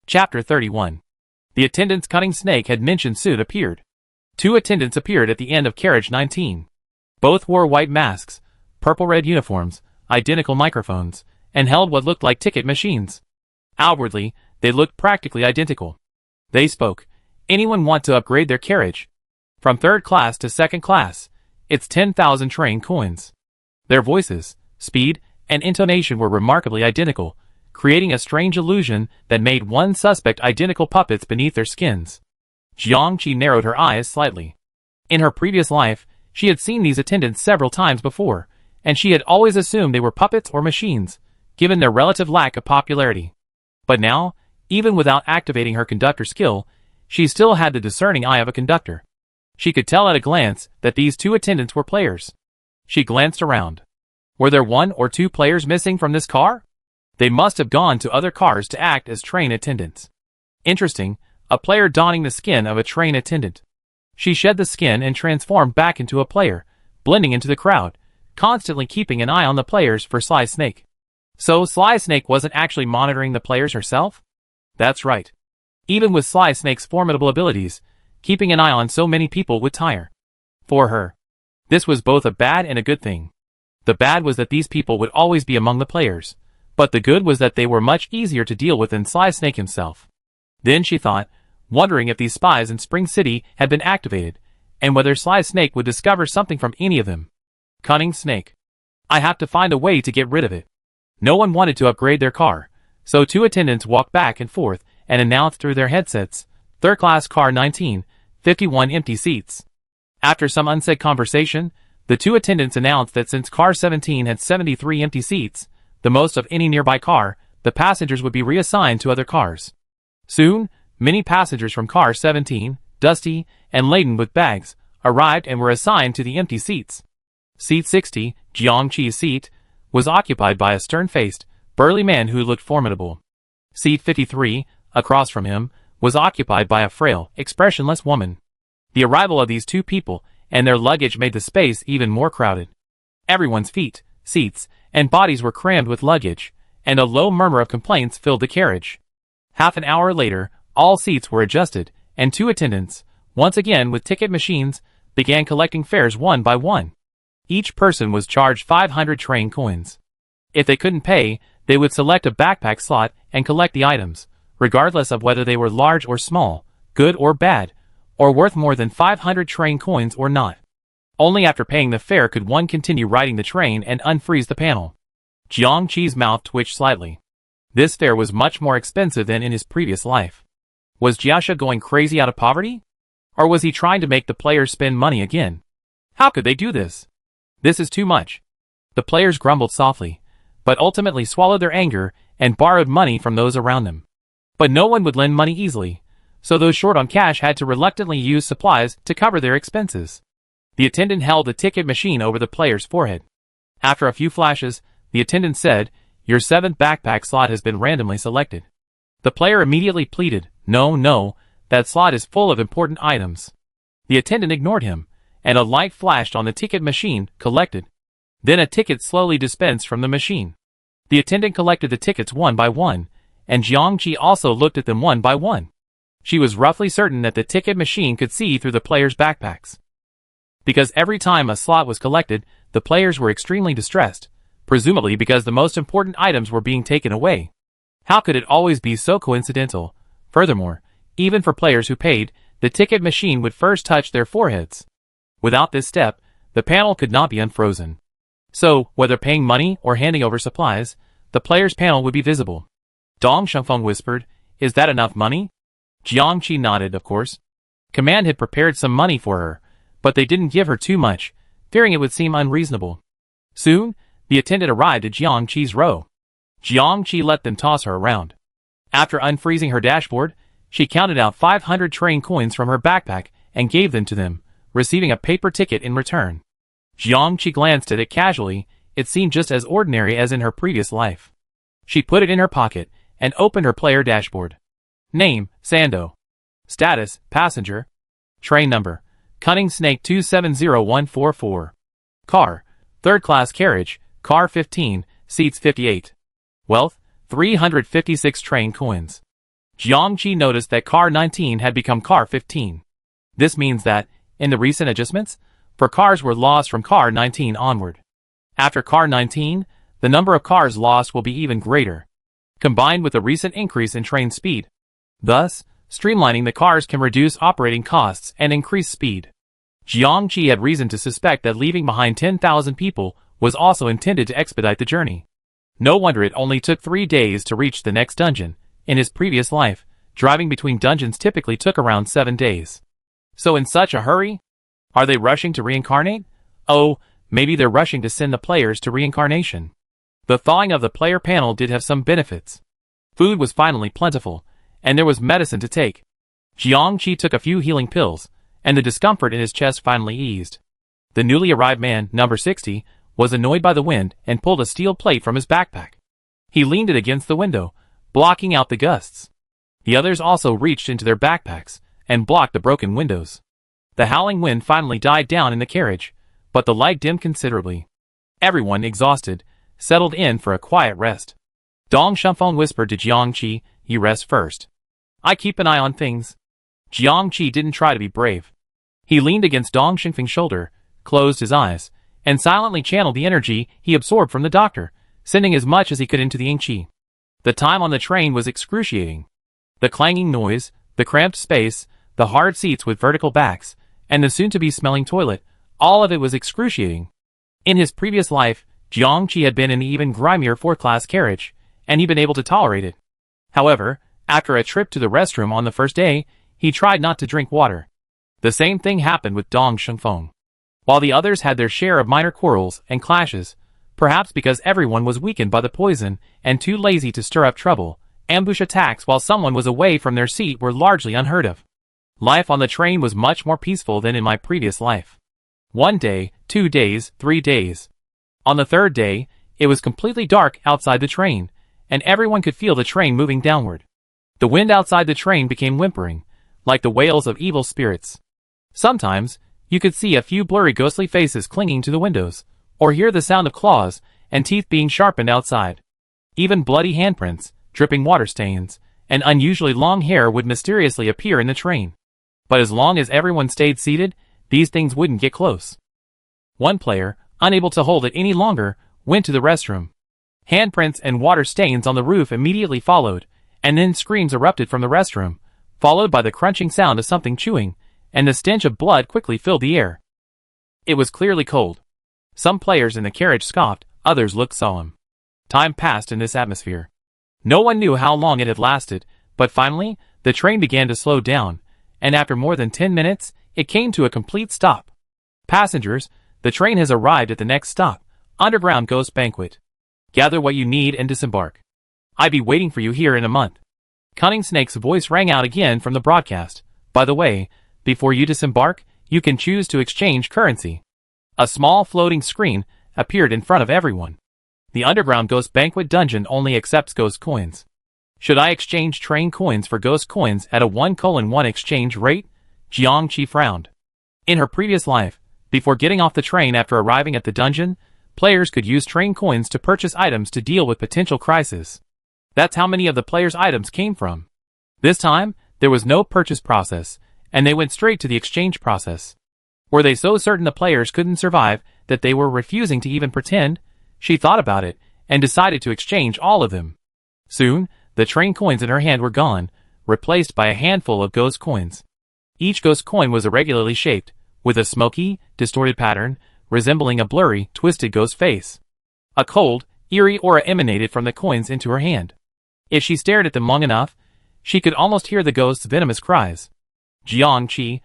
Chapter 31. The attendant's cunning snake had mentioned soon appeared. Two attendants appeared at the end of carriage 19. Both wore white masks, purple-red uniforms, identical microphones, and held what looked like ticket machines. Outwardly, they looked practically identical. They spoke. Anyone want to upgrade their carriage? From third class to second class, it's 10,000 train coins. Their voices, speed, and intonation were remarkably identical, creating a strange illusion that made one suspect identical puppets beneath their skins. Jiangqi narrowed her eyes slightly. In her previous life, she had seen these attendants several times before, and she had always assumed they were puppets or machines, given their relative lack of popularity. But now, even without activating her conductor skill, she still had the discerning eye of a conductor. She could tell at a glance that these two attendants were players. She glanced around. Were there one or two players missing from this car? They must have gone to other cars to act as train attendants. Interesting, a player donning the skin of a train attendant. She shed the skin and transformed back into a player, blending into the crowd, constantly keeping an eye on the players for Sly Snake. So Sly Snake wasn't actually monitoring the players herself? That's right. Even with Sly Snake's formidable abilities, keeping an eye on so many people would tire. For her, this was both a bad and a good thing. The bad was that these people would always be among the players, but the good was that they were much easier to deal with than Sly Snake himself. Then she thought, wondering if these spies in Spring City had been activated, and whether Sly Snake would discover something from any of them. Cunning Snake. I have to find a way to get rid of it. No one wanted to upgrade their car, so two attendants walked back and forth and announced through their headsets, third class car 19, 51 empty seats. After some unsaid conversation, the two attendants announced that since car 17 had 73 empty seats, the most of any nearby car, the passengers would be reassigned to other cars. Soon, many passengers from car 17, dusty and laden with bags, arrived and were assigned to the empty seats. Seat 60, Jiangqi's seat, was occupied by a stern-faced, burly man who looked formidable. Seat 53, across from him, was occupied by a frail, expressionless woman. The arrival of these two people and their luggage made the space even more crowded. Everyone's feet, seats, and bodies were crammed with luggage, and a low murmur of complaints filled the carriage. Half an hour later, all seats were adjusted, and two attendants, once again with ticket machines, began collecting fares one by one. Each person was charged 500 train coins. If they couldn't pay, they would select a backpack slot and collect the items, regardless of whether they were large or small, good or bad, or worth more than 500 train coins or not. Only after paying the fare could one continue riding the train and unfreeze the panel. Jiangqi's mouth twitched slightly. This fare was much more expensive than in his previous life. Was Jiasha going crazy out of poverty? Or was he trying to make the players spend money again? How could they do this? This is too much. The players grumbled softly, but ultimately swallowed their anger and borrowed money from those around them. But no one would lend money easily, so those short on cash had to reluctantly use supplies to cover their expenses. The attendant held the ticket machine over the player's forehead. After a few flashes, the attendant said, "Your seventh backpack slot has been randomly selected." The player immediately pleaded, No, that slot is full of important items." The attendant ignored him, and a light flashed on the ticket machine, collected. Then a ticket slowly dispensed from the machine. The attendant collected the tickets one by one, and Jiangqi also looked at them one by one. She was roughly certain that the ticket machine could see through the players' backpacks. Because every time a slot was collected, the players were extremely distressed, presumably because the most important items were being taken away. How could it always be so coincidental? Furthermore, even for players who paid, the ticket machine would first touch their foreheads. Without this step, the panel could not be unfrozen. So, whether paying money or handing over supplies, the player's panel would be visible. Dong Shengfeng whispered, "Is that enough money?" Jiangqi nodded, of course. Command had prepared some money for her, but they didn't give her too much, fearing it would seem unreasonable. Soon, the attendant arrived at Jiangqi's row. Jiangqi let them toss her around. After unfreezing her dashboard, she counted out 500 train coins from her backpack and gave them to them, receiving a paper ticket in return. Jiangqi glanced at it casually. It seemed just as ordinary as in her previous life. She put it in her pocket and opened her player dashboard. Name, Sando. Status, passenger. Train number, Cunning Snake 270144. Car, third class carriage, car 15, seats 58. Wealth, 356 train coins. Jiangqi noticed that car 19 had become car 15. This means that, in the recent adjustments, for cars were lost from car 19 onward. After car 19, the number of cars lost will be even greater, combined with a recent increase in train speed. Thus, streamlining the cars can reduce operating costs and increase speed. Jiangqi had reason to suspect that leaving behind 10,000 people was also intended to expedite the journey. No wonder it only took 3 days to reach the next dungeon. In his previous life, driving between dungeons typically took around 7 days. So in such a hurry? Are they rushing to reincarnate? Oh, maybe they're rushing to send the players to reincarnation. The thawing of the player panel did have some benefits. Food was finally plentiful, and there was medicine to take. Jiangqi took a few healing pills, and the discomfort in his chest finally eased. The newly arrived man, number 60, was annoyed by the wind and pulled a steel plate from his backpack. He leaned it against the window, blocking out the gusts. The others also reached into their backpacks and blocked the broken windows. The howling wind finally died down in the carriage, but the light dimmed considerably. Everyone, exhausted, settled in for a quiet rest. Dong Shumfeng whispered to Jiangqi, "You rest first. I keep an eye on things." Jiangqi didn't try to be brave. He leaned against Dong Shumfeng's shoulder, closed his eyes, and silently channeled the energy he absorbed from the doctor, sending as much as he could into the Yingqi. The time on the train was excruciating. The clanging noise, the cramped space, the hard seats with vertical backs, and the soon-to-be smelling toilet, all of it was excruciating. In his previous life, Jiangqi had been in the even grimier 4th-class carriage, and he'd been able to tolerate it. However, after a trip to the restroom on the first day, he tried not to drink water. The same thing happened with Dong Shumfeng. While the others had their share of minor quarrels and clashes, perhaps because everyone was weakened by the poison and too lazy to stir up trouble, ambush attacks while someone was away from their seat were largely unheard of. Life on the train was much more peaceful than in my previous life. 1 day, 2 days, 3 days. On the 3rd day, it was completely dark outside the train, and everyone could feel the train moving downward. The wind outside the train became whimpering, like the wails of evil spirits. Sometimes, you could see a few blurry ghostly faces clinging to the windows, or hear the sound of claws and teeth being sharpened outside. Even bloody handprints, dripping water stains, and unusually long hair would mysteriously appear in the train. But as long as everyone stayed seated, these things wouldn't get close. One player, unable to hold it any longer, went to the restroom. Handprints and water stains on the roof immediately followed, and then screams erupted from the restroom, followed by the crunching sound of something chewing, and the stench of blood quickly filled the air. It was clearly cold. Some players in the carriage scoffed, others looked solemn. Time passed in this atmosphere. No one knew how long it had lasted, but finally, the train began to slow down, and after more than 10 minutes, it came to a complete stop. Passengers, the train has arrived at the next stop, Underground Ghost Banquet. Gather what you need and disembark. I'll be waiting for you here in a month. Cunning Snake's voice rang out again from the broadcast. By the way, before you disembark, you can choose to exchange currency. A small floating screen appeared in front of everyone. The Underground Ghost Banquet dungeon only accepts ghost coins. Should I exchange train coins for ghost coins at a 1:1 exchange rate? Jiangqi frowned. In her previous life, before getting off the train after arriving at the dungeon, players could use train coins to purchase items to deal with potential crises. That's how many of the players' items came from. This time, there was no purchase process, and they went straight to the exchange process. Were they so certain the players couldn't survive that they were refusing to even pretend? She thought about it, and decided to exchange all of them. Soon, the train coins in her hand were gone, replaced by a handful of ghost coins. Each ghost coin was irregularly shaped, with a smoky, distorted pattern, resembling a blurry, twisted ghost face. A cold, eerie aura emanated from the coins into her hand. If she stared at them long enough, she could almost hear the ghost's venomous cries. Jiangqi,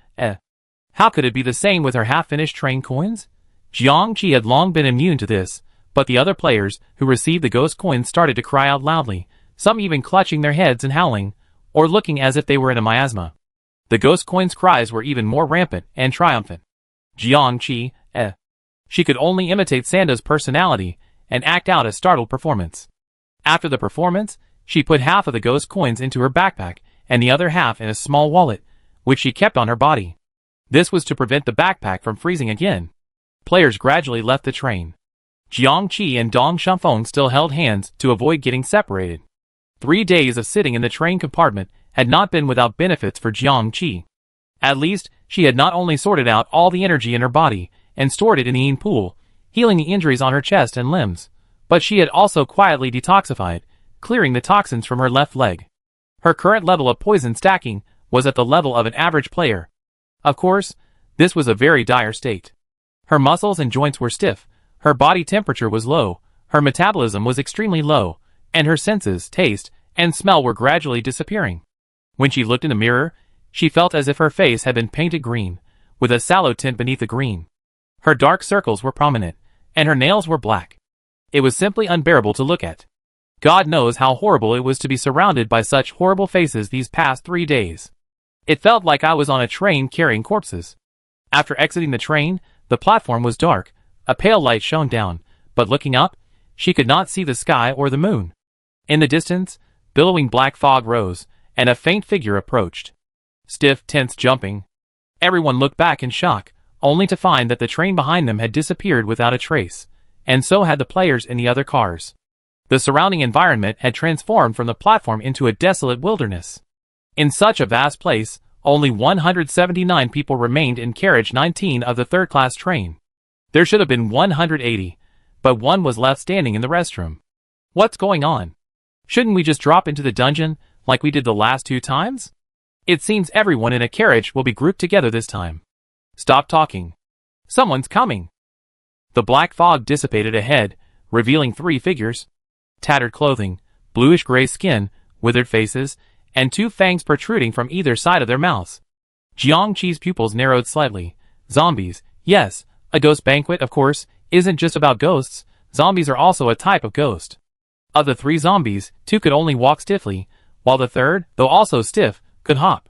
How could it be the same with her half-finished train coins? Jiangqi had long been immune to this, but the other players who received the ghost coins started to cry out loudly, some even clutching their heads and howling, or looking as if they were in a miasma. The ghost coins' cries were even more rampant and triumphant. Jiangqi, She could only imitate Sanda's personality and act out a startled performance. After the performance, she put half of the ghost coins into her backpack and the other half in a small wallet, which she kept on her body. This was to prevent the backpack from freezing again. Players gradually left the train. Jiangqi and Dong Shumfeng still held hands to avoid getting separated. 3 days of sitting in the train compartment had not been without benefits for Jiang Qi. At least, she had not only sorted out all the energy in her body and stored it in the yin pool, healing the injuries on her chest and limbs, but she had also quietly detoxified, clearing the toxins from her left leg. Her current level of poison stacking was at the level of an average player. Of course, this was a very dire state. Her muscles and joints were stiff, her body temperature was low, her metabolism was extremely low, and her senses, taste, and smell were gradually disappearing. When she looked in the mirror, she felt as if her face had been painted green, with a sallow tint beneath the green. Her dark circles were prominent, and her nails were black. It was simply unbearable to look at. God knows how horrible it was to be surrounded by such horrible faces these past 3 days. It felt like I was on a train carrying corpses. After exiting the train, the platform was dark, a pale light shone down, but looking up, she could not see the sky or the moon. In the distance, billowing black fog rose, and a faint figure approached. Stiff, tense jumping. Everyone looked back in shock, only to find that the train behind them had disappeared without a trace, and so had the players in the other cars. The surrounding environment had transformed from the platform into a desolate wilderness. In such a vast place, only 179 people remained in carriage 19 of the third-class train. There should have been 180, but one was left standing in the restroom. What's going on? Shouldn't we just drop into the dungeon like we did the last 2 times? It seems everyone in a carriage will be grouped together this time. Stop talking. Someone's coming. The black fog dissipated ahead, revealing 3 figures. Tattered clothing, bluish-gray skin, withered faces, and 2 fangs protruding from either side of their mouths. Jiang Qi's pupils narrowed slightly. Zombies, yes, a ghost banquet, of course, isn't just about ghosts. Zombies are also a type of ghost. Of the 3 zombies, 2 could only walk stiffly, while the third, though also stiff, could hop.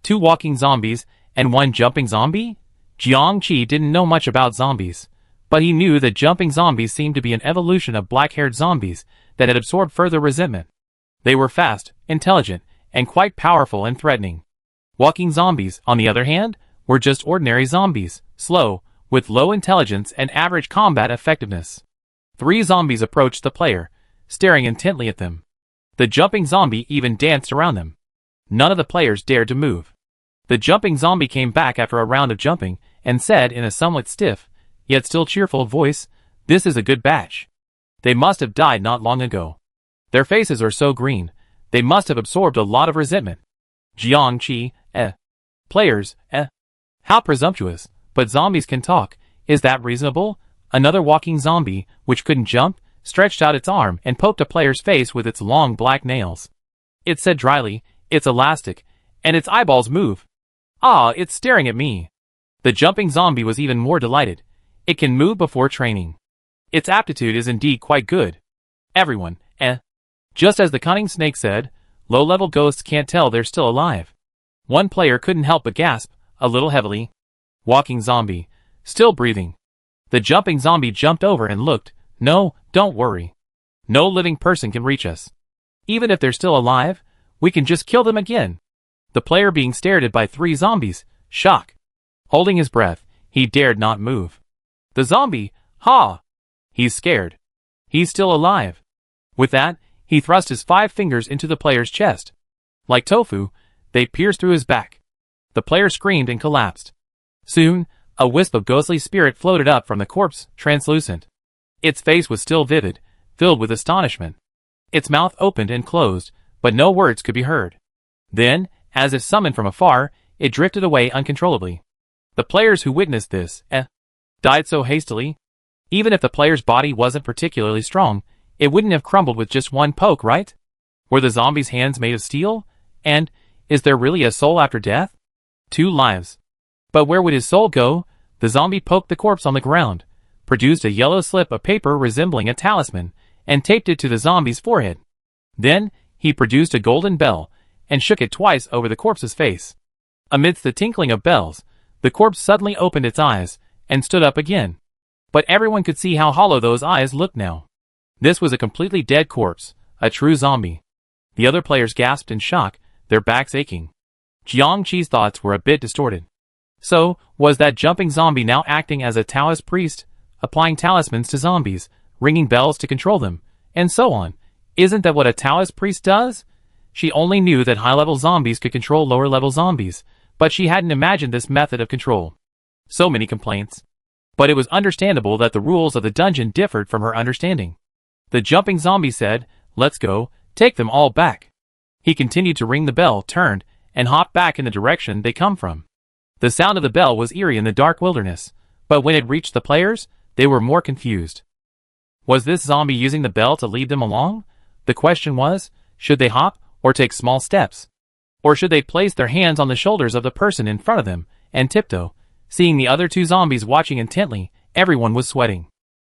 2 walking zombies, and 1 jumping zombie? Jiang Qi didn't know much about zombies, but he knew that jumping zombies seemed to be an evolution of black-haired zombies that had absorbed further resentment. They were fast, intelligent, and quite powerful and threatening. Walking zombies, on the other hand, were just ordinary zombies, slow, with low intelligence and average combat effectiveness. 3 zombies approached the player, staring intently at them. The jumping zombie even danced around them. None of the players dared to move. The jumping zombie came back after a round of jumping and said in a somewhat stiff, yet still cheerful voice, "This is a good batch. They must have died not long ago. Their faces are so green, they must have absorbed a lot of resentment." Jiang Qi, Players, How presumptuous, but zombies can talk, is that reasonable? Another walking zombie, which couldn't jump, stretched out its arm and poked a player's face with its long black nails. It said dryly, "It's elastic, and its eyeballs move. Ah, it's staring at me." The jumping zombie was even more delighted. It can move before training. Its aptitude is indeed quite good. Everyone, Just as the cunning snake said, low-level ghosts can't tell they're still alive. One player couldn't help but gasp, a little heavily. Walking zombie, still breathing. The jumping zombie jumped over and looked. "No, don't worry. No living person can reach us. Even if they're still alive, we can just kill them again." The player being stared at by 3 zombies, shock. Holding his breath, he dared not move. The zombie, ha! He's scared. He's still alive. With that, he thrust his 5 fingers into the player's chest. Like tofu, they pierced through his back. The player screamed and collapsed. Soon, a wisp of ghostly spirit floated up from the corpse, translucent. Its face was still vivid, filled with astonishment. Its mouth opened and closed, but no words could be heard. Then, as if summoned from afar, it drifted away uncontrollably. The players who witnessed this, died so hastily. Even if the player's body wasn't particularly strong, it wouldn't have crumbled with just 1 poke, right? Were the zombies' hands made of steel? And, is there really a soul after death? 2 lives. But where would his soul go? The zombie poked the corpse on the ground, produced a yellow slip of paper resembling a talisman, and taped it to the zombie's forehead. Then, he produced a golden bell, and shook it twice over the corpse's face. Amidst the tinkling of bells, the corpse suddenly opened its eyes, and stood up again. But everyone could see how hollow those eyes looked now. This was a completely dead corpse, a true zombie. The other players gasped in shock, their backs aching. Jiang Qi's thoughts were a bit distorted. So, was that jumping zombie now acting as a Taoist priest, applying talismans to zombies, ringing bells to control them, and so on? Isn't that what a Taoist priest does? She only knew that high-level zombies could control lower-level zombies, but she hadn't imagined this method of control. So many complaints. But it was understandable that the rules of the dungeon differed from her understanding. The jumping zombie said, "Let's go, take them all back." He continued to ring the bell, turned, and hopped back in the direction they come from. The sound of the bell was eerie in the dark wilderness, but when it reached the players, they were more confused. Was this zombie using the bell to lead them along? The question was, should they hop, or take small steps? Or should they place their hands on the shoulders of the person in front of them, and tiptoe? Seeing the other two zombies watching intently, everyone was sweating.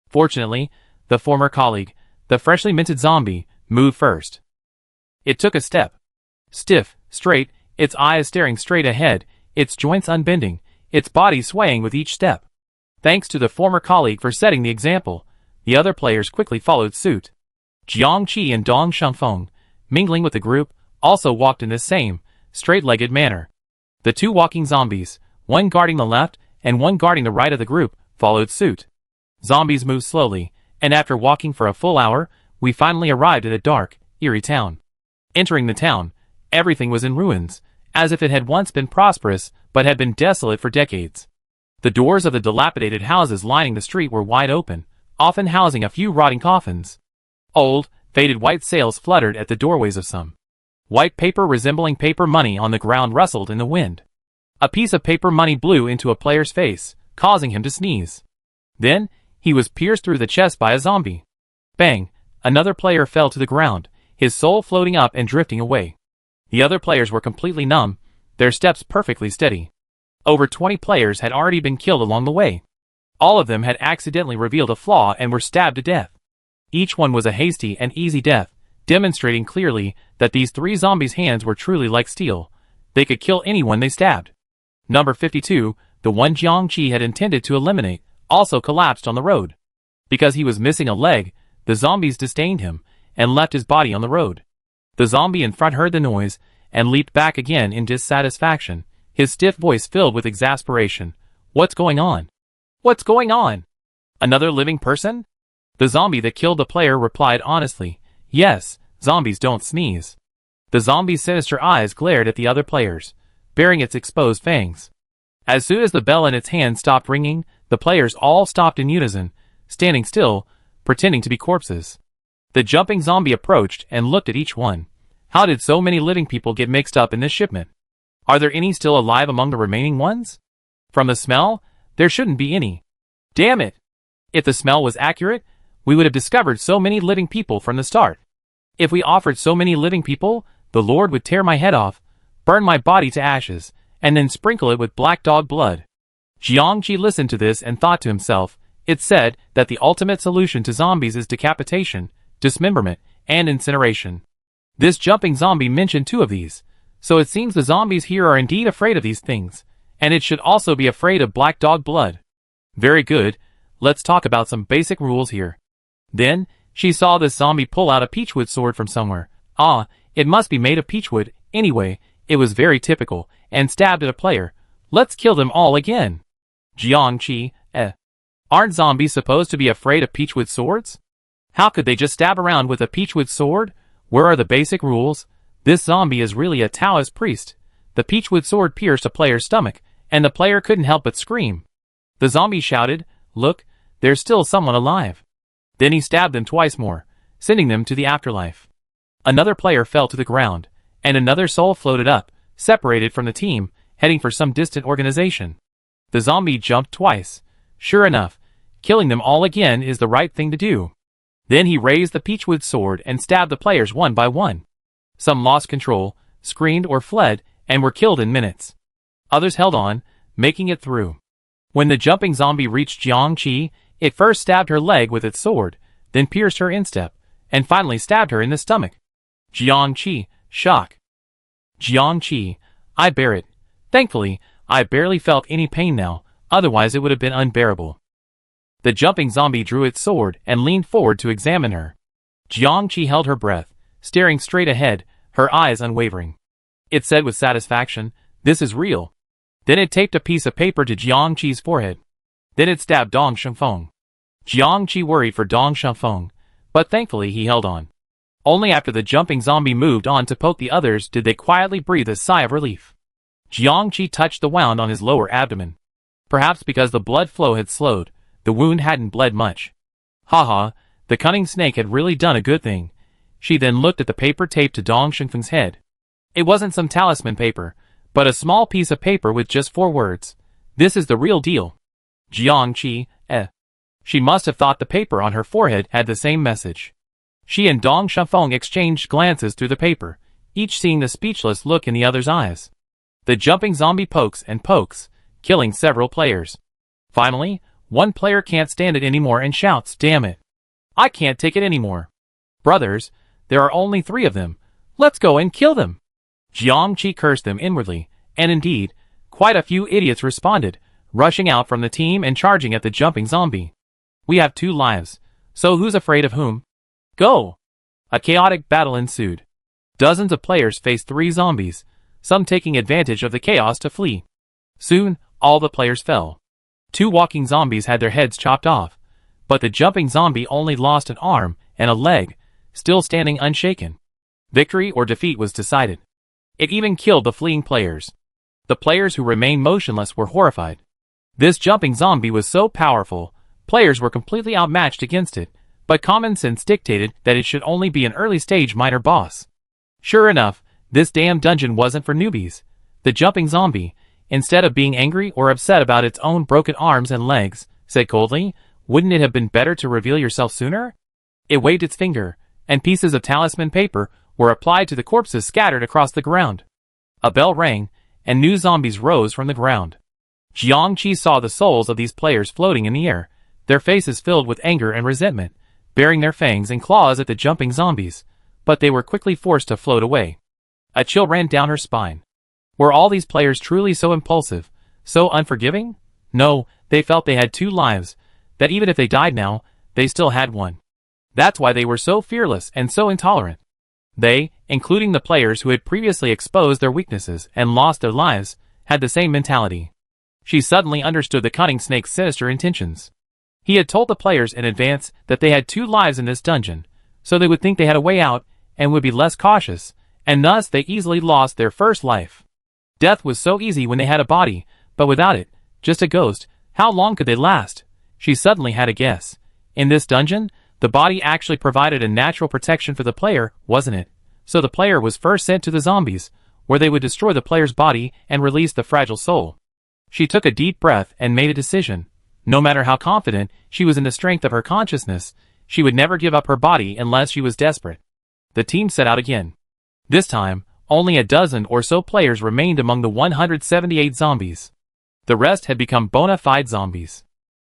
Fortunately, the former colleague, the freshly minted zombie, moved first. It took a step. Stiff, straight, its eyes staring straight ahead, its joints unbending, its body swaying with each step. Thanks to the former colleague for setting the example, the other players quickly followed suit. Jiang Qi and Dong Shanfeng, mingling with the group, also walked in this same, straight-legged manner. The two walking zombies, one guarding the left and one guarding the right of the group, followed suit. Zombies moved slowly, and after walking for a full hour, we finally arrived at a dark, eerie town. Entering the town, everything was in ruins, as if it had once been prosperous but had been desolate for decades. The doors of the dilapidated houses lining the street were wide open, often housing a few rotting coffins. Old, faded white sails fluttered at the doorways of some. White paper resembling paper money on the ground rustled in the wind. A piece of paper money blew into a player's face, causing him to sneeze. Then, he was pierced through the chest by a zombie. Bang! Another player fell to the ground, his soul floating up and drifting away. The other players were completely numb, their steps perfectly steady. Over 20 players had already been killed along the way. All of them had accidentally revealed a flaw and were stabbed to death. Each one was a hasty and easy death, demonstrating clearly that these three zombies' hands were truly like steel. They could kill anyone they stabbed. Number 52, the one Jiang Qi had intended to eliminate, also collapsed on the road. Because he was missing a leg, the zombies disdained him, and left his body on the road. The zombie in front heard the noise, and leaped back again in dissatisfaction, his stiff voice filled with exasperation. "What's going on? What's going on? Another living person?" The zombie that killed the player replied honestly, "Yes, zombies don't sneeze." The zombie's sinister eyes glared at the other players, bearing its exposed fangs. As soon as the bell in its hand stopped ringing, the players all stopped in unison, standing still, pretending to be corpses. The jumping zombie approached and looked at each one. How did so many living people get mixed up in this shipment? Are there any still alive among the remaining ones? From the smell, there shouldn't be any. Damn it! If the smell was accurate, we would have discovered so many living people from the start. If we offered so many living people, the Lord would tear my head off, burn my body to ashes, and then sprinkle it with black dog blood. Jiang Qi listened to this and thought to himself, it's said that the ultimate solution to zombies is decapitation, dismemberment, and incineration. This jumping zombie mentioned two of these, so it seems the zombies here are indeed afraid of these things, and it should also be afraid of black dog blood. Very good, let's talk about some basic rules here. Then, she saw this zombie pull out a peachwood sword from somewhere. Ah, it must be made of peachwood, anyway, it was very typical, and stabbed at a player. Let's kill them all again. Jiang Qi, aren't zombies supposed to be afraid of peachwood swords? How could they just stab around with a peachwood sword? Where are the basic rules? This zombie is really a Taoist priest. The peachwood sword pierced a player's stomach, and the player couldn't help but scream. The zombie shouted, "Look, there's still someone alive." Then he stabbed them twice more, sending them to the afterlife. Another player fell to the ground, and another soul floated up, separated from the team, heading for some distant organization. The zombie jumped twice. Sure enough, killing them all again is the right thing to do. Then he raised the peachwood sword and stabbed the players one by one. Some lost control, screamed or fled, and were killed in minutes. Others held on, making it through. When the jumping zombie reached Jiang Qi, it first stabbed her leg with its sword, then pierced her instep, and finally stabbed her in the stomach. Jiang Qi, shock. Jiang Qi, I bear it. Thankfully, I barely felt any pain now, otherwise it would have been unbearable. The jumping zombie drew its sword and leaned forward to examine her. Jiang Qi held her breath, staring straight ahead, her eyes unwavering. It said with satisfaction, "This is real." Then it taped a piece of paper to Jiang Qi's forehead. Then it stabbed Dong Shanfeng. Jiang Qi worried for Dong Shanfeng, but thankfully he held on. Only after the jumping zombie moved on to poke the others did they quietly breathe a sigh of relief. Jiangqi touched the wound on his lower abdomen. Perhaps because the blood flow had slowed, the wound hadn't bled much. Haha, the cunning snake had really done a good thing. She then looked at the paper taped to Dong Shengfeng's head. It wasn't some talisman paper, but a small piece of paper with just 4 words. This is the real deal. Jiangqi, She must have thought the paper on her forehead had the same message. She and Dong Shengfeng exchanged glances through the paper, each seeing the speechless look in the other's eyes. The jumping zombie pokes and pokes, killing several players. Finally, one player can't stand it anymore and shouts, "Damn it! I can't take it anymore. Brothers, there are only 3 of them. Let's go and kill them." Jiangqi cursed them inwardly, and indeed, quite a few idiots responded, rushing out from the team and charging at the jumping zombie. "We have 2 lives, so who's afraid of whom? Go!" A chaotic battle ensued. Dozens of players faced 3 zombies, some taking advantage of the chaos to flee. Soon, all the players fell. 2 walking zombies had their heads chopped off, but the jumping zombie only lost an arm and a leg, still standing unshaken. Victory or defeat was decided. It even killed the fleeing players. The players who remained motionless were horrified. This jumping zombie was so powerful, players were completely outmatched against it, but common sense dictated that it should only be an early-stage minor boss. Sure enough, this damn dungeon wasn't for newbies. The jumping zombie, instead of being angry or upset about its own broken arms and legs, said coldly, "Wouldn't it have been better to reveal yourself sooner?" It waved its finger, and pieces of talisman paper were applied to the corpses scattered across the ground. A bell rang, and new zombies rose from the ground. Jiangqi saw the souls of these players floating in the air, their faces filled with anger and resentment, baring their fangs and claws at the jumping zombies, but they were quickly forced to float away. A chill ran down her spine. Were all these players truly so impulsive, so unforgiving? No, they felt they had 2 lives, that even if they died now, they still had one. That's why they were so fearless and so intolerant. They, including the players who had previously exposed their weaknesses and lost their lives, had the same mentality. She suddenly understood the cunning snake's sinister intentions. He had told the players in advance that they had 2 lives in this dungeon, so they would think they had a way out and would be less cautious, and thus they easily lost their first life. Death was so easy when they had a body, but without it, just a ghost, how long could they last? She suddenly had a guess. In this dungeon, the body actually provided a natural protection for the player, wasn't it? So the player was first sent to the zombies, where they would destroy the player's body and release the fragile soul. She took a deep breath and made a decision. No matter how confident she was in the strength of her consciousness, she would never give up her body unless she was desperate. The team set out again. This time, only a dozen or so players remained among the 178 zombies. The rest had become bona fide zombies.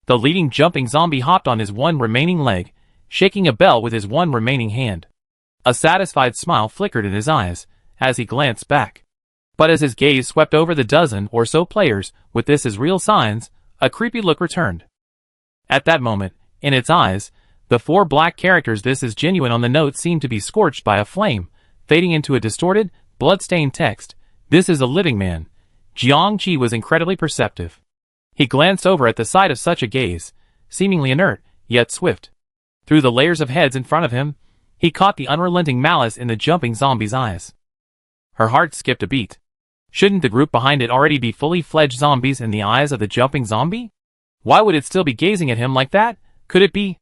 The leading jumping zombie hopped on his one remaining leg, shaking a bell with his one remaining hand. A satisfied smile flickered in his eyes as he glanced back. But as his gaze swept over the dozen or so players with this as real signs, a creepy look returned. At that moment, in its eyes, the 4 black characters "This is genuine" on the note seemed to be scorched by a flame, fading into a distorted, blood-stained text. "This is a living man." Jiangqi was incredibly perceptive. He glanced over at the sight of such a gaze, seemingly inert, yet swift. Through the layers of heads in front of him, he caught the unrelenting malice in the jumping zombie's eyes. Her heart skipped a beat. Shouldn't the group behind it already be fully fledged zombies in the eyes of the jumping zombie? Why would it still be gazing at him like that? Could it be?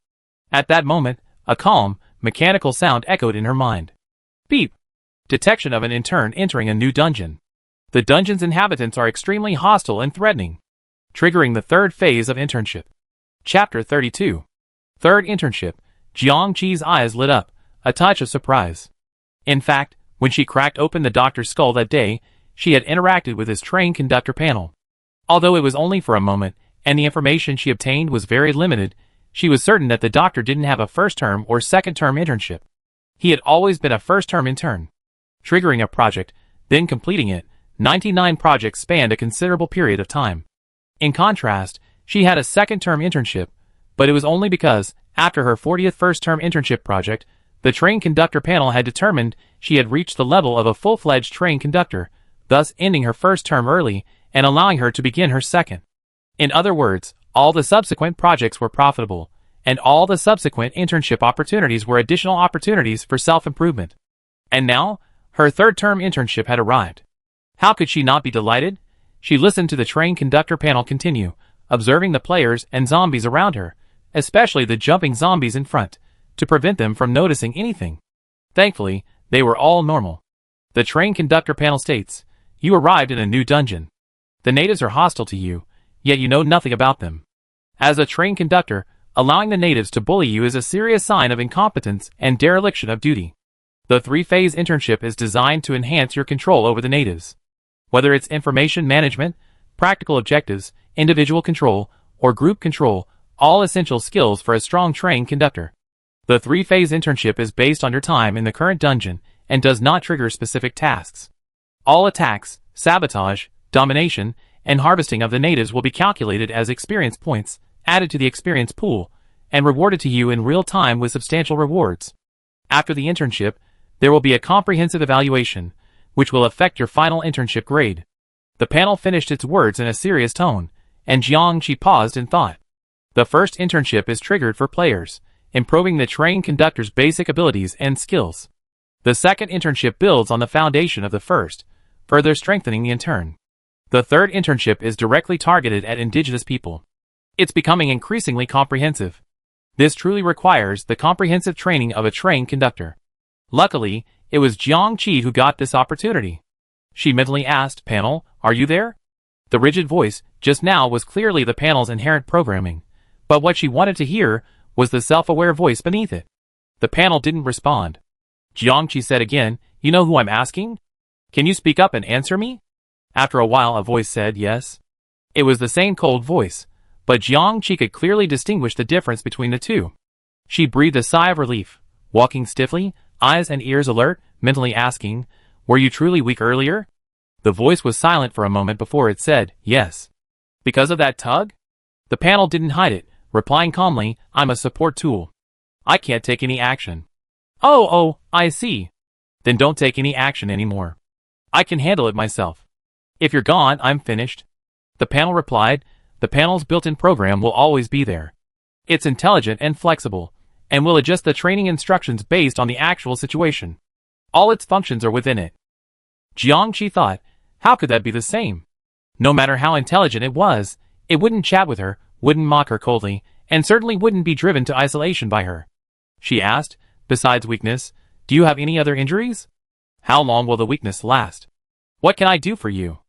At that moment, a calm, mechanical sound echoed in her mind. Beep! Detection of an intern entering a new dungeon. The dungeon's inhabitants are extremely hostile and threatening. Triggering the 3rd phase of internship. Chapter 32. 3rd internship. Jiangqi's eyes lit up, a touch of surprise. In fact, when she cracked open the doctor's skull that day, she had interacted with his train conductor panel. Although it was only for a moment, and the information she obtained was very limited, she was certain that the doctor didn't have a first-term or second-term internship. He had always been a first-term intern. Triggering a project, then completing it, 99 projects spanned a considerable period of time. In contrast, she had a second-term internship, but it was only because, after her 40th first-term internship project, the train conductor panel had determined she had reached the level of a full-fledged train conductor, thus ending her first term early and allowing her to begin her second. In other words, all the subsequent projects were profitable, and all the subsequent internship opportunities were additional opportunities for self-improvement. And now, her third-term internship had arrived. How could she not be delighted? She listened to the train conductor panel continue, observing the players and zombies around her, especially the jumping zombies in front, to prevent them from noticing anything. Thankfully, they were all normal. The train conductor panel states, "You arrived in a new dungeon. The natives are hostile to you, yet you know nothing about them. As a train conductor, allowing the natives to bully you is a serious sign of incompetence and dereliction of duty. The three-phase internship is designed to enhance your control over the natives. Whether it's information management, practical objectives, individual control, or group control, all essential skills for a strong train conductor. The three-phase internship is based on your time in the current dungeon and does not trigger specific tasks. All attacks, sabotage, domination, and harvesting of the natives will be calculated as experience points, added to the experience pool, and rewarded to you in real time with substantial rewards. After the internship, there will be a comprehensive evaluation, which will affect your final internship grade." The panel finished its words in a serious tone, and Jiangqi paused in thought. The first internship is triggered for players, improving the train conductor's basic abilities and skills. The second internship builds on the foundation of the first, further strengthening the intern. The third internship is directly targeted at indigenous people. It's becoming increasingly comprehensive. This truly requires the comprehensive training of a train conductor. Luckily, it was Jiangqi who got this opportunity. She mentally asked, "Panel, are you there?" The rigid voice just now was clearly the panel's inherent programming, but what she wanted to hear was the self-aware voice beneath it. The panel didn't respond. Jiangqi said again, "You know who I'm asking? Can you speak up and answer me?" After a while a voice said yes. It was the same cold voice, but Jiangqi could clearly distinguish the difference between the two. She breathed a sigh of relief, walking stiffly, eyes and ears alert, mentally asking, "Were you truly weak earlier?" The voice was silent for a moment before it said, "Yes." "Because of that tug?" The panel didn't hide it, replying calmly, "I'm a support tool. I can't take any action." Oh, I see. Then don't take any action anymore. I can handle it myself. If you're gone, I'm finished." The panel replied, "The panel's built-in program will always be there. It's intelligent and flexible, and will adjust the training instructions based on the actual situation. All its functions are within it." Jiangqi thought, how could that be the same? No matter how intelligent it was, it wouldn't chat with her, wouldn't mock her coldly, and certainly wouldn't be driven to isolation by her. She asked, "Besides weakness, do you have any other injuries? How long will the weakness last? What can I do for you?"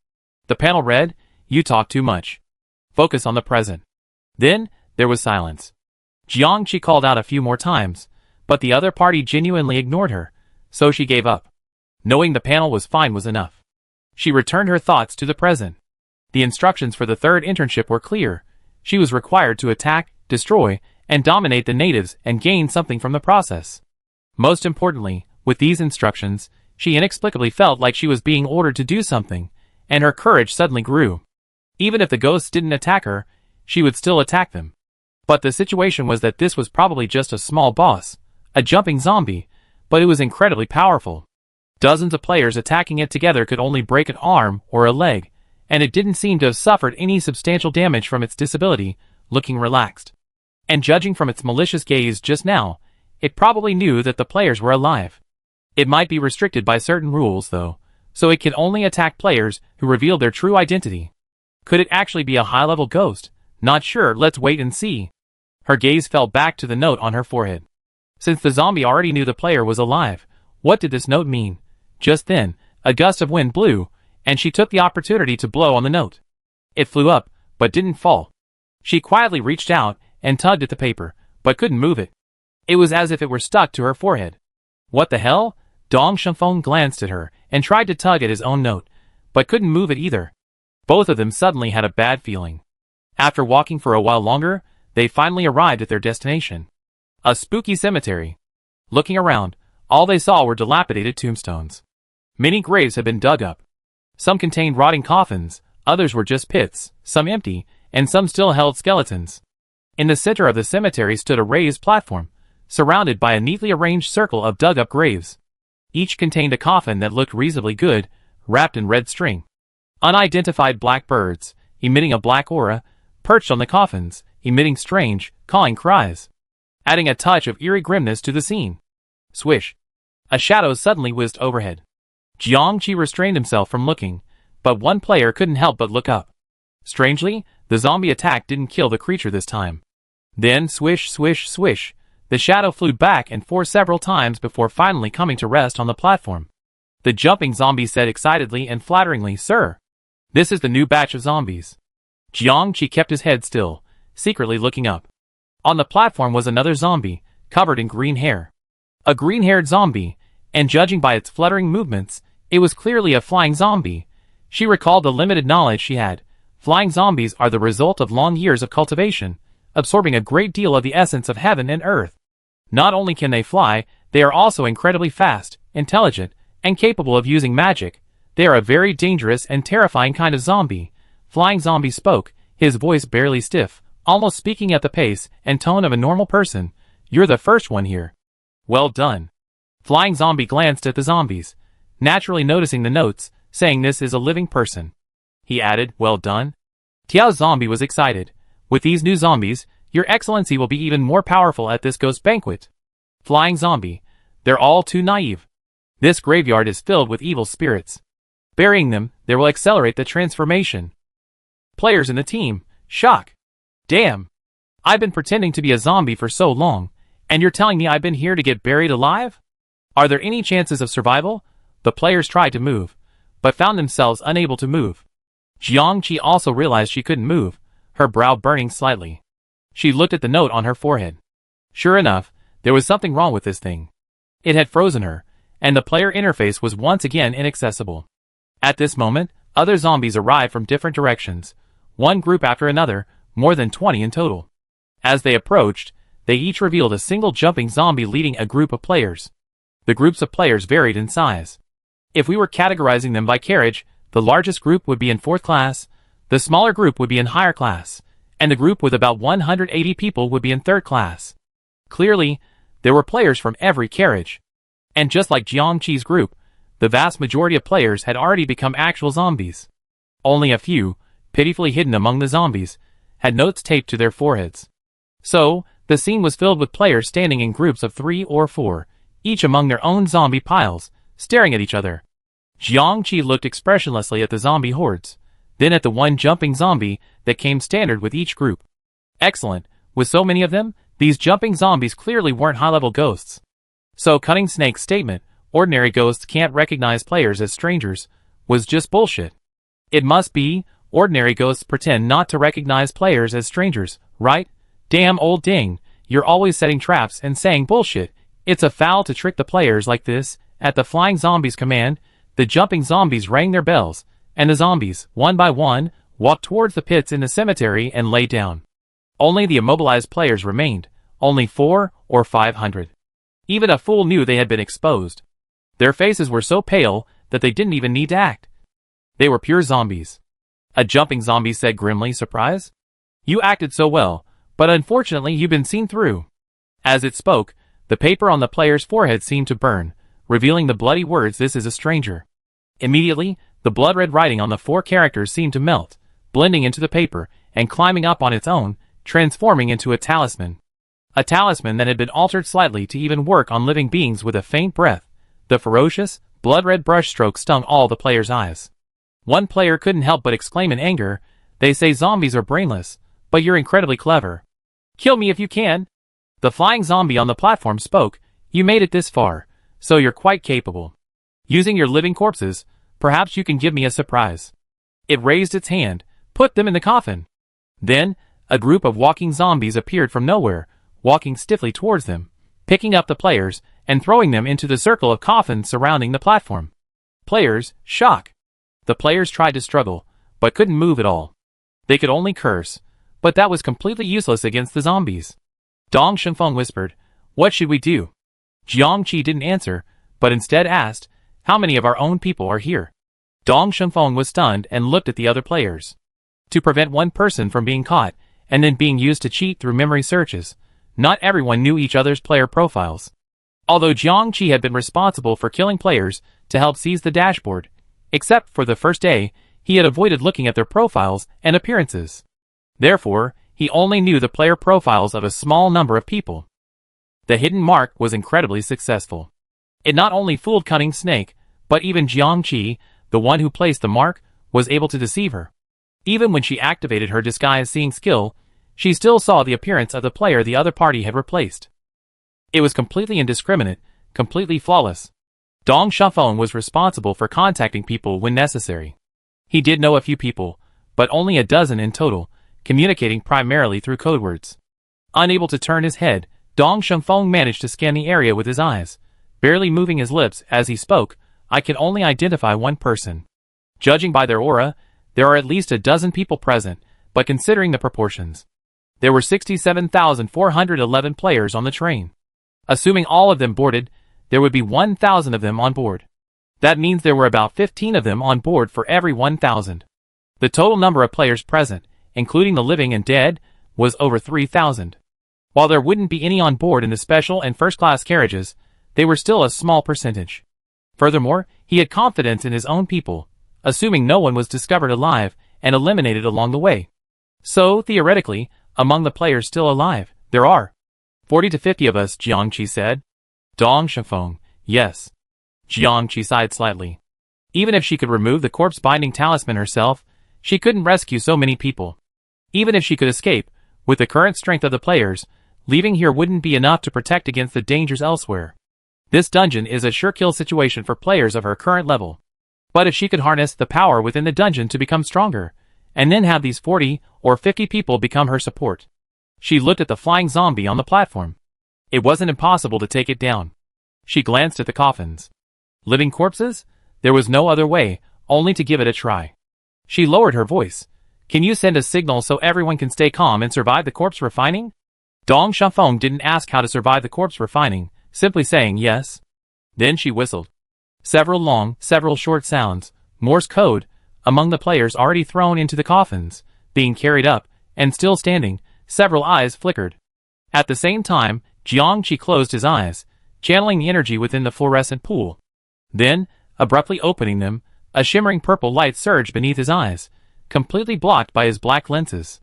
The panel read, "You talk too much. Focus on the present." Then, there was silence. Jiangqi called out a few more times, but the other party genuinely ignored her, so she gave up. Knowing the panel was fine was enough. She returned her thoughts to the present. The instructions for the third internship were clear. She was required to attack, destroy, and dominate the natives and gain something from the process. Most importantly, with these instructions, she inexplicably felt like she was being ordered to do something, and her courage suddenly grew. Even if the ghosts didn't attack her, she would still attack them. But the situation was that this was probably just a small boss, a jumping zombie, but it was incredibly powerful. Dozens of players attacking it together could only break an arm or a leg, and it didn't seem to have suffered any substantial damage from its disability, looking relaxed. And judging from its malicious gaze just now, it probably knew that the players were alive. It might be restricted by certain rules, though, so it could only attack players who revealed their true identity. Could it actually be a high-level ghost? Not sure, let's wait and see. Her gaze fell back to the note on her forehead. Since the zombie already knew the player was alive, what did this note mean? Just then, a gust of wind blew, and she took the opportunity to blow on the note. It flew up, but didn't fall. She quietly reached out and tugged at the paper, but couldn't move it. It was as if it were stuck to her forehead. What the hell? Dong Shunfeng glanced at her and tried to tug at his own note, but couldn't move it either. Both of them suddenly had a bad feeling. After walking for a while longer, they finally arrived at their destination. A spooky cemetery. Looking around, all they saw were dilapidated tombstones. Many graves had been dug up. Some contained rotting coffins, others were just pits, some empty, and some still held skeletons. In the center of the cemetery stood a raised platform, surrounded by a neatly arranged circle of dug-up graves. Each contained a coffin that looked reasonably good, wrapped in red string. Unidentified black birds, emitting a black aura, perched on the coffins, emitting strange, cawing cries. adding a touch of eerie grimness to the scene. Swish. A shadow suddenly whizzed overhead. Jiangqi restrained himself from looking, but one player couldn't help but look up. Strangely, the zombie attack didn't kill the creature this time. Then swish, swish, swish, the shadow flew back and forth several times before finally coming to rest on the platform. The jumping zombie said excitedly and flatteringly, "Sir, this is the new batch of zombies." Jiangqi kept his head still, secretly looking up. On the platform was another zombie, covered in green hair. A green-haired zombie, and judging by its fluttering movements, it was clearly a flying zombie. She recalled the limited knowledge she had. Flying zombies are the result of long years of cultivation, absorbing a great deal of the essence of heaven and earth. Not only can they fly, they are also incredibly fast, intelligent, and capable of using magic. They are a very dangerous and terrifying kind of zombie. Flying Zombie spoke, his voice barely stiff, almost speaking at the pace and tone of a normal person. "You're the first one here." "Well done." Flying Zombie glanced at the zombies, naturally noticing the notes, saying this is a living person. He added, "Well done." Tiao Zombie was excited. "With these new zombies, your excellency will be even more powerful at this ghost banquet." Flying Zombie, "They're all too naive. This graveyard is filled with evil spirits. Burying them, there will accelerate the transformation." Players in the team, shock. "Damn. I've been pretending to be a zombie for so long, and you're telling me I've been here to get buried alive? Are there any chances of survival?" The players tried to move, but found themselves unable to move. Jiangqi also realized she couldn't move, her brow burning slightly. She looked at the note on her forehead. Sure enough, there was something wrong with this thing. It had frozen her, and the player interface was once again inaccessible. At this moment, other zombies arrived from different directions, one group after another, more than 20 in total. As they approached, they each revealed a single jumping zombie leading a group of players. The groups of players varied in size. If we were categorizing them by carriage, the largest group would be in 4th class, the smaller group would be in higher class, and the group with about 180 people would be in 3rd class. Clearly, there were players from every carriage. And just like Jiangqi's group, the vast majority of players had already become actual zombies. Only a few, pitifully hidden among the zombies, had notes taped to their foreheads. So, the scene was filled with players standing in groups of 3 or 4, each among their own zombie piles, staring at each other. Jiangqi looked expressionlessly at the zombie hordes, then at the one jumping zombie that came standard with each group. Excellent, with so many of them, these jumping zombies clearly weren't high-level ghosts. So Cunning Snake's statement, "Ordinary ghosts can't recognize players as strangers," was just bullshit. It must be, ordinary ghosts pretend not to recognize players as strangers, right? Damn old ding, you're always setting traps and saying bullshit. It's a foul to trick the players like this. At the flying zombies' command, the jumping zombies rang their bells, and the zombies, one by one, walked towards the pits in the cemetery and lay down. Only the immobilized players remained, only 400 or 500. Even a fool knew they had been exposed. Their faces were so pale that they didn't even need to act. They were pure zombies. A jumping zombie said grimly, "Surprise? You acted so well, but unfortunately you've been seen through." As it spoke, the paper on the player's forehead seemed to burn, revealing the bloody words, "This is a stranger." Immediately, the blood-red writing on the 4 characters seemed to melt, blending into the paper, and climbing up on its own, transforming into a talisman. A talisman that had been altered slightly to even work on living beings with a faint breath. The ferocious, blood-red brushstroke stung all the players' eyes. One player couldn't help but exclaim in anger, "They say zombies are brainless, but you're incredibly clever. Kill me if you can." The flying zombie on the platform spoke, "You made it this far, so you're quite capable. Using your living corpses, perhaps you can give me a surprise." It raised its hand, "Put them in the coffin." Then, a group of walking zombies appeared from nowhere, walking stiffly towards them, picking up the players, and throwing them into the circle of coffins surrounding the platform. Players, shock. The players tried to struggle, but couldn't move at all. They could only curse, but that was completely useless against the zombies. Dong Shengfeng whispered, "What should we do?" Jiangqi didn't answer, but instead asked, "How many of our own people are here?" Dong Shengfeng was stunned and looked at the other players. To prevent one person from being caught, and then being used to cheat through memory searches, not everyone knew each other's player profiles. Although Jiangqi had been responsible for killing players to help seize the dashboard, except for the first day, he had avoided looking at their profiles and appearances. Therefore, he only knew the player profiles of a small number of people. The hidden mark was incredibly successful. It not only fooled Cunning Snake, but even Jiangqi, the one who placed the mark, was able to deceive her. Even when she activated her disguise-seeing skill, she still saw the appearance of the player the other party had replaced. It was completely indiscriminate, completely flawless. Dong Shafeng was responsible for contacting people when necessary. He did know a few people, but only a dozen in total, communicating primarily through code words. Unable to turn his head, Dong Shafeng managed to scan the area with his eyes, barely moving his lips as he spoke. I can only identify one person. Judging by their aura, there are at least a dozen people present, but considering the proportions, there were 67,411 players on the train. Assuming all of them boarded, there would be 1,000 of them on board. That means there were about 15 of them on board for every 1,000. The total number of players present, including the living and dead, was over 3,000. While there wouldn't be any on board in the special and first-class carriages, they were still a small percentage. Furthermore, he had confidence in his own people, assuming no one was discovered alive and eliminated along the way. So, theoretically, among the players still alive, there are 40 to 50 of us, Jiangqi said. Dong Shafeng, yes. Jiangqi sighed slightly. Even if she could remove the corpse-binding talisman herself, she couldn't rescue so many people. Even if she could escape, with the current strength of the players, leaving here wouldn't be enough to protect against the dangers elsewhere. This dungeon is a sure-kill situation for players of her current level. But if she could harness the power within the dungeon to become stronger, and then have these 40 or 50 people become her support. She looked at the flying zombie on the platform. It wasn't impossible to take it down. She glanced at the coffins. Living corpses? There was no other way, only to give it a try. She lowered her voice. Can you send a signal so everyone can stay calm and survive the corpse refining? Dong Shafeng didn't ask how to survive the corpse refining, simply saying yes. Then she whistled. Several long, several short sounds, Morse code, among the players already thrown into the coffins, being carried up, and still standing, several eyes flickered. At the same time, Jiangqi closed his eyes, channeling the energy within the fluorescent pool. Then, abruptly opening them, a shimmering purple light surged beneath his eyes, completely blocked by his black lenses.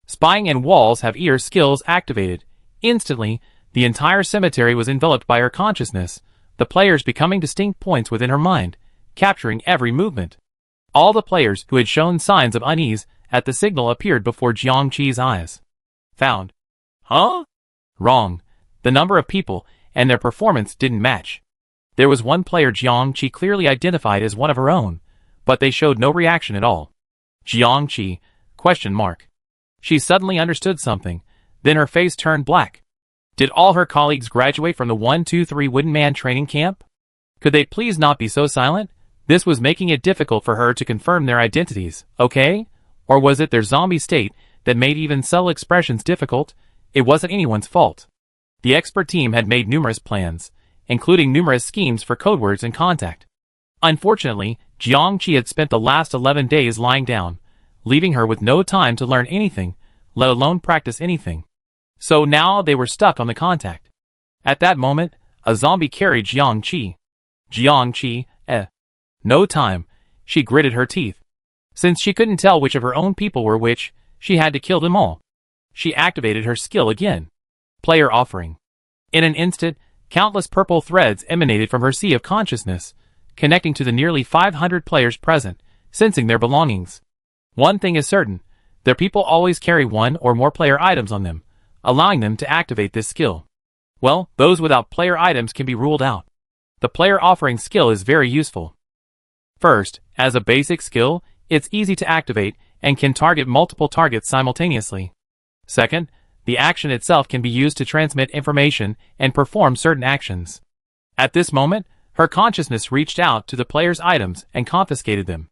Spying and walls have ear skills activated. Instantly, the entire cemetery was enveloped by her consciousness, the players becoming distinct points within her mind, capturing every movement. All the players who had shown signs of unease at the signal appeared before Jiangqi's eyes. Found. Huh? Wrong. The number of people and their performance didn't match. There was one player Jiangqi clearly identified as one of her own, but they showed no reaction at all. Jiangqi? ? She suddenly understood something, then her face turned black. Did all her colleagues graduate from the 1-2-3 Wooden Man training camp? Could they please not be so silent? This was making it difficult for her to confirm their identities, okay? Or was it their zombie state that made even subtle expressions difficult? It wasn't anyone's fault. The expert team had made numerous plans, including numerous schemes for codewords and contact. Unfortunately, Jiangqi had spent the last 11 days lying down, leaving her with no time to learn anything, let alone practice anything. So now they were stuck on the contact. At that moment, a zombie carried Jiangqi. Jiangqi, No time. She gritted her teeth. Since she couldn't tell which of her own people were which, she had to kill them all. She activated her skill again. Player offering. In an instant, countless purple threads emanated from her sea of consciousness, connecting to the nearly 500 players present, sensing their belongings. One thing is certain, their people always carry one or more player items on them, allowing them to activate this skill. Well, those without player items can be ruled out. The player offering skill is very useful. First, as a basic skill, it's easy to activate and can target multiple targets simultaneously. Second, the action itself can be used to transmit information and perform certain actions. At this moment, her consciousness reached out to the player's items and confiscated them.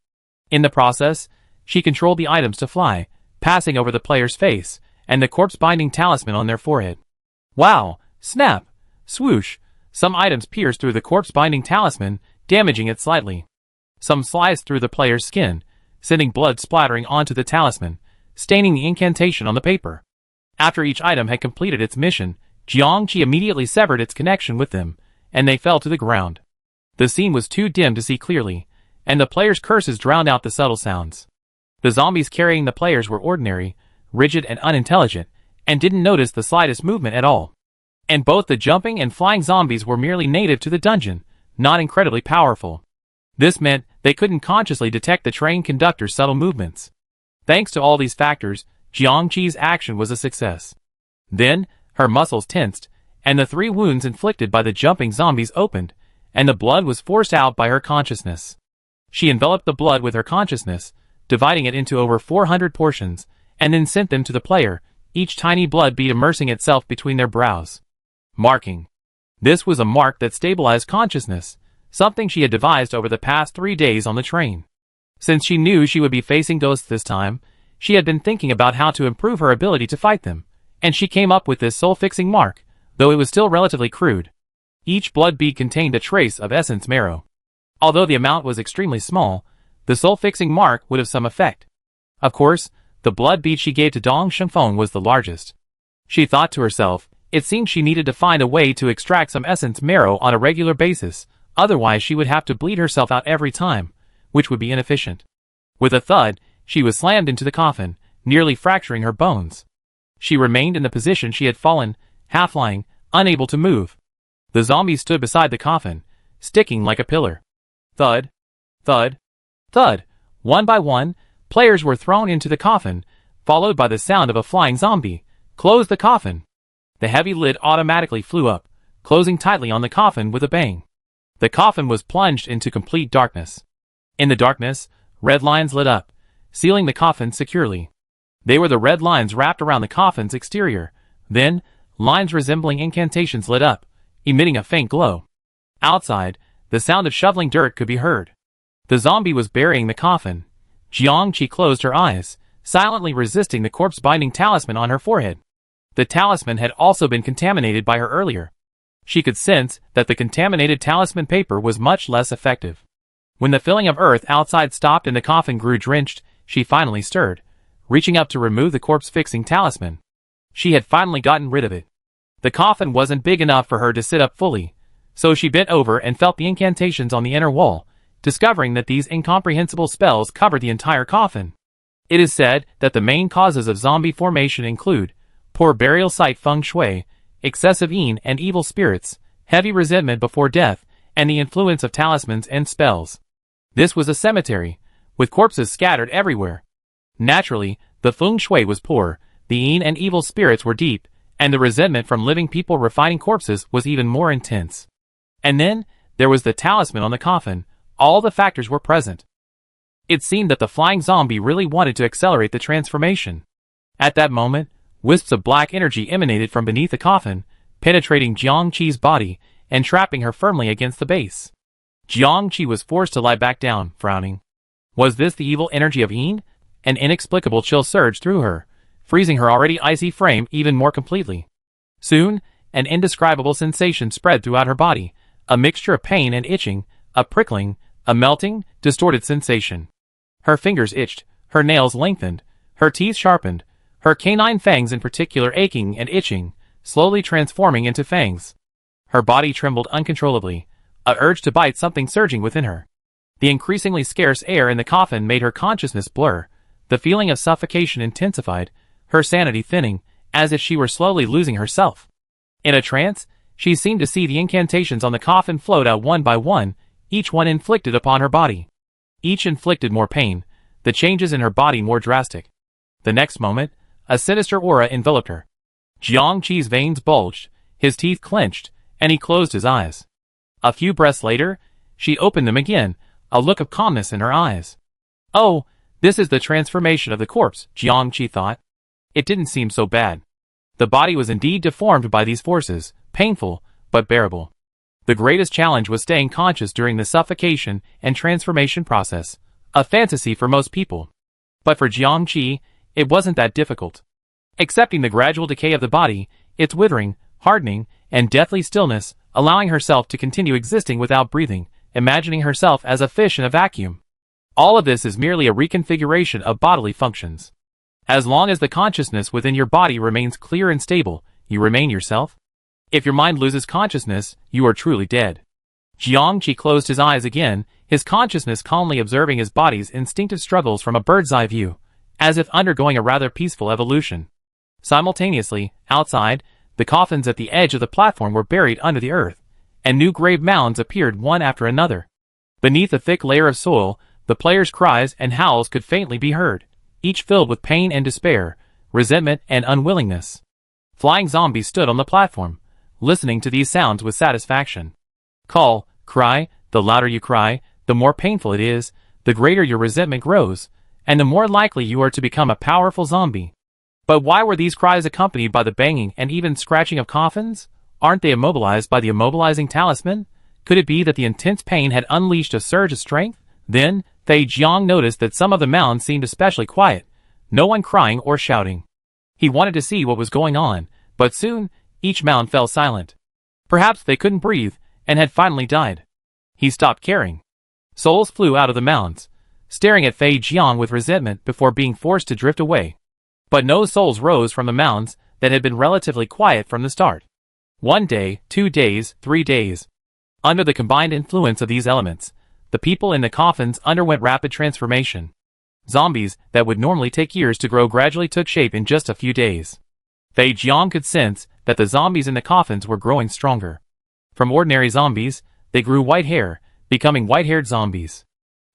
In the process, she controlled the items to fly, passing over the player's face, and the corpse-binding talisman on their forehead. Wow! Snap! Swoosh! Some items pierced through the corpse-binding talisman, damaging it slightly. Some sliced through the player's skin, sending blood splattering onto the talisman, staining the incantation on the paper. After each item had completed its mission, Jiangqi immediately severed its connection with them, and they fell to the ground. The scene was too dim to see clearly, and the players' curses drowned out the subtle sounds. The zombies carrying the players were ordinary, rigid and unintelligent, and didn't notice the slightest movement at all. And both the jumping and flying zombies were merely native to the dungeon, not incredibly powerful. This meant they couldn't consciously detect the train conductor's subtle movements. Thanks to all these factors, Jiangqi's action was a success. Then, her muscles tensed, and the 3 wounds inflicted by the jumping zombies opened, and the blood was forced out by her consciousness. She enveloped the blood with her consciousness, dividing it into over 400 portions, and then sent them to the player, each tiny blood bead immersing itself between their brows. Marking. This was a mark that stabilized consciousness, something she had devised over the past 3 days on the train. Since she knew she would be facing ghosts this time, she had been thinking about how to improve her ability to fight them, and she came up with this soul-fixing mark, though it was still relatively crude. Each blood bead contained a trace of essence marrow. Although the amount was extremely small, the soul-fixing mark would have some effect. Of course, the blood bead she gave to Dong Shengfeng was the largest. She thought to herself, it seemed she needed to find a way to extract some essence marrow on a regular basis, otherwise she would have to bleed herself out every time, which would be inefficient. With a thud, she was slammed into the coffin, nearly fracturing her bones. She remained in the position she had fallen, half-lying, unable to move. The zombie stood beside the coffin, sticking like a pillar. Thud, thud, thud. One by one, players were thrown into the coffin, followed by the sound of a flying zombie. Close the coffin. The heavy lid automatically flew up, closing tightly on the coffin with a bang. The coffin was plunged into complete darkness. In the darkness, red lines lit up, sealing the coffin securely. They were the red lines wrapped around the coffin's exterior. Then, lines resembling incantations lit up, emitting a faint glow. Outside, the sound of shoveling dirt could be heard. The zombie was burying the coffin. Jiangqi closed her eyes, silently resisting the corpse-binding talisman on her forehead. The talisman had also been contaminated by her earlier. She could sense that the contaminated talisman paper was much less effective. When the filling of earth outside stopped and the coffin grew drenched, she finally stirred, reaching up to remove the corpse-fixing talisman. She had finally gotten rid of it. The coffin wasn't big enough for her to sit up fully, so she bent over and felt the incantations on the inner wall, discovering that these incomprehensible spells covered the entire coffin. It is said that the main causes of zombie formation include poor burial site feng shui, excessive yin and evil spirits, heavy resentment before death, and the influence of talismans and spells. This was a cemetery, with corpses scattered everywhere. Naturally, the feng shui was poor, the yin and evil spirits were deep, and the resentment from living people refining corpses was even more intense. And then, there was the talisman on the coffin. All the factors were present. It seemed that the flying zombie really wanted to accelerate the transformation. At that moment, wisps of black energy emanated from beneath the coffin, penetrating Jiangqi's body and trapping her firmly against the base. Jiangqi was forced to lie back down, frowning. Was this the evil energy of Yin? An inexplicable chill surged through her, freezing her already icy frame even more completely. Soon, an indescribable sensation spread throughout her body, a mixture of pain and itching, a prickling, a melting, distorted sensation. Her fingers itched, her nails lengthened, her teeth sharpened, her canine fangs in particular aching and itching, slowly transforming into fangs. Her body trembled uncontrollably, a urge to bite something surging within her. The increasingly scarce air in the coffin made her consciousness blur. The feeling of suffocation intensified, her sanity thinning, as if she were slowly losing herself. In a trance, she seemed to see the incantations on the coffin float out one by one, each one inflicted upon her body. Each inflicted more pain, the changes in her body more drastic. The next moment, a sinister aura enveloped her. Jiangqi's veins bulged, his teeth clenched, and he closed his eyes. A few breaths later, she opened them again, a look of calmness in her eyes. Oh, this is the transformation of the corpse, Jiangqi thought. It didn't seem so bad. The body was indeed deformed by these forces, painful, but bearable. The greatest challenge was staying conscious during the suffocation and transformation process, a fantasy for most people. But for Jiangqi, it wasn't that difficult. Accepting the gradual decay of the body, its withering, hardening, and deathly stillness, allowing herself to continue existing without breathing, imagining herself as a fish in a vacuum. All of this is merely a reconfiguration of bodily functions. As long as the consciousness within your body remains clear and stable, you remain yourself. If your mind loses consciousness, you are truly dead. Jiangqi closed his eyes again, his consciousness calmly observing his body's instinctive struggles from a bird's-eye view, as if undergoing a rather peaceful evolution. Simultaneously, outside, the coffins at the edge of the platform were buried under the earth, and new grave mounds appeared one after another. Beneath a thick layer of soil, the players' cries and howls could faintly be heard, each filled with pain and despair, resentment and unwillingness. Flying zombies stood on the platform, listening to these sounds with satisfaction. Call, cry, the louder you cry, the more painful it is, the greater your resentment grows, and the more likely you are to become a powerful zombie. But why were these cries accompanied by the banging and even scratching of coffins? Aren't they immobilized by the immobilizing talisman? Could it be that the intense pain had unleashed a surge of strength? Then, Fei Jiang noticed that some of the mounds seemed especially quiet, no one crying or shouting. He wanted to see what was going on, but soon, each mound fell silent. Perhaps they couldn't breathe, and had finally died. He stopped caring. Souls flew out of the mounds, staring at Fei Jiang with resentment before being forced to drift away. But no souls rose from the mounds that had been relatively quiet from the start. 1 day, 2 days, 3 days. Under the combined influence of these elements, the people in the coffins underwent rapid transformation. Zombies that would normally take years to grow gradually took shape in just a few days. Fei Jiang could sense that the zombies in the coffins were growing stronger. From ordinary zombies, they grew white hair, becoming white-haired zombies.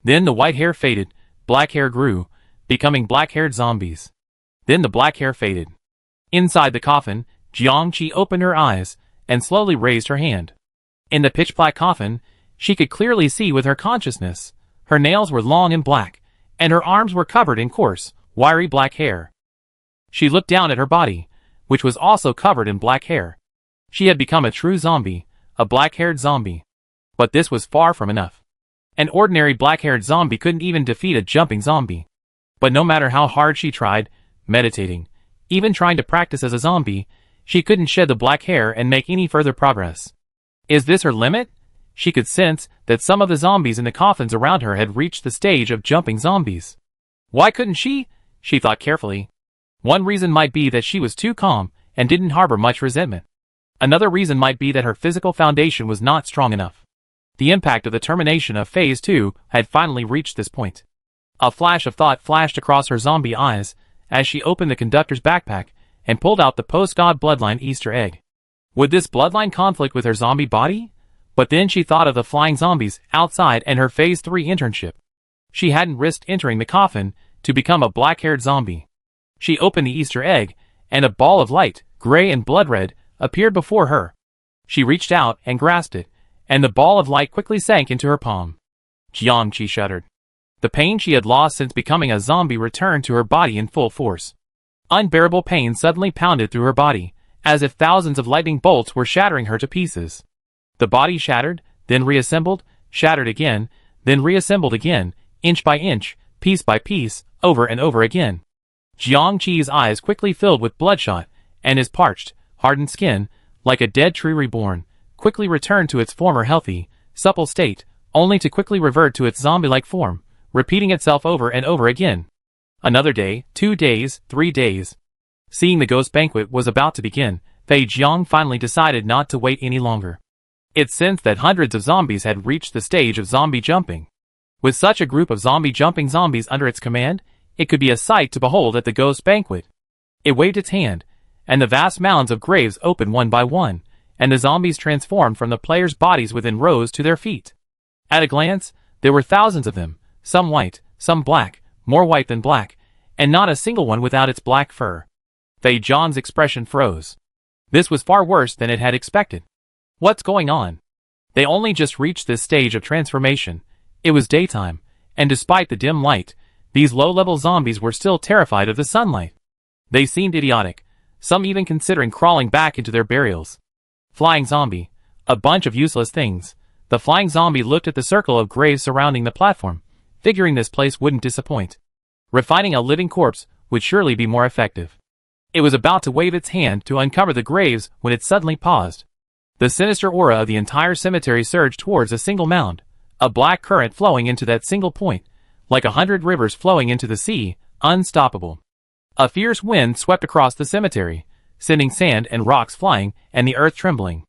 Then the white hair faded, black hair grew, becoming black-haired zombies. Then the black hair faded. Inside the coffin, Jiangqi opened her eyes and slowly raised her hand. In the pitch-black coffin, she could clearly see with her consciousness. Her nails were long and black, and her arms were covered in coarse, wiry black hair. She looked down at her body, which was also covered in black hair. She had become a true zombie, a black-haired zombie. But this was far from enough. An ordinary black-haired zombie couldn't even defeat a jumping zombie. But no matter how hard she tried, meditating, even trying to practice as a zombie, she couldn't shed the black hair and make any further progress. Is this her limit? She could sense that some of the zombies in the coffins around her had reached the stage of jumping zombies. Why couldn't she? She thought carefully. One reason might be that she was too calm and didn't harbor much resentment. Another reason might be that her physical foundation was not strong enough. The impact of the termination of Phase 2 had finally reached this point. A flash of thought flashed across her zombie eyes as she opened the conductor's backpack and pulled out the post-God bloodline Easter egg. Would this bloodline conflict with her zombie body? But then she thought of the flying zombies outside and her Phase 3 internship. She hadn't risked entering the coffin to become a black-haired zombie. She opened the Easter egg, and a ball of light, gray and blood red, appeared before her. She reached out and grasped it, and the ball of light quickly sank into her palm. Jiangqi shuddered. The pain she had lost since becoming a zombie returned to her body in full force. Unbearable pain suddenly pounded through her body, as if thousands of lightning bolts were shattering her to pieces. The body shattered, then reassembled, shattered again, then reassembled again, inch by inch, piece by piece, over and over again. Jiangqi's eyes quickly filled with bloodshot, and his parched, hardened skin, like a dead tree reborn, quickly returned to its former healthy, supple state, only to quickly revert to its zombie-like form, repeating itself over and over again. Another day, 2 days, 3 days. Seeing the ghost banquet was about to begin, Fei Jiang finally decided not to wait any longer. It sensed that hundreds of zombies had reached the stage of zombie jumping. With such a group of zombie-jumping zombies under its command, it could be a sight to behold at the ghost banquet. It waved its hand, and the vast mounds of graves opened one by one, and the zombies transformed from the players' bodies within rows to their feet. At a glance, there were thousands of them, some white, some black, more white than black, and not a single one without its black fur. Fei Jiang's expression froze. This was far worse than it had expected. What's going on? They only just reached this stage of transformation. It was daytime, and despite the dim light, these low-level zombies were still terrified of the sunlight. They seemed idiotic, some even considering crawling back into their burials. Flying zombie. A bunch of useless things. The flying zombie looked at the circle of graves surrounding the platform, figuring this place wouldn't disappoint. Refining a living corpse would surely be more effective. It was about to wave its hand to uncover the graves when it suddenly paused. The sinister aura of the entire cemetery surged towards a single mound, a black current flowing into that single point, like 100 rivers flowing into the sea, unstoppable. A fierce wind swept across the cemetery, sending sand and rocks flying and the earth trembling.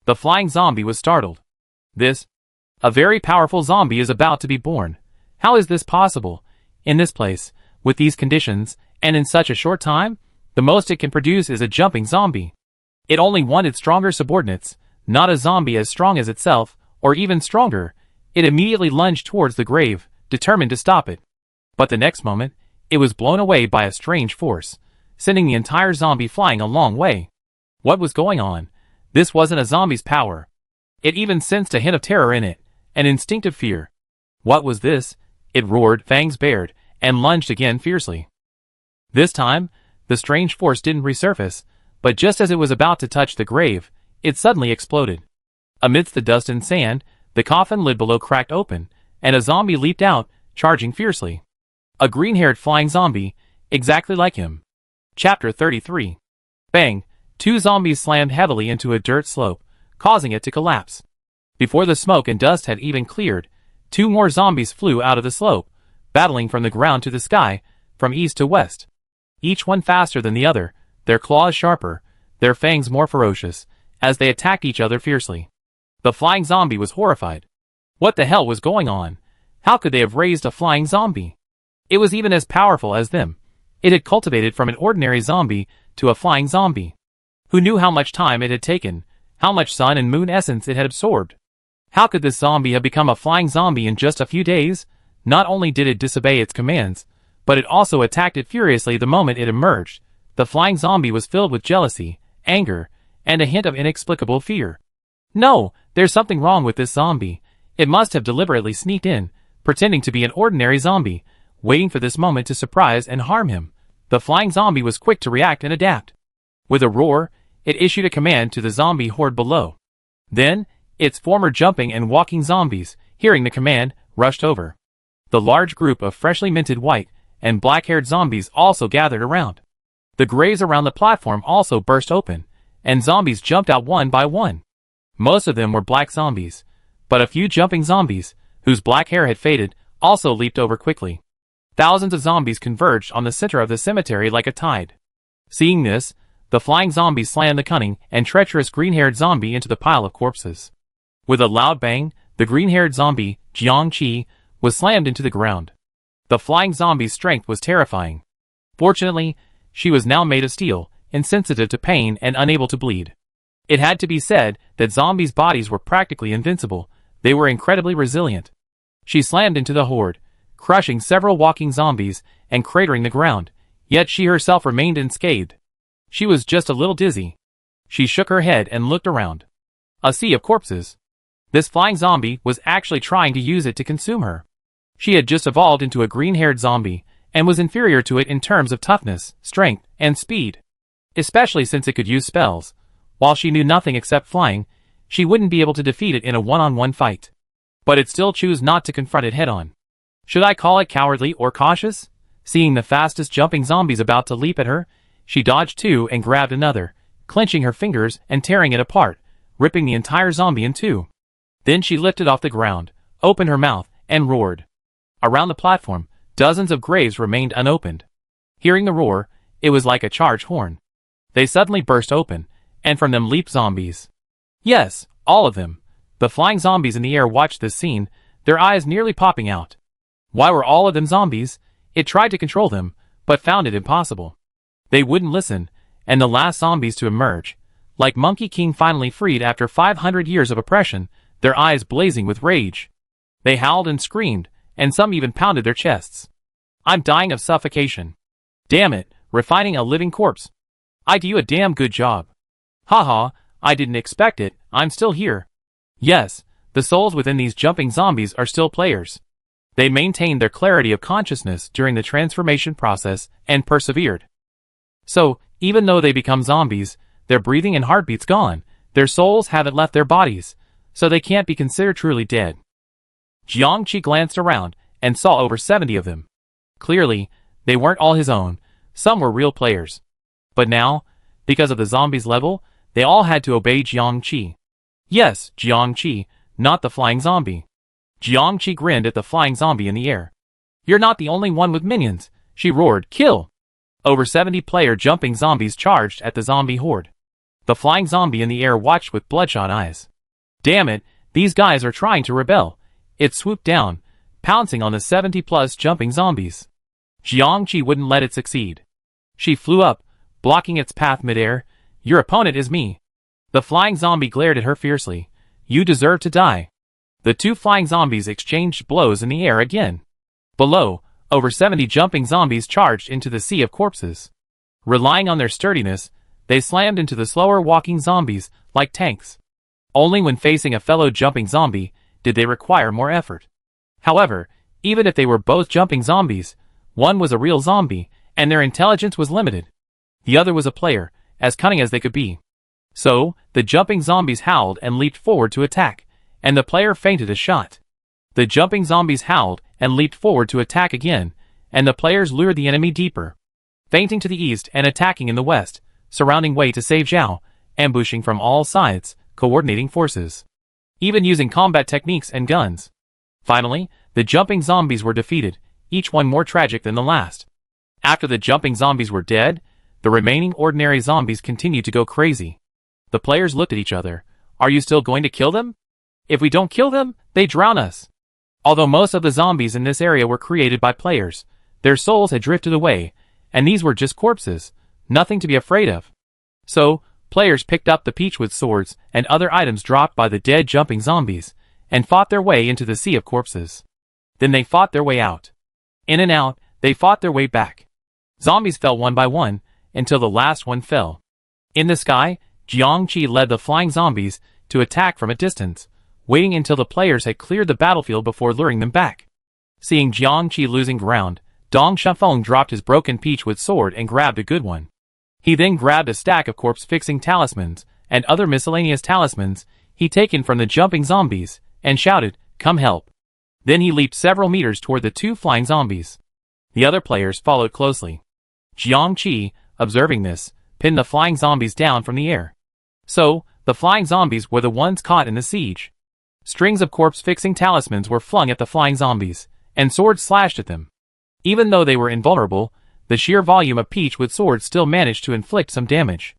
The flying zombie was startled. A very powerful zombie is about to be born. How is this possible? In this place, with these conditions, and in such a short time, the most it can produce is a jumping zombie. It only wanted stronger subordinates, not a zombie as strong as itself, or even stronger. It immediately lunged towards the grave, determined to stop it. But the next moment, it was blown away by a strange force, sending the entire zombie flying a long way. What was going on? This wasn't a zombie's power. It even sensed a hint of terror in it, an instinctive fear. What was this? It roared, fangs bared, and lunged again fiercely. This time, the strange force didn't resurface, but just as it was about to touch the grave, it suddenly exploded. Amidst the dust and sand, the coffin lid below cracked open, and a zombie leaped out, charging fiercely. A green-haired flying zombie, exactly like him. Chapter 33. Bang! Two zombies slammed heavily into a dirt slope, causing it to collapse. Before the smoke and dust had even cleared, two more zombies flew out of the slope, battling from the ground to the sky, from east to west. Each one faster than the other, their claws sharper, their fangs more ferocious, as they attacked each other fiercely. The flying zombie was horrified. What the hell was going on? How could they have raised a flying zombie? It was even as powerful as them. It had cultivated from an ordinary zombie to a flying zombie. Who knew how much time it had taken, how much sun and moon essence it had absorbed? How could this zombie have become a flying zombie in just a few days? Not only did it disobey its commands, but it also attacked it furiously the moment it emerged. The flying zombie was filled with jealousy, anger, and a hint of inexplicable fear. No, there's something wrong with this zombie. It must have deliberately sneaked in, pretending to be an ordinary zombie, waiting for this moment to surprise and harm him. The flying zombie was quick to react and adapt. With a roar, it issued a command to the zombie horde below. Then, its former jumping and walking zombies, hearing the command, rushed over. The large group of freshly minted white and black-haired zombies also gathered around. The graves around the platform also burst open, and zombies jumped out one by one. Most of them were black zombies, but a few jumping zombies, whose black hair had faded, also leaped over quickly. Thousands of zombies converged on the center of the cemetery like a tide. Seeing this, the flying zombies slammed the cunning and treacherous green-haired zombie into the pile of corpses. With a loud bang, the green-haired zombie, Jiangqi, was slammed into the ground. The flying zombie's strength was terrifying. Fortunately, she was now made of steel, insensitive to pain and unable to bleed. It had to be said that zombies' bodies were practically invincible. They were incredibly resilient. She slammed into the horde, crushing several walking zombies and cratering the ground, yet she herself remained unscathed. She was just a little dizzy. She shook her head and looked around. A sea of corpses. This flying zombie was actually trying to use it to consume her. She had just evolved into a green-haired zombie, and was inferior to it in terms of toughness, strength, and speed. Especially since it could use spells. While she knew nothing except flying, she wouldn't be able to defeat it in a one-on-one fight. But it still chose not to confront it head-on. Should I call it cowardly or cautious? Seeing the fastest jumping zombies about to leap at her, she dodged two and grabbed another, clenching her fingers and tearing it apart, ripping the entire zombie in two. Then she lifted off the ground, opened her mouth, and roared. Around the platform, dozens of graves remained unopened. Hearing the roar, it was like a charged horn. They suddenly burst open, and from them leaped zombies. Yes, all of them. The flying zombies in the air watched this scene, their eyes nearly popping out. Why were all of them zombies? It tried to control them, but found it impossible. They wouldn't listen, and the last zombies to emerge, like Monkey King finally freed after 500 years of oppression, their eyes blazing with rage. They howled and screamed, and some even pounded their chests. I'm dying of suffocation. Damn it, refining a living corpse. I do you a damn good job. Haha, I didn't expect it, I'm still here. Yes, the souls within these jumping zombies are still players. They maintained their clarity of consciousness during the transformation process and persevered. So, even though they become zombies, their breathing and heartbeats gone, their souls haven't left their bodies, so they can't be considered truly dead. Jiangqi glanced around and saw over 70 of them. Clearly, they weren't all his own, some were real players. But now, because of the zombies' level, they all had to obey Jiangqi. Yes, Jiangqi, not the flying zombie. Jiangqi grinned at the flying zombie in the air. You're not the only one with minions, she roared, kill! Over 70 player jumping zombies charged at the zombie horde. The flying zombie in the air watched with bloodshot eyes. Damn it, these guys are trying to rebel. It swooped down, pouncing on the 70+ jumping zombies. Jiangqi wouldn't let it succeed. She flew up, blocking its path midair, Your opponent is me. The flying zombie glared at her fiercely. You deserve to die. The two flying zombies exchanged blows in the air again. Below, over 70 jumping zombies charged into the sea of corpses. Relying on their sturdiness, they slammed into the slower walking zombies like tanks. Only when facing a fellow jumping zombie did they require more effort. However, even if they were both jumping zombies, one was a real zombie, and their intelligence was limited. The other was a player, as cunning as they could be. So, the jumping zombies howled and leaped forward to attack, and the player feinted a shot. The jumping zombies howled and leaped forward to attack again, and the players lured the enemy deeper. Feinting to the east and attacking in the west, surrounding Wei to save Zhao, ambushing from all sides, coordinating forces. Even using combat techniques and guns. Finally, the jumping zombies were defeated, each one more tragic than the last. After the jumping zombies were dead, the remaining ordinary zombies continued to go crazy. The players looked at each other. Are you still going to kill them? If we don't kill them, they drown us. Although most of the zombies in this area were created by players, their souls had drifted away, and these were just corpses, nothing to be afraid of. So, players picked up the peachwood swords and other items dropped by the dead jumping zombies, and fought their way into the sea of corpses. Then they fought their way out. In and out, they fought their way back. Zombies fell one by one, until the last one fell. In the sky, Jiangqi led the flying zombies to attack from a distance, waiting until the players had cleared the battlefield before luring them back. Seeing Jiangqi losing ground, Dong Shafeng dropped his broken peachwood sword and grabbed a good one. He then grabbed a stack of corpse-fixing talismans and other miscellaneous talismans he'd taken from the jumping zombies, and shouted, "Come help." Then he leaped several meters toward the two flying zombies. The other players followed closely. Jiangqi, observing this, pinned the flying zombies down from the air. So, the flying zombies were the ones caught in the siege. Strings of corpse-fixing talismans were flung at the flying zombies, and swords slashed at them. Even though they were invulnerable, the sheer volume of peachwood swords still managed to inflict some damage.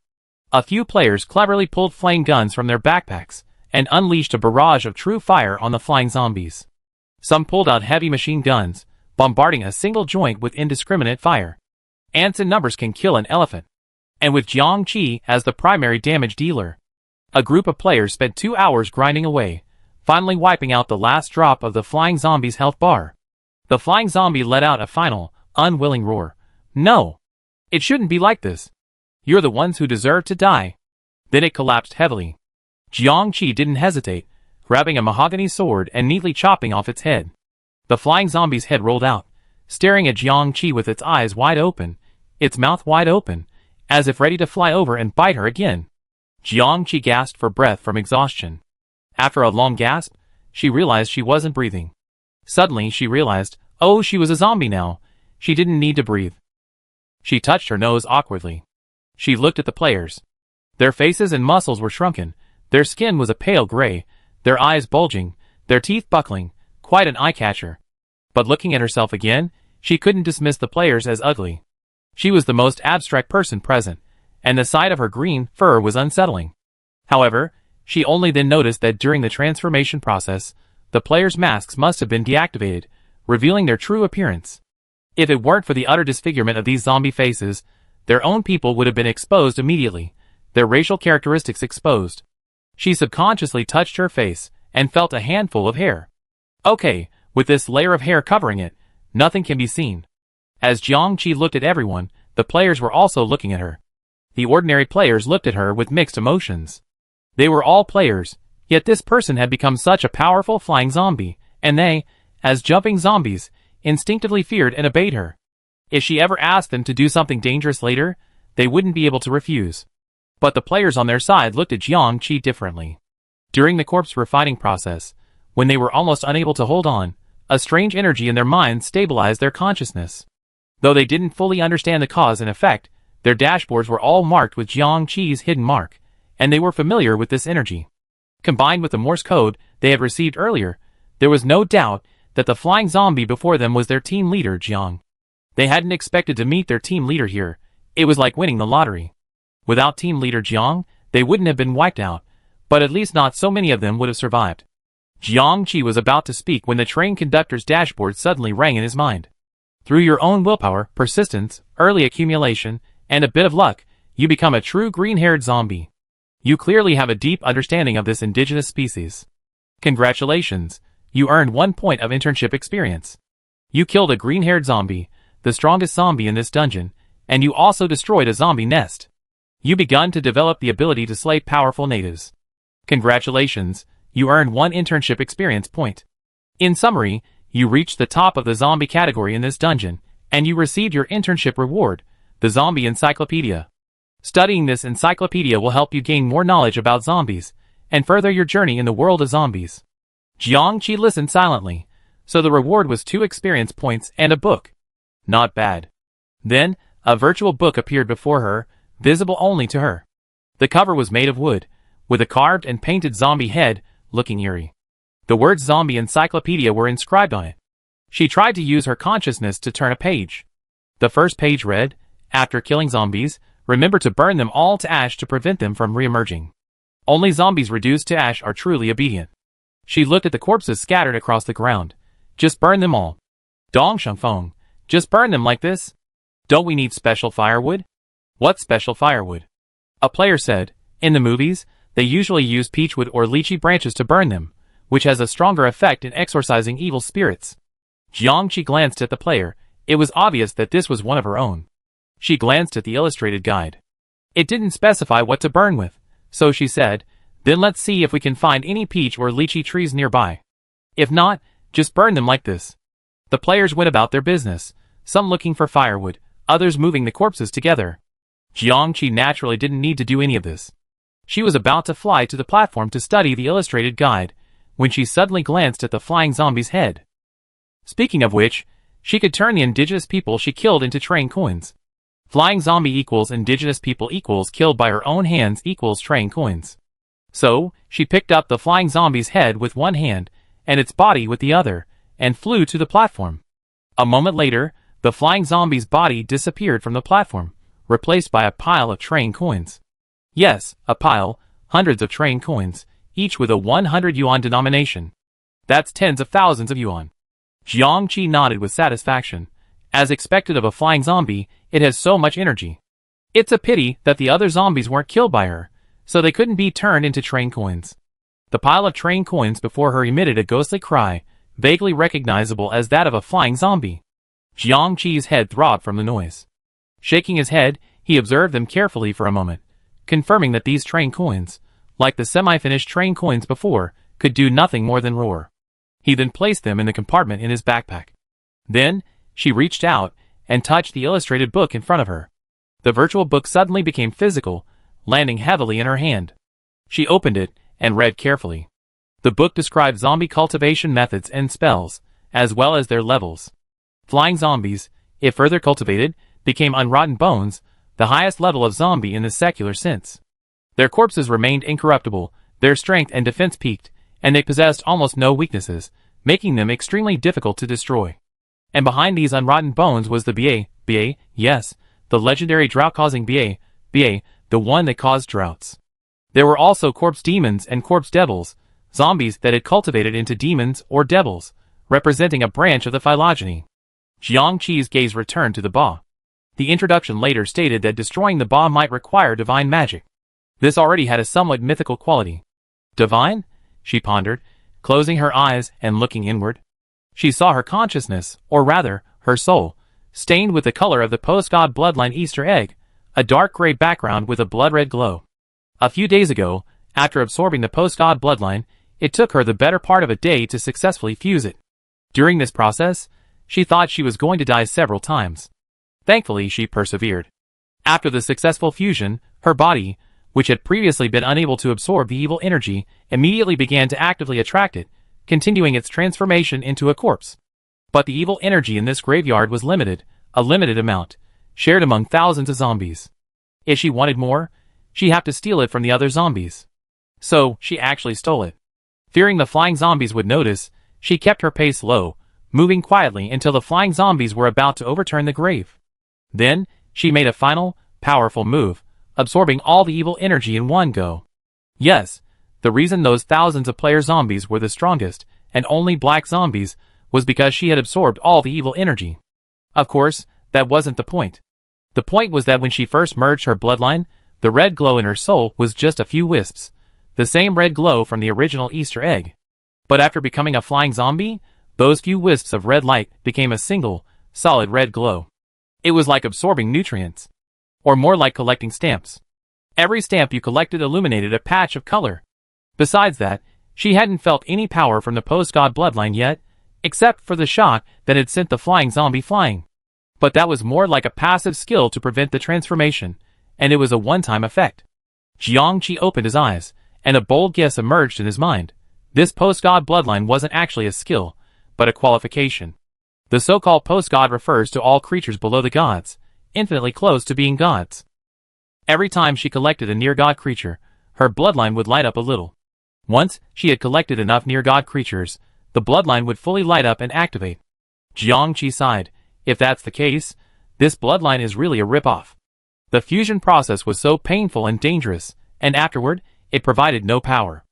A few players cleverly pulled flame guns from their backpacks, and unleashed a barrage of true fire on the flying zombies. Some pulled out heavy machine guns, bombarding a single joint with indiscriminate fire. Ants in numbers can kill an elephant. And with Jiangqi as the primary damage dealer, a group of players spent 2 hours grinding away, finally wiping out the last drop of the flying zombie's health bar. The flying zombie let out a final, unwilling roar. No! It shouldn't be like this. You're the ones who deserve to die. Then it collapsed heavily. Jiangqi didn't hesitate, grabbing a mahogany sword and neatly chopping off its head. The flying zombie's head rolled out, staring at Jiangqi with its eyes wide open, its mouth wide open, as if ready to fly over and bite her again. Jiangqi gasped for breath from exhaustion. After a long gasp, she realized she wasn't breathing. Suddenly she realized, oh, she was a zombie now. She didn't need to breathe. She touched her nose awkwardly. She looked at the players. Their faces and muscles were shrunken, their skin was a pale gray, their eyes bulging, their teeth buckling, quite an eye-catcher. But looking at herself again, she couldn't dismiss the players as ugly. She was the most abstract person present, and the sight of her green fur was unsettling. However, she only then noticed that during the transformation process, the players' masks must have been deactivated, revealing their true appearance. If it weren't for the utter disfigurement of these zombie faces, their own people would have been exposed immediately, their racial characteristics exposed. She subconsciously touched her face, and felt a handful of hair. Okay, with this layer of hair covering it, nothing can be seen. As Jiangqi looked at everyone, the players were also looking at her. The ordinary players looked at her with mixed emotions. They were all players, yet this person had become such a powerful flying zombie, and they, as jumping zombies, instinctively feared and obeyed her. If she ever asked them to do something dangerous later, they wouldn't be able to refuse. But the players on their side looked at Jiangqi differently. During the corpse refining process, when they were almost unable to hold on, a strange energy in their minds stabilized their consciousness. Though they didn't fully understand the cause and effect, their dashboards were all marked with Jiangqi's hidden mark, and they were familiar with this energy. Combined with the Morse code they had received earlier, there was no doubt that the flying zombie before them was their team leader, Jiang. They hadn't expected to meet their team leader here. It was like winning the lottery. Without team leader Jiang, they wouldn't have been wiped out, but at least not so many of them would have survived. Jiangqi was about to speak when the train conductor's dashboard suddenly rang in his mind. Through your own willpower, persistence, early accumulation, and a bit of luck, You become a true green-haired zombie. You clearly have a deep understanding of this indigenous species. Congratulations, you earned 1 point of internship experience. You killed a green-haired zombie, the strongest zombie in this dungeon, and you also destroyed a zombie nest. You begun to develop the ability to slay powerful natives. Congratulations, you earned 1 internship experience point. In summary, you reached the top of the zombie category in this dungeon, and you received your internship reward, the Zombie Encyclopedia. Studying this encyclopedia will help you gain more knowledge about zombies, and further your journey in the world of zombies. Jiangqi listened silently, so the reward was 2 experience points and a book. Not bad. Then, a virtual book appeared before her, visible only to her. The cover was made of wood, with a carved and painted zombie head, looking eerie. The words Zombie Encyclopedia were inscribed on it. She tried to use her consciousness to turn a page. The first page read, "After killing zombies, remember to burn them all to ash to prevent them from re-emerging. Only zombies reduced to ash are truly obedient." She looked at the corpses scattered across the ground. "Just burn them all. Dong Shangfeng, just burn them like this. Don't we need special firewood?" "What special firewood?" A player said. "In the movies, they usually use peachwood or lychee branches to burn them, which has a stronger effect in exorcising evil spirits." Jiangqi glanced at the player. It was obvious that this was one of her own. She glanced at the illustrated guide. It didn't specify what to burn with, so she said, "Then let's see if we can find any peach or lychee trees nearby. If not, just burn them like this." The players went about their business, some looking for firewood, others moving the corpses together. Jiangqi naturally didn't need to do any of this. She was about to fly to the platform to study the illustrated guide, when she suddenly glanced at the flying zombie's head. Speaking of which, she could turn the indigenous people she killed into train coins. Flying zombie equals indigenous people equals killed by her own hands equals train coins. So, she picked up the flying zombie's head with one hand, and its body with the other, and flew to the platform. A moment later, the flying zombie's body disappeared from the platform, replaced by a pile of train coins. Yes, a pile, hundreds of train coins, each with a 100 yuan denomination. That's tens of thousands of yuan. Jiangqi nodded with satisfaction. As expected of a flying zombie, it has so much energy. It's a pity that the other zombies weren't killed by her, so they couldn't be turned into train coins. The pile of train coins before her emitted a ghostly cry, vaguely recognizable as that of a flying zombie. Jiangqi's head throbbed from the noise. Shaking his head, he observed them carefully for a moment, confirming that these train coins, like the semi-finished train coins before, could do nothing more than roar. He then placed them in the compartment in his backpack. Then, she reached out and touched the illustrated book in front of her. The virtual book suddenly became physical, landing heavily in her hand. She opened it and read carefully. The book described zombie cultivation methods and spells, as well as their levels. Flying zombies, if further cultivated, became unrotten bones, the highest level of zombie in the secular sense. Their corpses remained incorruptible, their strength and defense peaked, and they possessed almost no weaknesses, making them extremely difficult to destroy. And behind these unrotten bones was the Ba, yes, the legendary drought-causing Ba, the one that caused droughts. There were also corpse demons and corpse devils, zombies that had cultivated into demons or devils, representing a branch of the phylogeny. Jiangqi's gaze returned to the Ba. The introduction later stated that destroying the Ba might require divine magic. This already had a somewhat mythical quality. Divine? She pondered, closing her eyes and looking inward. She saw her consciousness, or rather, her soul, stained with the color of the post-god bloodline Easter egg, a dark gray background with a blood-red glow. A few days ago, after absorbing the post-god bloodline, it took her the better part of a day to successfully fuse it. During this process, she thought she was going to die several times. Thankfully, she persevered. After the successful fusion, her body, which had previously been unable to absorb the evil energy, immediately began to actively attract it, continuing its transformation into a corpse. But the evil energy in this graveyard was limited, a limited amount, shared among thousands of zombies. If she wanted more, she'd have to steal it from the other zombies. So, she actually stole it. Fearing the flying zombies would notice, she kept her pace low, moving quietly until the flying zombies were about to overturn the grave. Then, she made a final, powerful move, absorbing all the evil energy in one go. Yes, the reason those thousands of player zombies were the strongest, and only black zombies, was because she had absorbed all the evil energy. Of course, that wasn't the point. The point was that when she first merged her bloodline, the red glow in her soul was just a few wisps, the same red glow from the original Easter egg. But after becoming a flying zombie, those few wisps of red light became a single, solid red glow. It was like absorbing nutrients. Or more like collecting stamps. Every stamp you collected illuminated a patch of color. Besides that, she hadn't felt any power from the post-god bloodline yet, except for the shock that had sent the flying zombie flying. But that was more like a passive skill to prevent the transformation, and it was a one-time effect. Jiangqi opened his eyes, and a bold guess emerged in his mind. This post-god bloodline wasn't actually a skill, but a qualification. The so-called post-god refers to all creatures below the gods, infinitely close to being gods. Every time she collected a near-god creature, her bloodline would light up a little. Once she had collected enough near-god creatures, the bloodline would fully light up and activate. Jiangqi sighed. If that's the case, this bloodline is really a rip-off. The fusion process was so painful and dangerous, and afterward, it provided no power.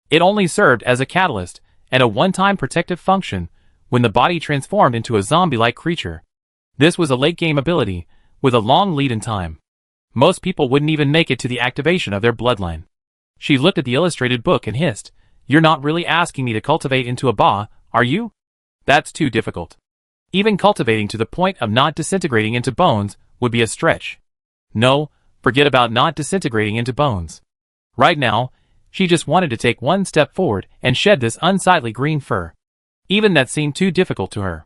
It only served as a catalyst and a one-time protective function when the body transformed into a zombie-like creature. This was a late-game ability, with a long lead in time. Most people wouldn't even make it to the activation of their bloodline. She looked at the illustrated book and hissed, "You're not really asking me to cultivate into a ba, are you? That's too difficult. Even cultivating to the point of not disintegrating into bones would be a stretch. No, forget about not disintegrating into bones." Right now, she just wanted to take one step forward and shed this unsightly green fur. Even that seemed too difficult to her.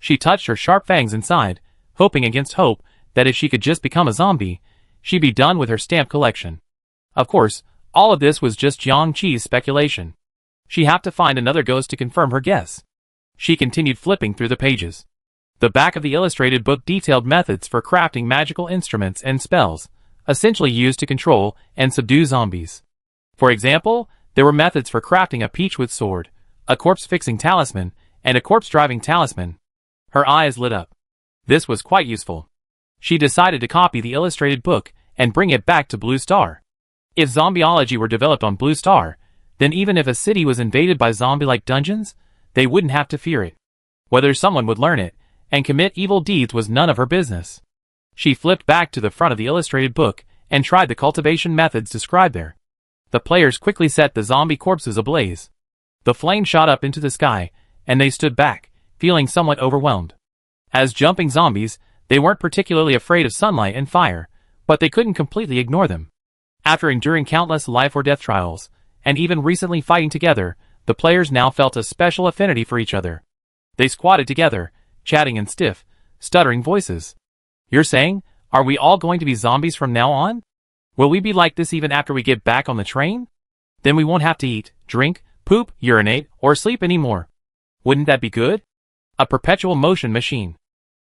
She touched her sharp fangs inside, hoping against hope that if she could just become a zombie, she'd be done with her stamp collection. Of course, all of this was just Jiangqi's speculation. She'd have to find another ghost to confirm her guess. She continued flipping through the pages. The back of the illustrated book detailed methods for crafting magical instruments and spells, essentially used to control and subdue zombies. For example, there were methods for crafting a peach-with sword, a corpse-fixing talisman, and a corpse-driving talisman. Her eyes lit up. This was quite useful. She decided to copy the illustrated book and bring it back to Blue Star. If zombieology were developed on Blue Star, then even if a city was invaded by zombie-like dungeons, they wouldn't have to fear it. Whether someone would learn it and commit evil deeds was none of her business. She flipped back to the front of the illustrated book and tried the cultivation methods described there. The players quickly set the zombie corpses ablaze. The flame shot up into the sky, and they stood back, feeling somewhat overwhelmed. As jumping zombies, they weren't particularly afraid of sunlight and fire, but they couldn't completely ignore them. After enduring countless life-or-death trials, and even recently fighting together, the players now felt a special affinity for each other. They squatted together, chatting in stiff, stuttering voices. "You're saying, are we all going to be zombies from now on? Will we be like this even after we get back on the train? Then we won't have to eat, drink, poop, urinate, or sleep anymore. Wouldn't that be good? A perpetual motion machine.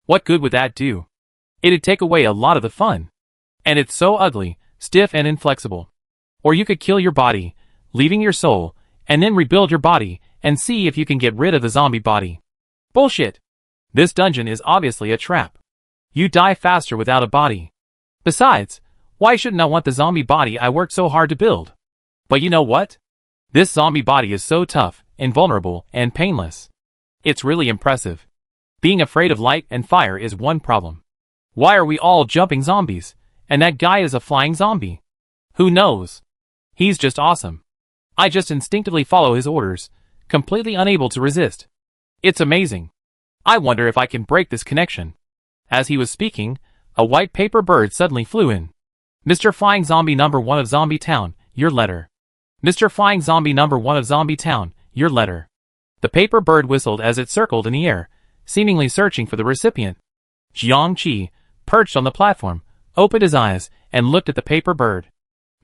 What good would that do? It'd take away a lot of the fun. And it's so ugly, stiff and inflexible. Or you could kill your body, leaving your soul, and then rebuild your body, and see if you can get rid of the zombie body. Bullshit. This dungeon is obviously a trap. You die faster without a body. Besides, why shouldn't I want the zombie body I worked so hard to build? But you know what? This zombie body is so tough, invulnerable, and painless. It's really impressive. Being afraid of light and fire is one problem. Why are we all jumping zombies, and that guy is a flying zombie? Who knows? He's just awesome. I just instinctively follow his orders, completely unable to resist. It's amazing. I wonder if I can break this connection." As he was speaking, a white paper bird suddenly flew in. "Mr. Flying Zombie number 1 of Zombie Town, your letter. Mr. Flying Zombie number 1 of Zombie Town, your letter." The paper bird whistled as it circled in the air, seemingly searching for the recipient. Jiangqi, perched on the platform, opened his eyes and looked at the paper bird.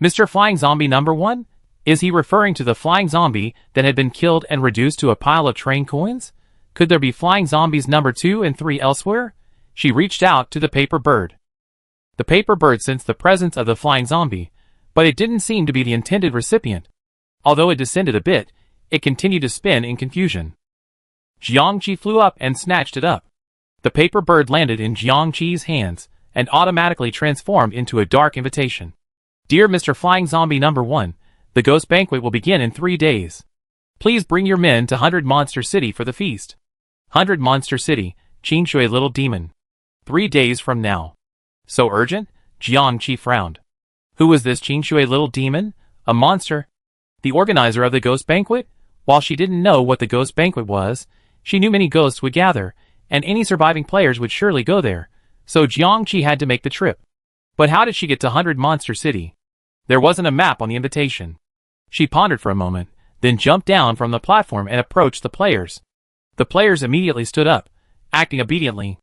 "Mr. Flying Zombie number 1? Is he referring to the flying zombie that had been killed and reduced to a pile of train coins? Could there be flying zombies number 2 and 3 elsewhere?" She reached out to the paper bird. The paper bird sensed the presence of the flying zombie, but it didn't seem to be the intended recipient. Although it descended a bit, it continued to spin in confusion. Jiangqi flew up and snatched it up. The paper bird landed in Jiangqi's hands and automatically transformed into a dark invitation. "Dear Mr. Flying Zombie number 1, the ghost banquet will begin in 3 days. Please bring your men to 100 Monster City for the feast. 100 Monster City, Qinshui Little Demon. 3 days from now. So urgent? Jiang Qi frowned. Who was this Qingshui little demon? A monster? The organizer of the ghost banquet? While she didn't know what the ghost banquet was, she knew many ghosts would gather, and any surviving players would surely go there, so Jiang Qi had to make the trip. But how did she get to 100 Monster City? There wasn't a map on the invitation. She pondered for a moment, then jumped down from the platform and approached the players. The players immediately stood up, acting obediently.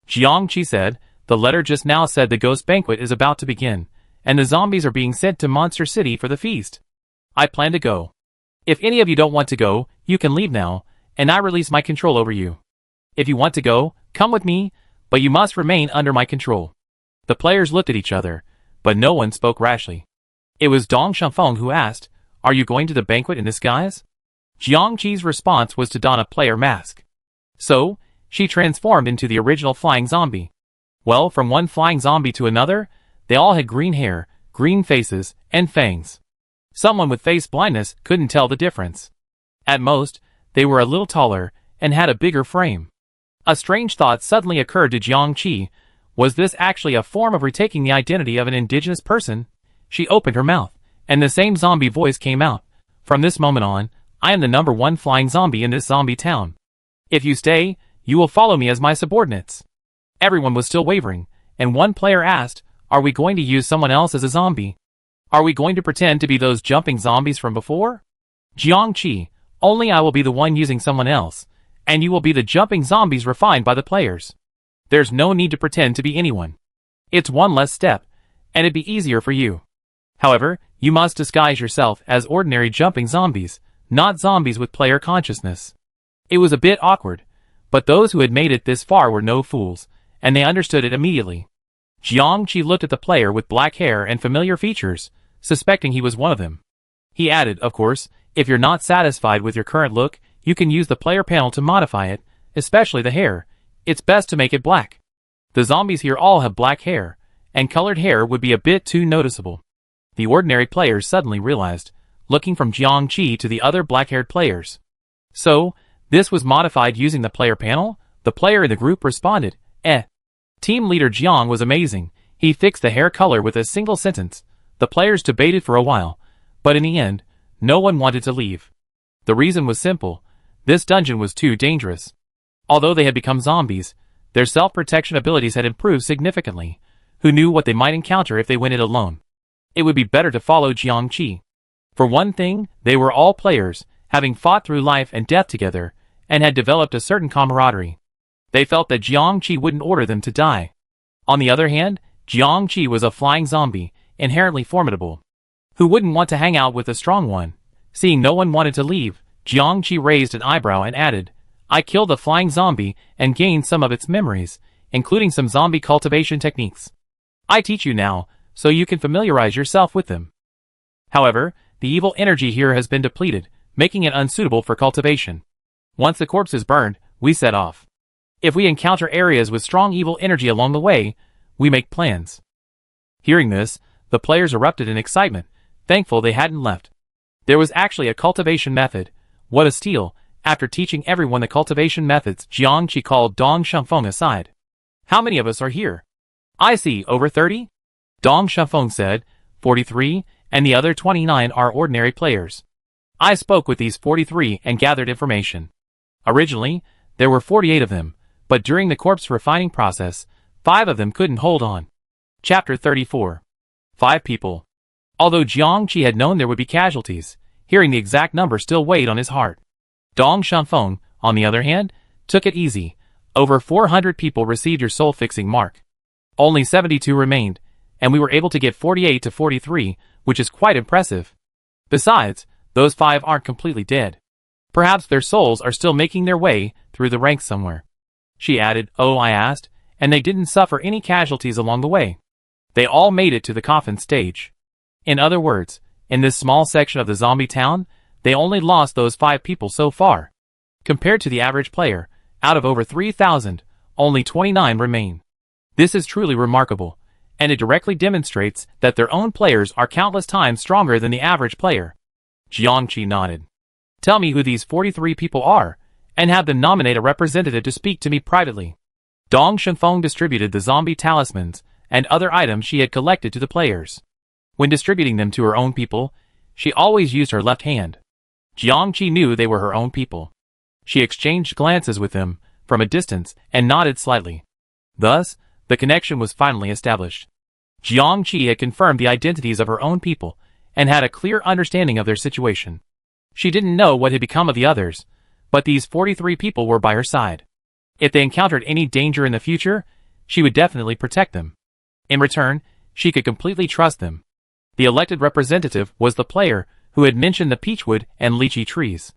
Jiang Qi said, "The letter just now said the ghost banquet is about to begin, and the zombies are being sent to Monster City for the feast. I plan to go. If any of you don't want to go, you can leave now, and I release my control over you. If you want to go, come with me, but you must remain under my control." The players looked at each other, but no one spoke rashly. It was Dong Shanfeng who asked, "Are you going to the banquet in disguise?" Jiang Qi's response was to don a player mask. So, she transformed into the original flying zombie. Well, from one flying zombie to another, they all had green hair, green faces, and fangs. Someone with face blindness couldn't tell the difference. At most, they were a little taller and had a bigger frame. A strange thought suddenly occurred to Jiang Qi. Was this actually a form of retaking the identity of an indigenous person? She opened her mouth, and the same zombie voice came out. "From this moment on, I am the #1 flying zombie in this zombie town. If you stay, you will follow me as my subordinates." Everyone was still wavering, and one player asked, "Are we going to use someone else as a zombie? Are we going to pretend to be those jumping zombies from before?" Jiang Qi, "Only I will be the one using someone else, and you will be the jumping zombies refined by the players. There's no need to pretend to be anyone. It's one less step, and it'd be easier for you. However, you must disguise yourself as ordinary jumping zombies, not zombies with player consciousness." It was a bit awkward, but those who had made it this far were no fools, and they understood it immediately. Jiang Qi looked at the player with black hair and familiar features, suspecting he was one of them. He added, "Of course, if you're not satisfied with your current look, you can use the player panel to modify it, especially the hair. It's best to make it black. The zombies here all have black hair, and colored hair would be a bit too noticeable." The ordinary players suddenly realized, looking from Jiang Qi to the other black-haired players. "So, this was modified using the player panel?" The player in the group responded, "Eh." Team leader Jiang was amazing. He fixed the hair color with a single sentence. The players debated for a while, but in the end, no one wanted to leave. The reason was simple. This dungeon was too dangerous. Although they had become zombies, their self-protection abilities had improved significantly. Who knew what they might encounter if they went it alone? It would be better to follow Jiang Qi. For one thing, they were all players, having fought through life and death together, and had developed a certain camaraderie. They felt that Jiang Qi wouldn't order them to die. On the other hand, Jiang Qi was a flying zombie, inherently formidable. Who wouldn't want to hang out with a strong one? Seeing no one wanted to leave, Jiang Qi raised an eyebrow and added, "I killed a flying zombie and gained some of its memories, including some zombie cultivation techniques. I teach you now, so you can familiarize yourself with them. However, the evil energy here has been depleted, making it unsuitable for cultivation. Once the corpse is burned, we set off. If we encounter areas with strong evil energy along the way, we make plans." Hearing this, the players erupted in excitement, thankful they hadn't left. There was actually a cultivation method. What a steal! After teaching everyone the cultivation methods, Jiang Qi called Dong Shanfeng aside. "How many of us are here?" "I see, over 30? Dong Shanfeng said, 43, and the other 29 are ordinary players. I spoke with these 43 and gathered information. Originally, there were 48 of them, but during the corpse refining process, 5 of them couldn't hold on." Chapter 34. 5 people. Although Jiang Qi had known there would be casualties, hearing the exact number still weighed on his heart. Dong Shanfeng, on the other hand, took it easy. Over 400 people received your soul-fixing mark. Only 72 remained, and we were able to get 48 to 43, which is quite impressive. Besides, those 5 aren't completely dead. Perhaps their souls are still making their way through the ranks somewhere. She added, "Oh, I asked, and they didn't suffer any casualties along the way. They all made it to the coffin stage." In other words, in this small section of the zombie town, they only lost those 5 people so far. Compared to the average player, out of over 3,000, only 29 remain. This is truly remarkable, and it directly demonstrates that their own players are countless times stronger than the average player. Jiang Qi nodded. "Tell me who these 43 people are, and have them nominate a representative to speak to me privately." Dong Shanfeng distributed the zombie talismans, and other items she had collected to the players. When distributing them to her own people, she always used her left hand. Jiangqi knew they were her own people. She exchanged glances with them from a distance and nodded slightly. Thus, the connection was finally established. Jiangqi had confirmed the identities of her own people and had a clear understanding of their situation. She didn't know what had become of the others, but these 43 people were by her side. If they encountered any danger in the future, she would definitely protect them. In return, she could completely trust them. The elected representative was the player who had mentioned the peachwood and lychee trees.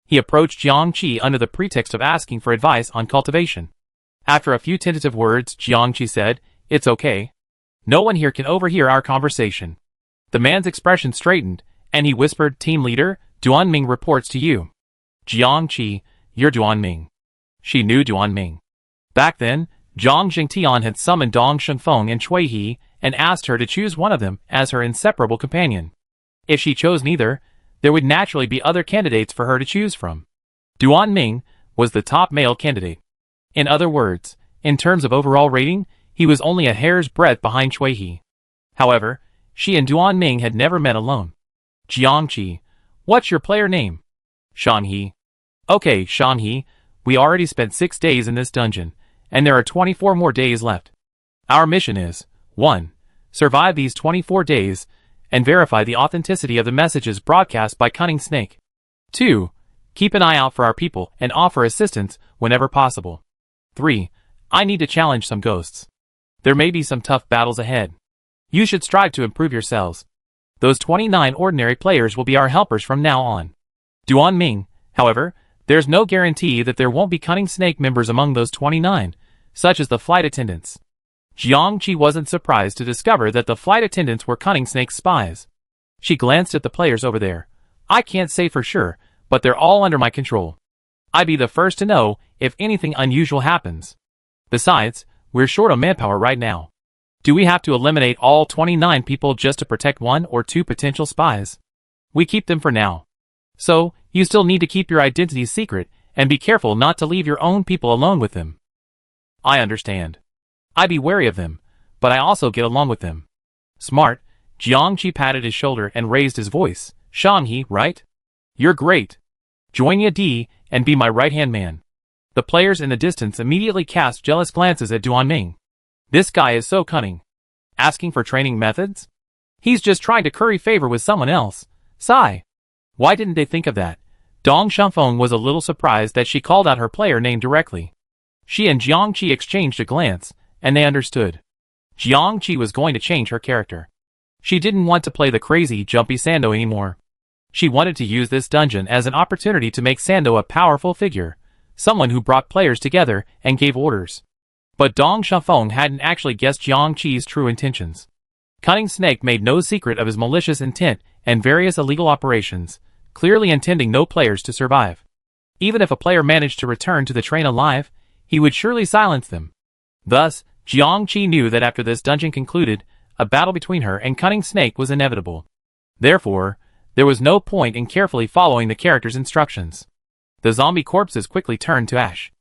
He approached Jiangqi under the pretext of asking for advice on cultivation. After a few tentative words, Jiangqi said, "It's okay. No one here can overhear our conversation." The man's expression straightened, and he whispered, "Team leader, Duanming reports to you." "Jiangqi, you're Duanming." She knew Duanming. Back then, Zhang Jingtian had summoned Dong Shengfeng and Cui He and asked her to choose one of them as her inseparable companion. If she chose neither, there would naturally be other candidates for her to choose from. Duanming was the top male candidate. In other words, in terms of overall rating, he was only a hair's breadth behind Cui He. However, she and Duanming had never met alone. "Jiangqi, what's your player name?" "Shan He." "Okay, Shan He, we already spent 6 days in this dungeon, and there are 24 more days left. Our mission is, 1. Survive these 24 days, and verify the authenticity of the messages broadcast by Cunning Snake. 2. Keep an eye out for our people and offer assistance whenever possible. 3. I need to challenge some ghosts. There may be some tough battles ahead. You should strive to improve yourselves. Those 29 ordinary players will be our helpers from now on. Duanming, however, there's no guarantee that there won't be Cunning Snake members among those 29, such as the flight attendants." Jiangqi wasn't surprised to discover that the flight attendants were Cunning Snake's spies. She glanced at the players over there. "I can't say for sure, but they're all under my control. I'd be the first to know if anything unusual happens. Besides, we're short on manpower right now. Do we have to eliminate all 29 people just to protect 1 or 2 potential spies? We keep them for now. So, you still need to keep your identities secret and be careful not to leave your own people alone with them." "I understand. I'd be wary of them, but I also get along with them." "Smart." Jiangqi patted his shoulder and raised his voice. "Shan He, right? You're great. Join Ya Di and be my right-hand man." The players in the distance immediately cast jealous glances at Duanming. This guy is so cunning. Asking for training methods? He's just trying to curry favor with someone else. Sigh. Why didn't they think of that? Dong Shengfeng was a little surprised that she called out her player name directly. She and Jiangqi exchanged a glance, and they understood. Jiangqi was going to change her character. She didn't want to play the crazy, jumpy Sando anymore. She wanted to use this dungeon as an opportunity to make Sando a powerful figure, someone who brought players together and gave orders. But Dong Shengfeng hadn't actually guessed Jiangqi's true intentions. Cunning Snake made no secret of his malicious intent and various illegal operations, clearly intending no players to survive. Even if a player managed to return to the train alive, he would surely silence them. Thus, Jiangqi knew that after this dungeon concluded, a battle between her and Cunning Snake was inevitable. Therefore, there was no point in carefully following the character's instructions. The zombie corpses quickly turned to ash.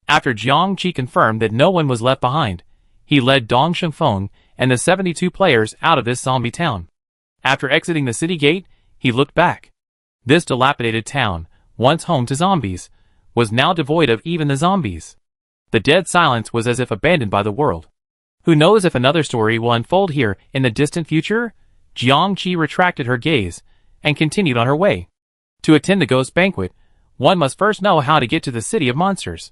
After Jiangqi confirmed that no one was left behind, he led Dong Shengfeng and the 72 players out of this zombie town. After exiting the city gate, he looked back. This dilapidated town, once home to zombies, was now devoid of even the zombies. The dead silence was as if abandoned by the world. Who knows if another story will unfold here in the distant future? Jiangqi retracted her gaze and continued on her way. To attend the ghost banquet, one must first know how to get to the city of monsters.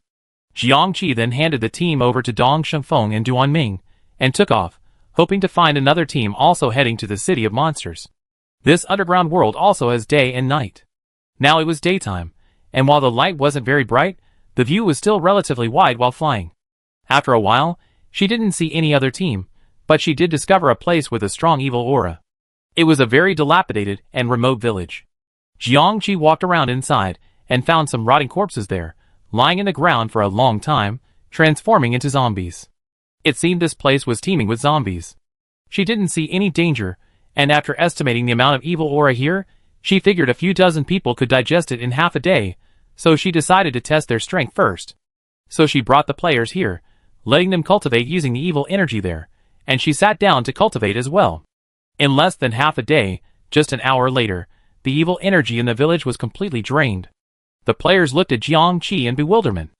Jiangqi then handed the team over to Dong Shengfeng and Duanming, and took off, hoping to find another team also heading to the city of monsters. This underground world also has day and night. Now it was daytime, and while the light wasn't very bright, the view was still relatively wide while flying. After a while, she didn't see any other team, but she did discover a place with a strong evil aura. It was a very dilapidated and remote village. Jiangqi walked around inside and found some rotting corpses there, lying in the ground for a long time, transforming into zombies. It seemed this place was teeming with zombies. She didn't see any danger, and after estimating the amount of evil aura here, she figured a few dozen people could digest it in half a day, so she decided to test their strength first. So she brought the players here, letting them cultivate using the evil energy there, and she sat down to cultivate as well. In less than half a day, just an hour later, the evil energy in the village was completely drained. The players looked at Jiang Qi in bewilderment.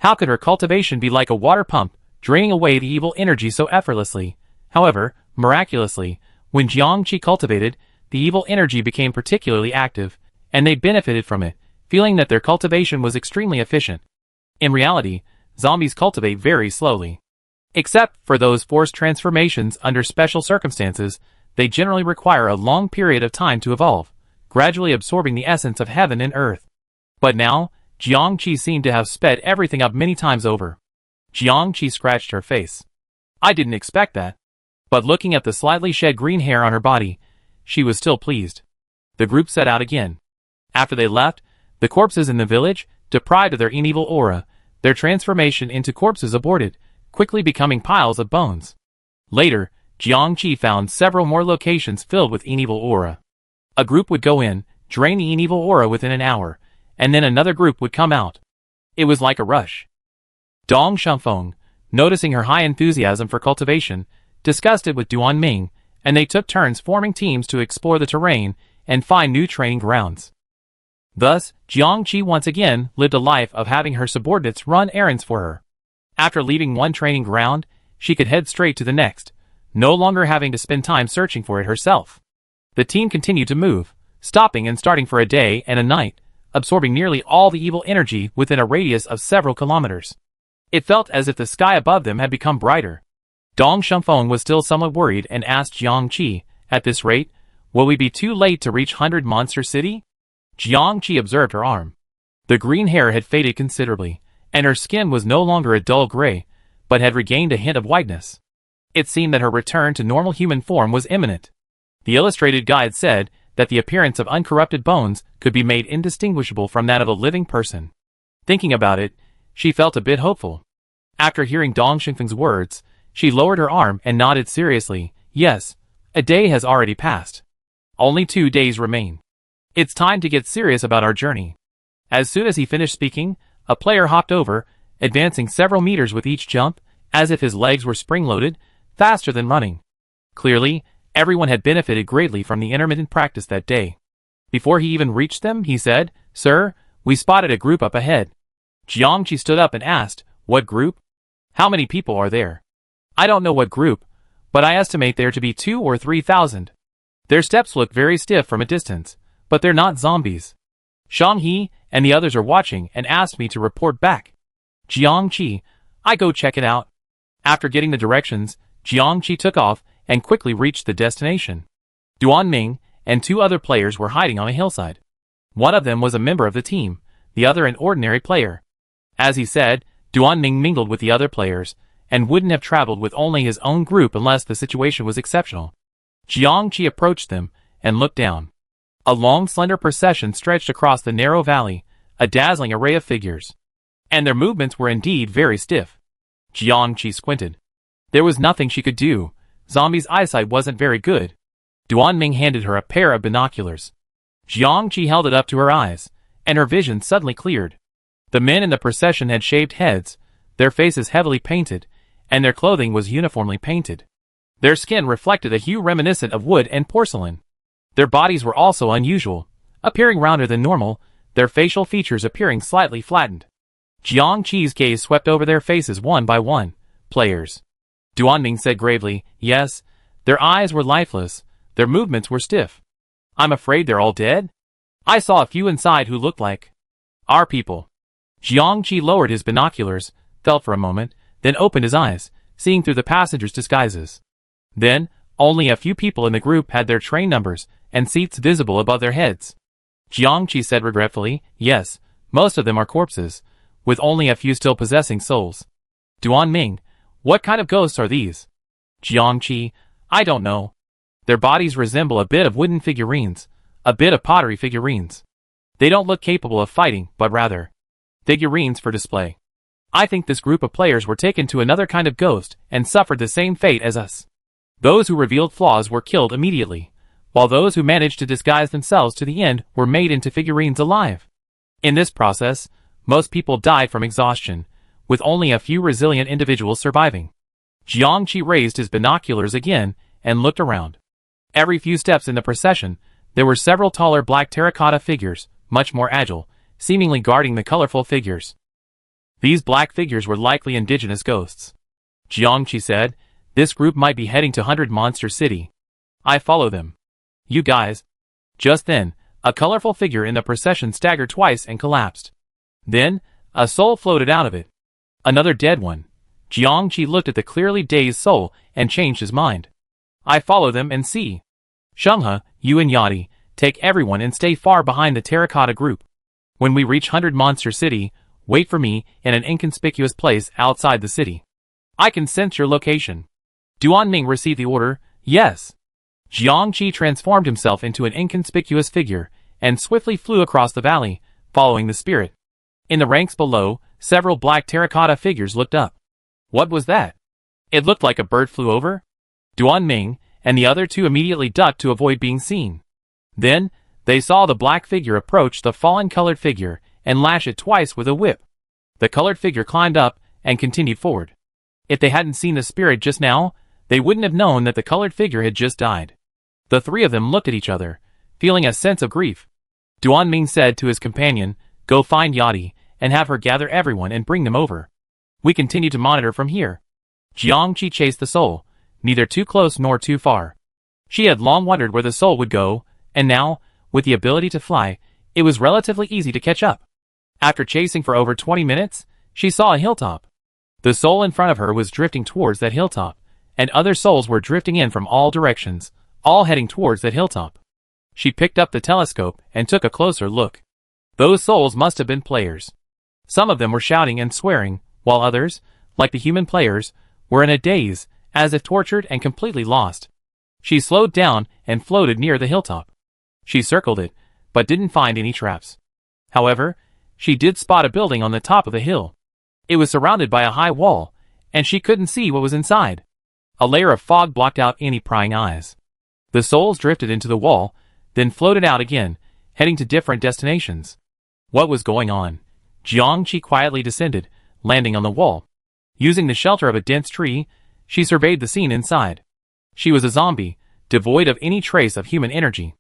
How could her cultivation be like a water pump, draining away the evil energy so effortlessly? However, miraculously, when Jiang Qi cultivated, the evil energy became particularly active, and they benefited from it, feeling that their cultivation was extremely efficient. In reality, zombies cultivate very slowly. Except for those forced transformations under special circumstances, they generally require a long period of time to evolve, gradually absorbing the essence of heaven and earth. But now, Jiang Qi seemed to have sped everything up many times over. Jiang Qi scratched her face. I didn't expect that. But looking at the slightly shed green hair on her body, she was still pleased. The group set out again. After they left, the corpses in the village, deprived of their evil aura, their transformation into corpses aborted, quickly becoming piles of bones. Later, Jiang Qi found several more locations filled with evil aura. A group would go in, drain the evil aura within an hour, and then another group would come out. It was like a rush. Dong Shunfeng, noticing her high enthusiasm for cultivation, discussed it with Duan Ming, and they took turns forming teams to explore the terrain and find new training grounds. Thus, Jiang Qi once again lived a life of having her subordinates run errands for her. After leaving one training ground, she could head straight to the next, no longer having to spend time searching for it herself. The team continued to move, stopping and starting for a day and a night, absorbing nearly all the evil energy within a radius of several kilometers. It felt as if the sky above them had become brighter. Dong Shunfeng was still somewhat worried and asked Jiang Qi, at this rate, will we be too late to reach 100 Monster City? Jiang Qi observed her arm. The green hair had faded considerably, and her skin was no longer a dull gray, but had regained a hint of whiteness. It seemed that her return to normal human form was imminent. The illustrated guide said that the appearance of uncorrupted bones could be made indistinguishable from that of a living person. Thinking about it, she felt a bit hopeful. After hearing Dong Shunfeng's words, she lowered her arm and nodded seriously. Yes, a day has already passed. Only 2 days remain. It's time to get serious about our journey. As soon as he finished speaking, a player hopped over, advancing several meters with each jump, as if his legs were spring-loaded, faster than running. Clearly, everyone had benefited greatly from the intermittent practice that day. Before he even reached them, he said, Sir, we spotted a group up ahead. Jiang Qi stood up and asked, What group? How many people are there? I don't know what group, but I estimate there to be 2,000 or 3,000. Their steps look very stiff from a distance, but they're not zombies. Shang He and the others are watching and asked me to report back. Jiang Qi, I go check it out. After getting the directions, Jiang Qi took off and quickly reached the destination. Duan Ming and 2 other players were hiding on a hillside. One of them was a member of the team, the other an ordinary player. As he said, Duan Ming mingled with the other players, and wouldn't have traveled with only his own group unless the situation was exceptional. Jiang Qi approached them, and looked down. A long slender procession stretched across the narrow valley, a dazzling array of figures. And their movements were indeed very stiff. Jiang Qi squinted. There was nothing she could do. Zombie's eyesight wasn't very good. Duan Ming handed her a pair of binoculars. Jiang Qi held it up to her eyes, and her vision suddenly cleared. The men in the procession had shaved heads, their faces heavily painted, and their clothing was uniformly painted. Their skin reflected a hue reminiscent of wood and porcelain. Their bodies were also unusual, appearing rounder than normal, their facial features appearing slightly flattened. Jiang Qi's gaze swept over their faces one by one. Players. Duan Ming said gravely, Yes, their eyes were lifeless, their movements were stiff. I'm afraid they're all dead? I saw a few inside who looked like our people. Jiang Qi lowered his binoculars, felt for a moment, then opened his eyes, seeing through the passengers' disguises. Then, only a few people in the group had their train numbers and seats visible above their heads. Jiang Qi said regretfully, Yes, most of them are corpses, with only a few still possessing souls. Duan Ming, what kind of ghosts are these? Jiang Qi, I don't know. Their bodies resemble a bit of wooden figurines, a bit of pottery figurines. They don't look capable of fighting, but rather figurines for display. I think this group of players were taken to another kind of ghost and suffered the same fate as us. Those who revealed flaws were killed immediately, while those who managed to disguise themselves to the end were made into figurines alive. In this process, most people died from exhaustion, with only a few resilient individuals surviving. Jiangqi raised his binoculars again and looked around. Every few steps in the procession, there were several taller black terracotta figures, much more agile, seemingly guarding the colorful figures. These black figures were likely indigenous ghosts. Jiangqi said, "This group might be heading to 100 Monster City. I follow them. You guys." Just then, a colorful figure in the procession staggered twice and collapsed. Then, a soul floated out of it. Another dead one. Jiangqi looked at the clearly dazed soul and changed his mind. "I follow them and see. Shenghe, you and Yadi, take everyone and stay far behind the terracotta group. When we reach 100 Monster City, wait for me in an inconspicuous place outside the city. I can sense your location." Duanming received the order, "Yes." Jiangqi transformed himself into an inconspicuous figure and swiftly flew across the valley, following the spirit. In the ranks below, several black terracotta figures looked up. What was that? It looked like a bird flew over. Duanming and the other two immediately ducked to avoid being seen. Then, they saw the black figure approach the fallen colored figure and lash it twice with a whip. The colored figure climbed up and continued forward. If they hadn't seen the spirit just now, they wouldn't have known that the colored figure had just died. The three of them looked at each other, feeling a sense of grief. Duanming said to his companion, "Go find Yadi, and have her gather everyone and bring them over. We continue to monitor from here." Jiangqi chased the soul, neither too close nor too far. She had long wondered where the soul would go, and now, with the ability to fly, it was relatively easy to catch up. After chasing for over 20 minutes, she saw a hilltop. The soul in front of her was drifting towards that hilltop, and other souls were drifting in from all directions, all heading towards that hilltop. She picked up the telescope and took a closer look. Those souls must have been players. Some of them were shouting and swearing, while others, like the human players, were in a daze, as if tortured and completely lost. She slowed down and floated near the hilltop. She circled it, but didn't find any traps. However, she did spot a building on the top of the hill. It was surrounded by a high wall, and she couldn't see what was inside. A layer of fog blocked out any prying eyes. The souls drifted into the wall, then floated out again, heading to different destinations. What was going on? Jiangqi quietly descended, landing on the wall. Using the shelter of a dense tree, she surveyed the scene inside. She was a zombie, devoid of any trace of human energy.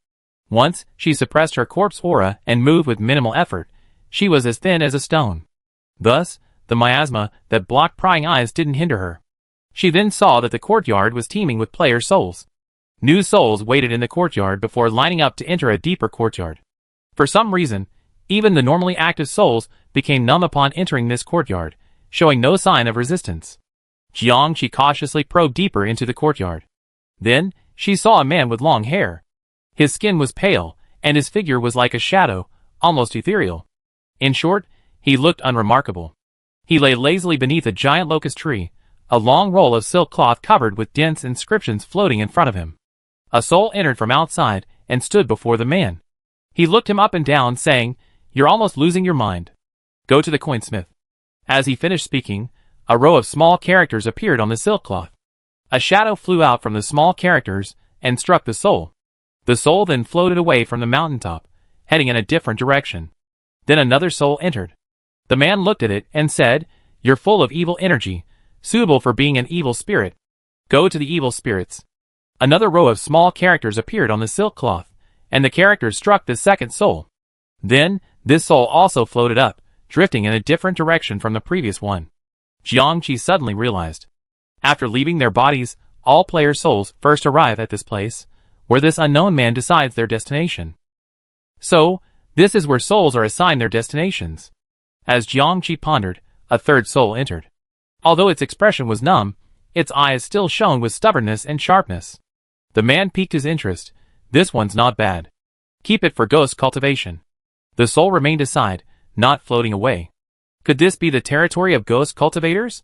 Once she suppressed her corpse aura and moved with minimal effort, she was as thin as a stone. Thus, the miasma that blocked prying eyes didn't hinder her. She then saw that the courtyard was teeming with player souls. New souls waited in the courtyard before lining up to enter a deeper courtyard. For some reason, even the normally active souls became numb upon entering this courtyard, showing no sign of resistance. Jiangqi cautiously probed deeper into the courtyard. Then, she saw a man with long hair. His skin was pale, and his figure was like a shadow, almost ethereal. In short, he looked unremarkable. He lay lazily beneath a giant locust tree, a long roll of silk cloth covered with dense inscriptions floating in front of him. A soul entered from outside and stood before the man. He looked him up and down, saying, "You're almost losing your mind. Go to the coinsmith." As he finished speaking, a row of small characters appeared on the silk cloth. A shadow flew out from the small characters and struck the soul. The soul then floated away from the mountaintop, heading in a different direction. Then another soul entered. The man looked at it and said, "You're full of evil energy, suitable for being an evil spirit. Go to the evil spirits." Another row of small characters appeared on the silk cloth, and the characters struck the second soul. Then, this soul also floated up, drifting in a different direction from the previous one. Jiangqi suddenly realized. After leaving their bodies, all player souls first arrive at this place, where this unknown man decides their destination. So, this is where souls are assigned their destinations. As Jiangqi pondered, a third soul entered. Although its expression was numb, its eyes still shone with stubbornness and sharpness. The man piqued his interest. "This one's not bad. Keep it for ghost cultivation." The soul remained aside, not floating away. Could this be the territory of ghost cultivators?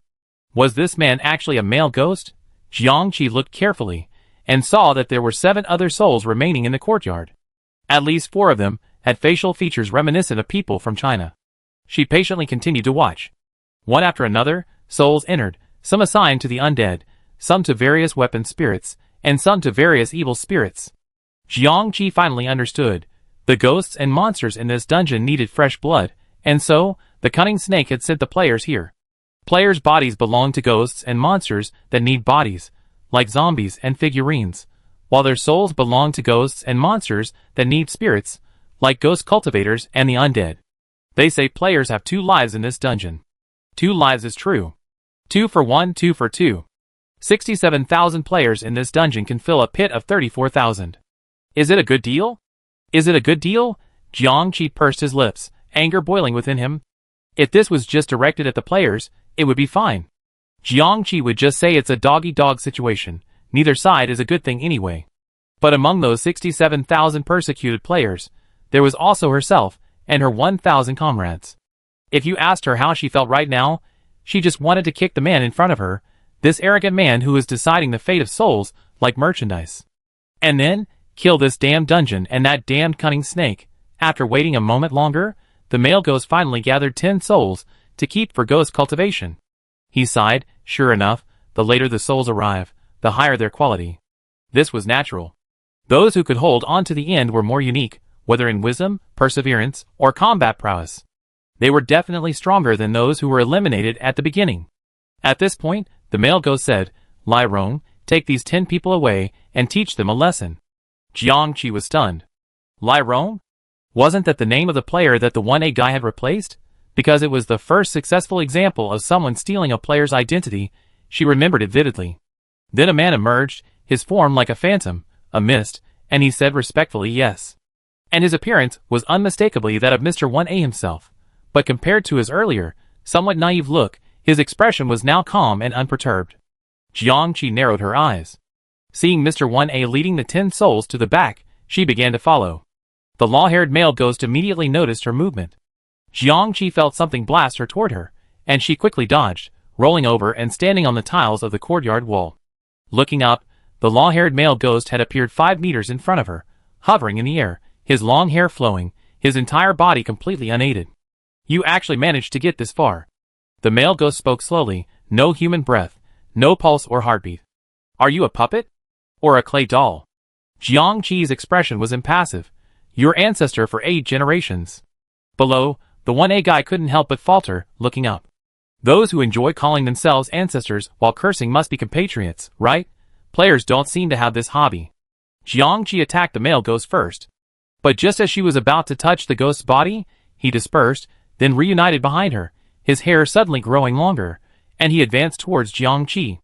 Was this man actually a male ghost? Jiangqi looked carefully, and saw that there were 7 other souls remaining in the courtyard. At least 4 of them had facial features reminiscent of people from China. She patiently continued to watch. One after another, souls entered, some assigned to the undead, some to various weapon spirits, and some to various evil spirits. Jiangqi finally understood. The ghosts and monsters in this dungeon needed fresh blood, and so, the cunning snake had sent the players here. Players' bodies belong to ghosts and monsters that need bodies, like zombies and figurines, while their souls belong to ghosts and monsters that need spirits, like ghost cultivators and the undead. They say players have 2 lives in this dungeon. 2 lives is true. 2 for 1, 2 for 2. 67,000 players in this dungeon can fill a pit of 34,000. Is it a good deal? Is it a good deal? Jiangqi pursed his lips, anger boiling within him. If this was just directed at the players, it would be fine. Jiangqi would just say it's a dog-eat-dog situation. Neither side is a good thing anyway. But among those 67,000 persecuted players, there was also herself and her 1,000 comrades. If you asked her how she felt right now, she just wanted to kick the man in front of her, this arrogant man who was deciding the fate of souls like merchandise. And then, kill this damn dungeon and that damned cunning snake. After waiting a moment longer, the male ghost finally gathered 10 souls to keep for ghost cultivation. He sighed. Sure enough, the later the souls arrive, the higher their quality. This was natural. Those who could hold on to the end were more unique, whether in wisdom, perseverance, or combat prowess. They were definitely stronger than those who were eliminated at the beginning. At this point, the male ghost said, Lai Rong, take these 10 people away and teach them a lesson. Jiangqi was stunned. Lai Rong? Wasn't that the name of the player that the 1A guy had replaced? Because it was the first successful example of someone stealing a player's identity, she remembered it vividly. Then a man emerged, his form like a phantom, a mist, and he said respectfully yes. And his appearance was unmistakably that of Mr. 1A himself. But compared to his earlier, somewhat naive look, his expression was now calm and unperturbed. Jiangqi narrowed her eyes. Seeing Mr. 1A leading the 10 souls to the back, she began to follow. The long-haired male ghost immediately noticed her movement. Jiangqi felt something blast her toward her, and she quickly dodged, rolling over and standing on the tiles of the courtyard wall. Looking up, the long-haired male ghost had appeared 5 meters in front of her, hovering in the air, his long hair flowing, his entire body completely unaided. You actually managed to get this far. The male ghost spoke slowly, no human breath, no pulse or heartbeat. Are you a puppet? Or a clay doll? Jiangqi's expression was impassive. Your ancestor for 8 generations. Below, the 1A guy couldn't help but falter, looking up. Those who enjoy calling themselves ancestors while cursing must be compatriots, right? Players don't seem to have this hobby. Jiangqi attacked the male ghost first. But just as she was about to touch the ghost's body, he dispersed, then reunited behind her, his hair suddenly growing longer, and he advanced towards Jiangqi.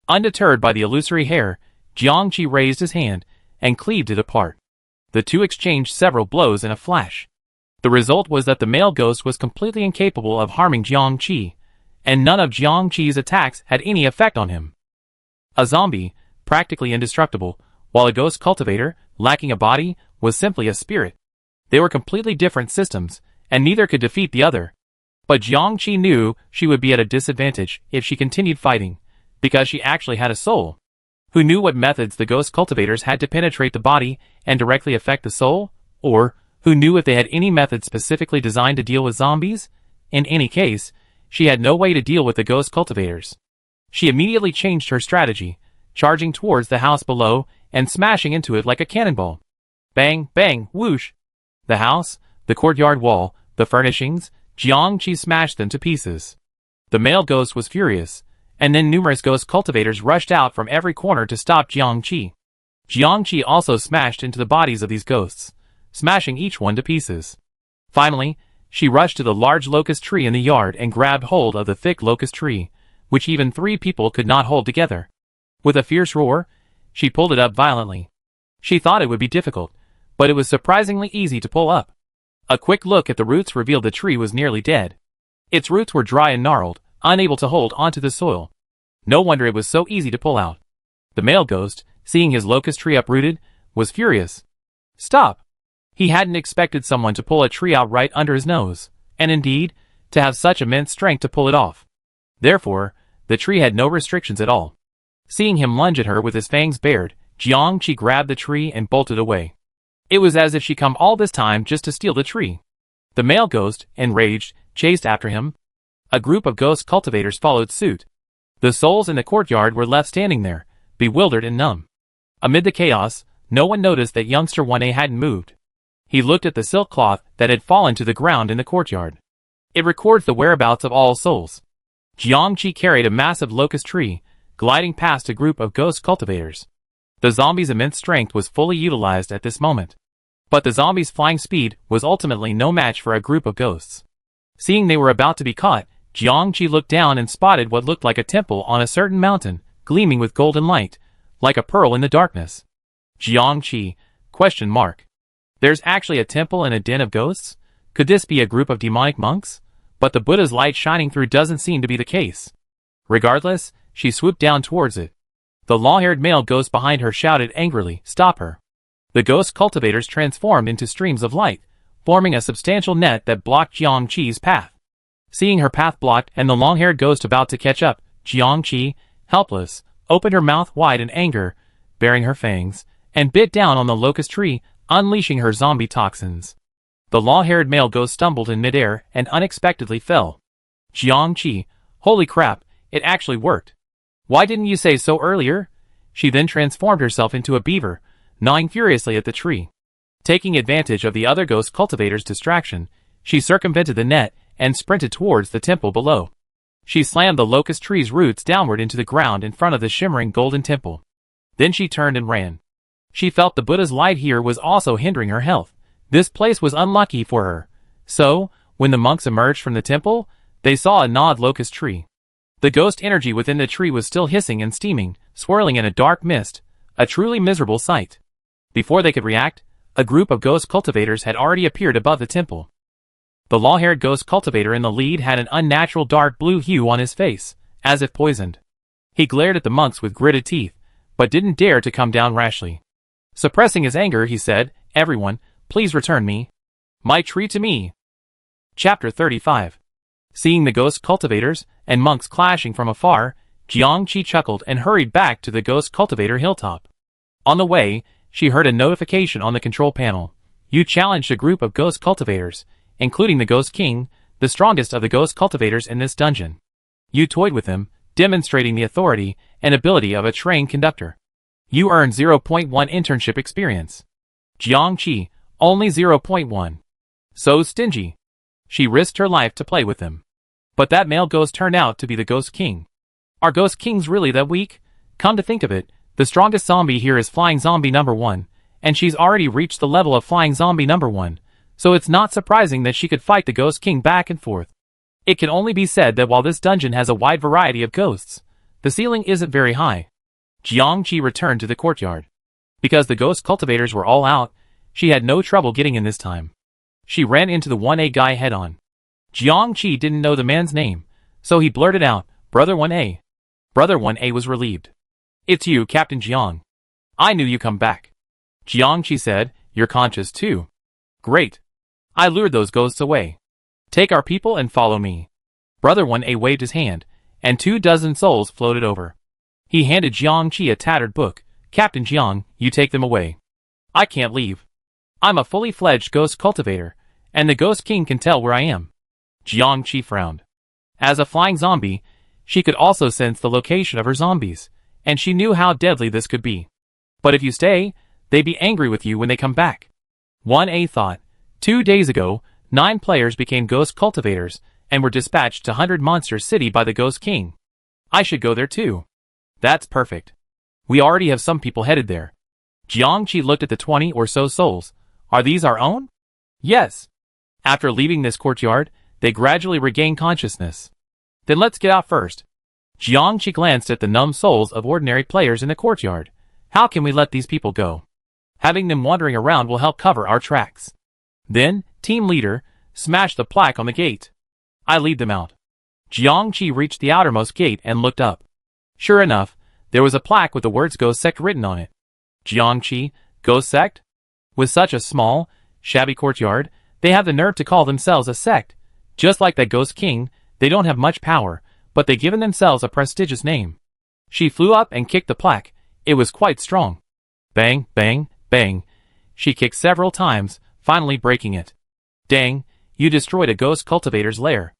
Undeterred by the illusory hair, Jiangqi raised his hand and cleaved it apart. The two exchanged several blows in a flash. The result was that the male ghost was completely incapable of harming Jiangqi, and none of Jiangqi's attacks had any effect on him. A zombie, practically indestructible, while a ghost cultivator, lacking a body, was simply a spirit. They were completely different systems, and neither could defeat the other. But Jiangqi knew she would be at a disadvantage if she continued fighting, because she actually had a soul. Who knew what methods the ghost cultivators had to penetrate the body and directly affect the soul? Or, who knew if they had any method specifically designed to deal with zombies? In any case, she had no way to deal with the ghost cultivators. She immediately changed her strategy, charging towards the house below and smashing into it like a cannonball. Bang, bang, whoosh! The house, the courtyard wall, the furnishings, Jiangqi smashed them to pieces. The male ghost was furious, and then numerous ghost cultivators rushed out from every corner to stop Jiangqi. Jiangqi also smashed into the bodies of these ghosts, smashing each one to pieces. Finally, she rushed to the large locust tree in the yard and grabbed hold of the thick locust tree, which even 3 people could not hold together. With a fierce roar, she pulled it up violently. She thought it would be difficult, but it was surprisingly easy to pull up. A quick look at the roots revealed the tree was nearly dead. Its roots were dry and gnarled, unable to hold onto the soil. No wonder it was so easy to pull out. The male ghost, seeing his locust tree uprooted, was furious. Stop! He hadn't expected someone to pull a tree out right under his nose, and indeed, to have such immense strength to pull it off. Therefore, the tree had no restrictions at all. Seeing him lunge at her with his fangs bared, Jiangqi grabbed the tree and bolted away. It was as if she come all this time just to steal the tree. The male ghost, enraged, chased after him. A group of ghost cultivators followed suit. The souls in the courtyard were left standing there, bewildered and numb. Amid the chaos, no one noticed that youngster 1A hadn't moved. He looked at the silk cloth that had fallen to the ground in the courtyard. It records the whereabouts of all souls. Jiangqi carried a massive locust tree, gliding past a group of ghost cultivators. The zombies' immense strength was fully utilized at this moment. But the zombies' flying speed was ultimately no match for a group of ghosts. Seeing they were about to be caught, Jiangqi looked down and spotted what looked like a temple on a certain mountain, gleaming with golden light, like a pearl in the darkness. Jiangqi? ? There's actually a temple in a den of ghosts? Could this be a group of demonic monks? But the Buddha's light shining through doesn't seem to be the case. Regardless, she swooped down towards it. The long-haired male ghost behind her shouted angrily, "Stop her!" The ghost cultivators transformed into streams of light, forming a substantial net that blocked Jiangqi's path. Seeing her path blocked and the long-haired ghost about to catch up, Jiangqi, helpless, opened her mouth wide in anger, baring her fangs, and bit down on the locust tree, unleashing her zombie toxins. The long-haired male ghost stumbled in midair and unexpectedly fell. Jiangqi, holy crap, it actually worked. Why didn't you say so earlier? She then transformed herself into a beaver, gnawing furiously at the tree. Taking advantage of the other ghost cultivator's distraction, she circumvented the net and sprinted towards the temple below. She slammed the locust tree's roots downward into the ground in front of the shimmering golden temple. Then she turned and ran. She felt the Buddha's light here was also hindering her health. This place was unlucky for her. So, when the monks emerged from the temple, they saw a gnawed locust tree. The ghost energy within the tree was still hissing and steaming, swirling in a dark mist, a truly miserable sight. Before they could react, a group of ghost cultivators had already appeared above the temple. The long-haired ghost cultivator in the lead had an unnatural dark blue hue on his face, as if poisoned. He glared at the monks with gritted teeth, but didn't dare to come down rashly. Suppressing his anger, he said, "Everyone, please return my tree to me." Chapter 35. Seeing the ghost cultivators and monks clashing from afar, Jiangqi chuckled and hurried back to the ghost cultivator hilltop. On the way, she heard a notification on the control panel. You challenged a group of ghost cultivators, including the Ghost King, the strongest of the ghost cultivators in this dungeon. You toyed with him, demonstrating the authority and ability of a trained conductor. You earned 0.1 internship experience. Jiangqi, only 0.1. So stingy. She risked her life to play with him. But that male ghost turned out to be the Ghost King. Are Ghost Kings really that weak? Come to think of it, the strongest zombie here is Flying Zombie number 1, and she's already reached the level of Flying Zombie number 1, so it's not surprising that she could fight the Ghost King back and forth. It can only be said that while this dungeon has a wide variety of ghosts, the ceiling isn't very high. Jiangqi returned to the courtyard. Because the ghost cultivators were all out, she had no trouble getting in this time. She ran into the 1A guy head-on. Jiangqi didn't know the man's name, so he blurted out, "Brother 1A." Brother 1A was relieved. "It's you, Captain Jiang. I knew you come back." Jiangqi said, "You're conscious too. Great. I lured those ghosts away. Take our people and follow me." Brother 1A waved his hand, and 24 souls floated over. He handed Jiangqi a tattered book. "Captain Jiang, you take them away. I can't leave. I'm a fully fledged ghost cultivator, and the Ghost King can tell where I am." Jiangqi frowned. As a flying zombie, she could also sense the location of her zombies, and she knew how deadly this could be. But if you stay, they'd be angry with you when they come back. 1A thought. 2 days ago, 9 players became ghost cultivators and were dispatched to 100 Monster City by the Ghost King. I should go there too. That's perfect. We already have some people headed there. Jiangqi looked at the 20 or so souls. Are these our own? Yes. After leaving this courtyard, they gradually regain consciousness. Then let's get out first. Jiangqi glanced at the numb souls of ordinary players in the courtyard. How can we let these people go? Having them wandering around will help cover our tracks. Then, team leader, smash the plaque on the gate. I lead them out. Jiangqi reached the outermost gate and looked up. Sure enough, there was a plaque with the words Ghost Sect written on it. Jiangqi, Ghost Sect? With such a small, shabby courtyard, they have the nerve to call themselves a sect. Just like that Ghost King, they don't have much power, but they've given themselves a prestigious name. She flew up and kicked the plaque. It was quite strong. Bang, bang, bang. She kicked several times, finally breaking it. Dang, you destroyed a ghost cultivator's lair.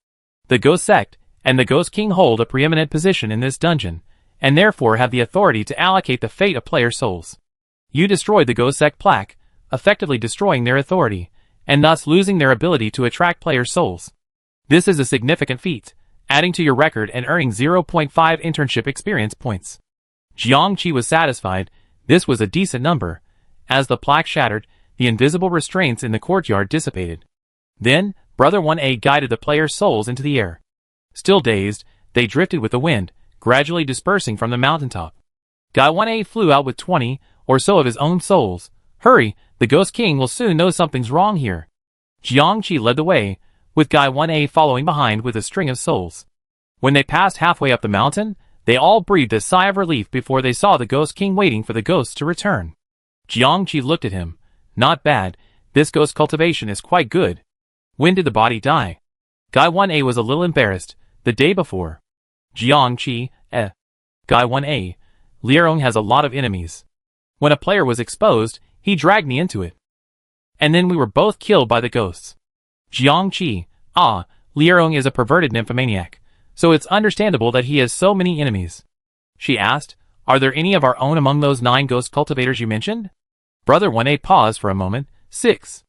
The Ghost Sect and the Ghost King hold a preeminent position in this dungeon, and therefore have the authority to allocate the fate of player souls. You destroyed the Ghost Sect plaque, effectively destroying their authority, and thus losing their ability to attract player souls. This is a significant feat, adding to your record and earning 0.5 internship experience points. Jiangqi was satisfied. This was a decent number. As the plaque shattered, the invisible restraints in the courtyard dissipated. Then, Brother 1A guided the players' souls into the air. Still dazed, they drifted with the wind, gradually dispersing from the mountaintop. Guy 1A flew out with 20 or so of his own souls. Hurry, the Ghost King will soon know something's wrong here. Jiangqi led the way, with Guy 1A following behind with a string of souls. When they passed halfway up the mountain, they all breathed a sigh of relief before they saw the Ghost King waiting for the ghosts to return. Jiangqi looked at him. Not bad, this ghost cultivation is quite good. When did the body die? Guy 1A was a little embarrassed. The day before. Jiangqi, Guy 1A, Lierong has a lot of enemies. When a player was exposed, he dragged me into it. And then we were both killed by the ghosts. Jiangqi, Lierong is a perverted nymphomaniac, so it's understandable that he has so many enemies. She asked, are there any of our own among those 9 ghost cultivators you mentioned? Brother 1A paused for a moment. 6.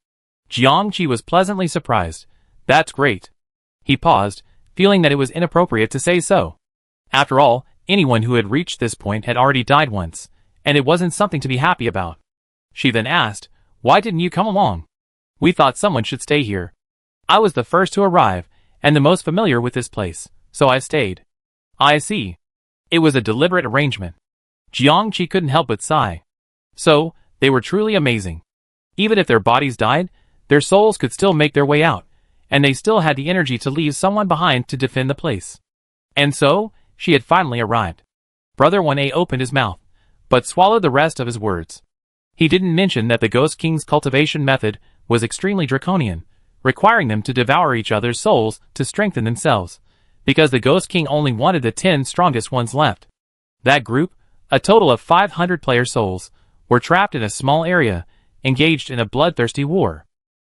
Jiangqi was pleasantly surprised. That's great. He paused, feeling that it was inappropriate to say so. After all, anyone who had reached this point had already died once, and it wasn't something to be happy about. She then asked, why didn't you come along? We thought someone should stay here. I was the first to arrive, and the most familiar with this place, so I stayed. I see. It was a deliberate arrangement. Jiangqi couldn't help but sigh. So, they were truly amazing. Even if their bodies died, their souls could still make their way out, and they still had the energy to leave someone behind to defend the place. And so, she had finally arrived. Brother 1A opened his mouth, but swallowed the rest of his words. He didn't mention that the Ghost King's cultivation method was extremely draconian, requiring them to devour each other's souls to strengthen themselves, because the Ghost King only wanted the 10 strongest ones left. That group, a total of 500 player souls, were trapped in a small area, engaged in a bloodthirsty war.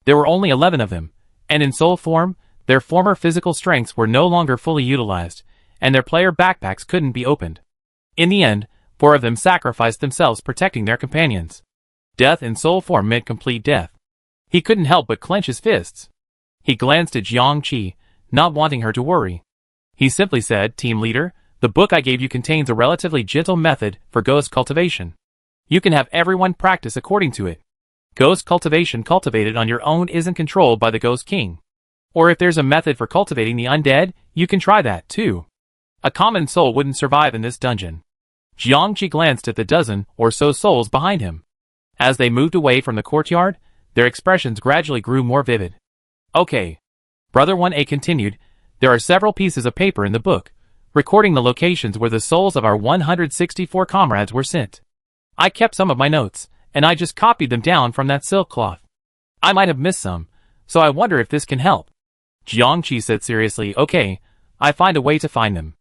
There were only 11 of them, and in soul form, their former physical strengths were no longer fully utilized, and their player backpacks couldn't be opened. In the end, 4 of them sacrificed themselves protecting their companions. Death in soul form meant complete death. He couldn't help but clench his fists. He glanced at Jiangqi, not wanting her to worry. He simply said, Team Leader, the book I gave you contains a relatively gentle method for ghost cultivation. You can have everyone practice according to it. Ghost cultivation cultivated on your own isn't controlled by the Ghost King. Or if there's a method for cultivating the undead, you can try that too. A common soul wouldn't survive in this dungeon. Jiangqi glanced at the dozen or so souls behind him. As they moved away from the courtyard, their expressions gradually grew more vivid. Okay. Brother 1A continued, there are several pieces of paper in the book, recording the locations where the souls of our 164 comrades were sent. I kept some of my notes, and I just copied them down from that silk cloth. I might have missed some, so I wonder if this can help. Jiangqi said seriously, okay, I find a way to find them.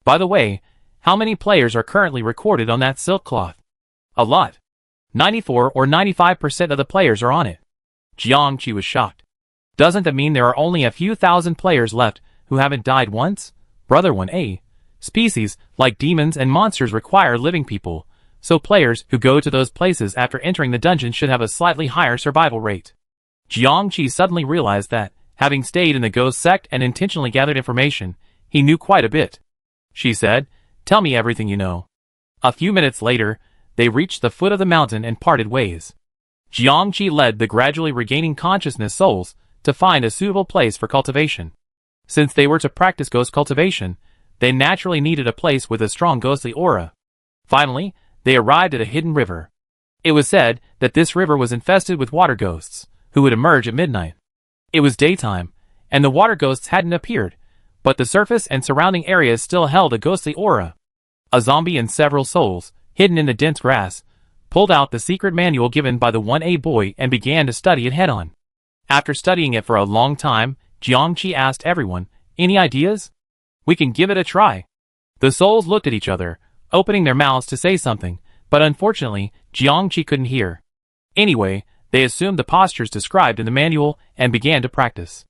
By the way, how many players are currently recorded on that silk cloth? A lot. 94 or 95% of the players are on it. Jiangqi was shocked. Doesn't that mean there are only a few thousand players left who haven't died once? Brother 1A. Species, like demons and monsters, require living people, so players who go to those places after entering the dungeon should have a slightly higher survival rate. Jiangqi suddenly realized that, having stayed in the ghost sect and intentionally gathered information, he knew quite a bit. She said, tell me everything you know. A few minutes later, they reached the foot of the mountain and parted ways. Jiangqi led the gradually regaining consciousness souls to find a suitable place for cultivation. Since they were to practice ghost cultivation, they naturally needed a place with a strong ghostly aura. Finally, they arrived at a hidden river. It was said that this river was infested with water ghosts, who would emerge at midnight. It was daytime, and the water ghosts hadn't appeared, but the surface and surrounding areas still held a ghostly aura. A zombie and several souls, hidden in the dense grass, pulled out the secret manual given by the 1A boy and began to study it head-on. After studying it for a long time, Jiangqi asked everyone, any ideas? We can give it a try. The souls looked at each other, opening their mouths to say something, but unfortunately, Jiangqi couldn't hear. Anyway, they assumed the postures described in the manual and began to practice.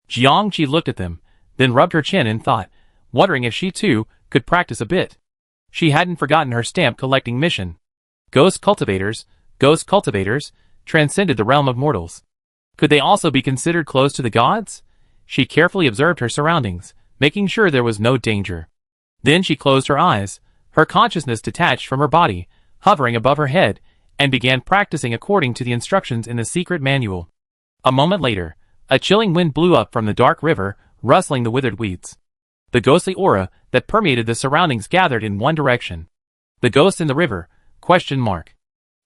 Jiangqi looked at them, then rubbed her chin and thought, wondering if she too could practice a bit. She hadn't forgotten her stamp collecting mission. Ghost cultivators, transcended the realm of mortals. Could they also be considered close to the gods? She carefully observed her surroundings, making sure there was no danger. Then she closed her eyes, her consciousness detached from her body, hovering above her head, and began practicing according to the instructions in the secret manual. A moment later, a chilling wind blew up from the dark river, rustling the withered weeds. The ghostly aura that permeated the surroundings gathered in one direction. The ghost in the river? ?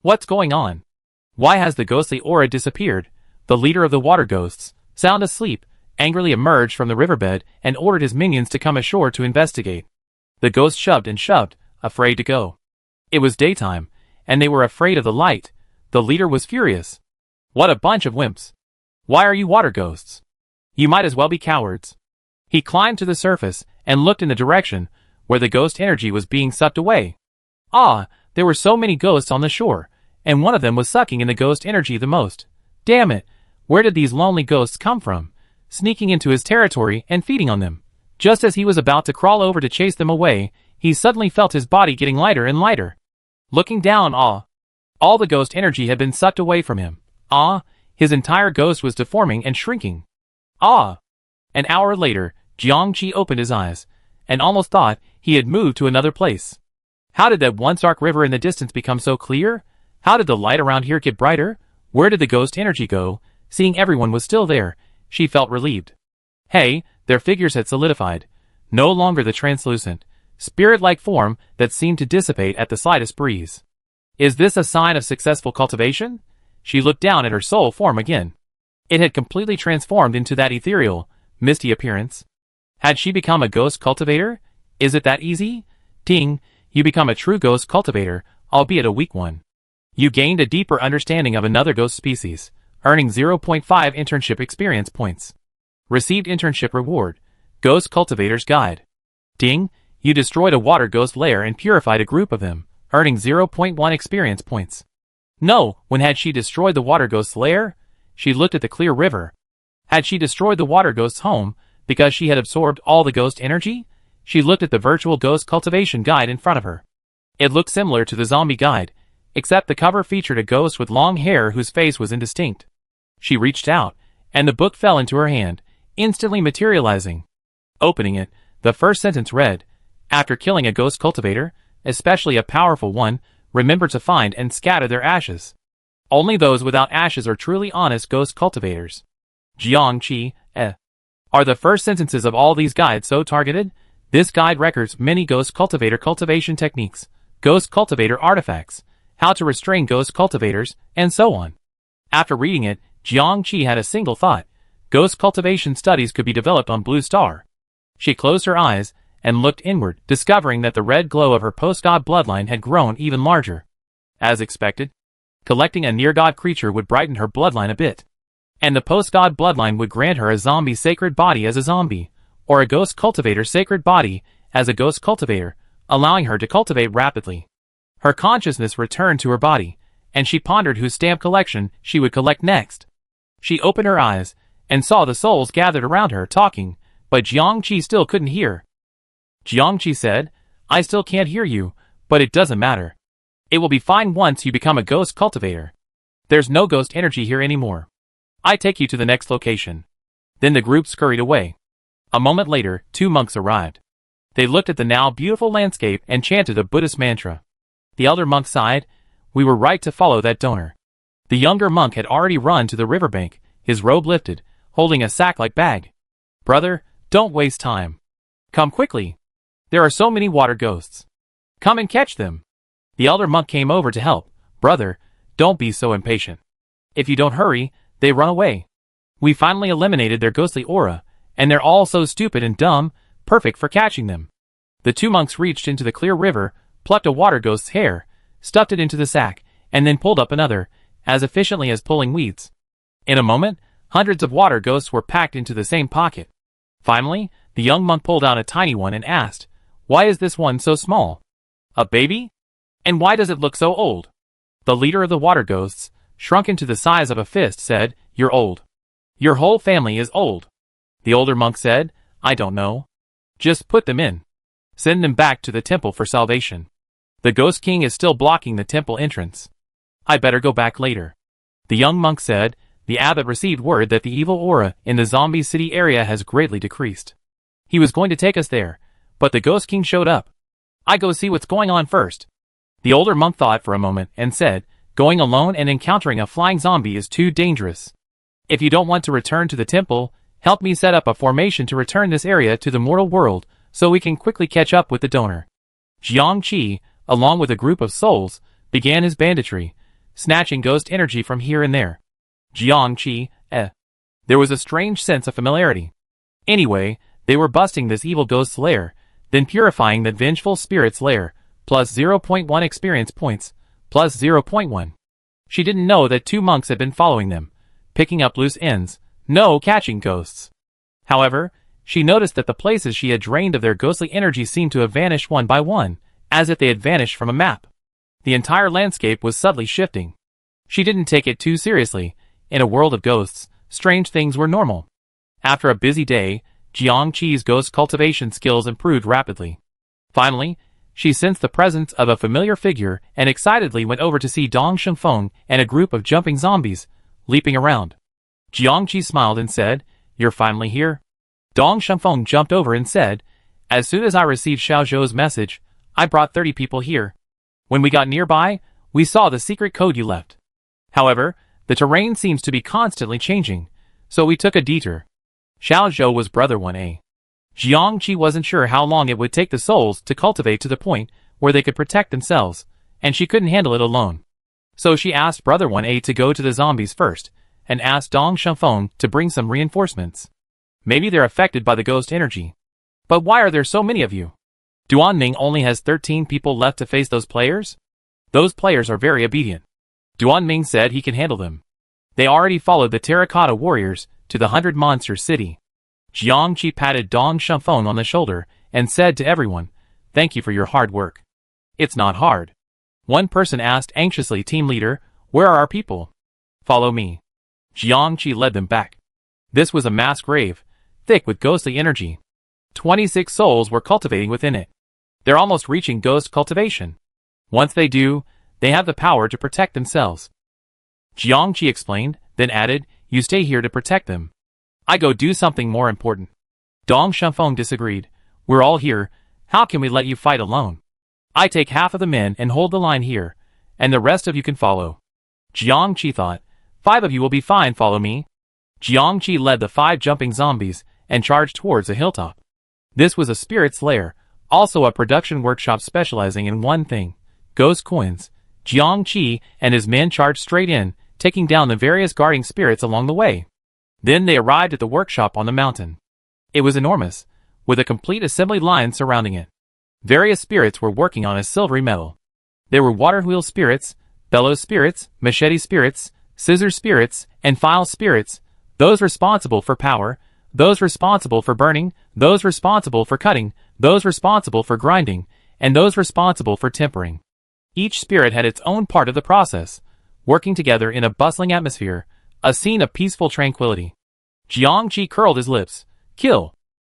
What's going on? Why has the ghostly aura disappeared? The leader of the water ghosts, sound asleep, angrily emerged from the riverbed and ordered his minions to come ashore to investigate. The ghost shoved and shoved, afraid to go. It was daytime, and they were afraid of the light. The leader was furious. What a bunch of wimps. Why are you water ghosts? You might as well be cowards. He climbed to the surface and looked in the direction where the ghost energy was being sucked away. Ah, there were so many ghosts on the shore, and one of them was sucking in the ghost energy the most. Damn it, where did these lonely ghosts come from? Sneaking into his territory and feeding on them. Just as he was about to crawl over to chase them away, he suddenly felt his body getting lighter and lighter. Looking down, all the ghost energy had been sucked away from him. His entire ghost was deforming and shrinking. An hour later, Jiangqi opened his eyes, and almost thought he had moved to another place. How did that once dark river in the distance become so clear? How did the light around here get brighter? Where did the ghost energy go? Seeing everyone was still there, she felt relieved. Hey, their figures had solidified. No longer the translucent, spirit-like form that seemed to dissipate at the slightest breeze. Is this a sign of successful cultivation? She looked down at her soul form again. It had completely transformed into that ethereal, misty appearance. Had she become a ghost cultivator? Is it that easy? Ding, you become a true ghost cultivator, albeit a weak one. You gained a deeper understanding of another ghost species, earning 0.5 internship experience points. Received internship reward, Ghost Cultivator's Guide. Ding, you destroyed a water ghost lair and purified a group of them, earning 0.1 experience points. No, when had she destroyed the water ghost's lair? She looked at the clear river. Had she destroyed the water ghost's home because she had absorbed all the ghost energy? She looked at the virtual ghost cultivation guide in front of her. It looked similar to the zombie guide, except the cover featured a ghost with long hair whose face was indistinct. She reached out, and the book fell into her hand, instantly materializing. Opening it, the first sentence read, "After killing a ghost cultivator, especially a powerful one, remember to find and scatter their ashes. Only those without ashes are truly honest ghost cultivators." Jiangqi, Are the first sentences of all these guides so targeted? This guide records many ghost cultivator cultivation techniques, ghost cultivator artifacts, how to restrain ghost cultivators, and so on. After reading it, Jiangqi had a single thought. Ghost cultivation studies could be developed on Blue Star. She closed her eyes and looked inward, discovering that the red glow of her post-god bloodline had grown even larger. As expected, collecting a near-god creature would brighten her bloodline a bit. And the post-god bloodline would grant her a zombie sacred body as a zombie, or a ghost cultivator sacred body as a ghost cultivator, allowing her to cultivate rapidly. Her consciousness returned to her body, and she pondered whose stamp collection she would collect next. She opened her eyes, and saw the souls gathered around her talking, but Jiangqi still couldn't hear. Jiangqi said, "I still can't hear you, but it doesn't matter. It will be fine once you become a ghost cultivator. There's no ghost energy here anymore. I take you to the next location." Then the group scurried away. A moment later, 2 monks arrived. They looked at the now beautiful landscape and chanted a Buddhist mantra. The elder monk sighed, "We were right to follow that donor." The younger monk had already run to the riverbank, his robe lifted, holding a sack-like bag. "Brother, don't waste time. Come quickly. There are so many water ghosts. Come and catch them." The elder monk came over to help. "Brother, don't be so impatient. If you don't hurry, they run away. We finally eliminated their ghostly aura, and they're all so stupid and dumb, perfect for catching them." The 2 monks reached into the clear river, plucked a water ghost's hair, stuffed it into the sack, and then pulled up another, as efficiently as pulling weeds. In a moment, hundreds of water ghosts were packed into the same pocket. Finally, the young monk pulled out a tiny one and asked, "Why is this one so small? A baby? And why does it look so old?" The leader of the water ghosts, shrunk into the size of a fist, said, "You're old. Your whole family is old." The older monk said, "I don't know. Just put them in. Send them back to the temple for salvation. The Ghost King is still blocking the temple entrance. I better go back later." The young monk said, "The abbot received word that the evil aura in the zombie city area has greatly decreased. He was going to take us there, but the Ghost King showed up. I go see what's going on first. The older monk thought for a moment and said, going alone and encountering a flying zombie is too dangerous. If you don't want to return to the temple, help me set up a formation to return this area to the mortal world so we can quickly catch up with the donor. Jiang Qi, along with a group of souls, began his banditry, snatching ghost energy from here and there. Jiang Qi, There was a strange sense of familiarity. Anyway, they were busting this evil ghost's lair, then purifying that vengeful spirit's lair, plus 0.1 experience points, plus 0.1. She didn't know that 2 monks had been following them, picking up loose ends, no catching ghosts. However, she noticed that the places she had drained of their ghostly energy seemed to have vanished one by one, as if they had vanished from a map. The entire landscape was subtly shifting. She didn't take it too seriously. In a world of ghosts, strange things were normal. After a busy day, Jiang Qi's ghost cultivation skills improved rapidly. Finally, she sensed the presence of a familiar figure and excitedly went over to see Dong Shengfeng and a group of jumping zombies, leaping around. Jiang Qi smiled and said, "You're finally here?" Dong Shengfeng jumped over and said, "As soon as I received Xiao Zhou's message, I brought 30 people here. When we got nearby, we saw the secret code you left. However, the terrain seems to be constantly changing, so we took a detour." Xiao Zhou was brother 1A. Jiang Qi wasn't sure how long it would take the souls to cultivate to the point where they could protect themselves, and she couldn't handle it alone. So she asked brother 1A to go to the zombies first, and asked Dong Shengfeng to bring some reinforcements. Maybe they're affected by the ghost energy. But why are there so many of you? Duanming only has 13 people left to face those players? Those players are very obedient. Duanming said he can handle them. They already followed the terracotta warriors to the 100 Monster City. Jiang Qi patted Dong Shengfeng on the shoulder and said to everyone, "Thank you for your hard work." "It's not hard." One person asked anxiously, "Team leader, where are our people?" "Follow me." Jiang Qi led them back. This was a mass grave, thick with ghostly energy. 26 souls were cultivating within it. They're almost reaching ghost cultivation. Once they do, they have the power to protect themselves. Jiang Qi explained, then added, "You stay here to protect them. I go do something more important." Dong Shengfeng disagreed. "We're all here. How can we let you fight alone? I take half of the men and hold the line here, and the rest of you can follow." Jiang Qi thought, 5 of you will be fine, follow me." Jiang Qi led the 5 jumping zombies and charged towards a hilltop. This was a spirit's lair, also a production workshop specializing in one thing, ghost coins. Jiang Qi and his men charged straight in, taking down the various guarding spirits along the way. Then they arrived at the workshop on the mountain. It was enormous, with a complete assembly line surrounding it. Various spirits were working on a silvery metal. There were water wheel spirits, bellows spirits, machete spirits, scissor spirits, and file spirits, those responsible for power, those responsible for burning, those responsible for cutting, those responsible for grinding, and those responsible for tempering. Each spirit had its own part of the process, working together in a bustling atmosphere, a scene of peaceful tranquility. Jiang Qi curled his lips. "Kill!"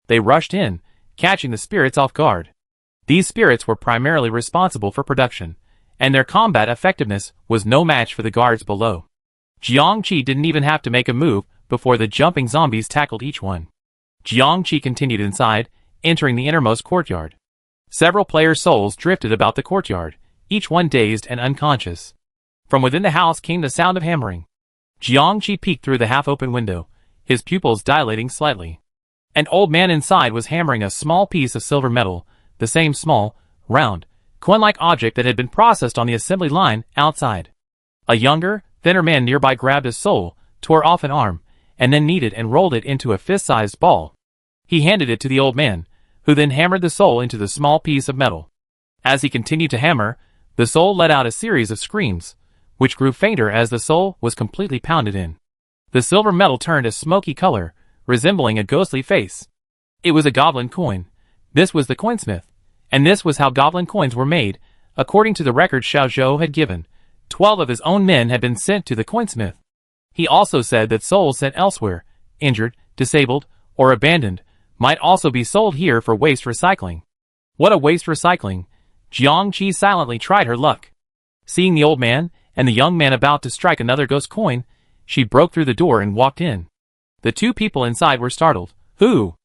They rushed in, catching the spirits off guard. These spirits were primarily responsible for production, and their combat effectiveness was no match for the guards below. Jiang Qi didn't even have to make a move before the jumping zombies tackled each one. Jiang Qi continued inside, entering the innermost courtyard. Several players' souls drifted about the courtyard, each one dazed and unconscious. From within the house came the sound of hammering. Jiang Qi peeked through the half-open window, his pupils dilating slightly. An old man inside was hammering a small piece of silver metal, the same small, round, coin-like object that had been processed on the assembly line outside. A younger, thinner man nearby grabbed a soul, tore off an arm, and then kneaded and rolled it into a fist-sized ball. He handed it to the old man, who then hammered the soul into the small piece of metal. As he continued to hammer, the soul let out a series of screams, which grew fainter as the soul was completely pounded in. The silver metal turned a smoky color, resembling a ghostly face. It was a goblin coin. This was the coinsmith, and this was how goblin coins were made, according to the record Xiao Zhou had given. 12 of his own men had been sent to the coinsmith. He also said that souls sent elsewhere, injured, disabled, or abandoned, might also be sold here for waste recycling. What a waste recycling! Jiang Qi silently tried her luck. Seeing the old man and the young man about to strike another ghost coin, she broke through the door and walked in. The 2 people inside were startled. "Who?"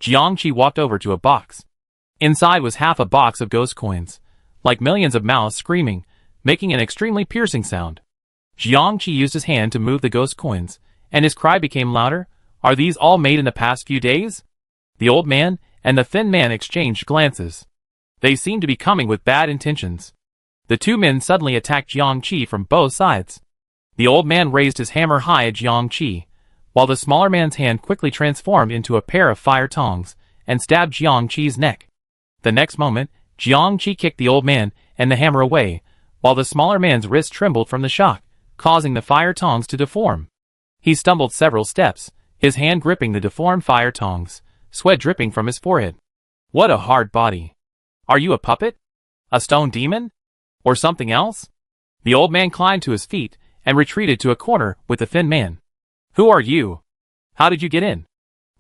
Jiangqi walked over to a box. Inside was half a box of ghost coins, like millions of mouths screaming, making an extremely piercing sound. Jiangqi used his hand to move the ghost coins, and his cry became louder. Are these all made in the past few days? The old man and the thin man exchanged glances. They seemed to be coming with bad intentions. The two men suddenly attacked Jiangqi from both sides. The old man raised his hammer high at Jiangqi, while the smaller man's hand quickly transformed into a pair of fire tongs and stabbed Jiangqi's neck. The next moment, Jiangqi kicked the old man and the hammer away, while the smaller man's wrist trembled from the shock, causing the fire tongs to deform. He stumbled several steps, his hand gripping the deformed fire tongs, sweat dripping from his forehead. What a hard body. Are you a puppet? A stone demon? Or something else? The old man climbed to his feet and retreated to a corner with the thin man. Who are you? How did you get in?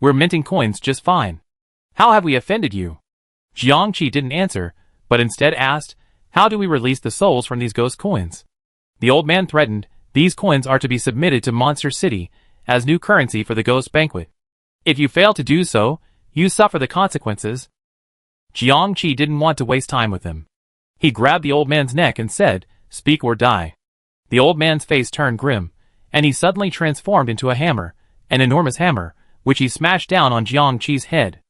We're minting coins just fine. How have we offended you? Jiangqi didn't answer, but instead asked, how do we release the souls from these ghost coins? The old man threatened, these coins are to be submitted to Monster City as new currency for the ghost banquet. If you fail to do so, you suffer the consequences. Jiangqi didn't want to waste time with him. He grabbed the old man's neck and said, speak or die. The old man's face turned grim, and he suddenly transformed into a hammer, an enormous hammer, which he smashed down on Jiangqi's head.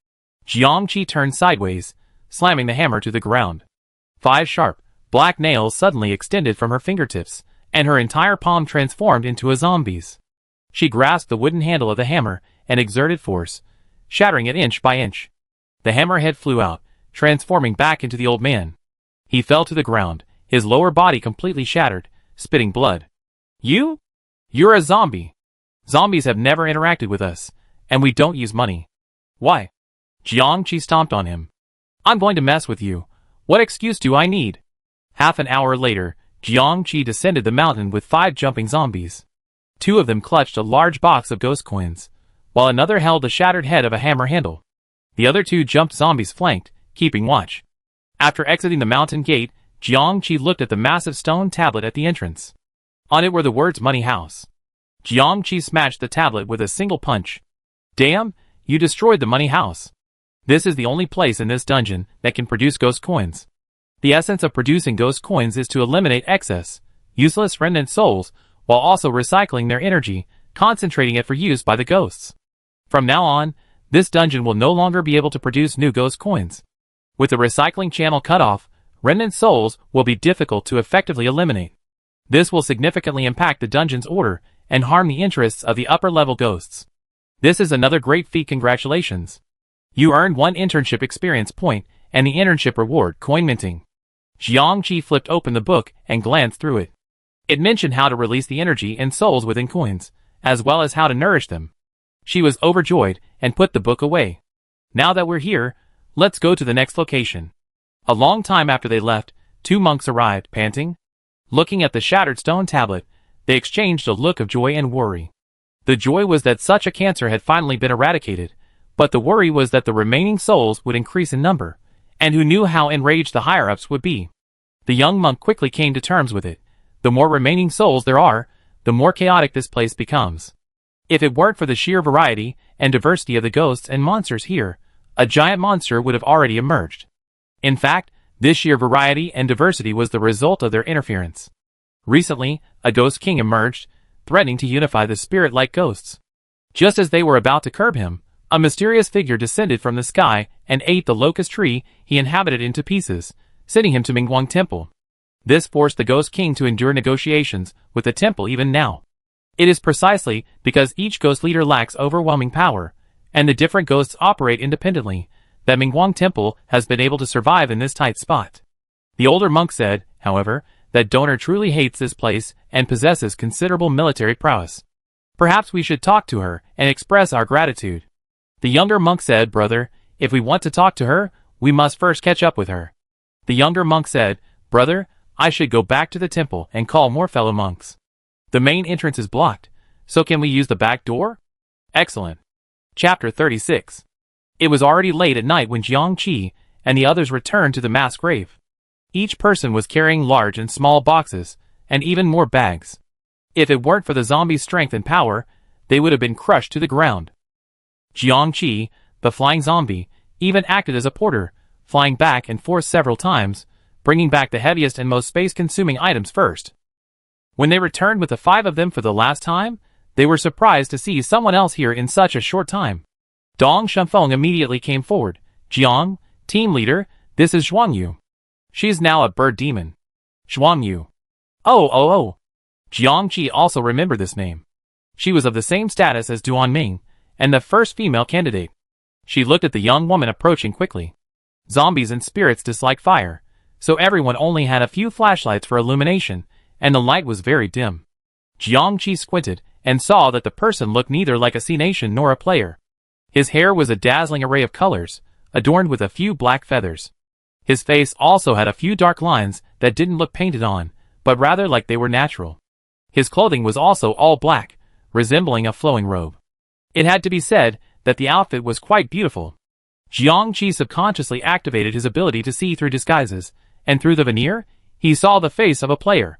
Jiangqi turned sideways, slamming the hammer to the ground. 5 sharp, black nails suddenly extended from her fingertips, and her entire palm transformed into a zombie's. She grasped the wooden handle of the hammer and exerted force, shattering it inch by inch. The hammerhead flew out, transforming back into the old man. He fell to the ground, his lower body completely shattered, spitting blood. You're a zombie. Zombies have never interacted with us, and we don't use money. Why? Jiangqi stomped on him. I'm going to mess with you. What excuse do I need? Half an hour later, Jiangqi descended the mountain with 5 jumping zombies. 2 of them clutched a large box of ghost coins, while another held the shattered head of a hammer handle. The other 2 jumped zombies flanked, keeping watch. After exiting the mountain gate, Jiangqi looked at the massive stone tablet at the entrance. On it were the words Money House. Jiangqi smashed the tablet with a single punch. Damn, you destroyed the Money House. This is the only place in this dungeon that can produce ghost coins. The essence of producing ghost coins is to eliminate excess, useless remnant souls, while also recycling their energy, concentrating it for use by the ghosts. From now on, this dungeon will no longer be able to produce new ghost coins. With the recycling channel cut off, remnant souls will be difficult to effectively eliminate. This will significantly impact the dungeon's order and harm the interests of the upper-level ghosts. This is another great feat. Congratulations. You earned 1 internship experience point and the internship reward, coin minting. Jiangqi flipped open the book and glanced through it. It mentioned how to release the energy and souls within coins, as well as how to nourish them. She was overjoyed and put the book away. Now that we're here, let's go to the next location. A long time after they left, 2 monks arrived, panting. Looking at the shattered stone tablet, they exchanged a look of joy and worry. The joy was that such a cancer had finally been eradicated, but the worry was that the remaining souls would increase in number, and who knew how enraged the higher-ups would be. The young monk quickly came to terms with it. The more remaining souls there are, the more chaotic this place becomes. If it weren't for the sheer variety and diversity of the ghosts and monsters here, a giant monster would have already emerged. In fact, this sheer variety and diversity was the result of their interference. Recently, a ghost king emerged, threatening to unify the spirit-like ghosts. Just as they were about to curb him, a mysterious figure descended from the sky and ate the locust tree he inhabited into pieces, sending him to Mingguang Temple. This forced the Ghost King to endure negotiations with the temple even now. It is precisely because each ghost leader lacks overwhelming power, and the different ghosts operate independently, that Mingguang Temple has been able to survive in this tight spot. The older monk said, however, that Donor truly hates this place and possesses considerable military prowess. Perhaps we should talk to her and express our gratitude. The younger monk said, brother, if we want to talk to her, we must first catch up with her. The younger monk said, brother, I should go back to the temple and call more fellow monks. The main entrance is blocked, so can we use the back door? Excellent. Chapter 36. It was already late at night when Jiangqi and the others returned to the mass grave. Each person was carrying large and small boxes, and even more bags. If it weren't for the zombies' strength and power, they would have been crushed to the ground. Jiangqi, the flying zombie, even acted as a porter, flying back and forth several times, bringing back the heaviest and most space-consuming items first. When they returned with the 5 of them for the last time, they were surprised to see someone else here in such a short time. Dong Shunfeng immediately came forward. Jiang, team leader, this is Zhuangyu. She is now a bird demon. Zhuangyu. Oh. Jiang Qi also remembered this name. She was of the same status as Duan Ming, and the first female candidate. She looked at the young woman approaching quickly. Zombies and spirits dislike fire, so everyone only had a few flashlights for illumination, and the light was very dim. Jiang Qi squinted, and saw that the person looked neither like a C-Nation nor a player. His hair was a dazzling array of colors, adorned with a few black feathers. His face also had a few dark lines that didn't look painted on, but rather like they were natural. His clothing was also all black, resembling a flowing robe. It had to be said that the outfit was quite beautiful. Jiang Qi subconsciously activated his ability to see through disguises, and through the veneer, he saw the face of a player.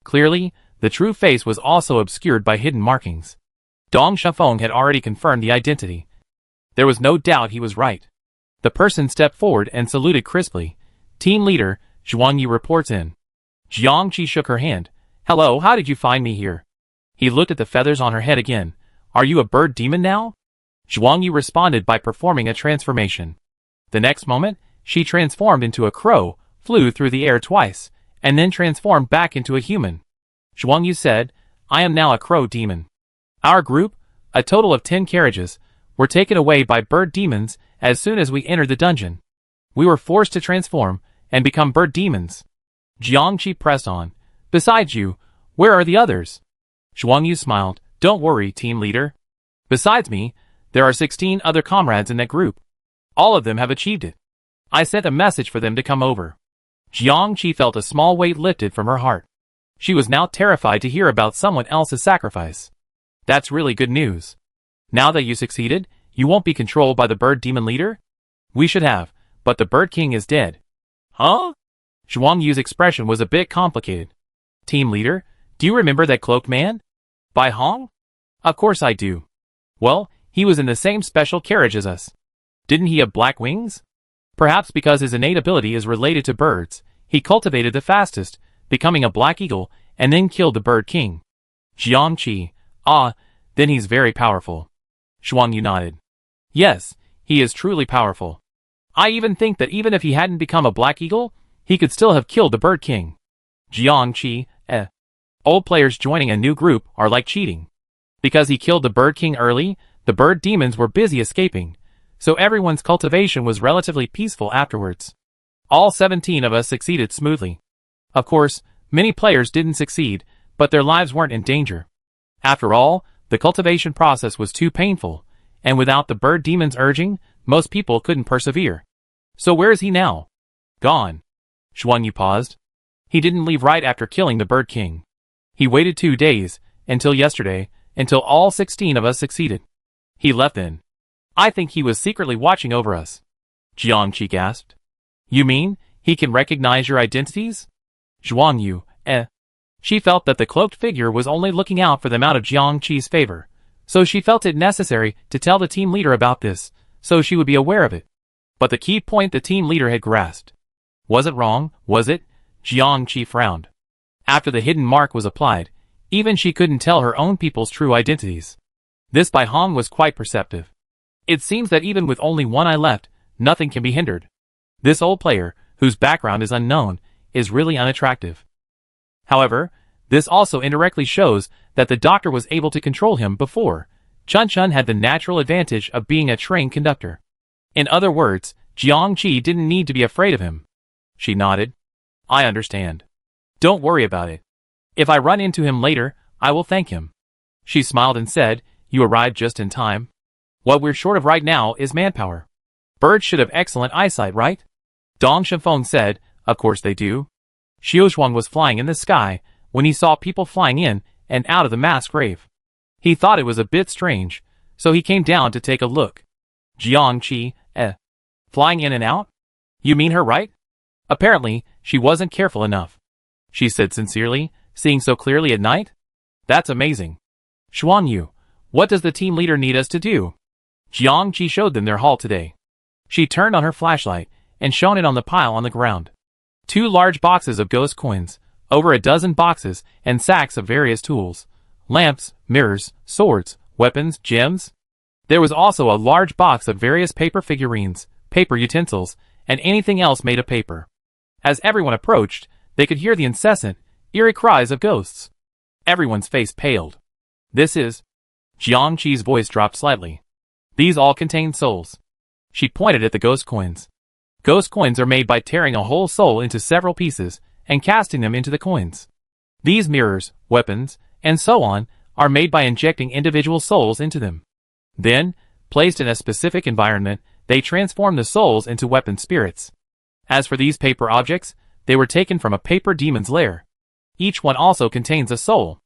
Clearly, the true face was also obscured by hidden markings. Dong Shunfeng had already confirmed the identity. There was no doubt he was right. The person stepped forward and saluted crisply. Team leader, Zhuangyu reports in. Jiang Qi shook her hand. Hello, how did you find me here? He looked at the feathers on her head again. Are you a bird demon now? Zhuangyu responded by performing a transformation. The next moment, she transformed into a crow, flew through the air twice, and then transformed back into a human. Zhuangyu said, I am now a crow demon. Our group, a total of 10 carriages, were taken away by bird demons as soon as we entered the dungeon. We were forced to transform and become bird demons. Jiang Qi pressed on. Besides you, where are the others? Zhuangyu smiled. Don't worry, team leader. Besides me, there are 16 other comrades in that group. All of them have achieved it. I sent a message for them to come over. Jiang Qi felt a small weight lifted from her heart. She was now terrified to hear about someone else's sacrifice. That's really good news. Now that you succeeded, you won't be controlled by the bird demon leader? We should have, but the bird king is dead. Huh? Zhuangyu's expression was a bit complicated. Team leader, do you remember that cloaked man? Bai Hong? Of course I do. Well, he was in the same special carriage as us. Didn't he have black wings? Perhaps because his innate ability is related to birds, he cultivated the fastest, becoming a black eagle, and then killed the bird king. Jiang Qi. Ah, then he's very powerful. Zhuangyu nodded. Yes, he is truly powerful. I even think that even if he hadn't become a black eagle, he could still have killed the bird king. Jiang Qi. Old players joining a new group are like cheating. Because he killed the bird king early, the bird demons were busy escaping, so everyone's cultivation was relatively peaceful afterwards. All 17 of us succeeded smoothly. Of course, many players didn't succeed, but their lives weren't in danger. After all, the cultivation process was too painful, and without the bird demon's urging, most people couldn't persevere. So where is he now? Gone. Zhuangyu paused. He didn't leave right after killing the bird king. He waited 2 days, until yesterday, until all 16 of us succeeded. He left then. I think he was secretly watching over us. Jiang Qi gasped. You mean, he can recognize your identities? Zhuangyu. She felt that the cloaked figure was only looking out for them out of Jiang Qi's favor, so she felt it necessary to tell the team leader about this, so she would be aware of it. But the key point the team leader had grasped. Was it wrong, was it? Jiang Qi frowned. After the hidden mark was applied, even she couldn't tell her own people's true identities. This Bai Hong was quite perceptive. It seems that even with only one eye left, nothing can be hindered. This old player, whose background is unknown, is really unattractive. However, this also indirectly shows that the doctor was able to control him before. Chun Chun had the natural advantage of being a trained conductor. In other words, Jiang Qi didn't need to be afraid of him. She nodded. I understand. Don't worry about it. If I run into him later, I will thank him. She smiled and said, You arrived just in time. What we're short of right now is manpower. Birds should have excellent eyesight, right? Dong Shunfeng said, Of course they do. Xiuzhuang was flying in the sky when he saw people flying in and out of the mass grave. He thought it was a bit strange, so he came down to take a look. Jiang Qi, flying in and out? You mean her, right? Apparently, she wasn't careful enough. She said sincerely, seeing so clearly at night? That's amazing. Zhuangyu, what does the team leader need us to do? Jiangqi showed them their haul today. She turned on her flashlight and shone it on the pile on the ground. 2 large boxes of ghost coins, over a dozen boxes and sacks of various tools, lamps, mirrors, swords, weapons, gems. There was also a large box of various paper figurines, paper utensils, and anything else made of paper. As everyone approached, they could hear the incessant, eerie cries of ghosts. Everyone's face paled. This is... Jiangqi's voice dropped slightly. These all contain souls. She pointed at the ghost coins. Ghost coins are made by tearing a whole soul into several pieces and casting them into the coins. These mirrors, weapons, and so on, are made by injecting individual souls into them. Then, placed in a specific environment, they transform the souls into weapon spirits. As for these paper objects, they were taken from a paper demon's lair. Each one also contains a soul.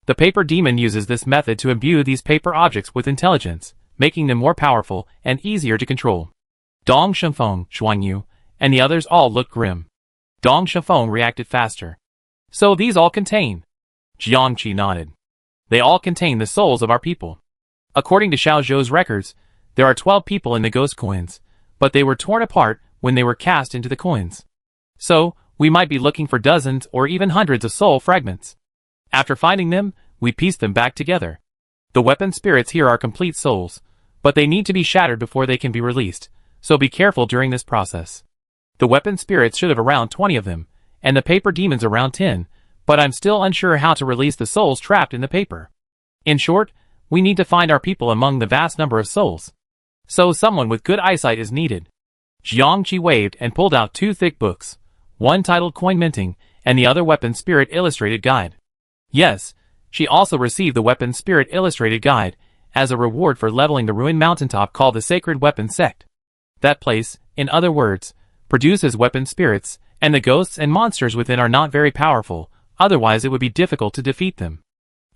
The paper demon uses this method to imbue these paper objects with intelligence, making them more powerful and easier to control. Dong Shifeng, Xuanyu, and the others all looked grim. Dong Shifeng reacted faster. So these all contain? Jiangqi nodded. They all contain the souls of our people. According to Xiao Zhou's records, there are 12 people in the ghost coins, but they were torn apart when they were cast into the coins. So, we might be looking for dozens or even hundreds of soul fragments. After finding them, we piece them back together. The weapon spirits here are complete souls, but they need to be shattered before they can be released, so be careful during this process. The weapon spirits should have around 20 of them, and the paper demons around 10, but I'm still unsure how to release the souls trapped in the paper. In short, we need to find our people among the vast number of souls. So someone with good eyesight is needed. Jiangqi waved and pulled out 2 thick books, one titled Coin Minting, and the other Weapon Spirit Illustrated Guide. Yes, she also received the Weapon Spirit Illustrated Guide, as a reward for leveling the ruined mountaintop called the Sacred Weapon Sect. That place, in other words, produces weapon spirits, and the ghosts and monsters within are not very powerful, otherwise it would be difficult to defeat them.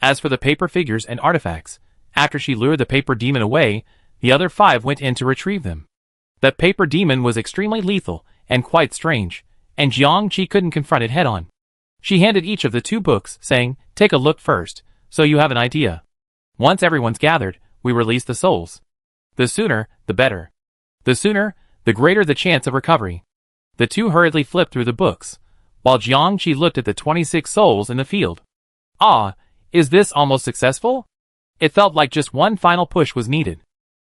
As for the paper figures and artifacts, after she lured the paper demon away, the other 5 went in to retrieve them. That paper demon was extremely lethal and quite strange, and Jiangqi couldn't confront it head-on. She handed each of the 2 books, saying, "Take a look first, so you have an idea. Once everyone's gathered, we release the souls. The sooner, the better. The sooner, the greater the chance of recovery." The 2 hurriedly flipped through the books, while Jiangqi looked at the 26 souls in the field. Ah, is this almost successful? It felt like just one final push was needed.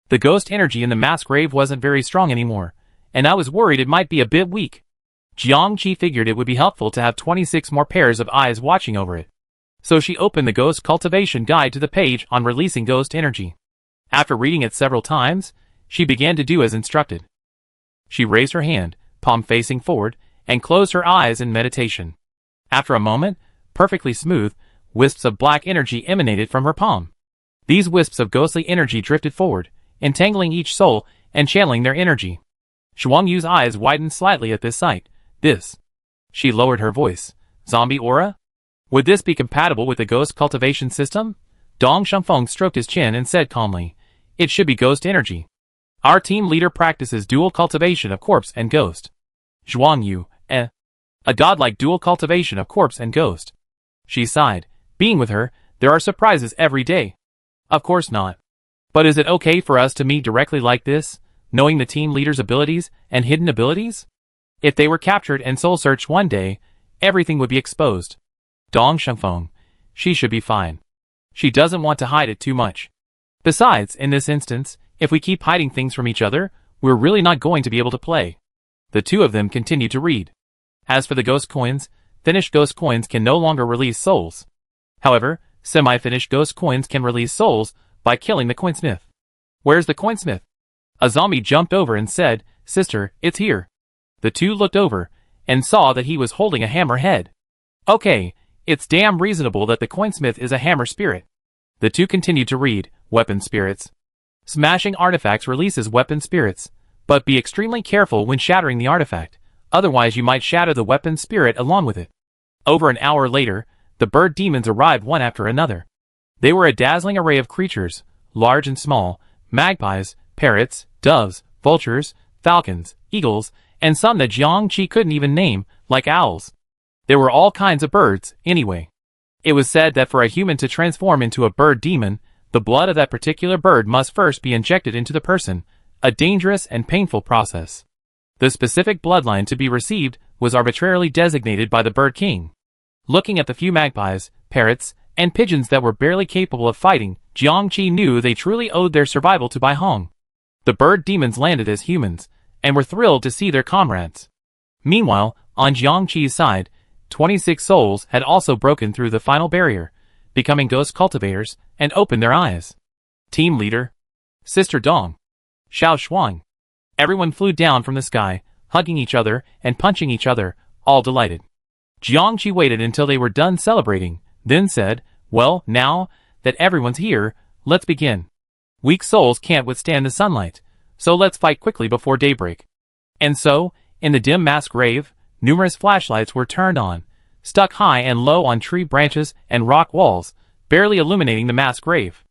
The ghost energy in the mass grave wasn't very strong anymore, and I was worried it might be a bit weak. Jiangqi figured it would be helpful to have 26 more pairs of eyes watching over it. So she opened the Ghost Cultivation Guide to the page on releasing ghost energy. After reading it several times, she began to do as instructed. She raised her hand, palm facing forward, and closed her eyes in meditation. After a moment, perfectly smooth, wisps of black energy emanated from her palm. These wisps of ghostly energy drifted forward, entangling each soul and channeling their energy. Xuangyu's eyes widened slightly at this sight. This. She lowered her voice. Zombie aura? Would this be compatible with the ghost cultivation system? Dong Shifeng stroked his chin and said calmly, "It should be ghost energy. Our team leader practices dual cultivation of corpse and ghost." Xuangyu, a godlike dual cultivation of corpse and ghost. She sighed. Being with her, there are surprises every day. Of course not. But is it okay for us to meet directly like this, knowing the team leader's abilities and hidden abilities? If they were captured and soul-searched one day, everything would be exposed. Dong Shifeng, she should be fine. She doesn't want to hide it too much. Besides, in this instance, if we keep hiding things from each other, we're really not going to be able to play. The 2 of them continued to read. As for the ghost coins, finished ghost coins can no longer release souls. However, semi-finished ghost coins can release souls by killing the coinsmith. Where's the coinsmith? A zombie jumped over and said, "Sister, it's here." The 2 looked over and saw that he was holding a hammer head. Okay, it's damn reasonable that the coinsmith is a hammer spirit. The 2 continued to read, weapon spirits. Smashing artifacts releases weapon spirits, but be extremely careful when shattering the artifact, otherwise you might shatter the weapon spirit along with it. Over an hour later, the bird demons arrived one after another. They were a dazzling array of creatures, large and small, magpies, parrots, doves, vultures, falcons, eagles, and some that Jiangqi couldn't even name, like owls. There were all kinds of birds, anyway. It was said that for a human to transform into a bird demon, The blood of that particular bird must first be injected into the person, a dangerous and painful process. The specific bloodline to be received was arbitrarily designated by the Bird King. Looking at the few magpies, parrots, and pigeons that were barely capable of fighting, Jiangqi knew they truly owed their survival to Bai Hong. The bird demons landed as humans, and were thrilled to see their comrades. Meanwhile, on Jiangqi's side, 26 souls had also broken through the final barrier, becoming ghost cultivators, and opened their eyes. Team leader, Sister Dong, Xiao Shuang. Everyone flew down from the sky, hugging each other and punching each other, all delighted. Jiangqi waited until they were done celebrating, then said, "Well, now that everyone's here, let's begin. Weak souls can't withstand the sunlight, so let's fight quickly before daybreak." And so, in the dim mass grave, numerous flashlights were turned on, stuck high and low on tree branches and rock walls, barely illuminating the mass grave.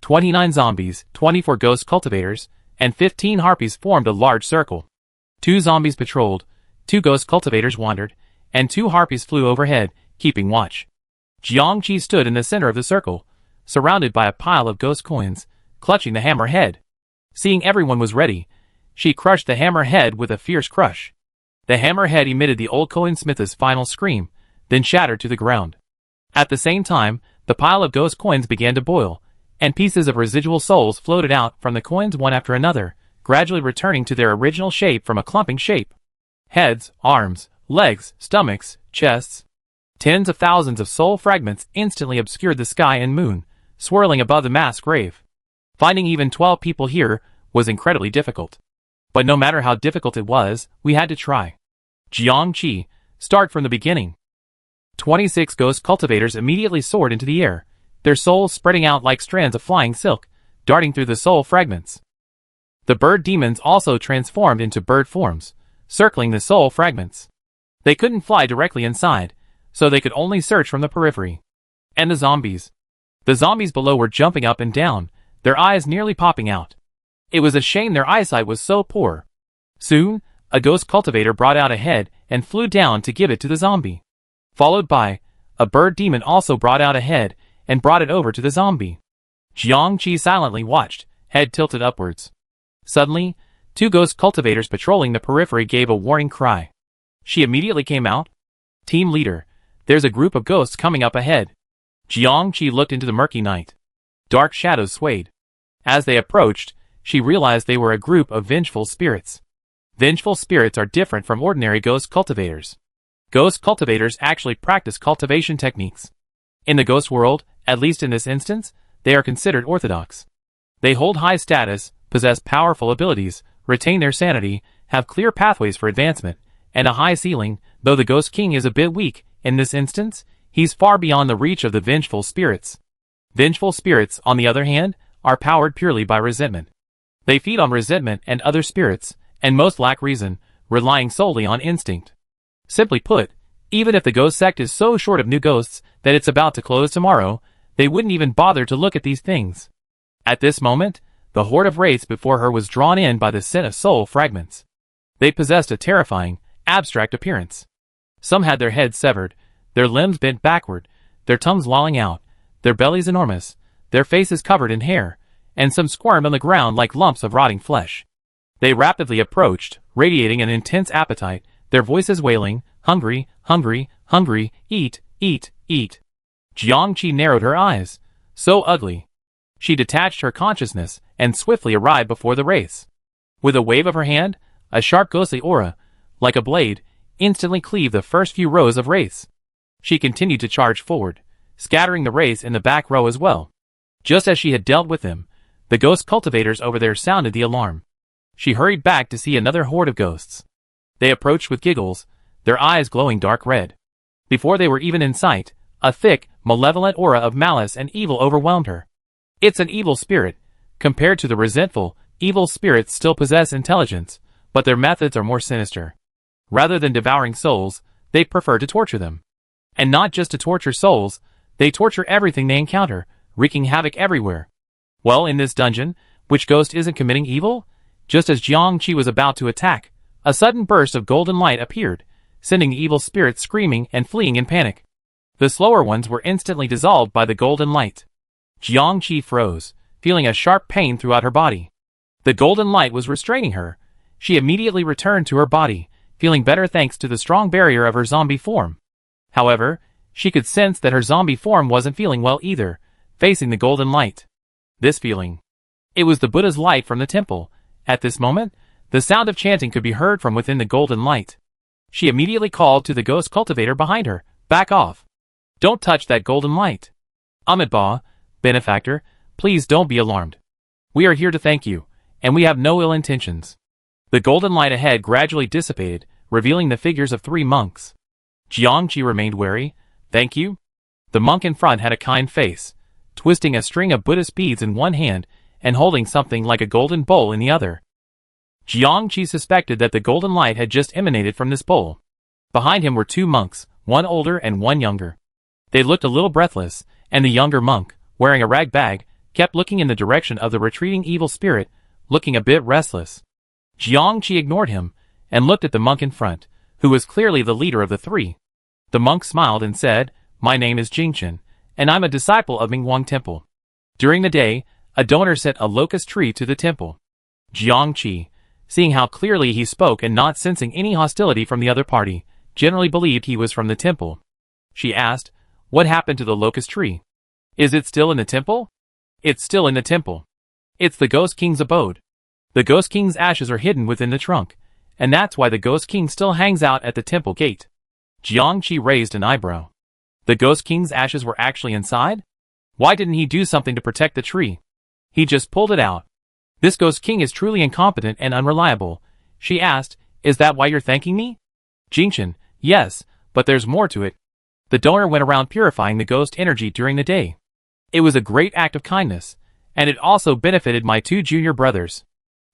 29 zombies, 24 ghost cultivators, and 15 harpies formed a large circle. 2 zombies patrolled, 2 ghost cultivators wandered, and 2 harpies flew overhead, keeping watch. Jiangqi stood in the center of the circle, surrounded by a pile of ghost coins, clutching the hammer head. Seeing everyone was ready, she crushed the hammer head with a fierce crush. The hammer head emitted the old coinsmith's final scream, then shattered to the ground. At the same time, the pile of ghost coins began to boil, and pieces of residual souls floated out from the coins one after another, gradually returning to their original shape from a clumping shape. Heads, arms, legs, stomachs, chests. Tens of thousands of soul fragments instantly obscured the sky and moon, swirling above the mass grave. Finding even 12 people here was incredibly difficult. But no matter how difficult it was, we had to try. Jiangqi, start from the beginning. 26 ghost cultivators immediately soared into the air, their souls spreading out like strands of flying silk, darting through the soul fragments. The bird demons also transformed into bird forms, circling the soul fragments. They couldn't fly directly inside, so they could only search from the periphery. And the zombies. The zombies below were jumping up and down, their eyes nearly popping out. It was a shame their eyesight was so poor. Soon, a ghost cultivator brought out a head and flew down to give it to the zombie. Followed by, a bird demon also brought out a head and brought it over to the zombie. Jiangqi silently watched, head tilted upwards. Suddenly, 2 ghost cultivators patrolling the periphery gave a warning cry. She immediately came out. Team leader, there's a group of ghosts coming up ahead. Jiangqi looked into the murky night. Dark shadows swayed. As they approached, she realized they were a group of vengeful spirits. Vengeful spirits are different from ordinary ghost cultivators. Ghost cultivators actually practice cultivation techniques. In the ghost world, at least in this instance, they are considered orthodox. They hold high status, possess powerful abilities, retain their sanity, have clear pathways for advancement, and a high ceiling. Though the Ghost King is a bit weak, in this instance, he's far beyond the reach of the vengeful spirits. Vengeful spirits, on the other hand, are powered purely by resentment. They feed on resentment and other spirits, and most lack reason, relying solely on instinct. Simply put, even if the ghost sect is so short of new ghosts that it's about to close tomorrow, they wouldn't even bother to look at these things. At this moment, the horde of wraiths before her was drawn in by the scent of soul fragments. They possessed a terrifying, abstract appearance. Some had their heads severed, their limbs bent backward, their tongues lolling out, their bellies enormous, their faces covered in hair, and some squirmed on the ground like lumps of rotting flesh. They rapidly approached, radiating an intense appetite, their voices wailing, "Hungry, hungry, hungry, eat, eat, eat." Jiangqi narrowed her eyes. So ugly. She detached her consciousness and swiftly arrived before the wraiths. With a wave of her hand, a sharp ghostly aura, like a blade, instantly cleaved the first few rows of wraiths. She continued to charge forward, scattering the wraiths in the back row as well. Just as she had dealt with them, the ghost cultivators over there sounded the alarm. She hurried back to see another horde of ghosts. They approached with giggles, their eyes glowing dark red. Before they were even in sight, a thick, malevolent aura of malice and evil overwhelmed her. It's an evil spirit. Compared to the resentful, evil spirits still possess intelligence, but their methods are more sinister. Rather than devouring souls, they prefer to torture them. And not just to torture souls, they torture everything they encounter, wreaking havoc everywhere. Well, in this dungeon, which ghost isn't committing evil? Just as Jiangqi was about to attack, a sudden burst of golden light appeared, sending the evil spirits screaming and fleeing in panic. The slower ones were instantly dissolved by the golden light. Jiangqi froze, feeling a sharp pain throughout her body. The golden light was restraining her. She immediately returned to her body, feeling better thanks to the strong barrier of her zombie form. However, she could sense that her zombie form wasn't feeling well either, facing the golden light. This feeling. It was the Buddha's light from the temple. At this moment, the sound of chanting could be heard from within the golden light. She immediately called to the ghost cultivator behind her, "Back off. Don't touch that golden light. Amitabha, benefactor, please don't be alarmed. We are here to thank you, and we have no ill intentions." The golden light ahead gradually dissipated, revealing the figures of 3 monks. Jiangqi remained wary. "Thank you?" The monk in front had a kind face, twisting a string of Buddhist beads in one hand and holding something like a golden bowl in the other. Jiangqi suspected that the golden light had just emanated from this bowl. Behind him were 2 monks, one older and one younger. They looked a little breathless, and the younger monk, wearing a rag bag, kept looking in the direction of the retreating evil spirit, looking a bit restless. Jiangqi ignored him, and looked at the monk in front, who was clearly the leader of the 3. The monk smiled and said, "My name is Jingchen, and I'm a disciple of Mingguang Temple." During the day, a donor sent a locust tree to the temple. Jiangqi, seeing how clearly he spoke and not sensing any hostility from the other party, generally believed he was from the temple. She asked, "What happened to the locust tree? Is it still in the temple?" "It's still in the temple. It's the Ghost King's abode. The Ghost King's ashes are hidden within the trunk, and that's why the Ghost King still hangs out at the temple gate." Jiangqi raised an eyebrow. The Ghost King's ashes were actually inside? Why didn't he do something to protect the tree? He just pulled it out. This Ghost King is truly incompetent and unreliable. She asked, "Is that why you're thanking me?" Jingchen, "Yes, but there's more to it. The donor went around purifying the ghost energy during the day. It was a great act of kindness, and it also benefited my 2 junior brothers."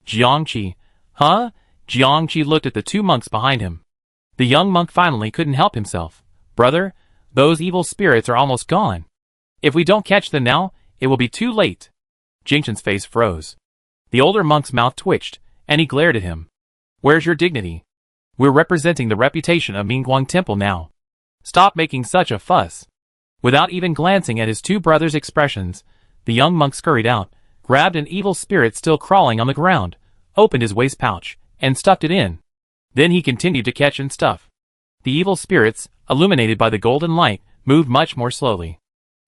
Jiangqi, "Huh?" Jiangqi looked at the 2 monks behind him. The young monk finally couldn't help himself. "Brother, those evil spirits are almost gone. If we don't catch them now, it will be too late." Jingchen's face froze. The older monk's mouth twitched, and he glared at him. "Where's your dignity? We're representing the reputation of Mingguang Temple now. Stop making such a fuss." Without even glancing at his 2 brothers' expressions, the young monk scurried out, grabbed an evil spirit still crawling on the ground, opened his waist pouch, and stuffed it in. Then he continued to catch and stuff. The evil spirits, illuminated by the golden light, moved much more slowly.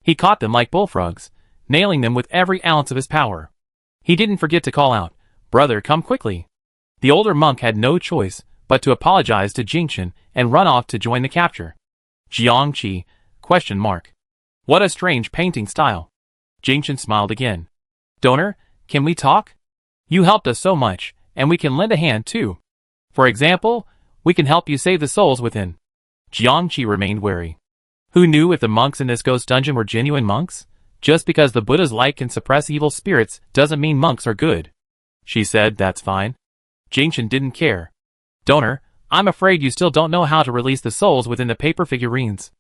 He caught them like bullfrogs, nailing them with every ounce of his power. He didn't forget to call out, "Brother, come quickly." The older monk had no choice but to apologize to Jingchen and run off to join the capture. Jiangqi, ? What a strange painting style. Jingchen smiled again. "Donor, can we talk? You helped us so much, and we can lend a hand too. For example, we can help you save the souls within." Jiangqi remained wary. Who knew if the monks in this ghost dungeon were genuine monks? Just because the Buddha's light can suppress evil spirits doesn't mean monks are good. She said, "That's fine." Jingchen didn't care. "Donor, I'm afraid you still don't know how to release the souls within the paper figurines."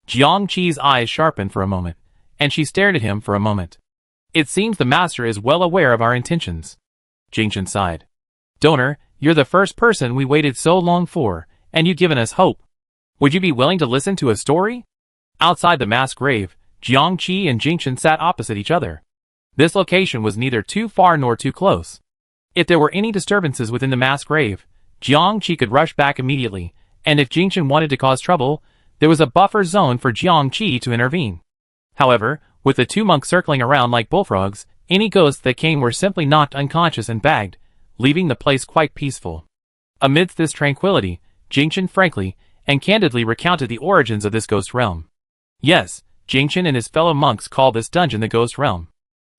Jiangqi's eyes sharpened for a moment, and she stared at him for a moment. "It seems the master is well aware of our intentions." Jingchen sighed. "Donor, you're the first person we waited so long for, and you've given us hope. Would you be willing to listen to a story?" Outside the mass grave, Jiangqi and Jingchen sat opposite each other. This location was neither too far nor too close. If there were any disturbances within the mass grave, Jiangqi could rush back immediately, and if Jingchen wanted to cause trouble, there was a buffer zone for Jiangqi to intervene. However, with the 2 monks circling around like bullfrogs, any ghosts that came were simply knocked unconscious and bagged, leaving the place quite peaceful. Amidst this tranquility, Jingchen frankly and candidly recounted the origins of this ghost realm. Yes, Jingchen and his fellow monks called this dungeon the Ghost Realm.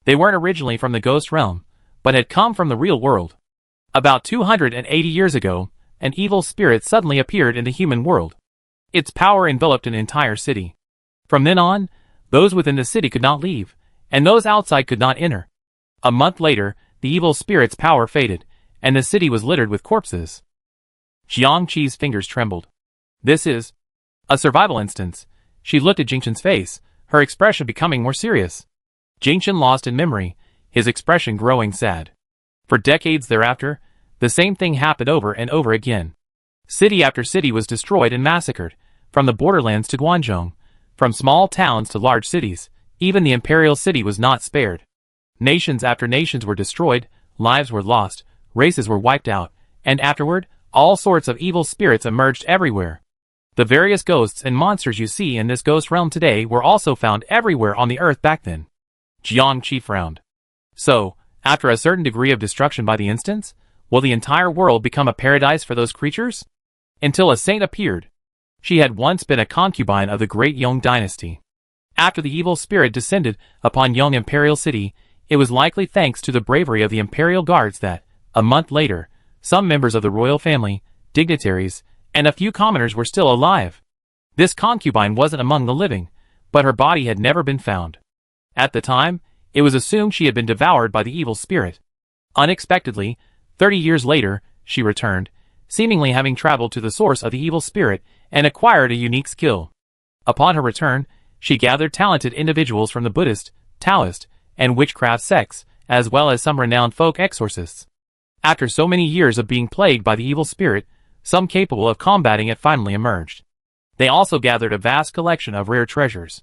They weren't originally from the Ghost Realm, but had come from the real world. About 280 years ago, an evil spirit suddenly appeared in the human world. Its power enveloped an entire city. From then on, those within the city could not leave, and those outside could not enter. A month later, the evil spirit's power faded, and the city was littered with corpses. Jiangqi's fingers trembled. "This is a survival instance." She looked at Jingchen's face, her expression becoming more serious. Jingchen lost in memory, his expression growing sad. For decades thereafter, the same thing happened over and over again. City after city was destroyed and massacred, from the borderlands to Guangzhou, from small towns to large cities. Even the imperial city was not spared. Nations after nations were destroyed, lives were lost, races were wiped out, and afterward, all sorts of evil spirits emerged everywhere. The various ghosts and monsters you see in this ghost realm today were also found everywhere on the earth back then. Jiangqi frowned. So, after a certain degree of destruction by the instance, will the entire world become a paradise for those creatures? Until a saint appeared. She had once been a concubine of the great Yong dynasty. After the evil spirit descended upon Yong imperial city, it was likely thanks to the bravery of the imperial guards that, a month later, some members of the royal family, dignitaries, and a few commoners were still alive. This concubine wasn't among the living, but her body had never been found. At the time, it was assumed she had been devoured by the evil spirit. Unexpectedly, 30 years later, she returned, seemingly having traveled to the source of the evil spirit and acquired a unique skill. Upon her return, she gathered talented individuals from the Buddhist, Taoist, and witchcraft sects, as well as some renowned folk exorcists. After so many years of being plagued by the evil spirit, some capable of combating it finally emerged. They also gathered a vast collection of rare treasures.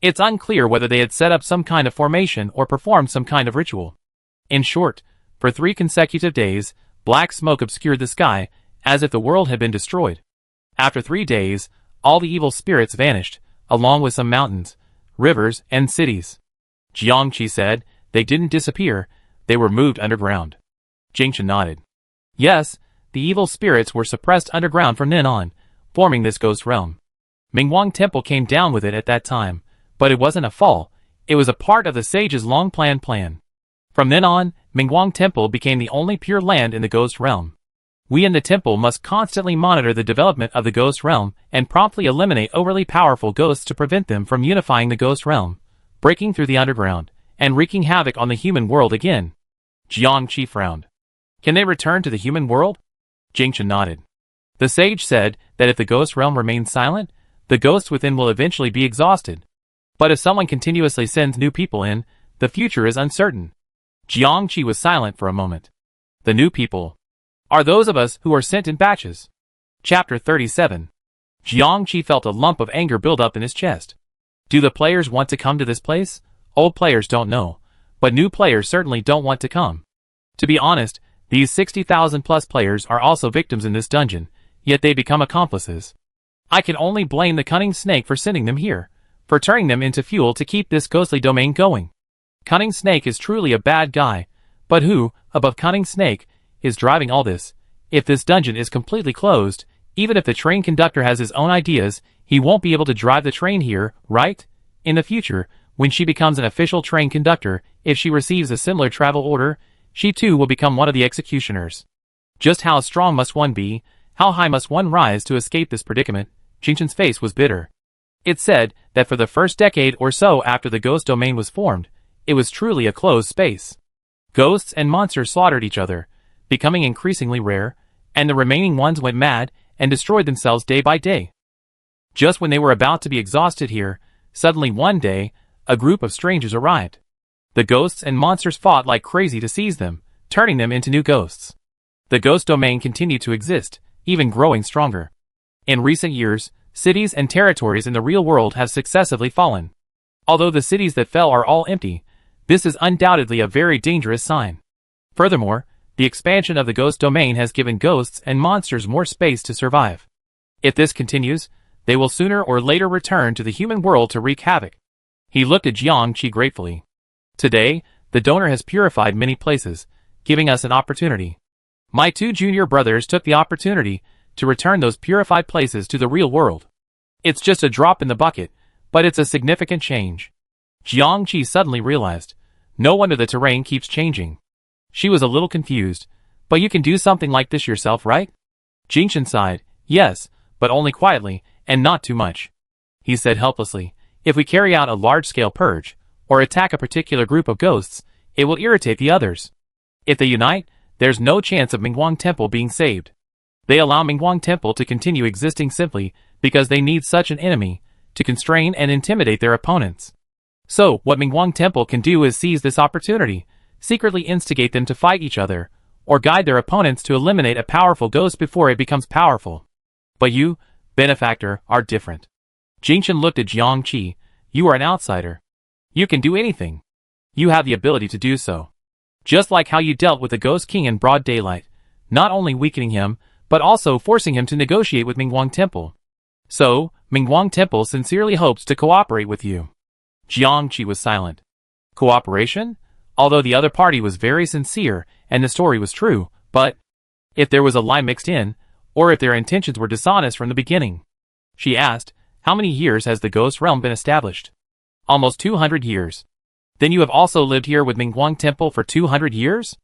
It's unclear whether they had set up some kind of formation or performed some kind of ritual. In short, for 3 consecutive days, black smoke obscured the sky, as if the world had been destroyed. After 3 days, all the evil spirits vanished, along with some mountains, rivers, and cities. Jiangqi said, they didn't disappear, they were moved underground. Jingchen nodded. Yes, the evil spirits were suppressed underground from then on, forming this ghost realm. Mingwang Temple came down with it at that time, but it wasn't a fall, it was a part of the sage's long-planned plan. From then on, Mingwang Temple became the only pure land in the ghost realm. We in the temple must constantly monitor the development of the ghost realm and promptly eliminate overly powerful ghosts to prevent them from unifying the ghost realm, breaking through the underground, and wreaking havoc on the human world again. Jiangqi frowned. Can they return to the human world? Jingchen nodded. The sage said that if the ghost realm remains silent, the ghosts within will eventually be exhausted. But if someone continuously sends new people in, the future is uncertain. Jiangqi was silent for a moment. The new people are those of us who are sent in batches. Chapter 37. Jiangqi felt a lump of anger build up in his chest. Do the players want to come to this place? Old players don't know, but new players certainly don't want to come. To be honest, these 60,000 plus players are also victims in this dungeon, yet they become accomplices. I can only blame the cunning snake for sending them here, for turning them into fuel to keep this ghostly domain going. Cunning Snake is truly a bad guy, but who, above Cunning Snake, is driving all this? If this dungeon is completely closed, even if the train conductor has his own ideas, he won't be able to drive the train here, right? In the future, when she becomes an official train conductor, if she receives a similar travel order, she too will become one of the executioners. Just how strong must one be, how high must one rise to escape this predicament? Jingchen's face was bitter. It said that for the first decade or so after the ghost domain was formed, it was truly a closed space. Ghosts and monsters slaughtered each other, becoming increasingly rare, and the remaining ones went mad and destroyed themselves day by day. Just when they were about to be exhausted here, suddenly one day, a group of strangers arrived. The ghosts and monsters fought like crazy to seize them, turning them into new ghosts. The ghost domain continued to exist, even growing stronger. In recent years, cities and territories in the real world have successively fallen. Although the cities that fell are all empty, this is undoubtedly a very dangerous sign. Furthermore, the expansion of the ghost domain has given ghosts and monsters more space to survive. If this continues, they will sooner or later return to the human world to wreak havoc. He looked at Jiangqi gratefully. Today, the donor has purified many places, giving us an opportunity. My 2 junior brothers took the opportunity to return those purified places to the real world. It's just a drop in the bucket, but it's a significant change. Jiangqi suddenly realized. No wonder the terrain keeps changing. She was a little confused. But you can do something like this yourself, right? Jingchen sighed. Yes, but only quietly, and not too much. He said helplessly, if we carry out a large-scale purge, or attack a particular group of ghosts, it will irritate the others. If they unite, there's no chance of Mingwang Temple being saved. They allow Mingwang Temple to continue existing simply because they need such an enemy to constrain and intimidate their opponents. So, what Mingwang Temple can do is seize this opportunity, secretly instigate them to fight each other, or guide their opponents to eliminate a powerful ghost before it becomes powerful. But you, benefactor, are different. Jingchen looked at Jiangqi. You are an outsider. You can do anything. You have the ability to do so. Just like how you dealt with the Ghost King in broad daylight, not only weakening him, but also forcing him to negotiate with Mingguang Temple. So, Mingguang Temple sincerely hopes to cooperate with you. Jiangqi was silent. Cooperation? Although the other party was very sincere and the story was true, but if there was a lie mixed in, or if their intentions were dishonest from the beginning. She asked, how many years has the Ghost Realm been established? Almost 200 years. Then you have also lived here with Mingguang Temple for 200 years?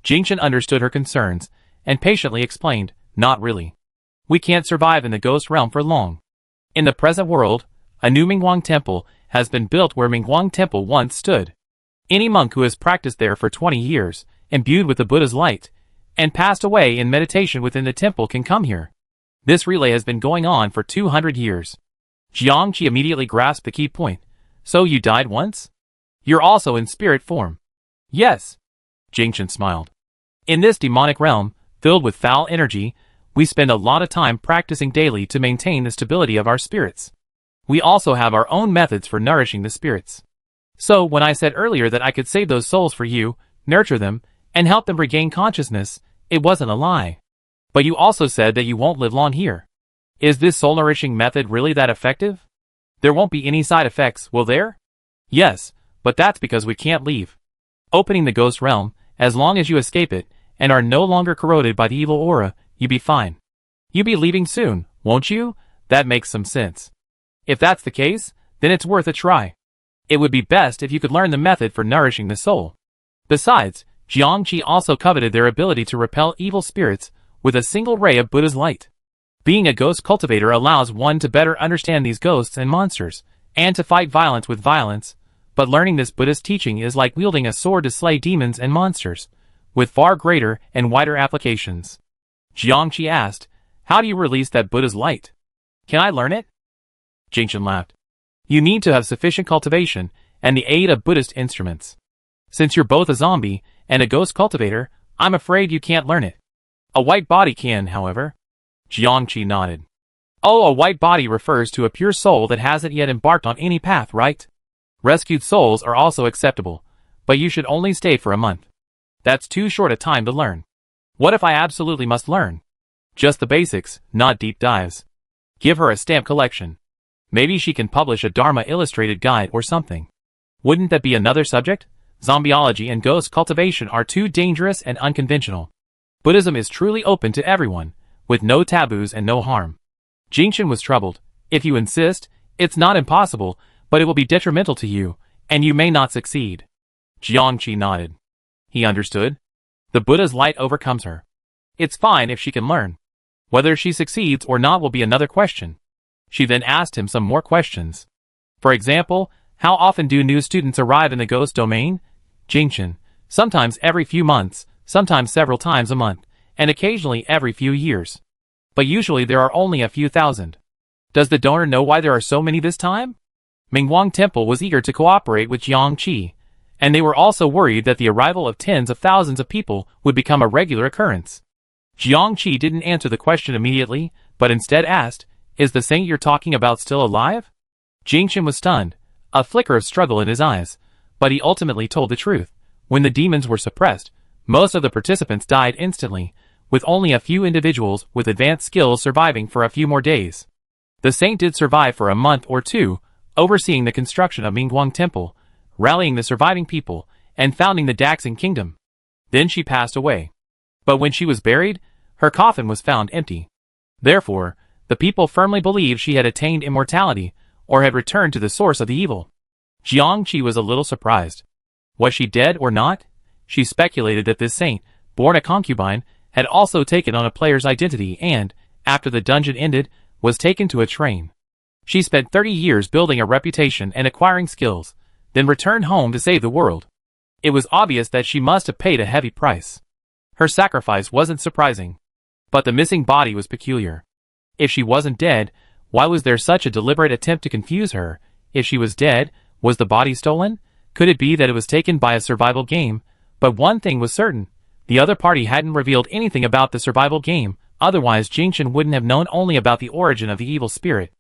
Jingshan understood her concerns, and patiently explained, not really. We can't survive in the Ghost Realm for long. In the present world, a new Mingguang Temple has been built where Mingguang Temple once stood. Any monk who has practiced there for 20 years, imbued with the Buddha's light, and passed away in meditation within the temple can come here. This relay has been going on for 200 years. Jiangqi immediately grasped the key point. So you died once? You're also in spirit form. Yes. Jingshan smiled. In this demonic realm, filled with foul energy, we spend a lot of time practicing daily to maintain the stability of our spirits. We also have our own methods for nourishing the spirits. So when I said earlier that I could save those souls for you, nurture them, and help them regain consciousness, it wasn't a lie. But you also said that you won't live long here. Is this soul nourishing method really that effective? There won't be any side effects, will there? Yes, but that's because we can't leave. Opening the Ghost Realm, as long as you escape it, and are no longer corroded by the evil aura, you be fine. You be leaving soon, won't you? That makes some sense. If that's the case, then it's worth a try. It would be best if you could learn the method for nourishing the soul. Besides, Jiangqi also coveted their ability to repel evil spirits with a single ray of Buddha's light. Being a ghost cultivator allows one to better understand these ghosts and monsters, and to fight violence with violence, but learning this Buddhist teaching is like wielding a sword to slay demons and monsters, with far greater and wider applications. Jiangqi asked, how do you release that Buddha's light? Can I learn it? Jingshan laughed. You need to have sufficient cultivation and the aid of Buddhist instruments. Since you're both a zombie and a ghost cultivator, I'm afraid you can't learn it. A white body can, however. Jiangqi nodded. Oh, a white body refers to a pure soul that hasn't yet embarked on any path, right? Rescued souls are also acceptable, but you should only stay for a month. That's too short a time to learn. What if I absolutely must learn? Just the basics, not deep dives. Give her a stamp collection. Maybe she can publish a Dharma illustrated guide or something. Wouldn't that be another subject? Zombieology and ghost cultivation are too dangerous and unconventional. Buddhism is truly open to everyone, with no taboos and no harm. Jingshan was troubled. If you insist, it's not impossible, but it will be detrimental to you, and you may not succeed. Jiangqi nodded. He understood. The Buddha's light overcomes her. It's fine if she can learn. Whether she succeeds or not will be another question. She then asked him some more questions. For example, how often do new students arrive in the ghost domain? Jingshan, sometimes every few months, sometimes several times a month, and occasionally every few years. But usually there are only a few thousand. Does the donor know why there are so many this time? Mingguang Temple was eager to cooperate with Jiangqi, and they were also worried that the arrival of tens of thousands of people would become a regular occurrence. Jiangqi didn't answer the question immediately, but instead asked, is the saint you're talking about still alive? Jingshan was stunned, a flicker of struggle in his eyes, but he ultimately told the truth. When the demons were suppressed, most of the participants died instantly, with only a few individuals with advanced skills surviving for a few more days. The saint did survive for a month or two, overseeing the construction of Mingguang Temple, rallying the surviving people, and founding the Daxing Kingdom. Then she passed away. But when she was buried, her coffin was found empty. Therefore, the people firmly believed she had attained immortality, or had returned to the source of the evil. Jiangqi was a little surprised. Was she dead or not? She speculated that this saint, born a concubine, had also taken on a player's identity and, after the dungeon ended, was taken to a train. She spent 30 years building a reputation and acquiring skills, then returned home to save the world. It was obvious that she must have paid a heavy price. Her sacrifice wasn't surprising. But the missing body was peculiar. If she wasn't dead, why was there such a deliberate attempt to confuse her? If she was dead, was the body stolen? Could it be that it was taken by a survival game? But one thing was certain. The other party hadn't revealed anything about the survival game, otherwise Jingshan wouldn't have known only about the origin of the evil spirit.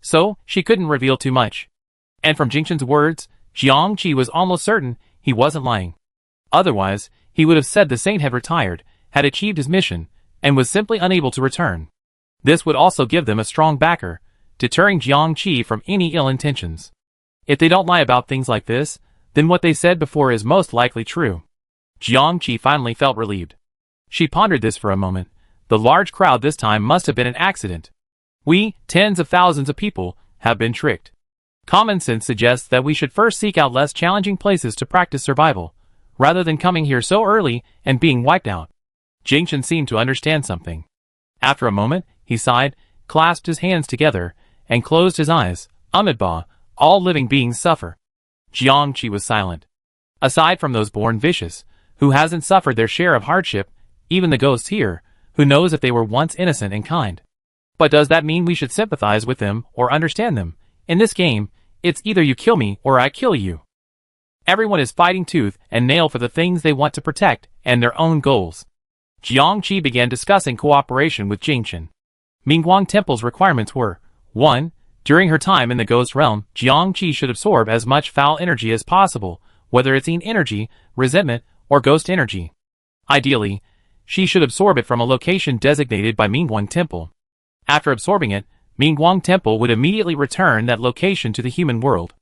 So, she couldn't reveal too much. And from Jingshan's words, Jiang Qi was almost certain he wasn't lying. Otherwise, he would have said the saint had retired, had achieved his mission, and was simply unable to return. This would also give them a strong backer, deterring Jiang Qi from any ill intentions. If they don't lie about things like this, then what they said before is most likely true. Jiang Qi finally felt relieved. She pondered this for a moment. The large crowd this time must have been an accident. We, tens of thousands of people, have been tricked. Common sense suggests that we should first seek out less challenging places to practice survival, rather than coming here so early and being wiped out. Jingchen seemed to understand something. After a moment, he sighed, clasped his hands together, and closed his eyes. Amidba, all living beings suffer. Jiang Qi was silent. Aside from those born vicious, who hasn't suffered their share of hardship, even the ghosts here, who knows if they were once innocent and kind. But does that mean we should sympathize with them or understand them? In this game, it's either you kill me or I kill you. Everyone is fighting tooth and nail for the things they want to protect and their own goals. Jiang Qi began discussing cooperation with Jingchen. Mingguang Temple's requirements were 1. During her time in the ghost realm, Jiang Qi should absorb as much foul energy as possible, whether it's yin energy, resentment, or ghost energy. Ideally, she should absorb it from a location designated by Mingguang Temple. After absorbing it, Mingguang Temple would immediately return that location to the human world.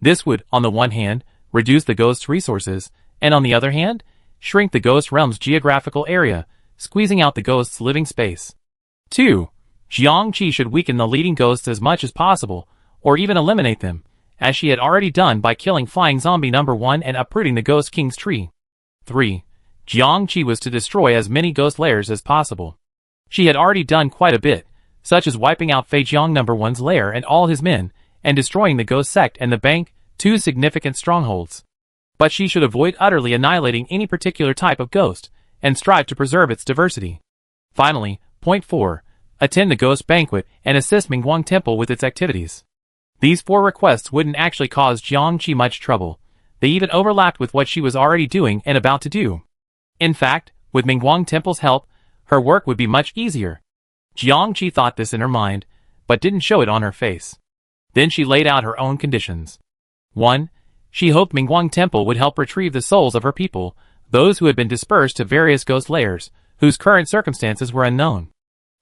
This would, on the one hand, reduce the ghost's resources, and on the other hand, shrink the ghost realm's geographical area, squeezing out the ghost's living space. 2. Jiang Qi should weaken the leading ghosts as much as possible, or even eliminate them, as she had already done by killing Flying Zombie number 1 and uprooting the Ghost King's tree. 3. Jiang Qi was to destroy as many ghost lairs as possible. She had already done quite a bit, such as wiping out Fei Jiang number 1's lair and all his men, and destroying the ghost sect and the bank, 2 significant strongholds. But she should avoid utterly annihilating any particular type of ghost, and strive to preserve its diversity. Finally, point 4. Attend the ghost banquet and assist Mingguang Temple with its activities. These 4 requests wouldn't actually cause Jiang Qi much trouble. They even overlapped with what she was already doing and about to do. In fact, with Mingguang Temple's help, her work would be much easier. Jiang Qi thought this in her mind, but didn't show it on her face. Then she laid out her own conditions. 1. She hoped Mingguang Temple would help retrieve the souls of her people, those who had been dispersed to various ghost lairs, whose current circumstances were unknown.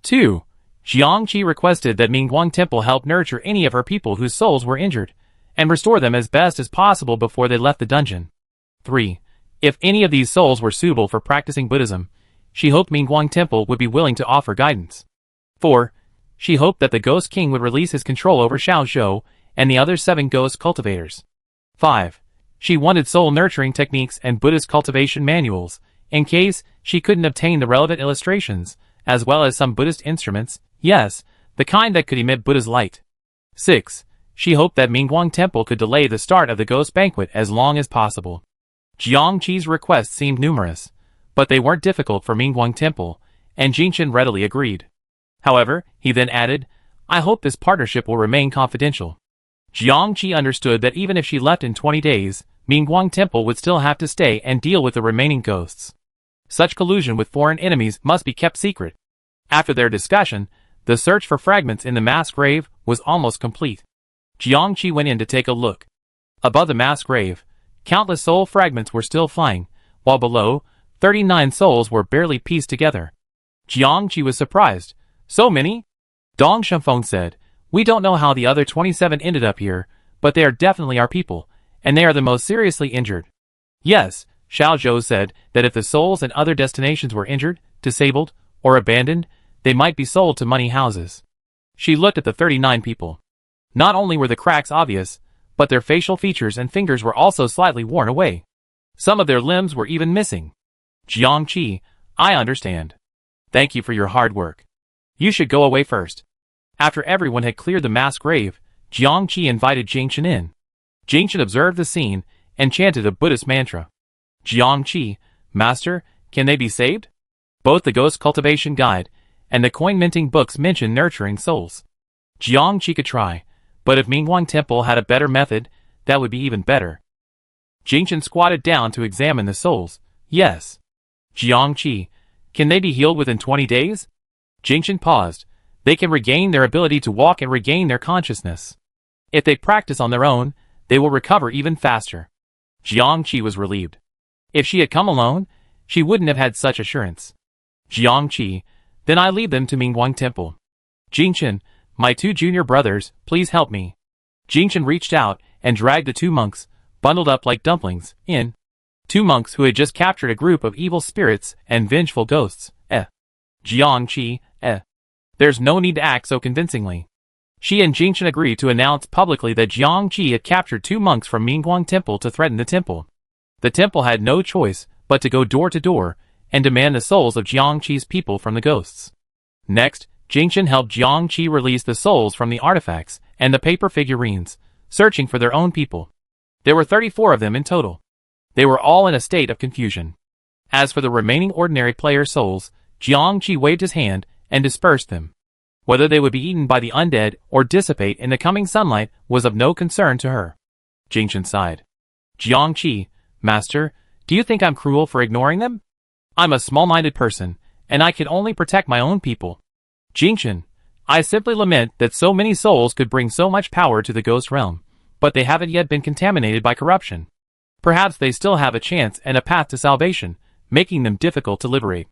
2. Jiang Qi requested that Mingguang Temple help nurture any of her people whose souls were injured, and restore them as best as possible before they left the dungeon. 3. If any of these souls were suitable for practicing Buddhism, she hoped Mingguang Temple would be willing to offer guidance. 4. She hoped that the Ghost King would release his control over Xiao Zhou and the other 7 ghost cultivators. 5. She wanted soul nurturing techniques and Buddhist cultivation manuals, in case she couldn't obtain the relevant illustrations, as well as some Buddhist instruments, yes, the kind that could emit Buddha's light. 6. She hoped that Mingguang Temple could delay the start of the ghost banquet as long as possible. Jiang Qi's requests seemed numerous, but they weren't difficult for Mingguang Temple, and Jingchen readily agreed. However, he then added, I hope this partnership will remain confidential. Jiang Qi understood that even if she left in 20 days, Mingguang Temple would still have to stay and deal with the remaining ghosts. Such collusion with foreign enemies must be kept secret. After their discussion, the search for fragments in the mass grave was almost complete. Jiang Qi went in to take a look. Above the mass grave, countless soul fragments were still flying, while below, 39 souls were barely pieced together. Jiang Qi was surprised. So many? Dong Shifeng said, we don't know how the other 27 ended up here, but they are definitely our people, and they are the most seriously injured. Yes, Xiao Zhou said that if the souls in other destinations were injured, disabled, or abandoned, they might be sold to money houses. She looked at the 39 people. Not only were the cracks obvious, but their facial features and fingers were also slightly worn away. Some of their limbs were even missing. Jiang Qi, I understand. Thank you for your hard work. You should go away first. After everyone had cleared the mass grave, Jiang Qi invited Jingchen in. Jingchen observed the scene and chanted a Buddhist mantra. Jiang Qi, Master, can they be saved? Both the Ghost Cultivation Guide and the coin-minting books mention nurturing souls. Jiang Qi could try, but if Mingguang Temple had a better method, that would be even better. Jingchen squatted down to examine the souls. Yes. Jiang Qi, can they be healed within 20 days? Jingchen paused. They can regain their ability to walk and regain their consciousness. If they practice on their own, they will recover even faster. Jiangqi was relieved. If she had come alone, she wouldn't have had such assurance. Jiangqi, then I lead them to Mingguang Temple. Jingchen, my 2 junior brothers, please help me. Jingchen reached out and dragged the 2 monks, bundled up like dumplings, in. 2 monks who had just captured a group of evil spirits and vengeful ghosts. Jiangqi, There's no need to act so convincingly. She and Jingchen agreed to announce publicly that Jiangqi had captured 2 monks from Mingguang Temple to threaten the temple. The temple had no choice but to go door to door and demand the souls of Jiangqi's people from the ghosts. Next, Jingchen helped Jiangqi release the souls from the artifacts and the paper figurines, searching for their own people. There were 34 of them in total. They were all in a state of confusion. As for the remaining ordinary player souls, Jiangqi waved his hand and dispersed them. Whether they would be eaten by the undead or dissipate in the coming sunlight was of no concern to her. Jingchen sighed. Jiangqi, Master, do you think I'm cruel for ignoring them? I'm a small-minded person, and I can only protect my own people. Jingchen, I simply lament that so many souls could bring so much power to the ghost realm, but they haven't yet been contaminated by corruption. Perhaps they still have a chance and a path to salvation, making them difficult to liberate.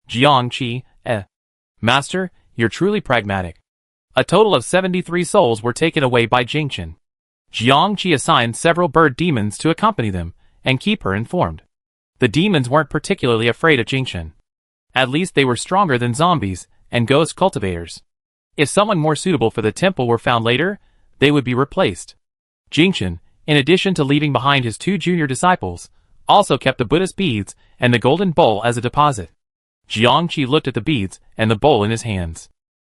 Jiangqi, Master, you're truly pragmatic. A total of 73 souls were taken away by Jingchen. Jiangqi assigned several bird demons to accompany them and keep her informed. The demons weren't particularly afraid of Jingchen. At least they were stronger than zombies and ghost cultivators. If someone more suitable for the temple were found later, they would be replaced. Jingchen, in addition to leaving behind his 2 junior disciples, also kept the Buddhist beads and the golden bowl as a deposit. Jiangqi looked at the beads and the bowl in his hands.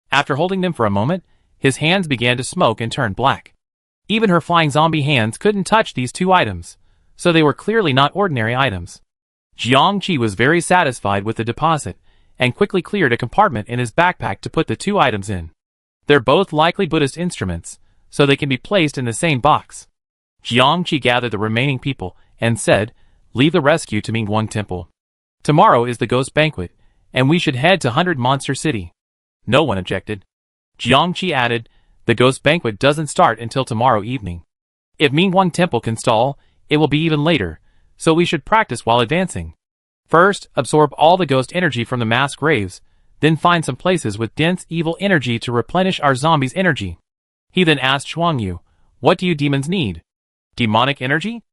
After holding them for a moment, his hands began to smoke and turn black. Even her flying zombie hands couldn't touch these 2 items, so they were clearly not ordinary items. Jiangqi was very satisfied with the deposit, and quickly cleared a compartment in his backpack to put the 2 items in. They're both likely Buddhist instruments, so they can be placed in the same box. Jiangqi gathered the remaining people and said, leave the rescue to Mingguang Temple. Tomorrow is the ghost banquet, and we should head to 100 Monster City. No one objected. Jiangqi added, the ghost banquet doesn't start until tomorrow evening. If Mingguang Temple can stall, it will be even later, so we should practice while advancing. First, absorb all the ghost energy from the mass graves, then find some places with dense evil energy to replenish our zombies' energy. He then asked Shuangyu, what do you demons need? Demonic energy?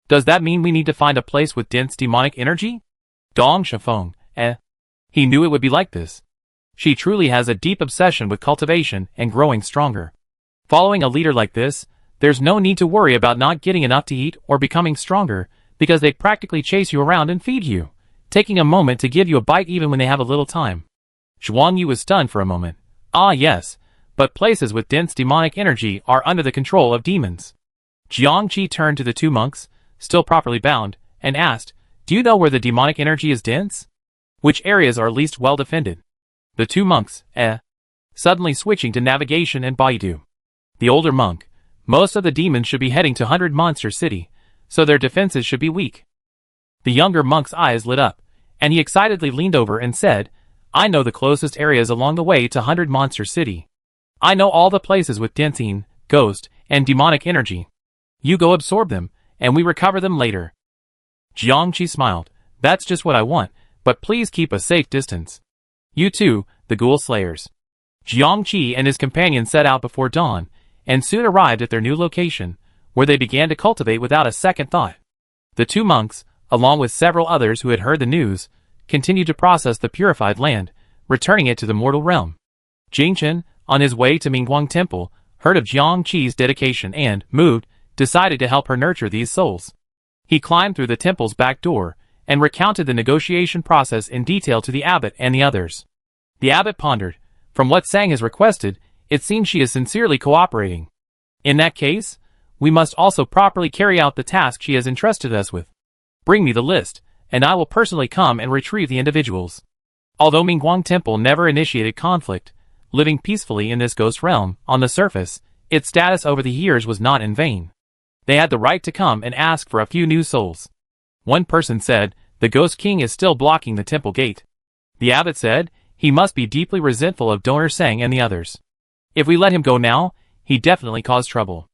Does that mean we need to find a place with dense demonic energy? Dong Shifeng, He knew it would be like this. She truly has a deep obsession with cultivation and growing stronger. Following a leader like this, there's no need to worry about not getting enough to eat or becoming stronger, because they practically chase you around and feed you, taking a moment to give you a bite even when they have a little time. Shuangyu was stunned for a moment. Ah yes, but places with dense demonic energy are under the control of demons. Jiangqi turned to the 2 monks, still properly bound, and asked, do you know where the demonic energy is dense? Which areas are least well defended? The 2 monks, suddenly switching to navigation and Baidu. The older monk, most of the demons should be heading to 100 Monster City, so their defenses should be weak. The younger monk's eyes lit up, and he excitedly leaned over and said, I know the closest areas along the way to 100 Monster City. I know all the places with densine, ghost, and demonic energy. You go absorb them, and we recover them later. Jiangqi smiled. That's just what I want, but please keep a safe distance. You too, the ghoul slayers. Jiangqi and his companion set out before dawn, and soon arrived at their new location, where they began to cultivate without a second thought. The 2 monks, along with several others who had heard the news, continued to process the purified land, returning it to the mortal realm. Jingchen, on his way to Mingguang Temple, heard of Jiangqi's dedication and, moved, decided to help her nurture these souls. He climbed through the temple's back door, and recounted the negotiation process in detail to the abbot and the others. The abbot pondered. From what Sang has requested, it seems she is sincerely cooperating. In that case, we must also properly carry out the task she has entrusted us with. Bring me the list, and I will personally come and retrieve the individuals. Although Mingguang Temple never initiated conflict, living peacefully in this ghost realm, on the surface, its status over the years was not in vain. They had the right to come and ask for a few new souls. One person said, the Ghost King is still blocking the temple gate. The abbot said, he must be deeply resentful of Donor Sang and the others. If we let him go now, he definitely caused trouble.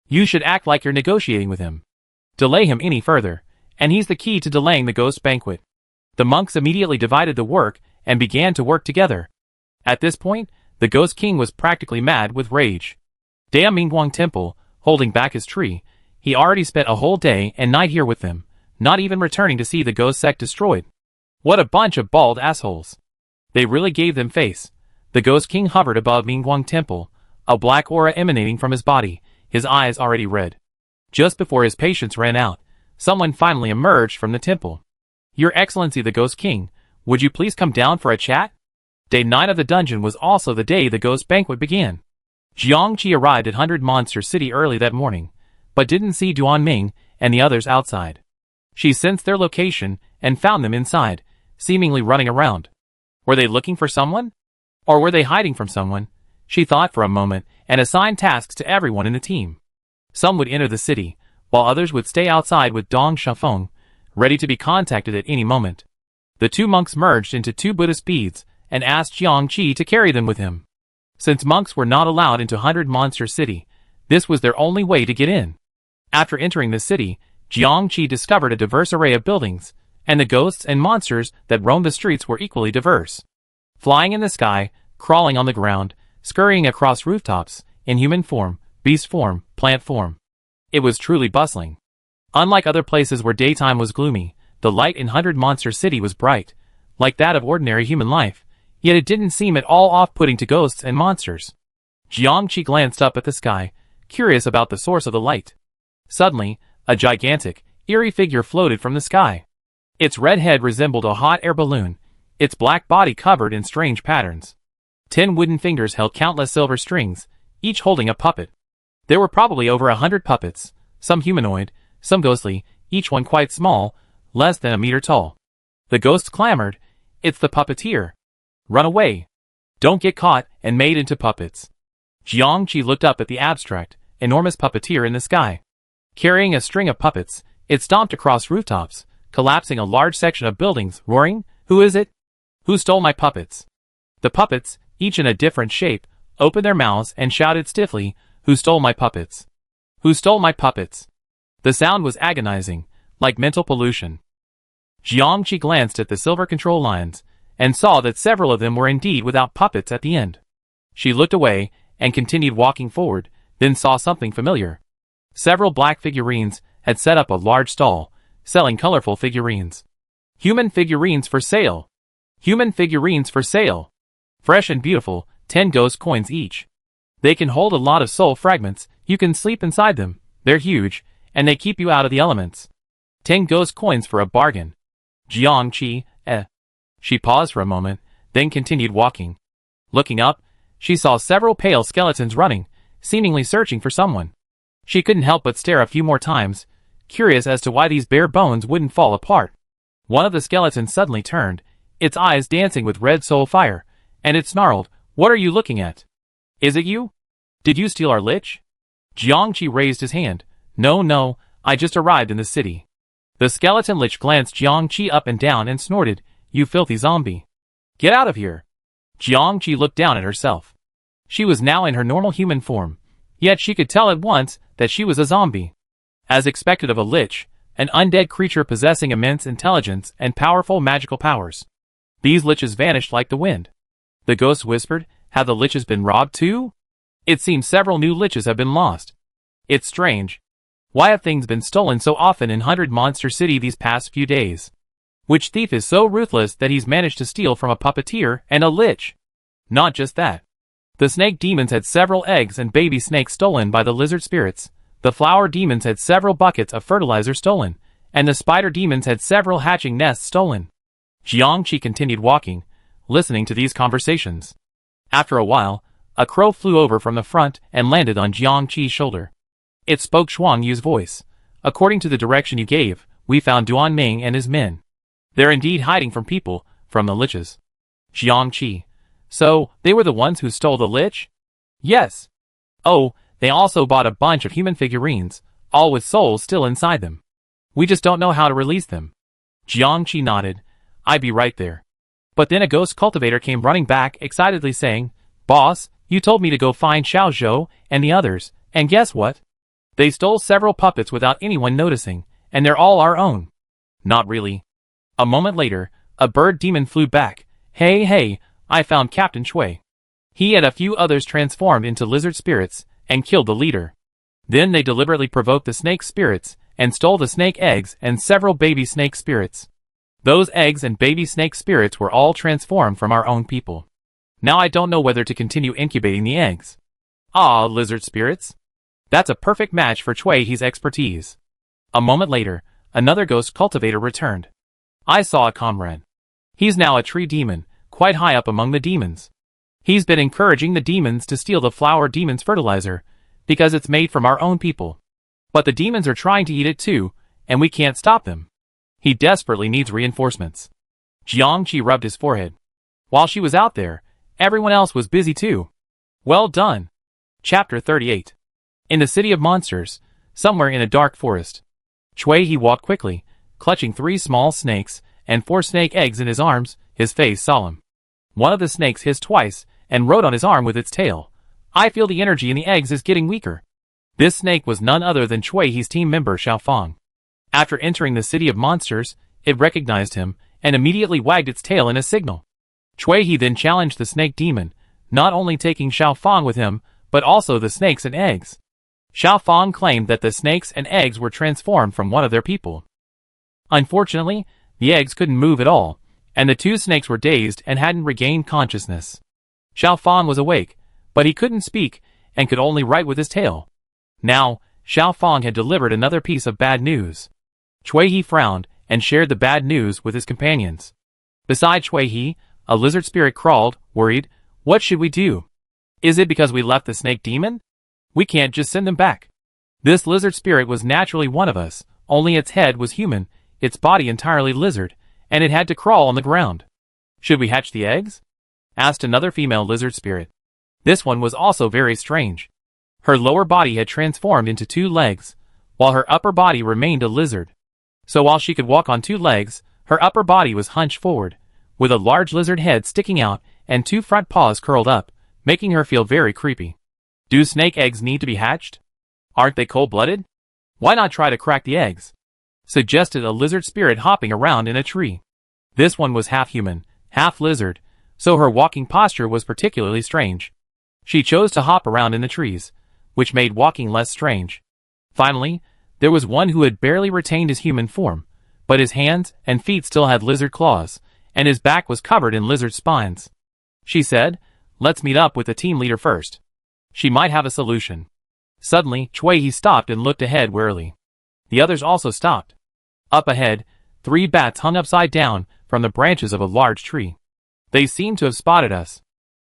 You should act like you're negotiating with him. Delay him any further, and he's the key to delaying the ghost banquet. The monks immediately divided the work and began to work together. At this point, the Ghost King was practically mad with rage. Daomingguang Temple, holding back his tree, he already spent a whole day and night here with them, not even returning to see the ghost sect destroyed. What a bunch of bald assholes. They really gave them face. The Ghost King hovered above Mingguang Temple, a black aura emanating from his body, his eyes already red. Just before his patience ran out, someone finally emerged from the temple. Your Excellency the Ghost King, would you please come down for a chat? Day 9 of the dungeon was also the day the ghost banquet began. Jiangqi arrived at 100 Monster City early that morning, but didn't see Duan Ming and the others outside. She sensed their location and found them inside, seemingly running around. Were they looking for someone? Or were they hiding from someone? She thought for a moment and assigned tasks to everyone in the team. Some would enter the city, while others would stay outside with Dong Shafeng, ready to be contacted at any moment. The two monks merged into 2 Buddhist beads and asked Jiangqi to carry them with him. Since monks were not allowed into 100 Monster City, this was their only way to get in. After entering the city, Jiangqi discovered a diverse array of buildings, and the ghosts and monsters that roamed the streets were equally diverse. Flying in the sky, crawling on the ground, scurrying across rooftops, in human form, beast form, plant form. It was truly bustling. Unlike other places where daytime was gloomy, the light in 100 Monster City was bright, like that of ordinary human life, yet it didn't seem at all off-putting to ghosts and monsters. Jiangqi glanced up at the sky, curious about the source of the light. Suddenly, a gigantic, eerie figure floated from the sky. Its red head resembled a hot air balloon, its black body covered in strange patterns. 10 wooden fingers held countless silver strings, each holding a puppet. There were probably over 100 puppets, some humanoid, some ghostly, each one quite small, less than a meter tall. The ghosts clamored, "It's the puppeteer! Run away! Don't get caught and made into puppets!" Jiangqi looked up at the abstract, enormous puppeteer in the sky. Carrying a string of puppets, it stomped across rooftops, collapsing a large section of buildings, roaring, "Who is it? Who stole my puppets?" The puppets, each in a different shape, opened their mouths and shouted stiffly, "Who stole my puppets? Who stole my puppets?" The sound was agonizing, like mental pollution. Jiangqi glanced at the silver control lines, and saw that several of them were indeed without puppets at the end. She looked away, and continued walking forward, then saw something familiar. Several black figurines had set up a large stall, selling colorful figurines. Human figurines for sale! Human figurines for sale! Fresh and beautiful, 10 ghost coins each. They can hold a lot of soul fragments, you can sleep inside them, they're huge, and they keep you out of the elements. 10 ghost coins for a bargain. Jiangqi, She paused for a moment, then continued walking. Looking up, she saw several pale skeletons running, seemingly searching for someone. She couldn't help but stare a few more times, curious as to why these bare bones wouldn't fall apart. One of the skeletons suddenly turned, its eyes dancing with red soul fire, and it snarled, "What are you looking at? Is it you? Did you steal our lich?" Jiangqi raised his hand. No, I just arrived in the city." The skeleton lich glanced Jiangqi up and down and snorted, "You filthy zombie. Get out of here." Jiangqi looked down at herself. She was now in her normal human form, yet she could tell at once that she was a zombie. As expected of a lich, an undead creature possessing immense intelligence and powerful magical powers. These liches vanished like the wind. The ghost whispered, "Have the liches been robbed too? It seems several new liches have been lost. It's strange. Why have things been stolen so often in 100 Monster City these past few days? Which thief is so ruthless that he's managed to steal from a puppeteer and a lich? Not just that. The snake demons had several eggs and baby snakes stolen by the lizard spirits, the flower demons had several buckets of fertilizer stolen, and the spider demons had several hatching nests stolen." Jiangqi continued walking, listening to these conversations. After a while, a crow flew over from the front and landed on Jiangqi's shoulder. It spoke Shuang Yu's voice. "According to the direction you gave, we found Duan Ming and his men. They're indeed hiding from people, from the liches." Jiangqi: "So, they were the ones who stole the lich?" "Yes. Oh, they also bought a bunch of human figurines, all with souls still inside them. We just don't know how to release them." Jiangqi nodded. "I'd be right there." But then a ghost cultivator came running back excitedly saying, "Boss, you told me to go find Xiao Zhou and the others, and guess what? They stole several puppets without anyone noticing, and they're all our own. Not really. A moment later, a bird demon flew back. Hey, hey, I found Captain Chui. He and a few others transformed into lizard spirits and killed the leader. Then they deliberately provoked the snake spirits and stole the snake eggs and several baby snake spirits. Those eggs and baby snake spirits were all transformed from our own people. Now I don't know whether to continue incubating the eggs. Ah, lizard spirits. That's a perfect match for Chui-He's expertise. A moment later, another ghost cultivator returned. I saw a comrade. He's now a tree demon, quite high up among the demons. He's been encouraging the demons to steal the flower demon's fertilizer, because it's made from our own people. But the demons are trying to eat it too, and we can't stop them. He desperately needs reinforcements. Jiangqi rubbed his forehead. While she was out there, everyone else was busy too. Well done. Chapter 38. In the city of monsters, somewhere in a dark forest, Chui-He walked quickly, clutching 3 small snakes and 4 snake eggs in his arms, his face solemn. One of the snakes hissed twice and rode on his arm with its tail. I feel the energy in the eggs is getting weaker. This snake was none other than Chui-He's team member Xiaofang. After entering the city of monsters, it recognized him and immediately wagged its tail in a signal. Chui-He then challenged the snake demon, not only taking Xiaofang with him, but also the snakes and eggs. Xiaofang claimed that the snakes and eggs were transformed from one of their people. Unfortunately, the eggs couldn't move at all, and the 2 snakes were dazed and hadn't regained consciousness. Xiaofang was awake, but he couldn't speak and could only write with his tail. Now, Xiaofang had delivered another piece of bad news. Chui-He frowned and shared the bad news with his companions. Beside Chui-He, a lizard spirit crawled, worried. What should we do? Is it because we left the snake demon? We can't just send them back. This lizard spirit was naturally one of us, only its head was human, its body entirely lizard, and it had to crawl on the ground. Should we hatch the eggs? Asked another female lizard spirit. This one was also very strange. Her lower body had transformed into 2 legs, while her upper body remained a lizard. So while she could walk on 2 legs, her upper body was hunched forward, with a large lizard head sticking out and 2 front paws curled up, making her feel very creepy. Do snake eggs need to be hatched? Aren't they cold-blooded? Why not try to crack the eggs? Suggested a lizard spirit hopping around in a tree. This one was half human, half lizard, so her walking posture was particularly strange. She chose to hop around in the trees, which made walking less strange. Finally, there was one who had barely retained his human form, but his hands and feet still had lizard claws, and his back was covered in lizard spines. She said, "Let's meet up with the team leader first. She might have a solution." Suddenly, Chui-He stopped and looked ahead warily. The others also stopped. Up ahead, 3 bats hung upside down from the branches of a large tree. They seemed to have spotted us.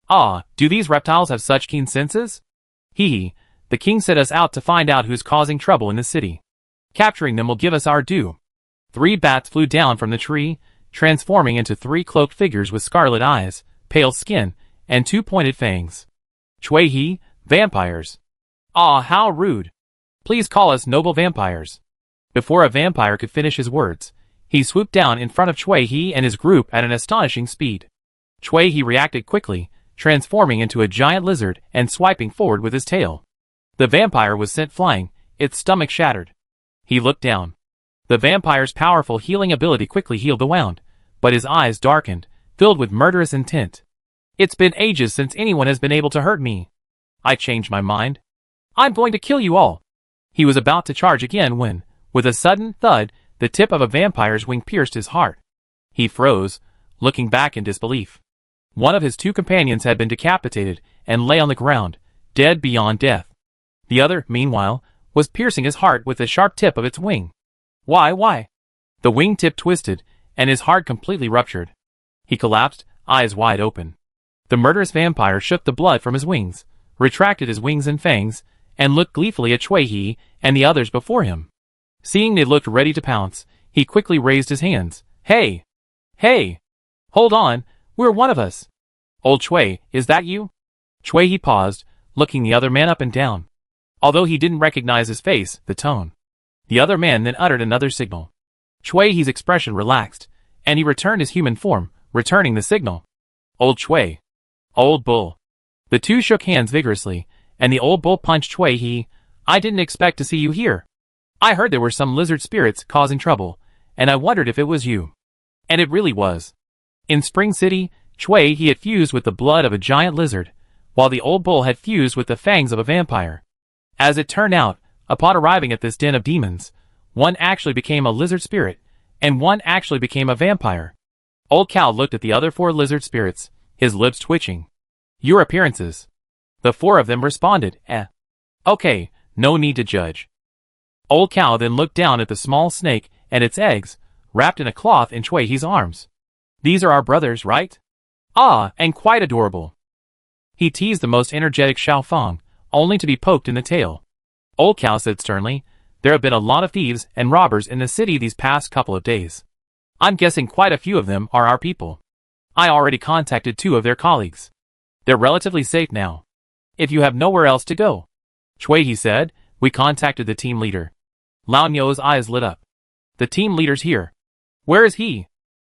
Ah, do these reptiles have such keen senses? Hee, the king set us out to find out who's causing trouble in the city. Capturing them will give us our due. 3 bats flew down from the tree, transforming into 3 cloaked figures with scarlet eyes, pale skin, and 2 pointed fangs. Chui-He, vampires. Ah, how rude. Please call us noble vampires. Before a vampire could finish his words, he swooped down in front of Chui-He and his group at an astonishing speed. Chui-He reacted quickly, transforming into a giant lizard and swiping forward with his tail. The vampire was sent flying, its stomach shattered. He looked down. The vampire's powerful healing ability quickly healed the wound, but his eyes darkened, filled with murderous intent. It's been ages since anyone has been able to hurt me. I changed my mind. I'm going to kill you all. He was about to charge again when, with a sudden thud, the tip of a vampire's wing pierced his heart. He froze, looking back in disbelief. One of his 2 companions had been decapitated and lay on the ground, dead beyond death. The other, meanwhile, was piercing his heart with the sharp tip of its wing. Why? The wing tip twisted, and his heart completely ruptured. He collapsed, eyes wide open. The murderous vampire shook the blood from his wings, retracted his wings and fangs, and looked gleefully at Chui-He and the others before him. Seeing they looked ready to pounce, he quickly raised his hands. Hey! Hold on, we're one of us. Old Chui, is that you? Chui-He paused, looking the other man up and down. Although he didn't recognize his face, the tone. The other man then uttered another signal. Chui-He's expression relaxed, and he returned his human form, returning the signal. Old Chui. Old Bull. The 2 shook hands vigorously, and the old bull punched Chui-He. I didn't expect to see you here. I heard there were some lizard spirits causing trouble, and I wondered if it was you. And it really was. In Spring City, Chui he had fused with the blood of a giant lizard, while the old bull had fused with the fangs of a vampire. As it turned out, upon arriving at this den of demons, one actually became a lizard spirit, and one actually became a vampire. Old Cow looked at the other 4 lizard spirits, his lips twitching. Your appearances. The 4 of them responded, Okay, no need to judge. Old Cow then looked down at the small snake and its eggs, wrapped in a cloth in Chui He's arms. These are our brothers, right? Ah, and quite adorable. He teased the most energetic Xiao Fang, only to be poked in the tail. Old Cow said sternly, there have been a lot of thieves and robbers in the city these past couple of days. I'm guessing quite a few of them are our people. I already contacted 2 of their colleagues. They're relatively safe now. If you have nowhere else to go. Chui he said, we contacted the team leader. Lao Nyo's eyes lit up. The team leader's here. Where is he?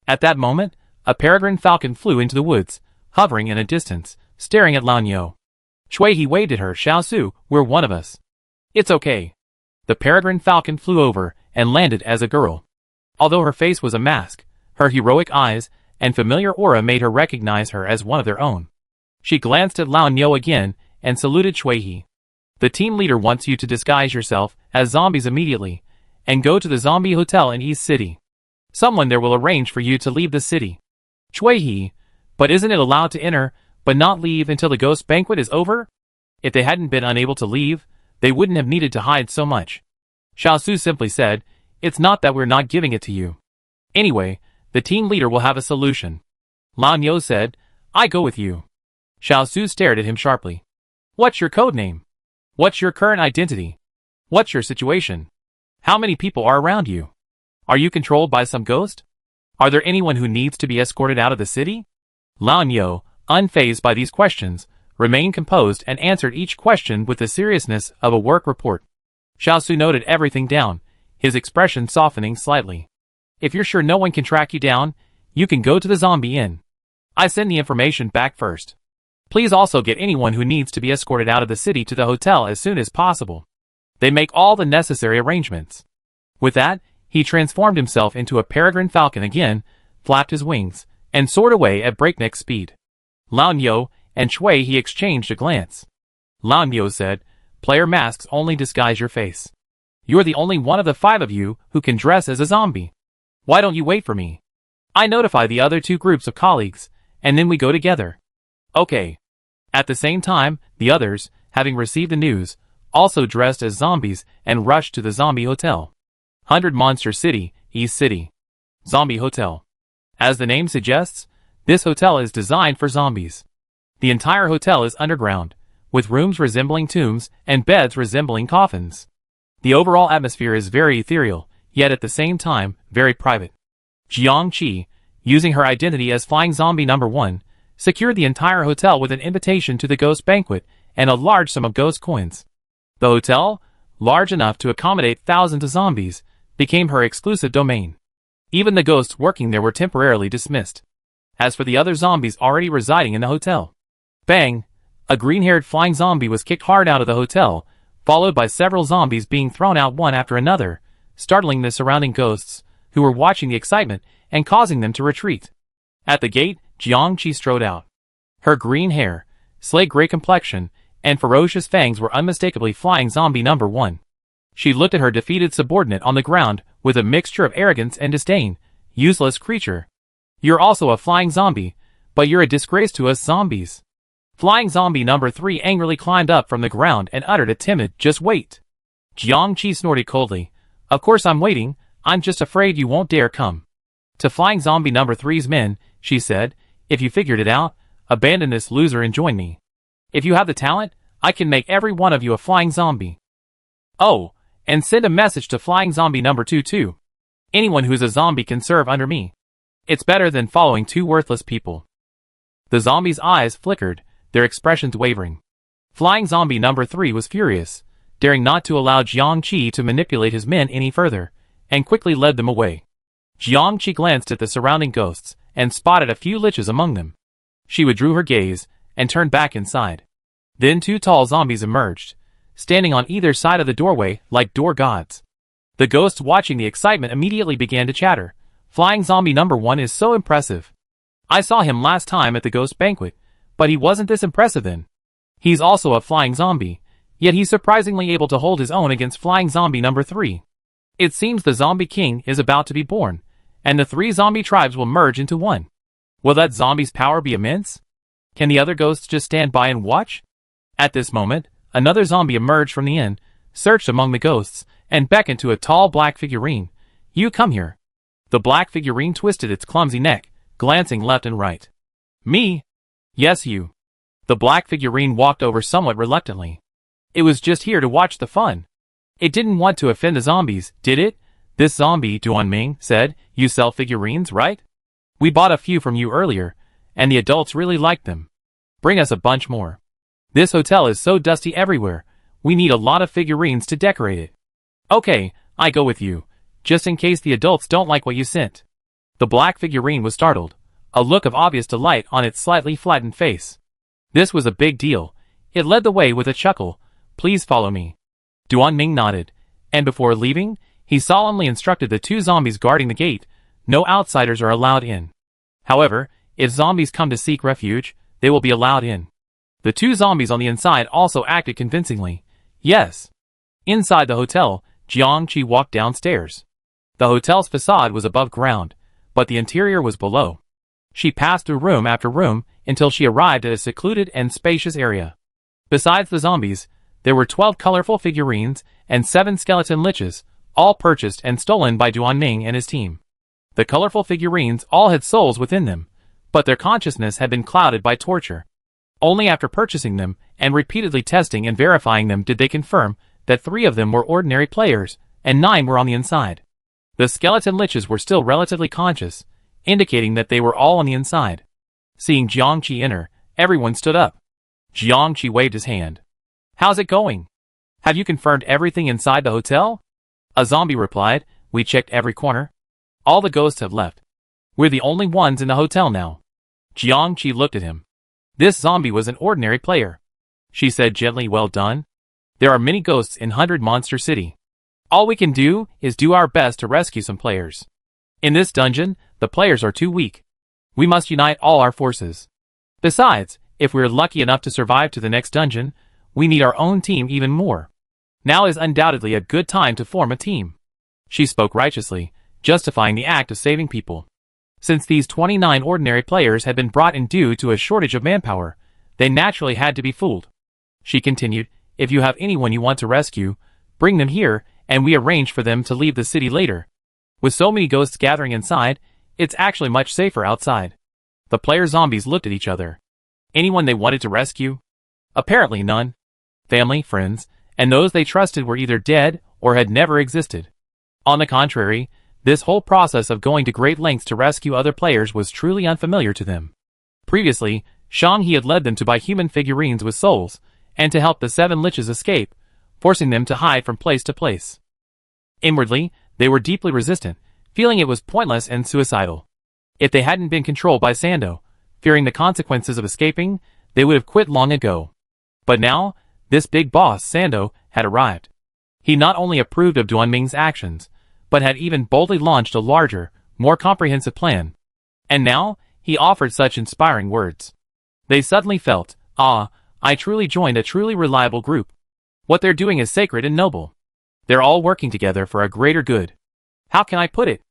At that moment, a peregrine falcon flew into the woods, hovering in a distance, staring at Lao Nyo. Chui he waved at her. Xiao Su, we're one of us. It's okay. The peregrine falcon flew over and landed as a girl. Although her face was a mask, her heroic eyes and familiar aura made her recognize her as one of their own. She glanced at Lao Nyo again and saluted Chui He. The team leader wants you to disguise yourself as zombies immediately and go to the zombie hotel in East City. Someone there will arrange for you to leave the city. Chui He, but isn't it allowed to enter but not leave until the ghost banquet is over? If they hadn't been unable to leave, they wouldn't have needed to hide so much. Xiao Su simply said, it's not that we're not giving it to you. Anyway, the team leader will have a solution. Lao Nyo said, I go with you. Xiao Su stared at him sharply. What's your code name? What's your current identity? What's your situation? How many people are around you? Are you controlled by some ghost? Are there anyone who needs to be escorted out of the city? Lao Nyo, unfazed by these questions, remained composed and answered each question with the seriousness of a work report. Xiao Su noted everything down, his expression softening slightly. If you're sure no one can track you down, you can go to the zombie inn. I send the information back first. Please also get anyone who needs to be escorted out of the city to the hotel as soon as possible. They make all the necessary arrangements. With that, he transformed himself into a peregrine falcon again, flapped his wings, and soared away at breakneck speed. Lao Nyo and Chui he exchanged a glance. Lao Nyo said, player masks only disguise your face. You're the only one of the 5 of you who can dress as a zombie. Why don't you wait for me? I notify the other 2 groups of colleagues, and then we go together. Okay. At the same time, the others, having received the news, also dressed as zombies and rushed to the zombie hotel. 100 Monster City, East City. Zombie Hotel. As the name suggests, this hotel is designed for zombies. The entire hotel is underground, with rooms resembling tombs and beds resembling coffins. The overall atmosphere is very ethereal, yet at the same time, very private. Jiang Qi, using her identity as Flying Zombie No. 1, secured the entire hotel with an invitation to the ghost banquet and a large sum of ghost coins. The hotel, large enough to accommodate thousands of zombies, became her exclusive domain. Even the ghosts working there were temporarily dismissed. As for the other zombies already residing in the hotel, bang! A green-haired flying zombie was kicked hard out of the hotel, followed by several zombies being thrown out one after another, startling the surrounding ghosts, who were watching the excitement and causing them to retreat. At the gate, Jiang Qi strode out. Her green hair, slate-gray complexion, and ferocious fangs were unmistakably Flying Zombie No. 1. She looked at her defeated subordinate on the ground with a mixture of arrogance and disdain. Useless creature. You're also a flying zombie, but you're a disgrace to us zombies. Flying Zombie No. 3 angrily climbed up from the ground and uttered a timid, just wait. Jiang Qi snorted coldly. Of course I'm waiting, I'm just afraid you won't dare come. To Flying Zombie No. 3's men, she said, if you figured it out, abandon this loser and join me. If you have the talent, I can make every one of you a flying zombie. Oh, and send a message to Flying Zombie No. 2 too. Anyone who's a zombie can serve under me. It's better than following 2 worthless people. The zombies' eyes flickered, their expressions wavering. Flying Zombie No. 3 was furious, daring not to allow Jiang Qi to manipulate his men any further, and quickly led them away. Jiang Qi glanced at the surrounding ghosts, and spotted a few liches among them. She withdrew her gaze, and turned back inside. Then 2 tall zombies emerged, standing on either side of the doorway like door gods. The ghosts watching the excitement immediately began to chatter. Flying zombie number 1 is so impressive. I saw him last time at the ghost banquet, but he wasn't this impressive then. He's also a flying zombie, yet he's surprisingly able to hold his own against flying zombie number 3. It seems the zombie king is about to be born, and the 3 zombie tribes will merge into one. Will that zombie's power be immense? Can the other ghosts just stand by and watch? At this moment, another zombie emerged from the inn, searched among the ghosts, and beckoned to a tall black figurine. You come here. The black figurine twisted its clumsy neck, glancing left and right. Me? Yes, you. The black figurine walked over somewhat reluctantly. It was just here to watch the fun. It didn't want to offend the zombies, did it? This zombie, Duanming, said, you sell figurines, right? We bought a few from you earlier, and the adults really liked them. Bring us a bunch more. This hotel is so dusty everywhere, we need a lot of figurines to decorate it. Okay, I go with you, just in case the adults don't like what you sent. The black figurine was startled, a look of obvious delight on its slightly flattened face. This was a big deal. It led the way with a chuckle. Please follow me. Duanming nodded, and before leaving, he solemnly instructed the 2 zombies guarding the gate, no outsiders are allowed in. However, if zombies come to seek refuge, they will be allowed in. The 2 zombies on the inside also acted convincingly. Yes. Inside the hotel, Jiangqi walked downstairs. The hotel's facade was above ground, but the interior was below. She passed through room after room until she arrived at a secluded and spacious area. Besides the zombies, there were 12 colorful figurines and 7 skeleton liches, all purchased and stolen by Duanming and his team. The colorful figurines all had souls within them, but their consciousness had been clouded by torture. Only after purchasing them and repeatedly testing and verifying them did they confirm that 3 of them were ordinary players and 9 were on the inside. The skeleton liches were still relatively conscious, indicating that they were all on the inside. Seeing Jiangqi enter, everyone stood up. Jiangqi waved his hand. How's it going? Have you confirmed everything inside the hotel? A zombie replied, we checked every corner. All the ghosts have left. We're the only ones in the hotel now. Jiangqi looked at him. This zombie was an ordinary player. She said gently, well done. There are many ghosts in 100 Monster City. All we can do is do our best to rescue some players. In this dungeon, the players are too weak. We must unite all our forces. Besides, if we're lucky enough to survive to the next dungeon, we need our own team even more. Now is undoubtedly a good time to form a team. She spoke righteously, justifying the act of saving people. Since these 29 ordinary players had been brought in due to a shortage of manpower, they naturally had to be fooled. She continued, if you have anyone you want to rescue, bring them here, and we arrange for them to leave the city later. With so many ghosts gathering inside, it's actually much safer outside. The player zombies looked at each other. Anyone they wanted to rescue? Apparently none. Family, friends, and those they trusted were either dead or had never existed. On the contrary, this whole process of going to great lengths to rescue other players was truly unfamiliar to them. Previously, Shang He had led them to buy human figurines with souls, and to help the 7 liches escape, forcing them to hide from place to place. Inwardly, they were deeply resistant, feeling it was pointless and suicidal. If they hadn't been controlled by Sando, fearing the consequences of escaping, they would have quit long ago. But now, this big boss, Sando, had arrived. He not only approved of Duanming's actions, but had even boldly launched a larger, more comprehensive plan. And now, he offered such inspiring words. They suddenly felt, I truly joined a truly reliable group. What they're doing is sacred and noble. They're all working together for a greater good. How can I put it?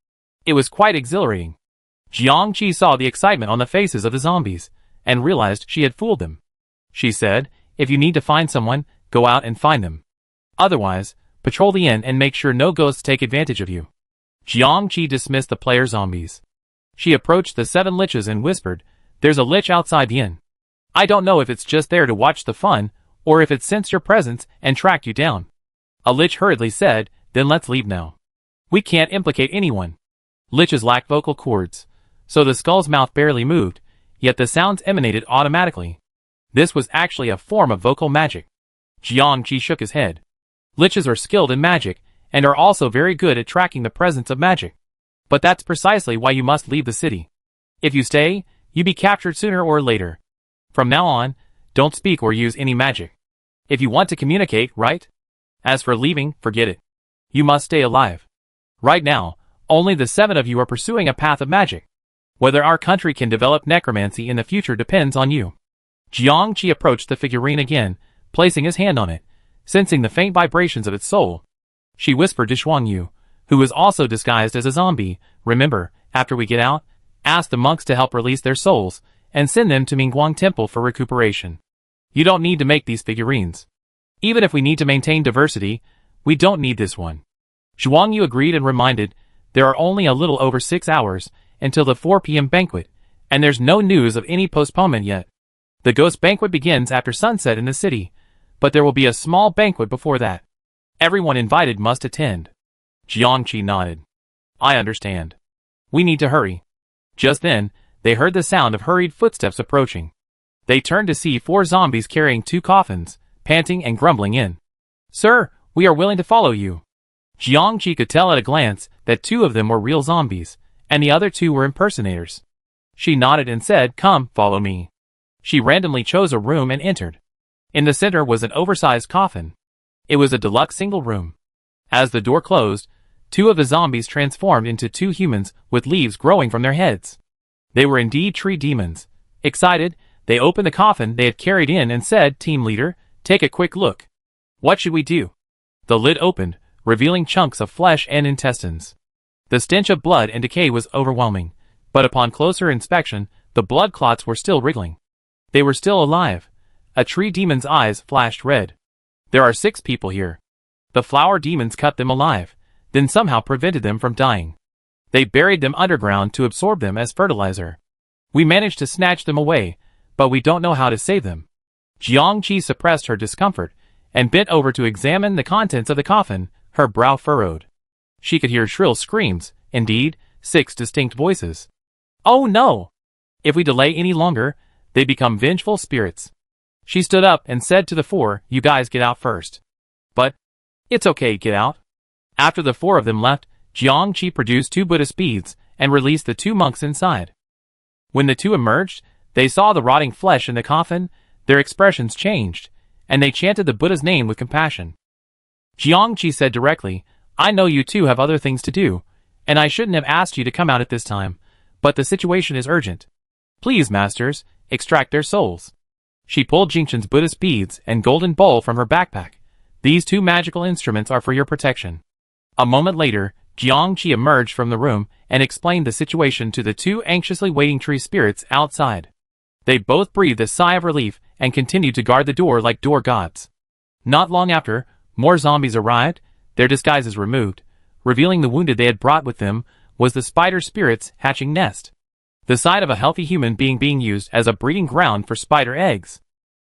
It was quite exhilarating. Jiangqi saw the excitement on the faces of the zombies, and realized she had fooled them. She said, if you need to find someone, go out and find them. Otherwise, patrol the inn and make sure no ghosts take advantage of you. Jiangqi dismissed the player zombies. She approached the 7 liches and whispered, there's a lich outside the inn. I don't know if it's just there to watch the fun, or if it sensed your presence and tracked you down. A lich hurriedly said, then let's leave now. We can't implicate anyone. Liches lack vocal cords, so the skull's mouth barely moved, yet the sounds emanated automatically. This was actually a form of vocal magic. Jiangqi shook his head. Liches are skilled in magic, and are also very good at tracking the presence of magic. But that's precisely why you must leave the city. If you stay, you'll be captured sooner or later. From now on, don't speak or use any magic. If you want to communicate, right? As for leaving, forget it. You must stay alive. Right now, only the 7 of you are pursuing a path of magic. Whether our country can develop necromancy in the future depends on you. Jiang Qi approached the figurine again, placing his hand on it, sensing the faint vibrations of its soul. She whispered to Xuang Yu, who was also disguised as a zombie, remember, after we get out, ask the monks to help release their souls, and send them to Mingguang Temple for recuperation. You don't need to make these figurines. Even if we need to maintain diversity, we don't need this one. Xuang Yu agreed and reminded, there are only a little over 6 hours until the 4 p.m. banquet, and there's no news of any postponement yet. The ghost banquet begins after sunset in the city, but there will be a small banquet before that. Everyone invited must attend. Jiangqi nodded. I understand. We need to hurry. Just then, they heard the sound of hurried footsteps approaching. They turned to see 4 zombies carrying 2 coffins, panting and grumbling in. Sir, we are willing to follow you. Jiangqi could tell at a glance that 2 of them were real zombies, and the other 2 were impersonators. She nodded and said, come, follow me. She randomly chose a room and entered. In the center was an oversized coffin. It was a deluxe single room. As the door closed, 2 of the zombies transformed into 2 humans with leaves growing from their heads. They were indeed tree demons. Excited, they opened the coffin they had carried in and said, Team leader, take a quick look. What should we do? The lid opened, revealing chunks of flesh and intestines. The stench of blood and decay was overwhelming, but upon closer inspection, the blood clots were still wriggling. They were still alive. A tree demon's eyes flashed red. There are 6 people here. The flower demons cut them alive, then somehow prevented them from dying. They buried them underground to absorb them as fertilizer. We managed to snatch them away, but we don't know how to save them. Jiangqi suppressed her discomfort and bent over to examine the contents of the coffin, her brow furrowed. She could hear shrill screams, indeed, 6 distinct voices. Oh no! If we delay any longer, they become vengeful spirits. She stood up and said to the 4, you guys get out first. But, it's okay, get out. After the 4 of them left, Jiangqi produced 2 Buddhist beads and released the 2 monks inside. When the 2 emerged, they saw the rotting flesh in the coffin, their expressions changed, and they chanted the Buddha's name with compassion. Jiangqi said directly, I know you 2 have other things to do, and I shouldn't have asked you to come out at this time, but the situation is urgent. Please, masters, extract their souls. She pulled Jingchen's Buddhist beads and golden bowl from her backpack. These 2 magical instruments are for your protection. A moment later, Jiangqi emerged from the room and explained the situation to the 2 anxiously waiting tree spirits outside. They both breathed a sigh of relief and continued to guard the door like door gods. Not long after, more zombies arrived, their disguises removed, revealing the wounded they had brought with them was the spider spirit's hatching nest. The side of a healthy human being used as a breeding ground for spider eggs.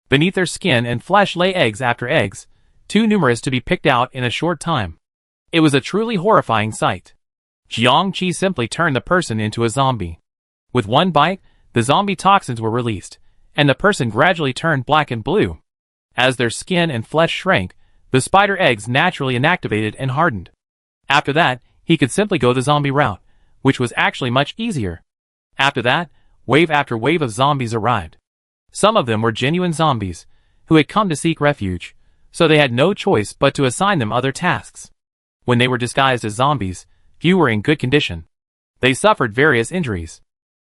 Beneath their skin and flesh lay eggs after eggs, too numerous to be picked out in a short time. It was a truly horrifying sight. Jiangqi simply turned the person into a zombie. With one bite, the zombie toxins were released, and the person gradually turned black and blue. As their skin and flesh shrank, the spider eggs naturally inactivated and hardened. After that, he could simply go the zombie route, which was actually much easier. After that, wave after wave of zombies arrived. Some of them were genuine zombies, who had come to seek refuge, so they had no choice but to assign them other tasks. When they were disguised as zombies, few were in good condition. They suffered various injuries.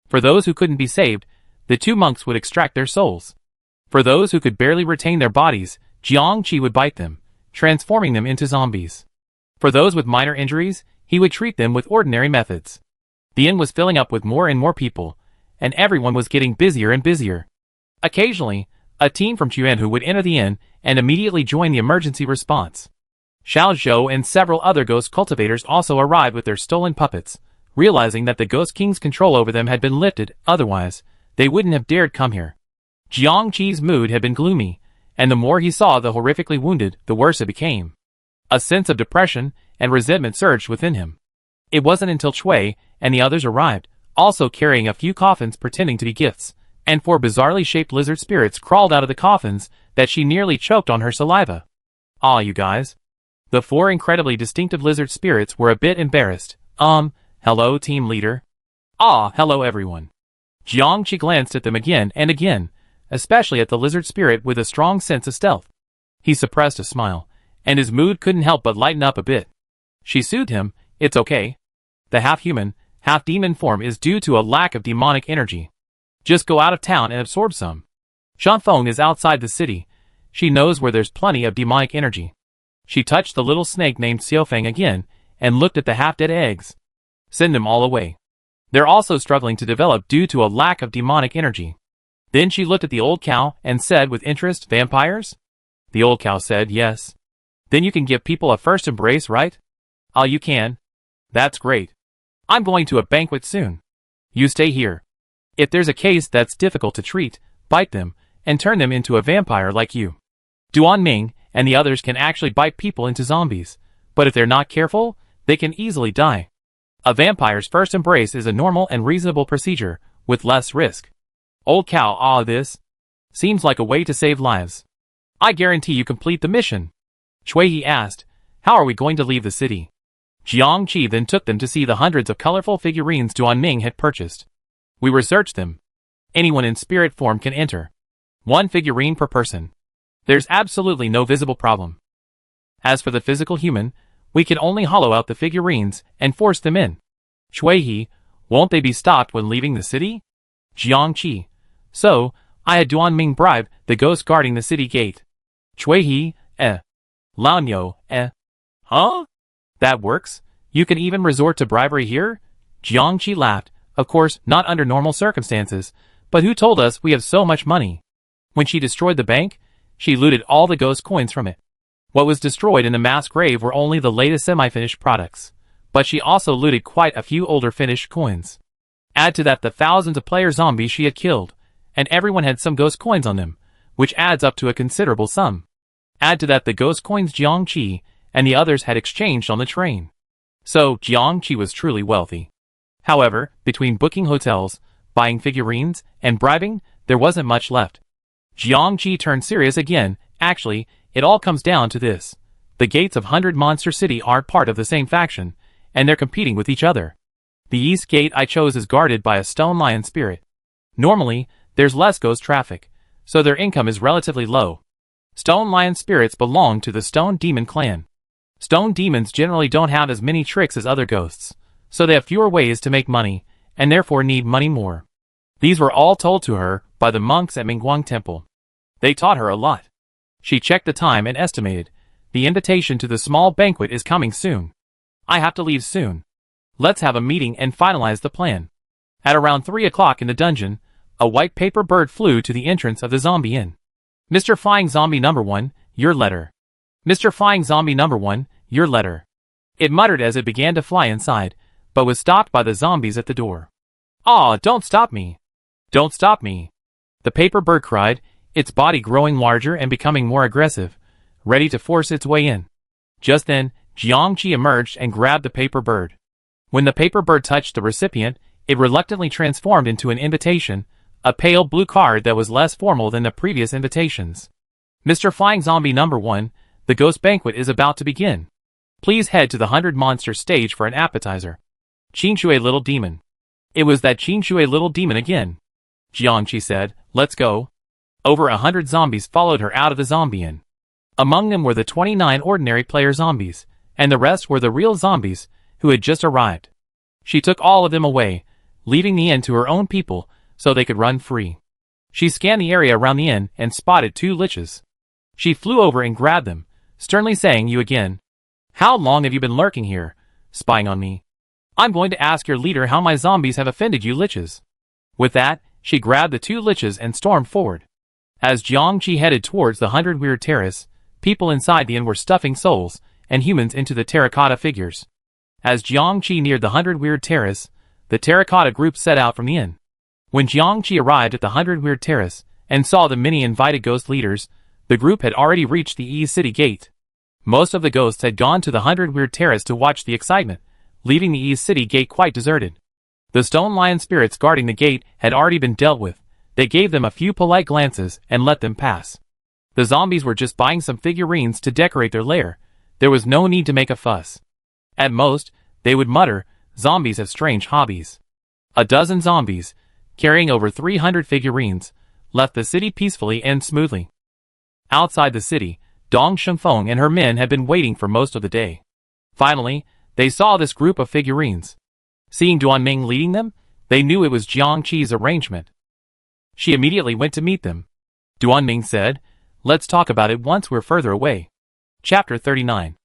For those who couldn't be saved, the 2 monks would extract their souls. For those who could barely retain their bodies, Jiangqi would bite them, transforming them into zombies. For those with minor injuries, he would treat them with ordinary methods. The inn was filling up with more and more people, and everyone was getting busier and busier. Occasionally, a team from Chuanhu would enter the inn and immediately join the emergency response. Xiao Zhou and several other ghost cultivators also arrived with their stolen puppets, realizing that the Ghost King's control over them had been lifted, otherwise, they wouldn't have dared come here. Jiangqi's mood had been gloomy, and the more he saw the horrifically wounded, the worse it became. A sense of depression and resentment surged within him. It wasn't until Chui and the others arrived, also carrying a few coffins pretending to be gifts, and 4 bizarrely shaped lizard spirits crawled out of the coffins, that she nearly choked on her saliva. Ah, you guys. The 4 incredibly distinctive lizard spirits were a bit embarrassed. Hello, team leader. Ah, hello everyone. Jiangqi glanced at them again and again, especially at the lizard spirit with a strong sense of stealth. He suppressed a smile, and his mood couldn't help but lighten up a bit. She soothed him. It's okay. The half-human, half-demon form is due to a lack of demonic energy. Just go out of town and absorb some. Shanfeng is outside the city. She knows where there's plenty of demonic energy. She touched the little snake named Xiaofeng again, and looked at the half-dead eggs. Send them all away. They're also struggling to develop due to a lack of demonic energy. Then she looked at the old cow and said with interest, vampires? The old cow said, yes. Then you can give people a first embrace, right? Oh, you can. That's great. I'm going to a banquet soon. You stay here. If there's a case that's difficult to treat, bite them, and turn them into a vampire like you. Duan Ming and the others can actually bite people into zombies, but if they're not careful, they can easily die. A vampire's first embrace is a normal and reasonable procedure, with less risk. Old cow, this seems like a way to save lives. I guarantee you complete the mission. Shui asked, how are we going to leave the city? Jiang Qi then took them to see the hundreds of colorful figurines Duan Ming had purchased. We researched them. Anyone in spirit form can enter. 1 figurine per person. There's absolutely no visible problem. As for the physical human, we can only hollow out the figurines and force them in. Shui, won't they be stopped when leaving the city? Jiang Qi. So, I had Duan Ming bribe the ghost guarding the city gate. Shui, Laonyo, Huh? That works? You can even resort to bribery here? Jiang Qi laughed. Of course, not under normal circumstances, but who told us we have so much money? When she destroyed the bank, she looted all the ghost coins from it. What was destroyed in the mass grave were only the latest semi-finished products, but she also looted quite a few older finished coins. Add to that the thousands of player zombies she had killed, and everyone had some ghost coins on them, which adds up to a considerable sum. Add to that the ghost coins Jiang Qi and the others had exchanged on the train. So, Jiang Qi was truly wealthy. However, between booking hotels, buying figurines, and bribing, there wasn't much left. Jiang Qi turned serious again. Actually, it all comes down to this. The gates of 100 Monster City are part of the same faction, and they're competing with each other. The east gate I chose is guarded by a stone lion spirit. Normally, there's less ghost traffic, so their income is relatively low. Stone lion spirits belong to the stone demon clan. Stone demons generally don't have as many tricks as other ghosts, so they have fewer ways to make money, and therefore need money more. These were all told to her by the monks at Mingguang Temple. They taught her a lot. She checked the time and estimated, the invitation to the small banquet is coming soon. I have to leave soon. Let's have a meeting and finalize the plan. At around 3 o'clock in the dungeon, a white paper bird flew to the entrance of the zombie inn. Mr. Flying Zombie Number 1, your letter. Mr. Flying Zombie Number 1, your letter. It muttered as it began to fly inside, but was stopped by the zombies at the door. Aw, don't stop me. Don't stop me. The paper bird cried, its body growing larger and becoming more aggressive, ready to force its way in. Just then, Jiang Qi emerged and grabbed the paper bird. When the paper bird touched the recipient, it reluctantly transformed into an invitation, a pale blue card that was less formal than the previous invitations. Mr. Flying Zombie Number 1, the ghost banquet is about to begin. Please head to the 100 Monster stage for an appetizer. Qinshui Little Demon. It was that Qinshui Little Demon again. Jiang Qi said, let's go. Over 100 zombies followed her out of the zombie inn. Among them were the 29 ordinary player zombies, and the rest were the real zombies, who had just arrived. She took all of them away, leaving the inn to her own people, so they could run free. She scanned the area around the inn and spotted 2 liches. She flew over and grabbed them, sternly saying, you again. How long have you been lurking here, spying on me? I'm going to ask your leader how my zombies have offended you liches. With that, she grabbed the 2 liches and stormed forward. As Jiang Qi headed towards the 100 Weird Terrace, people inside the inn were stuffing souls and humans into the terracotta figures. As Jiang Qi neared the 100 Weird Terrace, the terracotta group set out from the inn. When Jiang Qi arrived at the 100 Weird Terrace and saw the many invited ghost leaders, the group had already reached the East City Gate. Most of the ghosts had gone to the 100 Weird Terrace to watch the excitement, leaving the East City Gate quite deserted. The stone lion spirits guarding the gate had already been dealt with. They gave them a few polite glances and let them pass. The zombies were just buying some figurines to decorate their lair. There was no need to make a fuss. At most, they would mutter, zombies have strange hobbies. A dozen zombies, carrying over 300 figurines, left the city peacefully and smoothly. Outside the city, Dong Shengfeng and her men had been waiting for most of the day. Finally, they saw this group of figurines. Seeing Duanming leading them, they knew it was Jiang Qi's arrangement. She immediately went to meet them. Duanming said, "Let's talk about it once we're further away." Chapter 39.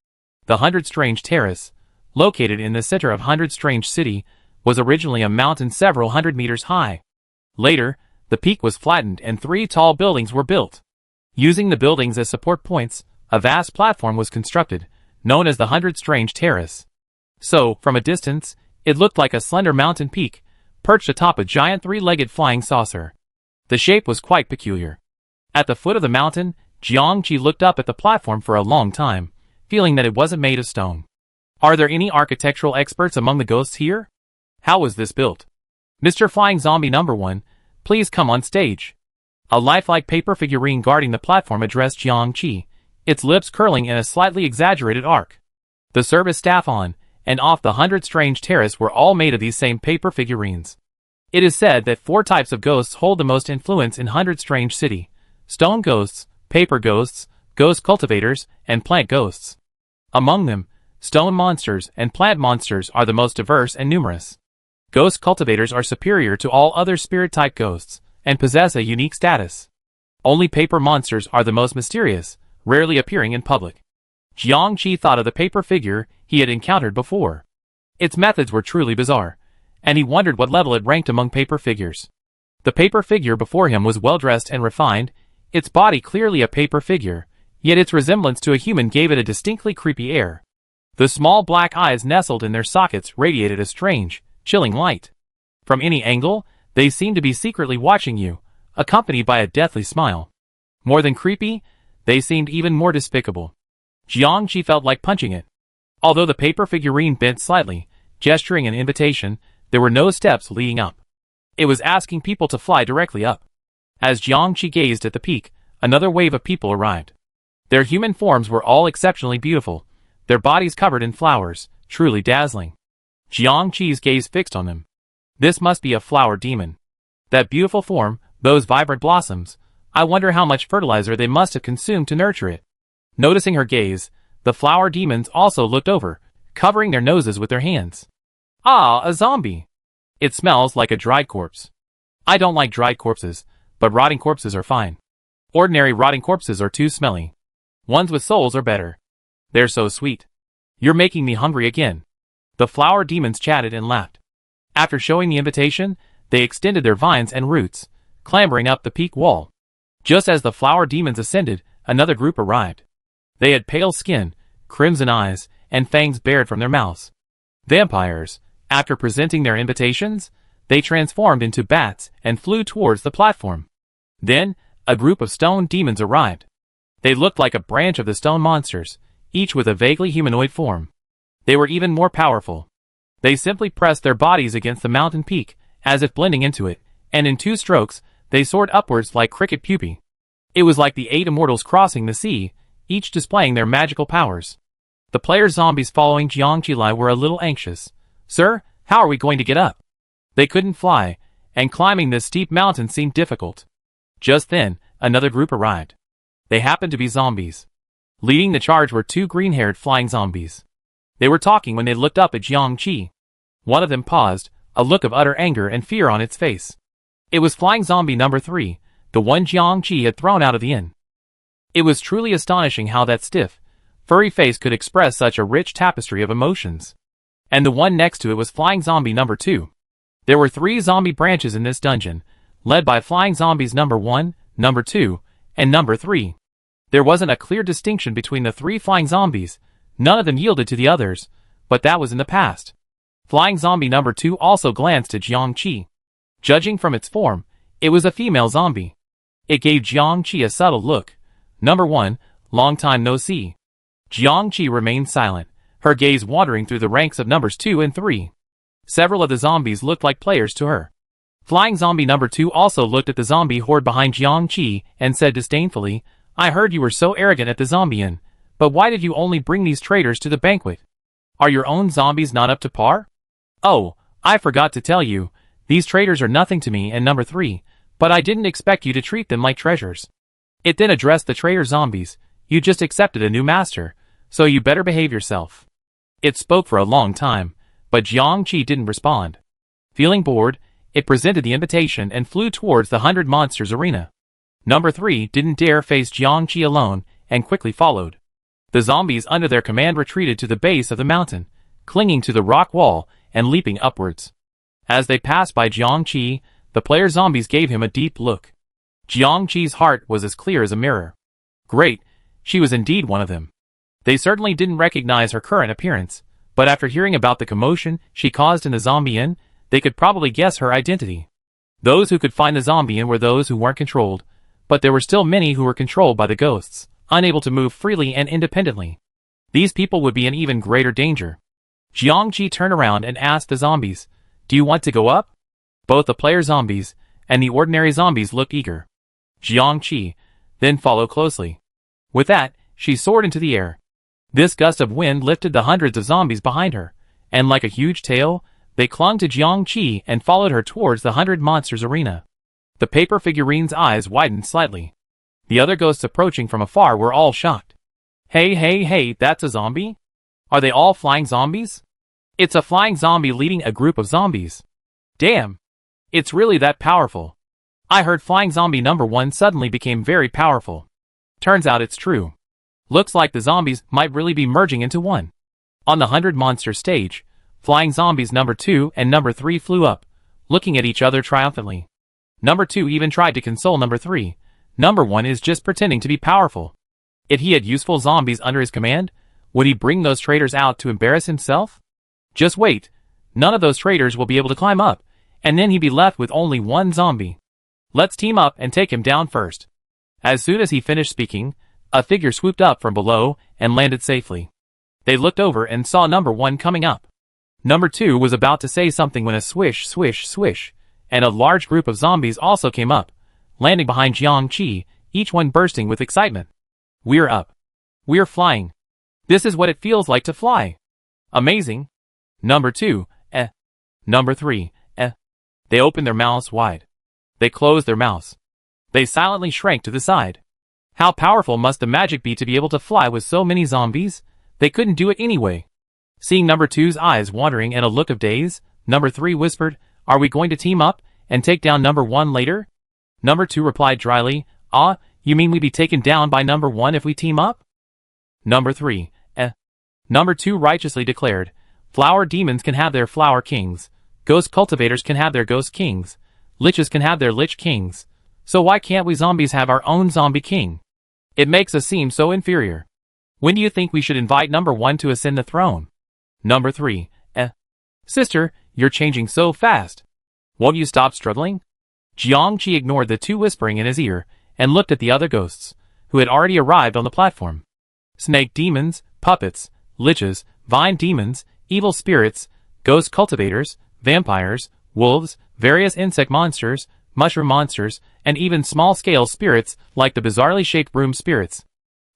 The Hundred Strange Terrace, located in the center of Hundred Strange City, was originally a mountain several hundred meters high. Later, the peak was flattened and 3 tall buildings were built. Using the buildings as support points, a vast platform was constructed, known as the Hundred Strange Terrace. So, from a distance, it looked like a slender mountain peak, perched atop a giant 3-legged flying saucer. The shape was quite peculiar. At the foot of the mountain, Jiang Qi looked up at the platform for a long time, feeling that it wasn't made of stone. Are there any architectural experts among the ghosts here? How was this built? Mr. Flying Zombie Number 1, please come on stage. A lifelike paper figurine guarding the platform addressed Jiang Qi, its lips curling in a slightly exaggerated arc. The service staff on and off the Hundred Strange Terrace were all made of these same paper figurines. It is said that 4 types of ghosts hold the most influence in Hundred Strange City: stone ghosts, paper ghosts, ghost cultivators, and plant ghosts. Among them, stone monsters and plant monsters are the most diverse and numerous. Ghost cultivators are superior to all other spirit-type ghosts, and possess a unique status. Only paper monsters are the most mysterious, rarely appearing in public. Jiang Qi thought of the paper figure he had encountered before. Its methods were truly bizarre, and he wondered what level it ranked among paper figures. The paper figure before him was well-dressed and refined, its body clearly a paper figure, yet its resemblance to a human gave it a distinctly creepy air. The small black eyes nestled in their sockets radiated a strange, chilling light. From any angle, they seemed to be secretly watching you, accompanied by a deathly smile. More than creepy, they seemed even more despicable. Jiang Qi felt like punching it. Although the paper figurine bent slightly, gesturing an invitation, there were no steps leading up. It was asking people to fly directly up. As Jiang Qi gazed at the peak, another wave of people arrived. Their human forms were all exceptionally beautiful, their bodies covered in flowers, truly dazzling. Jiang Qi's gaze fixed on them. This must be a flower demon. That beautiful form, those vibrant blossoms, I wonder how much fertilizer they must have consumed to nurture it. Noticing her gaze, the flower demons also looked over, covering their noses with their hands. Ah, a zombie! It smells like a dried corpse. I don't like dried corpses, but rotting corpses are fine. Ordinary rotting corpses are too smelly. Ones with souls are better. They're so sweet. You're making me hungry again. The flower demons chatted and laughed. After showing the invitation, they extended their vines and roots, clambering up the peak wall. Just as the flower demons ascended, another group arrived. They had pale skin, crimson eyes, and fangs bared from their mouths. Vampires. After presenting their invitations, they transformed into bats and flew towards the platform. Then, a group of stone demons arrived. They looked like a branch of the stone monsters, each with a vaguely humanoid form. They were even more powerful. They simply pressed their bodies against the mountain peak, as if blending into it, and in 2 strokes, they soared upwards like cricket pupae. It was like the 8 immortals crossing the sea, each displaying their magical powers. The player zombies following Jiang Qi were a little anxious. Sir, how are we going to get up? They couldn't fly, and climbing this steep mountain seemed difficult. Just then, another group arrived. They happened to be zombies. Leading the charge were 2 green-haired flying zombies. They were talking when they looked up at Jiang Qi. One of them paused, a look of utter anger and fear on its face. It was Flying Zombie Number 3, the one Jiang Qi had thrown out of the inn. It was truly astonishing how that stiff, furry face could express such a rich tapestry of emotions. And the one next to it was Flying Zombie Number 2. There were 3 zombie branches in this dungeon, led by Flying Zombies Number 1, Number 2, and Number 3. There wasn't a clear distinction between the 3 flying zombies, none of them yielded to the others, but that was in the past. Flying Zombie Number 2 also glanced at Jiang Qi. Judging from its form, it was a female zombie. It gave Jiang Qi a subtle look. Number 1, long time no see. Jiang Qi remained silent, her gaze wandering through the ranks of Numbers 2 and 3. Several of the zombies looked like players to her. Flying Zombie Number 2 also looked at the zombie horde behind Jiang Qi and said disdainfully, I heard you were so arrogant at the zombie inn, but why did you only bring these traitors to the banquet? Are your own zombies not up to par? Oh, I forgot to tell you, these traitors are nothing to me and Number 3, but I didn't expect you to treat them like treasures. It then addressed the traitor zombies, You just accepted a new master, so you better behave yourself. It spoke for a long time, but Jiangqi didn't respond. Feeling bored, it presented the invitation and flew towards the 100 Monsters arena. Number 3 didn't dare face Jiangqi alone and quickly followed. The zombies under their command retreated to the base of the mountain, clinging to the rock wall and leaping upwards. As they passed by Jiangqi, the player zombies gave him a deep look. Jiangqi's heart was as clear as a mirror. Great, she was indeed one of them. They certainly didn't recognize her current appearance, but after hearing about the commotion she caused in the zombie inn, they could probably guess her identity. Those who could find the zombie inn were those who weren't controlled, but there were still many who were controlled by the ghosts, unable to move freely and independently. These people would be in even greater danger. Jiangqi turned around and asked the zombies, "Do you want to go up?" Both the player zombies and the ordinary zombies looked eager. Jiangqi then followed closely. With that, she soared into the air. This gust of wind lifted the hundreds of zombies behind her, and like a huge tail, they clung to Jiangqi and followed her towards the 100 Monsters arena. The paper figurine's eyes widened slightly. The other ghosts approaching from afar were all shocked. Hey, that's a zombie? Are they all flying zombies? It's a flying zombie leading a group of zombies. Damn! It's really that powerful. I heard flying zombie number 1 suddenly became very powerful. Turns out it's true. Looks like the zombies might really be merging into one. On the 100 Monster stage, flying zombies number 2 and number 3 flew up, looking at each other triumphantly. Number 2 even tried to console number 3. Number 1 is just pretending to be powerful. If he had useful zombies under his command, would he bring those traitors out to embarrass himself? Just wait, none of those traitors will be able to climb up, and then he'd be left with only one zombie. Let's team up and take him down first. As soon as he finished speaking, a figure swooped up from below and landed safely. They looked over and saw number 1 coming up. Number 2 was about to say something when a swish, swish, swish, and a large group of zombies also came up, landing behind Jiangqi, each one bursting with excitement. We're up. We're flying. This is what it feels like to fly. Amazing. Number 2, Number 3, They opened their mouths wide. They closed their mouths. They silently shrank to the side. How powerful must the magic be to be able to fly with so many zombies? They couldn't do it anyway. Seeing number 2's eyes wandering and a look of daze, number 3 whispered, "Are we going to team up and take down number 1 later?" Number 2 replied dryly, "You mean we'd be taken down by number 1 if we team up?" Number 3, Number 2 righteously declared, "Flower demons can have their flower kings, ghost cultivators can have their ghost kings, liches can have their lich kings, so why can't we zombies have our own zombie king? It makes us seem so inferior. When do you think we should invite number 1 to ascend the throne?" Number 3, Sister, you're changing so fast. Won't you stop struggling? Jiangqi ignored the 2 whispering in his ear and looked at the other ghosts, who had already arrived on the platform. Snake demons, puppets, liches, vine demons, evil spirits, ghost cultivators, vampires, wolves, various insect monsters, mushroom monsters, and even small-scale spirits like the bizarrely shaped broom spirits.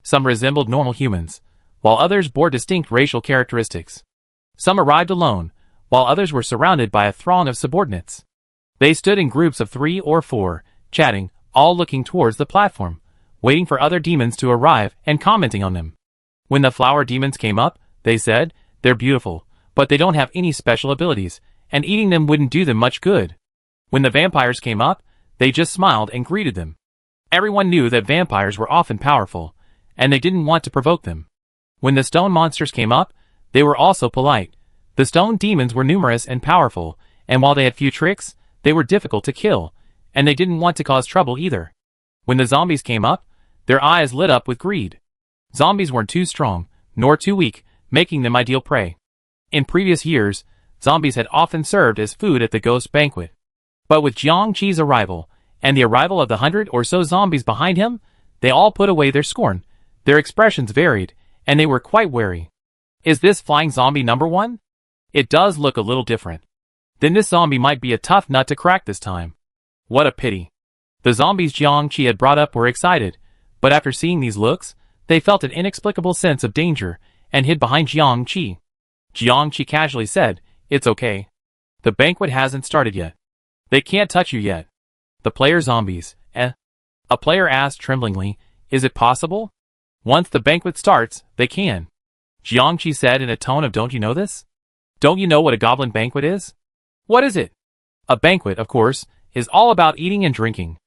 Some resembled normal humans, while others bore distinct racial characteristics. Some arrived alone, while others were surrounded by a throng of subordinates. They stood in groups of 3 or 4, chatting, all looking towards the platform, waiting for other demons to arrive and commenting on them. When the flower demons came up, they said, "They're beautiful, but they don't have any special abilities, and eating them wouldn't do them much good." When the vampires came up, they just smiled and greeted them. Everyone knew that vampires were often powerful, and they didn't want to provoke them. When the stone monsters came up, they were also polite. The stone demons were numerous and powerful, and while they had few tricks, they were difficult to kill, and they didn't want to cause trouble either. When the zombies came up, their eyes lit up with greed. Zombies weren't too strong, nor too weak, making them ideal prey. In previous years, zombies had often served as food at the ghost banquet. But with Jiangqi's arrival, and the arrival of the 100 or so zombies behind him, they all put away their scorn. Their expressions varied, and they were quite wary. Is this flying zombie number 1? It does look a little different. Then this zombie might be a tough nut to crack this time. What a pity. The zombies Jiangqi had brought up were excited, but after seeing these looks, they felt an inexplicable sense of danger, and hid behind Jiangqi. Jiangqi casually said, "It's okay. The banquet hasn't started yet. They can't touch you yet." The player zombies, A player asked tremblingly, "Is it possible?" Once the banquet starts, they can. Jiangqi said in a tone of don't you know this? Don't you know what a goblin banquet is? What is it? A banquet, of course, is all about eating and drinking.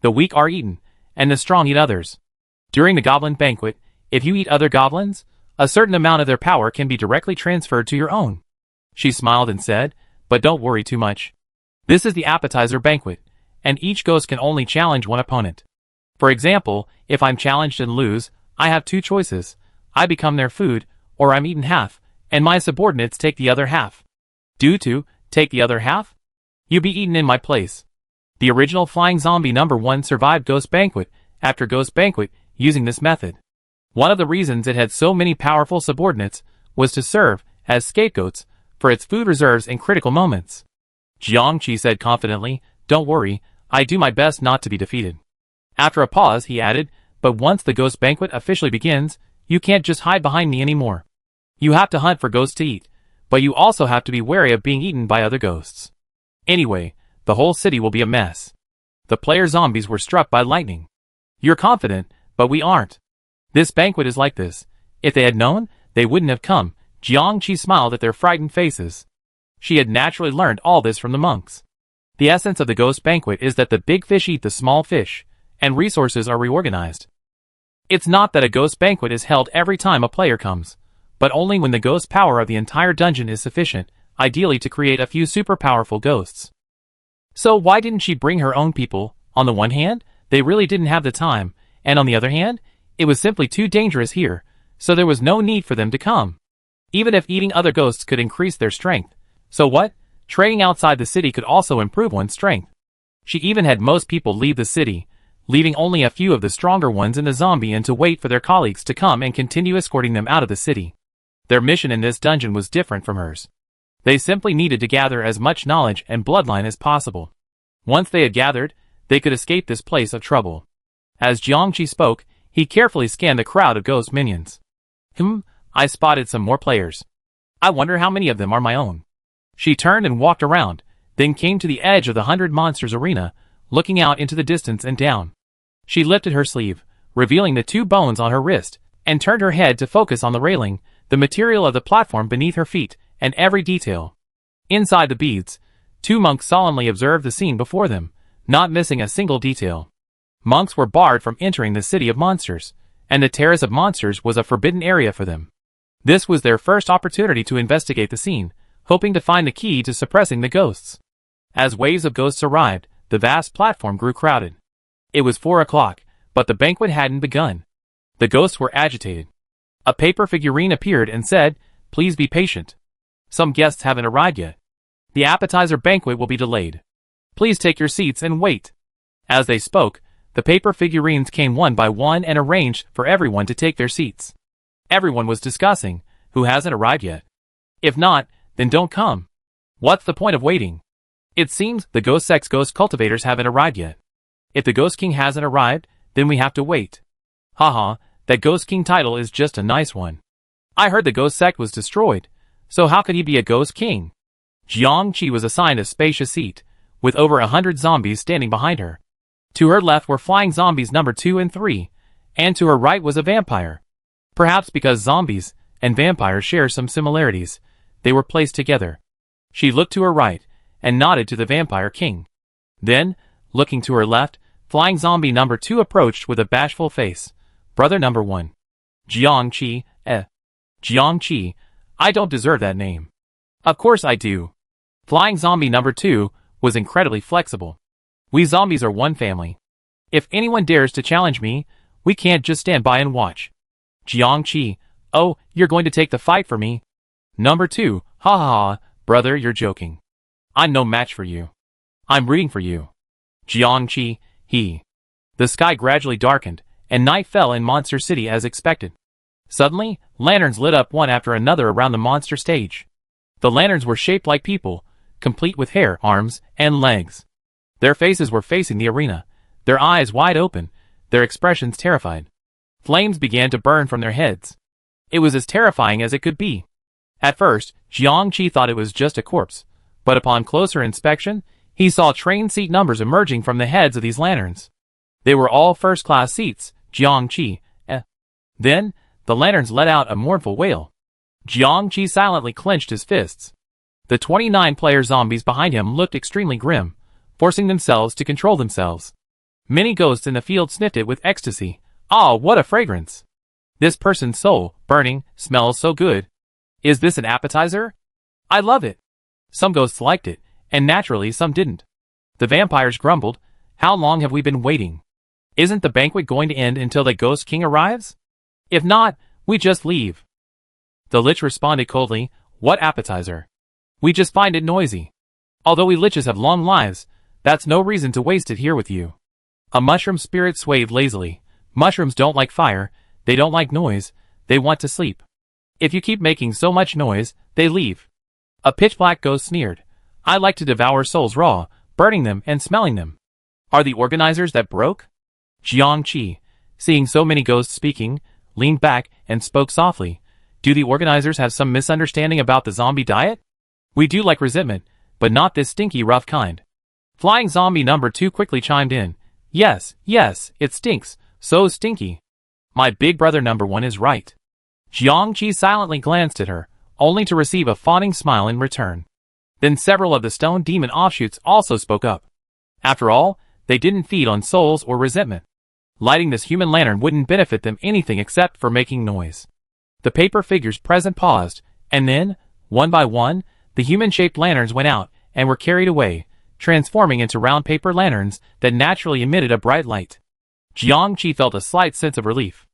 The weak are eaten, and the strong eat others. During the goblin banquet, if you eat other goblins, a certain amount of their power can be directly transferred to your own. She smiled and said, but don't worry too much. This is the appetizer banquet, and each ghost can only challenge one opponent. For example, if I'm challenged and lose, I have two choices. I become their food, or I'm eaten half, and my subordinates take the other half. Take the other half? You be eaten in my place. The original flying zombie number 1 survived Ghost Banquet after Ghost Banquet using this method. One of the reasons it had so many powerful subordinates was to serve as scapegoats for its food reserves in critical moments. Jiangqi said confidently, don't worry, I do my best not to be defeated. After a pause, he added, but once the Ghost Banquet officially begins, you can't just hide behind me anymore. You have to hunt for ghosts to eat, but you also have to be wary of being eaten by other ghosts. Anyway, the whole city will be a mess. The player zombies were struck by lightning. You're confident, but we aren't. This banquet is like this. If they had known, they wouldn't have come. Jiangqi smiled at their frightened faces. She had naturally learned all this from the monks. The essence of the ghost banquet is that the big fish eat the small fish, and resources are reorganized. It's not that a ghost banquet is held every time a player comes, but only when the ghost power of the entire dungeon is sufficient, ideally to create a few super powerful ghosts. So why didn't she bring her own people? On the one hand, they really didn't have the time, and on the other hand, it was simply too dangerous here, so there was no need for them to come. Even if eating other ghosts could increase their strength, so what? Trading outside the city could also improve one's strength. She even had most people leave the city, leaving only a few of the stronger ones in the zombie and to wait for their colleagues to come and continue escorting them out of the city. Their mission in this dungeon was different from hers. They simply needed to gather as much knowledge and bloodline as possible. Once they had gathered, they could escape this place of trouble. As Jiangqi spoke, he carefully scanned the crowd of ghost minions. I spotted some more players. I wonder how many of them are my own. She turned and walked around, then came to the edge of the 100 Monsters arena, looking out into the distance and down. She lifted her sleeve, revealing the 2 bones on her wrist, and turned her head to focus on the railing, the material of the platform beneath her feet, and every detail. Inside the beads, 2 monks solemnly observed the scene before them, not missing a single detail. Monks were barred from entering the city of monsters, and the Terrace of Monsters was a forbidden area for them. This was their first opportunity to investigate the scene, hoping to find the key to suppressing the ghosts. As waves of ghosts arrived, the vast platform grew crowded. It was 4 o'clock, but the banquet hadn't begun. The ghosts were agitated. A paper figurine appeared and said, "Please be patient. Some guests haven't arrived yet. The appetizer banquet will be delayed. Please take your seats and wait." As they spoke, the paper figurines came one by one and arranged for everyone to take their seats. Everyone was discussing, who hasn't arrived yet? If not, then don't come. What's the point of waiting? It seems the Ghost Sect's ghost cultivators haven't arrived yet. If the Ghost King hasn't arrived, then we have to wait. Haha, that Ghost King title is just a nice one. I heard the Ghost Sect was destroyed, so how could he be a Ghost King? Jiangqi was assigned a spacious seat, with over 100 zombies standing behind her. To her left were flying zombies number 2 and 3, and to her right was a vampire. Perhaps because zombies and vampires share some similarities, they were placed together. She looked to her right, and nodded to the Vampire King. Then, looking to her left, flying zombie number 2 approached with a bashful face. Brother number 1. Jiangqi, Jiangqi, I don't deserve that name. Of course I do. Flying zombie number 2 was incredibly flexible. We zombies are one family. If anyone dares to challenge me, we can't just stand by and watch. Jiangqi, oh, you're going to take the fight for me? Number 2, ha ha ha, brother, you're joking. I'm no match for you. I'm rooting for you. Jiangqi, he. The sky gradually darkened, and night fell in Monster City as expected. Suddenly, lanterns lit up one after another around the monster stage. The lanterns were shaped like people, complete with hair, arms, and legs. Their faces were facing the arena, their eyes wide open, their expressions terrified. Flames began to burn from their heads. It was as terrifying as it could be. At first, Jiangqi thought it was just a corpse, but upon closer inspection, he saw train seat numbers emerging from the heads of these lanterns. They were all first-class seats, Jiangqi. Then, the lanterns let out a mournful wail. Jiangqi silently clenched his fists. The 29-player zombies behind him looked extremely grim, forcing themselves to control themselves. Many ghosts in the field sniffed it with ecstasy. Ah, what a fragrance! This person's soul, burning, smells so good. Is this an appetizer? I love it. Some ghosts liked it, and naturally some didn't. The vampires grumbled, how long have we been waiting? Isn't the banquet going to end until the Ghost King arrives? If not, we just leave. The Lich responded coldly, what appetizer? We just find it noisy. Although we Liches have long lives, that's no reason to waste it here with you. A mushroom spirit swayed lazily. Mushrooms don't like fire, they don't like noise, they want to sleep. If you keep making so much noise, they leave. A pitch-black ghost sneered. I like to devour souls raw, burning them and smelling them. Are the organizers that broke? Jiangqi, seeing so many ghosts speaking, leaned back and spoke softly. Do the organizers have some misunderstanding about the zombie diet? We do like resentment, but not this stinky rough kind. Flying zombie number 2 quickly chimed in. Yes, it stinks, so stinky. My big brother number 1 is right. Jiangqi silently glanced at her, only to receive a fawning smile in return. Then several of the stone demon offshoots also spoke up. After all, they didn't feed on souls or resentment. Lighting this human lantern wouldn't benefit them anything except for making noise. The paper figures present paused, and then, one by one, the human-shaped lanterns went out and were carried away, transforming into round paper lanterns that naturally emitted a bright light. Jiangqi felt a slight sense of relief.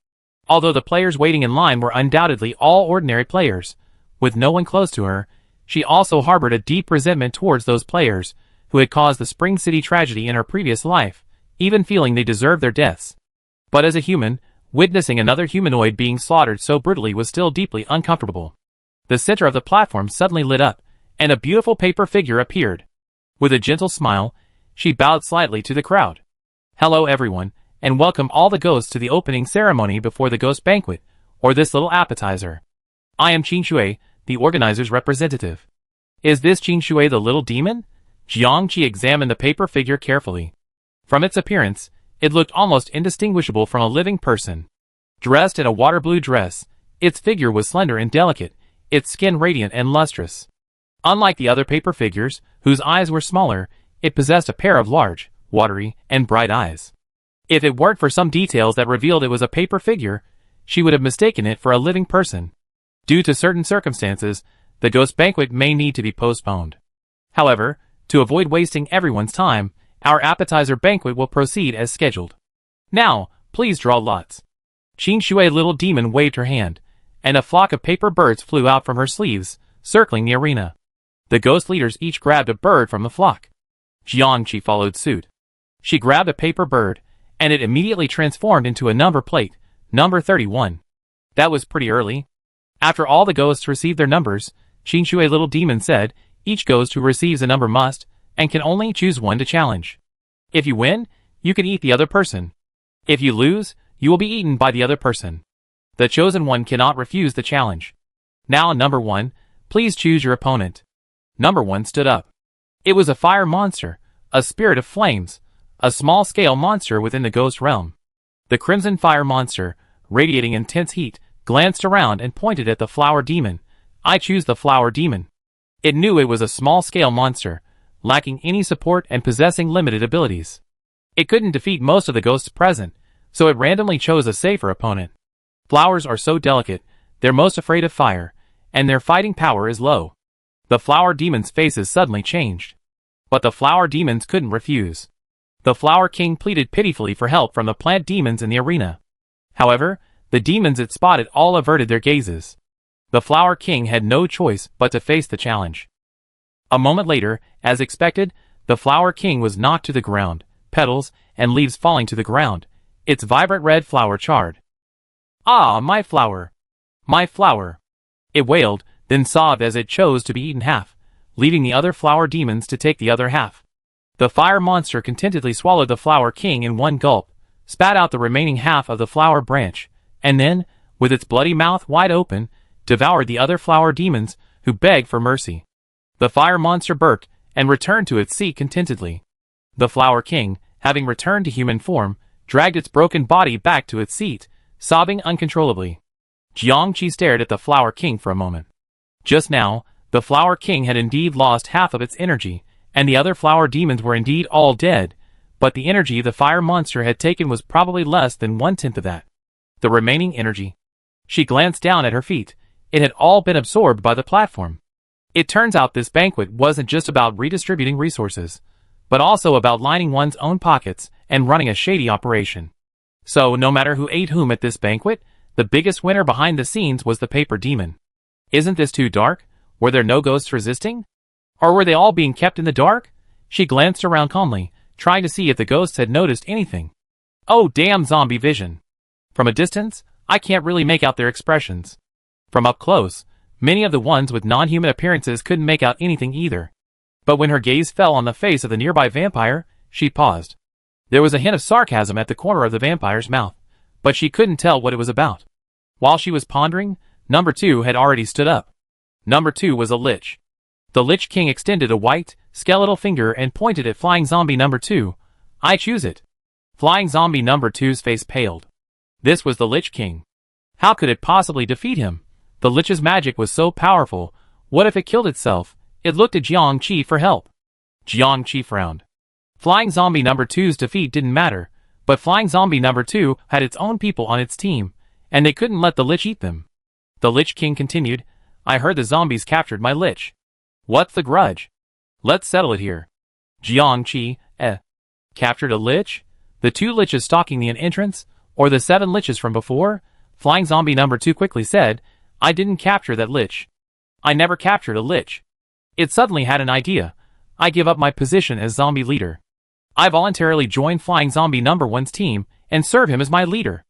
Although the players waiting in line were undoubtedly all ordinary players, with no one close to her, she also harbored a deep resentment towards those players who had caused the Spring City tragedy in her previous life, even feeling they deserved their deaths. But as a human, witnessing another humanoid being slaughtered so brutally was still deeply uncomfortable. The center of the platform suddenly lit up, and a beautiful paper figure appeared. With a gentle smile, she bowed slightly to the crowd. Hello everyone, and welcome all the ghosts to the opening ceremony before the Ghost Banquet, or this little appetizer. I am Qin Shui, the organizer's representative. Is this Qin Shui the little demon? Jiangqi examined the paper figure carefully. From its appearance, it looked almost indistinguishable from a living person. Dressed in a water blue dress, its figure was slender and delicate, its skin radiant and lustrous. Unlike the other paper figures, whose eyes were smaller, it possessed a pair of large, watery, and bright eyes. If it weren't for some details that revealed it was a paper figure, she would have mistaken it for a living person. Due to certain circumstances, the Ghost Banquet may need to be postponed. However, to avoid wasting everyone's time, our appetizer banquet will proceed as scheduled. Now, please draw lots. Qin Shui little demon waved her hand, and a flock of paper birds flew out from her sleeves, circling the arena. The ghost leaders each grabbed a bird from the flock. Jiangqi followed suit. She grabbed a paper bird, and it immediately transformed into a number plate, number 31. That was pretty early. After all the ghosts received their numbers, Qin Shui little demon said, each ghost who receives a number must, and can only choose one to challenge. If you win, you can eat the other person. If you lose, you will be eaten by the other person. The chosen one cannot refuse the challenge. Now number 1, please choose your opponent. Number 1 stood up. It was a fire monster, a spirit of flames, a small-scale monster within the ghost realm. The crimson fire monster, radiating intense heat, glanced around and pointed at the flower demon. I choose the flower demon. It knew it was a small-scale monster, lacking any support and possessing limited abilities. It couldn't defeat most of the ghosts present, so it randomly chose a safer opponent. Flowers are so delicate, they're most afraid of fire, and their fighting power is low. The flower demon's faces suddenly changed. But the flower demons couldn't refuse. The flower king pleaded pitifully for help from the plant demons in the arena. However, the demons it spotted all averted their gazes. The flower king had no choice but to face the challenge. A moment later, as expected, the flower king was knocked to the ground, petals and leaves falling to the ground, its vibrant red flower charred. Ah, my flower! My flower! It wailed, then sobbed as it chose to be eaten half, leaving the other flower demons to take the other half. The fire monster contentedly swallowed the flower king in one gulp, spat out the remaining half of the flower branch, and then, with its bloody mouth wide open, devoured the other flower demons, who begged for mercy. The fire monster burped, and returned to its seat contentedly. The flower king, having returned to human form, dragged its broken body back to its seat, sobbing uncontrollably. Jiangqi stared at the Flower King for a moment. Just now, the Flower King had indeed lost half of its energy, and the other flower demons were indeed all dead, but the energy the fire monster had taken was probably less than 1/10 of that. The remaining energy. She glanced down at her feet. It had all been absorbed by the platform. It turns out this banquet wasn't just about redistributing resources, but also about lining one's own pockets and running a shady operation. So, no matter who ate whom at this banquet, the biggest winner behind the scenes was the paper demon. Isn't this too dark? Were there no ghosts resisting? Or were they all being kept in the dark? She glanced around calmly, trying to see if the ghosts had noticed anything. Oh damn, zombie vision. From a distance, I can't really make out their expressions. From up close, many of the ones with non-human appearances couldn't make out anything either. But when her gaze fell on the face of the nearby vampire, she paused. There was a hint of sarcasm at the corner of the vampire's mouth, but she couldn't tell what it was about. While she was pondering, number 2 had already stood up. Number 2 was a lich. The Lich King extended a white, skeletal finger and pointed at Flying Zombie number 2. I choose it. Flying Zombie number 2's face paled. This was the Lich King. How could it possibly defeat him? The Lich's magic was so powerful. What if it killed itself? It looked at Jiangqi for help. Jiangqi frowned. Flying Zombie number 2's defeat didn't matter, but Flying Zombie number 2 had its own people on its team, and they couldn't let the Lich eat them. The Lich King continued, I heard the zombies captured my Lich. What's the grudge? Let's settle it here. Jiangqi, captured a Lich? The 2 Liches stalking the entrance? Or the 7 Liches from before? Flying Zombie number 2 quickly said, I didn't capture that Lich. I never captured a Lich. It suddenly had an idea. I give up my position as zombie leader. I voluntarily joined Flying Zombie number 1's team and serve him as my leader.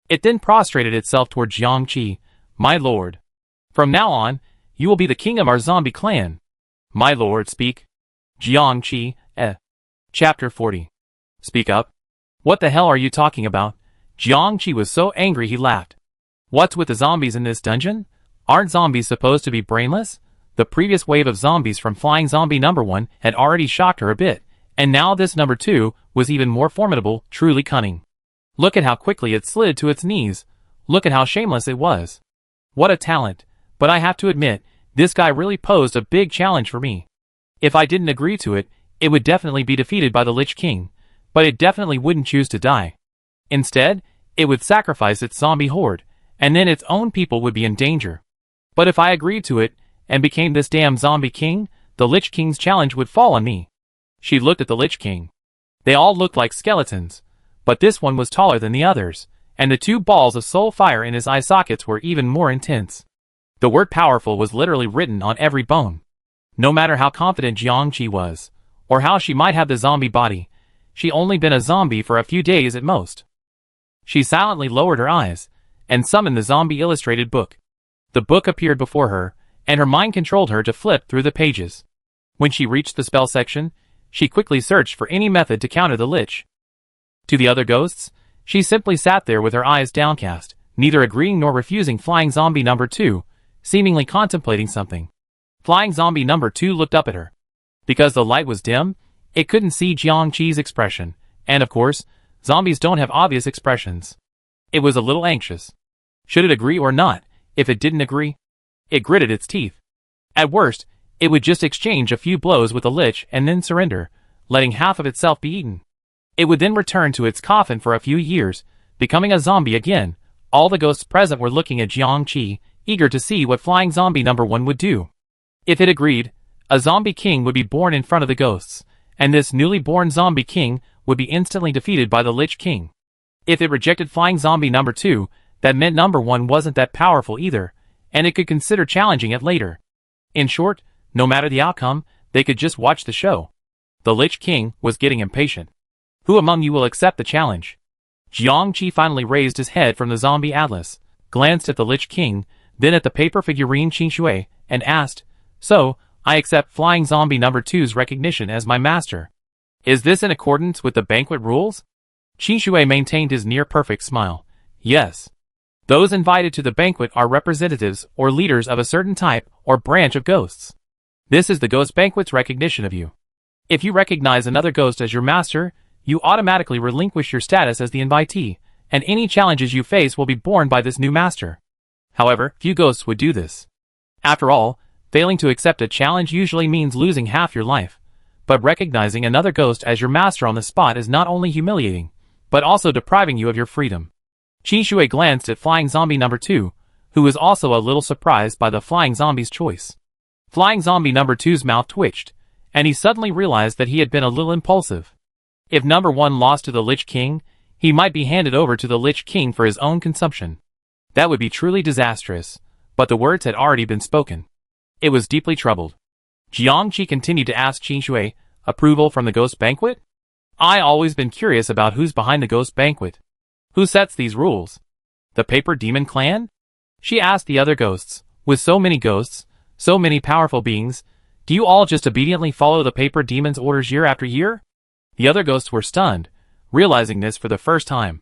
It then prostrated itself toward Jiangqi. My lord. From now on, you will be the king of our zombie clan. My lord, speak. Jiangqi, Chapter 40. Speak up. What the hell are you talking about? Jiangqi was so angry he laughed. What's with the zombies in this dungeon? Aren't zombies supposed to be brainless? The previous wave of zombies from Flying Zombie number 1 had already shocked her a bit, and now this number 2 was even more formidable, truly cunning. Look at how quickly it slid to its knees. Look at how shameless it was. What a talent. But I have to admit, this guy really posed a big challenge for me. If I didn't agree to it, it would definitely be defeated by the Lich King, but it definitely wouldn't choose to die. Instead, it would sacrifice its zombie horde, and then its own people would be in danger. But if I agreed to it, and became this damn zombie king, the Lich King's challenge would fall on me. She looked at the Lich King. They all looked like skeletons, but this one was taller than the others, and the 2 balls of soul fire in his eye sockets were even more intense. The word powerful was literally written on every bone. No matter how confident Jiangqi was, or how she might have the zombie body, she only been a zombie for a few days at most. She silently lowered her eyes, and summoned the zombie illustrated book. The book appeared before her, and her mind controlled her to flip through the pages. When she reached the spell section, she quickly searched for any method to counter the Lich. To the other ghosts, she simply sat there with her eyes downcast, neither agreeing nor refusing Flying Zombie number 2, seemingly contemplating something. Flying Zombie number 2 looked up at her. Because the light was dim, it couldn't see Jiangqi's expression, and of course, zombies don't have obvious expressions. It was a little anxious. Should it agree or not? If it didn't agree, it gritted its teeth. At worst, it would just exchange a few blows with the Lich and then surrender, letting half of itself be eaten. It would then return to its coffin for a few years, becoming a zombie again. All the ghosts present were looking at Jiangqi, eager to see what Flying Zombie number 1 would do. If it agreed, a zombie king would be born in front of the ghosts, and this newly born zombie king would be instantly defeated by the Lich King. If it rejected Flying Zombie number 2, that meant number 1 wasn't that powerful either, and it could consider challenging it later. In short, no matter the outcome, they could just watch the show. The Lich King was getting impatient. Who among you will accept the challenge? Jiangqi finally raised his head from the zombie atlas, glanced at the Lich King, then at the paper figurine Qinshui, and asked, So, I accept Flying Zombie number 2's recognition as my master. Is this in accordance with the banquet rules? Qinshui maintained his near-perfect smile. Yes. Those invited to the banquet are representatives or leaders of a certain type or branch of ghosts. This is the Ghost Banquet's recognition of you. If you recognize another ghost as your master, you automatically relinquish your status as the invitee, and any challenges you face will be borne by this new master. However, few ghosts would do this. After all, failing to accept a challenge usually means losing half your life, but recognizing another ghost as your master on the spot is not only humiliating, but also depriving you of your freedom. Qin Shui glanced at Flying Zombie number 2, who was also a little surprised by the Flying Zombie's choice. Flying Zombie number 2's mouth twitched, and he suddenly realized that he had been a little impulsive. If number 1 lost to the Lich King, he might be handed over to the Lich King for his own consumption. That would be truly disastrous, but the words had already been spoken. It was deeply troubled. Jiangqi continued to ask Qin Shui, approval from the Ghost Banquet? I always been curious about who's behind the Ghost Banquet. Who sets these rules? The Paper Demon Clan? She asked the other ghosts. With so many ghosts, so many powerful beings, do you all just obediently follow the Paper Demon's orders year after year? The other ghosts were stunned, realizing this for the first time.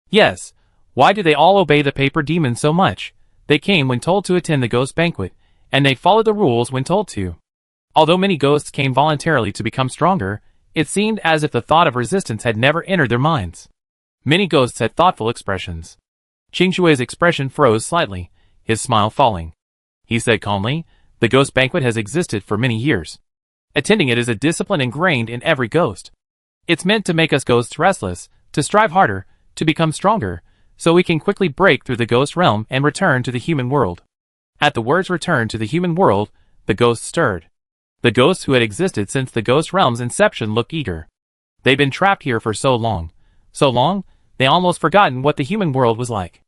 Yes, why do they all obey the Paper Demon so much? They came when told to attend the Ghost Banquet, and they followed the rules when told to. Although many ghosts came voluntarily to become stronger, it seemed as if the thought of resistance had never entered their minds. Many ghosts had thoughtful expressions. Qin Shui's expression froze slightly, his smile falling. He said calmly, the Ghost Banquet has existed for many years. Attending it is a discipline ingrained in every ghost. It's meant to make us ghosts restless, to strive harder, to become stronger, so we can quickly break through the ghost realm and return to the human world. At the words return to the human world, the ghosts stirred. The ghosts who had existed since the ghost realm's inception looked eager. They'd been trapped here for so long, they almost forgotten what the human world was like.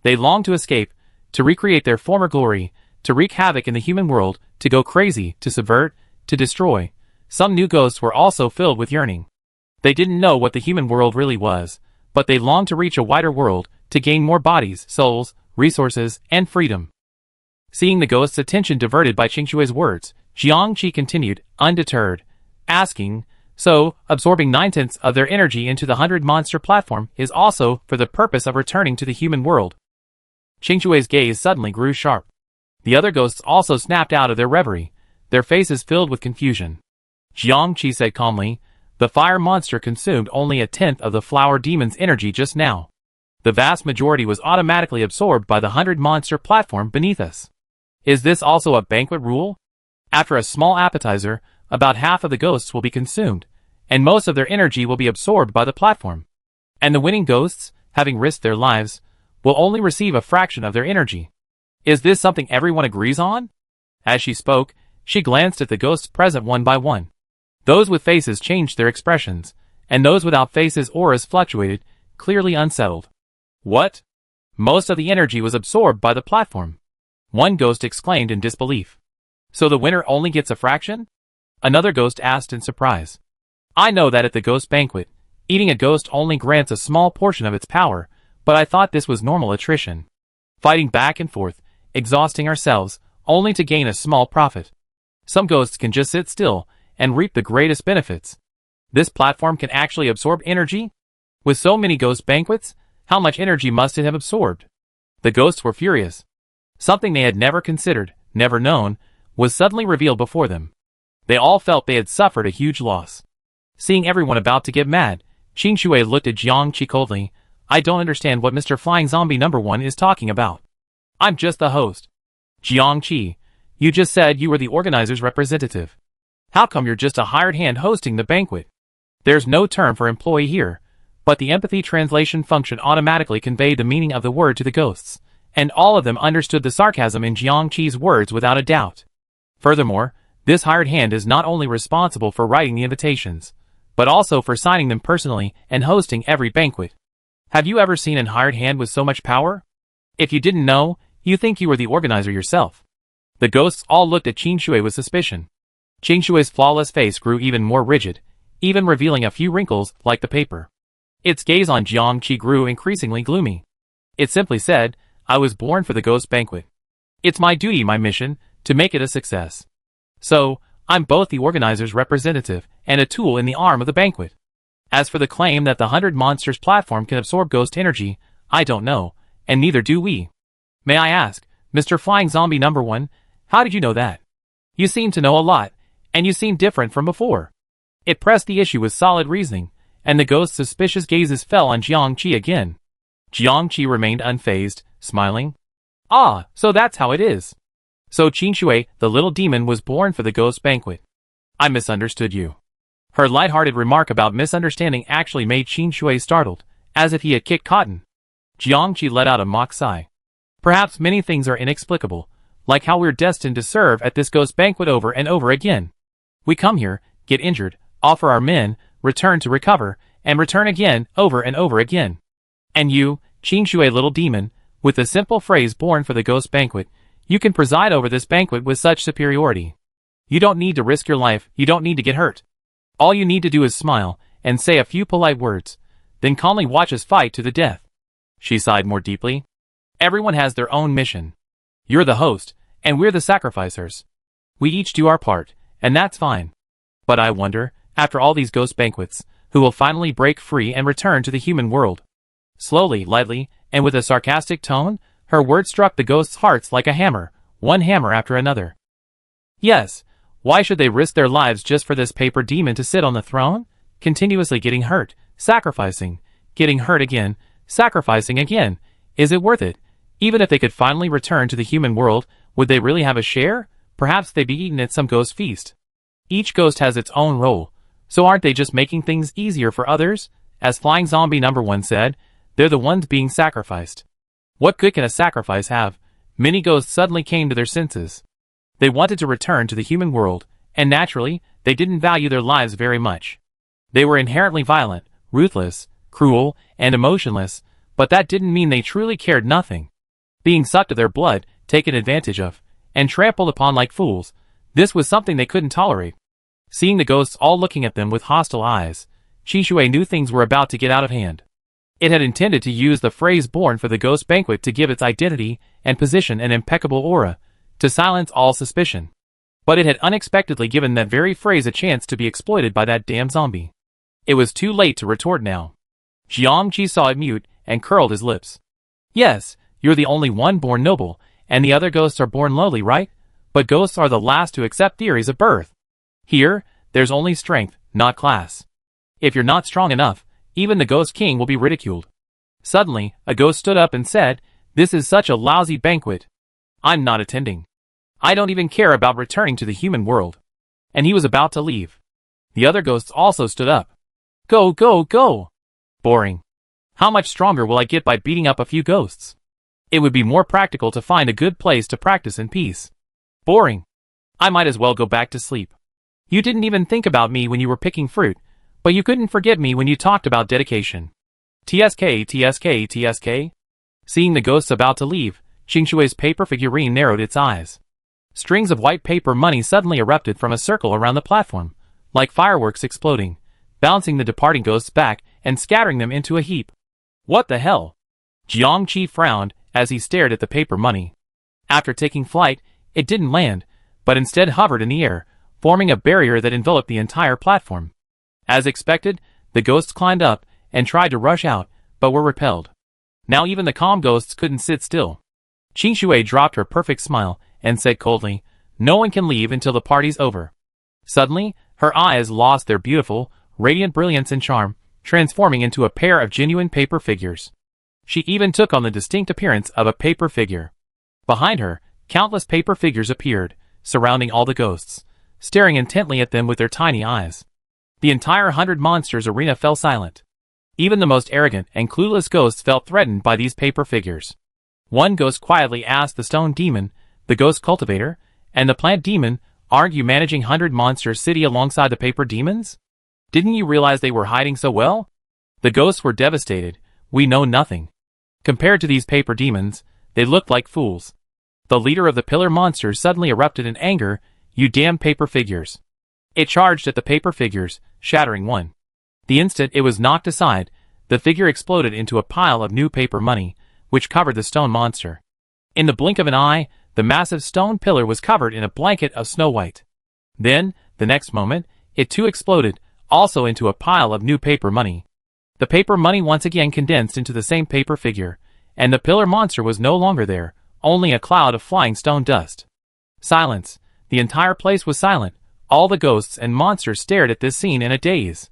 They longed to escape, to recreate their former glory, to wreak havoc in the human world, to go crazy, to subvert, to destroy. Some new ghosts were also filled with yearning. They didn't know what the human world really was, but they longed to reach a wider world, to gain more bodies, souls, resources, and freedom. Seeing the ghost's attention diverted by Qin Shui's words, Jiangqi continued, undeterred, asking, so, absorbing 9/10 of their energy into the 100-monster platform is also for the purpose of returning to the human world. Qin Shui's gaze suddenly grew sharp. The other ghosts also snapped out of their reverie, their faces filled with confusion. Jiangqi said calmly, the fire monster consumed only 1/10 of the flower demon's energy just now. The vast majority was automatically absorbed by the 100-monster platform beneath us. Is this also a banquet rule? After a small appetizer, about half of the ghosts will be consumed, and most of their energy will be absorbed by the platform. And the winning ghosts, having risked their lives, will only receive a fraction of their energy. Is this something everyone agrees on? As she spoke, she glanced at the ghosts present one by one. Those with faces changed their expressions, and those without faces' auras fluctuated, clearly unsettled. What? Most of the energy was absorbed by the platform. One ghost exclaimed in disbelief. So the winner only gets a fraction? Another ghost asked in surprise. I know that at the Ghost Banquet, eating a ghost only grants a small portion of its power, but I thought this was normal attrition. Fighting back and forth, exhausting ourselves, only to gain a small profit. Some ghosts can just sit still and reap the greatest benefits. This platform can actually absorb energy? With so many Ghost Banquets, how much energy must it have absorbed? The ghosts were furious. Something they had never considered, never known, was suddenly revealed before them. They all felt they had suffered a huge loss. Seeing everyone about to get mad, Qin Shui looked at Jiangqi coldly. I don't understand what Mr. Flying Zombie number 1 is talking about. I'm just the host. Jiangqi, you just said you were the organizer's representative. How come you're just a hired hand hosting the banquet? There's no term for employee here, but the empathy translation function automatically conveyed the meaning of the word to the ghosts, and all of them understood the sarcasm in Jiangqi's words without a doubt. Furthermore, this hired hand is not only responsible for writing the invitations, but also for signing them personally and hosting every banquet. Have you ever seen an hired hand with so much power? If you didn't know, you think you were the organizer yourself. The ghosts all looked at Qin Shui with suspicion. Qin Shui's flawless face grew even more rigid, even revealing a few wrinkles like the paper. Its gaze on Jiangqi grew increasingly gloomy. It simply said, I was born for the Ghost Banquet. It's my duty, my mission, to make it a success. So, I'm both the organizer's representative and a tool in the arm of the banquet. As for the claim that the 100 Monsters platform can absorb ghost energy, I don't know, and neither do we. May I ask, Mr. Flying Zombie number 1, how did you know that? You seem to know a lot, and you seem different from before. It pressed the issue with solid reasoning, and the ghost's suspicious gazes fell on Jiangqi again. Jiangqi remained unfazed, smiling. Ah, so that's how it is. So Qingshui, the little demon, was born for the ghost banquet. I misunderstood you. Her light-hearted remark about misunderstanding actually made Qingshui startled, as if he had kicked cotton. Jiangqi let out a mock sigh. Perhaps many things are inexplicable, like how we're destined to serve at this ghost banquet over and over again. We come here, get injured, offer our men, return to recover, and return again, over and over again. And you, Qingshui little demon, with the simple phrase born for the ghost banquet, you can preside over this banquet with such superiority. You don't need to risk your life, you don't need to get hurt. All you need to do is smile, and say a few polite words, then calmly watch us fight to the death. She sighed more deeply. Everyone has their own mission. You're the host, and we're the sacrificers. We each do our part, and that's fine. But I wonder, after all these ghost banquets, who will finally break free and return to the human world? Slowly, lightly, and with a sarcastic tone, her words struck the ghosts' hearts like a hammer, one hammer after another. Yes, why should they risk their lives just for this paper demon to sit on the throne, continuously getting hurt, sacrificing, getting hurt again, sacrificing again? Is it worth it? Even if they could finally return to the human world, would they really have a share? Perhaps they'd be eaten at some ghost feast. Each ghost has its own role, so aren't they just making things easier for others? As Flying Zombie #1 said, they're the ones being sacrificed. What good can a sacrifice have? Many ghosts suddenly came to their senses. They wanted to return to the human world, and naturally, they didn't value their lives very much. They were inherently violent, ruthless, cruel, and emotionless, but that didn't mean they truly cared nothing. Being sucked of their blood, taken advantage of, and trampled upon like fools, this was something they couldn't tolerate. Seeing the ghosts all looking at them with hostile eyes, Qingshui knew things were about to get out of hand. It had intended to use the phrase born for the ghost banquet to give its identity and position an impeccable aura, to silence all suspicion. But it had unexpectedly given that very phrase a chance to be exploited by that damn zombie. It was too late to retort now. Jiangqi saw it mute and curled his lips. Yes, you're the only one born noble, and the other ghosts are born lowly, right? But ghosts are the last to accept theories of birth. Here, there's only strength, not class. If you're not strong enough, even the Ghost King will be ridiculed. Suddenly, a ghost stood up and said, "This is such a lousy banquet. I'm not attending. I don't even care about returning to the human world." And he was about to leave. The other ghosts also stood up. Go, go, go! Boring. How much stronger will I get by beating up a few ghosts? It would be more practical to find a good place to practice in peace. Boring. I might as well go back to sleep. You didn't even think about me when you were picking fruit, but you couldn't forget me when you talked about dedication. TSK, TSK, TSK. Seeing the ghosts about to leave, Qingshui's paper figurine narrowed its eyes. Strings of white paper money suddenly erupted from a circle around the platform, like fireworks exploding, bouncing the departing ghosts back and scattering them into a heap. What the hell? Jiangqi frowned as he stared at the paper money. After taking flight, it didn't land, but instead hovered in the air, forming a barrier that enveloped the entire platform. As expected, the ghosts climbed up and tried to rush out, but were repelled. Now even the calm ghosts couldn't sit still. Qingshui dropped her perfect smile and said coldly, "No one can leave until the party's over." Suddenly, her eyes lost their beautiful, radiant brilliance and charm, transforming into a pair of genuine paper figures. She even took on the distinct appearance of a paper figure. Behind her, countless paper figures appeared, surrounding all the ghosts, staring intently at them with their tiny eyes. The entire 100 monsters arena fell silent. Even the most arrogant and clueless ghosts felt threatened by these paper figures. One ghost quietly asked the stone demon, the ghost cultivator, and the plant demon, "Aren't you managing 100 monster city alongside the paper demons? Didn't you realize they were hiding so well?" The ghosts were devastated. "We know nothing. Compared to these paper demons, they looked like fools." The leader of the pillar monsters suddenly erupted in anger, "You damn paper figures." It charged at the paper figures, shattering one. The instant it was knocked aside, the figure exploded into a pile of new paper money, which covered the stone monster. In the blink of an eye, the massive stone pillar was covered in a blanket of snow white. Then, the next moment, it too exploded, also into a pile of new paper money. The paper money once again condensed into the same paper figure, and the pillar monster was no longer there, only a cloud of flying stone dust. Silence. The entire place was silent. All the ghosts and monsters stared at this scene in a daze.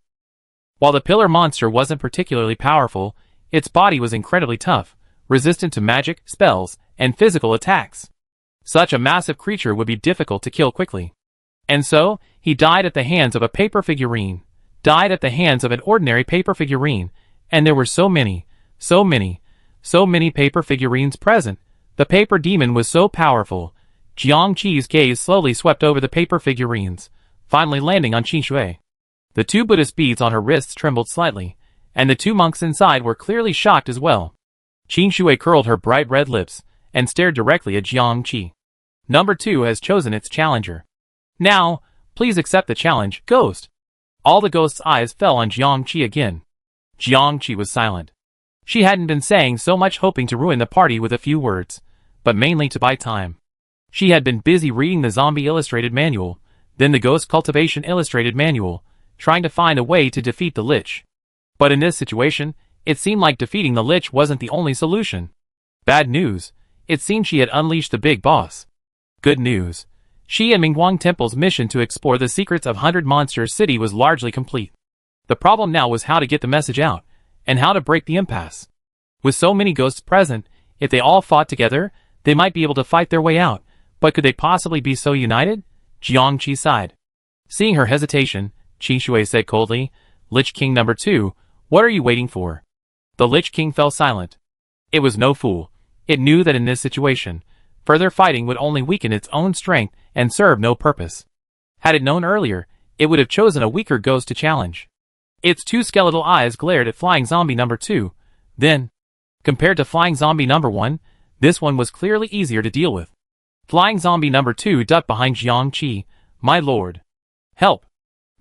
While the pillar monster wasn't particularly powerful, Its body was incredibly tough, resistant to magic, spells, and physical attacks. Such a massive creature would be difficult to kill quickly. And so, he died at the hands of a paper figurine. Died at the hands of an ordinary paper figurine, and there were so many paper figurines present. The paper demon was so powerful. Jiang Qi's gaze slowly swept over the paper figurines, finally landing on Qin Shui. The 2 Buddhist beads on her wrists trembled slightly, and the 2 monks inside were clearly shocked as well. Qin Shui curled her bright red lips, and stared directly at Jiang Qi. Number 2 has chosen its challenger. Now, please accept the challenge, ghost. All the ghost's eyes fell on Jiang Qi again. Jiang Qi was silent. She hadn't been saying so much hoping to ruin the party with a few words, but mainly to buy time. She had been busy reading the zombie illustrated manual, then the ghost cultivation illustrated manual, trying to find a way to defeat the Lich. But in this situation, it seemed like defeating the Lich wasn't the only solution. Bad news. It seemed she had unleashed the big boss. Good news. She and Mingguang Temple's mission to explore the secrets of 100 Monsters City was largely complete. The problem now was how to get the message out, and how to break the impasse. With so many ghosts present, if they all fought together, they might be able to fight their way out, but could they possibly be so united? Jiang Qi sighed. Seeing her hesitation, Qin Shui said coldly, Lich King number 2, what are you waiting for? The Lich King fell silent. It was no fool. It knew that in this situation, further fighting would only weaken its own strength and serve no purpose. Had it known earlier, it would have chosen a weaker ghost to challenge. Its 2 skeletal eyes glared at Flying Zombie number 2. Then, compared to Flying Zombie number 1, this one was clearly easier to deal with. Flying Zombie number 2 ducked behind Jiang Qi. My lord. Help.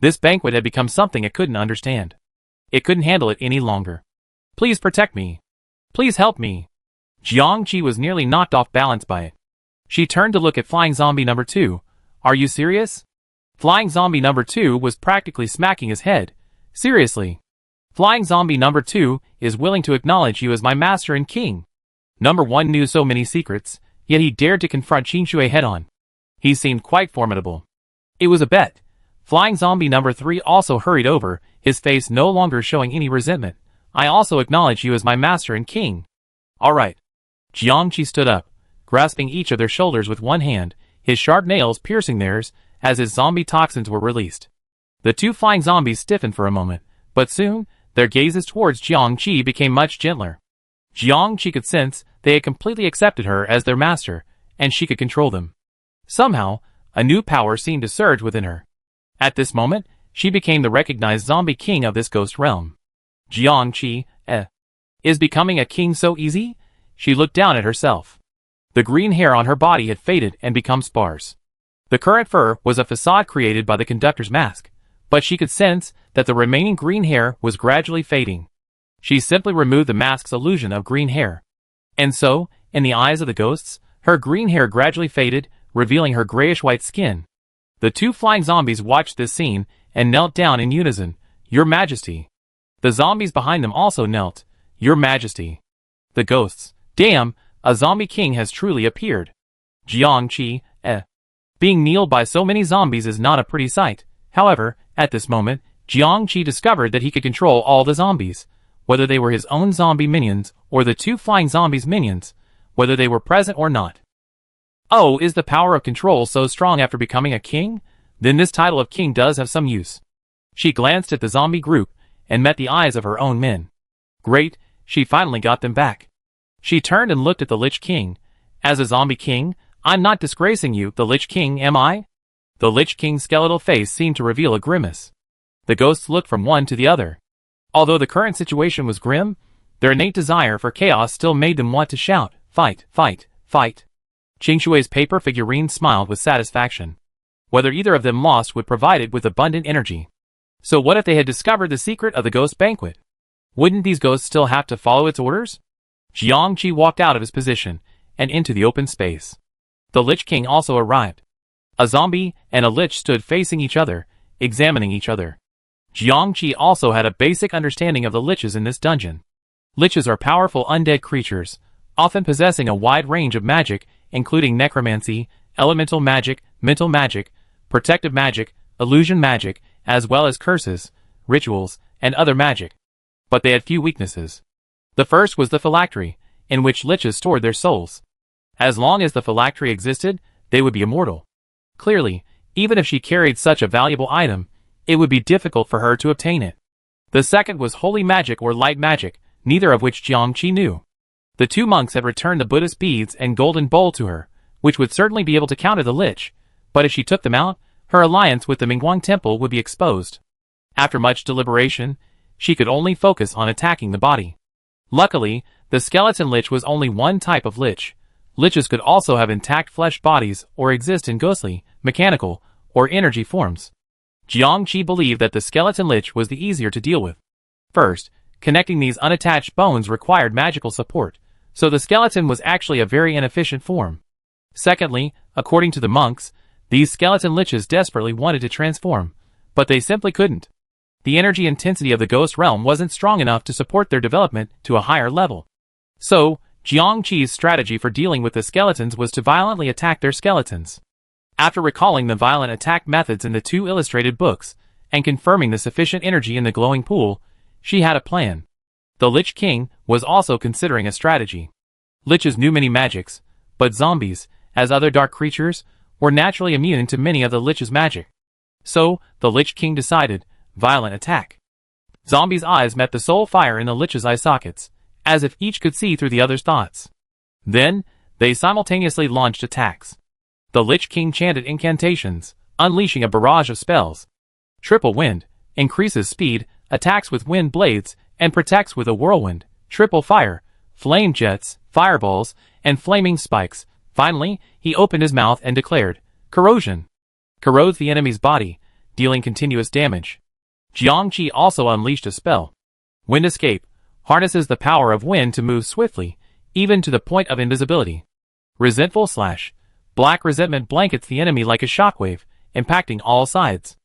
This banquet had become something it couldn't understand. It couldn't handle it any longer. Please protect me. Please help me. Jiang Qi was nearly knocked off balance by it. She turned to look at Flying Zombie number 2. Are you serious? Flying Zombie number 2 was practically smacking his head. Seriously. Flying Zombie number 2 is willing to acknowledge you as my master and king. Number 1 knew so many secrets, yet he dared to confront Qin Shui head-on. He seemed quite formidable. It was a bet. Flying Zombie number 3 also hurried over, his face no longer showing any resentment. I also acknowledge you as my master and king. All right. Jiang Qi stood up, grasping each of their shoulders with one hand, his sharp nails piercing theirs, as his zombie toxins were released. The 2 flying zombies stiffened for a moment, but soon, their gazes towards Jiang Qi became much gentler. Jiang Qi could sense they had completely accepted her as their master, and she could control them. Somehow, a new power seemed to surge within her. At this moment, she became the recognized zombie king of this ghost realm. Jiang Qi, is becoming a king so easy? She looked down at herself. The green hair on her body had faded and become sparse. The current fur was a facade created by the conductor's mask, but she could sense that the remaining green hair was gradually fading. She simply removed the mask's illusion of green hair. And so, in the eyes of the ghosts, her green hair gradually faded, revealing her grayish-white skin. The 2 flying zombies watched this scene and knelt down in unison. Your Majesty. The zombies behind them also knelt. Your Majesty. The ghosts. Damn, a zombie king has truly appeared. Jiang Qi, Being kneeled by so many zombies is not a pretty sight. However, at this moment, Jiang Qi discovered that he could control all the zombies, whether they were his own zombie minions or the 2 flying zombies' minions, whether they were present or not. Oh, is the power of control so strong after becoming a king? Then this title of king does have some use. She glanced at the zombie group and met the eyes of her own men. Great, she finally got them back. She turned and looked at the Lich King. As a zombie king, I'm not disgracing you, the Lich King, am I? The Lich King's skeletal face seemed to reveal a grimace. The ghosts looked from one to the other. Although the current situation was grim, their innate desire for chaos still made them want to shout, fight, fight, fight. Qin Shui's paper figurine smiled with satisfaction. Whether either of them lost would provide it with abundant energy. So what if they had discovered the secret of the ghost banquet? Wouldn't these ghosts still have to follow its orders? Jiang Qi walked out of his position and into the open space. The Lich King also arrived. A zombie and a lich stood facing each other, examining each other. Jiang Qi also had a basic understanding of the liches in this dungeon. Liches are powerful undead creatures, often possessing a wide range of magic, including necromancy, elemental magic, mental magic, protective magic, illusion magic, as well as curses, rituals, and other magic. But they had few weaknesses. The first was the phylactery, in which liches stored their souls. As long as the phylactery existed, they would be immortal. Clearly, even if she carried such a valuable item, it would be difficult for her to obtain it. The second was holy magic or light magic, neither of which Jiangqi knew. The two monks had returned the Buddhist beads and golden bowl to her, which would certainly be able to counter the lich, but if she took them out, her alliance with the Mingguang temple would be exposed. After much deliberation, she could only focus on attacking the body. Luckily, the skeleton lich was only one type of lich. Liches could also have intact flesh bodies or exist in ghostly, mechanical, or energy forms. Jiangqi believed that the skeleton lich was the easier to deal with. First, connecting these unattached bones required magical support, so the skeleton was actually a very inefficient form. Secondly, according to the monks, these skeleton liches desperately wanted to transform, but they simply couldn't. The energy intensity of the ghost realm wasn't strong enough to support their development to a higher level. So, Jiangqi's strategy for dealing with the skeletons was to violently attack their skeletons. After recalling the violent attack methods in the two illustrated books, and confirming the sufficient energy in the glowing pool, she had a plan. The Lich King was also considering a strategy. Liches knew many magics, but zombies, as other dark creatures, were naturally immune to many of the Lich's magic. So, the Lich King decided, violent attack. Zombies' eyes met the soul fire in the Lich's eye sockets, as if each could see through the other's thoughts. Then, they simultaneously launched attacks. The Lich King chanted incantations, unleashing a barrage of spells. Triple Wind increases speed, attacks with wind blades, and protects with a whirlwind. Triple Fire, flame jets, fireballs, and flaming spikes. Finally, he opened his mouth and declared, corrosion. Corrodes the enemy's body, dealing continuous damage. Jiangqi also unleashed a spell. Wind Escape harnesses the power of wind to move swiftly, even to the point of invisibility. Resentful Slash. Black resentment blankets the enemy like a shockwave, impacting all sides.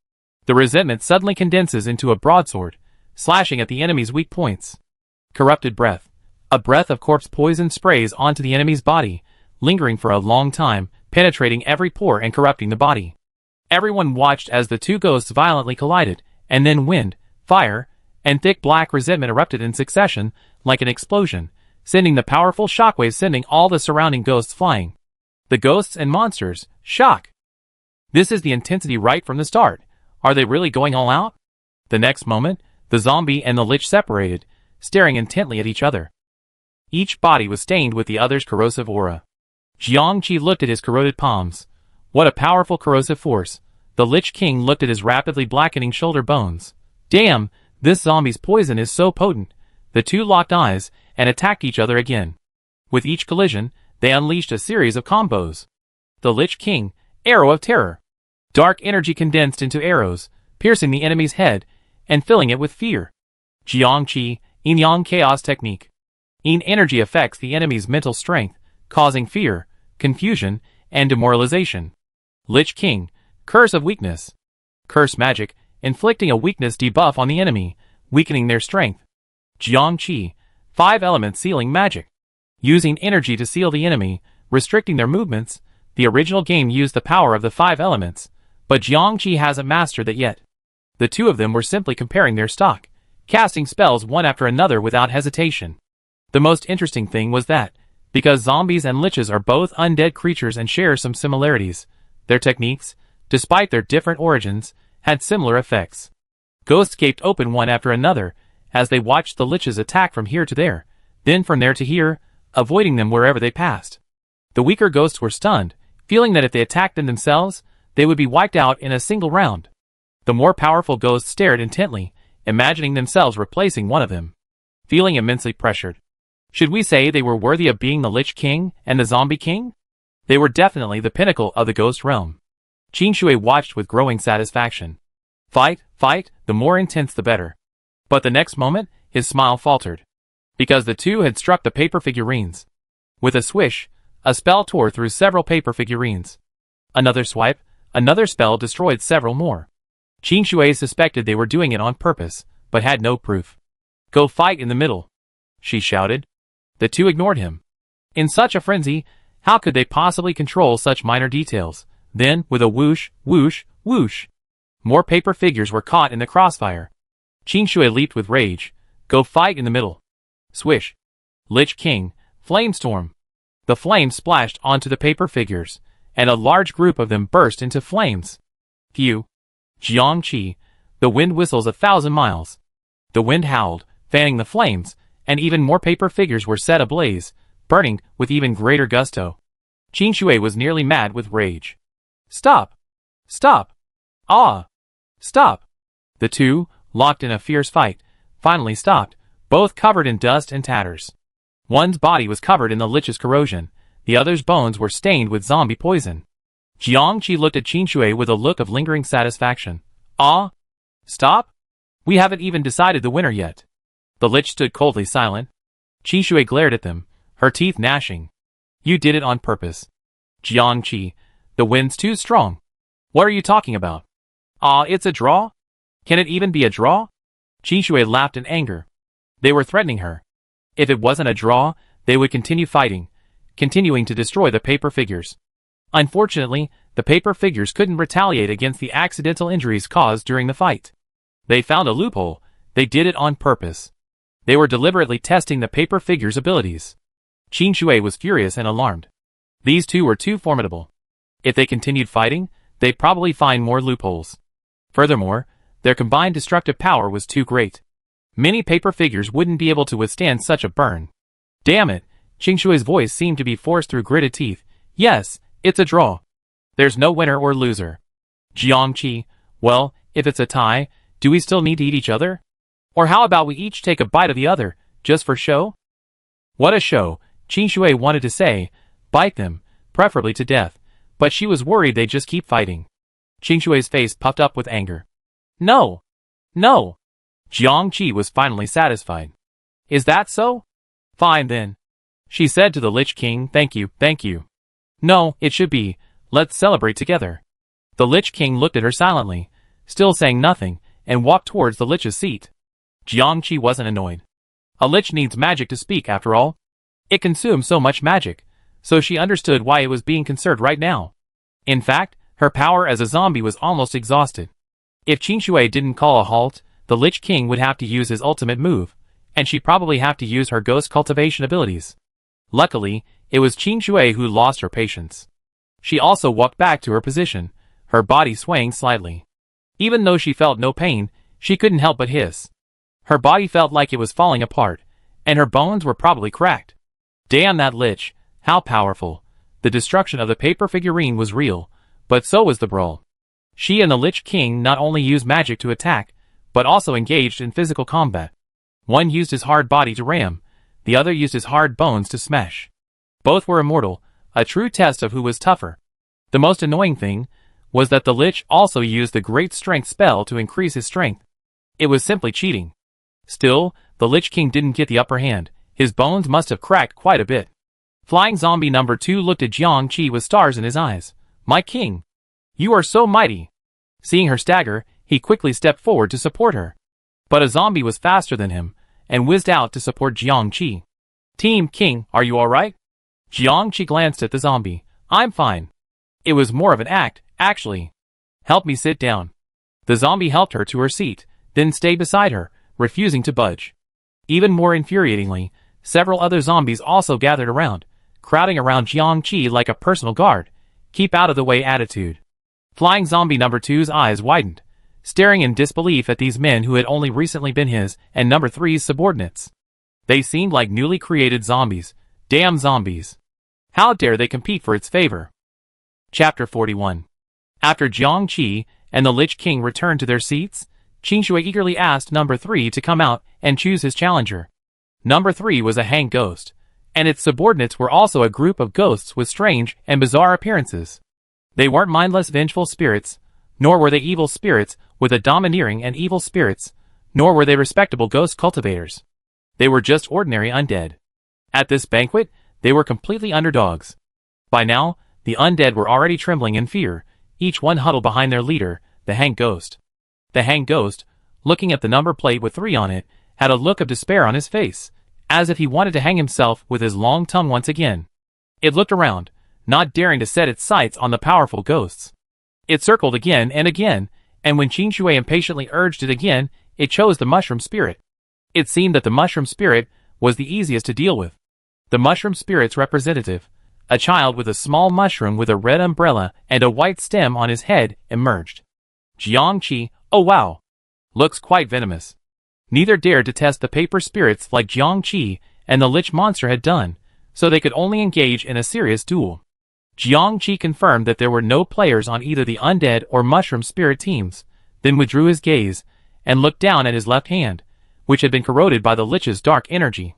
The resentment suddenly condenses into a broadsword, slashing at the enemy's weak points. Corrupted Breath. A breath of corpse poison sprays onto the enemy's body, lingering for a long time, penetrating every pore and corrupting the body. Everyone watched as the two ghosts violently collided, and then wind, fire, and thick black resentment erupted in succession, like an explosion, sending the powerful shockwaves sending all the surrounding ghosts flying. The ghosts and monsters, shock. This is the intensity right from the start. Are they really going all out? The next moment, the zombie and the lich separated, staring intently at each other. Each body was stained with the other's corrosive aura. Jiangqi looked at his corroded palms. What a powerful corrosive force. The Lich King looked at his rapidly blackening shoulder bones. Damn, this zombie's poison is so potent. The two locked eyes and attacked each other again. With each collision, they unleashed a series of combos. The Lich King, Arrow of Terror. Dark energy condensed into arrows, piercing the enemy's head and filling it with fear. Jiangqi, Yin Yang Chaos Technique. Yin energy affects the enemy's mental strength, causing fear, confusion, and demoralization. Lich King, Curse of Weakness. Curse magic, inflicting a weakness debuff on the enemy, weakening their strength. Jiangqi, 5 element sealing magic. Using energy to seal the enemy, restricting their movements. The original game used the power of the 5 elements, but Jiangqi hasn't mastered that yet. The two of them were simply comparing their stock, casting spells one after another without hesitation. The most interesting thing was that, because zombies and liches are both undead creatures and share some similarities, their techniques, despite their different origins, had similar effects. Ghosts gaped open one after another, as they watched the liches attack from here to there, then from there to here, avoiding them wherever they passed. The weaker ghosts were stunned, feeling that if they attacked them themselves, they would be wiped out in a single round. The more powerful ghosts stared intently, imagining themselves replacing one of them. Feeling immensely pressured. Should we say they were worthy of being the Lich King and the Zombie King? They were definitely the pinnacle of the ghost realm. Qin Shui watched with growing satisfaction. Fight, the more intense the better. But the next moment, his smile faltered. Because the two had struck the paper figurines. With a swish, a spell tore through several paper figurines. Another swipe, another spell destroyed several more. Qin Shui suspected they were doing it on purpose, but had no proof. Go fight in the middle, she shouted. The two ignored him. In such a frenzy, how could they possibly control such minor details? Then, with a whoosh, whoosh, whoosh, more paper figures were caught in the crossfire. Qin Shui leaped with rage. Go fight in the middle. Swish. Lich King, Flamestorm. The flames splashed onto the paper figures, and a large group of them burst into flames. Phew. Jiangqi, the wind whistles 1,000 miles. The wind howled, fanning the flames, and even more paper figures were set ablaze, burning with even greater gusto. Qin Shui was nearly mad with rage. Stop! Stop! Ah! Stop! The two, locked in a fierce fight, finally stopped, both covered in dust and tatters. One's body was covered in the lich's corrosion, the other's bones were stained with zombie poison. Jiangqi looked at Qin Shui with a look of lingering satisfaction. Ah? Stop? We haven't even decided the winner yet. The lich stood coldly silent. Qin Shui glared at them, her teeth gnashing. You did it on purpose. Jiangqi, the wind's too strong. What are you talking about? Ah, it's a draw? Can it even be a draw? Qin Shui laughed in anger. They were threatening her. If it wasn't a draw, they would continue fighting, continuing to destroy the paper figures. Unfortunately, the paper figures couldn't retaliate against the accidental injuries caused during the fight. They found a loophole. They did it on purpose. They were deliberately testing the paper figures' abilities. Qin Shui was furious and alarmed. These two were too formidable. If they continued fighting, they'd probably find more loopholes. Furthermore, their combined destructive power was too great. Many paper figures wouldn't be able to withstand such a burn. Damn it, Qin Shui's voice seemed to be forced through gritted teeth. Yes, it's a draw. There's no winner or loser. Jiangqi, well, if it's a tie, do we still need to eat each other? Or how about we each take a bite of the other, just for show? What a show, Qin Shui wanted to say, bite them, preferably to death, but she was worried they'd just keep fighting. Qin Shui's face puffed up with anger. No! No! Jiangqi was finally satisfied. Is that so? Fine then. She said to the Lich King, thank you, thank you. No, it should be, let's celebrate together. The Lich King looked at her silently, still saying nothing, and walked towards the Lich's seat. Jiangqi wasn't annoyed. A Lich needs magic to speak after all. It consumes so much magic, so she understood why it was being conserved right now. In fact, her power as a zombie was almost exhausted. If Qin Shui didn't call a halt, the Lich King would have to use his ultimate move, and she'd probably have to use her ghost cultivation abilities. Luckily, it was Qin Shui who lost her patience. She also walked back to her position, her body swaying slightly. Even though she felt no pain, she couldn't help but hiss. Her body felt like it was falling apart, and her bones were probably cracked. Damn that Lich, how powerful. The destruction of the paper figurine was real, but so was the brawl. She and the Lich King not only used magic to attack, but also engaged in physical combat. One used his hard body to ram, the other used his hard bones to smash. Both were immortal, a true test of who was tougher. The most annoying thing was that the Lich also used the Great Strength spell to increase his strength. It was simply cheating. Still, the Lich King didn't get the upper hand. His bones must have cracked quite a bit. Flying Zombie number 2 looked at Jiangqi with stars in his eyes. My king! You are so mighty! Seeing her stagger, he quickly stepped forward to support her. But a zombie was faster than him, and whizzed out to support Jiangqi. Team King, are you alright? Jiangqi glanced at the zombie. I'm fine. It was more of an act, actually. Help me sit down. The zombie helped her to her seat, then stayed beside her, refusing to budge. Even more infuriatingly, several other zombies also gathered around, crowding around Jiangqi like a personal guard. Keep out of the way attitude. Flying Zombie number 2's eyes widened, staring in disbelief at these men who had only recently been his and number 3's subordinates. They seemed like newly created zombies. Damn zombies. How dare they compete for its favor? Chapter 41. After Jiangqi and the Lich King returned to their seats, Qin Shui eagerly asked number 3 to come out and choose his challenger. Number 3 was a hang ghost, and its subordinates were also a group of ghosts with strange and bizarre appearances. They weren't mindless vengeful spirits, nor were they evil spirits with a domineering and evil spirits, nor were they respectable ghost cultivators. They were just ordinary undead. At this banquet, they were completely underdogs. By now, the undead were already trembling in fear, each one huddled behind their leader, the hang ghost. The hang ghost, looking at the number plate with 3 on it, had a look of despair on his face, as if he wanted to hang himself with his long tongue once again. It looked around, not daring to set its sights on the powerful ghosts. It circled again, and when Qin Shui impatiently urged it again, it chose the mushroom spirit. It seemed that the mushroom spirit was the easiest to deal with. The mushroom spirit's representative, a child with a small mushroom with a red umbrella and a white stem on his head, emerged. Jiangqi, oh wow! Looks quite venomous. Neither dared to test the paper spirits like Jiangqi and the lich monster had done, so they could only engage in a serious duel. Jiangqi confirmed that there were no players on either the undead or mushroom spirit teams, then withdrew his gaze and looked down at his left hand, which had been corroded by the lich's dark energy.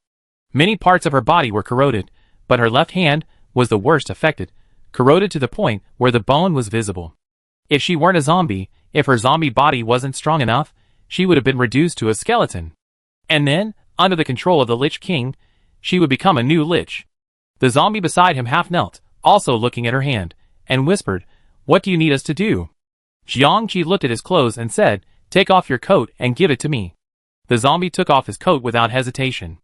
Many parts of her body were corroded, but her left hand was the worst affected, corroded to the point where the bone was visible. If she weren't a zombie, if her zombie body wasn't strong enough, she would have been reduced to a skeleton. And then, under the control of the Lich King, she would become a new lich. The zombie beside him half knelt, also looking at her hand, and whispered, "What do you need us to do?" Jiangqi looked at his clothes and said, "Take off your coat and give it to me." The zombie took off his coat without hesitation.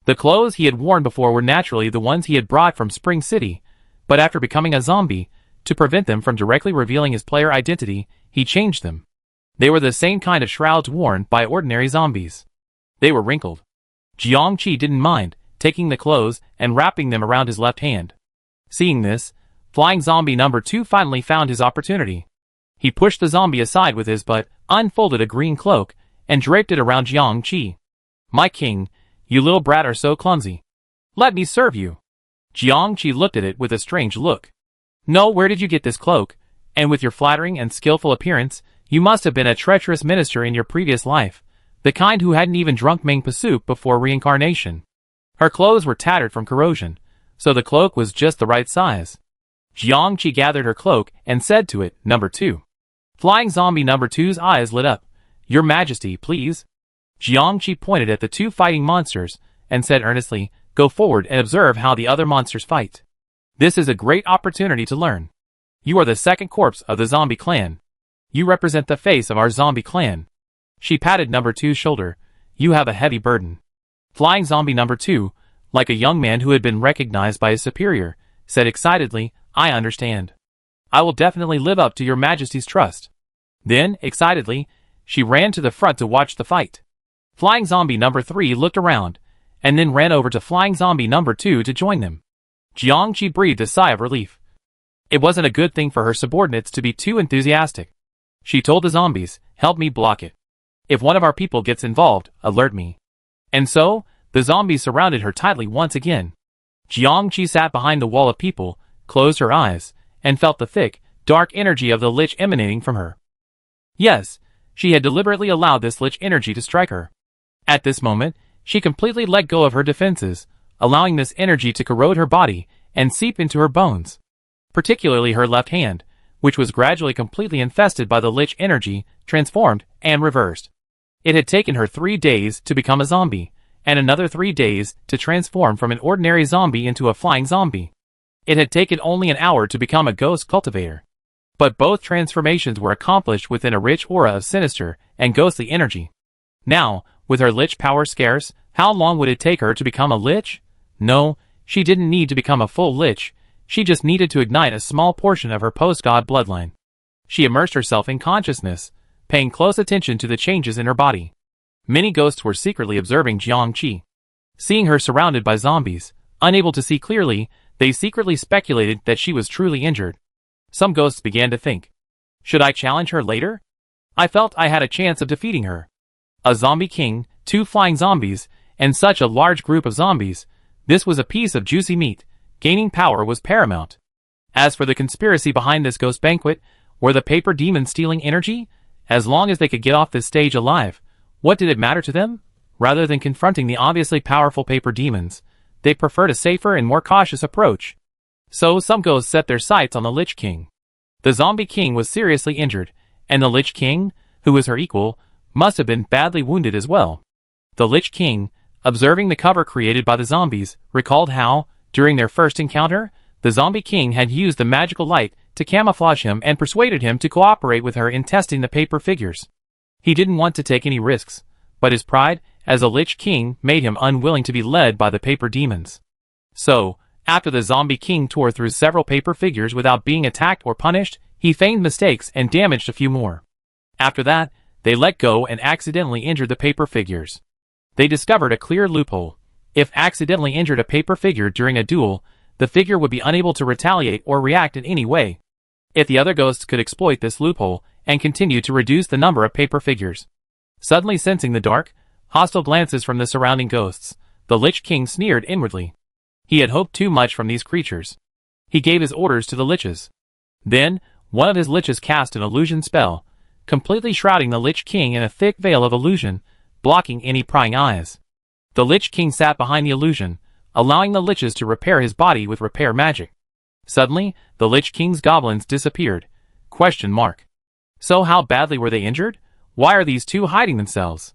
The clothes he had worn before were naturally the ones he had brought from Spring City, but after becoming a zombie, to prevent them from directly revealing his player identity, he changed them. They were the same kind of shrouds worn by ordinary zombies. They were wrinkled. Jiangqi didn't mind, taking the clothes and wrapping them around his left hand. Seeing this, Flying Zombie number 2 finally found his opportunity. He pushed the zombie aside with his butt, unfolded a green cloak, and draped it around Jiangqi. "My king, you little brat are so clumsy. Let me serve you." Jiangqi looked at it with a strange look. "No, where did you get this cloak? And with your flattering and skillful appearance, you must have been a treacherous minister in your previous life, the kind who hadn't even drunk mangpa soup before reincarnation." Her clothes were tattered from corrosion, so the cloak was just the right size. Jiangqi gathered her cloak and said to it, "Number 2. Flying Zombie number 2's eyes lit up. "Your Majesty, please." Jiangqi pointed at the 2 fighting monsters and said earnestly, "Go forward and observe how the other monsters fight. This is a great opportunity to learn. You are the second corpse of the zombie clan. You represent the face of our zombie clan." She patted number 2's shoulder. "You have a heavy burden." Flying Zombie number 2, like a young man who had been recognized by his superior, said excitedly, "I understand. I will definitely live up to your Majesty's trust." Then, excitedly, she ran to the front to watch the fight. Flying Zombie number 3 looked around, and then ran over to Flying Zombie number 2 to join them. Jiangqi breathed a sigh of relief. It wasn't a good thing for her subordinates to be too enthusiastic. She told the zombies, "Help me block it. If one of our people gets involved, alert me." And so, the zombies surrounded her tightly once again. Jiangqi sat behind the wall of people, closed her eyes, and felt the thick, dark energy of the lich emanating from her. Yes, she had deliberately allowed this lich energy to strike her. At this moment, she completely let go of her defenses, allowing this energy to corrode her body and seep into her bones. Particularly her left hand, which was gradually completely infested by the lich energy, transformed and reversed. It had taken her 3 days to become a zombie, and another 3 days to transform from an ordinary zombie into a flying zombie. It had taken only an hour to become a ghost cultivator. But both transformations were accomplished within a rich aura of sinister and ghostly energy. Now, with her lich power scarce, how long would it take her to become a lich? No, she didn't need to become a full lich, she just needed to ignite a small portion of her post-god bloodline. She immersed herself in consciousness, paying close attention to the changes in her body. Many ghosts were secretly observing Jiangqi. Seeing her surrounded by zombies, unable to see clearly, they secretly speculated that she was truly injured. Some ghosts began to think, should I challenge her later? I felt I had a chance of defeating her. A zombie king, 2 flying zombies, and such a large group of zombies, this was a piece of juicy meat. Gaining power was paramount. As for the conspiracy behind this ghost banquet, were the paper demons stealing energy? As long as they could get off this stage alive, what did it matter to them? Rather than confronting the obviously powerful paper demons, they preferred a safer and more cautious approach. So some ghosts set their sights on the Lich King. The zombie king was seriously injured, and the Lich King, who was her equal, must have been badly wounded as well. The Lich King, observing the cover created by the zombies, recalled how, during their first encounter, the zombie king had used the magical light to camouflage him and persuaded him to cooperate with her in testing the paper figures. He didn't want to take any risks, but his pride as a Lich King made him unwilling to be led by the paper demons. So, after the zombie king tore through several paper figures without being attacked or punished, he feigned mistakes and damaged a few more. After that, they let go and accidentally injured the paper figures. They discovered a clear loophole. If accidentally injured a paper figure during a duel, the figure would be unable to retaliate or react in any way. If the other ghosts could exploit this loophole and continue to reduce the number of paper figures. Suddenly sensing the dark, hostile glances from the surrounding ghosts, the Lich King sneered inwardly. He had hoped too much from these creatures. He gave his orders to the liches. Then, one of his liches cast an illusion spell, completely shrouding the Lich King in a thick veil of illusion, blocking any prying eyes. The Lich King sat behind the illusion, allowing the liches to repair his body with repair magic. Suddenly, the Lich King's goblins disappeared. ? So how badly were they injured? Why are these two hiding themselves?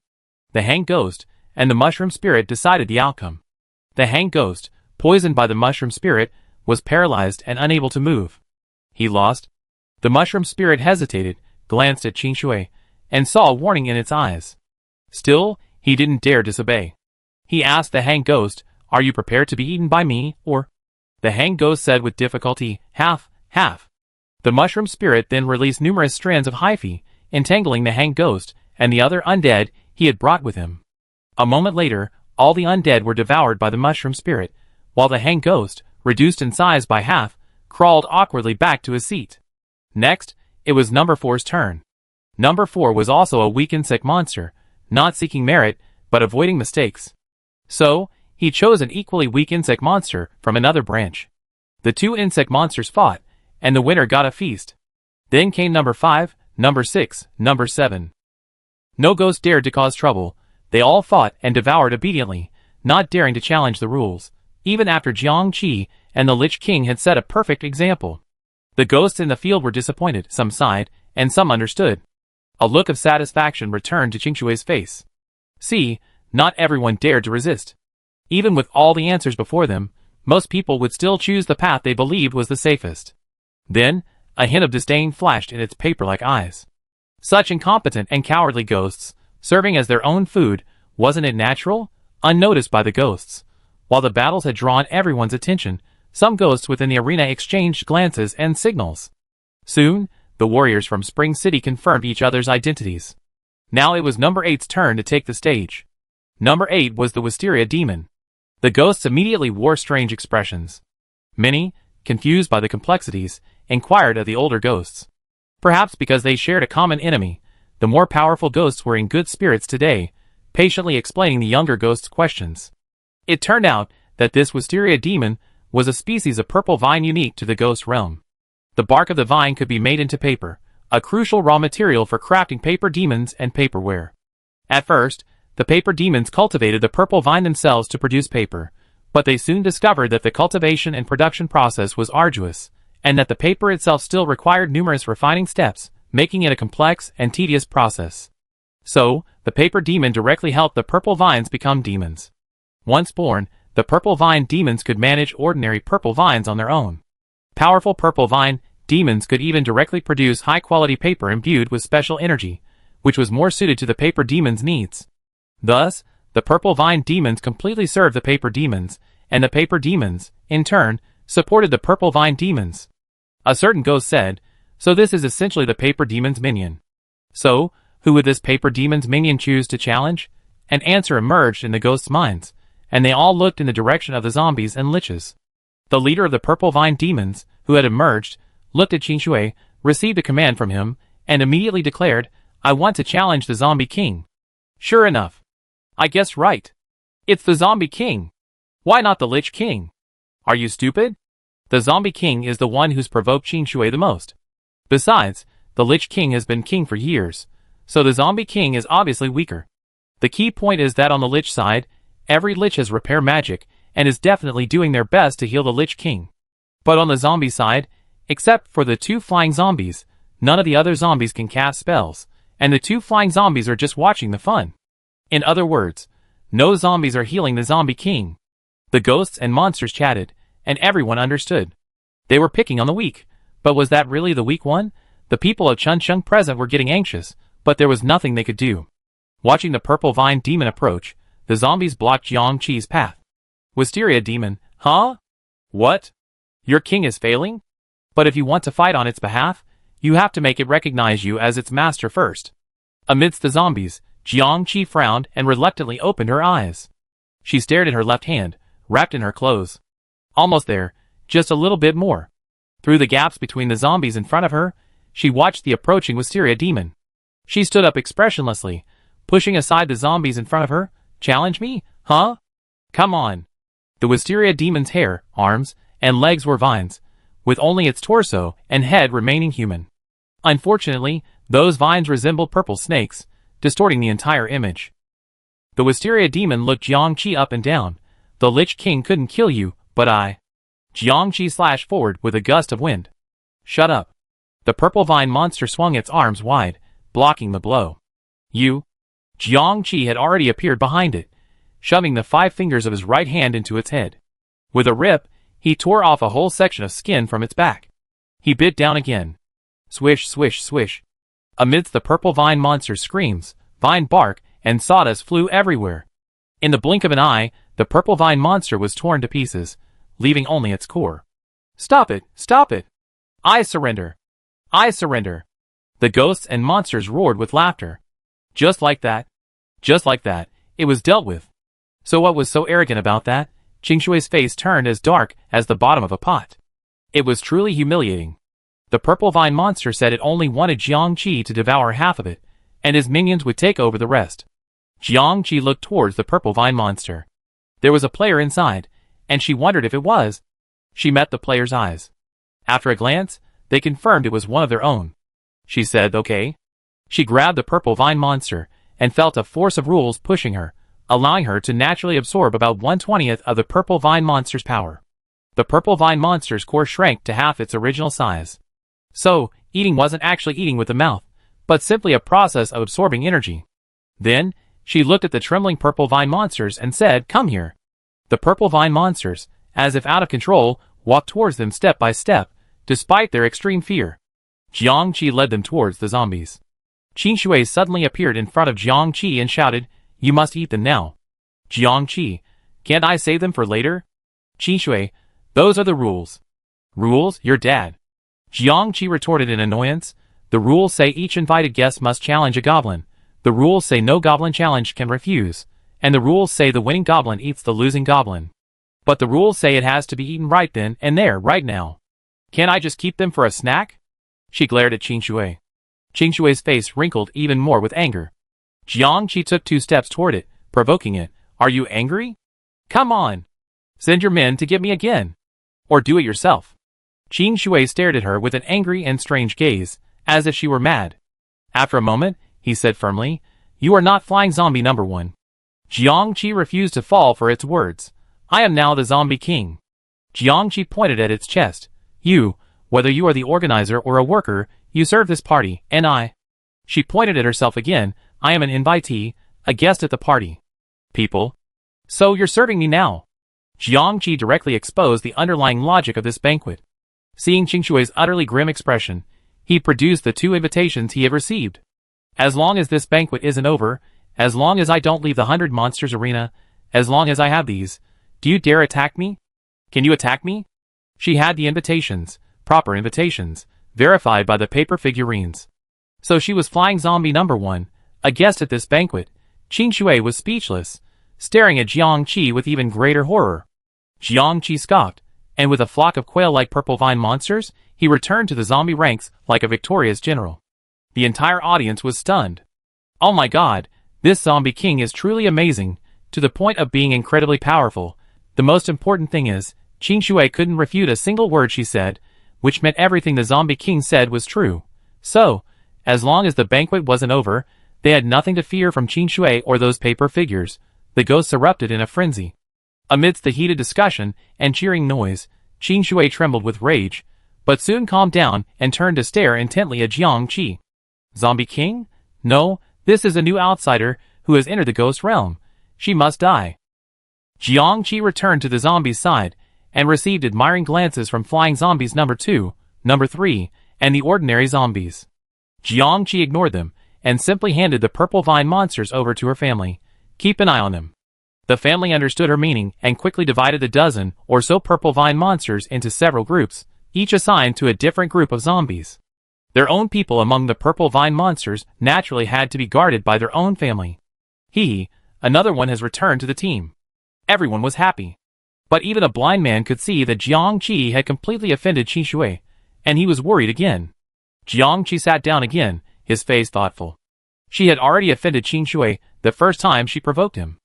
The hanged ghost and the mushroom spirit decided the outcome. The hanged ghost, poisoned by the mushroom spirit, was paralyzed and unable to move. He lost. The mushroom spirit hesitated, glanced at Qingshui, and saw a warning in its eyes. Still, he didn't dare disobey. He asked the hanged ghost, "Are you prepared to be eaten by me, or?" The hanged ghost said with difficulty, "Half, half." The mushroom spirit then released numerous strands of hyphae, entangling the hanged ghost and the other undead he had brought with him. A moment later, all the undead were devoured by the mushroom spirit, while the hanged ghost, reduced in size by half, crawled awkwardly back to his seat. Next, it was number 4's turn. Number 4 was also a weak insect monster, not seeking merit, but avoiding mistakes. So, he chose an equally weak insect monster from another branch. The two insect monsters fought, and the winner got a feast. Then came number 5, number 6, number 7. No ghost dared to cause trouble. They all fought and devoured obediently, not daring to challenge the rules, even after Jiang Qi and the Lich King had set a perfect example. The ghosts in the field were disappointed, some sighed, and some understood. A look of satisfaction returned to Qingshui's face. See, not everyone dared to resist. Even with all the answers before them, most people would still choose the path they believed was the safest. Then, a hint of disdain flashed in its paper-like eyes. Such incompetent and cowardly ghosts, serving as their own food, wasn't it natural? Unnoticed by the ghosts. While the battles had drawn everyone's attention, some ghosts within the arena exchanged glances and signals. Soon, the warriors from Spring City confirmed each other's identities. Now it was number 8's turn to take the stage. Number 8 was the Wisteria demon. The ghosts immediately wore strange expressions. Many, confused by the complexities, inquired of the older ghosts. Perhaps because they shared a common enemy, the more powerful ghosts were in good spirits today, patiently explaining the younger ghosts' questions. It turned out that this Wisteria demon was a species of purple vine unique to the ghost realm. The bark of the vine could be made into paper, a crucial raw material for crafting paper demons and paperware. At first, the paper demons cultivated the purple vine themselves to produce paper, but they soon discovered that the cultivation and production process was arduous, and that the paper itself still required numerous refining steps, making it a complex and tedious process. So, the paper demon directly helped the purple vines become demons. Once born, the purple vine demons could manage ordinary purple vines on their own. Powerful purple vine demons could even directly produce high-quality paper imbued with special energy, which was more suited to the paper demon's needs. Thus, the purple vine demons completely served the paper demons, and the paper demons, in turn, supported the purple vine demons. A certain ghost said, "So this is essentially the paper demon's minion." So, who would this paper demon's minion choose to challenge? An answer emerged in the ghosts' minds, and they all looked in the direction of the zombies and liches. The leader of the purple vine demons, who had emerged, looked at Qingshui, received a command from him, and immediately declared, "I want to challenge the zombie king." Sure enough. I guessed right. It's the zombie king. Why not the Lich King? Are you stupid? The zombie king is the one who's provoked Qingshui the most. Besides, the Lich King has been king for years, so the zombie king is obviously weaker. The key point is that on the Lich side, every Lich has repair magic, and is definitely doing their best to heal the Lich King. But on the zombie side, except for the two flying zombies, none of the other zombies can cast spells, and the two flying zombies are just watching the fun. In other words, no zombies are healing the zombie king. The ghosts and monsters chatted, and everyone understood. They were picking on the weak, but was that really the weak one? The people of Chuncheng present were getting anxious, but there was nothing they could do. Watching the purple vine demon approach, the zombies blocked Jiang Qi's path. Wisteria demon, huh? What? Your king is failing? But if you want to fight on its behalf, you have to make it recognize you as its master first. Amidst the zombies, Jiang Qi frowned and reluctantly opened her eyes. She stared at her left hand, wrapped in her clothes. Almost there, just a little bit more. Through the gaps between the zombies in front of her, she watched the approaching wisteria demon. She stood up expressionlessly, pushing aside the zombies in front of her. Challenge me? Huh? Come on. The wisteria demon's hair, arms, and legs were vines, with only its torso and head remaining human. Unfortunately, those vines resembled purple snakes, distorting the entire image. The wisteria demon looked Jiangqi up and down. The Lich King couldn't kill you, but I. Jiangqi slashed forward with a gust of wind. Shut up. The purple vine monster swung its arms wide, blocking the blow. You. Jiangqi had already appeared behind it, shoving the 5 fingers of his right hand into its head. With a rip, he tore off a whole section of skin from its back. He bit down again. Swish, swish, swish. Amidst the purple vine monster's screams, vine bark, and sawdust flew everywhere. In the blink of an eye, the purple vine monster was torn to pieces, leaving only its core. Stop it! Stop it! I surrender! I surrender! The ghosts and monsters roared with laughter. Just like that. Just like that, it was dealt with. So what was so arrogant about that? Qingshui's face turned as dark as the bottom of a pot. It was truly humiliating. The purple vine monster said it only wanted Jiangqi to devour half of it, and his minions would take over the rest. Jiangqi looked towards the purple vine monster. There was a player inside, and she wondered if it was. She met the player's eyes. After a glance, they confirmed it was one of their own. She said, okay. She grabbed the purple vine monster, and felt a force of rules pushing her, allowing her to naturally absorb about 1/20th of the purple vine monster's power. The purple vine monster's core shrank to half its original size. So, eating wasn't actually eating with the mouth, but simply a process of absorbing energy. Then, she looked at the trembling purple vine monsters and said, come here. The purple vine monsters, as if out of control, walked towards them step by step, despite their extreme fear. Jiangqi led them towards the zombies. Qingshui suddenly appeared in front of Jiangqi and shouted, you must eat them now. Jiangqi, can't I save them for later? Qingshui, those are the rules. Rules? Your dad. Jiangqi retorted in annoyance. The rules say each invited guest must challenge a goblin. The rules say no goblin challenge can refuse. And the rules say the winning goblin eats the losing goblin. But the rules say it has to be eaten right then and there, right now. Can't I just keep them for a snack? She glared at Qingshui. Qingshui's face wrinkled even more with anger. Jiangqi took 2 steps toward it, provoking it. Are you angry? Come on. Send your men to get me again. Or do it yourself. Qingshui stared at her with an angry and strange gaze, as if she were mad. After a moment, he said firmly, you are not flying zombie number 1. Jiangqi refused to fall for its words. I am now the zombie king. Jiangqi pointed at its chest. You, whether you are the organizer or a worker, you serve this party, and I. She pointed at herself again. I am an invitee, a guest at the party. People. So you're serving me now. Jiangqi directly exposed the underlying logic of this banquet. Seeing Qingshui's utterly grim expression, he produced the 2 invitations he had received. As long as this banquet isn't over, as long as I don't leave the 100 monsters arena, as long as I have these, do you dare attack me? Can you attack me? She had the invitations, proper invitations, verified by the paper figurines. So she was flying zombie number 1, a guest at this banquet. Qingshui was speechless, staring at Jiangqi with even greater horror. Jiangqi scoffed, and with a flock of quail-like purple vine monsters, he returned to the zombie ranks like a victorious general. The entire audience was stunned. Oh my god, this zombie king is truly amazing, to the point of being incredibly powerful. The most important thing is, Qingshui couldn't refute a single word she said, which meant everything the zombie king said was true. So, as long as the banquet wasn't over, they had nothing to fear from Qingshui or those paper figures. The ghosts erupted in a frenzy. Amidst the heated discussion and cheering noise, Qingshui trembled with rage, but soon calmed down and turned to stare intently at Jiangqi. Zombie king? No, this is a new outsider who has entered the ghost realm. She must die. Jiangqi returned to the zombie's side and received admiring glances from flying zombies number 2, number 3, and the ordinary zombies. Jiangqi ignored them and simply handed the purple vine monsters over to her family. Keep an eye on them. The family understood her meaning and quickly divided the dozen or so purple vine monsters into several groups, each assigned to a different group of zombies. Their own people among the purple vine monsters naturally had to be guarded by their own family. Another one has returned to the team. Everyone was happy. But even a blind man could see that Jiang Qi had completely offended Qi Shui, and he was worried again. Jiang Qi sat down again, his face thoughtful. She had already offended Qi Shui the first time she provoked him.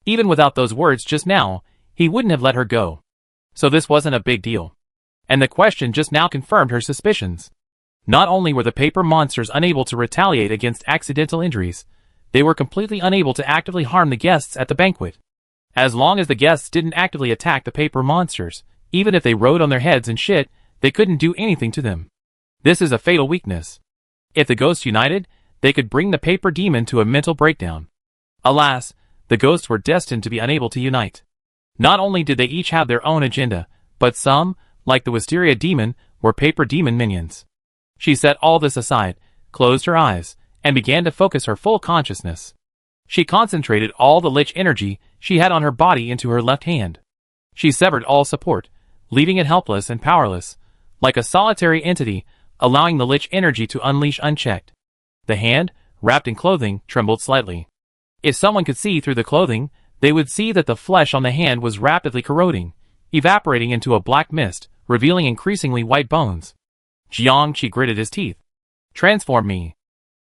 Even without those words just now, he wouldn't have let her go. So this wasn't a big deal. And the question just now confirmed her suspicions. Not only were the paper monsters unable to retaliate against accidental injuries, they were completely unable to actively harm the guests at the banquet. As long as the guests didn't actively attack the paper monsters, even if they rode on their heads and shit, they couldn't do anything to them. This is a fatal weakness. If the ghosts united, they could bring the paper demon to a mental breakdown. Alas, the ghosts were destined to be unable to unite. Not only did they each have their own agenda, but some, like the Wisteria demon, were paper demon minions. She set all this aside, closed her eyes, and began to focus her full consciousness. She concentrated all the lich energy she had on her body into her left hand. She severed all support, leaving it helpless and powerless, like a solitary entity, allowing the lich energy to unleash unchecked. The hand, wrapped in clothing, trembled slightly. If someone could see through the clothing, they would see that the flesh on the hand was rapidly corroding, evaporating into a black mist, revealing increasingly white bones. Jiang Qi gritted his teeth. Transform me.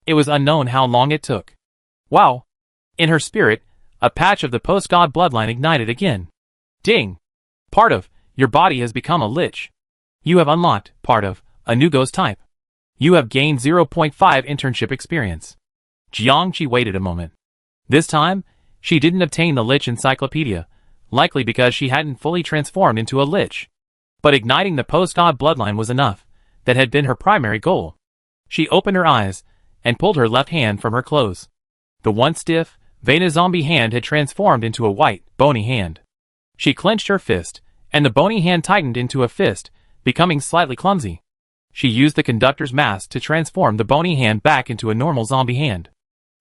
It was unknown how long it took. Wow. In her spirit, a patch of the post-god bloodline ignited again. Ding! Part of your body has become a lich. You have unlocked part of a new ghost type. You have gained 0.5 internship experience. Jiang Qi waited a moment. This time, she didn't obtain the lich encyclopedia, likely because she hadn't fully transformed into a lich. But igniting the post-god bloodline was enough. That had been her primary goal. She opened her eyes and pulled her left hand from her clothes. The once stiff, veiny zombie hand had transformed into a white, bony hand. She clenched her fist, and the bony hand tightened into a fist, becoming slightly clumsy. She used the conductor's mask to transform the bony hand back into a normal zombie hand.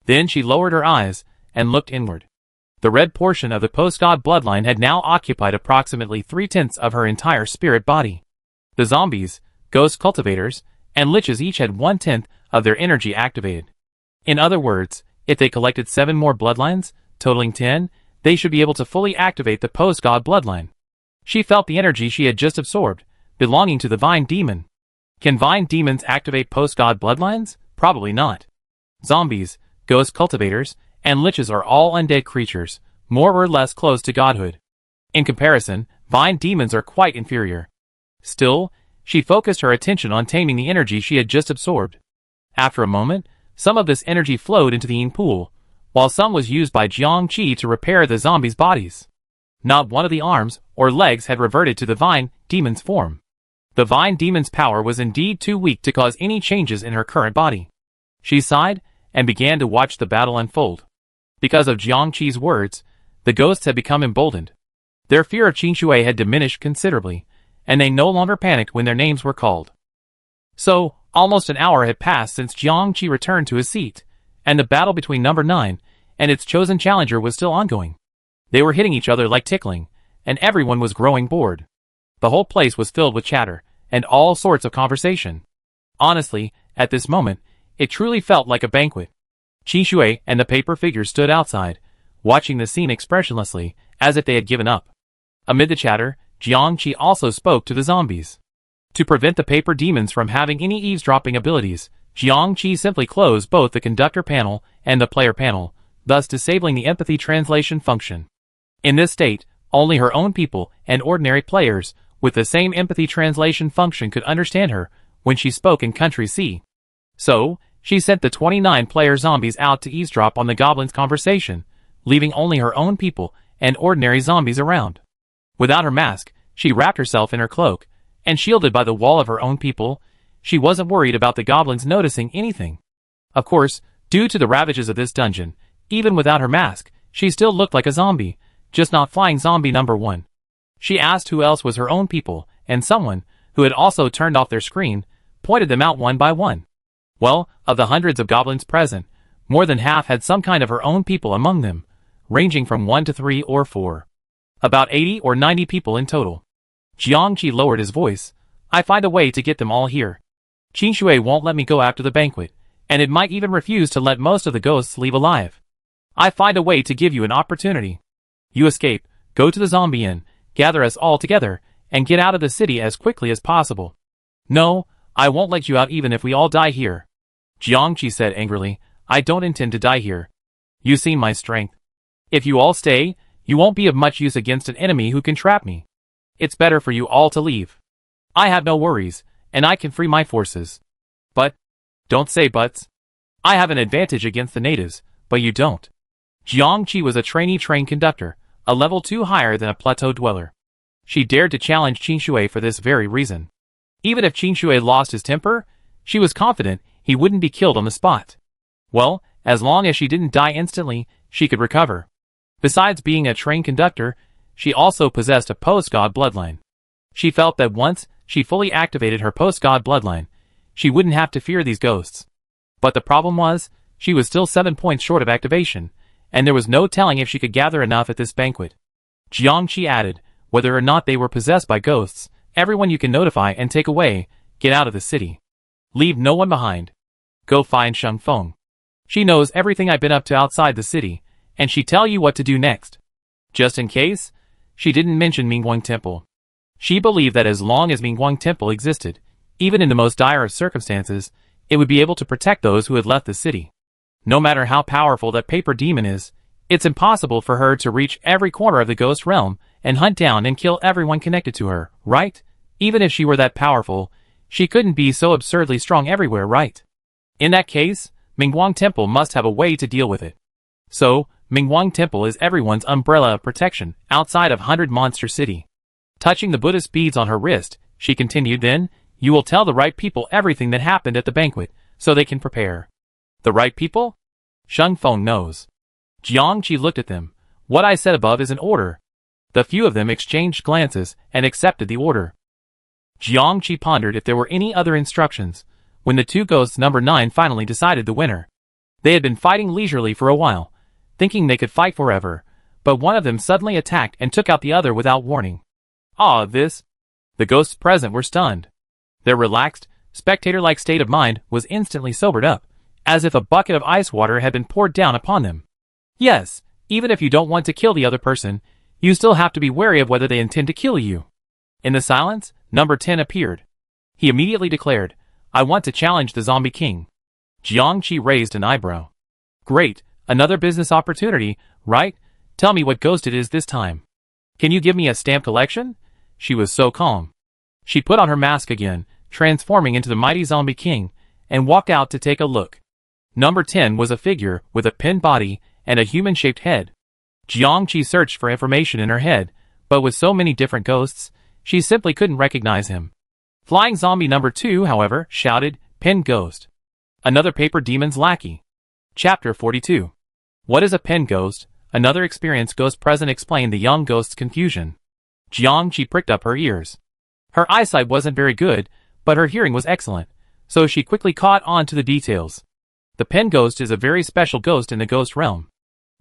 Then she lowered her eyes and looked inward. The red portion of the post-god bloodline had now occupied approximately 3/10 of her entire spirit body. The zombies, ghost cultivators, and liches each had 1/10 of their energy activated. In other words, if they collected 7 more bloodlines, totaling 10, they should be able to fully activate the post-god bloodline. She felt the energy she had just absorbed, belonging to the vine demon. Can vine demons activate post-god bloodlines? Probably not. Zombies, ghost cultivators, and liches are all undead creatures, more or less close to godhood. In comparison, vine demons are quite inferior. Still, she focused her attention on taming the energy she had just absorbed. After a moment, some of this energy flowed into the Yin pool, while some was used by Jiang Qi to repair the zombies' bodies. Not one of the arms or legs had reverted to the vine demon's form. The vine demon's power was indeed too weak to cause any changes in her current body. She sighed and began to watch the battle unfold. Because of Jiang Qi's words, the ghosts had become emboldened. Their fear of Qin Shui had diminished considerably, and they no longer panicked when their names were called. So, almost an hour had passed since Jiang Qi returned to his seat, and the battle between number 9 and its chosen challenger was still ongoing. They were hitting each other like tickling, and everyone was growing bored. The whole place was filled with chatter, and all sorts of conversation. Honestly, at this moment, it truly felt like a banquet. Qi Shui and the paper figures stood outside, watching the scene expressionlessly, as if they had given up. Amid the chatter, Jiang Qi also spoke to the zombies. To prevent the paper demons from having any eavesdropping abilities, Jiang Qi simply closed both the conductor panel and the player panel, thus disabling the empathy translation function. In this state, only her own people and ordinary players with the same empathy translation function could understand her when she spoke in Country C. So, she sent the 29-player zombies out to eavesdrop on the goblins' conversation, leaving only her own people and ordinary zombies around. Without her mask, she wrapped herself in her cloak, and shielded by the wall of her own people, she wasn't worried about the goblins noticing anything. Of course, due to the ravages of this dungeon, even without her mask, she still looked like a zombie, just not flying zombie number 1. She asked who else was her own people, and someone, who had also turned off their screen, pointed them out one by one. Well, of the hundreds of goblins present, more than half had some kind of her own people among them, ranging from 1 to 3 or 4. About 80 or 90 people in total. Jiang Qi lowered his voice. I find a way to get them all here. Qin Shui won't let me go after the banquet, and it might even refuse to let most of the ghosts leave alive. I find a way to give you an opportunity. You escape, Go to the zombie inn, gather us all together, and get out of the city as quickly as possible. No, I won't let you out even if we all die here. Jiangqi said angrily, I don't intend to die here. You've seen my strength. If you all stay, you won't be of much use against an enemy who can trap me. It's better for you all to leave. I have no worries, and I can free my forces. But, don't say buts. I have an advantage against the natives, but you don't. Jiangqi was a trainee train conductor, a level 2 higher than a plateau dweller. She dared to challenge Qin Shui for this very reason. Even if Qin Shui lost his temper, she was confident he wouldn't be killed on the spot. Well, as long as she didn't die instantly, she could recover. Besides being a train conductor, she also possessed a post-god bloodline. She felt that once she fully activated her post-god bloodline, she wouldn't have to fear these ghosts. But the problem was, she was still 7 points short of activation, and there was no telling if she could gather enough at this banquet. Jiangqi added, whether or not they were possessed by ghosts, everyone you can notify and take away, get out of the city. Leave no one behind. Go find Sheng Feng. She knows everything I've been up to outside the city, and she tell you what to do next. Just in case, she didn't mention Mingguang Temple. She believed that as long as Mingguang Temple existed, even in the most dire of circumstances, it would be able to protect those who had left the city. No matter how powerful that paper demon is, it's impossible for her to reach every corner of the ghost realm and hunt down and kill everyone connected to her, right? Even if she were that powerful, she couldn't be so absurdly strong everywhere, right? In that case, Mingguang Temple must have a way to deal with it. So, Mingguang Temple is everyone's umbrella of protection outside of 100 Monster City. Touching the Buddhist beads on her wrist, she continued, then, you will tell the right people everything that happened at the banquet, so they can prepare. The right people? Sheng Feng knows. Jiangqi looked at them. What I said above is an order. The few of them exchanged glances and accepted the order. Jiangqi pondered if there were any other instructions, when the two ghosts number 9 finally decided the winner. They had been fighting leisurely for a while, thinking they could fight forever, but one of them suddenly attacked and took out the other without warning. This? The ghosts present were stunned. Their relaxed, spectator-like state of mind was instantly sobered up, as if a bucket of ice water had been poured down upon them. Yes, even if you don't want to kill the other person, you still have to be wary of whether they intend to kill you. In the silence, number 10 appeared. He immediately declared, I want to challenge the Zombie King. Jiangqi raised an eyebrow. Great, another business opportunity, right? Tell me what ghost it is this time. Can you give me a stamp collection? She was so calm. She put on her mask again, transforming into the mighty Zombie King, and walked out to take a look. Number 10 was a figure with a pinned body and a human-shaped head. Jiangqi searched for information in her head, but with so many different ghosts, she simply couldn't recognize him. Flying Zombie number 2, however, shouted, Pinned Ghost. Another paper demon's lackey. Chapter 42. What is a pinned ghost? Another experienced ghost present explained the young ghost's confusion. Jiangqi pricked up her ears. Her eyesight wasn't very good, but her hearing was excellent, so she quickly caught on to the details. The pinned ghost is a very special ghost in the ghost realm.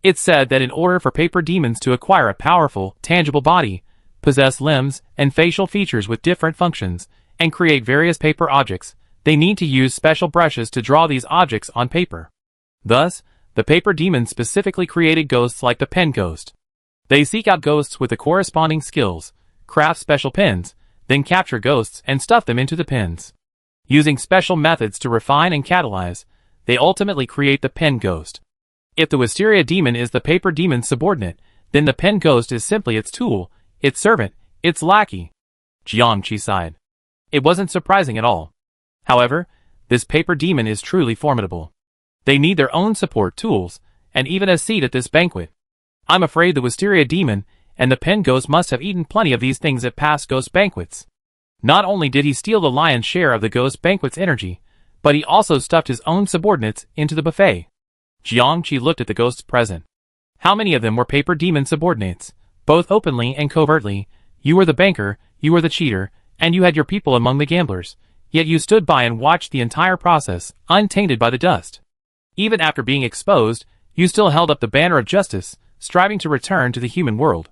It's said that in order for paper demons to acquire a powerful, tangible body, possess limbs and facial features with different functions, and create various paper objects, they need to use special brushes to draw these objects on paper. Thus, the paper demons specifically created ghosts like the pen ghost. They seek out ghosts with the corresponding skills, craft special pens, then capture ghosts and stuff them into the pens. Using special methods to refine and catalyze, they ultimately create the pen ghost. If the wisteria demon is the paper demon's subordinate, then the pen ghost is simply its tool, its servant, its lackey. Jiangqi sighed. It wasn't surprising at all. However, this paper demon is truly formidable. They need their own support tools, and even a seat at this banquet. I'm afraid the wisteria demon and the pen ghost must have eaten plenty of these things at past ghost banquets. Not only did he steal the lion's share of the ghost banquet's energy, but he also stuffed his own subordinates into the buffet. Jiangqi looked at the ghosts present. How many of them were paper demon subordinates? Both openly and covertly. You were the banker, you were the cheater, and you had your people among the gamblers, yet you stood by and watched the entire process, untainted by the dust. Even after being exposed, you still held up the banner of justice, striving to return to the human world.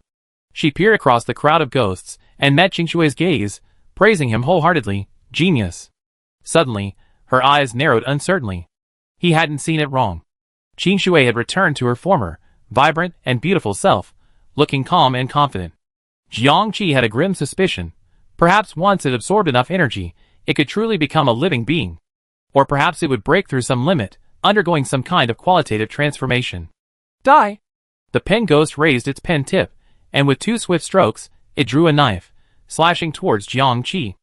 She peered across the crowd of ghosts, and met Qin Shui's gaze, praising him wholeheartedly. Genius. Suddenly, her eyes narrowed uncertainly. He hadn't seen it wrong. Qin Shui had returned to her former, vibrant and beautiful self, looking calm and confident. Jiang Qi had a grim suspicion. Perhaps once it absorbed enough energy, it could truly become a living being. Or perhaps it would break through some limit, undergoing some kind of qualitative transformation. Die! The pen ghost raised its pen tip, and with 2 swift strokes, it drew a knife, slashing towards Jiang Qi.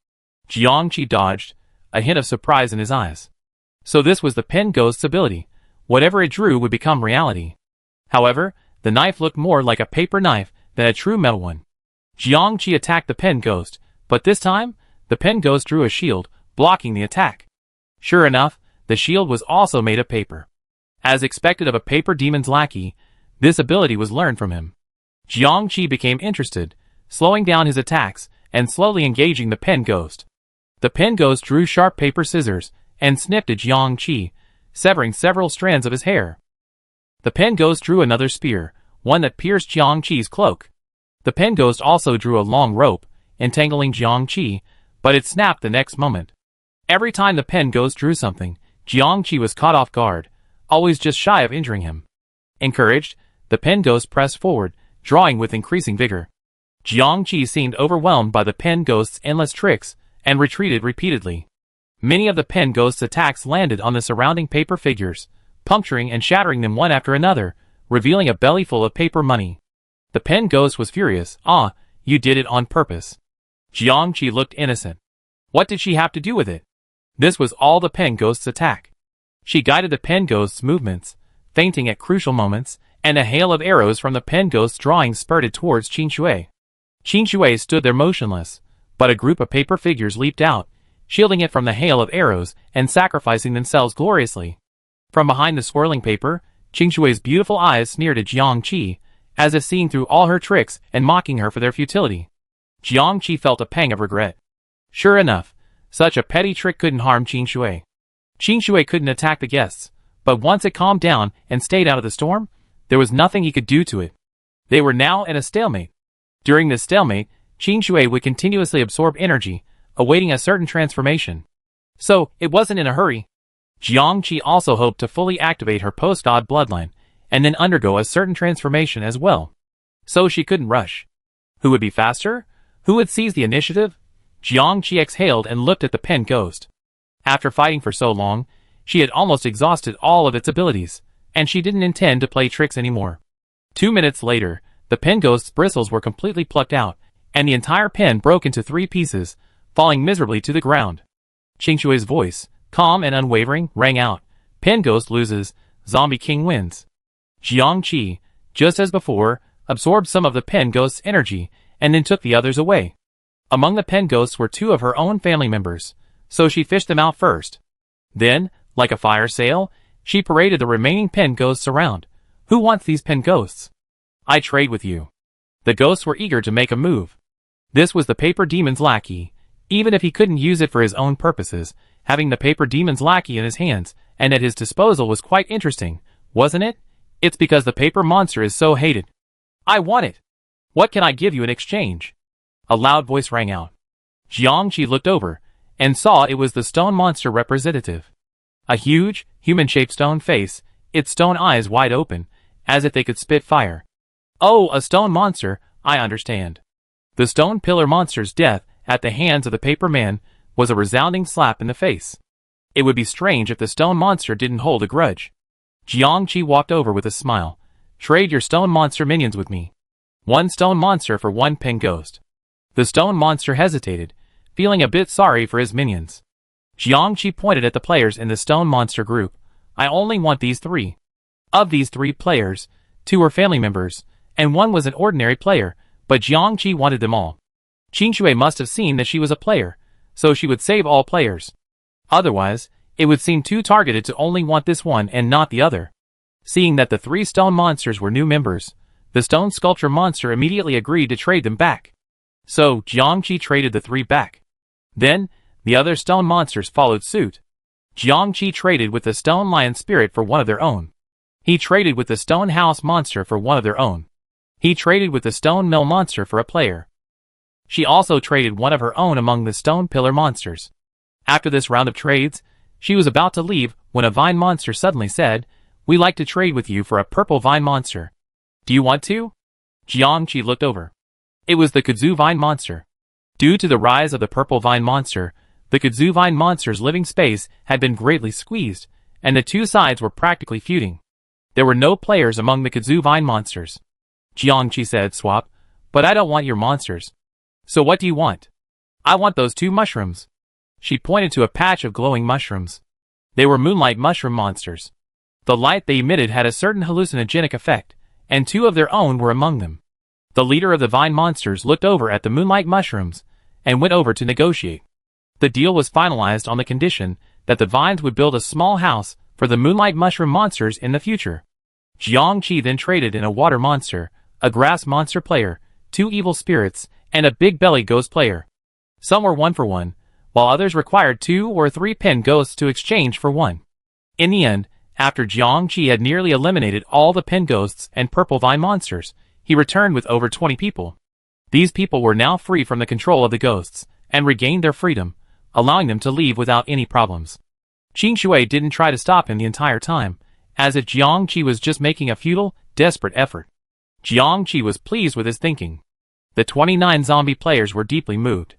Jiang Qi dodged, a hint of surprise in his eyes. So this was the pen ghost's ability. Whatever it drew would become reality. However, the knife looked more like a paper knife than a true metal one. Jiang Qi attacked the pen ghost, but this time, the pen ghost drew a shield, blocking the attack. Sure enough, the shield was also made of paper. As expected of a paper demon's lackey, this ability was learned from him. Jiang Qi became interested, slowing down his attacks and slowly engaging the pen ghost. The pen ghost drew sharp paper scissors and snipped at Jiang Qi, severing several strands of his hair. The pen ghost drew another spear, one that pierced Jiang Qi's cloak. The pen ghost also drew a long rope, entangling Jiang Qi, but it snapped the next moment. Every time the pen ghost drew something, Jiang Qi was caught off guard, always just shy of injuring him. Encouraged, the pen ghost pressed forward, drawing with increasing vigor. Jiang Qi seemed overwhelmed by the pen ghost's endless tricks, and retreated repeatedly. Many of the pen ghost's attacks landed on the surrounding paper figures, puncturing and shattering them one after another, revealing a belly full of paper money. The pen ghost was furious. "Ah, you did it on purpose." Jiang Qi looked innocent. What did she have to do with it? This was all the pen ghost's attack. She guided the pen ghost's movements, feinting at crucial moments, and a hail of arrows from the pen ghost's drawing spurted towards Qin Shui. Qin Shui stood there motionless, but a group of paper figures leaped out, shielding it from the hail of arrows and sacrificing themselves gloriously. From behind the swirling paper, Qin Shui's beautiful eyes sneered at Jiang Qi, as if seeing through all her tricks and mocking her for their futility. Jiang Qi felt a pang of regret. Sure enough, such a petty trick couldn't harm Qin Shui. Qin Shui couldn't attack the guests, but once it calmed down and stayed out of the storm, there was nothing he could do to it. They were now in a stalemate. During this stalemate, Qin Shui would continuously absorb energy, awaiting a certain transformation. So, it wasn't in a hurry. Jiang Qi also hoped to fully activate her post-god bloodline, and then undergo a certain transformation as well. So she couldn't rush. Who would be faster? Who would seize the initiative? Jiang Qi exhaled and looked at the pen ghost. After fighting for so long, she had almost exhausted all of its abilities, and she didn't intend to play tricks anymore. 2 minutes later, the pen ghost's bristles were completely plucked out, and the entire pen broke into 3 pieces, falling miserably to the ground. Qin Shui's voice, calm and unwavering, rang out. Pen ghost loses, Zombie King wins. Jiang Qi, just as before, absorbed some of the pen ghost's energy, and then took the others away. Among the pen ghosts were 2 of her own family members, so she fished them out first. Then, like a fire sale, she paraded the remaining pen ghosts around. Who wants these pen ghosts? I trade with you. The ghosts were eager to make a move. This was the paper demon's lackey. Even if he couldn't use it for his own purposes, having the paper demon's lackey in his hands and at his disposal was quite interesting, wasn't it? It's because the paper monster is so hated. I want it. What can I give you in exchange? A loud voice rang out. Jiang Qi looked over, and saw it was the stone monster representative. A huge, human-shaped stone face, its stone eyes wide open, as if they could spit fire. Oh, a stone monster, I understand. The stone pillar monster's death, at the hands of the paper man, was a resounding slap in the face. It would be strange if the stone monster didn't hold a grudge. Jiang Qi walked over with a smile. Trade your stone monster minions with me. 1 stone monster for 1 pen ghost. The stone monster hesitated, feeling a bit sorry for his minions. Jiang Qi pointed at the players in the stone monster group. I only want these 3. Of these 3 players, 2 were family members, and 1 was an ordinary player, but Jiang Qi wanted them all. Qin Shui must have seen that she was a player, so she would save all players. Otherwise, it would seem too targeted to only want this one and not the other. Seeing that the 3 stone monsters were new members, the stone sculpture monster immediately agreed to trade them back. So, Jiang Qi traded the 3 back. Then, the other stone monsters followed suit. Jiang Qi traded with the stone lion spirit for one of their own. He traded with the stone house monster for one of their own. He traded with the stone mill monster for a player. She also traded one of her own among the stone pillar monsters. After this round of trades, she was about to leave when a vine monster suddenly said, "We like to trade with you for a purple vine monster. Do you want to?" Jiangqi looked over. It was the kudzu vine monster. Due to the rise of the purple vine monster, the kudzu vine monster's living space had been greatly squeezed, and the two sides were practically feuding. There were no players among the kudzu vine monsters. Jiangqi said, "Swap, but I don't want your monsters." "So what do you want?" "I want those two mushrooms." She pointed to a patch of glowing mushrooms. They were moonlight mushroom monsters. The light they emitted had a certain hallucinogenic effect, and two of their own were among them. The leader of the vine monsters looked over at the moonlight mushrooms, and went over to negotiate. The deal was finalized on the condition that the vines would build a small house for the moonlight mushroom monsters in the future. Jiangqi then traded in a water monster, a grass monster player, two evil spirits, and a big belly ghost player. Some were 1-for-1, while others required 2 or 3 pen ghosts to exchange for one. In the end, after Jiangqi had nearly eliminated all the pen ghosts and purple vine monsters, he returned with over 20 people. These people were now free from the control of the ghosts, and regained their freedom, allowing them to leave without any problems. Qing Shui didn't try to stop him the entire time, as if Jiangqi was just making a futile, desperate effort. Jiangqi was pleased with his thinking. The 29 zombie players were deeply moved.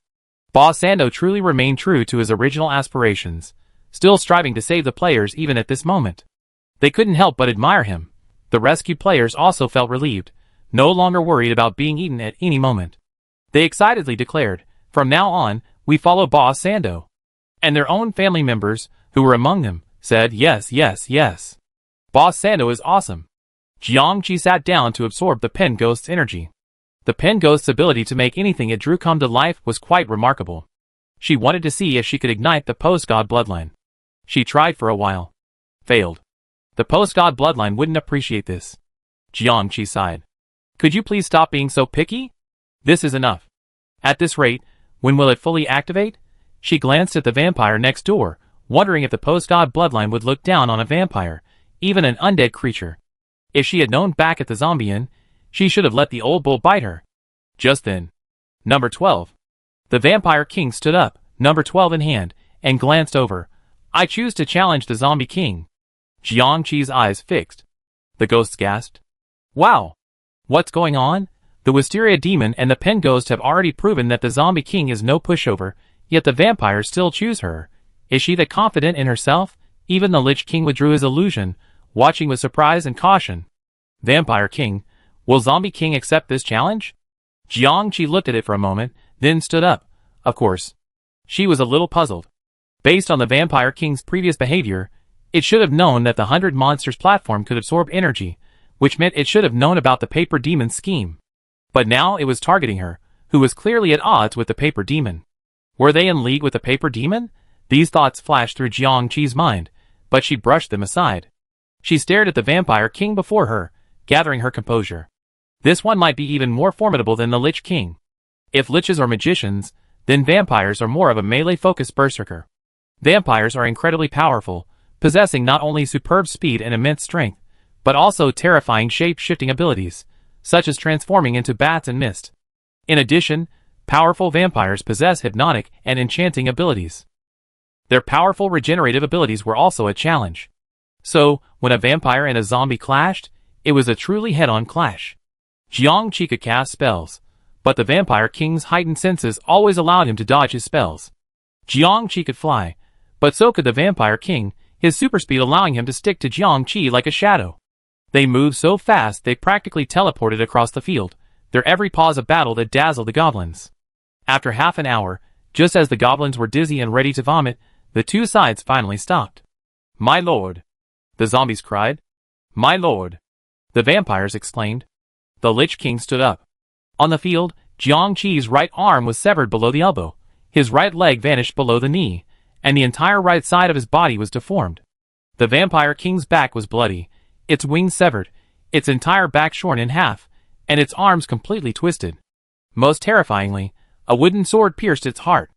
Boss Sando truly remained true to his original aspirations, still striving to save the players even at this moment. They couldn't help but admire him. The rescued players also felt relieved, no longer worried about being eaten at any moment. They excitedly declared, "From now on, we follow Boss Sando." And their own family members, who were among them, said, "Yes, yes, yes. Boss Sando is awesome." Jiangqi sat down to absorb the pen ghost's energy. The pen ghost's ability to make anything it drew come to life was quite remarkable. She wanted to see if she could ignite the post-god bloodline. She tried for a while. Failed. The post-god bloodline wouldn't appreciate this. Jiangqi sighed. "Could you please stop being so picky? This is enough. At this rate, when will it fully activate?" She glanced at the vampire next door, wondering if the post-god bloodline would look down on a vampire, even an undead creature. If she had known back at the zombie inn, she should have let the old bull bite her. Just then. Number 12. The vampire king stood up, number 12 in hand, and glanced over. "I choose to challenge the zombie king." Jiangqi's eyes fixed. The ghosts gasped. "Wow! What's going on? The Wisteria demon and the pen ghost have already proven that the zombie king is no pushover, yet the vampires still choose her. Is she that confident in herself?" Even the Lich King withdrew his illusion, watching with surprise and caution. "Vampire King, will Zombie King accept this challenge?" Jiangqi looked at it for a moment, then stood up. Of course. She was a little puzzled. Based on the Vampire King's previous behavior, it should have known that the 100 Monsters platform could absorb energy, which meant it should have known about the Paper Demon's scheme. But now it was targeting her, who was clearly at odds with the Paper Demon. Were they in league with the Paper Demon? These thoughts flashed through Jiangqi's mind, but she brushed them aside. She stared at the Vampire King before her, gathering her composure. This one might be even more formidable than the Lich King. If liches are magicians, then vampires are more of a melee-focused berserker. Vampires are incredibly powerful, possessing not only superb speed and immense strength, but also terrifying shape-shifting abilities, such as transforming into bats and mist. In addition, powerful vampires possess hypnotic and enchanting abilities. Their powerful regenerative abilities were also a challenge. So, when a vampire and a zombie clashed, it was a truly head-on clash. Jiangqi could cast spells, but the Vampire King's heightened senses always allowed him to dodge his spells. Jiangqi could fly, but so could the Vampire King, his super speed allowing him to stick to Jiangqi like a shadow. They moved so fast they practically teleported across the field, their every pause a battle that dazzled the goblins. After half an hour, just as the goblins were dizzy and ready to vomit, the two sides finally stopped. "My lord!" the zombies cried. "My lord!" the vampires exclaimed. The Lich King stood up. On the field, Jiangqi's right arm was severed below the elbow, his right leg vanished below the knee, and the entire right side of his body was deformed. The Vampire King's back was bloody, its wings severed, its entire back shorn in half, and its arms completely twisted. Most terrifyingly, a wooden sword pierced its heart.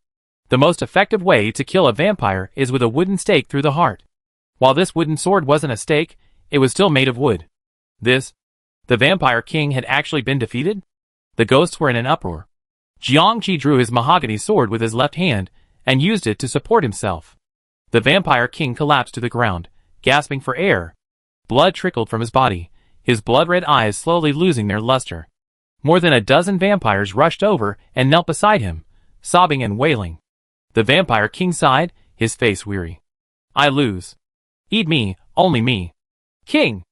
The most effective way to kill a vampire is with a wooden stake through the heart. While this wooden sword wasn't a stake, it was still made of wood. The Vampire King had actually been defeated? The ghosts were in an uproar. Jiangqi drew his mahogany sword with his left hand, and used it to support himself. The Vampire King collapsed to the ground, gasping for air. Blood trickled from his body, his blood-red eyes slowly losing their luster. More than a dozen vampires rushed over and knelt beside him, sobbing and wailing. The Vampire King sighed, his face weary. I lose. Eat me, only me. King!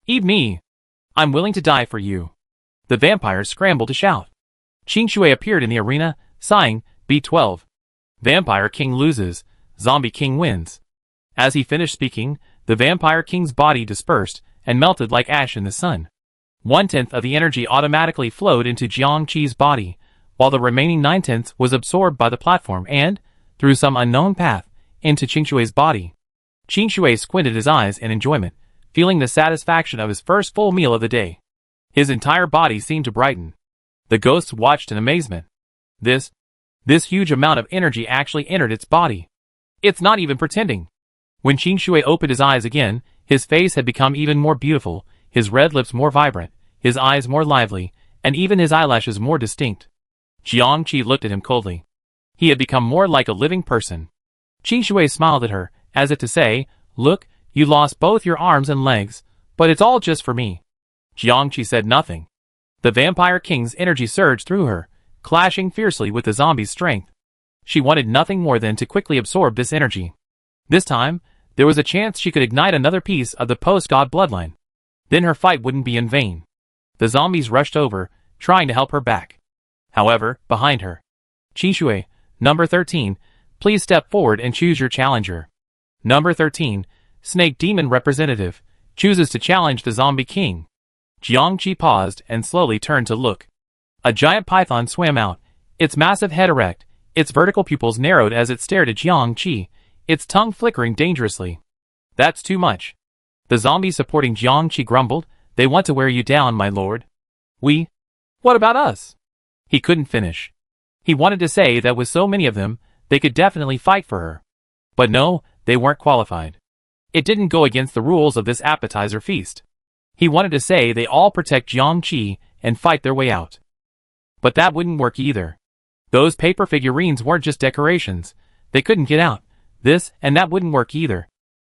Eat me! I'm willing to die for you. The vampires scrambled to shout. Qing Shui appeared in the arena, sighing, B12. Vampire King loses, Zombie King wins. As he finished speaking, the Vampire King's body dispersed and melted like ash in the sun. 1/10 of the energy automatically flowed into Jiang Qi's body, while the remaining 9/10 was absorbed by the platform and, through some unknown path, into Qing Shui's body. Qing Shui squinted his eyes in enjoyment, feeling the satisfaction of his first full meal of the day. His entire body seemed to brighten. The ghosts watched in amazement. This huge amount of energy actually entered its body. It's not even pretending. When Qing Shui opened his eyes again, his face had become even more beautiful, his red lips more vibrant, his eyes more lively, and even his eyelashes more distinct. Jiang Qi looked at him coldly. He had become more like a living person. Qing Shui smiled at her, as if to say, look, you lost both your arms and legs, but it's all just for me. Jiang Qi said nothing. The Vampire King's energy surged through her, clashing fiercely with the zombie's strength. She wanted nothing more than to quickly absorb this energy. This time, there was a chance she could ignite another piece of the post-god bloodline. Then her fight wouldn't be in vain. The zombies rushed over, trying to help her back. However, behind her. Qing Shui, number 13, please step forward and choose your challenger. Number 13, Snake Demon Representative, chooses to challenge the Zombie King. Jiang Qi paused and slowly turned to look. A giant python swam out, its massive head erect, its vertical pupils narrowed as it stared at Jiang Qi, its tongue flickering dangerously. That's too much. The zombie supporting Jiang Qi grumbled, they want to wear you down, my lord. We? What about us? He couldn't finish. He wanted to say that with so many of them, they could definitely fight for her. But no, they weren't qualified. It didn't go against the rules of this appetizer feast. He wanted to say they all protect Jiang Qi and fight their way out. But that wouldn't work either. Those paper figurines weren't just decorations. They couldn't get out. This and that wouldn't work either.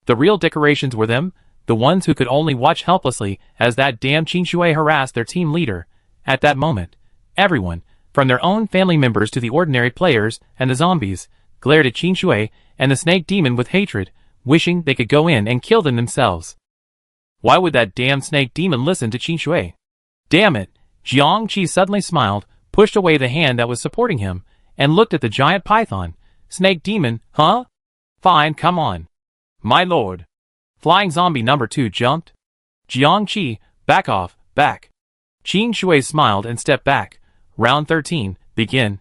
The real decorations were them, the ones who could only watch helplessly as that damn Qing Shui harassed their team leader. At that moment, everyone, from their own family members to the ordinary players and the zombies, glared at Qing Shui and the snake demon with hatred, wishing they could go in and kill them themselves. Why would that damn snake demon listen to Qing Shui? Damn it! Jiang Qi suddenly smiled, pushed away the hand that was supporting him, and looked at the giant python. Snake demon, huh? Fine, come on. My lord. Flying zombie number 2 jumped. Jiang Qi, back off, back. Qing Shui smiled and stepped back. Round 13, begin.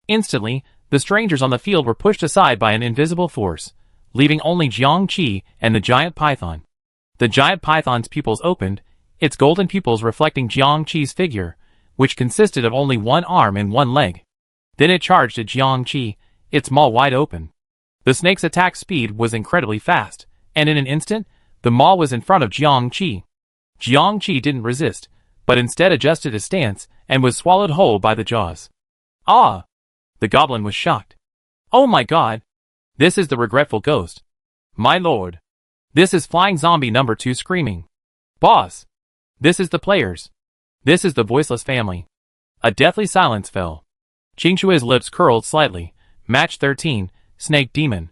Instantly, the strangers on the field were pushed aside by an invisible force, leaving only Jiang Qi and the giant python. The giant python's pupils opened, its golden pupils reflecting Jiang Qi's figure, which consisted of only one arm and one leg. Then it charged at Jiang Qi, its maw wide open. The snake's attack speed was incredibly fast, and in an instant, the maw was in front of Jiang Qi. Jiang Qi didn't resist, but instead adjusted his stance and was swallowed whole by the jaws. Ah! The goblin was shocked. Oh my god! This is the regretful ghost. My lord! This is flying zombie number 2 screaming. Boss! This is the players. This is the voiceless family. A deathly silence fell. Qing Shui's lips curled slightly. Match 13, Snake Demon.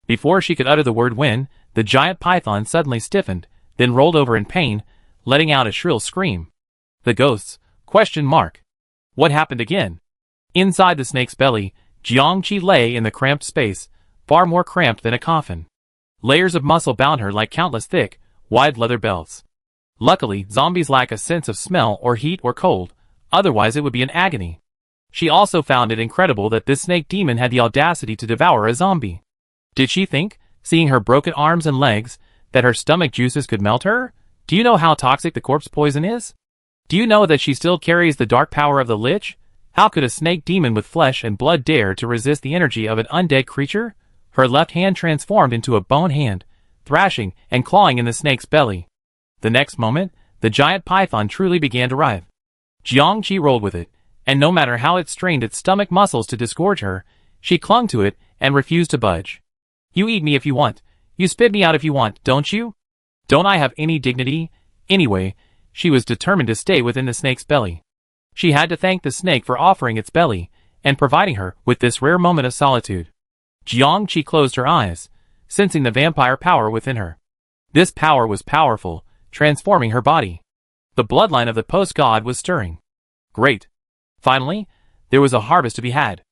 Before she could utter the word win, the giant python suddenly stiffened, then rolled over in pain, letting out a shrill scream. The ghosts? ? What happened again? Inside the snake's belly, Jiang Qi lay in the cramped space, far more cramped than a coffin. Layers of muscle bound her like countless thick, wide leather belts. Luckily, zombies lack a sense of smell or heat or cold, otherwise it would be an agony. She also found it incredible that this snake demon had the audacity to devour a zombie. Did she think, seeing her broken arms and legs, that her stomach juices could melt her? Do you know how toxic the corpse poison is? Do you know that she still carries the dark power of the Lich? How could a snake demon with flesh and blood dare to resist the energy of an undead creature? Her left hand transformed into a bone hand, thrashing and clawing in the snake's belly. The next moment, the giant python truly began to writhe. Jiang Qi rolled with it, and no matter how it strained its stomach muscles to disgorge her, she clung to it and refused to budge. You eat me if you want. You spit me out if you want, don't you? Don't I have any dignity? Anyway, she was determined to stay within the snake's belly. She had to thank the snake for offering its belly and providing her with this rare moment of solitude. Jiangqi closed her eyes, sensing the vampire power within her. This power was powerful, transforming her body. The bloodline of the post-god was stirring. Great. Finally, there was a harvest to be had.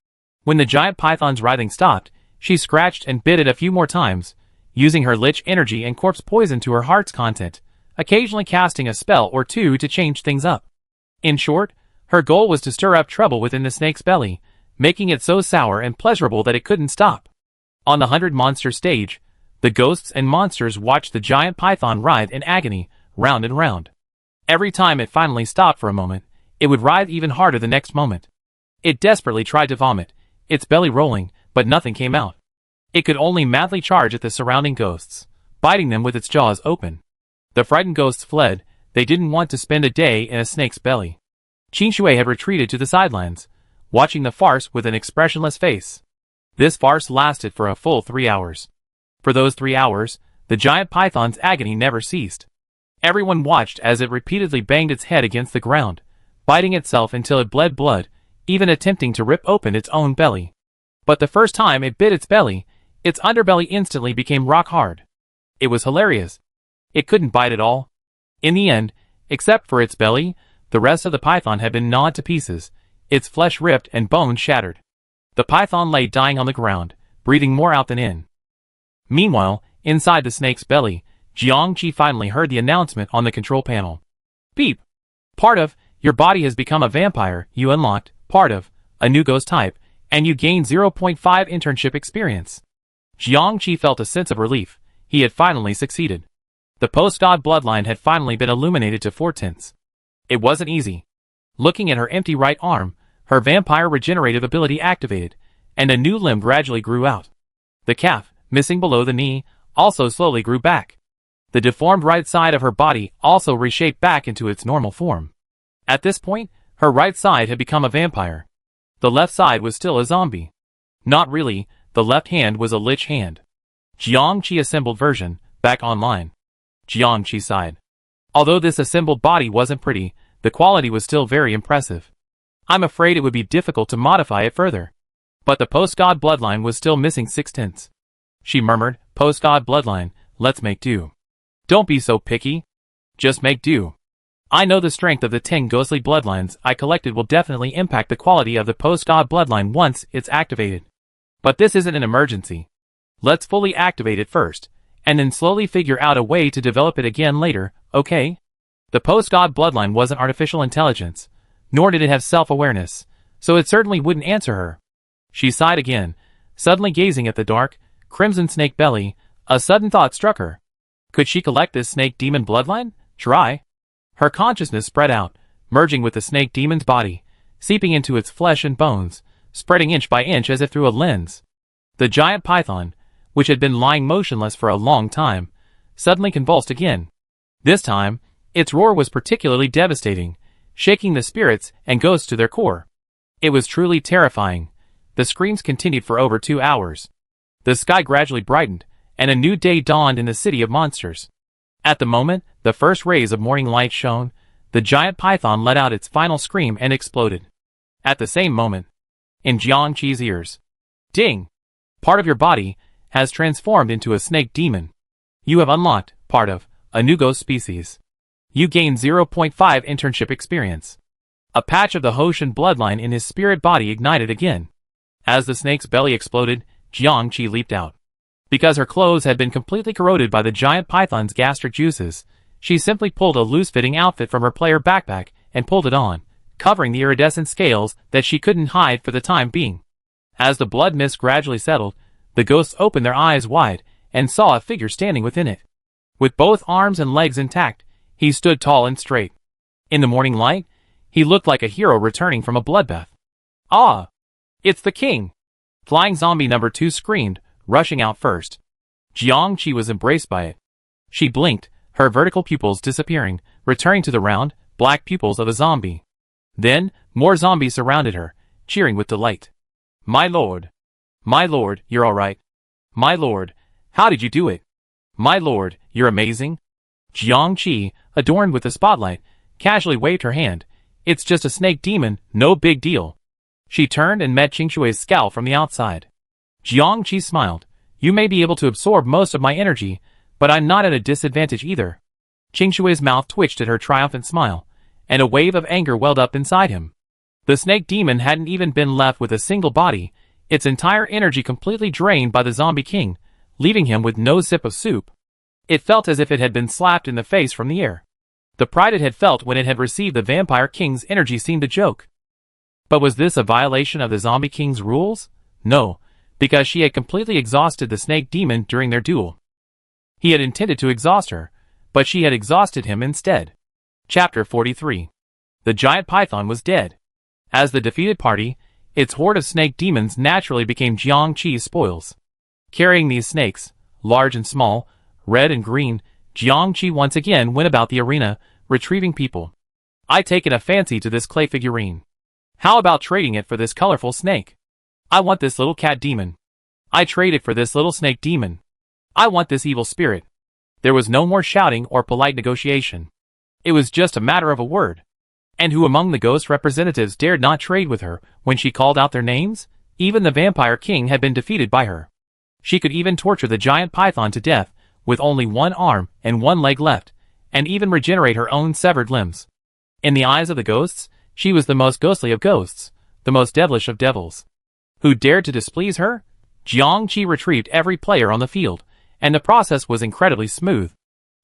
When the giant python's writhing stopped, she scratched and bit it a few more times, using her lich energy and corpse poison to her heart's content, occasionally casting a spell or two to change things up. In short, her goal was to stir up trouble within the snake's belly, making it so sour and pleasurable that it couldn't stop. On the 100-monster stage, the ghosts and monsters watched the giant python writhe in agony, round and round. Every time it finally stopped for a moment, it would writhe even harder the next moment. It desperately tried to vomit, its belly rolling, but nothing came out. It could only madly charge at the surrounding ghosts, biting them with its jaws open. The frightened ghosts fled. They didn't want to spend a day in a snake's belly. Qin Shui had retreated to the sidelines, watching the farce with an expressionless face. This farce lasted for a full 3 hours. For those 3 hours, the giant python's agony never ceased. Everyone watched as it repeatedly banged its head against the ground, biting itself until it bled blood, even attempting to rip open its own belly. But the first time it bit its belly, its underbelly instantly became rock hard. It was hilarious. It couldn't bite at all. In the end, except for its belly, the rest of the python had been gnawed to pieces, its flesh ripped and bones shattered. The python lay dying on the ground, breathing more out than in. Meanwhile, inside the snake's belly, Jiangqi finally heard the announcement on the control panel. Beep! Part of, your body has become a vampire, you unlocked, part of, a new ghost type, and you gained 0.5 internship experience. Jiangqi felt a sense of relief. He had finally succeeded. The post-god bloodline had finally been illuminated to 4/10. It wasn't easy. Looking at her empty right arm, her vampire regenerative ability activated, and a new limb gradually grew out. The calf, missing below the knee, also slowly grew back. The deformed right side of her body also reshaped back into its normal form. At this point, her right side had become a vampire. The left side was still a zombie. Not really, the left hand was a lich hand. Jiangqi assembled version, back online. Jiangqi sighed. Although this assembled body wasn't pretty, the quality was still very impressive. I'm afraid it would be difficult to modify it further. But the post-god bloodline was still missing 6/10. She murmured, post-god bloodline, let's make do. Don't be so picky. Just make do. I know the strength of the 10 ghostly bloodlines I collected will definitely impact the quality of the post-god bloodline once it's activated. But this isn't an emergency. Let's fully activate it first, and then slowly figure out a way to develop it again later, okay? The post-god bloodline wasn't artificial intelligence, nor did it have self-awareness, so it certainly wouldn't answer her. She sighed again, suddenly gazing at the dark, crimson snake belly. A sudden thought struck her. Could she collect this snake demon bloodline? Try. Her consciousness spread out, merging with the snake demon's body, seeping into its flesh and bones, spreading inch by inch as if through a lens. The giant python, which had been lying motionless for a long time, suddenly convulsed again. This time, its roar was particularly devastating, shaking the spirits and ghosts to their core. It was truly terrifying. The screams continued for over 2 hours. The sky gradually brightened, and a new day dawned in the city of monsters. At the moment the first rays of morning light shone, the giant python let out its final scream and exploded. At the same moment, in Jiangqi's ears, ding! Part of your body has transformed into a snake demon. You have unlocked, part of, a new ghost species. You gain 0.5 internship experience. A patch of the Hoshin bloodline in his spirit body ignited again. As the snake's belly exploded, Jiangqi leaped out. Because her clothes had been completely corroded by the giant python's gastric juices, she simply pulled a loose-fitting outfit from her player backpack and pulled it on, covering the iridescent scales that she couldn't hide for the time being. As the blood mist gradually settled, the ghosts opened their eyes wide and saw a figure standing within it. With both arms and legs intact, he stood tall and straight. In the morning light, he looked like a hero returning from a bloodbath. Ah! It's the king! Flying zombie number 2 screamed, rushing out first. Jiangqi was embraced by it. She blinked, her vertical pupils disappearing, returning to the round, black pupils of a zombie. Then, more zombies surrounded her, cheering with delight. My lord! My lord, you're alright. My lord, how did you do it? My lord, you're amazing. Jiangqi, adorned with the spotlight, casually waved her hand, It's just a snake demon, no big deal. She turned and met Qingshui's scowl from the outside. Jiangqi smiled. You may be able to absorb most of my energy, but I'm not at a disadvantage either. Qingshui's mouth twitched at her triumphant smile, and a wave of anger welled up inside him. The snake demon hadn't even been left with a single body, its entire energy completely drained by the zombie king, leaving him with no sip of soup. It felt as if it had been slapped in the face from the air. The pride it had felt when it had received the vampire king's energy seemed a joke. But was this a violation of the zombie king's rules? No, because she had completely exhausted the snake demon during their duel. He had intended to exhaust her, but she had exhausted him instead. Chapter 43. The giant python was dead. As the defeated party, its horde of snake demons naturally became Jiangqi's spoils. Carrying these snakes, large and small, red and green, Jiangqi once again went about the arena, retrieving people. I'd taken a fancy to this clay figurine. How about trading it for this colorful snake? I want this little cat demon. I trade it for this little snake demon. I want this evil spirit. There was no more shouting or polite negotiation. It was just a matter of a word. And who among the ghost representatives dared not trade with her when she called out their names? Even the vampire king had been defeated by her. She could even torture the giant python to death with only one arm and one leg left, and even regenerate her own severed limbs. In the eyes of the ghosts, she was the most ghostly of ghosts, the most devilish of devils. Who dared to displease her? Jiangqi retrieved every player on the field, and the process was incredibly smooth.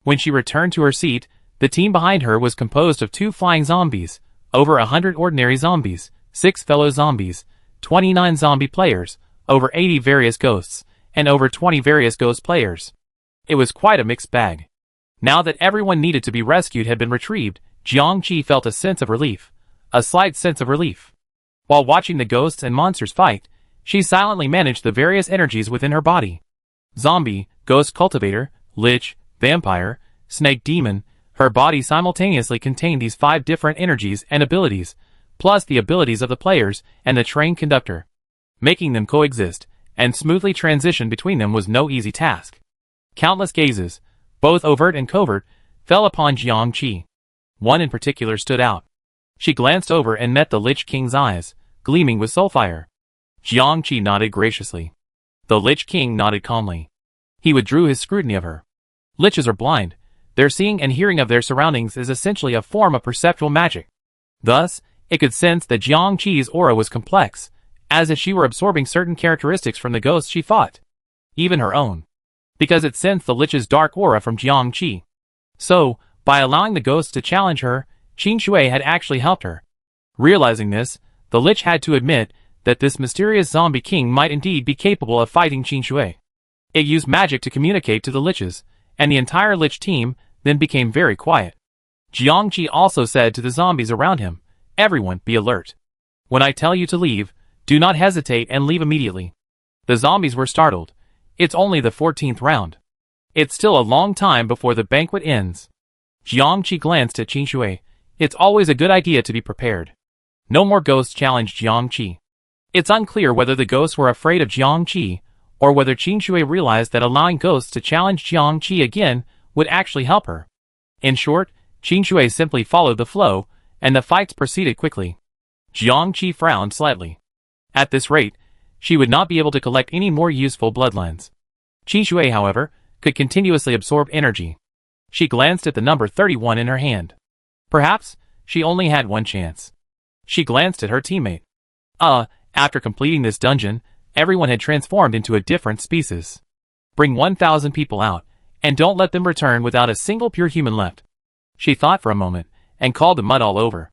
When she returned to her seat, the team behind her was composed of 2 flying zombies, over 100 ordinary zombies, 6 fellow zombies, 29 zombie players, over 80 various ghosts, and over 20 various ghost players. It was quite a mixed bag. Now that everyone needed to be rescued had been retrieved, Jiangqi felt a sense of relief, a slight sense of relief. While watching the ghosts and monsters fight, she silently managed the various energies within her body. Zombie, ghost cultivator, lich, vampire, snake demon, her body simultaneously contained these 5 different energies and abilities, plus the abilities of the players and the train conductor. Making them coexist and smoothly transition between them was no easy task. Countless gazes, both overt and covert, fell upon Jiangqi. One in particular stood out. She glanced over and met the Lich King's eyes, gleaming with soulfire. Jiangqi nodded graciously. The Lich King nodded calmly. He withdrew his scrutiny of her. Liches are blind. Their seeing and hearing of their surroundings is essentially a form of perceptual magic. Thus, it could sense that Jiangqi's aura was complex, as if she were absorbing certain characteristics from the ghosts she fought. Even her own. Because it sensed the Lich's dark aura from Jiangqi. So, by allowing the ghosts to challenge her, Qingshui had actually helped her. Realizing this, the Lich had to admit that this mysterious zombie king might indeed be capable of fighting Qingshui. It used magic to communicate to the Liches, and the entire Lich team then became very quiet. Jiangqi also said to the zombies around him, "Everyone, be alert. When I tell you to leave, do not hesitate and leave immediately." The zombies were startled. It's only the 14th round. It's still a long time before the banquet ends. Jiangqi glanced at Qingshui. It's always a good idea to be prepared. No more ghosts challenged Jiangqi. It's unclear whether the ghosts were afraid of Jiangqi, or whether Qingshui realized that allowing ghosts to challenge Jiangqi again would actually help her. In short, Qingshui simply followed the flow, and the fights proceeded quickly. Jiangqi frowned slightly. At this rate, she would not be able to collect any more useful bloodlines. Qingshui, however, could continuously absorb energy. She glanced at the number 31 in her hand. Perhaps, she only had one chance. She glanced at her teammate. After completing this dungeon, everyone had transformed into a different species. Bring 1,000 people out, and don't let them return without a single pure human left. She thought for a moment, and called the mud all over.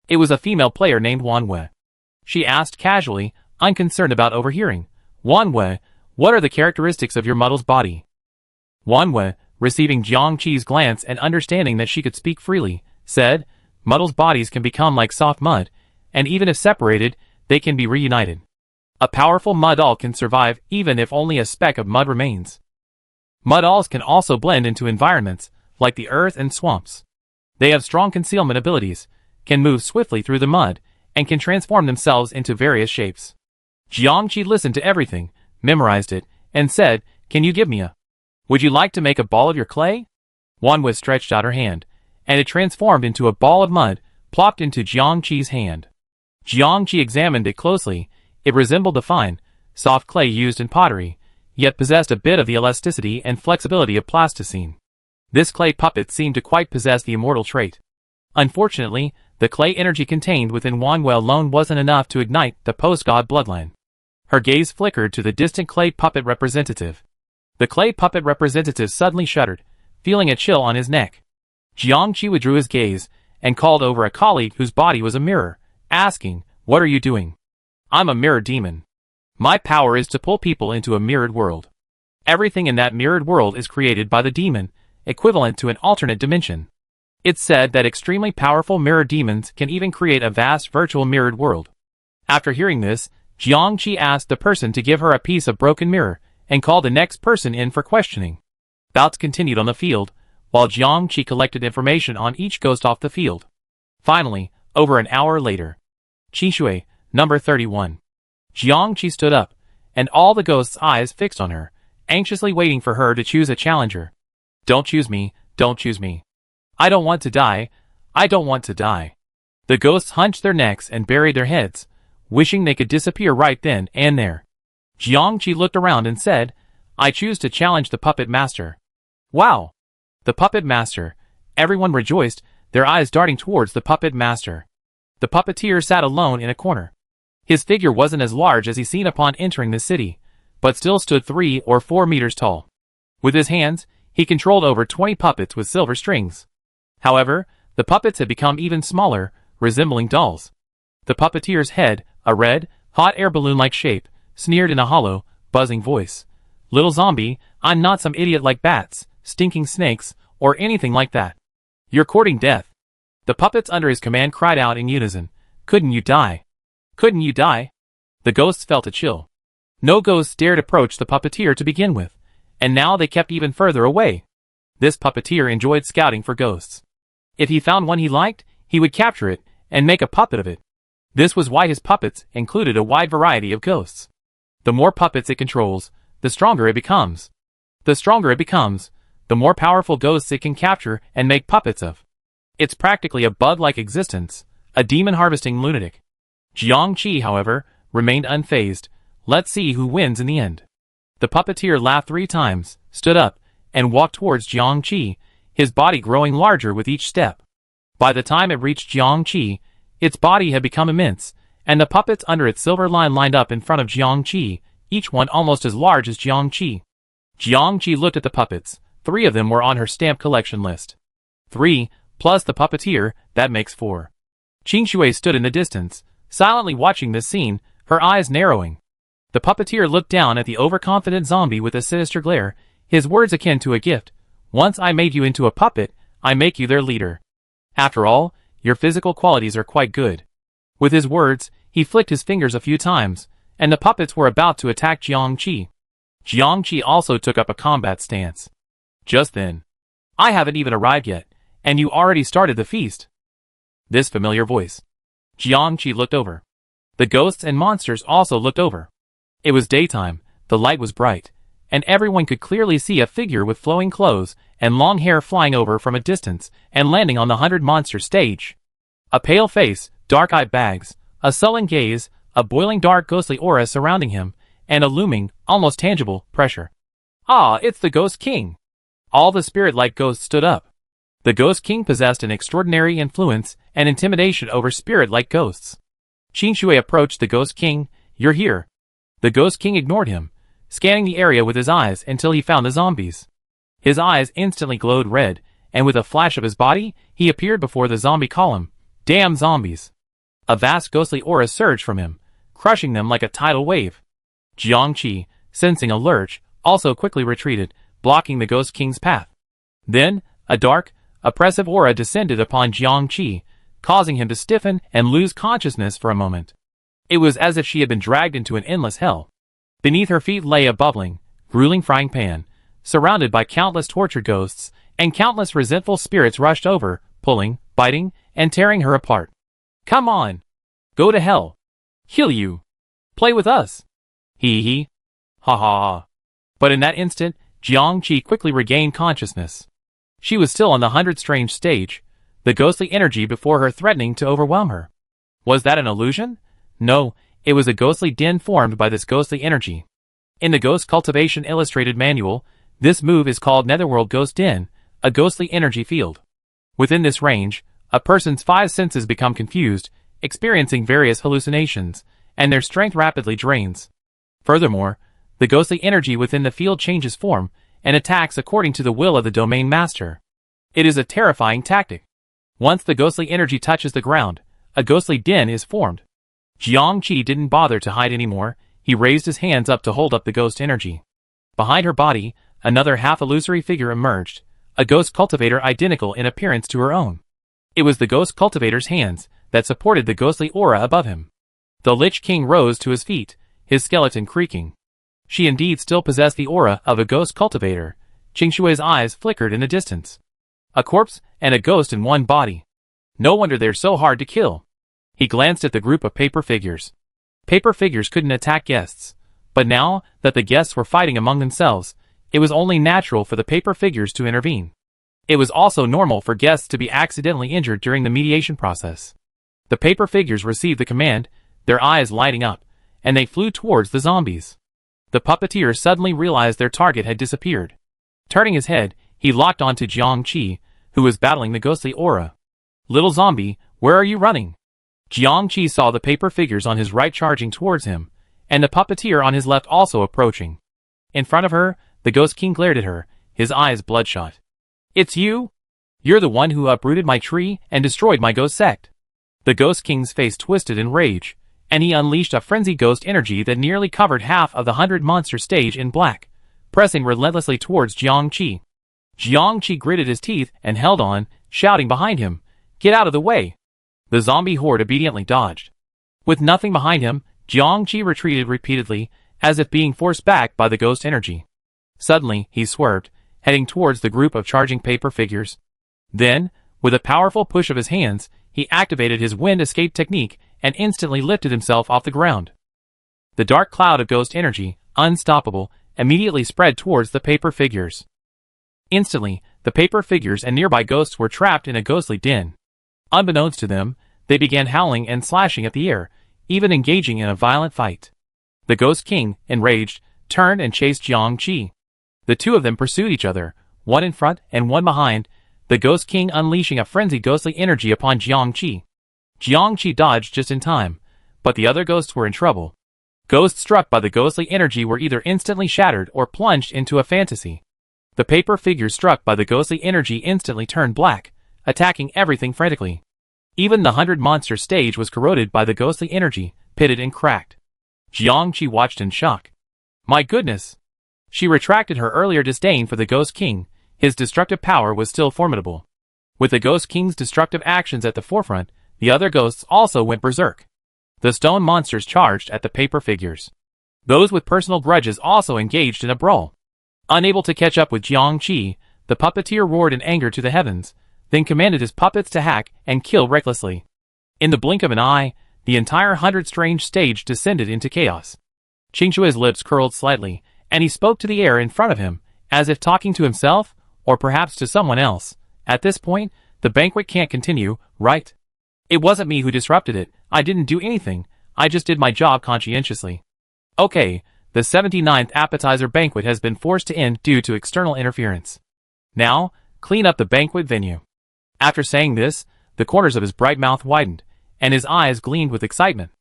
It was a female player named Wanwei. She asked casually, unconcerned about overhearing, "Wanwei, what are the characteristics of your muddle's body?" Wanwei, receiving Jiangqi's glance and understanding that she could speak freely, said, "Muddle's bodies can become like soft mud, and even if separated, they can be reunited. A powerful mud all can survive even if only a speck of mud remains. Mud alls can also blend into environments, like the earth and swamps. They have strong concealment abilities, can move swiftly through the mud, and can transform themselves into various shapes." Jiangqi listened to everything, memorized it, and said, "Can you give me a? Would you like to make a ball of your clay?" Wanwei stretched out her hand, and it transformed into a ball of mud, plopped into Jiang Qi's hand. Jiang Qi examined it closely. It resembled the fine, soft clay used in pottery, yet possessed a bit of the elasticity and flexibility of plasticine. This clay puppet seemed to quite possess the immortal trait. Unfortunately, the clay energy contained within Wanwei alone wasn't enough to ignite the post-god bloodline. Her gaze flickered to the distant clay puppet representative. The clay puppet representative suddenly shuddered, feeling a chill on his neck. Jiang Qi withdrew his gaze and called over a colleague whose body was a mirror, asking, "What are you doing?" "I'm a mirror demon. My power is to pull people into a mirrored world. Everything in that mirrored world is created by the demon, equivalent to an alternate dimension. It's said that extremely powerful mirror demons can even create a vast virtual mirrored world." After hearing this, Jiang Qi asked the person to give her a piece of broken mirror and called the next person in for questioning. Bouts continued on the field, while Jiang Qi collected information on each ghost off the field. Finally, over an hour later, Qishui, number 31. Jiang Qi stood up, and all the ghosts' eyes fixed on her, anxiously waiting for her to choose a challenger. "Don't choose me, don't choose me. I don't want to die, I don't want to die." The ghosts hunched their necks and buried their heads, wishing they could disappear right then and there. Jiang Qi looked around and said, "I choose to challenge the puppet master." "Wow! The puppet master!" Everyone rejoiced, their eyes darting towards the puppet master. The puppeteer sat alone in a corner. His figure wasn't as large as he seen upon entering the city, but still stood 3 or 4 meters tall. With his hands, he controlled over 20 puppets with silver strings. However, the puppets had become even smaller, resembling dolls. The puppeteer's head, a red, hot air balloon-like shape, sneered in a hollow, buzzing voice. "Little zombie, I'm not some idiot like bats, stinking snakes, or anything like that. You're courting death." The puppets under his command cried out in unison, "Couldn't you die? Couldn't you die?" The ghosts felt a chill. No ghosts dared approach the puppeteer to begin with, and now they kept even further away. This puppeteer enjoyed scouting for ghosts. If he found one he liked, he would capture it and make a puppet of it. This was why his puppets included a wide variety of ghosts. The more puppets it controls, the stronger it becomes. The stronger it becomes, the more powerful ghosts it can capture and make puppets of. It's practically a bug-like existence, a demon-harvesting lunatic. Jiang Qi, however, remained unfazed. Let's see who wins in the end. The puppeteer laughed 3 times, stood up, and walked towards Jiang Qi, his body growing larger with each step. By the time it reached Jiang Qi, its body had become immense, and the puppets under its silver line lined up in front of Jiang Qi, each one almost as large as Jiang Qi. Jiang Qi looked at the puppets. 3 of them were on her stamp collection list. 3, plus the puppeteer, that makes 4. Qingshui stood in the distance, silently watching this scene, her eyes narrowing. The puppeteer looked down at the overconfident zombie with a sinister glare, his words akin to a gift. "Once I made you into a puppet, I make you their leader. After all, your physical qualities are quite good." With his words, he flicked his fingers a few times, and the puppets were about to attack Jiang Qi. Jiang Qi also took up a combat stance. Just then, "I haven't even arrived yet, and you already started the feast." This familiar voice. Jiang Qi looked over. The ghosts and monsters also looked over. It was daytime, the light was bright, and everyone could clearly see a figure with flowing clothes and long hair flying over from a distance and landing on the 100-monster stage. A pale face, dark-eyed bags, a sullen gaze, a boiling dark ghostly aura surrounding him, and a looming, almost tangible, pressure. "Ah, it's the Ghost King!" All the spirit-like ghosts stood up. The Ghost King possessed an extraordinary influence and intimidation over spirit-like ghosts. Qingshui approached the Ghost King. "You're here." The Ghost King ignored him, scanning the area with his eyes until he found the zombies. His eyes instantly glowed red, and with a flash of his body, he appeared before the zombie column. Damn zombies! A vast ghostly aura surged from him, crushing them like a tidal wave. Jiang Qi, sensing a lurch, also quickly retreated, blocking the Ghost King's path. Then, a dark, oppressive aura descended upon Jiang Qi, causing him to stiffen and lose consciousness for a moment. It was as if she had been dragged into an endless hell. Beneath her feet lay a bubbling, grueling frying pan, surrounded by countless tortured ghosts, and countless resentful spirits rushed over, pulling, biting, and tearing her apart. "Come on! Go to hell! Heal you! Play with us! Hee hee! Ha ha ha!" But in that instant, Jiang Qi quickly regained consciousness. She was still on the 100 strange stage. the ghostly energy before her threatening to overwhelm her. Was that an illusion? No, it was a ghostly den formed by this ghostly energy. In the Ghost Cultivation Illustrated Manual, this move is called Netherworld Ghost Den, a ghostly energy field. Within this range, a person's 5 senses become confused, experiencing various hallucinations, and their strength rapidly drains. Furthermore, the ghostly energy within the field changes form and attacks according to the will of the domain master. It is a terrifying tactic. Once the ghostly energy touches the ground, a ghostly den is formed. Jiangqi didn't bother to hide anymore. He raised his hands up to hold up the ghost energy. Behind her body, another half-illusory figure emerged, a ghost cultivator identical in appearance to her own. It was the ghost cultivator's hands that supported the ghostly aura above him. The Lich King rose to his feet, his skeleton creaking. She indeed still possessed the aura of a ghost cultivator. Qingshui's eyes flickered in the distance. A corpse and a ghost in one body. No wonder they're so hard to kill. He glanced at the group of paper figures. Paper figures couldn't attack guests, but now that the guests were fighting among themselves, it was only natural for the paper figures to intervene. It was also normal for guests to be accidentally injured during the mediation process. The paper figures received the command, their eyes lighting up, and they flew towards the zombies. The puppeteer suddenly realized their target had disappeared. Turning his head, he locked onto Jiangqi, who was battling the ghostly aura. "Little zombie, where are you running?" Jiangqi saw the paper figures on his right charging towards him, and the puppeteer on his left also approaching. In front of her, the Ghost King glared at her, his eyes bloodshot. "It's you? You're the one who uprooted my tree and destroyed my ghost sect." The Ghost King's face twisted in rage, and he unleashed a frenzied ghost energy that nearly covered half of the 100 monster stage in black, pressing relentlessly towards Jiangqi. Jiangqi gritted his teeth and held on, shouting behind him, "Get out of the way!" The zombie horde obediently dodged. With nothing behind him, Jiangqi retreated repeatedly, as if being forced back by the ghost energy. Suddenly, he swerved, heading towards the group of charging paper figures. Then, with a powerful push of his hands, he activated his wind escape technique and instantly lifted himself off the ground. The dark cloud of ghost energy, unstoppable, immediately spread towards the paper figures. Instantly, the paper figures and nearby ghosts were trapped in a ghostly den. Unbeknownst to them, they began howling and slashing at the air, even engaging in a violent fight. The Ghost King, enraged, turned and chased Jiangqi. The two of them pursued each other, one in front and one behind, the Ghost King unleashing a frenzied ghostly energy upon Jiangqi. Jiangqi dodged just in time, but the other ghosts were in trouble. Ghosts struck by the ghostly energy were either instantly shattered or plunged into a fantasy. The paper figures struck by the ghostly energy instantly turned black, attacking everything frantically. Even the 100 monster stage was corroded by the ghostly energy, pitted and cracked. Jiangqi watched in shock. My goodness! She retracted her earlier disdain for the Ghost King. His destructive power was still formidable. With the Ghost King's destructive actions at the forefront, the other ghosts also went berserk. The stone monsters charged at the paper figures. Those with personal grudges also engaged in a brawl. Unable to catch up with Jiangqi, the puppeteer roared in anger to the heavens, then commanded his puppets to hack and kill recklessly. In the blink of an eye, the entire 100 strange stage descended into chaos. Qingshui's lips curled slightly, and he spoke to the air in front of him, as if talking to himself, or perhaps to someone else. At this point, the banquet can't continue, right? It wasn't me who disrupted it. I didn't do anything. I just did my job conscientiously. Okay, the 79th appetizer banquet has been forced to end due to external interference. Now, clean up the banquet venue. After saying this, the corners of his bright mouth widened, and his eyes gleamed with excitement.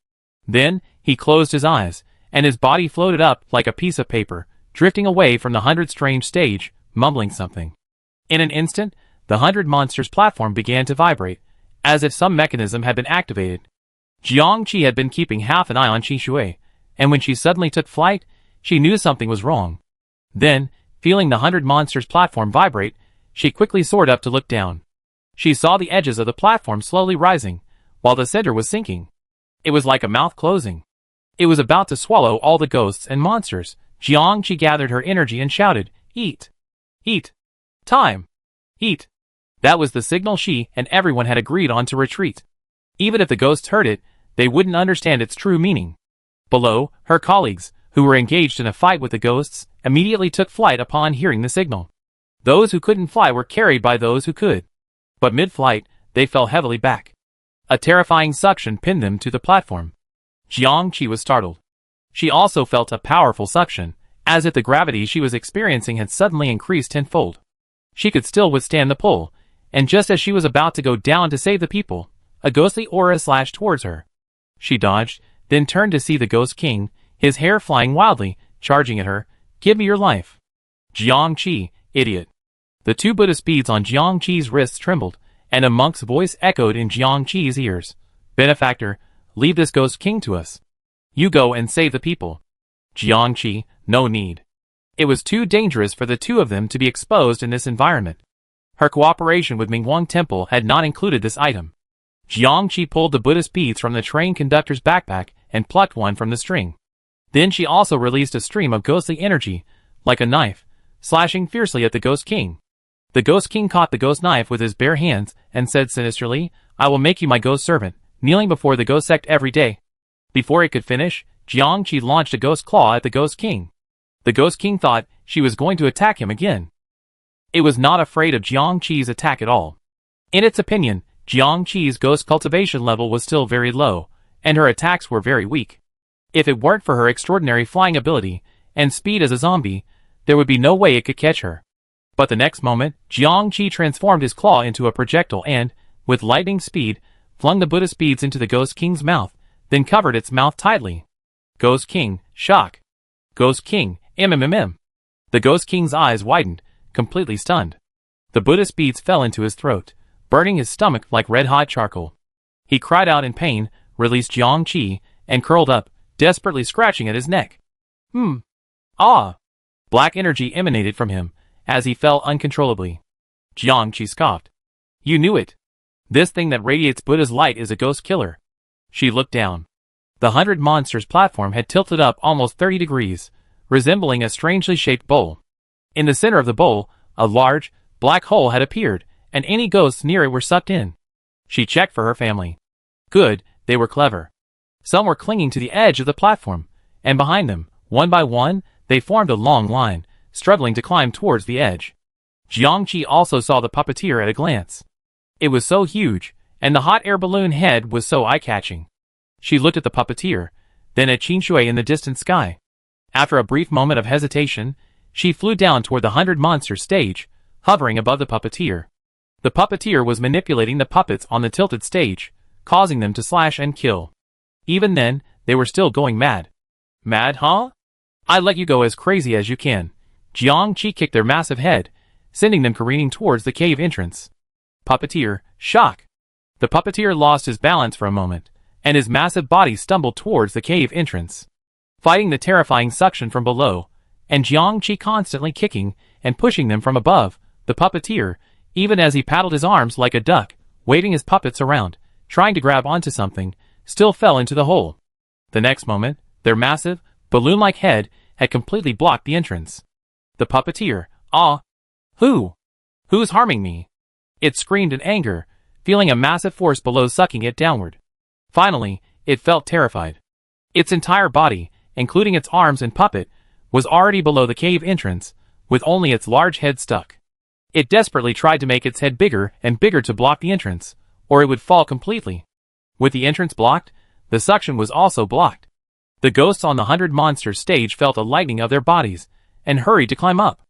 Then, he closed his eyes, and his body floated up like a piece of paper, drifting away from the 100 strange stage, mumbling something. In an instant, the 100 monsters platform began to vibrate, as if some mechanism had been activated. Jiangqi had been keeping half an eye on Qingshui, and when she suddenly took flight, she knew something was wrong. Then, feeling the 100 monsters platform vibrate, she quickly soared up to look down. She saw the edges of the platform slowly rising, while the center was sinking. It was like a mouth closing. It was about to swallow all the ghosts and monsters. Jiangqi gathered her energy and shouted, "Eat! Eat! Time! Eat!" That was the signal she and everyone had agreed on to retreat. Even if the ghosts heard it, they wouldn't understand its true meaning. Below, her colleagues, who were engaged in a fight with the ghosts, immediately took flight upon hearing the signal. Those who couldn't fly were carried by those who could. But mid-flight, they fell heavily back. A terrifying suction pinned them to the platform. Jiangqi was startled. She also felt a powerful suction, as if the gravity she was experiencing had suddenly increased tenfold. She could still withstand the pull, and just as she was about to go down to save the people, a ghostly aura slashed towards her. She dodged, then turned to see the Ghost King, his hair flying wildly, charging at her. "Give me your life." "Jiangqi, idiot." The two Buddhist beads on Jiangqi's wrists trembled, and a monk's voice echoed in Jiangqi's ears. "Benefactor, leave this Ghost King to us. You go and save the people." "Jiangqi, no need." It was too dangerous for the two of them to be exposed in this environment. Her cooperation with Mingguang Temple had not included this item. Jiangqi pulled the Buddhist beads from the train conductor's backpack and plucked one from the string. Then she also released a stream of ghostly energy, like a knife, slashing fiercely at the Ghost King. The Ghost King caught the ghost knife with his bare hands and said sinisterly, "I will make you my ghost servant, kneeling before the ghost sect every day." Before it could finish, Jiangqi launched a ghost claw at the Ghost King. The Ghost King thought she was going to attack him again. It was not afraid of Jiangqi's attack at all. In its opinion, Jiangqi's ghost cultivation level was still very low, and her attacks were very weak. If it weren't for her extraordinary flying ability and speed as a zombie, there would be no way it could catch her. But the next moment, Jiangqi transformed his claw into a projectile and, with lightning speed, flung the Buddhist beads into the Ghost King's mouth, then covered its mouth tightly. Ghost King, shock. Ghost King, mmm. The Ghost King's eyes widened, completely stunned. The Buddhist beads fell into his throat, burning his stomach like red-hot charcoal. He cried out in pain, released Jiangqi, and curled up, desperately scratching at his neck. Ah! Black energy emanated from him, as he fell uncontrollably. Jiangqi scoffed. "You knew it. This thing that radiates Buddha's light is a ghost killer." She looked down. The 100 Monsters platform had tilted up almost 30 degrees, resembling a strangely shaped bowl. In the center of the bowl, a large, black hole had appeared, and any ghosts near it were sucked in. She checked for her family. Good, they were clever. Some were clinging to the edge of the platform, and behind them, one by one, they formed a long line, struggling to climb towards the edge. Jiangqi also saw the puppeteer at a glance. It was so huge, and the hot air balloon head was so eye-catching. She looked at the puppeteer, then at Qinshui in the distant sky. After a brief moment of hesitation, she flew down toward the 100 Monsters stage, hovering above the puppeteer. The puppeteer was manipulating the puppets on the tilted stage, causing them to slash and kill. Even then, they were still going mad. "Mad, huh? I let you go as crazy as you can." Jiangqi kicked their massive head, sending them careening towards the cave entrance. Puppeteer, shock. The puppeteer lost his balance for a moment, and his massive body stumbled towards the cave entrance, fighting the terrifying suction from below, and Jiangqi constantly kicking and pushing them from above. The puppeteer, even as he paddled his arms like a duck, waving his puppets around, trying to grab onto something, still fell into the hole. The next moment, their massive, balloon-like head had completely blocked the entrance. The puppeteer, "Ah! Who's harming me?" It screamed in anger, feeling a massive force below sucking it downward. Finally, it felt terrified. Its entire body, including its arms and puppet, was already below the cave entrance, with only its large head stuck. It desperately tried to make its head bigger and bigger to block the entrance, or it would fall completely. With the entrance blocked, the suction was also blocked. The ghosts on the 100 Monsters stage felt a lightening of their bodies, and hurried to climb up.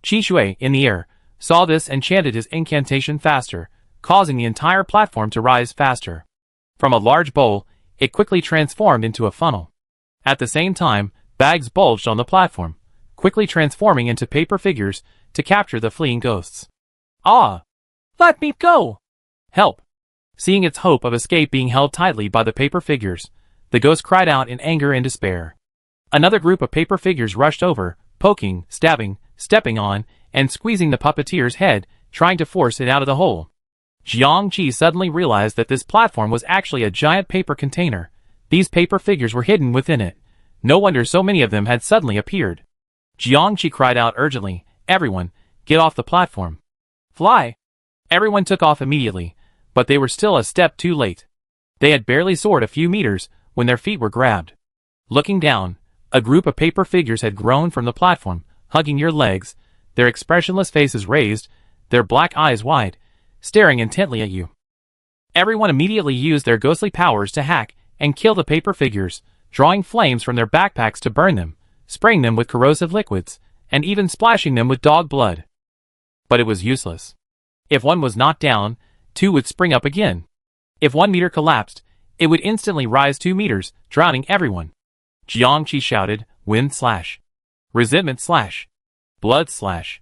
Qinshui, in the air, saw this and chanted his incantation faster, causing the entire platform to rise faster. From a large bowl, it quickly transformed into a funnel. At the same time, bags bulged on the platform, quickly transforming into paper figures to capture the fleeing ghosts. "Ah! Let me go! Help!" Seeing its hope of escape being held tightly by the paper figures, the ghost cried out in anger and despair. Another group of paper figures rushed over, poking, stabbing, stepping on, and squeezing the puppeteer's head, trying to force it out of the hole. Jiangqi suddenly realized that this platform was actually a giant paper container. These paper figures were hidden within it. No wonder so many of them had suddenly appeared. Jiangqi cried out urgently, "Everyone, get off the platform. Fly!" Everyone took off immediately, but they were still a step too late. They had barely soared a few meters when their feet were grabbed. Looking down, a group of paper figures had grown from the platform, hugging your legs, their expressionless faces raised, their black eyes wide, staring intently at you. Everyone immediately used their ghostly powers to hack and kill the paper figures, drawing flames from their backpacks to burn them, spraying them with corrosive liquids, and even splashing them with dog blood. But it was useless. If one was knocked down, two would spring up again. If 1 meter collapsed, it would instantly rise 2 meters, drowning everyone. Jiangqi shouted, wind slash. Resentment slash. Blood slash.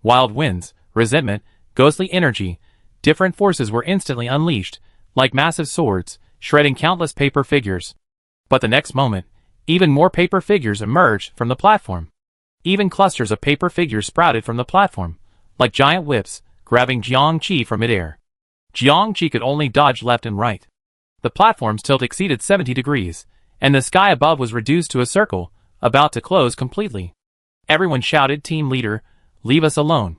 Wild winds, resentment, ghostly energy, different forces were instantly unleashed, like massive swords, shredding countless paper figures. But the next moment, even more paper figures emerged from the platform. Even clusters of paper figures sprouted from the platform, like giant whips, grabbing Jiangqi from midair. Jiangqi could only dodge left and right. The platform's tilt exceeded 70 degrees, and the sky above was reduced to a circle, about to close completely. Everyone shouted, "Team leader, leave us alone."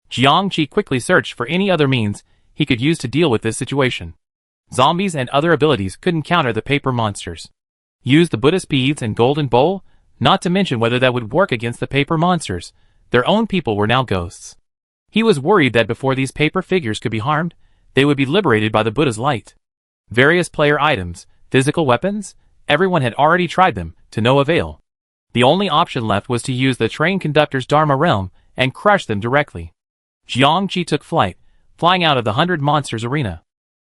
Jiangqi quickly searched for any other means he could use to deal with this situation. Zombies and other abilities couldn't counter the paper monsters. Use the Buddhist beads and golden bowl, not to mention whether that would work against the paper monsters. Their own people were now ghosts. He was worried that before these paper figures could be harmed, they would be liberated by the Buddha's light. Various player items, physical weapons, everyone had already tried them, to no avail. The only option left was to use the train conductor's Dharma realm and crush them directly. Jiangqi took flight, flying out of the 100 Monsters arena.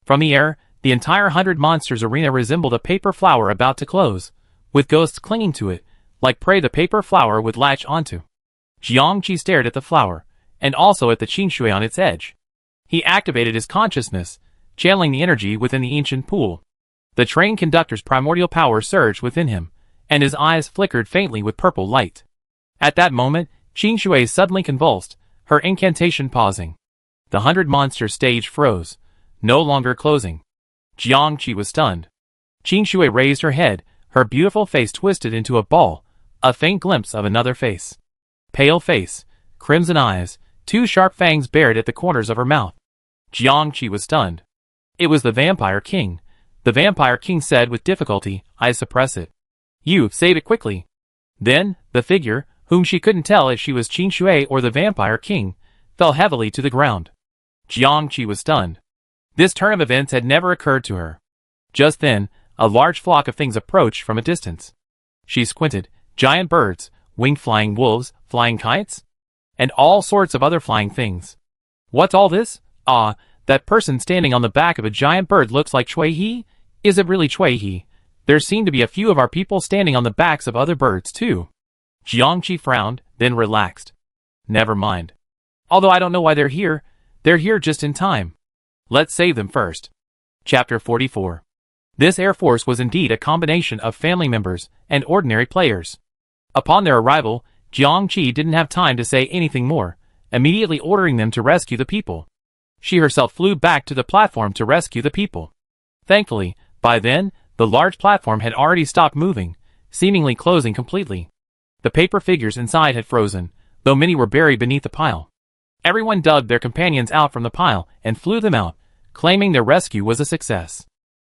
From the air, the entire 100 Monsters arena resembled a paper flower about to close, with ghosts clinging to it, like prey the paper flower would latch onto. Jiangqi stared at the flower, and also at the Qinshui on its edge. He activated his consciousness, channeling the energy within the ancient pool. The train conductor's primordial power surged within him, and his eyes flickered faintly with purple light. At that moment, Qinshui suddenly convulsed, her incantation pausing. The 100 Monsters stage froze, no longer closing. Jiangqi was stunned. Qinshui raised her head, her beautiful face twisted into a ball, a faint glimpse of another face. Pale face, crimson eyes, 2 sharp fangs bared at the corners of her mouth. Jiangqi was stunned. It was the Vampire King. The Vampire King said with difficulty, "I suppress it." "You, save it quickly." Then, the figure, whom she couldn't tell if she was Qinshui or the Vampire King, fell heavily to the ground. Jiangqi was stunned. This turn of events had never occurred to her. Just then, a large flock of things approached from a distance. She squinted. Giant birds, winged flying wolves, flying kites, and all sorts of other flying things. What's all this? Ah, that person standing on the back of a giant bird looks like Chui He? Is it really Chui He? There seem to be a few of our people standing on the backs of other birds too. Jiangqi frowned, then relaxed. Never mind. Although I don't know why they're here just in time. Let's save them first. Chapter 44. This Air Force was indeed a combination of family members and ordinary players. Upon their arrival, Jiangqi didn't have time to say anything more, immediately ordering them to rescue the people. She herself flew back to the platform to rescue the people. Thankfully, by then, the large platform had already stopped moving, seemingly closing completely. The paper figures inside had frozen, though many were buried beneath the pile. Everyone dug their companions out from the pile and flew them out, claiming their rescue was a success.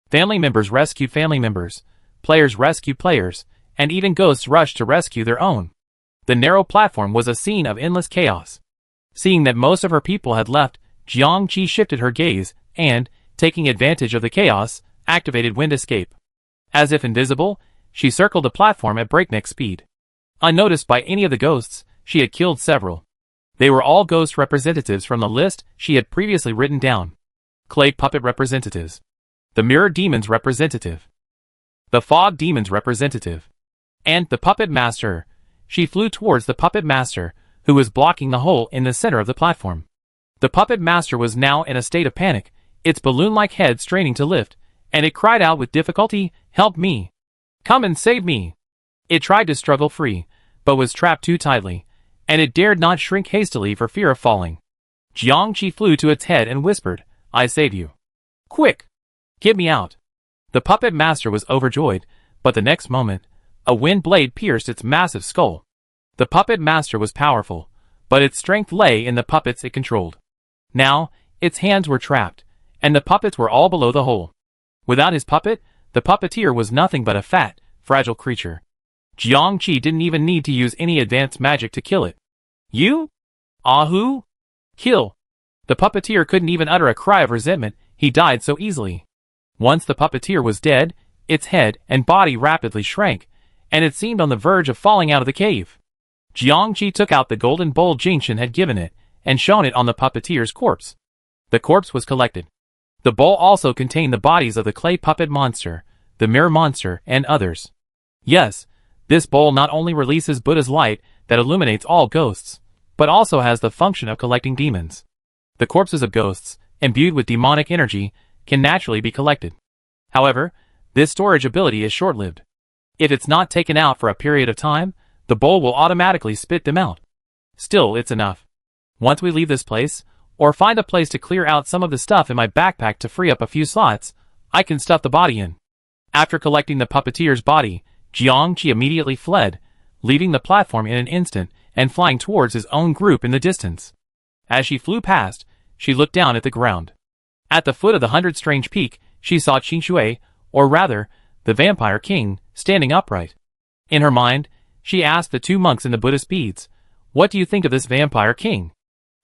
Family members rescued family members, players rescued players, and even ghosts rushed to rescue their own. The narrow platform was a scene of endless chaos. Seeing that most of her people had left, Jiangqi shifted her gaze and, taking advantage of the chaos, activated wind escape. As if invisible, she circled the platform at breakneck speed. Unnoticed by any of the ghosts, she had killed several. They were all ghost representatives from the list she had previously written down. Clay puppet representatives. The mirror demon's representative. The fog demon's representative. And the puppet master. She flew towards the puppet master, who was blocking the hole in the center of the platform. The puppet master was now in a state of panic, its balloon-like head straining to lift, and it cried out with difficulty, "Help me! Come and save me!" It tried to struggle free, but was trapped too tightly, and it dared not shrink hastily for fear of falling. Jiangqi flew to its head and whispered, "I save you. Quick! Get me out!" The puppet master was overjoyed, but the next moment, a wind blade pierced its massive skull. The puppet master was powerful, but its strength lay in the puppets it controlled. Now, its hands were trapped, and the puppets were all below the hole. Without his puppet, the puppeteer was nothing but a fat, fragile creature. Jiangqi didn't even need to use any advanced magic to kill it. "You? Ahu? Kill!" The puppeteer couldn't even utter a cry of resentment, He died so easily. Once the puppeteer was dead, its head and body rapidly shrank, and it seemed on the verge of falling out of the cave. Jiangqi took out the golden bowl Jingshan had given it, and shone it on the puppeteer's corpse. The corpse was collected. The bowl also contained the bodies of the clay puppet monster, the mirror monster, and others. Yes, this bowl not only releases Buddha's light that illuminates all ghosts, but also has the function of collecting demons. The corpses of ghosts, imbued with demonic energy, can naturally be collected. However, this storage ability is short-lived. If it's not taken out for a period of time, the bowl will automatically spit them out. Still, it's enough. Once we leave this place, or find a place to clear out some of the stuff in my backpack to free up a few slots, I can stuff the body in. After collecting the puppeteer's body, Jiangqi immediately fled, leaving the platform in an instant and flying towards his own group in the distance. As she flew past, she looked down at the ground. At the foot of the 100-strange peak, she saw Qingshui, or rather, the Vampire King, standing upright. In her mind, she asked the two monks in the Buddhist beads, "What do you think of this Vampire King?"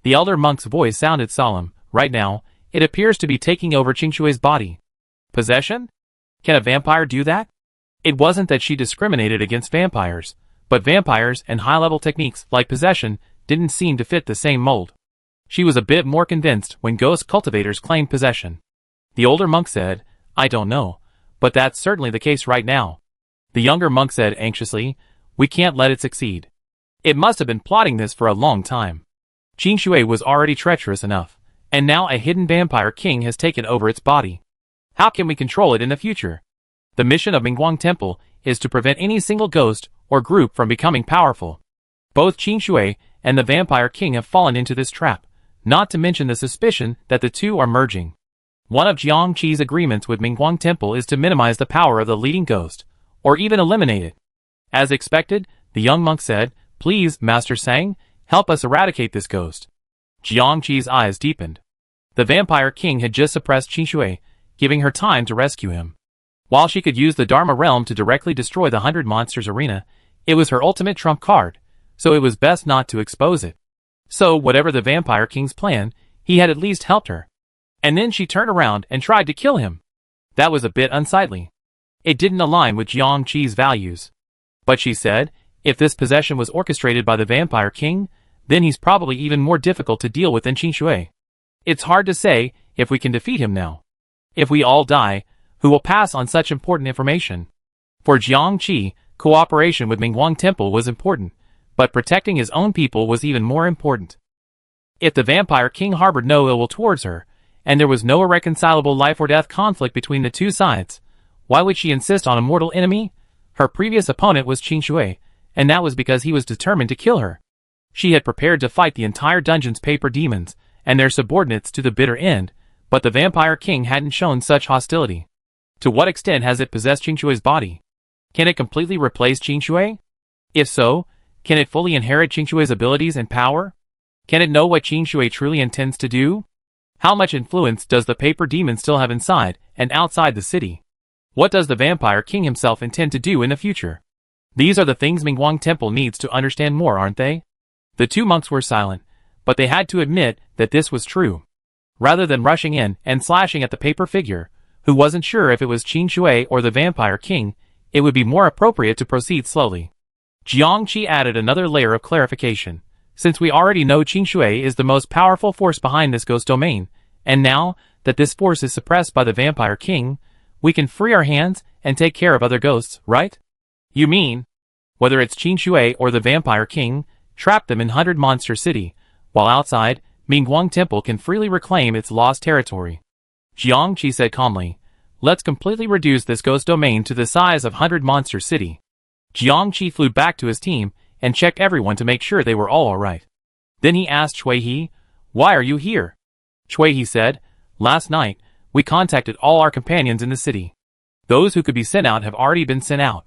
The elder monk's voice sounded solemn. Right now, it appears to be taking over Qingshui's body. Possession? Can a vampire do that? It wasn't that she discriminated against vampires, but vampires and high-level techniques like possession didn't seem to fit the same mold. She was a bit more convinced when ghost cultivators claimed possession. The older monk said, "I don't know, but that's certainly the case right now." The younger monk said anxiously, "We can't let it succeed. It must have been plotting this for a long time. Qingshui was already treacherous enough, and now a hidden vampire king has taken over its body. How can we control it in the future? The mission of Mingguang Temple is to prevent any single ghost or group from becoming powerful. Both Qingshui and the Vampire King have fallen into this trap, not to mention the suspicion that the two are merging. One of Jiangqi's agreements with Mingguang Temple is to minimize the power of the leading ghost, or even eliminate it." As expected, the young monk said, "Please, Master Sang, help us eradicate this ghost." Jiangqi's eyes deepened. The Vampire King had just suppressed Qingshui, giving her time to rescue him. While she could use the Dharma Realm to directly destroy the 100 Monsters arena, it was her ultimate trump card, so it was best not to expose it. So, whatever the Vampire King's plan, he had at least helped her. And then she turned around and tried to kill him. That was a bit unsightly. It didn't align with Jiangqi's values. But she said, if this possession was orchestrated by the Vampire King, then he's probably even more difficult to deal with than Qingshui. It's hard to say if we can defeat him now. If we all die, who will pass on such important information? For Jiangqi, cooperation with Mingguang Temple was important, but protecting his own people was even more important. If the Vampire King harbored no ill will towards her, and there was no irreconcilable life-or-death conflict between the two sides, why would she insist on a mortal enemy? Her previous opponent was Qingshui, and that was because he was determined to kill her. She had prepared to fight the entire dungeon's paper demons and their subordinates to the bitter end, but the Vampire King hadn't shown such hostility. To what extent has it possessed Qingshui's body? Can it completely replace Qingshui? If so, can it fully inherit Qingshui's abilities and power? Can it know what Qingshui truly intends to do? How much influence does the paper demon still have inside and outside the city? What does the Vampire King himself intend to do in the future? These are the things Mingguang Temple needs to understand more, aren't they? The two monks were silent, but they had to admit that this was true. Rather than rushing in and slashing at the paper figure, who wasn't sure if it was Qingshui or the Vampire King, it would be more appropriate to proceed slowly. Jiangqi added another layer of clarification. Since we already know Qingshui is the most powerful force behind this ghost domain, and now that this force is suppressed by the Vampire King, we can free our hands and take care of other ghosts, right? You mean, whether it's Qingshui or the Vampire King, trap them in 100 Monster City, while outside, Mingguang Temple can freely reclaim its lost territory. Jiangqi said calmly, "Let's completely reduce this ghost domain to the size of 100 Monster City." Jiangqi flew back to his team and checked everyone to make sure they were all alright. Then he asked Cui He, "Why are you here?" Cui He said, "Last night, we contacted all our companions in the city. Those who could be sent out have already been sent out.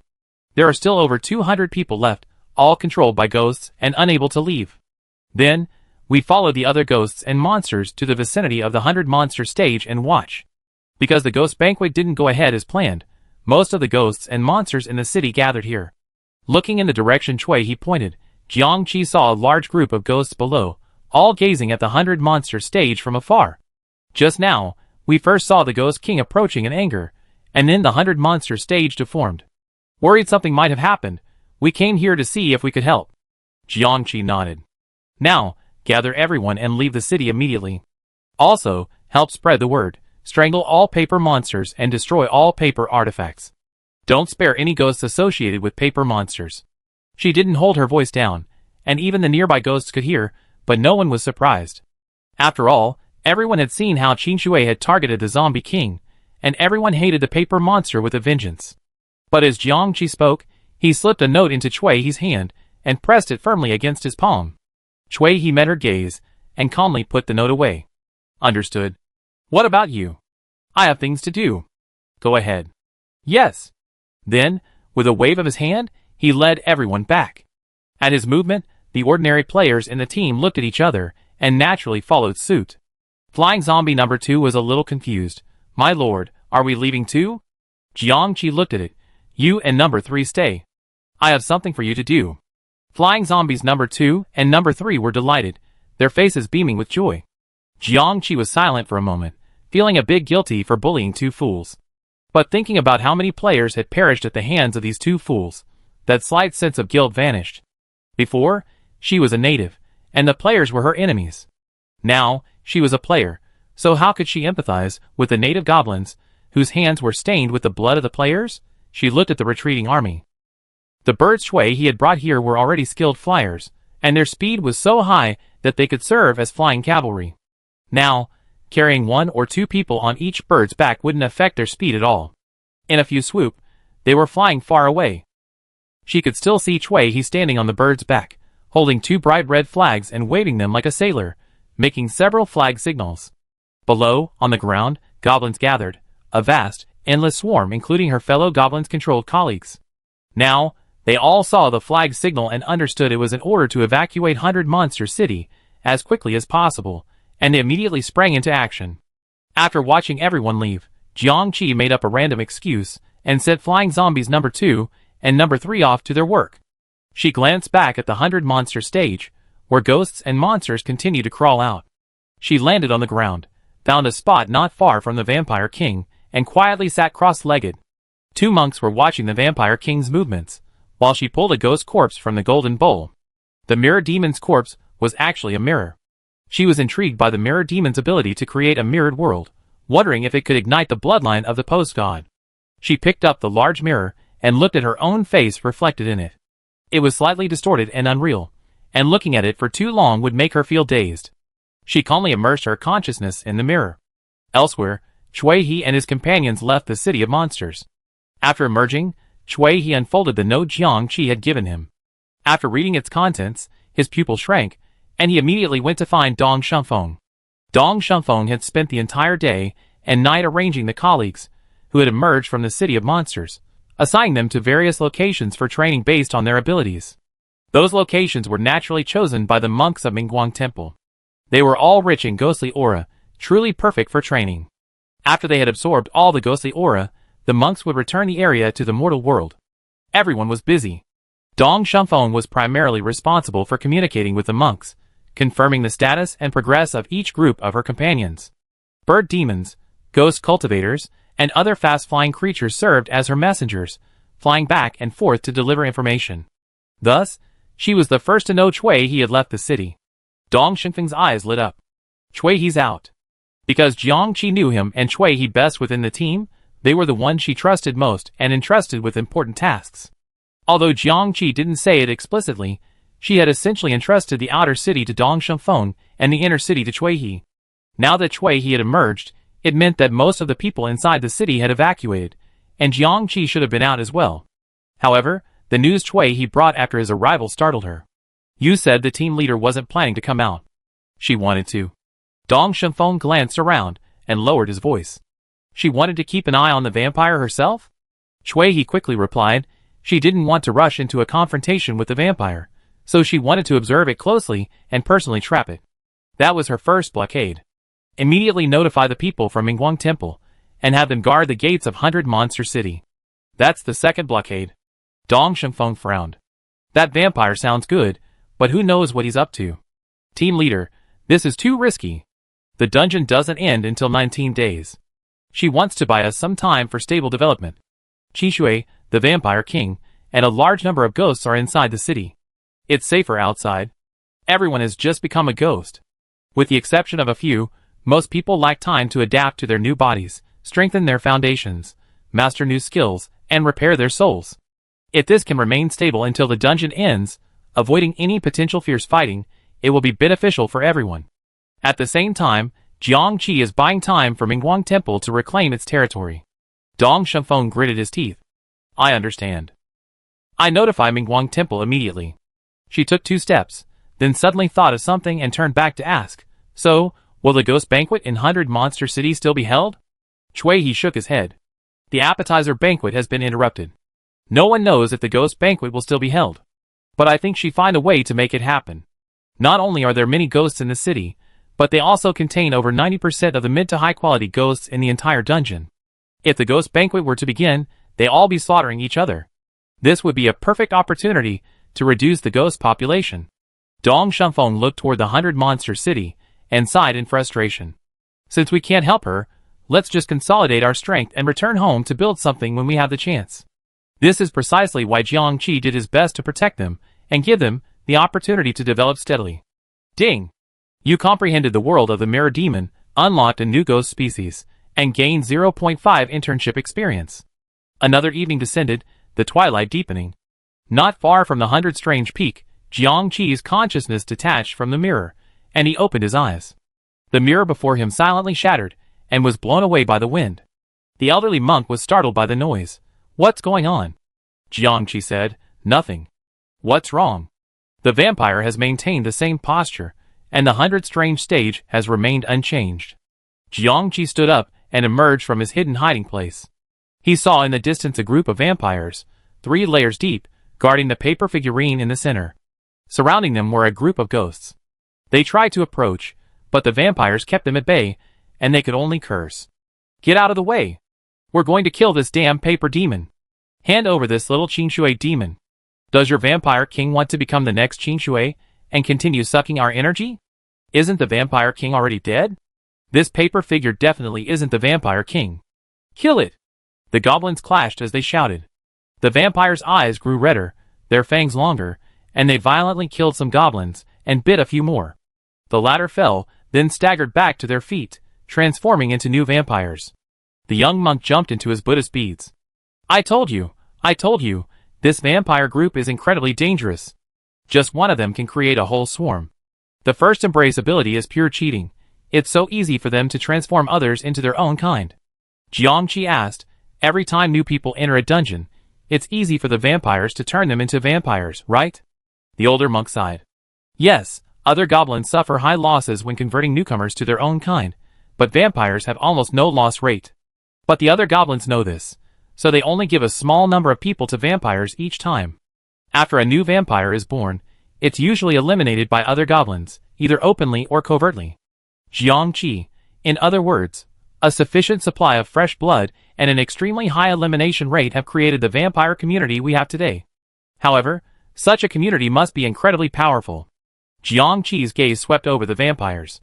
There are still over 200 people left, all controlled by ghosts and unable to leave. Then, we followed the other ghosts and monsters to the vicinity of the 100 Monster stage and watch. Because the ghost banquet didn't go ahead as planned, most of the ghosts and monsters in the city gathered here." Looking in the direction Cui He pointed, Jiangqi saw a large group of ghosts below, all gazing at the 100 Monster stage from afar. Just now, We first saw the Ghost King approaching in anger, and then the 100 monster stage deformed. Worried something might have happened, we came here to see if we could help. Jiangqi nodded. Now, gather everyone and leave the city immediately. Also, help spread the word, strangle all paper monsters and destroy all paper artifacts. Don't spare any ghosts associated with paper monsters. She didn't hold her voice down, and even the nearby ghosts could hear, but no one was surprised. After all, everyone had seen how Qin Shui had targeted the Zombie King, and everyone hated the paper monster with a vengeance. But as Jiangqi spoke, he slipped a note into Cui He's hand and pressed it firmly against his palm. Cui He met her gaze and calmly put the note away. Understood. What about you? I have things to do. Go ahead. Yes. Then, with a wave of his hand, he led everyone back. At his movement, the ordinary players in the team looked at each other and naturally followed suit. Flying Zombie number 2 was a little confused. My lord, are we leaving too? Jiangqi looked at it. You and number 3 stay. I have something for you to do. Flying Zombies number 2 and number 3 were delighted, their faces beaming with joy. Jiangqi was silent for a moment, feeling a bit guilty for bullying 2 fools. But thinking about how many players had perished at the hands of these 2 fools, that slight sense of guilt vanished. Before, she was a native, and the players were her enemies. Now, she was a player, so how could she empathize with the native goblins, whose hands were stained with the blood of the players? She looked at the retreating army. The birds Shui he had brought here were already skilled flyers, and their speed was so high that they could serve as flying cavalry. Now, carrying 1 or 2 people on each bird's back wouldn't affect their speed at all. In a few swoop, they were flying far away. She could still see Cui He standing on the bird's back, holding 2 bright red flags and waving them like a sailor, making several flag signals. Below, on the ground, goblins gathered, a vast, endless swarm including her fellow goblins-controlled colleagues. Now, they all saw the flag signal and understood it was an order to evacuate 100 Monster City as quickly as possible, and they immediately sprang into action. After watching everyone leave, Jiangqi made up a random excuse and sent Flying Zombies number 2 and number 3 off to their work. She glanced back at the 100 Monster stage, where ghosts and monsters continued to crawl out. She landed on the ground, found a spot not far from the Vampire King, and quietly sat cross-legged. 2 monks were watching the Vampire King's movements, while she pulled a ghost corpse from the golden bowl. The Mirror Demon's corpse was actually a mirror. She was intrigued by the Mirror Demon's ability to create a mirrored world, wondering if it could ignite the bloodline of the post-god. She picked up the large mirror and looked at her own face reflected in it. It was slightly distorted and unreal, and looking at it for too long would make her feel dazed. She calmly immersed her consciousness in the mirror. Elsewhere, Cui He and his companions left the city of monsters. After emerging, Cui He unfolded the note Jiangqi had given him. After reading its contents, his pupil shrank, and he immediately went to find Dong Shunfeng. Dong Shunfeng had spent the entire day and night arranging the colleagues, who had emerged from the city of monsters, assigning them to various locations for training based on their abilities. Those locations were naturally chosen by the monks of Mingguang Temple. They were all rich in ghostly aura, truly perfect for training. After they had absorbed all the ghostly aura, the monks would return the area to the mortal world. Everyone was busy. Dong Shunfeng was primarily responsible for communicating with the monks, confirming the status and progress of each group of her companions. Bird demons, ghost cultivators, and other fast-flying creatures served as her messengers, flying back and forth to deliver information. Thus, she was the first to know Cui He had left the city. Dong Shunfeng's eyes lit up. Cui He's out. Because Jiangqi knew him and Cui He best within the team, they were the ones she trusted most and entrusted with important tasks. Although Jiangqi didn't say it explicitly, she had essentially entrusted the outer city to Dong Shunfeng and the inner city to Cui He. Now that Cui He had emerged, it meant that most of the people inside the city had evacuated, and Jiangqi should have been out as well. However, the news Cui He brought after his arrival startled her. You said the team leader wasn't planning to come out. She wanted to. Dong Shunfeng glanced around and lowered his voice. She wanted to keep an eye on the vampire herself? Cui He quickly replied, she didn't want to rush into a confrontation with the vampire, so she wanted to observe it closely and personally trap it. That was her first blockade. Immediately notify the people from Mingguang Temple, and have them guard the gates of 100 Monster City. That's the second blockade. Dong Shunfeng frowned. That vampire sounds good, but who knows what he's up to? Team leader, this is too risky. The dungeon doesn't end until 19 days. She wants to buy us some time for stable development. Qinshui, the Vampire King, and a large number of ghosts are inside the city. It's safer outside. Everyone has just become a ghost. With the exception of a few, most people lack time to adapt to their new bodies, strengthen their foundations, master new skills, and repair their souls. If this can remain stable until the dungeon ends, avoiding any potential fierce fighting, it will be beneficial for everyone. At the same time, Jiangqi is buying time for Mingguang Temple to reclaim its territory. Dong Shunfeng gritted his teeth. I understand. I notify Mingguang Temple immediately. She took 2 steps, then suddenly thought of something and turned back to ask, so, will the ghost banquet in 100 Monster City still be held? Cui He shook his head. The appetizer banquet has been interrupted. No one knows if the ghost banquet will still be held. But I think she'll find a way to make it happen. Not only are there many ghosts in the city, but they also contain over 90% of the mid to high quality ghosts in the entire dungeon. If the ghost banquet were to begin, they'd all be slaughtering each other. This would be a perfect opportunity to reduce the ghost population. Dong Shunfeng looked toward the 100 Monster City and sighed in frustration. Since we can't help her, let's just consolidate our strength and return home to build something when we have the chance. This is precisely why Jiangqi did his best to protect them and give them the opportunity to develop steadily. Ding! You comprehended the world of the Mirror Demon, unlocked a new ghost species, and gained 0.5 internship experience. Another evening descended, the twilight deepening. Not far from the 100 Strange Peak, Jiangqi's consciousness detached from the mirror, and he opened his eyes. The mirror before him silently shattered, and was blown away by the wind. The elderly monk was startled by the noise. What's going on? Jiangqi said, Nothing. What's wrong? The vampire has maintained the same posture, and the 100 Strange stage has remained unchanged. Jiangqi stood up and emerged from his hidden hiding place. He saw in the distance a group of vampires, 3 layers deep, guarding the paper figurine in the center. Surrounding them were a group of ghosts. They tried to approach, but the vampires kept them at bay, and they could only curse. Get out of the way! We're going to kill this damn paper demon. Hand over this little Qinshui demon. Does your vampire king want to become the next Qinshui and continue sucking our energy? Isn't the vampire king already dead? This paper figure definitely isn't the vampire king. Kill it! The goblins clashed as they shouted. The vampire's eyes grew redder, their fangs longer, and they violently killed some goblins and bit a few more. The latter fell, then staggered back to their feet, transforming into new vampires. The young monk jumped into his Buddhist beads. I told you, this vampire group is incredibly dangerous. Just one of them can create a whole swarm. The first embrace ability is pure cheating. It's so easy for them to transform others into their own kind. Jiangqi asked, every time new people enter a dungeon, it's easy for the vampires to turn them into vampires, right? The older monk sighed. Yes, other goblins suffer high losses when converting newcomers to their own kind, but vampires have almost no loss rate. But the other goblins know this, so they only give a small number of people to vampires each time. After a new vampire is born, it's usually eliminated by other goblins, either openly or covertly. Jiangqi, in other words, a sufficient supply of fresh blood and an extremely high elimination rate have created the vampire community we have today. However, such a community must be incredibly powerful. Jiangqi's gaze swept over the vampires.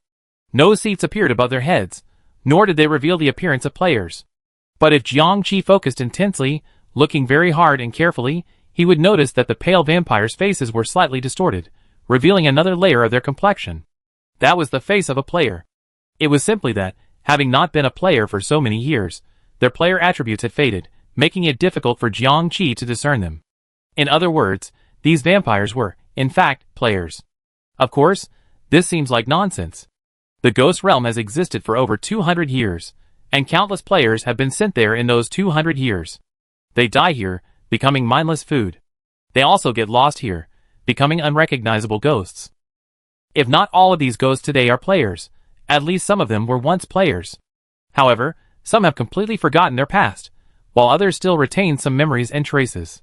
No seats appeared above their heads, nor did they reveal the appearance of players. But if Jiangqi focused intensely, looking very hard and carefully, he would notice that the pale vampires' faces were slightly distorted, revealing another layer of their complexion. That was the face of a player. It was simply that, having not been a player for so many years, their player attributes had faded, making it difficult for Jiangqi to discern them. In other words, these vampires were, in fact, players. Of course, this seems like nonsense. The ghost realm has existed for over 200 years, and countless players have been sent there in those 200 years. They die here, becoming mindless food. They also get lost here, becoming unrecognizable ghosts. If not all of these ghosts today are players, at least some of them were once players. However, some have completely forgotten their past, while others still retain some memories and traces.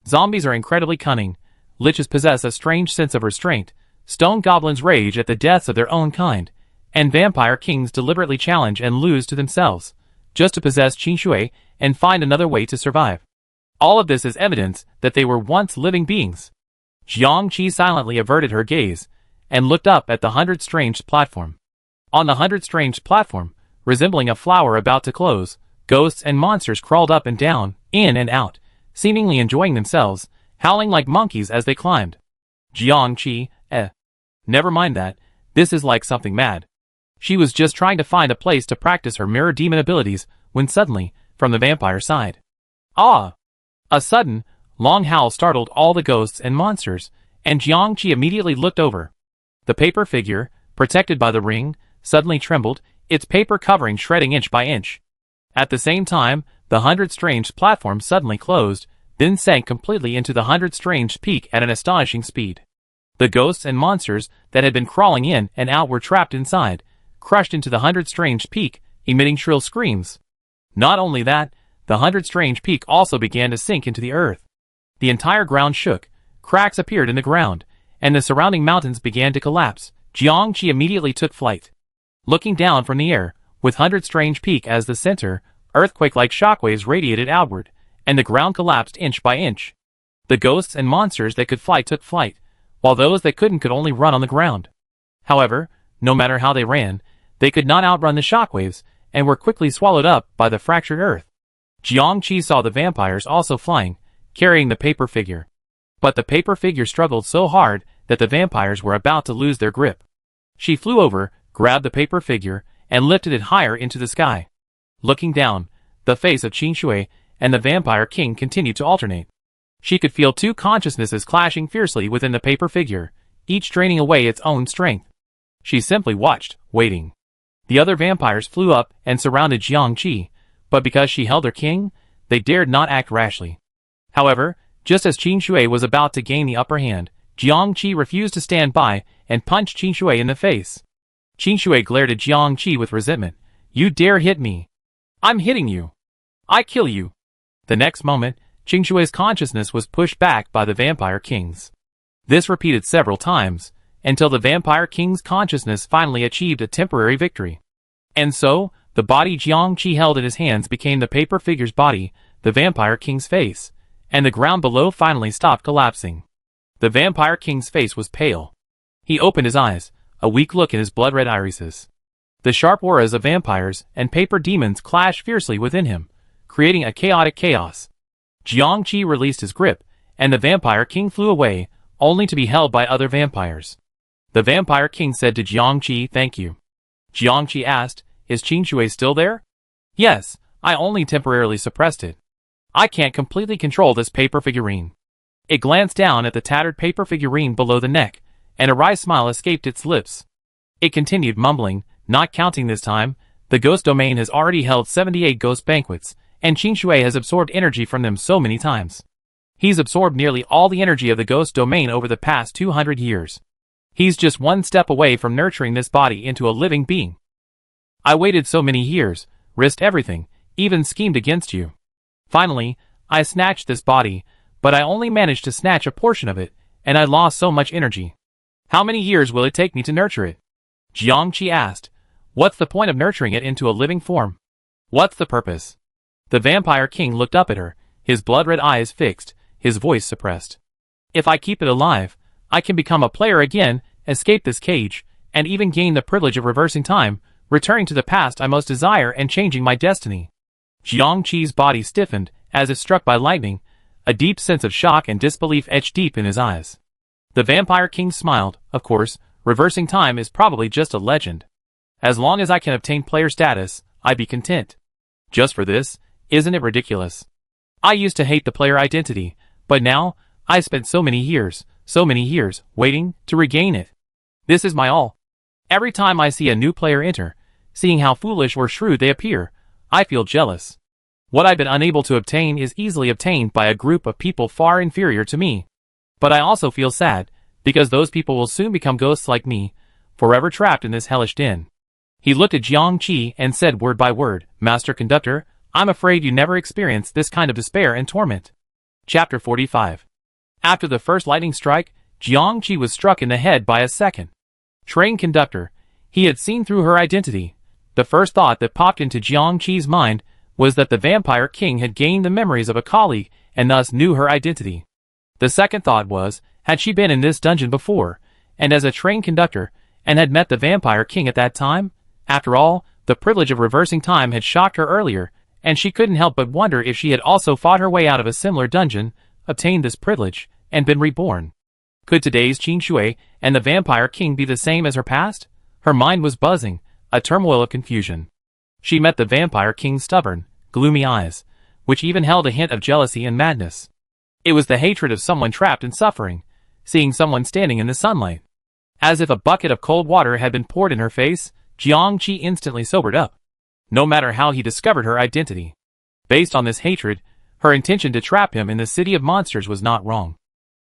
Zombies are incredibly cunning, liches possess a strange sense of restraint, stone goblins rage at the deaths of their own kind, and vampire kings deliberately challenge and lose to themselves, just to possess Qinshui and find another way to survive. All of this is evidence that they were once living beings. Jiangqi silently averted her gaze, and looked up at the 100 Strange platform. On the 100 Strange platform, resembling a flower about to close, ghosts and monsters crawled up and down, in and out, seemingly enjoying themselves, howling like monkeys as they climbed. Jiangqi, never mind that, this is like something mad. She was just trying to find a place to practice her mirror demon abilities when suddenly, from the vampire side. Ah! A sudden, long howl startled all the ghosts and monsters, and Jiangqi immediately looked over. The paper figure, protected by the ring, suddenly trembled, its paper covering shredding inch by inch. At the same time, the 100 Strange platform suddenly closed, then sank completely into the 100 Strange peak at an astonishing speed. The ghosts and monsters that had been crawling in and out were trapped inside, crushed into the 100 Strange peak, emitting shrill screams. Not only that, the 100 Strange peak also began to sink into the earth. The entire ground shook, cracks appeared in the ground, and the surrounding mountains began to collapse. Jiangqi immediately took flight. Looking down from the air, with 100 Strange peak as the center, earthquake-like shockwaves radiated outward, and the ground collapsed inch by inch. The ghosts and monsters that could fly took flight, while those that couldn't could only run on the ground. However, no matter how they ran, they could not outrun the shockwaves, and were quickly swallowed up by the fractured earth. Jiangqi saw the vampires also flying, carrying the paper figure. But the paper figure struggled so hard that the vampires were about to lose their grip. She flew over, grabbed the paper figure, and lifted it higher into the sky. Looking down, the face of Qin Shui and the vampire king continued to alternate. She could feel two consciousnesses clashing fiercely within the paper figure, each draining away its own strength. She simply watched, waiting. The other vampires flew up and surrounded Jiangqi, but because she held her king, they dared not act rashly. However, just as Qin Shui was about to gain the upper hand, Jiangqi refused to stand by and punched Qin Shui in the face. Qin Shui glared at Jiangqi with resentment. "You dare hit me? I'm hitting you. I kill you." The next moment, Qin Shui's consciousness was pushed back by the vampire kings. This repeated several times, until the vampire king's consciousness finally achieved a temporary victory. And so, the body Jiangqi held in his hands became the paper figure's body, the vampire king's face, and the ground below finally stopped collapsing. The vampire king's face was pale. He opened his eyes, a weak look in his blood-red irises. The sharp auras of vampires and paper demons clashed fiercely within him, creating a chaotic chaos. Jiangqi released his grip, and the vampire king flew away, only to be held by other vampires. The vampire king said to Jiangqi, "Thank you." Jiangqi asked, "Is Qin Shui still there?" "Yes, I only temporarily suppressed it. I can't completely control this paper figurine." It glanced down at the tattered paper figurine below the neck, and a wry smile escaped its lips. It continued mumbling, "Not counting this time, the ghost domain has already held 78 ghost banquets, and Qin Shui has absorbed energy from them so many times. He's absorbed nearly all the energy of the ghost domain over the past 200 years. He's just one step away from nurturing this body into a living being. I waited so many years, risked everything, even schemed against you. Finally, I snatched this body, but I only managed to snatch a portion of it, and I lost so much energy. How many years will it take me to nurture it?" Jiangqi asked. "What's the point of nurturing it into a living form? What's the purpose?" The vampire king looked up at her, his blood-red eyes fixed, his voice suppressed. "If I keep it alive, I can become a player again, escape this cage, and even gain the privilege of reversing time, returning to the past I most desire and changing my destiny." Jiangqi's body stiffened, as if struck by lightning, a deep sense of shock and disbelief etched deep in his eyes. The vampire king smiled. "Of course, reversing time is probably just a legend. As long as I can obtain player status, I'd be content. Just for this, isn't it ridiculous? I used to hate the player identity, but now, I spent so many years, waiting to regain it. This is my all. Every time I see a new player enter, seeing how foolish or shrewd they appear, I feel jealous. What I've been unable to obtain is easily obtained by a group of people far inferior to me. But I also feel sad, because those people will soon become ghosts like me, forever trapped in this hellish den." He looked at Jiangqi and said word by word, "Master Conductor, I'm afraid you never experienced this kind of despair and torment." Chapter 45. After the first lightning strike, Jiangqi was struck in the head by a second. Train conductor. He had seen through her identity. The first thought that popped into Jiangqi's mind was that the vampire king had gained the memories of a colleague and thus knew her identity. The second thought was, had she been in this dungeon before, and as a train conductor, and had met the vampire king at that time? After all, the privilege of reversing time had shocked her earlier, and she couldn't help but wonder if she had also fought her way out of a similar dungeon, obtained this privilege, and been reborn. Could today's Qin Shui and the Vampire King be the same as her past? Her mind was buzzing, a turmoil of confusion. She met the Vampire King's stubborn, gloomy eyes, which even held a hint of jealousy and madness. It was the hatred of someone trapped in suffering, seeing someone standing in the sunlight. As if a bucket of cold water had been poured in her face, Jiang Qi instantly sobered up. No matter how he discovered her identity. Based on this hatred, her intention to trap him in the city of monsters was not wrong.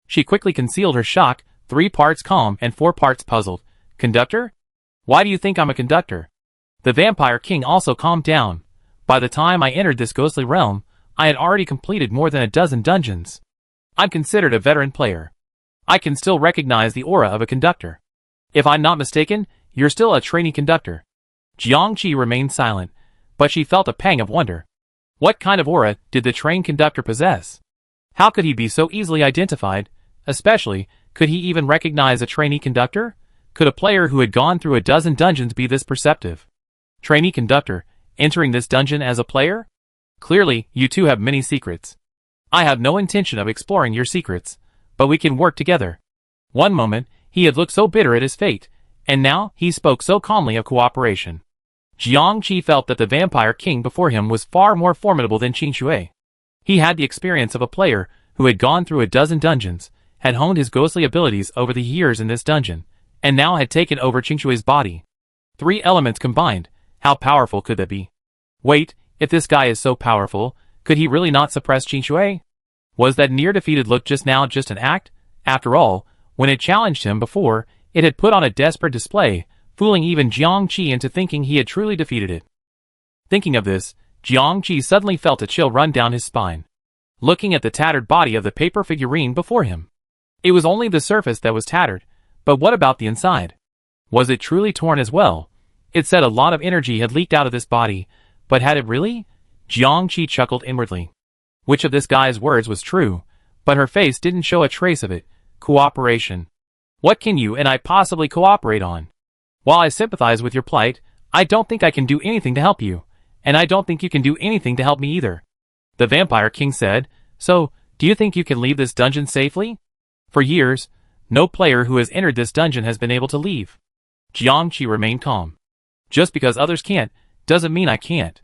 She quickly concealed her shock, 3 parts calm and 4 parts puzzled. Conductor? Why do you think I'm a conductor? The Vampire King also calmed down. By the time I entered this ghostly realm, I had already completed more than a dozen dungeons. I'm considered a veteran player. I can still recognize the aura of a conductor. If I'm not mistaken, you're still a trainee conductor. Jiang Qi remained silent, but she felt a pang of wonder. What kind of aura did the trained conductor possess? How could he be so easily identified? Especially, could he even recognize a trainee conductor? Could a player who had gone through a dozen dungeons be this perceptive? Trainee conductor, entering this dungeon as a player? Clearly, you two have many secrets. I have no intention of exploring your secrets, but we can work together. One moment, he had looked so bitter at his fate, and now he spoke so calmly of cooperation. Jiang Qi felt that the Vampire King before him was far more formidable than Qin Shui. He had the experience of a player who had gone through a dozen dungeons, had honed his ghostly abilities over the years in this dungeon, and now had taken over Qin Shui's body. 3 elements combined, how powerful could that be? Wait, if this guy is so powerful, could he really not suppress Qin Shui? Was that near-defeated look just now just an act? After all, when it challenged him before, it had put on a desperate display, fooling even Jiang Qi into thinking he had truly defeated it. Thinking of this, Jiang Qi suddenly felt a chill run down his spine. Looking at the tattered body of the paper figurine before him. It was only the surface that was tattered, but what about the inside? Was it truly torn as well? It said a lot of energy had leaked out of this body, but had it really? Jiang Qi chuckled inwardly. Which of this guy's words was true? But her face didn't show a trace of it. Cooperation. What can you and I possibly cooperate on? While I sympathize with your plight, I don't think I can do anything to help you, and I don't think you can do anything to help me either. The Vampire King said, so, do you think you can leave this dungeon safely? For years, no player who has entered this dungeon has been able to leave. Jiang Qi remained calm. Just because others can't, doesn't mean I can't.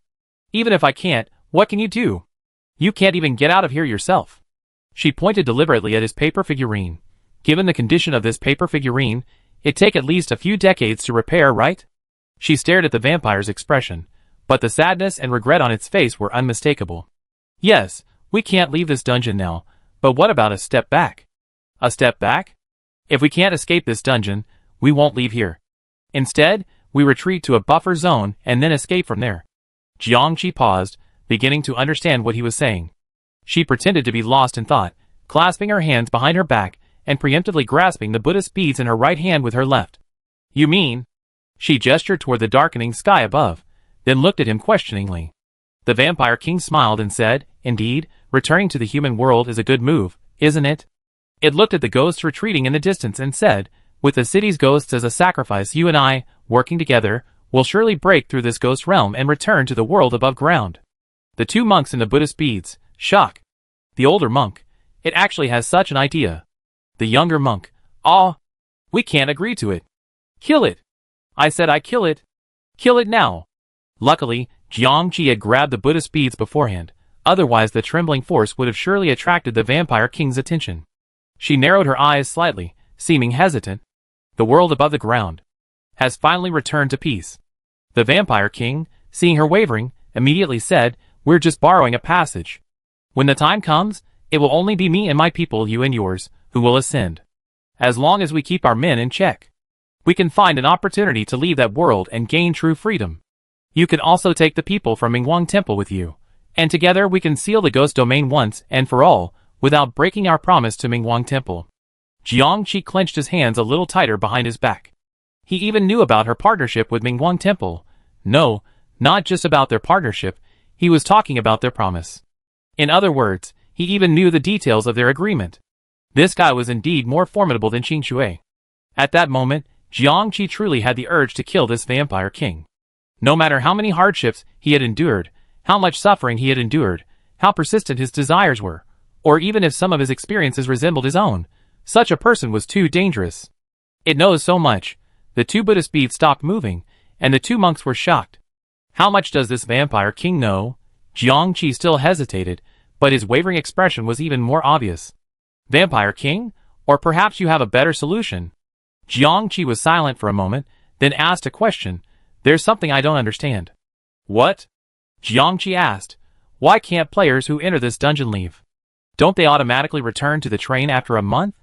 Even if I can't, what can you do? You can't even get out of here yourself. She pointed deliberately at his paper figurine. Given the condition of this paper figurine, it'd take at least a few decades to repair, right? She stared at the vampire's expression, but the sadness and regret on its face were unmistakable. Yes, we can't leave this dungeon now, but what about a step back? A step back? If we can't escape this dungeon, we won't leave here. Instead, we retreat to a buffer zone and then escape from there. Jiang Qi paused, beginning to understand what he was saying. She pretended to be lost in thought, clasping her hands behind her back and preemptively grasping the Buddhist beads in her right hand with her left. You mean? She gestured toward the darkening sky above, then looked at him questioningly. The Vampire King smiled and said, indeed, returning to the human world is a good move, isn't it? It looked at the ghosts retreating in the distance and said, with the city's ghosts as a sacrifice, you and I, working together, will surely break through this ghost realm and return to the world above ground. The 2 monks in the Buddhist beads, shock. The older monk, it actually has such an idea. The younger monk, we can't agree to it. Kill it. I said I kill it. Kill it now. Luckily, Jiang Qi had grabbed the Buddhist beads beforehand, otherwise the trembling force would have surely attracted the Vampire King's attention. She narrowed her eyes slightly, seeming hesitant. The world above the ground has finally returned to peace. The Vampire King, seeing her wavering, immediately said, we're just borrowing a passage. When the time comes, it will only be me and my people, you and yours, who will ascend. As long as we keep our men in check, we can find an opportunity to leave that world and gain true freedom. You can also take the people from Mingguang Temple with you, and together we can seal the ghost domain once and for all, without breaking our promise to Mingguang Temple. Jiang Qi clenched his hands a little tighter behind his back. He even knew about her partnership with Mingguang Temple. No, not just about their partnership, he was talking about their promise. In other words, he even knew the details of their agreement. This guy was indeed more formidable than Qin Shui. At that moment, Jiang Qi truly had the urge to kill this Vampire King. No matter how many hardships he had endured, how much suffering he had endured, how persistent his desires were, or even if some of his experiences resembled his own, such a person was too dangerous. It knows so much. The two Buddhist beads stopped moving, and the two monks were shocked. How much does this vampire king know? Jiangqi still hesitated, but his wavering expression was even more obvious. Vampire king? Or perhaps you have a better solution? Jiangqi was silent for a moment, then asked a question. There's something I don't understand. What? Jiangqi asked. Why can't players who enter this dungeon leave? Don't they automatically return to the train after a month?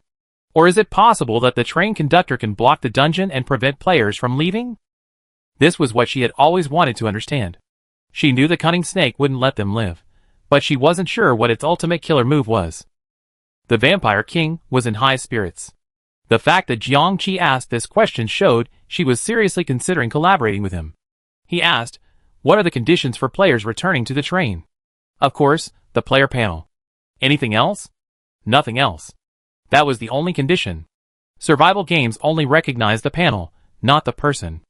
Or is it possible that the train conductor can block the dungeon and prevent players from leaving? This was what she had always wanted to understand. She knew the cunning snake wouldn't let them live, but she wasn't sure what its ultimate killer move was. The vampire king was in high spirits. The fact that Jiangqi asked this question showed she was seriously considering collaborating with him. He asked, what are the conditions for players returning to the train? Of course, the player panel. Anything else? Nothing else. That was the only condition. Survival games only recognize the panel, not the person.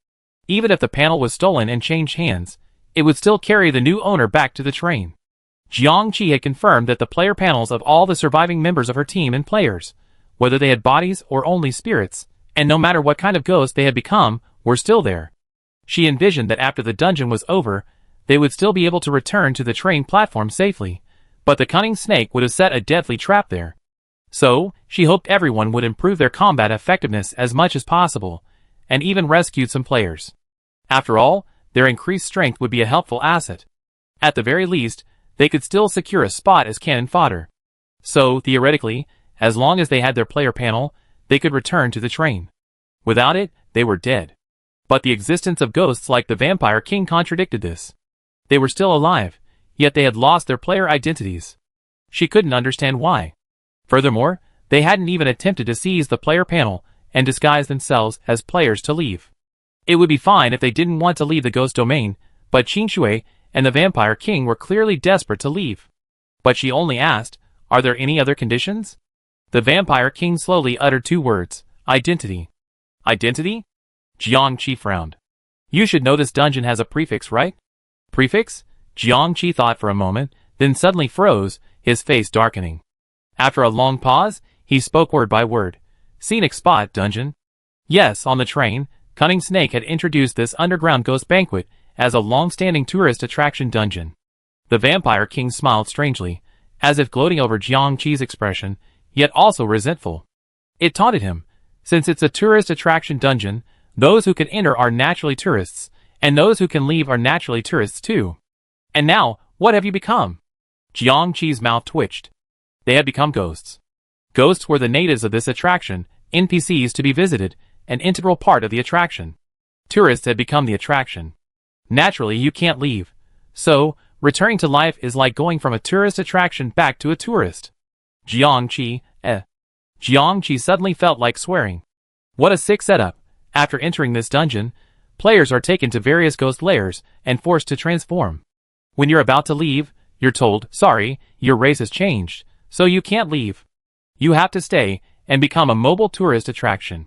Even if the panel was stolen and changed hands, it would still carry the new owner back to the train. Jiangqi had confirmed that the player panels of all the surviving members of her team and players, whether they had bodies or only spirits, and no matter what kind of ghost they had become, were still there. She envisioned that after the dungeon was over, they would still be able to return to the train platform safely, but the cunning snake would have set a deadly trap there. So, she hoped everyone would improve their combat effectiveness as much as possible, and even rescued some players. After all, their increased strength would be a helpful asset. At the very least, they could still secure a spot as cannon fodder. So, theoretically, as long as they had their player panel, they could return to the train. Without it, they were dead. But the existence of ghosts like the Vampire King contradicted this. They were still alive, yet they had lost their player identities. She couldn't understand why. Furthermore, they hadn't even attempted to seize the player panel and disguise themselves as players to leave. It would be fine if they didn't want to leave the ghost domain, but Qingshui and the Vampire King were clearly desperate to leave. But she only asked, are there any other conditions? The Vampire King slowly uttered two words, identity. Identity? Jiangqi frowned. You should know this dungeon has a prefix, right? Prefix? Jiangqi thought for a moment, then suddenly froze, his face darkening. After a long pause, he spoke word by word. Scenic spot, dungeon. Yes, on the train, Cunning Snake had introduced this underground ghost banquet as a long-standing tourist attraction dungeon. The Vampire King smiled strangely, as if gloating over Jiangqi's expression, yet also resentful. It taunted him. Since it's a tourist attraction dungeon, those who can enter are naturally tourists, and those who can leave are naturally tourists too. And now, what have you become? Jiangqi's mouth twitched. They had become ghosts. Ghosts were the natives of this attraction, NPCs to be visited, an integral part of the attraction. Tourists had become the attraction. Naturally, you can't leave. So, returning to life is like going from a tourist attraction back to a tourist. Jiangqi suddenly felt like swearing. What a sick setup. After entering this dungeon, players are taken to various ghost layers and forced to transform. When you're about to leave, you're told, sorry, your race has changed, so you can't leave. You have to stay and become a mobile tourist attraction.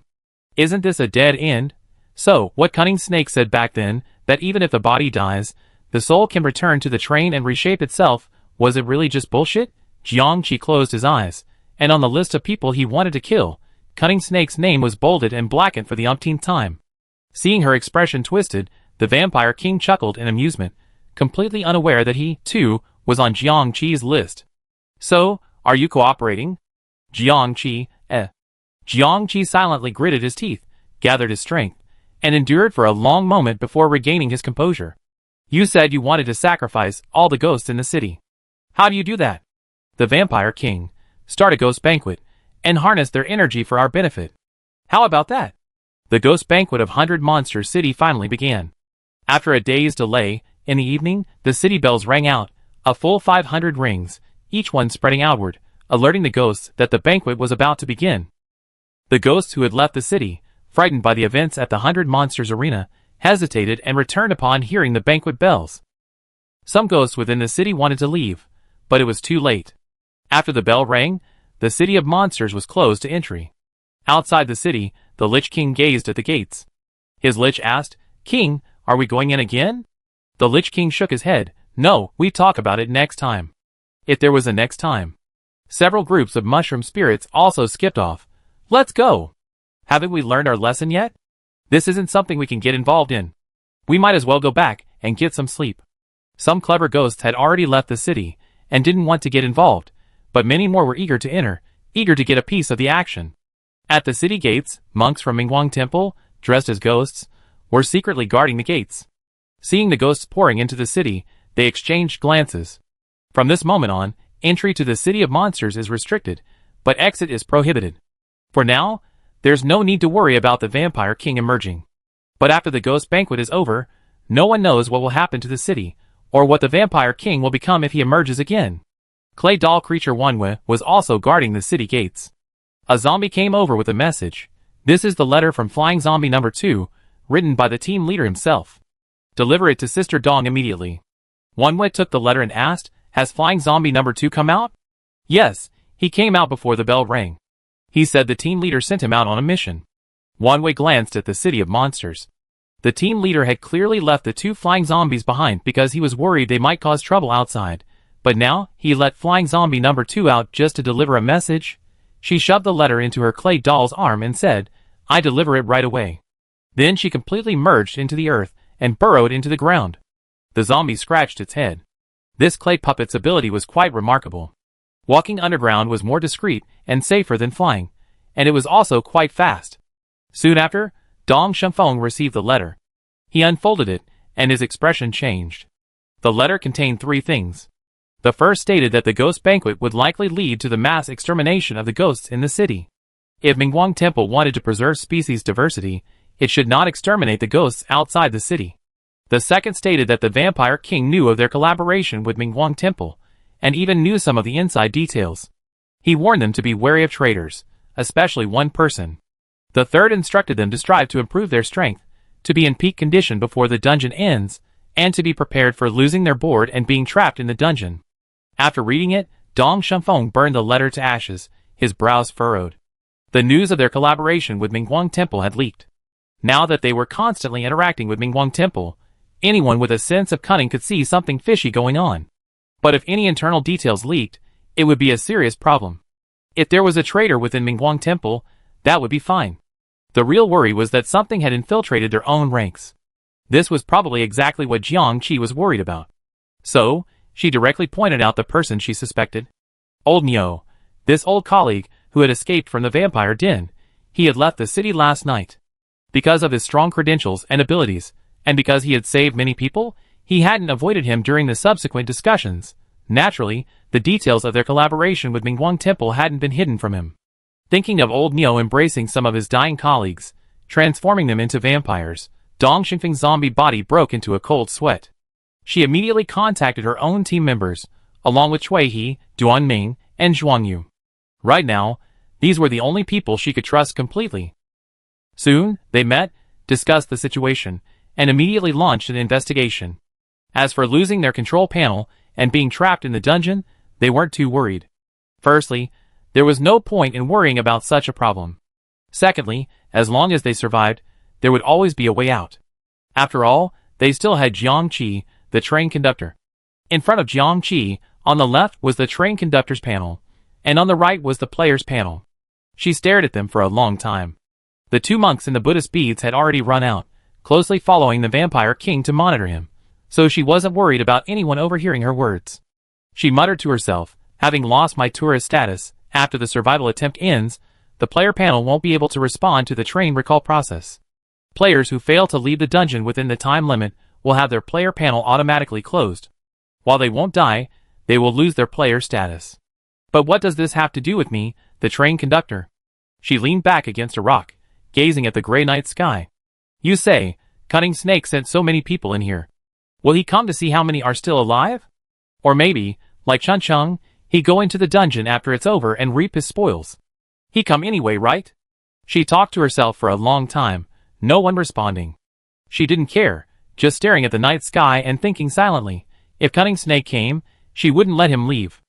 Isn't this a dead end? So, what Cunning Snake said back then, that even if the body dies, the soul can return to the train and reshape itself, was it really just bullshit? Jiangqi closed his eyes, and on the list of people he wanted to kill, Cunning Snake's name was bolded and blackened for the umpteenth time. Seeing her expression twisted, the Vampire King chuckled in amusement, completely unaware that he, too, was on Jiangqi's list. So, are you cooperating? Jiangqi silently gritted his teeth, gathered his strength, and endured for a long moment before regaining his composure. You said you wanted to sacrifice all the ghosts in the city. How do you do that? The Vampire King. Start a ghost banquet, and harness their energy for our benefit. How about that? The ghost banquet of 100 Monster City finally began. After a day's delay, in the evening, the city bells rang out, a full 500 rings, each one spreading outward, alerting the ghosts that the banquet was about to begin. The ghosts who had left the city, frightened by the events at the 100 Monsters Arena, hesitated and returned upon hearing the banquet bells. Some ghosts within the city wanted to leave, but it was too late. After the bell rang, the city of monsters was closed to entry. Outside the city, the Lich King gazed at the gates. His Lich asked, King, Are we going in again? The Lich King shook his head. No, we talk about it next time. If there was a next time. Several groups of mushroom spirits also skipped off. Let's go. Haven't we learned our lesson yet? This isn't something we can get involved in. We might as well go back and get some sleep. Some clever ghosts had already left the city and didn't want to get involved, but many more were eager to enter, eager to get a piece of the action. At the city gates, monks from Mingguang Temple, dressed as ghosts, were secretly guarding the gates. Seeing the ghosts pouring into the city, they exchanged glances. From this moment on, entry to the City of Monsters is restricted, but exit is prohibited. For now, there's no need to worry about the Vampire King emerging. But after the Ghost Banquet is over, no one knows what will happen to the city, or what the Vampire King will become if he emerges again. Clay doll creature Wanwe was also guarding the city gates. A zombie came over with a message. This is the letter from Flying Zombie number 2, written by the team leader himself. Deliver it to Sister Dong immediately. Wanwe took the letter and asked, has Flying Zombie number 2 come out? Yes, he came out before the bell rang. He said the team leader sent him out on a mission. Wanwe glanced at the City of Monsters. The team leader had clearly left the 2 flying zombies behind because he was worried they might cause trouble outside, but now he let Flying Zombie number 2 out just to deliver a message. She shoved the letter into her clay doll's arm and said, I deliver it right away. Then she completely merged into the earth and burrowed into the ground. The zombie scratched its head. This clay puppet's ability was quite remarkable. Walking underground was more discreet and safer than flying, and it was also quite fast. Soon after, Dong Shunfeng received the letter. He unfolded it, and his expression changed. The letter contained 3 things. The first stated that the Ghost Banquet would likely lead to the mass extermination of the ghosts in the city. If Mingguang Temple wanted to preserve species diversity, it should not exterminate the ghosts outside the city. The second stated that the Vampire King knew of their collaboration with Mingguang Temple, and even knew some of the inside details. He warned them to be wary of traitors, especially one person. The third instructed them to strive to improve their strength, to be in peak condition before the dungeon ends, and to be prepared for losing their board and being trapped in the dungeon. After reading it, Dong Shunfeng burned the letter to ashes, his brows furrowed. The news of their collaboration with Mingguang Temple had leaked. Now that they were constantly interacting with Mingguang Temple, anyone with a sense of cunning could see something fishy going on. But if any internal details leaked, it would be a serious problem. If there was a traitor within Mingguang Temple, that would be fine. The real worry was that something had infiltrated their own ranks. This was probably exactly what Jiang Qi was worried about. So, she directly pointed out the person she suspected. Old Neo, this old colleague who had escaped from the vampire den. He had left the city last night. Because of his strong credentials and abilities, and because he had saved many people, he hadn't avoided him during the subsequent discussions. Naturally, the details of their collaboration with Mingguang Temple hadn't been hidden from him. Thinking of old Neo embracing some of his dying colleagues, transforming them into vampires, Dong Xingfeng's zombie body broke into a cold sweat. She immediately contacted her own team members, along with Cui He, Duan Ming, and Zhuang Yu. Right now, these were the only people she could trust completely. Soon, they met, discussed the situation, and immediately launched an investigation. As for losing their control panel and being trapped in the dungeon, they weren't too worried. Firstly, there was no point in worrying about such a problem. Secondly, as long as they survived, there would always be a way out. After all, they still had Jiang Qi, the train conductor. In front of Jiang Qi, on the left was the train conductor's panel, and on the right was the player's panel. She stared at them for a long time. The 2 monks in the Buddhist beads had already run out, closely following the Vampire King to monitor him, so she wasn't worried about anyone overhearing her words. She muttered to herself, having lost my tourist status, after the survival attempt ends, the player panel won't be able to respond to the train recall process. Players who fail to leave the dungeon within the time limit will have their player panel automatically closed. While they won't die, they will lose their player status. But what does this have to do with me, the train conductor? She leaned back against a rock, gazing at the gray night sky. You say, Cunning Snake sent so many people in here. Will he come to see how many are still alive? Or maybe, like Chun Chung, he go into the dungeon after it's over and reap his spoils. He come anyway, right? She talked to herself for a long time, no one responding. She didn't care, just staring at the night sky and thinking silently. If Cunning Snake came, she wouldn't let him leave.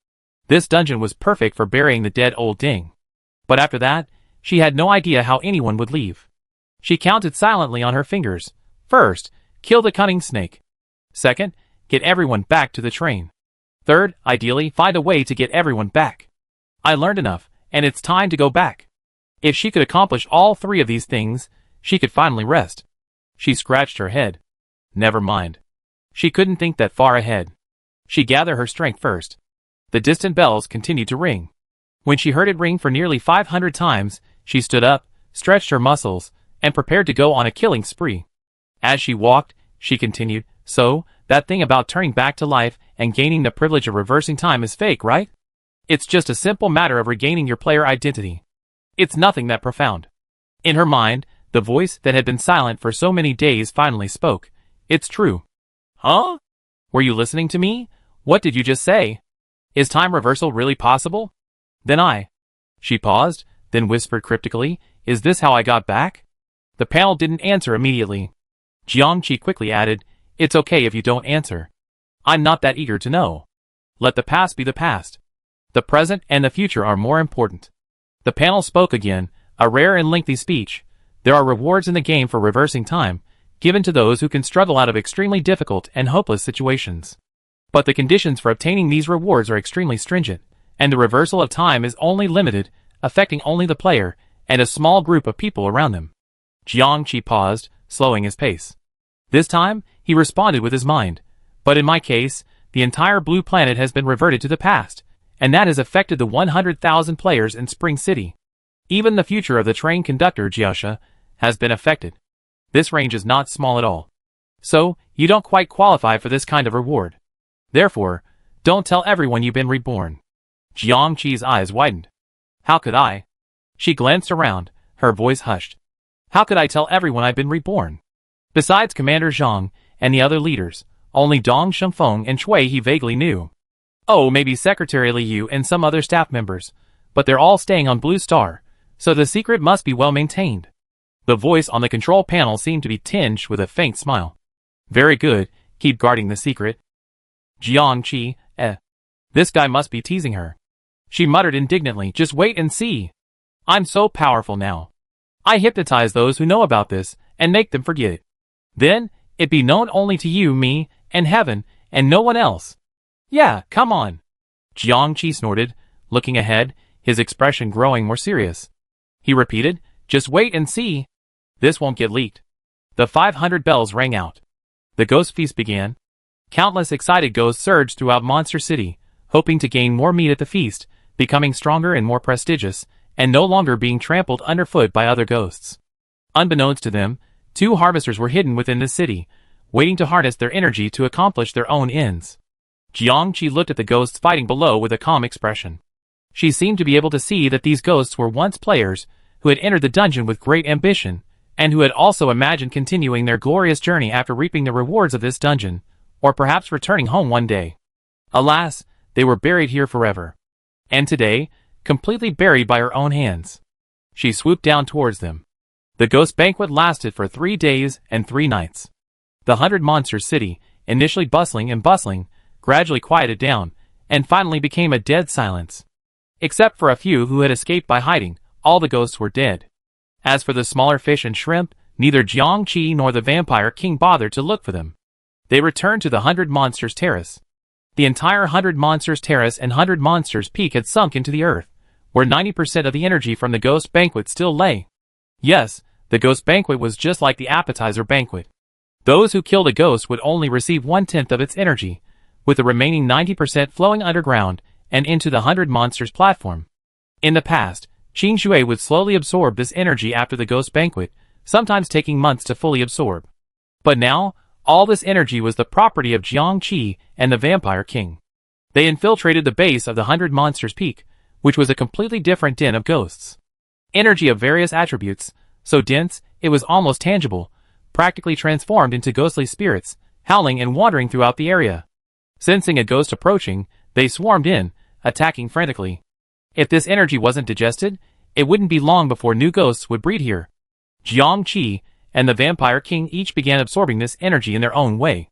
This dungeon was perfect for burying the dead old Ding. But after that, she had no idea how anyone would leave. She counted silently on her fingers. First, kill the cunning snake. Second, get everyone back to the train. Third, ideally, find a way to get everyone back. I learned enough, and it's time to go back. If she could accomplish all three of these things, she could finally rest. She scratched her head. Never mind. She couldn't think that far ahead. She gathered her strength first. The distant bells continued to ring. When she heard it ring for nearly 500 times, she stood up, stretched her muscles, and prepared to go on a killing spree. As she walked, she continued, "So, that thing about turning back to life and gaining the privilege of reversing time is fake, right? It's just a simple matter of regaining your player identity. It's nothing that profound." In her mind, the voice that had been silent for so many days finally spoke. "It's true." "Huh? Were you listening to me? What did you just say? Is time reversal really possible? Then She paused, then whispered cryptically, "Is this how I got back?" The panel didn't answer immediately. Jiangqi quickly added, "It's okay if you don't answer. I'm not that eager to know. Let the past be the past. The present and the future are more important." The panel spoke again, a rare and lengthy speech. "There are rewards in the game for reversing time, given to those who can struggle out of extremely difficult and hopeless situations. But the conditions for obtaining these rewards are extremely stringent, and the reversal of time is only limited, affecting only the player and a small group of people around them." Jiangqi paused, slowing his pace. This time, he responded with his mind. "But in my case, the entire blue planet has been reverted to the past, and that has affected the 100,000 players in Spring City. Even the future of the train conductor, Jiaxia, has been affected. This range is not small at all. So, you don't quite qualify for this kind of reward. Therefore, don't tell everyone you've been reborn." Jiangqi's eyes widened. "How could I?" She glanced around, her voice hushed. "How could I tell everyone I've been reborn? Besides Commander Zhang and the other leaders, only Dong Shengfeng and Chui he vaguely knew. Oh, maybe Secretary Liu and some other staff members, but they're all staying on Blue Star, so the secret must be well maintained." The voice on the control panel seemed to be tinged with a faint smile. "Very good, keep guarding the secret." Jiangqi, This guy must be teasing her. She muttered indignantly, "Just wait and see. I'm so powerful now. I hypnotize those who know about this and make them forget it. Then, it be known only to you, me, and heaven, and no one else. Yeah, come on." Jiangqi snorted, looking ahead, his expression growing more serious. He repeated, "Just wait and see. This won't get leaked." The 500 bells rang out. The ghost feast began. Countless excited ghosts surged throughout Monster City, hoping to gain more meat at the feast, becoming stronger and more prestigious, and no longer being trampled underfoot by other ghosts. Unbeknownst to them, 2 harvesters were hidden within the city, waiting to harness their energy to accomplish their own ends. Jiangqi looked at the ghosts fighting below with a calm expression. She seemed to be able to see that these ghosts were once players who had entered the dungeon with great ambition, and who had also imagined continuing their glorious journey after reaping the rewards of this dungeon, or perhaps returning home one day. Alas, they were buried here forever. And today, completely buried by her own hands. She swooped down towards them. The ghost banquet lasted for 3 days and 3 nights. The 100 Monsters City, initially bustling, gradually quieted down, and finally became a dead silence. Except for a few who had escaped by hiding, all the ghosts were dead. As for the smaller fish and shrimp, neither Jiangqi nor the Vampire King bothered to look for them. They returned to the 100 Monsters Terrace. The entire 100 Monsters Terrace and 100 Monsters Peak had sunk into the earth, where 90% of the energy from the Ghost Banquet still lay. Yes, the Ghost Banquet was just like the Appetizer Banquet. Those who killed a ghost would only receive 1/10 of its energy, with the remaining 90% flowing underground and into the 100 Monsters platform. In the past, Qing Shui would slowly absorb this energy after the Ghost Banquet, sometimes taking months to fully absorb. But now, all this energy was the property of Jiangqi and the Vampire King. They infiltrated the base of the 100 Monsters Peak, which was a completely different den of ghosts. Energy of various attributes, so dense it was almost tangible, practically transformed into ghostly spirits, howling and wandering throughout the area. Sensing a ghost approaching, they swarmed in, attacking frantically. If this energy wasn't digested, it wouldn't be long before new ghosts would breed here. Jiangqi and the Vampire King each began absorbing this energy in their own way.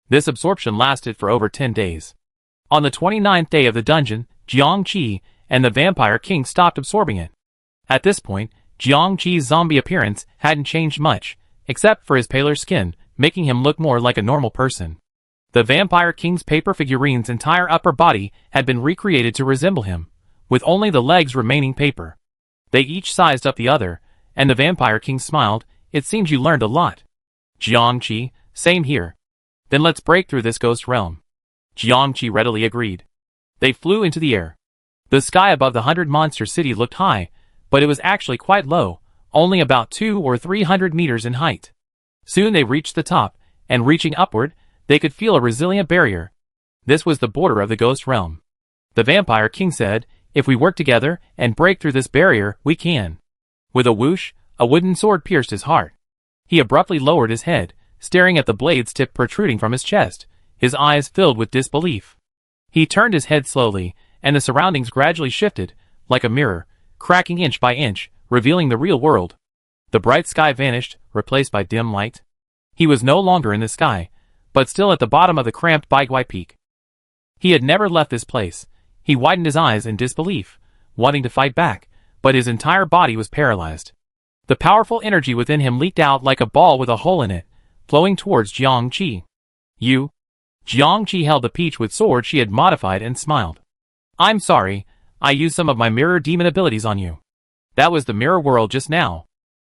This absorption lasted for over 10 days. On the 29th day of the dungeon, Jiangqi and the Vampire King stopped absorbing it. At this point, Jiangqi's zombie appearance hadn't changed much, except for his paler skin, making him look more like a normal person. The Vampire King's paper figurine's entire upper body had been recreated to resemble him, with only the legs remaining paper. They each sized up the other, and the Vampire King smiled. It seems you learned a lot. Jiangqi, same here. Then let's break through this ghost realm. Jiangqi readily agreed. They flew into the air. The sky above the 100-monster city looked high, but it was actually quite low, only about 200 or 300 meters in height. Soon they reached the top, and reaching upward, they could feel a resilient barrier. This was the border of the ghost realm. The Vampire King said, if we work together and break through this barrier, we can. With a whoosh, a wooden sword pierced his heart. He abruptly lowered his head, staring at the blade's tip protruding from his chest, his eyes filled with disbelief. He turned his head slowly, and the surroundings gradually shifted, like a mirror, cracking inch by inch, revealing the real world. The bright sky vanished, replaced by dim light. He was no longer in the sky, but still at the bottom of the cramped Baiguai Peak. He had never left this place. He widened his eyes in disbelief, wanting to fight back, but his entire body was paralyzed. The powerful energy within him leaked out like a ball with a hole in it, flowing towards Jiangqi. You? Jiangqi held the peach-wood sword she had modified and smiled. I'm sorry, I used some of my mirror demon abilities on you. That was the mirror world just now.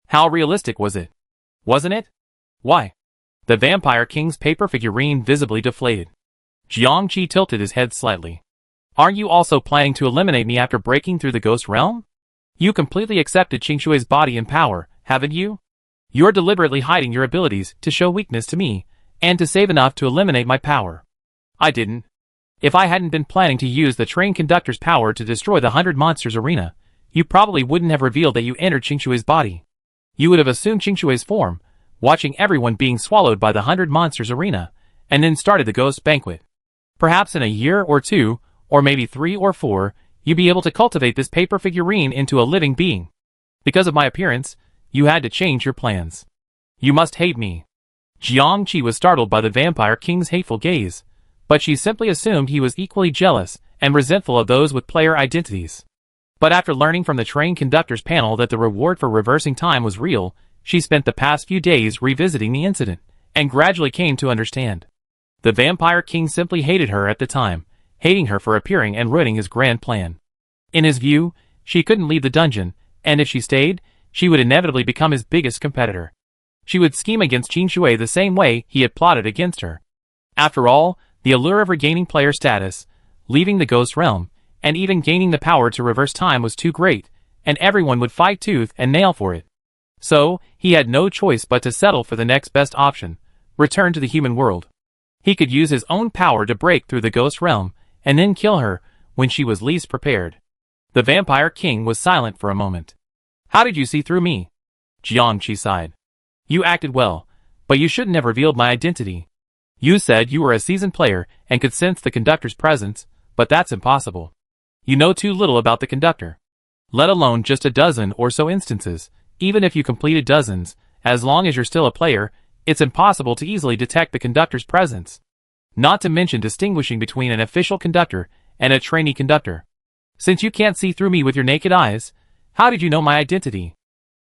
How realistic was it? Wasn't it? Why? The Vampire King's paper figurine visibly deflated. Jiangqi tilted his head slightly. Aren't you also planning to eliminate me after breaking through the ghost realm? You completely accepted Qingshui's body and power, haven't you? You're deliberately hiding your abilities to show weakness to me, and to save enough to eliminate my power. I didn't. If I hadn't been planning to use the train conductor's power to destroy the 100 Monsters arena, you probably wouldn't have revealed that you entered Qingshui's body. You would have assumed Qingshui's form, watching everyone being swallowed by the 100 Monsters arena, and then started the ghost banquet. Perhaps in a year or two, or maybe 3 or 4, you'd be able to cultivate this paper figurine into a living being. Because of my appearance, you had to change your plans. You must hate me. Jiangqi was startled by the Vampire King's hateful gaze, but she simply assumed he was equally jealous and resentful of those with player identities. But after learning from the train conductor's panel that the reward for reversing time was real, she spent the past few days revisiting the incident, and gradually came to understand. The Vampire King simply hated her at the time, hating her for appearing and ruining his grand plan. In his view, she couldn't leave the dungeon, and if she stayed, she would inevitably become his biggest competitor. She would scheme against Qingshui the same way he had plotted against her. After all, the allure of regaining player status, leaving the ghost realm, and even gaining the power to reverse time was too great, and everyone would fight tooth and nail for it. So, he had no choice but to settle for the next best option, return to the human world. He could use his own power to break through the ghost realm, and then kill her when she was least prepared. The Vampire King was silent for a moment. How did you see through me? Jiangqi sighed. You acted well, but you shouldn't have revealed my identity. You said you were a seasoned player and could sense the conductor's presence, but that's impossible. You know too little about the conductor. Let alone just a dozen or so instances. Even if you completed dozens, as long as you're still a player, it's impossible to easily detect the conductor's presence. Not to mention distinguishing between an official conductor and a trainee conductor. Since you can't see through me with your naked eyes, how did you know my identity?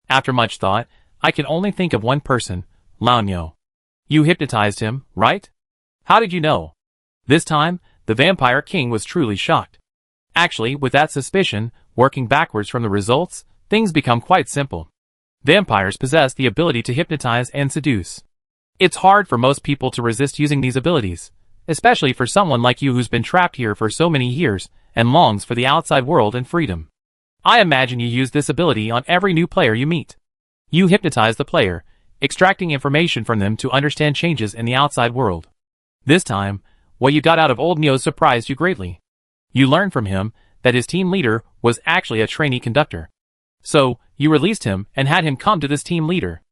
After much thought, I can only think of one person, Laonyo. You hypnotized him, right? How did you know? This time, the Vampire King was truly shocked. Actually, with that suspicion, working backwards from the results, things become quite simple. Vampires possess the ability to hypnotize and seduce. It's hard for most people to resist using these abilities, especially for someone like you who's been trapped here for so many years and longs for the outside world and freedom. I imagine you use this ability on every new player you meet. You hypnotize the player, extracting information from them to understand changes in the outside world. This time, what you got out of old Neo surprised you greatly. You learned from him that his team leader was actually a trainee conductor. So, you released him and had him come to this team leader.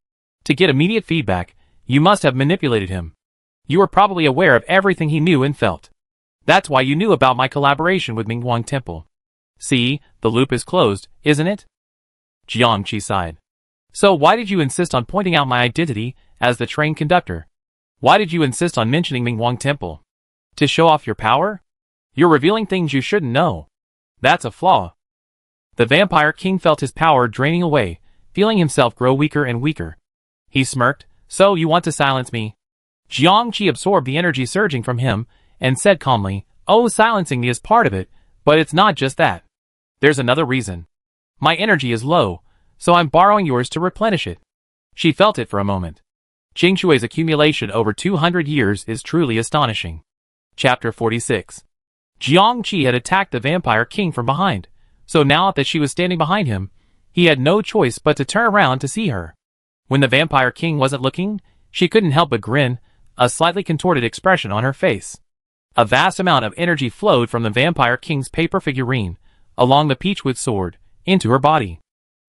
To get immediate feedback, you must have manipulated him. You were probably aware of everything he knew and felt. That's why you knew about my collaboration with Mingguang Temple. See, the loop is closed, isn't it? Jiangqi sighed. So why did you insist on pointing out my identity as the train conductor? Why did you insist on mentioning Mingguang Temple? To show off your power? You're revealing things you shouldn't know. That's a flaw. The Vampire King felt his power draining away, feeling himself grow weaker and weaker. He smirked. So you want to silence me, Jiangqi absorbed the energy surging from him and said calmly, "Oh, silencing me is part of it, but it's not just that. There's another reason. My energy is low, so I'm borrowing yours to replenish it." She felt it for a moment. Qingxue's accumulation over 200 years is truly astonishing. Chapter 46. Jiangqi had attacked the Vampire King from behind, so now that she was standing behind him, he had no choice but to turn around to see her. When the Vampire King wasn't looking, she couldn't help but grin, a slightly contorted expression on her face. A vast amount of energy flowed from the Vampire King's paper figurine, along the peachwood sword, into her body.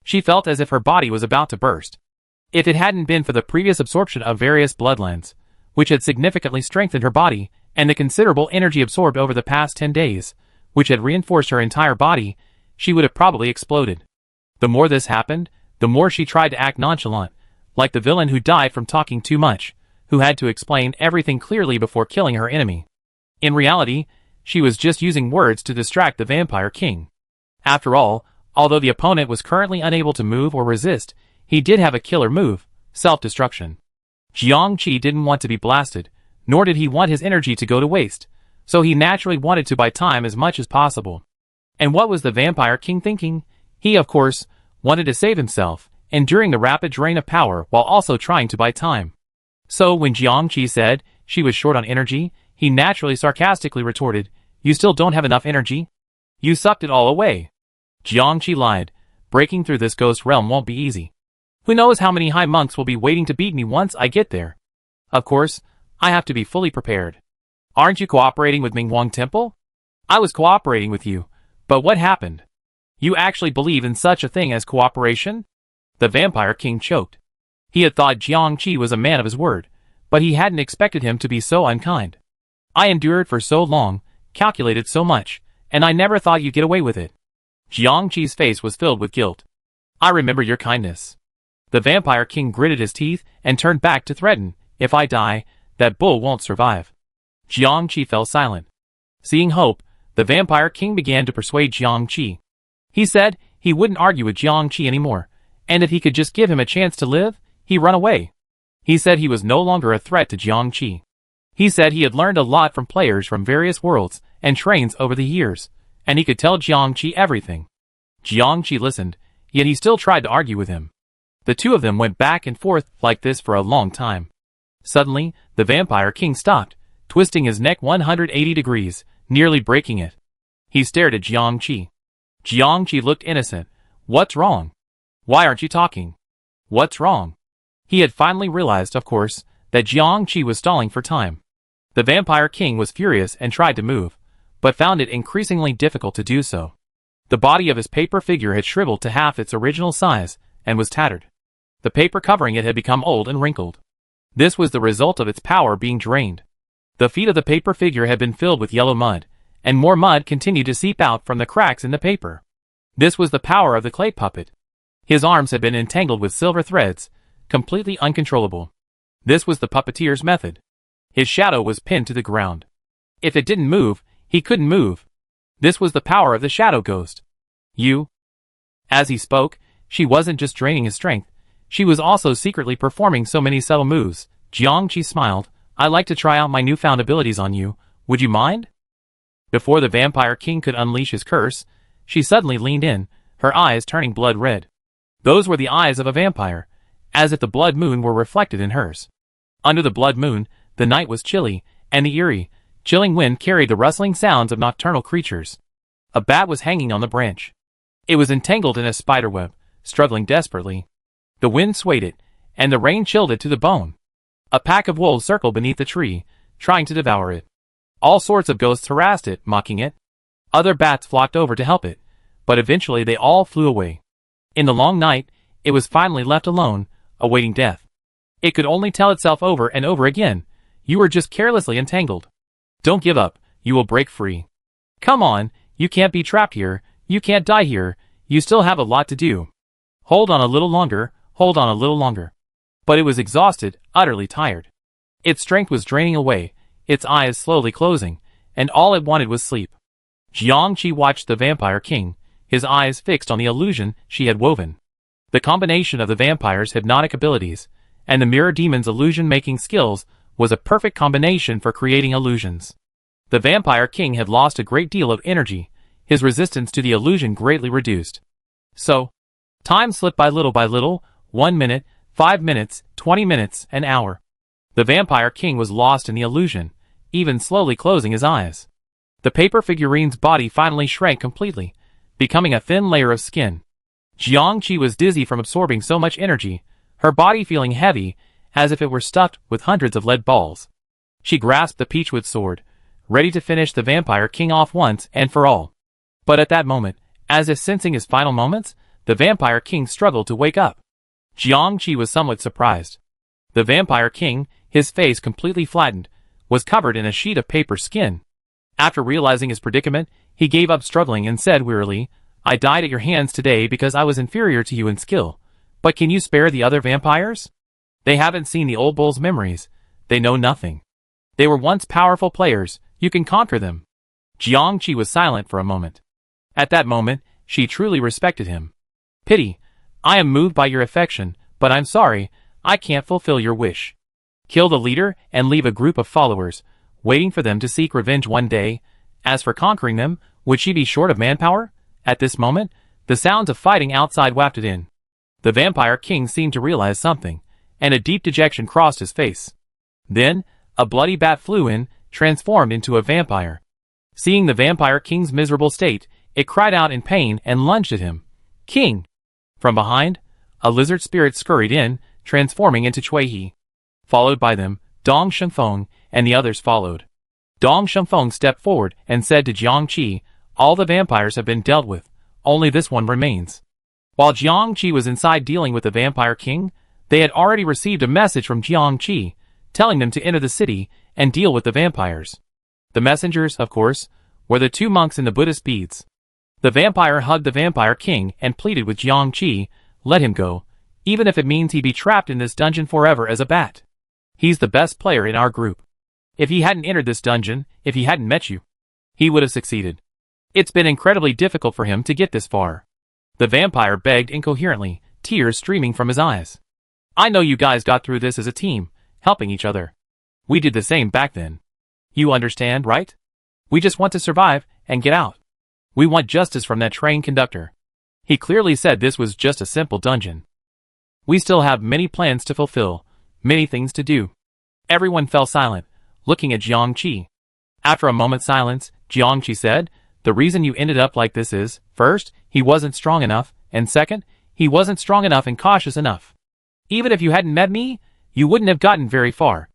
She felt as if her body was about to burst. If it hadn't been for the previous absorption of various bloodlines, which had significantly strengthened her body, and the considerable energy absorbed over the past 10 days, which had reinforced her entire body, she would have probably exploded. The more this happened, the more she tried to act nonchalant, like the villain who died from talking too much, who had to explain everything clearly before killing her enemy. In reality, she was just using words to distract the Vampire King. After all, although the opponent was currently unable to move or resist, he did have a killer move, self-destruction. Jiangqi didn't want to be blasted, nor did he want his energy to go to waste, so he naturally wanted to buy time as much as possible. And what was the Vampire King thinking? He, of course, wanted to save himself, enduring the rapid drain of power while also trying to buy time. So when Jiangqi said she was short on energy, he naturally sarcastically retorted, "You still don't have enough energy? You sucked it all away." Jiangqi lied, "Breaking through this ghost realm won't be easy. Who knows how many high monks will be waiting to beat me once I get there. Of course, I have to be fully prepared. Aren't you cooperating with Mingwang Temple? I was cooperating with you, but what happened? You actually believe in such a thing as cooperation?" The Vampire King choked. He had thought Jiangqi was a man of his word, but he hadn't expected him to be so unkind. "I endured for so long, calculated so much, and I never thought you'd get away with it." Jiangqi's face was filled with guilt. "I remember your kindness." The Vampire King gritted his teeth and turned back to threaten, "If I die, that bull won't survive." Jiangqi fell silent. Seeing hope, the Vampire King began to persuade Jiangqi. He said he wouldn't argue with Jiangqi anymore, and if he could just give him a chance to live, he'd run away. He said he was no longer a threat to Jiangqi. He said he had learned a lot from players from various worlds and trains over the years, and he could tell Jiangqi everything. Jiangqi listened, yet he still tried to argue with him. The two of them went back and forth like this for a long time. Suddenly, the Vampire King stopped, twisting his neck 180 degrees, nearly breaking it. He stared at Jiangqi. Jiangqi looked innocent. "What's wrong? Why aren't you talking? What's wrong?" He had finally realized, of course, that Jiangqi was stalling for time. The Vampire King was furious and tried to move, but found it increasingly difficult to do so. The body of his paper figure had shriveled to half its original size and was tattered. The paper covering it had become old and wrinkled. This was the result of its power being drained. The feet of the paper figure had been filled with yellow mud, and more mud continued to seep out from the cracks in the paper. This was the power of the clay puppet. His arms had been entangled with silver threads, completely uncontrollable. This was the puppeteer's method. His shadow was pinned to the ground. If it didn't move, he couldn't move. This was the power of the shadow ghost. "You?" As he spoke, she wasn't just draining his strength, she was also secretly performing so many subtle moves. Jiangqi smiled. "I'd like to try out my newfound abilities on you. Would you mind?" Before the Vampire King could unleash his curse, she suddenly leaned in, her eyes turning blood red. Those were the eyes of a vampire, as if the blood moon were reflected in hers. Under the blood moon, the night was chilly, and the eerie, chilling wind carried the rustling sounds of nocturnal creatures. A bat was hanging on the branch. It was entangled in a spiderweb, struggling desperately. The wind swayed it, and the rain chilled it to the bone. A pack of wolves circled beneath the tree, trying to devour it. All sorts of ghosts harassed it, mocking it. Other bats flocked over to help it, but eventually they all flew away. In the long night, it was finally left alone, awaiting death. It could only tell itself over and over again, "You were just carelessly entangled. Don't give up, you will break free. Come on, you can't be trapped here, you can't die here, you still have a lot to do. Hold on a little longer, hold on a little longer." But it was exhausted, utterly tired. Its strength was draining away, its eyes slowly closing, and all it wanted was sleep. Jiangqi watched the Vampire King, his eyes fixed on the illusion she had woven. The combination of the vampire's hypnotic abilities and the mirror demon's illusion-making skills was a perfect combination for creating illusions. The Vampire King had lost a great deal of energy, his resistance to the illusion greatly reduced. So, time slipped by little, 1 minute, 5 minutes, 20 minutes, an hour. The Vampire King was lost in the illusion, even slowly closing his eyes. The paper figurine's body finally shrank completely, becoming a thin layer of skin. Jiangqi was dizzy from absorbing so much energy, her body feeling heavy, as if it were stuffed with hundreds of lead balls. She grasped the peachwood sword, ready to finish the Vampire King off once and for all. But at that moment, as if sensing his final moments, the Vampire King struggled to wake up. Jiangqi was somewhat surprised. The Vampire King, his face completely flattened, was covered in a sheet of paper skin. After realizing his predicament, he gave up struggling and said wearily, "I died at your hands today because I was inferior to you in skill. But can you spare the other vampires? They haven't seen the old bull's memories. They know nothing. They were once powerful players. You can conquer them." Jiangqi was silent for a moment. At that moment, she truly respected him. "Pity. I am moved by your affection, but I'm sorry, I can't fulfill your wish. Kill the leader and leave a group of followers, waiting for them to seek revenge one day. As for conquering them, would she be short of manpower?" At this moment, the sounds of fighting outside wafted in. The Vampire King seemed to realize something, and a deep dejection crossed his face. Then, a bloody bat flew in, transformed into a vampire. Seeing the Vampire King's miserable state, it cried out in pain and lunged at him. "King!" From behind, a lizard spirit scurried in, transforming into Chuihe. Followed by them, Dong Shengfeng and the others followed. Dong Shengfeng stepped forward and said to Jiangqi, "All the vampires have been dealt with, only this one remains." While Jiangqi was inside dealing with the Vampire King, they had already received a message from Jiangqi, telling them to enter the city and deal with the vampires. The messengers, of course, were the 2 monks in the Buddhist beads. The vampire hugged the Vampire King and pleaded with Jiangqi, "Let him go, even if it means he be trapped in this dungeon forever as a bat. He's the best player in our group. If he hadn't entered this dungeon, if he hadn't met you, he would have succeeded. It's been incredibly difficult for him to get this far." The vampire begged incoherently, tears streaming from his eyes. "I know you guys got through this as a team, helping each other. We did the same back then. You understand, right? We just want to survive and get out. We want justice from that train conductor." He clearly said this was just a simple dungeon. "We still have many plans to fulfill, many things to do." Everyone fell silent, looking at Jiangqi. After a moment's silence, Jiangqi said, "The reason you ended up like this is, first, he wasn't strong enough, and second, he wasn't strong enough and cautious enough. Even if you hadn't met me, you wouldn't have gotten very far.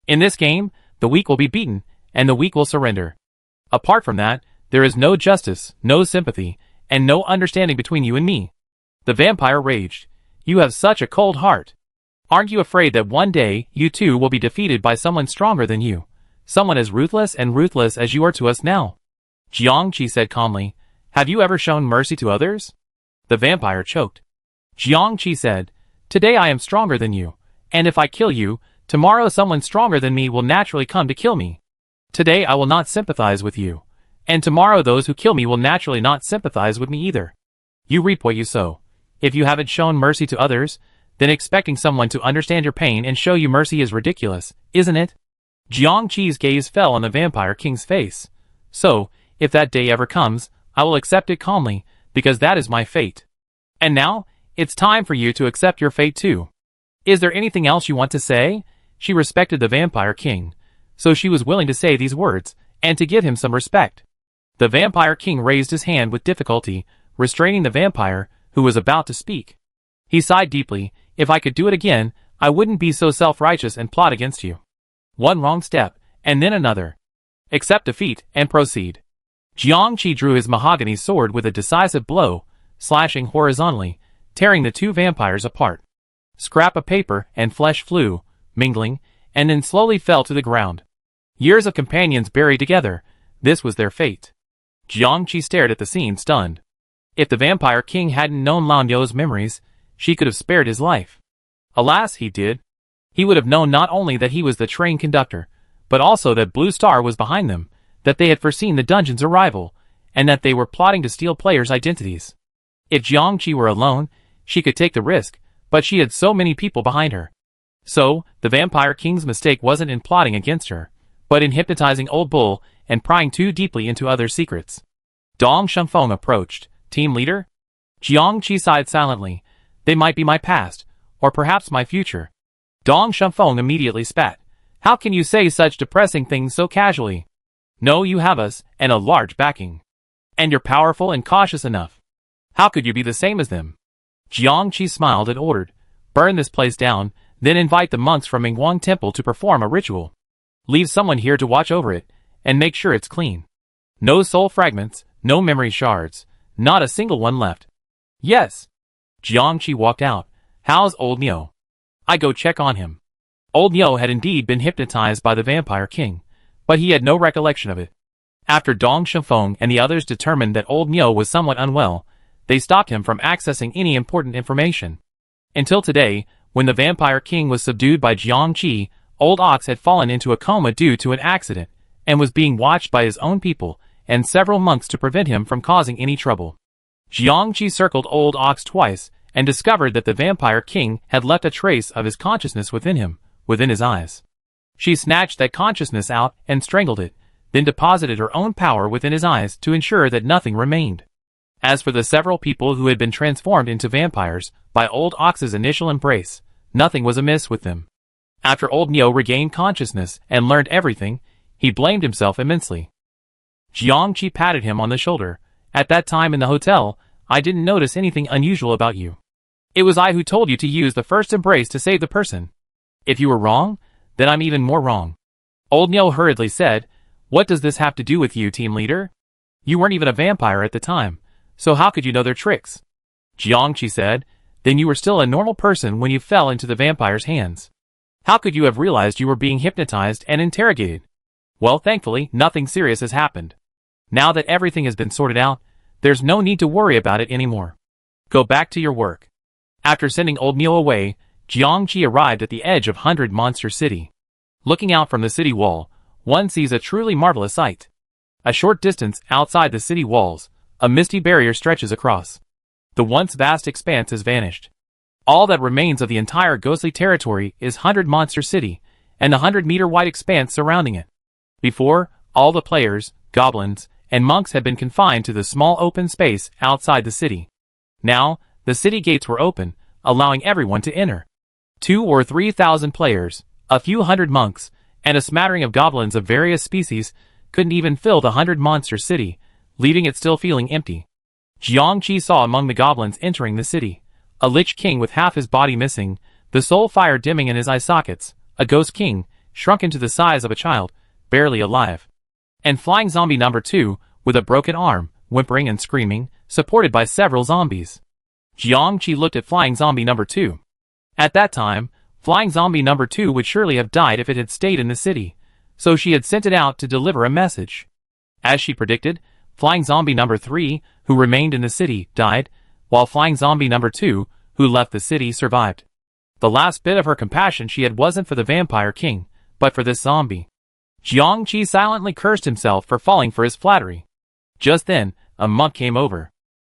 In this game, the weak will be beaten, and the weak will surrender. Apart from that, there is no justice, no sympathy, and no understanding between you and me." The vampire raged. "You have such a cold heart. Aren't you afraid that one day, you too will be defeated by someone stronger than you? Someone as ruthless as you are to us now?" Jiangqi said calmly, "Have you ever shown mercy to others?" The vampire choked. Jiangqi said, "Today I am stronger than you, and if I kill you, tomorrow someone stronger than me will naturally come to kill me. Today I will not sympathize with you, and tomorrow those who kill me will naturally not sympathize with me either. You reap what you sow. If you haven't shown mercy to others, then expecting someone to understand your pain and show you mercy is ridiculous, isn't it?" Jiangqi's gaze fell on the Vampire King's face. "So, if that day ever comes, I will accept it calmly, because that is my fate. And now, it's time for you to accept your fate too. Is there anything else you want to say?" She respected the Vampire King, so she was willing to say these words, and to give him some respect. The Vampire King raised his hand with difficulty, restraining the vampire, who was about to speak. He sighed deeply. "If I could do it again, I wouldn't be so self-righteous and plot against you. One wrong step, and then another. Accept defeat, and proceed." Jiangqi drew his mahogany sword with a decisive blow, slashing horizontally, tearing the 2 vampires apart. Scrap of paper and flesh flew, mingling, and then slowly fell to the ground. Years of companions buried together, this was their fate. Jiangqi stared at the scene stunned. If the Vampire King hadn't known Lan You's memories, she could have spared his life. Alas, he did. He would have known not only that he was the train conductor, but also that Blue Star was behind them, that they had foreseen the dungeon's arrival, and that they were plotting to steal players' identities. If Jiangqi were alone, she could take the risk, but she had so many people behind her. So, the Vampire King's mistake wasn't in plotting against her, but in hypnotizing Old Bull and prying too deeply into other secrets. Dong Shumfeng approached. Team leader? Jiang Qi sighed silently. They might be my past, or perhaps my future. Dong Shumfeng immediately spat. How can you say such depressing things so casually? No, you have us, and a large backing. And you're powerful and cautious enough. How could you be the same as them? Jiang Qi smiled and ordered, burn this place down, then invite the monks from Mingguang Temple to perform a ritual. Leave someone here to watch over it, and make sure it's clean. No soul fragments, no memory shards, not a single one left. Yes. Jiang Qi walked out. How's old Neo? I go check on him. Old Neo had indeed been hypnotized by the Vampire King, but he had no recollection of it. After Dong Shumfeng and the others determined that old Neo was somewhat unwell, they stopped him from accessing any important information. Until today, when the Vampire King was subdued by Jiang Qi, Old Ox had fallen into a coma due to an accident, and was being watched by his own people and several monks to prevent him from causing any trouble. Jiang Qi circled Old Ox twice, and discovered that the Vampire King had left a trace of his consciousness within him, within his eyes. She snatched that consciousness out and strangled it, then deposited her own power within his eyes to ensure that nothing remained. As for the several people who had been transformed into vampires by Old Ox's initial embrace, nothing was amiss with them. After old Neo regained consciousness and learned everything, he blamed himself immensely. Jiang Qi patted him on the shoulder. At that time in the hotel, I didn't notice anything unusual about you. It was I who told you to use the first embrace to save the person. If you were wrong, then I'm even more wrong. Old Neo hurriedly said, what does this have to do with you, team leader? You weren't even a vampire at the time, so how could you know their tricks? Jiang Qi said, then you were still a normal person when you fell into the vampire's hands. How could you have realized you were being hypnotized and interrogated? Well, thankfully, nothing serious has happened. Now that everything has been sorted out, there's no need to worry about it anymore. Go back to your work. After sending old Neo away, Jiang Qi arrived at the edge of 100 Monster City. Looking out from the city wall, one sees a truly marvelous sight. A short distance outside the city walls, a misty barrier stretches across. The once vast expanse has vanished. All that remains of the entire ghostly territory is 100 Monster City, and the 100-meter wide expanse surrounding it. Before, all the players, goblins, and monks had been confined to the small open space outside the city. Now, the city gates were open, allowing everyone to enter. 2,000 or 3,000 players, a few hundred monks, and a smattering of goblins of various species couldn't even fill the 100 Monster City, leaving it still feeling empty. Jiang Qi saw among the goblins entering the city a Lich King with half his body missing, the soul fire dimming in his eye sockets, a Ghost King, shrunken to the size of a child, barely alive, and Flying Zombie number 2, with a broken arm, whimpering and screaming, supported by several zombies. Jiang Qi looked at Flying Zombie number 2. At that time, Flying Zombie number 2 would surely have died if it had stayed in the city, so she had sent it out to deliver a message. As she predicted, Flying Zombie number 3, who remained in the city, died, while Flying Zombie number 2, who left the city, survived. The last bit of her compassion she had wasn't for the Vampire King, but for this zombie. Jiang Qi silently cursed himself for falling for his flattery. Just then, a monk came over.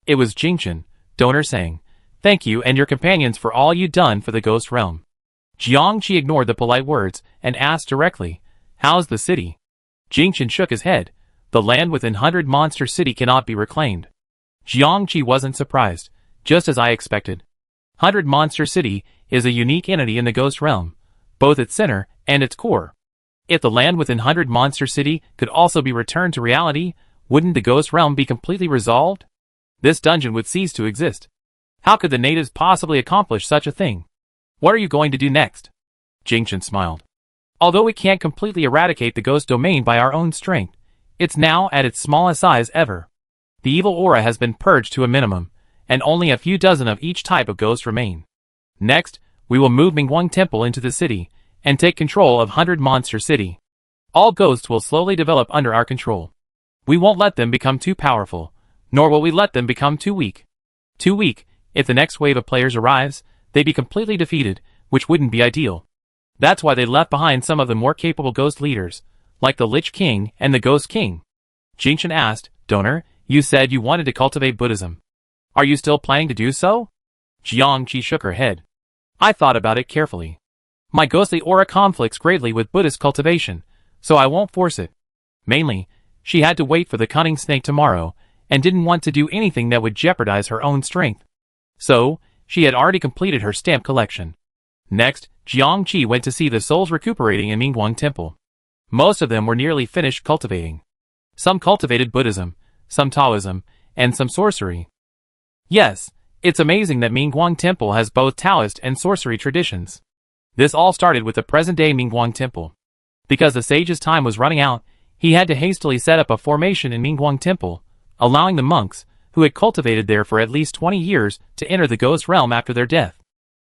It was Jingchen, donor, saying, thank you and your companions for all you done for the ghost realm. Jiang Qi ignored the polite words and asked directly, how's the city? Jingchen shook his head. The land within 100 Monster City cannot be reclaimed. Jiang Qi wasn't surprised, just as I expected. 100 Monster City is a unique entity in the ghost realm, both its center and its core. If the land within 100 Monster City could also be returned to reality, wouldn't the ghost realm be completely resolved? This dungeon would cease to exist. How could the natives possibly accomplish such a thing? What are you going to do next? Jingchen smiled. Although we can't completely eradicate the ghost domain by our own strength, it's now at its smallest size ever. The evil aura has been purged to a minimum, and only a few dozen of each type of ghost remain. Next, we will move Mingguang Temple into the city, and take control of 100 Monster City. All ghosts will slowly develop under our control. We won't let them become too powerful, nor will we let them become too weak. Too weak, if the next wave of players arrives, they'd be completely defeated, which wouldn't be ideal. That's why they left behind some of the more capable ghost leaders, like the Lich King and the Ghost King. Jingchen asked, donor, you said you wanted to cultivate Buddhism. Are you still planning to do so? Jiang Qi shook her head. I thought about it carefully. My ghostly aura conflicts greatly with Buddhist cultivation, so I won't force it. Mainly, she had to wait for the cunning snake tomorrow, and didn't want to do anything that would jeopardize her own strength. So, she had already completed her stamp collection. Next, Jiangqi went to see the souls recuperating in Mingguang Temple. Most of them were nearly finished cultivating. Some cultivated Buddhism, some Taoism, and some sorcery. Yes, it's amazing that Mingguang Temple has both Taoist and sorcery traditions. This all started with the present-day Mingguang Temple. Because the sage's time was running out, he had to hastily set up a formation in Mingguang Temple, allowing the monks, who had cultivated there for at least 20 years, to enter the ghost realm after their death.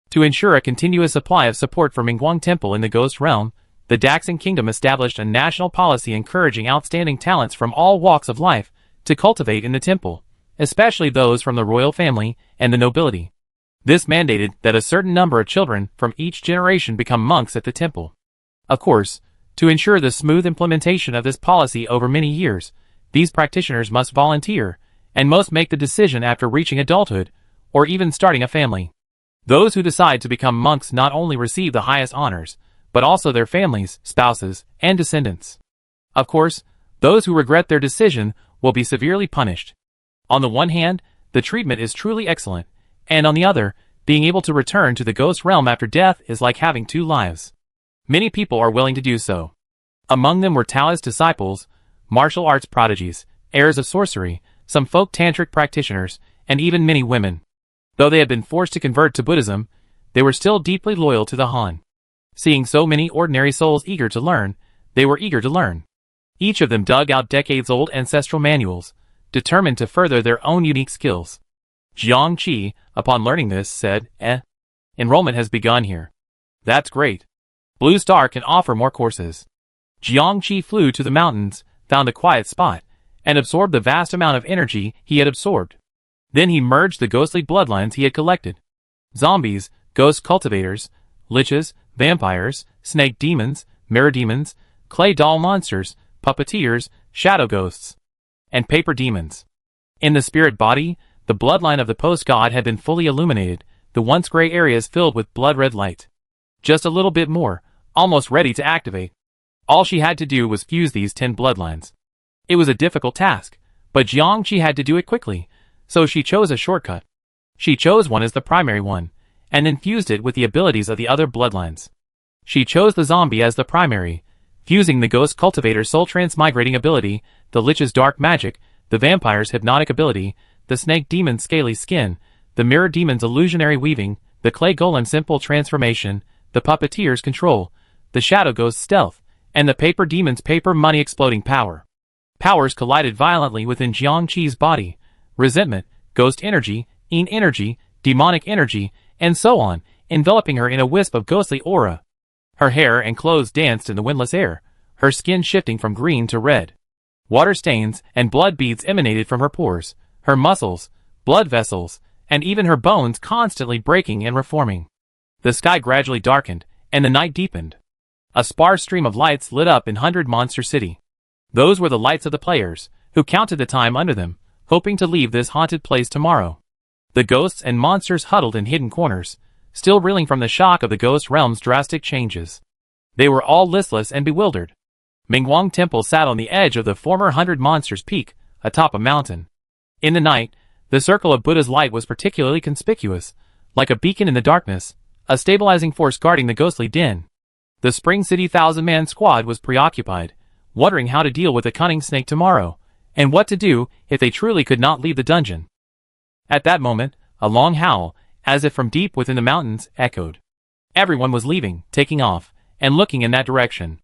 To ensure a continuous supply of support for Mingguang Temple in the ghost realm, the Daxing Kingdom established a national policy encouraging outstanding talents from all walks of life to cultivate in the temple, especially those from the royal family and the nobility. This mandated that a certain number of children from each generation become monks at the temple. Of course, to ensure the smooth implementation of this policy over many years, these practitioners must volunteer, and most make the decision after reaching adulthood, or even starting a family. Those who decide to become monks not only receive the highest honors, but also their families, spouses, and descendants. Of course, those who regret their decision will be severely punished. On the one hand, the treatment is truly excellent, and on the other, being able to return to the ghost realm after death is like having two lives. Many people are willing to do so. Among them were Taoist disciples, martial arts prodigies, heirs of sorcery, some folk tantric practitioners, and even many women. Though they had been forced to convert to Buddhism, they were still deeply loyal to the Han. Seeing so many ordinary souls eager to learn, they were eager to learn. Each of them dug out decades-old ancestral manuals, determined to further their own unique skills. Jiangqi, upon learning this, said, Enrollment has begun here. That's great. Blue Star can offer more courses. Jiangqi flew to the mountains, found a quiet spot, and absorbed the vast amount of energy he had absorbed. Then he merged the ghostly bloodlines he had collected. Zombies, ghost cultivators, liches, vampires, snake demons, mirror demons, clay doll monsters, puppeteers, shadow ghosts, and paper demons. In the spirit body, the bloodline of the post-god had been fully illuminated, the once gray areas filled with blood-red light. Just a little bit more, almost ready to activate. All she had to do was fuse these 10 bloodlines. It was a difficult task, but Jiangqi had to do it quickly, so she chose a shortcut. She chose one as the primary one, and then fused it with the abilities of the other bloodlines. She chose the zombie as the primary, fusing the ghost cultivator's soul transmigrating ability, the lich's dark magic, the vampire's hypnotic ability, the snake demon's scaly skin, the mirror demon's illusionary weaving, the clay golem's simple transformation, the puppeteer's control, the shadow ghost's stealth, and the paper demon's paper money exploding power. Powers collided violently within Jiangqi's body. Resentment, ghost energy, energy, demonic energy, and so on, enveloping her in a wisp of ghostly aura. Her hair and clothes danced in the windless air, her skin shifting from green to red. Water stains and blood beads emanated from her pores, her muscles, blood vessels, and even her bones constantly breaking and reforming. The sky gradually darkened, and the night deepened. A sparse stream of lights lit up in 100 Monster City. Those were the lights of the players, who counted the time under them, hoping to leave this haunted place tomorrow. The ghosts and monsters huddled in hidden corners, still reeling from the shock of the ghost realm's drastic changes. They were all listless and bewildered. Mingguang Temple sat on the edge of the former 100 Monsters Peak, atop a mountain. In the night, the circle of Buddha's light was particularly conspicuous, like a beacon in the darkness, a stabilizing force guarding the ghostly den. The Spring City 1,000-man squad was preoccupied, wondering how to deal with the cunning snake tomorrow, and what to do if they truly could not leave the dungeon. At that moment, a long howl, as if from deep within the mountains, echoed. Everyone was leaving, taking off, and looking in that direction.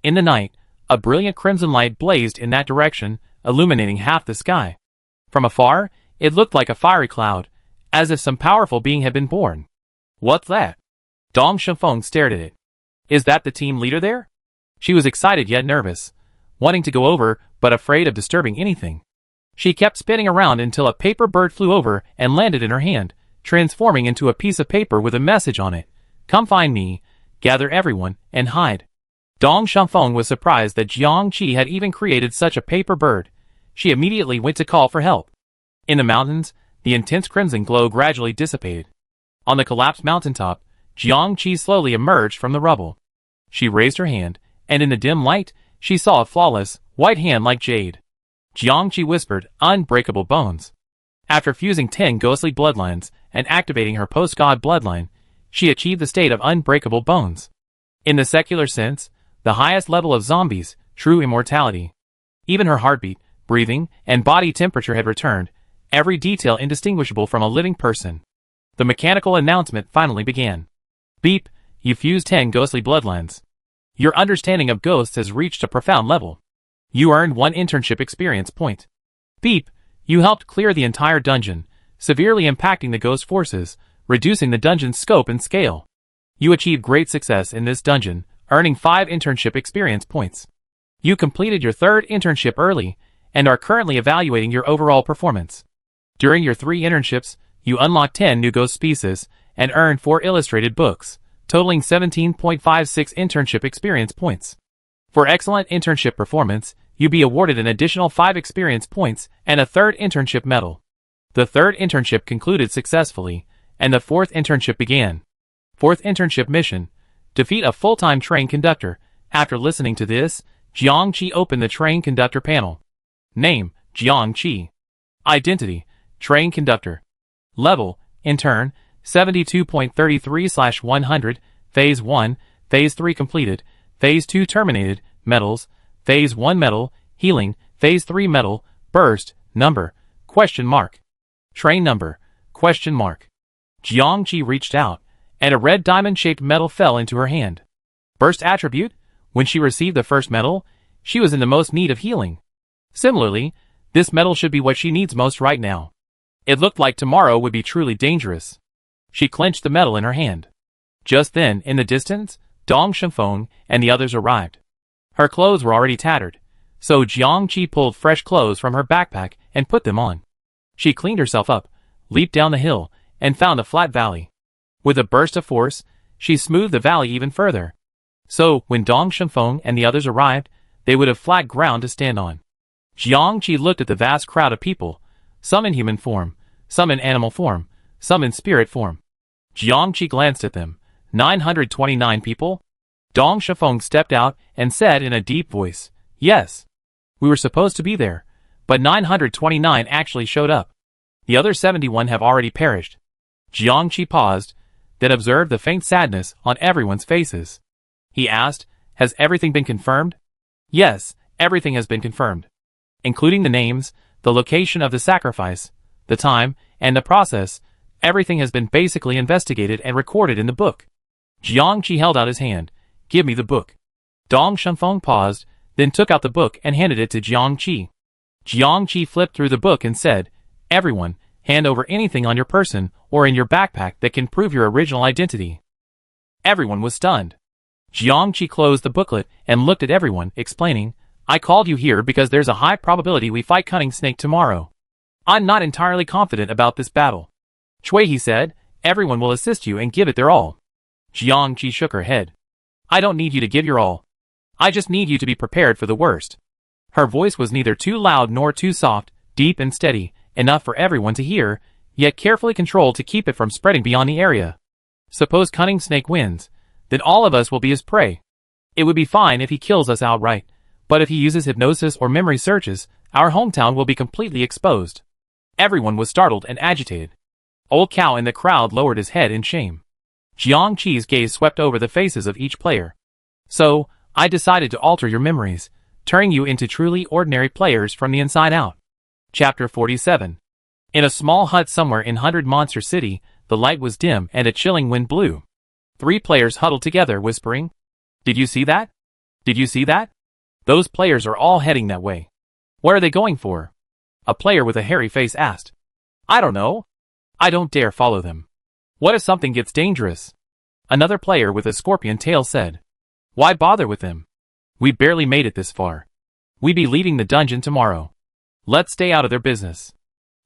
In the night, a brilliant crimson light blazed in that direction, illuminating half the sky. From afar, it looked like a fiery cloud, as if some powerful being had been born. What's that? Dong Shifeng stared at it. Is that the team leader there? She was excited yet nervous, wanting to go over but afraid of disturbing anything. She kept spinning around until a paper bird flew over and landed in her hand, transforming into a piece of paper with a message on it. Come find me, gather everyone, and hide. Dong Shifeng was surprised that Jiangqi had even created such a paper bird. She immediately went to call for help. In the mountains, the intense crimson glow gradually dissipated. On the collapsed mountaintop, Jiangqi slowly emerged from the rubble. She raised her hand, and in the dim light, she saw a flawless, white hand like jade. Jiangqi whispered, "Unbreakable bones." After fusing 10 ghostly bloodlines and activating her post-god bloodline, she achieved the state of unbreakable bones. In the secular sense, the highest level of zombies, true immortality. Even her heartbeat, breathing, and body temperature had returned, every detail indistinguishable from a living person. The mechanical announcement finally began. Beep, you fused 10 ghostly bloodlines. Your understanding of ghosts has reached a profound level. You earned 1 internship experience point. Beep, you helped clear the entire dungeon, severely impacting the ghost forces, reducing the dungeon's scope and scale. You achieved great success in this dungeon, earning 5 internship experience points. You completed your 3rd internship early, and are currently evaluating your overall performance. During your 3 internships, you unlocked 10 new ghost species, and earned 4 illustrated books, totaling 17.56 internship experience points. For excellent internship performance, you'll be awarded an additional 5 experience points and a 3rd internship medal. The 3rd internship concluded successfully, and the 4th internship began. 4th internship mission: defeat a full-time train conductor. After listening to this, Jiangqi opened the train conductor panel. Name: Jiangqi. Identity: train conductor. Level: intern, 72.33/100, Phase 1, Phase 3 completed, Phase 2 terminated, medals, Phase 1 medal, healing, Phase 3 medal, burst, number, ? Train number, ? Jiangqi reached out, and a red diamond-shaped medal fell into her hand. Burst attribute: when she received the first medal, she was in the most need of healing. Similarly, this medal should be what she needs most right now. It looked like tomorrow would be truly dangerous. She clenched the medal in her hand. Just then, in the distance, Dong Shifeng and the others arrived. Her clothes were already tattered, so Jiangqi pulled fresh clothes from her backpack and put them on. She cleaned herself up, leaped down the hill, and found a flat valley. With a burst of force, she smoothed the valley even further. So, when Dong Shifeng and the others arrived, they would have flat ground to stand on. Jiangqi looked at the vast crowd of people, some in human form, some in animal form, some in spirit form. Jiangqi glanced at them. 929 people? Dong Shifeng stepped out and said in a deep voice, "Yes. We were supposed to be there, but 929 actually showed up. The other 71 have already perished." Jiangqi paused, then observed the faint sadness on everyone's faces. He asked, "Has everything been confirmed?" "Yes, everything has been confirmed. Including the names, the location of the sacrifice, the time, and the process. Everything has been basically investigated and recorded in the book." Jiangqi held out his hand. "Give me the book." Dong Shifeng paused, then took out the book and handed it to Jiangqi. Jiangqi flipped through the book and said, "Everyone, hand over anything on your person or in your backpack that can prove your original identity." Everyone was stunned. Jiangqi closed the booklet and looked at everyone, explaining, "I called you here because there's a high probability we fight Cunning Snake tomorrow. I'm not entirely confident about this battle. Chui," he said, "everyone will assist you and give it their all." Jiangqi shook her head. "I don't need you to give your all. I just need you to be prepared for the worst." Her voice was neither too loud nor too soft, deep and steady, enough for everyone to hear, yet carefully controlled to keep it from spreading beyond the area. "Suppose Cunning Snake wins, then all of us will be his prey. It would be fine if he kills us outright, but if he uses hypnosis or memory searches, our hometown will be completely exposed." Everyone was startled and agitated. Old Cow in the crowd lowered his head in shame. Jiangqi's gaze swept over the faces of each player. "So, I decided to alter your memories, turning you into truly ordinary players from the inside out." Chapter 47. In a small hut somewhere in 100 Monster City, the light was dim and a chilling wind blew. 3 players huddled together, whispering, "Did you see that? Did you see that? Those players are all heading that way. What are they going for?" A player with a hairy face asked. "I don't know. I don't dare follow them. What if something gets dangerous?" Another player with a scorpion tail said, "Why bother with them? We barely made it this far. We be leaving the dungeon tomorrow. Let's stay out of their business."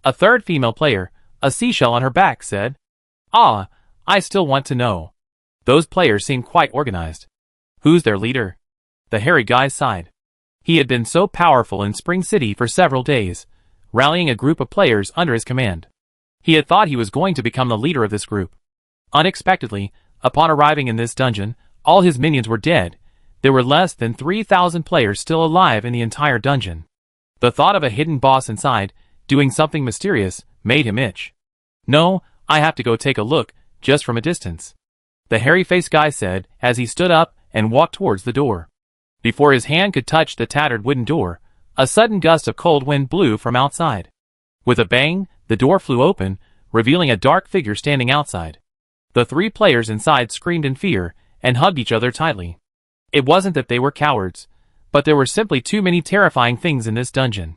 A third female player, a seashell on her back, said, "Ah, I still want to know." Those players seemed quite organized. "Who's their leader?" The hairy guy sighed. He had been so powerful in Spring City for several days, rallying a group of players under his command. He had thought he was going to become the leader of this group. Unexpectedly, Upon arriving in this dungeon, all his minions were dead. There were less than 3,000 players still alive in the entire dungeon. The thought of a hidden boss inside, doing something mysterious, made him itch. "No, I have to go take a look, just from a distance," the hairy-faced guy said as he stood up and walked towards the door. Before his hand could touch the tattered wooden door, a sudden gust of cold wind blew from outside. With a bang, the door flew open, revealing a dark figure standing outside. The 3 players inside screamed in fear and hugged each other tightly. It wasn't that they were cowards, but there were simply too many terrifying things in this dungeon.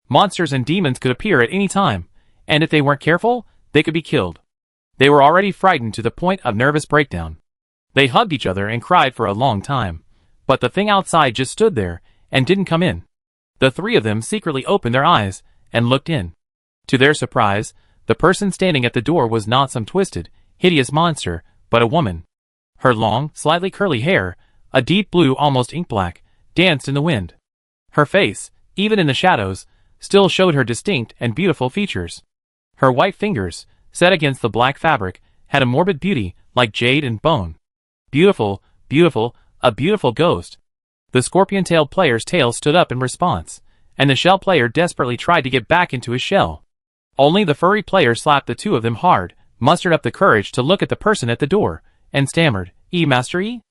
Monsters and demons could appear at any time, and if they weren't careful, they could be killed. They were already frightened to the point of nervous breakdown. They hugged each other and cried for a long time, but the thing outside just stood there and didn't come in. The 3 of them secretly opened their eyes and looked in. To their surprise, the person standing at the door was not some twisted, hideous monster, but a woman. Her long, slightly curly hair, a deep blue almost ink black, danced in the wind. Her face, even in the shadows, still showed her distinct and beautiful features. Her white fingers, set against the black fabric, had a morbid beauty, like jade and bone. Beautiful, beautiful, a beautiful ghost. The scorpion-tailed player's tail stood up in response, and the shell player desperately tried to get back into his shell. Only the furry player slapped the 2 of them hard, mustered up the courage to look at the person at the door, and stammered, Master E?"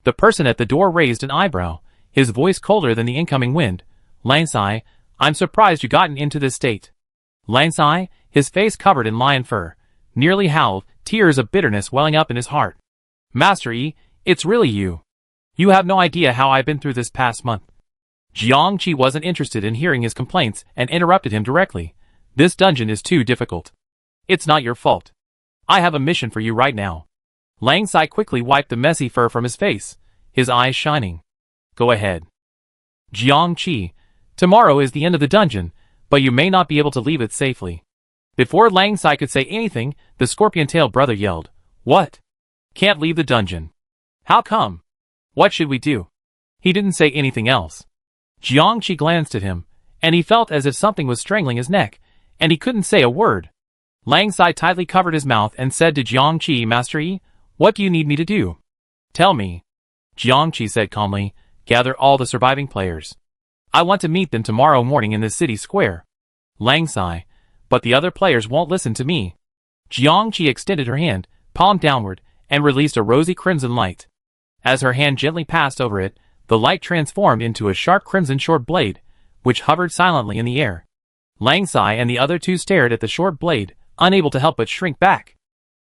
The person at the door raised an eyebrow, his voice colder than the incoming wind. "Langsai, I'm surprised you gotten into this state." Langsai, his face covered in lion fur, nearly howled, tears of bitterness welling up in his heart. "Master E, it's really you. You have no idea how I've been through this past month." Jiangqi wasn't interested in hearing his complaints and interrupted him directly. "This dungeon is too difficult. It's not your fault. I have a mission for you right now." Langsai quickly wiped the messy fur from his face, his eyes shining. "Go ahead." "Jiangqi, tomorrow is the end of the dungeon, but you may not be able to leave it safely." Before Langsai could say anything, the scorpion-tailed brother yelled, "What? Can't leave the dungeon? How come? What should we do?" He didn't say anything else. Jiangqi glanced at him, and he felt as if something was strangling his neck, and he couldn't say a word. Langsai tightly covered his mouth and said to Jiangqi, "Master E, what do you need me to do?" "Tell me." Jiangqi said calmly, "Gather all the surviving players. I want to meet them tomorrow morning in the city square." Langsai, "But the other players won't listen to me." Jiangqi extended her hand, palm downward, and released a rosy crimson light. As her hand gently passed over it, the light transformed into a sharp crimson short blade, which hovered silently in the air. Langsai and the other 2 stared at the short blade, unable to help but shrink back.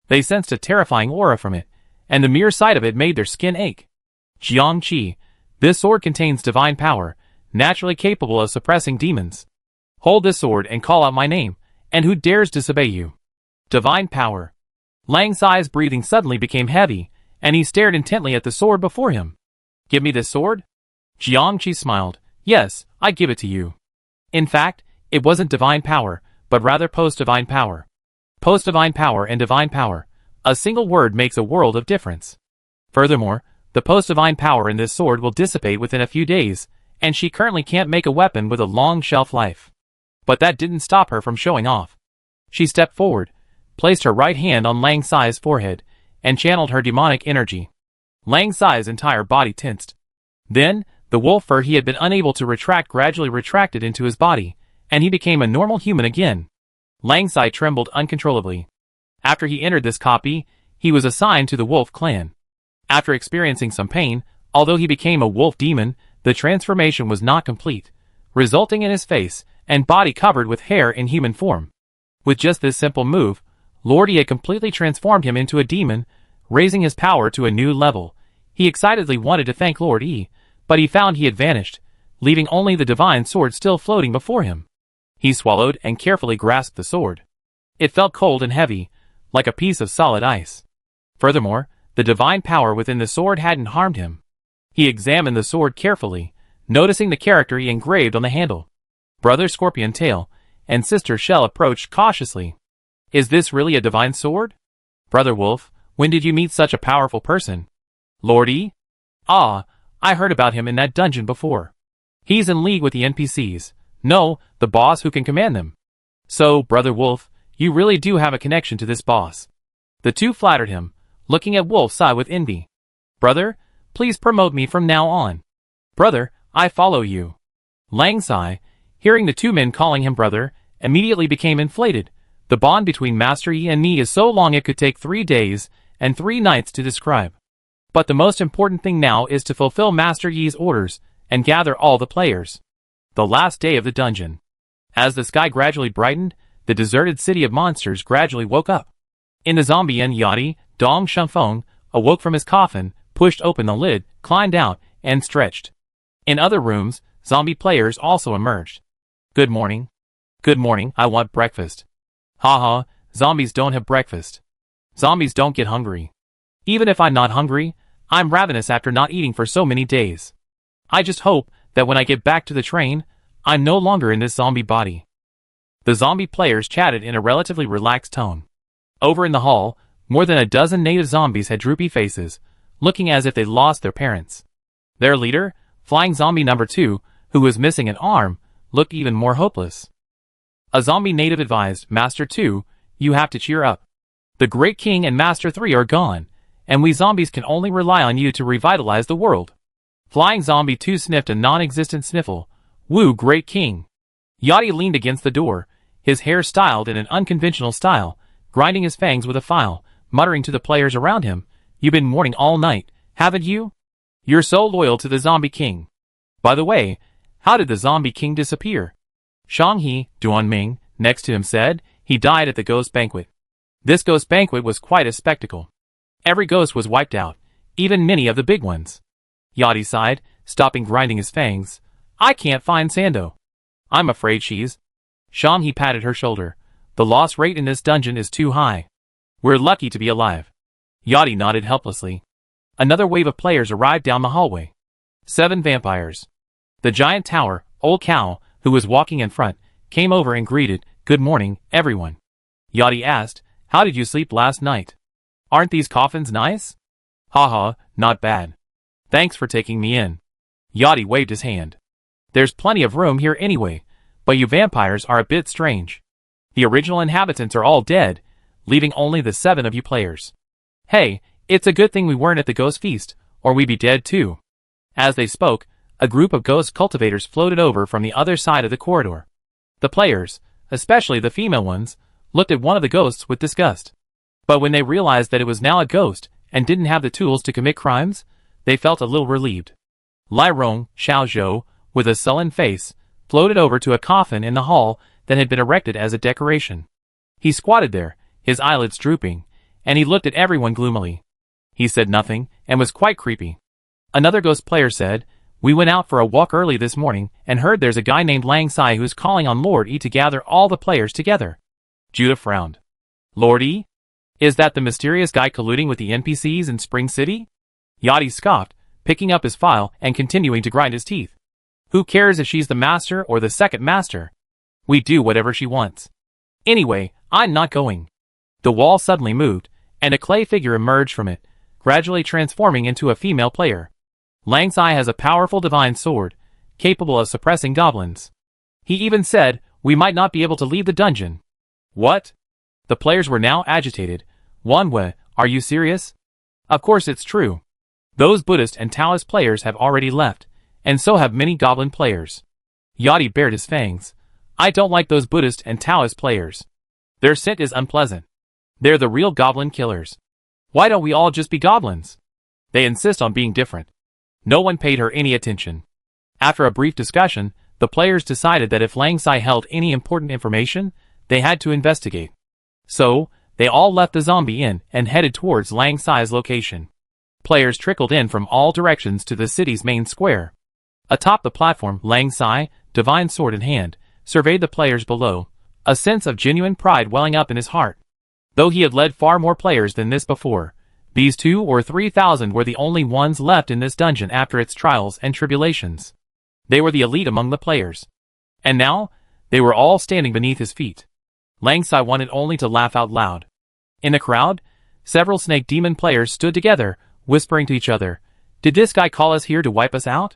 They sensed a terrifying aura from it, and the mere sight of it made their skin ache. "Jiangqi, this sword contains divine power, naturally capable of suppressing demons. Hold this sword and call out my name, and who dares disobey you?" Divine power. Langsai's breathing suddenly became heavy, and he stared intently at the sword before him. "Give me this sword?" Jiangqi smiled. "Yes, I give it to you." In fact, it wasn't divine power, but rather post-divine power. Post-divine power and divine power. A single word makes a world of difference. Furthermore, the post-divine power in this sword will dissipate within a few days, and she currently can't make a weapon with a long shelf life. But that didn't stop her from showing off. She stepped forward, placed her right hand on Langsai's forehead, and channeled her demonic energy. Langsai's entire body tensed. Then, the wolf fur he had been unable to retract gradually retracted into his body, and he became a normal human again. Langsai trembled uncontrollably. After he entered this copy, he was assigned to the wolf clan. After experiencing some pain, although he became a wolf demon, the transformation was not complete, resulting in his face and body covered with hair in human form. With just this simple move, Lord E had completely transformed him into a demon, raising his power to a new level. He excitedly wanted to thank Lord E, but he found he had vanished, leaving only the divine sword still floating before him. He swallowed and carefully grasped the sword. It felt cold and heavy, like a piece of solid ice. Furthermore, the divine power within the sword hadn't harmed him. He examined the sword carefully, noticing the character he engraved on the handle. Brother Scorpion Tail and Sister Shell approached cautiously. "Is this really a divine sword?" "Brother Wolf, when did you meet such a powerful person?" "Lord E? Ah, I heard about him in that dungeon before. He's in league with the NPCs. No, the boss who can command them." "So, Brother Wolf, you really do have a connection to this boss." The 2 flattered him. looking at Wolf Sai with envy. Brother, please promote me from now on. Brother, I follow you. Lang Sai, hearing the two men calling him brother, immediately became inflated. The bond between Master Yi and me is so long it could take 3 days and 3 nights to describe. But the most important thing now is to fulfill Master Yi's orders and gather all the players. The last day of the dungeon. As the sky gradually brightened, the deserted city of monsters gradually woke up. In the zombie inn, Yachty, Dong Shumfeng, awoke from his coffin, pushed open the lid, climbed out, and stretched. In other rooms, zombie players also emerged. Good morning. Good morning, I want breakfast. Haha, zombies don't have breakfast. Zombies don't get hungry. Even if I'm not hungry, I'm ravenous after not eating for so many days. I just hope that when I get back to the train, I'm no longer in this zombie body. The zombie players chatted in a relatively relaxed tone. Over in the hall, more than a dozen native zombies had droopy faces, looking as if they'd lost their parents. Their leader, Flying Zombie number 2, who was missing an arm, looked even more hopeless. A zombie native advised, Master 2, you have to cheer up. The Great King and Master 3 are gone, and we zombies can only rely on you to revitalize the world. Flying Zombie 2 sniffed a non-existent sniffle. Woo, Great King. Yachty leaned against the door, his hair styled in an unconventional style, grinding his fangs with a file, muttering to the players around him, You've been mourning all night, haven't you? You're so loyal to the Zombie King. By the way, how did the Zombie King disappear? Shanghe, Duanming, next to him said, he died at the ghost banquet. This ghost banquet was quite a spectacle. Every ghost was wiped out, even many of the big ones. Yachty sighed, stopping grinding his fangs. I can't find Sando. I'm afraid she's... Shanghe patted her shoulder. The loss rate in this dungeon is too high. We're lucky to be alive. Yachty nodded helplessly. Another wave of players arrived down the hallway. 7 vampires. The giant tower, Old Cow, who was walking in front, came over and greeted, Good morning, everyone. Yachty asked, How did you sleep last night? Aren't these coffins nice? Haha, not bad. Thanks for taking me in. Yachty waved his hand. There's plenty of room here anyway, but you vampires are a bit strange. The original inhabitants are all dead, leaving only the 7 of you players. Hey, it's a good thing we weren't at the ghost feast, or we'd be dead too. As they spoke, a group of ghost cultivators floated over from the other side of the corridor. The players, especially the female ones, looked at one of the ghosts with disgust. But when they realized that it was now a ghost and didn't have the tools to commit crimes, they felt a little relieved. Lai Rong, Xiaozhou, with a sullen face, floated over to a coffin in the hall that had been erected as a decoration. He squatted there, his eyelids drooping, and he looked at everyone gloomily. He said nothing, and was quite creepy. Another ghost player said, We went out for a walk early this morning, and heard there's a guy named Lang Sai who's calling on Lord E to gather all the players together. Judah frowned. Lord E? Is that the mysterious guy colluding with the NPCs in Spring City? Yachty scoffed, picking up his file and continuing to grind his teeth. Who cares if she's the master or the second master? We do whatever she wants. Anyway, I'm not going. The wall suddenly moved, and a clay figure emerged from it, gradually transforming into a female player. Lang Sai has a powerful divine sword, capable of suppressing goblins. He even said, we might not be able to leave the dungeon. What? The players were now agitated. Wanwe, are you serious? Of course it's true. Those Buddhist and Taoist players have already left, and so have many goblin players. Yachty bared his fangs. I don't like those Buddhist and Taoist players. Their scent is unpleasant. They're the real goblin killers. Why don't we all just be goblins? They insist on being different. No one paid her any attention. After a brief discussion, the players decided that if Lang Sai held any important information, they had to investigate. So, they all left the zombie inn and headed towards Lang Sai's location. Players trickled in from all directions to the city's main square. Atop the platform, Lang Sai, divine sword in hand, surveyed the players below, a sense of genuine pride welling up in his heart. Though he had led far more players than this before, these 2,000 or 3,000 were the only ones left in this dungeon after its trials and tribulations. They were the elite among the players. And now, they were all standing beneath his feet. Lang Sai wanted only to laugh out loud. In the crowd, several snake demon players stood together, whispering to each other, Did this guy call us here to wipe us out?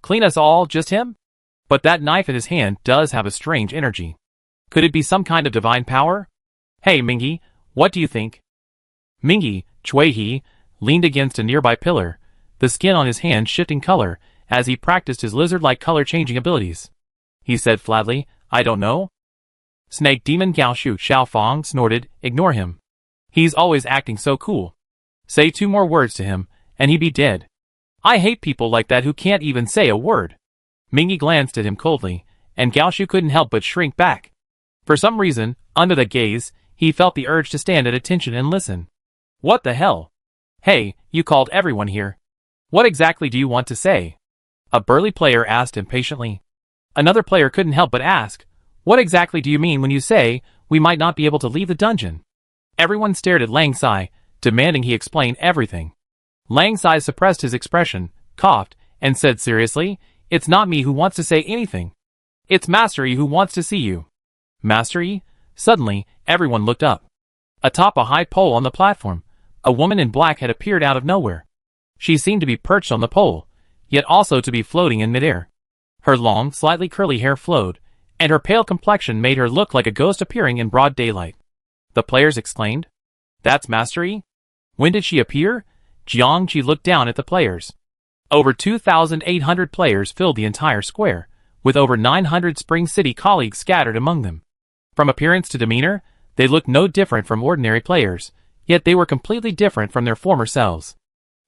Clean us all, just him? But that knife in his hand does have a strange energy. Could it be some kind of divine power? Hey Mingy, what do you think? Mingy, Chui leaned against a nearby pillar, the skin on his hand shifting color as he practiced his lizard-like color-changing abilities. He said flatly, "I don't know." Snake Demon Gao Shu Xiaofang snorted, "Ignore him. He's always acting so cool. Say 2 more words to him, and he'd be dead. I hate people like that who can't even say a word." Mingyi glanced at him coldly, and Gao Shu couldn't help but shrink back. For some reason, under that gaze, he felt the urge to stand at attention and listen. "What the hell? Hey, you called everyone here. What exactly do you want to say?" A burly player asked impatiently. Another player couldn't help but ask, "What exactly do you mean when you say we might not be able to leave the dungeon?" Everyone stared at Lang Sai, demanding he explain everything. Lang Sai suppressed his expression, coughed, and said seriously, "It's not me who wants to say anything. It's Master Yi who wants to see you." Master Yi? Suddenly, everyone looked up. Atop a high pole on the platform, a woman in black had appeared out of nowhere. She seemed to be perched on the pole, yet also to be floating in midair. Her long, slightly curly hair flowed, and her pale complexion made her look like a ghost appearing in broad daylight. The players exclaimed, "That's Master Yi? When did she appear?" Jiang Qi looked down at the players. Over 2,800 players filled the entire square, with over 900 Spring City colleagues scattered among them. From appearance to demeanor, they looked no different from ordinary players, yet they were completely different from their former selves.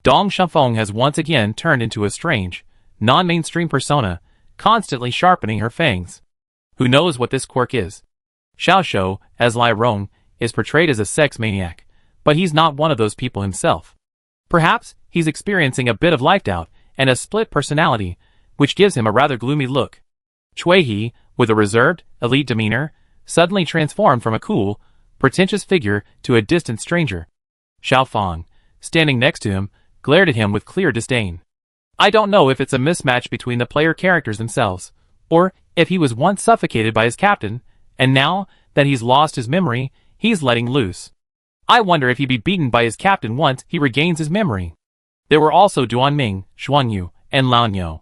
Dong Shifeng has once again turned into a strange, non-mainstream persona, constantly sharpening her fangs. Who knows what this quirk is? Xiao Shou, as Lai Rong, is portrayed as a sex maniac, but he's not one of those people himself. Perhaps he's experiencing a bit of life doubt and a split personality, which gives him a rather gloomy look. Chui, with a reserved, elite demeanor, suddenly transformed from a cool, pretentious figure to a distant stranger. Xiao Fang, standing next to him, glared at him with clear disdain. I don't know if it's a mismatch between the player characters themselves, or if he was once suffocated by his captain, and now that he's lost his memory, he's letting loose. I wonder if he'd be beaten by his captain once he regains his memory. There were also Duanming, Xuanyu, and Laonyo.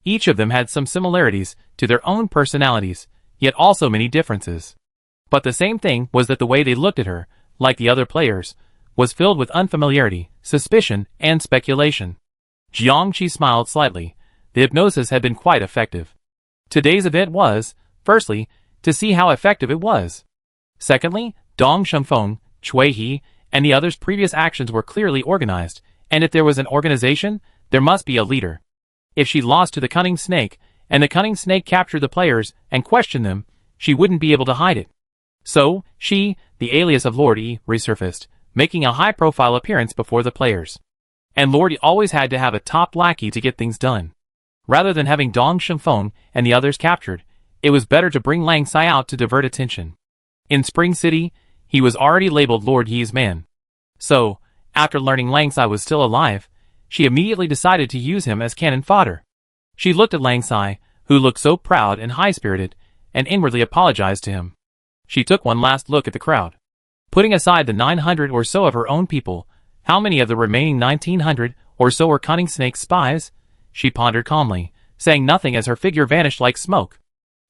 Each of them had some similarities to their own personalities, yet also many differences. But the same thing was that the way they looked at her, like the other players, was filled with unfamiliarity, suspicion, and speculation. Jiang Qi smiled slightly. The hypnosis had been quite effective. Today's event was, firstly, to see how effective it was. Secondly, Dong Shifeng, Chui, and the others' previous actions were clearly organized, and if there was an organization, there must be a leader. If she lost to the cunning snake, and the cunning snake captured the players and questioned them, she wouldn't be able to hide it. So, she, the alias of Lord Yi, resurfaced, making a high-profile appearance before the players. And Lord Yi always had to have a top lackey to get things done. Rather than having Dong Shifeng and the others captured, it was better to bring Lang Sai out to divert attention. In Spring City, he was already labeled Lord Yi's man. So, after learning Lang Sai was still alive, she immediately decided to use him as cannon fodder. She looked at Lang Sai, who looked so proud and high-spirited, and inwardly apologized to him. She took one last look at the crowd. Putting aside the 900 or so of her own people, how many of the remaining 1,900 or so were cunning snake's spies? She pondered calmly, saying nothing as her figure vanished like smoke.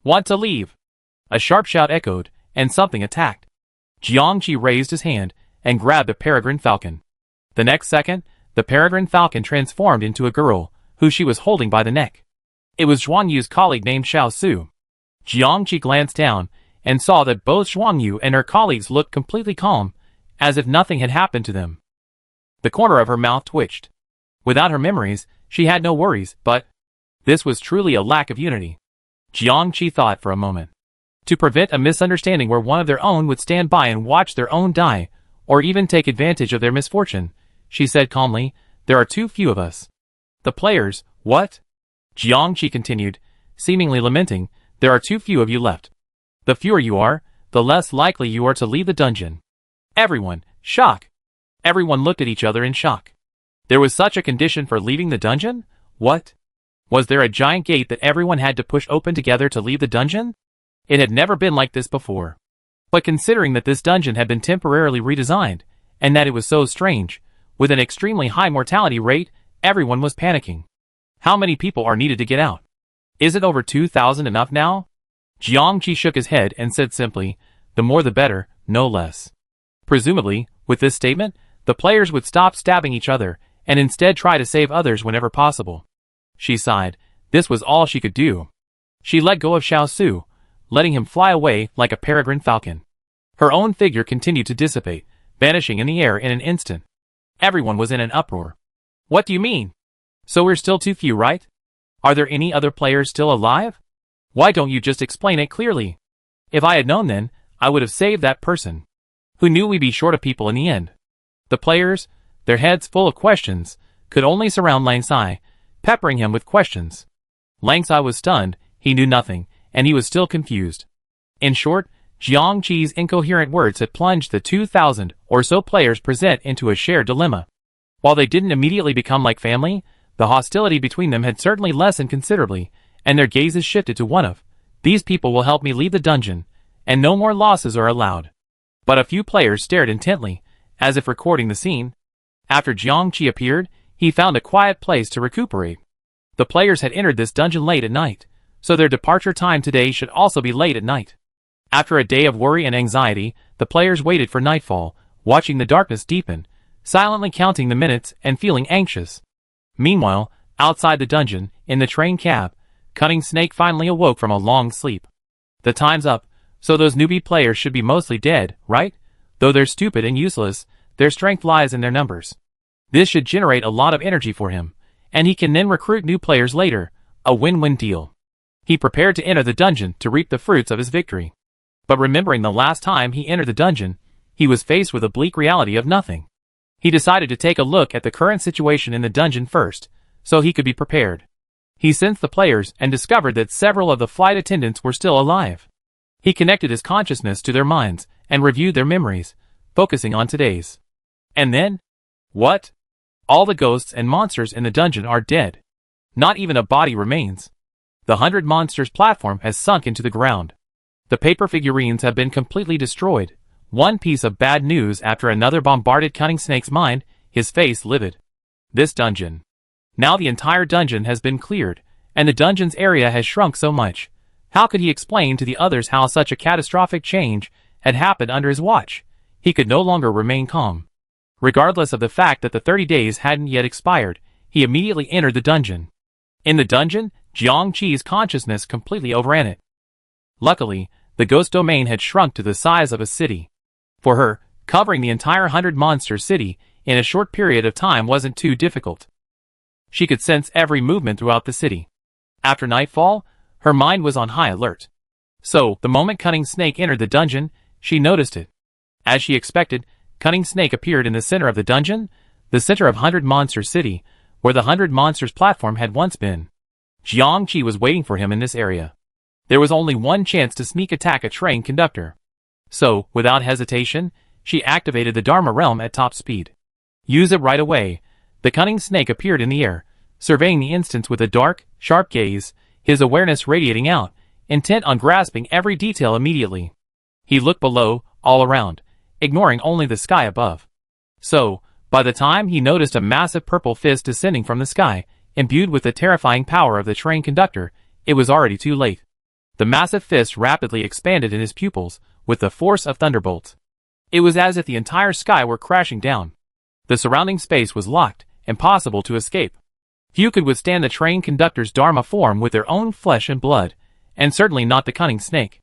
Want to leave? A sharp shout echoed, and something attacked. Jiang Qi raised his hand and grabbed a peregrine falcon. The next second, the peregrine falcon transformed into a girl, who she was holding by the neck. It was Zhuangyu's colleague named Xiao Su. Jiang Qi glanced down and saw that both Zhuangyu and her colleagues looked completely calm, as if nothing had happened to them. The corner of her mouth twitched. Without her memories, she had no worries, but this was truly a lack of unity. Jiang Qi thought for a moment. To prevent a misunderstanding where one of their own would stand by and watch their own die, or even take advantage of their misfortune, she said calmly, there are too few of us. The players, what? Jiang Qi continued, seemingly lamenting, there are too few of you left. The fewer you are, the less likely you are to leave the dungeon. Everyone, shock. Everyone looked at each other in shock. There was such a condition for leaving the dungeon? What? Was there a giant gate that everyone had to push open together to leave the dungeon? It had never been like this before. But considering that this dungeon had been temporarily redesigned, and that it was so strange, with an extremely high mortality rate, everyone was panicking. How many people are needed to get out? Is it over 2,000 enough now? Jiang Qi shook his head and said simply, the more the better, no less. Presumably, with this statement, The players would stop stabbing each other, and instead try to save others whenever possible. She sighed. This was all she could do. She let go of Xiao Su, letting him fly away like a peregrine falcon. Her own figure continued to dissipate, vanishing in the air in an instant. Everyone was in an uproar. What do you mean? So we're still too few, right? Are there any other players still alive? Why don't you just explain it clearly? If I had known then, I would have saved that person. Who knew we'd be short of people in the end? The players, their heads full of questions, could only surround Lang Sai, peppering him with questions. Lang Sai was stunned, he knew nothing, and he was still confused. In short, Jiang Qi's incoherent words had plunged the 2,000 or so players present into a shared dilemma. While they didn't immediately become like family, the hostility between them had certainly lessened considerably, and their gazes shifted to one of, these people will help me leave the dungeon, and no more losses are allowed. But a few players stared intently, as if recording the scene. After Jiang Qi appeared, he found a quiet place to recuperate. The players had entered this dungeon late at night, so their departure time today should also be late at night. After a day of worry and anxiety, the players waited for nightfall, watching the darkness deepen, silently counting the minutes and feeling anxious. Meanwhile, outside the dungeon, in the train cab, Cunning Snake finally awoke from a long sleep. The time's up, so those newbie players should be mostly dead, right? Though they're stupid and useless, their strength lies in their numbers. This should generate a lot of energy for him, and he can then recruit new players later, a win-win deal. He prepared to enter the dungeon to reap the fruits of his victory. But remembering the last time he entered the dungeon, he was faced with a bleak reality of nothing. He decided to take a look at the current situation in the dungeon first, so he could be prepared. He sensed the players and discovered that several of the flight attendants were still alive. He connected his consciousness to their minds and reviewed their memories, focusing on today's. And then? What? All the ghosts and monsters in the dungeon are dead. Not even a body remains. The 100 Monsters platform has sunk into the ground. The paper figurines have been completely destroyed. One piece of bad news after another bombarded Cunning Snake's mind, his face livid. This dungeon. Now the entire dungeon has been cleared, and the dungeon's area has shrunk so much. How could he explain to the others how such a catastrophic change had happened under his watch? He could no longer remain calm. Regardless of the fact that the 30 days hadn't yet expired, he immediately entered the dungeon. In the dungeon, Jiang Qi's consciousness completely overran it. Luckily, the ghost domain had shrunk to the size of a city. For her, covering the entire 100 Monster city in a short period of time wasn't too difficult. She could sense every movement throughout the city. After nightfall, her mind was on high alert. So, the moment Cunning Snake entered the dungeon, she noticed it. As she expected, Cunning Snake appeared in the center of the dungeon, the center of 100 Monster City, where the 100 Monsters platform had once been. Jiang Qi was waiting for him in this area. There was only one chance to sneak attack a train conductor. So, without hesitation, she activated the Dharma Realm at top speed. Use it right away. The Cunning Snake appeared in the air, surveying the instance with a dark, sharp gaze, his awareness radiating out, intent on grasping every detail immediately. He looked below, all around, ignoring only the sky above. So, by the time he noticed a massive purple fist descending from the sky, imbued with the terrifying power of the train conductor, it was already too late. The massive fist rapidly expanded in his pupils, with the force of thunderbolts. It was as if the entire sky were crashing down. The surrounding space was locked, impossible to escape. Few could withstand the train conductor's Dharma form with their own flesh and blood, and certainly not the Cunning Snake.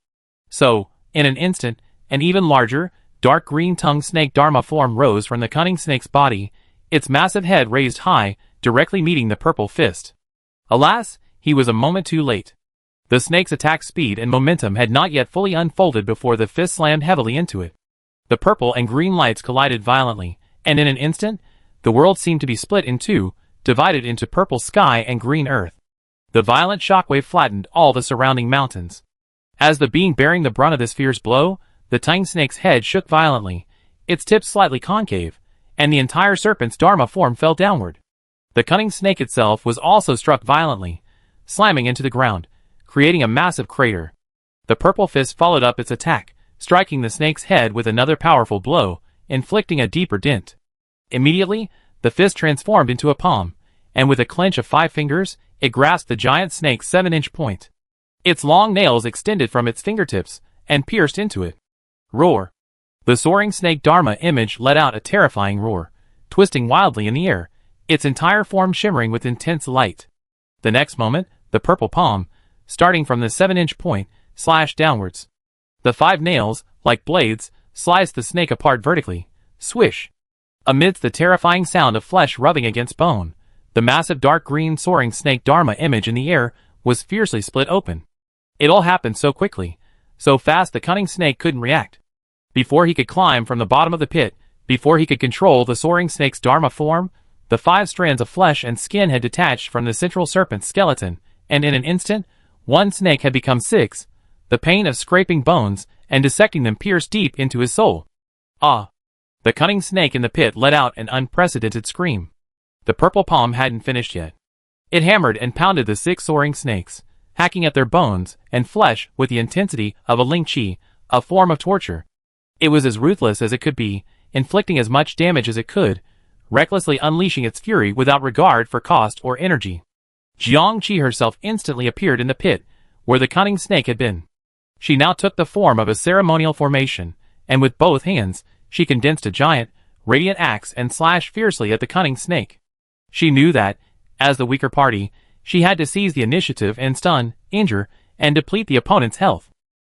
So, in an instant, an even larger, dark green-tongued snake Dharma form rose from the Cunning Snake's body, its massive head raised high, directly meeting the purple fist. Alas, he was a moment too late. The snake's attack speed and momentum had not yet fully unfolded before the fist slammed heavily into it. The purple and green lights collided violently, and in an instant, the world seemed to be split in two, divided into purple sky and green earth. The violent shockwave flattened all the surrounding mountains. As the being bearing the brunt of this fierce blow, the tiny snake's head shook violently, its tip slightly concave, and the entire serpent's Dharma form fell downward. The Cunning Snake itself was also struck violently, slamming into the ground, creating a massive crater. The purple fist followed up its attack, striking the snake's head with another powerful blow, inflicting a deeper dent. Immediately, the fist transformed into a palm, and with a clench of 5 fingers, it grasped the giant snake's 7-inch point. Its long nails extended from its fingertips, and pierced into it. Roar! The soaring snake Dharma image let out a terrifying roar, twisting wildly in the air, its entire form shimmering with intense light. The next moment, the purple palm, starting from the 7-inch point, slashed downwards. The 5 nails, like blades, sliced the snake apart vertically. Swish! Amidst the terrifying sound of flesh rubbing against bone, the massive dark green soaring snake Dharma image in the air was fiercely split open. It all happened so quickly, so fast the cunning snake couldn't react. Before he could climb from the bottom of the pit, before he could control the soaring snake's Dharma form, the 5 strands of flesh and skin had detached from the central serpent's skeleton, and in an instant, one snake had become 6, the pain of scraping bones and dissecting them pierced deep into his soul. Ah! The cunning snake in the pit let out an unprecedented scream. The purple palm hadn't finished yet. It hammered and pounded the 6 soaring snakes, hacking at their bones and flesh with the intensity of a ling chi, a form of torture. It was as ruthless as it could be, inflicting as much damage as it could, recklessly unleashing its fury without regard for cost or energy. Jiang Qi herself instantly appeared in the pit, where the cunning snake had been. She now took the form of a ceremonial formation, and with both hands, she condensed a giant, radiant axe and slashed fiercely at the cunning snake. She knew that, as the weaker party, she had to seize the initiative and stun, injure, and deplete the opponent's health.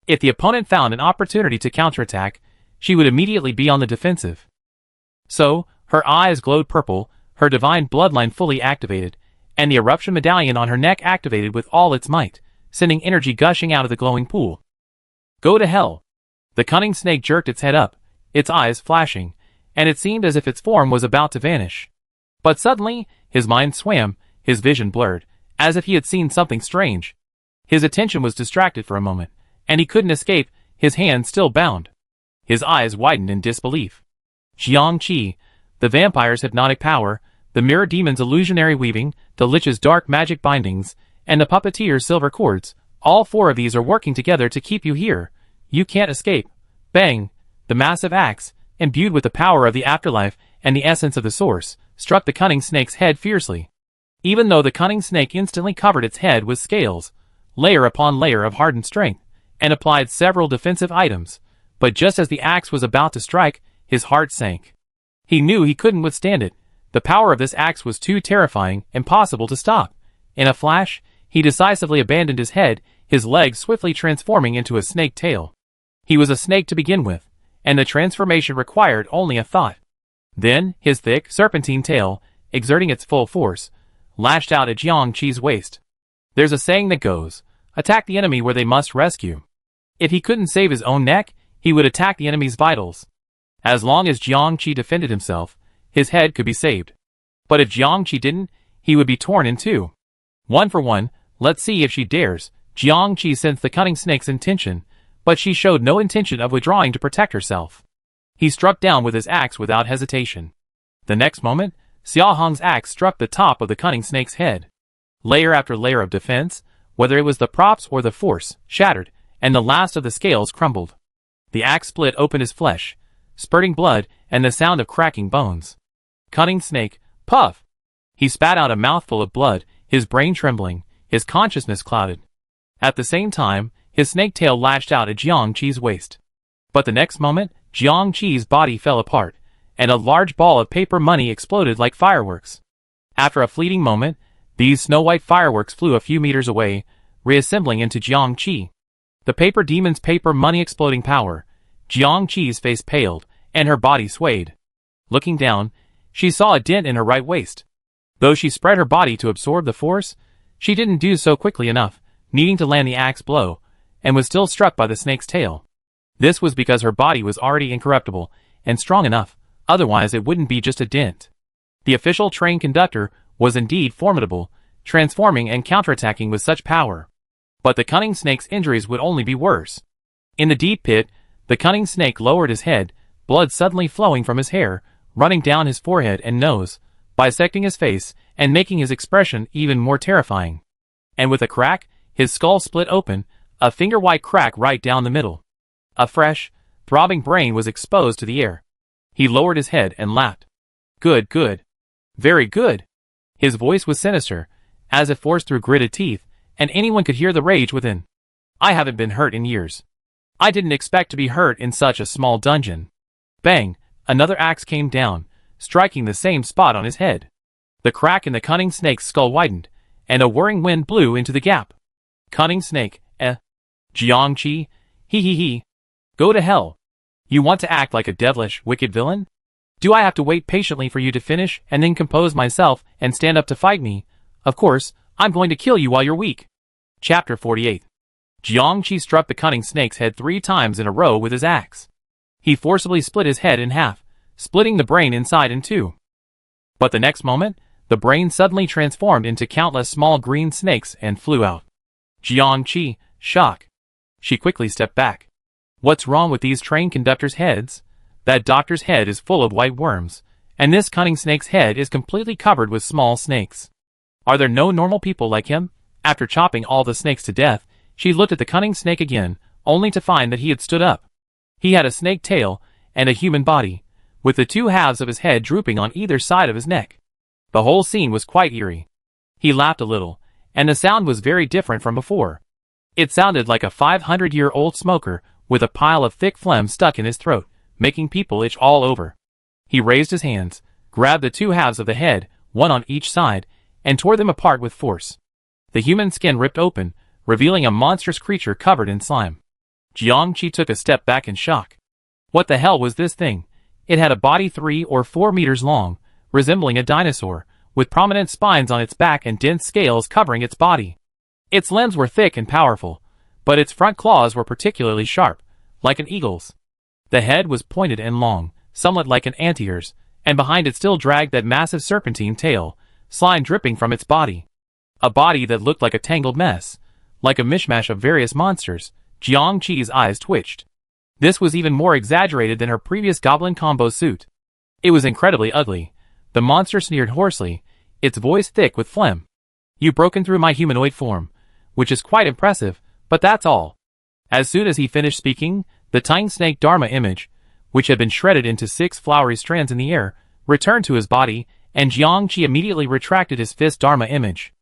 If the opponent found an opportunity to counterattack, she would immediately be on the defensive. So, her eyes glowed purple, her divine bloodline fully activated, and the eruption medallion on her neck activated with all its might, sending energy gushing out of the glowing pool. Go to hell! The cunning snake jerked its head up, its eyes flashing, and it seemed as if its form was about to vanish. But suddenly, his mind swam, his vision blurred, as if he had seen something strange. His attention was distracted for a moment, and he couldn't escape, his hands still bound. His eyes widened in disbelief. Jiang Qi, the vampire's hypnotic power, the mirror demon's illusionary weaving, the lich's dark magic bindings, and the puppeteer's silver cords, all 4 of these are working together to keep you here. You can't escape. Bang! The massive axe, imbued with the power of the afterlife and the essence of the source, struck the cunning snake's head fiercely. Even though the cunning snake instantly covered its head with scales, layer upon layer of hardened strength, and applied several defensive items, but just as the axe was about to strike, his heart sank. He knew he couldn't withstand it. The power of this axe was too terrifying, impossible to stop. In a flash, he decisively abandoned his head, his legs swiftly transforming into a snake tail. He was a snake to begin with, and the transformation required only a thought. Then, his thick, serpentine tail, exerting its full force, lashed out at Jiang Qi's waist. There's a saying that goes, attack the enemy where they must rescue. If he couldn't save his own neck, he would attack the enemy's vitals. As long as Jiang Qi defended himself, his head could be saved. But if Jiang Qi didn't, he would be torn in 2. 1 for 1, let's see if she dares. Jiang Qi sensed the cunning snake's intention, but she showed no intention of withdrawing to protect herself. He struck down with his axe without hesitation. The next moment, Xia Hong's axe struck the top of the cunning snake's head. Layer after layer of defense, whether it was the props or the force, shattered, and the last of the scales crumbled. The axe split open his flesh, spurting blood and the sound of cracking bones. Cunning snake, puff! He spat out a mouthful of blood, his brain trembling, his consciousness clouded. At the same time, his snake tail lashed out at Jiang Qi's waist. But the next moment, Jiang Qi's body fell apart, and a large ball of paper money exploded like fireworks. After a fleeting moment, these snow-white fireworks flew a few meters away, reassembling into Jiang Qi. The paper demon's paper money exploding power, Jiang Qi's face paled, and her body swayed. Looking down, she saw a dent in her right waist. Though she spread her body to absorb the force, she didn't do so quickly enough, needing to land the axe blow, and was still struck by the snake's tail. This was because her body was already incorruptible and strong enough, otherwise it wouldn't be just a dent. The official train conductor was indeed formidable, transforming and counterattacking with such power. But the cunning snake's injuries would only be worse. In the deep pit, the cunning snake lowered his head, blood suddenly flowing from his hair, running down his forehead and nose, bisecting his face, and making his expression even more terrifying. And with a crack, his skull split open, a finger-wide crack right down the middle. A fresh, throbbing brain was exposed to the air. He lowered his head and laughed. Good, good. Very good. His voice was sinister, as if forced through gritted teeth, and anyone could hear the rage within. I haven't been hurt in years. I didn't expect to be hurt in such a small dungeon. Bang! Another axe came down, striking the same spot on his head. The crack in the cunning snake's skull widened, and a whirring wind blew into the gap. Cunning snake, Jiangqi, he. Go to hell. You want to act like a devilish, wicked villain? Do I have to wait patiently for you to finish and then compose myself and stand up to fight me? Of course, I'm going to kill you while you're weak. Chapter 48. Jiangqi struck the cunning snake's head 3 times in a row with his axe. He forcibly split his head in half, splitting the brain inside in 2. But the next moment, the brain suddenly transformed into countless small green snakes and flew out. Jiangqi, shock. She quickly stepped back. What's wrong with these train conductors' heads? That doctor's head is full of white worms, and this cunning snake's head is completely covered with small snakes. Are there no normal people like him? After chopping all the snakes to death, she looked at the cunning snake again, only to find that he had stood up. He had a snake tail and a human body, with the 2 halves of his head drooping on either side of his neck. The whole scene was quite eerie. He laughed a little, and the sound was very different from before. It sounded like a 500-year-old smoker with a pile of thick phlegm stuck in his throat, making people itch all over. He raised his hands, grabbed the 2 halves of the head, one on each side, and tore them apart with force. The human skin ripped open, revealing a monstrous creature covered in slime. Jiangqi took a step back in shock. What the hell was this thing? It had a body 3 or 4 meters long, resembling a dinosaur, with prominent spines on its back and dense scales covering its body. Its limbs were thick and powerful, but its front claws were particularly sharp, like an eagle's. The head was pointed and long, somewhat like an anteater's, and behind it still dragged that massive serpentine tail, slime dripping from its body. A body that looked like a tangled mess, like a mishmash of various monsters. Jiangqi's eyes twitched. This was even more exaggerated than her previous goblin combo suit. It was incredibly ugly. The monster sneered hoarsely, its voice thick with phlegm. You've broken through my humanoid form, which is quite impressive, but that's all. As soon as he finished speaking, the tiny snake Dharma image, which had been shredded into 6 flowery strands in the air, returned to his body, and Jiangqi immediately retracted his fist Dharma image.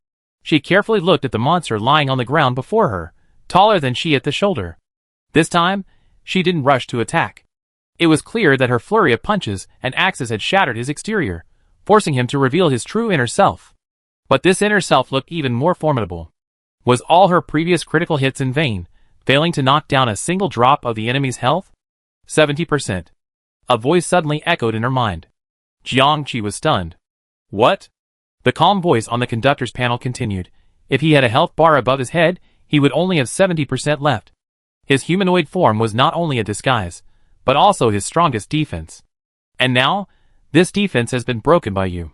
She carefully looked at the monster lying on the ground before her, taller than she at the shoulder. This time, she didn't rush to attack. It was clear that her flurry of punches and axes had shattered his exterior, forcing him to reveal his true inner self. But this inner self looked even more formidable. Was all her previous critical hits in vain, failing to knock down a single drop of the enemy's health? 70%. A voice suddenly echoed in her mind. Jiangqi was stunned. What? The calm voice on the conductor's panel continued. If he had a health bar above his head, he would only have 70% left. His humanoid form was not only a disguise, but also his strongest defense. And now, this defense has been broken by you.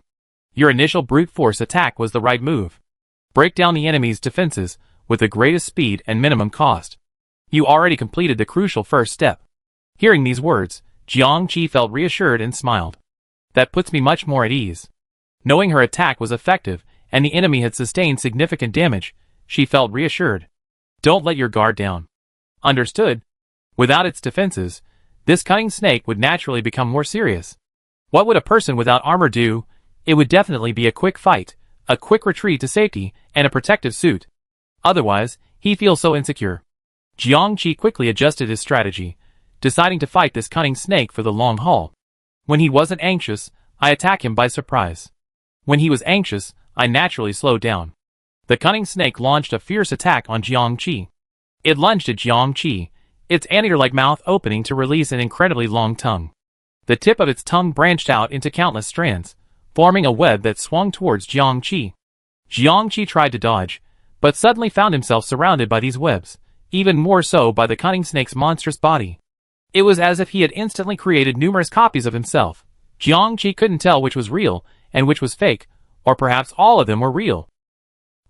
Your initial brute force attack was the right move. Break down the enemy's defenses with the greatest speed and minimum cost. You already completed the crucial first step. Hearing these words, Jiangqi felt reassured and smiled. That puts me much more at ease. Knowing her attack was effective and the enemy had sustained significant damage, she felt reassured. Don't let your guard down. Understood? Without its defenses, this cunning snake would naturally become more serious. What would a person without armor do? It would definitely be a quick fight, a quick retreat to safety, and a protective suit. Otherwise, he feels so insecure. Jiangqi quickly adjusted his strategy, deciding to fight this cunning snake for the long haul. When he wasn't anxious, I attack him by surprise. When he was anxious, I naturally slowed down. The cunning snake launched a fierce attack on Jiangqi. It lunged at Jiangqi, its anteater-like mouth opening to release an incredibly long tongue. The tip of its tongue branched out into countless strands, forming a web that swung towards Jiangqi. Jiangqi tried to dodge, but suddenly found himself surrounded by these webs, even more so by the cunning snake's monstrous body. It was as if he had instantly created numerous copies of himself. Jiangqi couldn't tell which was real and which was fake, or perhaps all of them were real.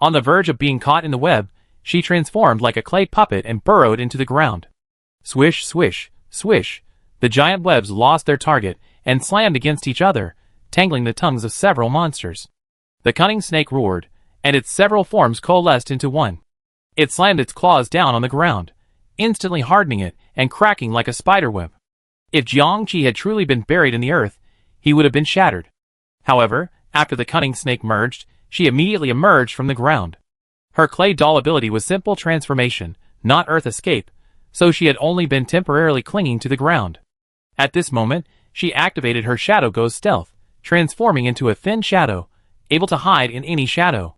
On the verge of being caught in the web, she transformed like a clay puppet and burrowed into the ground. Swish, swish, swish. The giant webs lost their target and slammed against each other, tangling the tongues of several monsters. The cunning snake roared, and its several forms coalesced into one. It slammed its claws down on the ground, instantly hardening it and cracking like a spiderweb. If Jiangqi had truly been buried in the earth, he would have been shattered. However, after the cunning snake merged, she immediately emerged from the ground. Her clay doll ability was simple transformation, not earth escape, so she had only been temporarily clinging to the ground. At this moment, she activated her shadow ghost stealth, transforming into a thin shadow, able to hide in any shadow.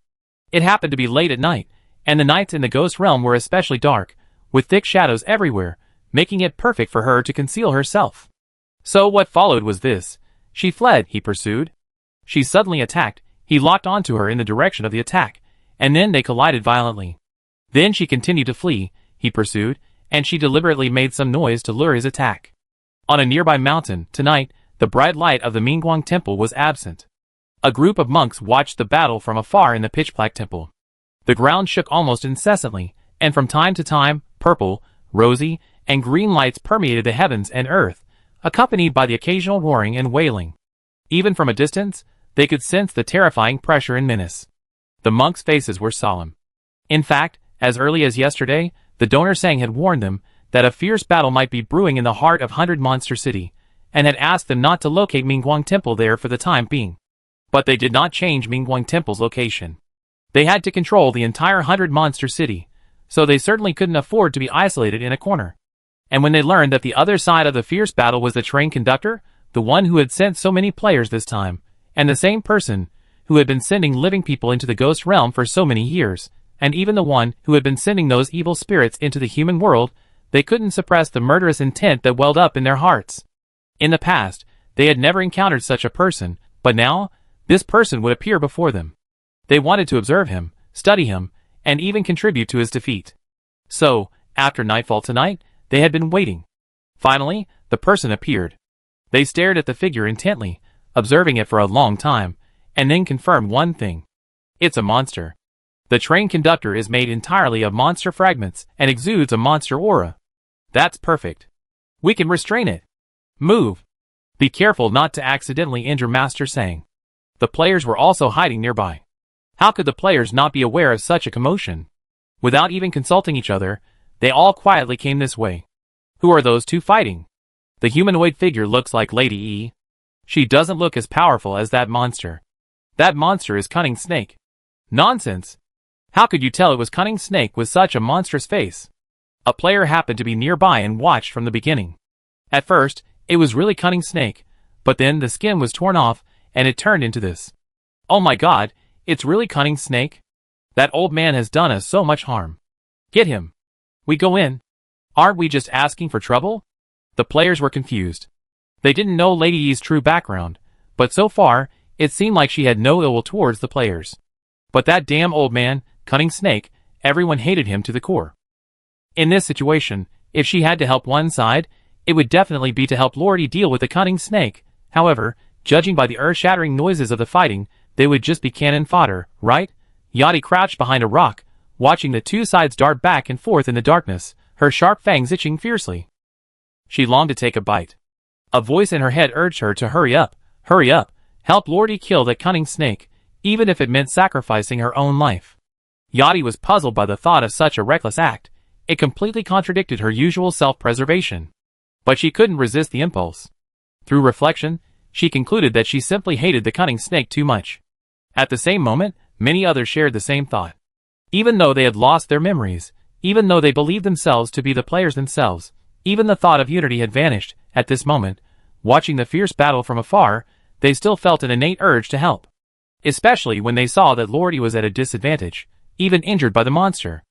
It happened to be late at night, and the nights in the ghost realm were especially dark, with thick shadows everywhere, making it perfect for her to conceal herself. So what followed was this. She fled, he pursued. She suddenly attacked, he locked onto her in the direction of the attack, and then they collided violently. Then she continued to flee, he pursued, and she deliberately made some noise to lure his attack. On a nearby mountain, tonight, the bright light of the Mingguang temple was absent. A group of monks watched the battle from afar in the pitch-black temple. The ground shook almost incessantly, and from time to time, purple, rosy, and green lights permeated the heavens and earth, accompanied by the occasional roaring and wailing. Even from a distance, they could sense the terrifying pressure and menace. The monks' faces were solemn. In fact, as early as yesterday, the donor Sang had warned them that a fierce battle might be brewing in the heart of 100 Monster City, and had asked them not to locate Mingguang Temple there for the time being. But they did not change Mingguang Temple's location. They had to control the entire 100 Monster City, so they certainly couldn't afford to be isolated in a corner. And when they learned that the other side of the fierce battle was the train conductor, the one who had sent so many players this time, and the same person who had been sending living people into the ghost realm for so many years, and even the one who had been sending those evil spirits into the human world, they couldn't suppress the murderous intent that welled up in their hearts. In the past, they had never encountered such a person, but now, this person would appear before them. They wanted to observe him, study him, and even contribute to his defeat. So, after nightfall tonight, they had been waiting. Finally, the person appeared. They stared at the figure intently, observing it for a long time, and then confirmed one thing. It's a monster. The train conductor is made entirely of monster fragments and exudes a monster aura. That's perfect. We can restrain it. Move. Be careful not to accidentally injure Master Sang. The players were also hiding nearby. How could the players not be aware of such a commotion? Without even consulting each other, they all quietly came this way. Who are those two fighting? The humanoid figure looks like Lady E. She doesn't look as powerful as that monster. That monster is Cunning Snake. Nonsense. How could you tell it was Cunning Snake with such a monstrous face? A player happened to be nearby and watched from the beginning. At first, it was really Cunning Snake, but then the skin was torn off, and it turned into this. Oh my god, it's really Cunning Snake? That old man has done us so much harm. Get him. We go in. Aren't we just asking for trouble? The players were confused. They didn't know Lady Yi's true background, but so far, it seemed like she had no ill will towards the players. But that damn old man, Cunning Snake, everyone hated him to the core. In this situation, if she had to help one side, it would definitely be to help Lordy deal with the Cunning Snake. However, judging by the earth-shattering noises of the fighting, they would just be cannon fodder, right? Yachty crouched behind a rock, watching the two sides dart back and forth in the darkness, her sharp fangs itching fiercely. She longed to take a bite. A voice in her head urged her to hurry up, help Lordy kill that Cunning Snake, even if it meant sacrificing her own life. Yachty was puzzled by the thought of such a reckless act. It completely contradicted her usual self-preservation. But she couldn't resist the impulse. Through reflection, she concluded that she simply hated the Cunning Snake too much. At the same moment, many others shared the same thought. Even though they had lost their memories, even though they believed themselves to be the players themselves, even the thought of unity had vanished. At this moment, watching the fierce battle from afar, they still felt an innate urge to help. Especially when they saw that Lordy was at a disadvantage, even injured by the monster.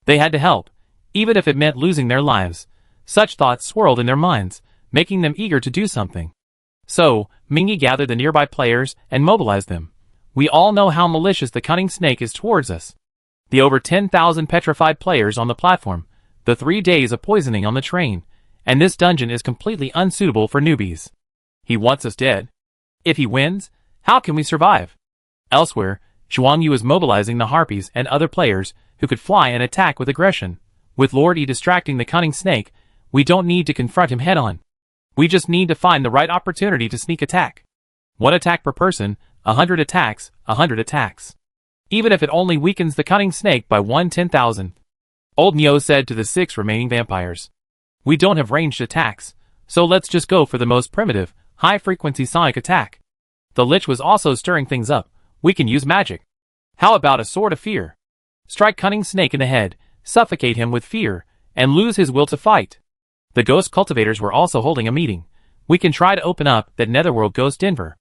They had to help, even if it meant losing their lives. Such thoughts swirled in their minds, making them eager to do something. So, Mingy gathered the nearby players and mobilized them. We all know how malicious the Cunning Snake is towards us. The over 10,000 petrified players on the platform, the 3 days of poisoning on the train, and this dungeon is completely unsuitable for newbies. He wants us dead. If he wins, how can we survive? Elsewhere, Zhuang Yu is mobilizing the harpies and other players who could fly and attack with aggression. With Lordy distracting the Cunning Snake, we don't need to confront him head-on. We just need to find the right opportunity to sneak attack. 1 attack per person, 100 attacks, 100 attacks. Even if it only weakens the Cunning Snake by 1/10,000. Old Neo said to the 6 remaining vampires. We don't have ranged attacks, so let's just go for the most primitive, high-frequency sonic attack. The Lich was also stirring things up. We can use magic. How about a Sword of Fear? Strike Cunning Snake in the head, suffocate him with fear, and lose his will to fight. The Ghost Cultivators were also holding a meeting. We can try to open up that Netherworld Ghost Denver.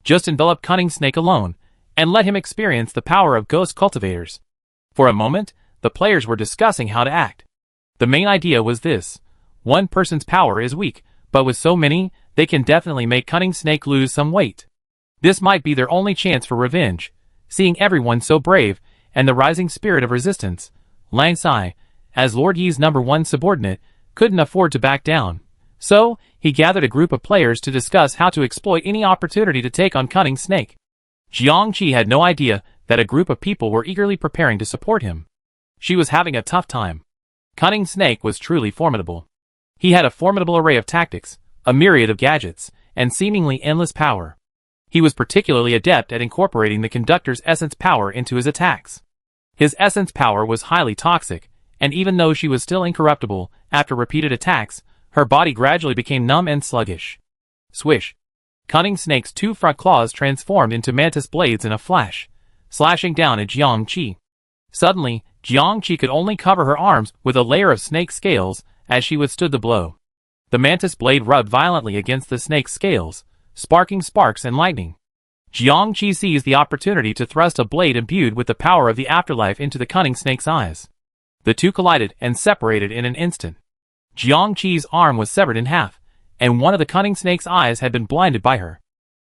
Just envelop Cunning Snake alone, and let him experience the power of ghost cultivators. For a moment, the players were discussing how to act. The main idea was this: one person's power is weak, but with so many, they can definitely make Cunning Snake lose some weight. This might be their only chance for revenge. Seeing everyone so brave, and the rising spirit of resistance, Lang Sai, as Lord Yi's #1 subordinate, couldn't afford to back down. So, he gathered a group of players to discuss how to exploit any opportunity to take on Cunning Snake. Jiang Qi had no idea that a group of people were eagerly preparing to support him. She was having a tough time. Cunning Snake was truly formidable. He had a formidable array of tactics, a myriad of gadgets, and seemingly endless power. He was particularly adept at incorporating the conductor's essence power into his attacks. His essence power was highly toxic, and even though she was still incorruptible, after repeated attacks, her body gradually became numb and sluggish. Swish! Cunning Snake's 2 front claws transformed into mantis blades in a flash, slashing down at Jiang Qi. Suddenly, Jiang Qi could only cover her arms with a layer of snake scales as she withstood the blow. The mantis blade rubbed violently against the snake's scales, sparking sparks and lightning. Jiang Qi seized the opportunity to thrust a blade imbued with the power of the afterlife into the Cunning Snake's eyes. The two collided and separated in an instant. Jiang Qi's arm was severed in half, and one of the Cunning Snake's eyes had been blinded by her.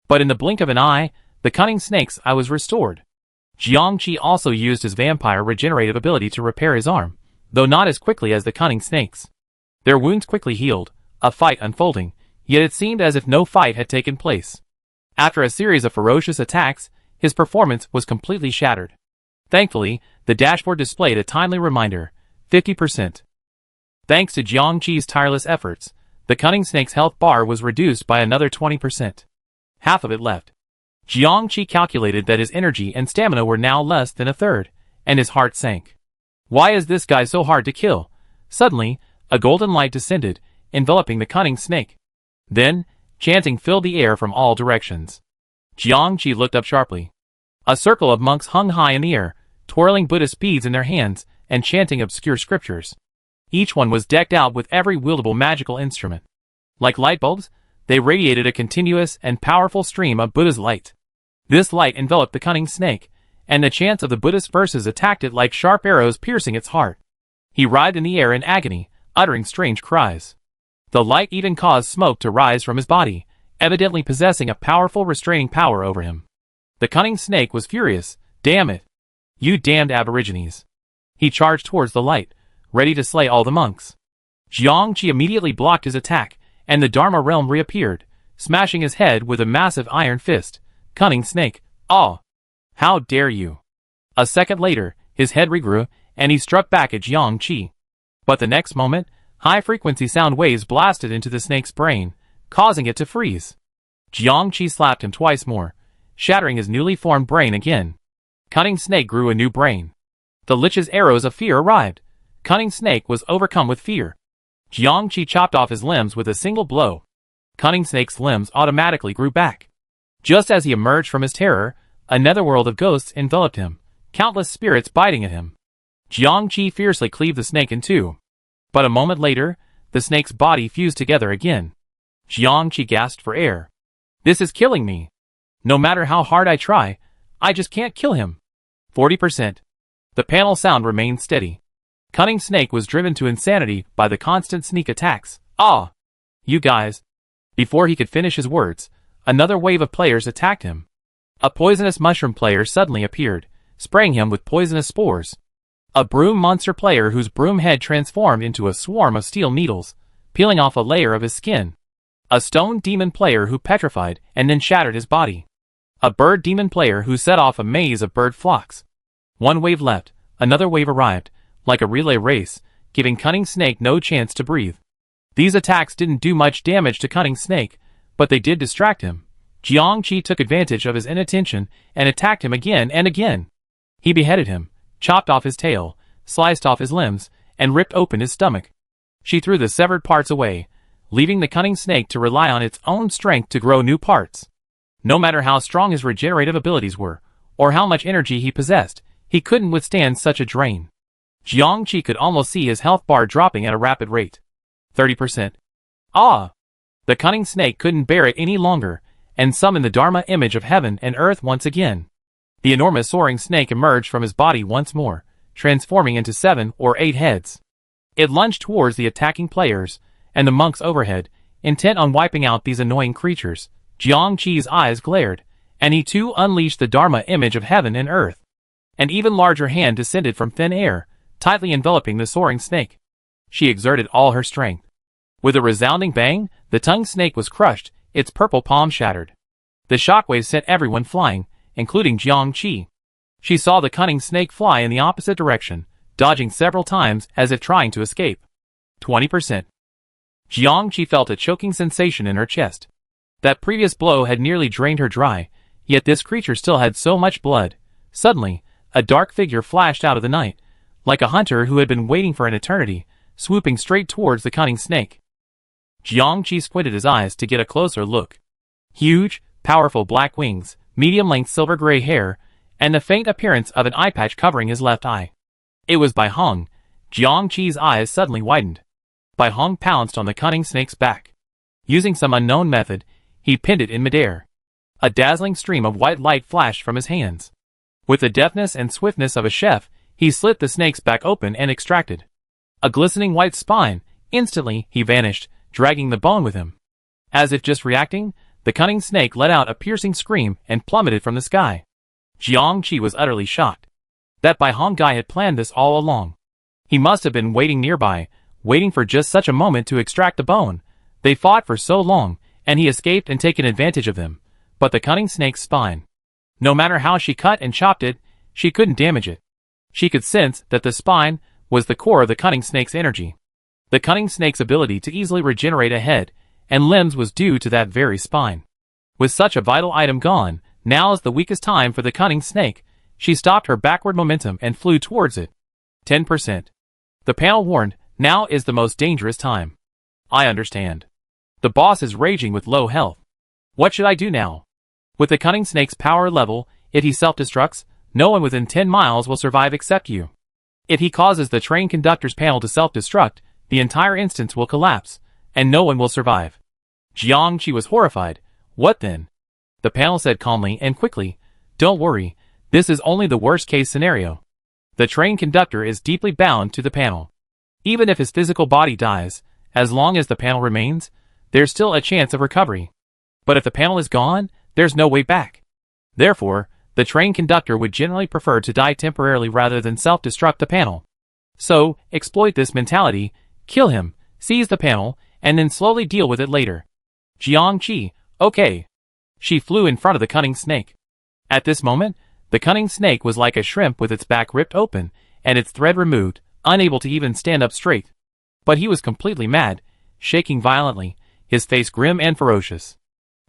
But in the blink of an eye, the Cunning Snake's eye was restored. Jiang Qi also used his vampire regenerative ability to repair his arm, though not as quickly as the Cunning Snake's. Their wounds quickly healed, a fight unfolding, yet it seemed as if no fight had taken place. After a series of ferocious attacks, his performance was completely shattered. Thankfully, the dashboard displayed a timely reminder: 50%. Thanks to Jiang Qi's tireless efforts, the Cunning Snake's health bar was reduced by another 20%. Half of it left. Jiang Qi calculated that his energy and stamina were now less than a third, and his heart sank. Why is this guy so hard to kill? Suddenly, a golden light descended, enveloping the Cunning Snake. Then, chanting filled the air from all directions. Jiang Qi looked up sharply. A circle of monks hung high in the air, twirling Buddhist beads in their hands and chanting obscure scriptures. Each one was decked out with every wieldable magical instrument. Like light bulbs, they radiated a continuous and powerful stream of Buddha's light. This light enveloped the Cunning Snake, and the chants of the Buddhist verses attacked it like sharp arrows piercing its heart. He writhed in the air in agony, uttering strange cries. The light even caused smoke to rise from his body, evidently possessing a powerful restraining power over him. The Cunning Snake was furious. Damn it! You damned aborigines! He charged towards the light, ready to slay all the monks. Jiang Qi immediately blocked his attack, and the Dharma realm reappeared, smashing his head with a massive iron fist. Cunning Snake, ah! How dare you! A second later, his head regrew, and he struck back at Jiang Qi. But the next moment, high-frequency sound waves blasted into the snake's brain, causing it to freeze. Jiang Qi slapped him twice more, shattering his newly formed brain again. Cunning Snake grew a new brain. The Lich's arrows of fear arrived. Cunning Snake was overcome with fear. Jiang Qi chopped off his limbs with a single blow. Cunning Snake's limbs automatically grew back. Just as he emerged from his terror, a netherworld of ghosts enveloped him, countless spirits biting at him. Jiang Qi fiercely cleaved the snake in two. But a moment later, the snake's body fused together again. Jiang Qi gasped for air. This is killing me. No matter how hard I try, I just can't kill him. 40%. The panel sound remained steady. Cunning Snake was driven to insanity by the constant sneak attacks. Ah! You guys! Before he could finish his words, another wave of players attacked him. A poisonous mushroom player suddenly appeared, spraying him with poisonous spores. A broom monster player whose broom head transformed into a swarm of steel needles, peeling off a layer of his skin. A stone demon player who petrified and then shattered his body. A bird demon player who set off a maze of bird flocks. One wave left, another wave arrived, like a relay race, giving Cunning Snake no chance to breathe. These attacks didn't do much damage to Cunning Snake, but they did distract him. Jiang Qi took advantage of his inattention and attacked him again and again. He beheaded him, chopped off his tail, sliced off his limbs, and ripped open his stomach. She threw the severed parts away, leaving the Cunning Snake to rely on its own strength to grow new parts. No matter how strong his regenerative abilities were, or how much energy he possessed, he couldn't withstand such a drain. Jiang Qi could almost see his health bar dropping at a rapid rate. 30%. Ah! The Cunning Snake couldn't bear it any longer, and summoned the Dharma image of heaven and earth once again. The enormous soaring snake emerged from his body once more, transforming into 7 or 8 heads. It lunged towards the attacking players, and the monks overhead, intent on wiping out these annoying creatures. Jiang Qi's eyes glared, and he too unleashed the Dharma image of heaven and earth. An even larger hand descended from thin air, tightly enveloping the soaring snake. She exerted all her strength. With a resounding bang, the tongue snake was crushed, its purple palm shattered. The shockwaves sent everyone flying, including Jiang Qi. She saw the cunning snake fly in the opposite direction, dodging several times as if trying to escape. 20%. Jiang Qi felt a choking sensation in her chest. That previous blow had nearly drained her dry, yet this creature still had so much blood. Suddenly, a dark figure flashed out of the night, like a hunter who had been waiting for an eternity, swooping straight towards the cunning snake. Jiang Qi squinted his eyes to get a closer look. Huge, powerful black wings, medium-length silver-gray hair, and the faint appearance of an eye patch covering his left eye. It was Bai Hong. Jiang Qi's eyes suddenly widened. Bai Hong pounced on the cunning snake's back. Using some unknown method, he pinned it in midair. A dazzling stream of white light flashed from his hands. With the deftness and swiftness of a chef, he slit the snake's back open and extracted a glistening white spine. Instantly, he vanished, dragging the bone with him. As if just reacting, the cunning snake let out a piercing scream and plummeted from the sky. Jiang Qi was utterly shocked. That Bai Hong guy had planned this all along. He must have been waiting nearby, waiting for just such a moment to extract the bone. They fought for so long, and he escaped and taken advantage of them. But the cunning snake's spine. No matter how she cut and chopped it, she couldn't damage it. She could sense that the spine was the core of the cunning snake's energy. The cunning snake's ability to easily regenerate a head and limbs was due to that very spine. With such a vital item gone, now is the weakest time for the cunning snake. She stopped her backward momentum and flew towards it. 10%. The panel warned, now is the most dangerous time. I understand. The boss is raging with low health. What should I do now? With the cunning snake's power level, if he self-destructs, no one within 10 miles will survive except you. If he causes the train conductor's panel to self-destruct, the entire instance will collapse, and no one will survive. Jiang Qi was horrified. What then? The panel said calmly and quickly, don't worry, this is only the worst-case scenario. The train conductor is deeply bound to the panel. Even if his physical body dies, as long as the panel remains, there's still a chance of recovery. But if the panel is gone, there's no way back. Therefore, the train conductor would generally prefer to die temporarily rather than self-destruct the panel. So, exploit this mentality, kill him, seize the panel, and then slowly deal with it later. Jiang Qi, okay. She flew in front of the cunning snake. At this moment, the cunning snake was like a shrimp with its back ripped open, and its thread removed, unable to even stand up straight. But he was completely mad, shaking violently, his face grim and ferocious.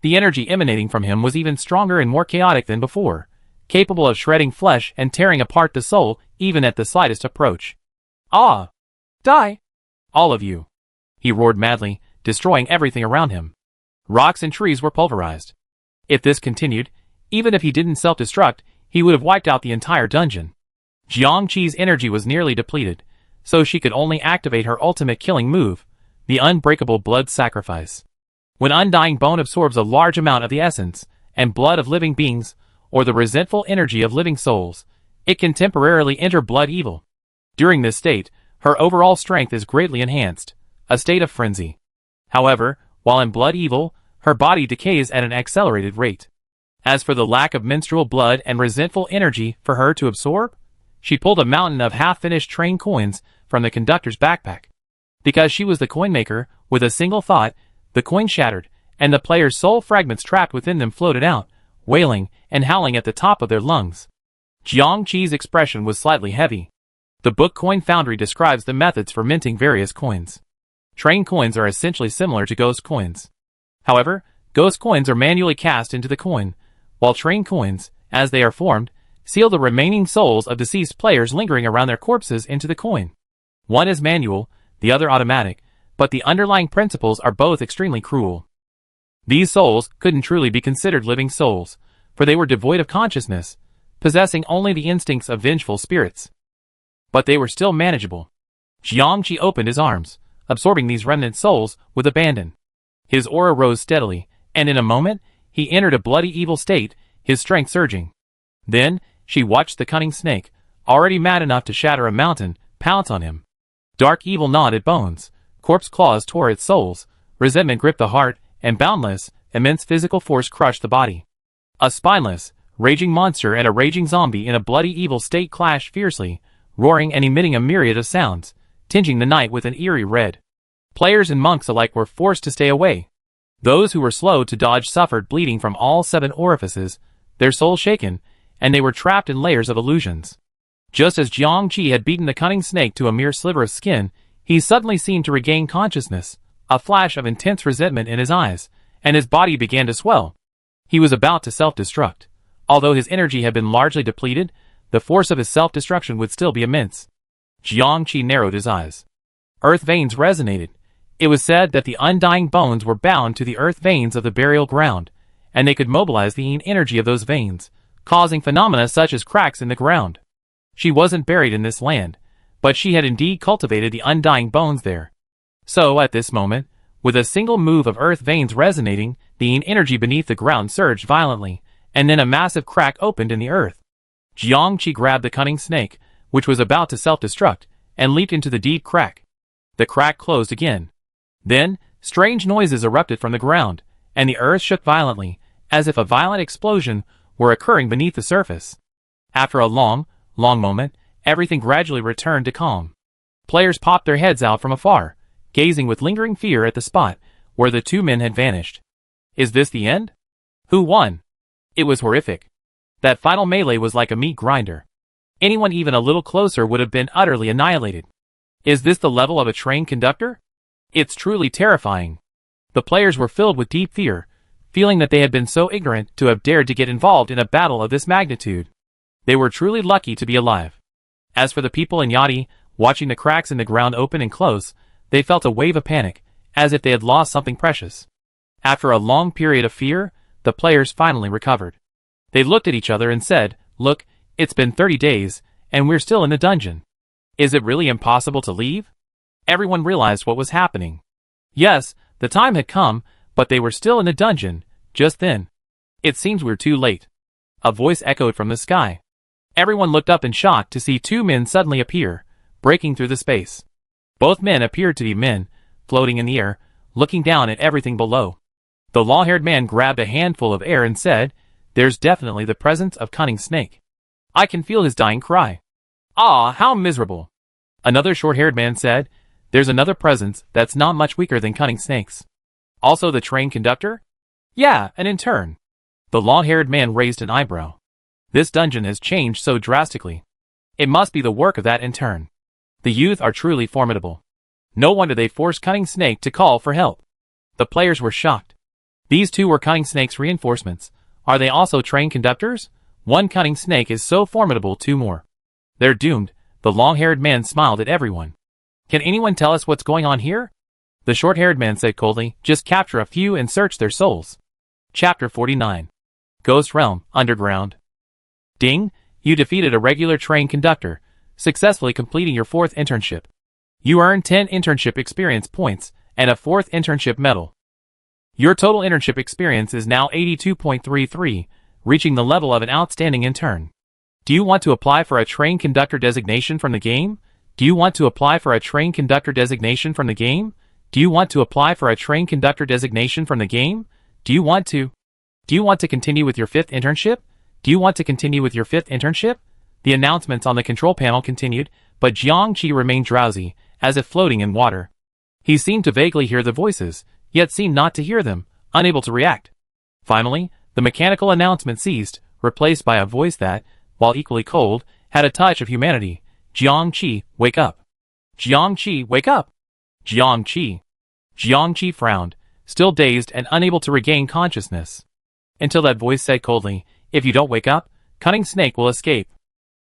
The energy emanating from him was even stronger and more chaotic than before, capable of shredding flesh and tearing apart the soul even at the slightest approach. Ah! Die! All of you! He roared madly, destroying everything around him. Rocks and trees were pulverized. If this continued, even if he didn't self-destruct, he would have wiped out the entire dungeon. Jiang Qi's energy was nearly depleted, so she could only activate her ultimate killing move, the unbreakable blood sacrifice. When undying bone absorbs a large amount of the essence and blood of living beings, or the resentful energy of living souls, it can temporarily enter blood evil. During this state, her overall strength is greatly enhanced, a state of frenzy. However, while in blood evil, her body decays at an accelerated rate. As for the lack of menstrual blood and resentful energy for her to absorb, she pulled a mountain of half-finished train coins from the conductor's backpack. Because she was the coin maker, with a single thought, the coin shattered, and the player's soul fragments trapped within them floated out, wailing and howling at the top of their lungs. Jiang Qi's expression was slightly heavy. The book Coin Foundry describes the methods for minting various coins. Train coins are essentially similar to ghost coins. However, ghost coins are manually cast into the coin, while train coins, as they are formed, seal the remaining souls of deceased players lingering around their corpses into the coin. One is manual, the other automatic, but the underlying principles are both extremely cruel. These souls couldn't truly be considered living souls, for they were devoid of consciousness, possessing only the instincts of vengeful spirits. But they were still manageable. Jiang Qi opened his arms, absorbing these remnant souls with abandon. His aura rose steadily, and in a moment, He entered a bloody evil state, his strength surging. Then, she watched the cunning snake, already mad enough to shatter a mountain, pounce on him. Dark evil gnawed at bones, corpse claws tore at souls, resentment gripped the heart, and boundless, immense physical force crushed the body. A spineless, raging monster and a raging zombie in a bloody evil state clashed fiercely, roaring and emitting a myriad of sounds, tinging the night with an eerie red. Players and monks alike were forced to stay away. Those who were slow to dodge suffered bleeding from all 7 orifices, their souls shaken, and they were trapped in layers of illusions. Just as Jiangqi had beaten the cunning snake to a mere sliver of skin, he suddenly seemed to regain consciousness, a flash of intense resentment in his eyes, and his body began to swell. He was about to self-destruct. Although his energy had been largely depleted, the force of his self-destruction would still be immense. Jiangqi narrowed his eyes. Earth veins resonated. It was said that the undying bones were bound to the earth veins of the burial ground, and they could mobilize the energy of those veins, causing phenomena such as cracks in the ground. She wasn't buried in this land, but she had indeed cultivated the undying bones there. So, at this moment, with a single move of earth veins resonating, the energy beneath the ground surged violently, and then a massive crack opened in the earth. Jiangqi grabbed the cunning snake, which was about to self-destruct, and leaped into the deep crack. The crack closed again. Then, strange noises erupted from the ground, and the earth shook violently, as if a violent explosion were occurring beneath the surface. After a long moment, everything gradually returned to calm. Players popped their heads out from afar, gazing with lingering fear at the spot where the 2 men had vanished. Is this the end? Who won? It was horrific. That final melee was like a meat grinder. Anyone even a little closer would have been utterly annihilated. Is this the level of a trained conductor? It's truly terrifying. The players were filled with deep fear, feeling that they had been so ignorant to have dared to get involved in a battle of this magnitude. They were truly lucky to be alive. As for the people in Yadi, watching the cracks in the ground open and close, they felt a wave of panic, as if they had lost something precious. After a long period of fear, the players finally recovered. They looked at each other and said, "Look, it's been 30 days, and we're still in the dungeon. Is it really impossible to leave?" Everyone realized what was happening. Yes, the time had come, but they were still in the dungeon, just then. "It seems we're too late." A voice echoed from the sky. Everyone looked up in shock to see 2 men suddenly appear, breaking through the space. Both men appeared to be men, floating in the air, looking down at everything below. The long-haired man grabbed a handful of air and said, "There's definitely the presence of cunning snake. I can feel his dying cry. Ah, how miserable." Another short-haired man said, "There's another presence that's not much weaker than cunning snakes." Also the train conductor? Yeah, an intern. The long-haired man raised an eyebrow. This dungeon has changed so drastically. It must be the work of that intern. The youth are truly formidable. No wonder they forced Cunning Snake to call for help. The players were shocked. These 2 were Cunning Snake's reinforcements. Are they also trained conductors? 1 Cunning Snake is so formidable, 2 more. They're doomed. The long-haired man smiled at everyone. Can anyone tell us what's going on here? The short-haired man said coldly, "Just capture a few and search their souls." Chapter 49. Ghost Realm, Underground. Ding, you defeated a regular train conductor, successfully completing your 4th internship. You earned 10 internship experience points and a 4th internship medal. Your total internship experience is now 82.33, reaching the level of an outstanding intern. Do you want to apply for a train conductor designation from the game? Do you want to apply for a train conductor designation from the game? Do you want to apply for a train conductor designation from the game? Do you want to continue with your 5th internship? Do you want to continue with your 5th internship? The announcements on the control panel continued, but Jiangqi remained drowsy, as if floating in water. He seemed to vaguely hear the voices, yet seemed not to hear them, unable to react. Finally, the mechanical announcement ceased, replaced by a voice that, while equally cold, had a touch of humanity. "Jiangqi, wake up! Jiangqi, wake up! Jiangqi!" Jiangqi frowned, still dazed and unable to regain consciousness. Until that voice said coldly, "If you don't wake up, Cunning Snake will escape."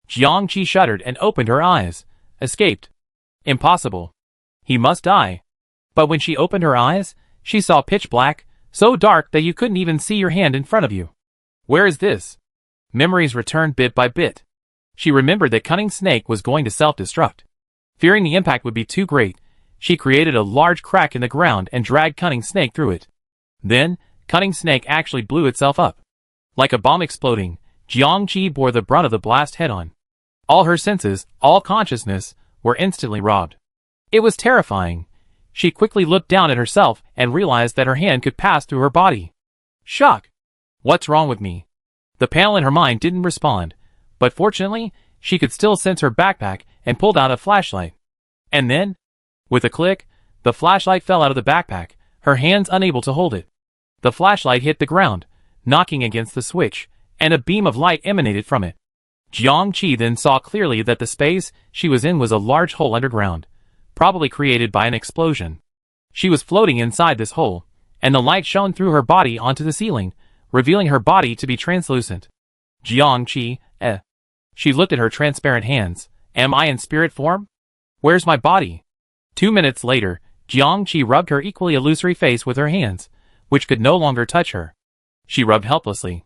Jiangqi shuddered and opened her eyes. Escaped? Impossible. He must die. But when she opened her eyes, she saw pitch black, so dark that you couldn't even see your hand in front of you. Where is this? Memories returned bit by bit. She remembered that Cunning Snake was going to self-destruct. Fearing the impact would be too great, she created a large crack in the ground and dragged Cunning Snake through it. Then, Cunning Snake actually blew itself up. Like a bomb exploding, Jiangqi bore the brunt of the blast head-on. All her senses, all consciousness, were instantly robbed. It was terrifying. She quickly looked down at herself and realized that her hand could pass through her body. Shock! What's wrong with me? The panel in her mind didn't respond, but fortunately, she could still sense her backpack and pulled out a flashlight. And then, with a click, the flashlight fell out of the backpack, her hands unable to hold it. The flashlight hit the ground, knocking against the switch, and a beam of light emanated from it. Jiangqi then saw clearly that the space she was in was a large hole underground, probably created by an explosion. She was floating inside this hole, and the light shone through her body onto the ceiling, revealing her body to be translucent. Jiangqi, She looked at her transparent hands. Am I in spirit form? Where's my body? 2 minutes later, Jiangqi rubbed her equally illusory face with her hands, which could no longer touch her. She rubbed helplessly.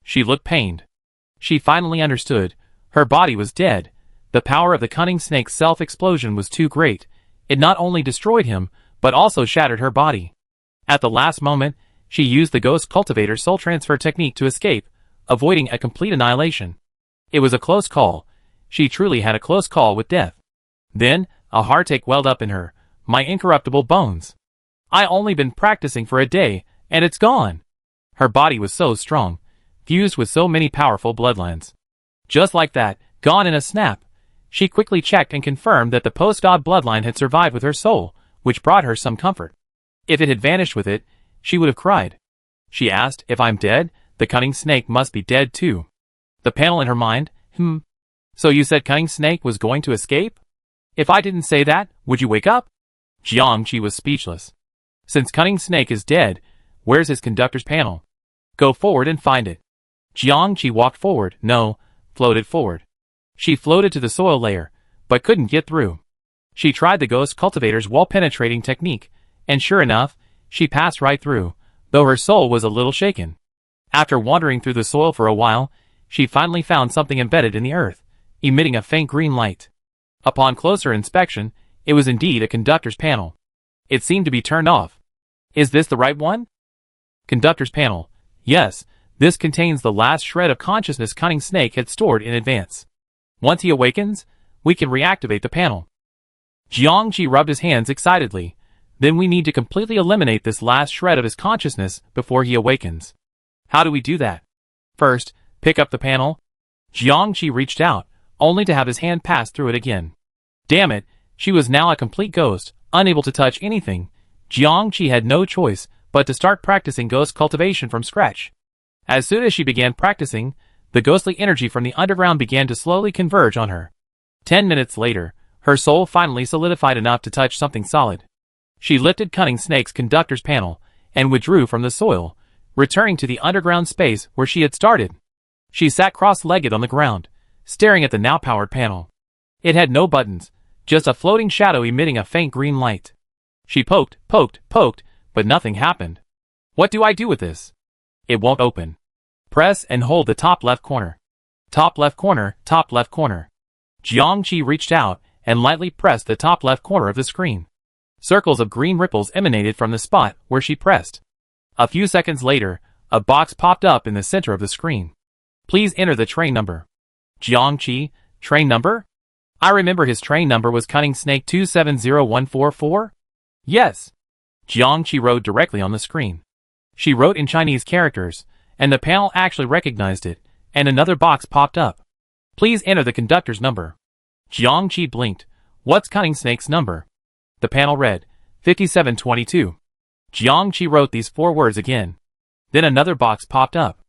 She looked pained. She finally understood. Her body was dead. The power of the cunning snake's self-explosion was too great. It not only destroyed him, but also shattered her body. At the last moment, she used the Ghost Cultivator's soul transfer technique to escape, avoiding a complete annihilation. It was a close call. She truly had a close call with death. Then, a heartache welled up in her. My incorruptible bones. I only been practicing for a day, and it's gone. Her body was so strong, fused with so many powerful bloodlines. Just like that, gone in a snap. She quickly checked and confirmed that the post-god bloodline had survived with her soul, which brought her some comfort. If it had vanished with it, she would have cried. She asked, if I'm dead, the cunning snake must be dead too. The panel in her mind, So you said cunning snake was going to escape? If I didn't say that, would you wake up? Jiangqi was speechless. Since cunning snake is dead, where's his conductor's panel? Go forward and find it. Jiangqi walked forward, floated forward. She floated to the soil layer, but couldn't get through. She tried the Ghost Cultivator's wall-penetrating technique, and sure enough, she passed right through, though her soul was a little shaken. After wandering through the soil for a while, she finally found something embedded in the earth, emitting a faint green light. Upon closer inspection, it was indeed a conductor's panel. It seemed to be turned off. Is this the right one? Conductor's panel. Yes, this contains the last shred of consciousness cunning snake had stored in advance. Once he awakens, we can reactivate the panel. Jiangqi rubbed his hands excitedly. Then we need to completely eliminate this last shred of his consciousness before he awakens. How do we do that? First, pick up the panel. Jiangqi reached out, only to have his hand pass through it again. Damn it, she was now a complete ghost, unable to touch anything. Jiangqi had no choice but to start practicing ghost cultivation from scratch. As soon as she began practicing, the ghostly energy from the underground began to slowly converge on her. 10 minutes later, her soul finally solidified enough to touch something solid. She lifted Cunning Snake's conductor's panel and withdrew from the soil, returning to the underground space where she had started. She sat cross-legged on the ground, staring at the now-powered panel. It had no buttons, just a floating shadow emitting a faint green light. She poked, but nothing happened. What do I do with this? It won't open. Press and hold the top left corner. Top left corner, top left corner. Jiangqi reached out and lightly pressed the top left corner of the screen. Circles of green ripples emanated from the spot where she pressed. A few seconds later, a box popped up in the center of the screen. Please enter the train number. Jiangqi, train number? I remember his train number was Cunning Snake 270144? Yes. Jiangqi wrote directly on the screen. She wrote in Chinese characters, and the panel actually recognized it, and another box popped up. Please enter the conductor's number. Jiangqi blinked. What's Cunning Snake's number? The panel read, 5722. Jiangqi wrote these 4 words again. Then another box popped up.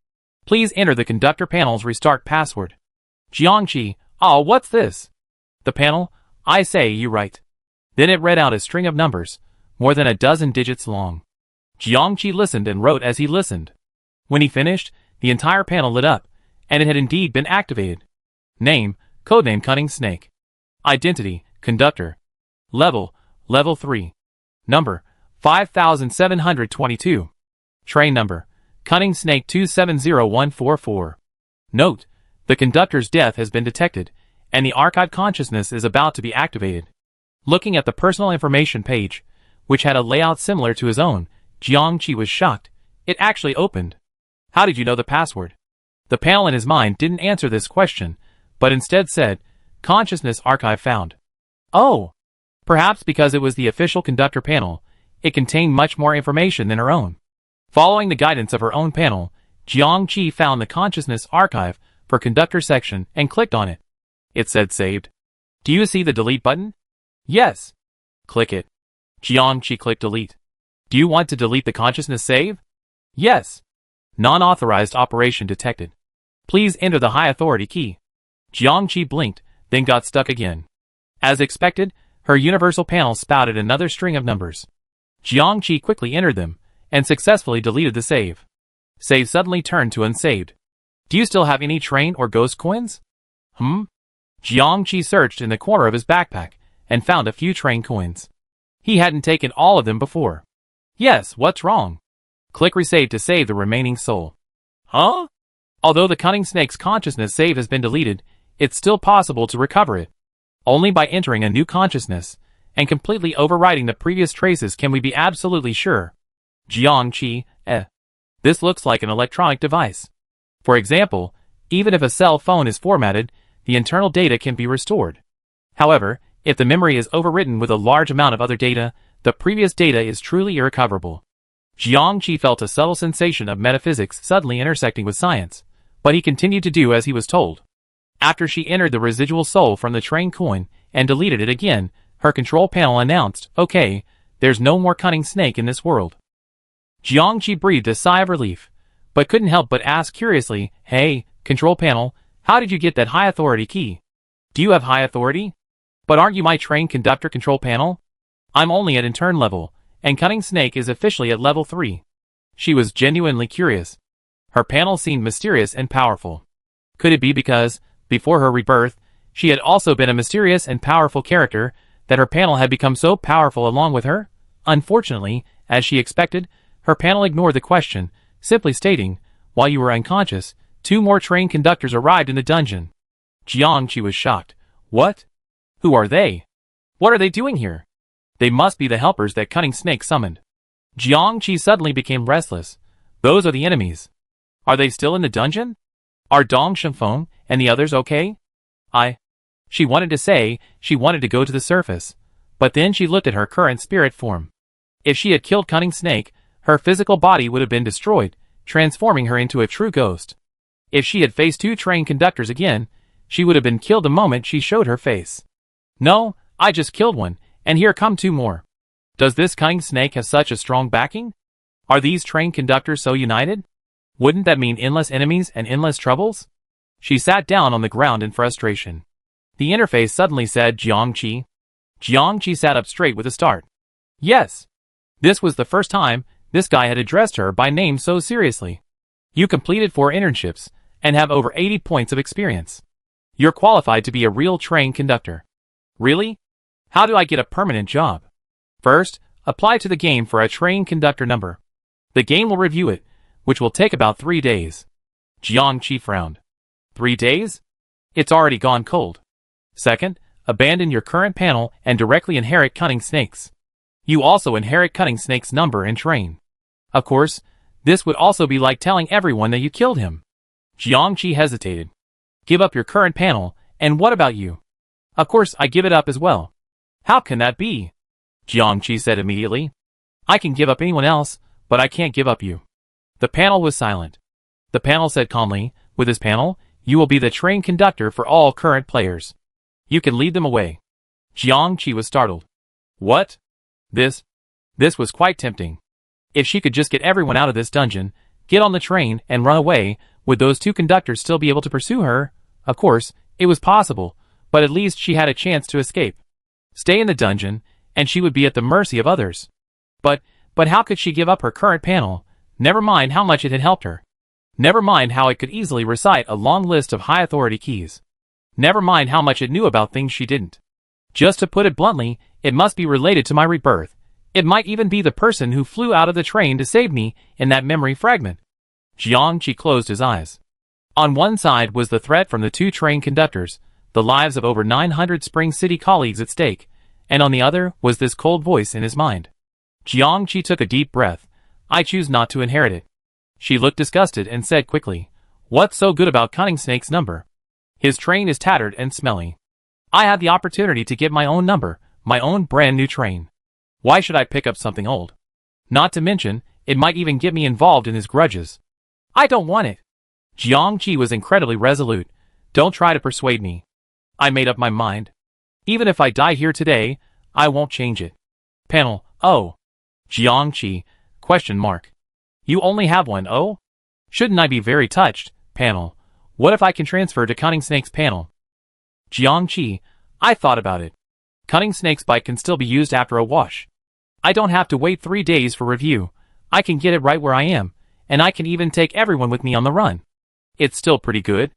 Please enter the conductor panel's restart password. Jiangqi, oh, what's this? The panel, I say you right. Then it read out a string of numbers, more than a dozen digits long. Jiangqi listened and wrote as he listened. When he finished, the entire panel lit up, and it had indeed been activated. Name, codename Cunning Snake. Identity, conductor. Level, level 3. Number, 5722. Train number, Cunning Snake 270144. Note, the conductor's death has been detected, and the archive consciousness is about to be activated. Looking at the personal information page, which had a layout similar to his own, Jiangqi was shocked. It actually opened. How did you know the password? The panel in his mind didn't answer this question, but instead said, Consciousness Archive found. Oh! Perhaps because it was the official conductor panel, it contained much more information than her own. Following the guidance of her own panel, Jiangqi found the Consciousness Archive for Conductor section and clicked on it. It said saved. Do you see the delete button? Yes. Click it. Jiangqi clicked delete. Do you want to delete the consciousness save? Yes. Non-authorized operation detected. Please enter the high authority key. Jiangqi blinked, then got stuck again. As expected, her universal panel spouted another string of numbers. Jiangqi quickly entered them, and successfully deleted the save. Save suddenly turned to unsaved. Do you still have any train or ghost coins? Jiangqi searched in the corner of his backpack, and found a few train coins. He hadn't taken all of them before. Yes, what's wrong? Click resave to save the remaining soul. Huh? Although the cunning snake's consciousness save has been deleted, it's still possible to recover it. Only by entering a new consciousness, and completely overriding the previous traces can we be absolutely sure. Jiangqi, This looks like an electronic device. For example, even if a cell phone is formatted, the internal data can be restored. However, if the memory is overwritten with a large amount of other data, the previous data is truly irrecoverable. Jiangqi felt a subtle sensation of metaphysics suddenly intersecting with science, but he continued to do as he was told. After she entered the residual soul from the train coin and deleted it again, her control panel announced, okay, there's no more cunning snake in this world. Jiangqi breathed a sigh of relief, but couldn't help but ask curiously, hey, control panel, how did you get that high authority key? Do you have high authority? But aren't you my train conductor control panel? I'm only at intern level, and cunning snake is officially at level 3. She was genuinely curious. Her panel seemed mysterious and powerful. Could it be because, before her rebirth, she had also been a mysterious and powerful character, that her panel had become so powerful along with her? Unfortunately, as she expected, her panel ignored the question, simply stating, while you were unconscious, 2 more train conductors arrived in the dungeon. Jiangqi was shocked. What? Who are they? What are they doing here? They must be the helpers that Cunning Snake summoned. Jiangqi suddenly became restless. Those are the enemies. Are they still in the dungeon? Are Dong Shengfeng and the others okay? She wanted to say she wanted to go to the surface, but then she looked at her current spirit form. If she had killed Cunning Snake, her physical body would have been destroyed, transforming her into a true ghost. If she had faced 2 train conductors again, she would have been killed the moment she showed her face. No, I just killed one, and here come 2 more. Does this Cunning Snake have such a strong backing? Are these train conductors so united? Wouldn't that mean endless enemies and endless troubles? She sat down on the ground in frustration. The interface suddenly said Jiangqi. Jiangqi sat up straight with a start. Yes. This was the first time this guy had addressed her by name so seriously. You completed 4 internships and have over 80 points of experience. You're qualified to be a real train conductor. Really? How do I get a permanent job? First, apply to the game for a train conductor number. The game will review it, which will take about 3 days. Jiangqi frowned. 3 days? It's already gone cold. Second, abandon your current panel and directly inherit Cunning Snake's. You also inherit Cunning Snake's number and train. Of course, this would also be like telling everyone that you killed him. Jiangqi hesitated. Give up your current panel, and what about you? Of course I give it up as well. How can that be? Jiangqi said immediately. I can give up anyone else, but I can't give up you. The panel was silent. The panel said calmly, with this panel, you will be the train conductor for all current players. You can lead them away. Jiangqi was startled. What? This was quite tempting. If she could just get everyone out of this dungeon, get on the train, and run away, would those 2 conductors still be able to pursue her? Of course, it was possible, but at least she had a chance to escape. Stay in the dungeon, and she would be at the mercy of others. But how could she give up her current panel, never mind how much it had helped her? Never mind how it could easily recite a long list of high authority keys. Never mind how much it knew about things she didn't. Just to put it bluntly, it must be related to my rebirth. It might even be the person who flew out of the train to save me in that memory fragment. Jiangqi closed his eyes. On one side was the threat from the 2 train conductors, the lives of over 900 Spring City colleagues at stake, and on the other was this cold voice in his mind. Jiangqi took a deep breath. I choose not to inherit it. She looked disgusted and said quickly, "What's so good about Cunning Snake's number? His train is tattered and smelly. I had the opportunity to get my own number, my own brand new train. Why should I pick up something old? Not to mention, it might even get me involved in his grudges. I don't want it." Jiangqi was incredibly resolute. "Don't try to persuade me. I made up my mind. Even if I die here today, I won't change it." Panel, oh. Jiangqi, question mark. You only have one, oh? Shouldn't I be very touched? Panel, what if I can transfer to Cunning Snake's panel? Jiangqi, I thought about it. Cunning Snake's bike can still be used after a wash. I don't have to wait 3 days for review. I can get it right where I am, and I can even take everyone with me on the run. It's still pretty good.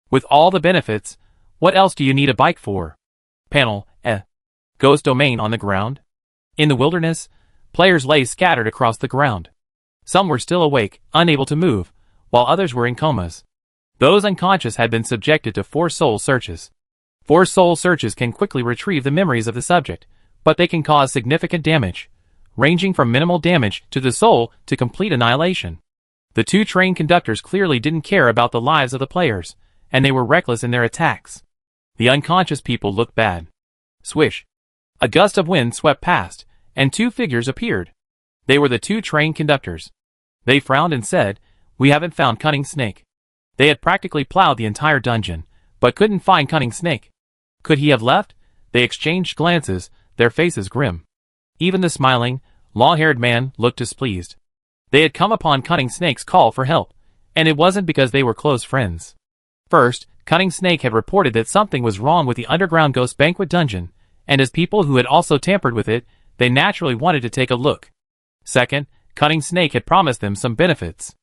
With all the benefits, what else do you need a bike for? Panel, Ghost domain on the ground? In the wilderness, players lay scattered across the ground. Some were still awake, unable to move, while others were in comas. Those unconscious had been subjected to 4 soul searches. 4 soul searches can quickly retrieve the memories of the subject, but they can cause significant damage, ranging from minimal damage to the soul to complete annihilation. The 2 train conductors clearly didn't care about the lives of the players, and they were reckless in their attacks. The unconscious people looked bad. Swish. A gust of wind swept past, and 2 figures appeared. They were the 2 train conductors. They frowned and said, "We haven't found Cunning Snake." They had practically plowed the entire dungeon, but couldn't find Cunning Snake. Could he have left? They exchanged glances, their faces grim. Even the smiling, long-haired man looked displeased. They had come upon Cunning Snake's call for help, and it wasn't because they were close friends. First, Cunning Snake had reported that something was wrong with the underground ghost banquet dungeon, and as people who had also tampered with it, they naturally wanted to take a look. Second, Cunning Snake had promised them some benefits.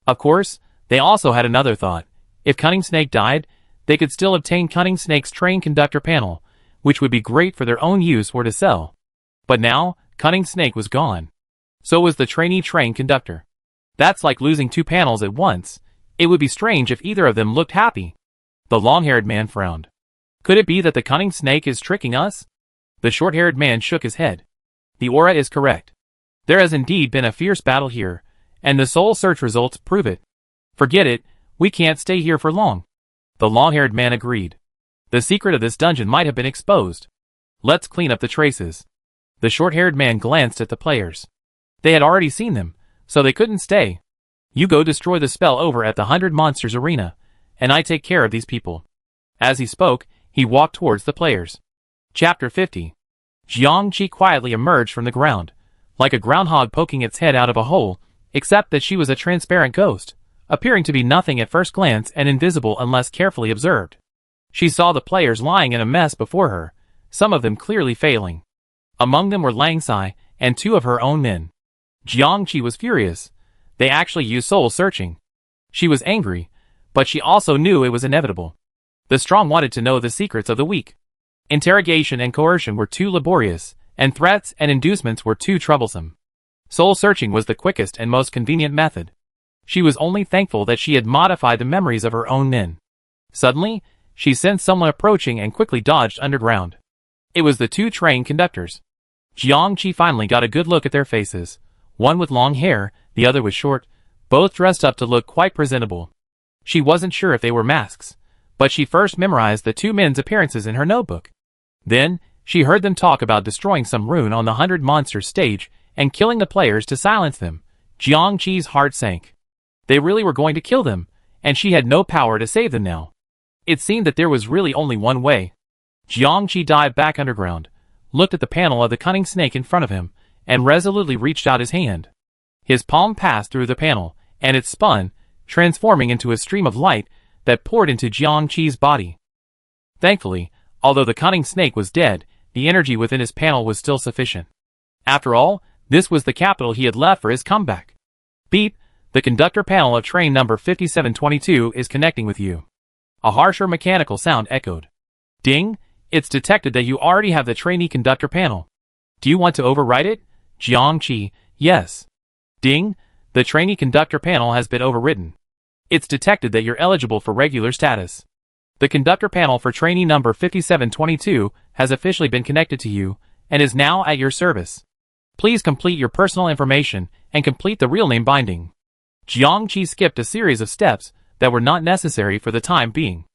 Of course, they also had another thought. If Cunning Snake died, they could still obtain Cunning Snake's train conductor panel, which would be great for their own use or to sell. But now, Cunning Snake was gone. So was the trainee train conductor. That's like losing 2 panels at once. It would be strange if either of them looked happy. The long-haired man frowned. Could it be that the Cunning Snake is tricking us? The short-haired man shook his head. The aura is correct. There has indeed been a fierce battle here, and the soul search results prove it. Forget it, we can't stay here for long. The long-haired man agreed. The secret of this dungeon might have been exposed. Let's clean up the traces. The short-haired man glanced at the players. They had already seen them, so they couldn't stay. You go destroy the spell over at the 100 Monsters Arena, and I take care of these people. As he spoke, he walked towards the players. Chapter 50. Jiangqi quietly emerged from the ground, like a groundhog poking its head out of a hole, except that she was a transparent ghost, appearing to be nothing at first glance and invisible unless carefully observed. She saw the players lying in a mess before her, some of them clearly failing. Among them were Langsai and 2 of her own men. Jiangqi was furious. They actually used soul searching. She was angry, but she also knew it was inevitable. The strong wanted to know the secrets of the weak. Interrogation and coercion were too laborious, and threats and inducements were too troublesome. Soul searching was the quickest and most convenient method. She was only thankful that she had modified the memories of her own men. Suddenly, she sensed someone approaching and quickly dodged underground. It was the 2 train conductors. Jiangqi finally got a good look at their faces. One with long hair, the other with short, both dressed up to look quite presentable. She wasn't sure if they were masks, but she first memorized the 2 men's appearances in her notebook. Then, she heard them talk about destroying some rune on the 100 Monsters stage and killing the players to silence them. Jiangqi's heart sank. They really were going to kill them, and she had no power to save them now. It seemed that there was really only one way. Jiangqi dived back underground, looked at the panel of the Cunning Snake in front of him, and resolutely reached out his hand. His palm passed through the panel, and it spun, transforming into a stream of light that poured into Jiangqi's body. Thankfully, although the Cunning Snake was dead, the energy within his panel was still sufficient. After all, this was the capital he had left for his comeback. Beep, the conductor panel of train number 5722 is connecting with you. A harsher mechanical sound echoed. Ding, it's detected that you already have the trainee conductor panel. Do you want to overwrite it? Jiangqi, yes. Ding, the trainee conductor panel has been overwritten. It's detected that you're eligible for regular status. The conductor panel for trainee number 5722 has officially been connected to you, and is now at your service. Please complete your personal information, and complete the real name binding. Jiangqi skipped a series of steps that were not necessary for the time being.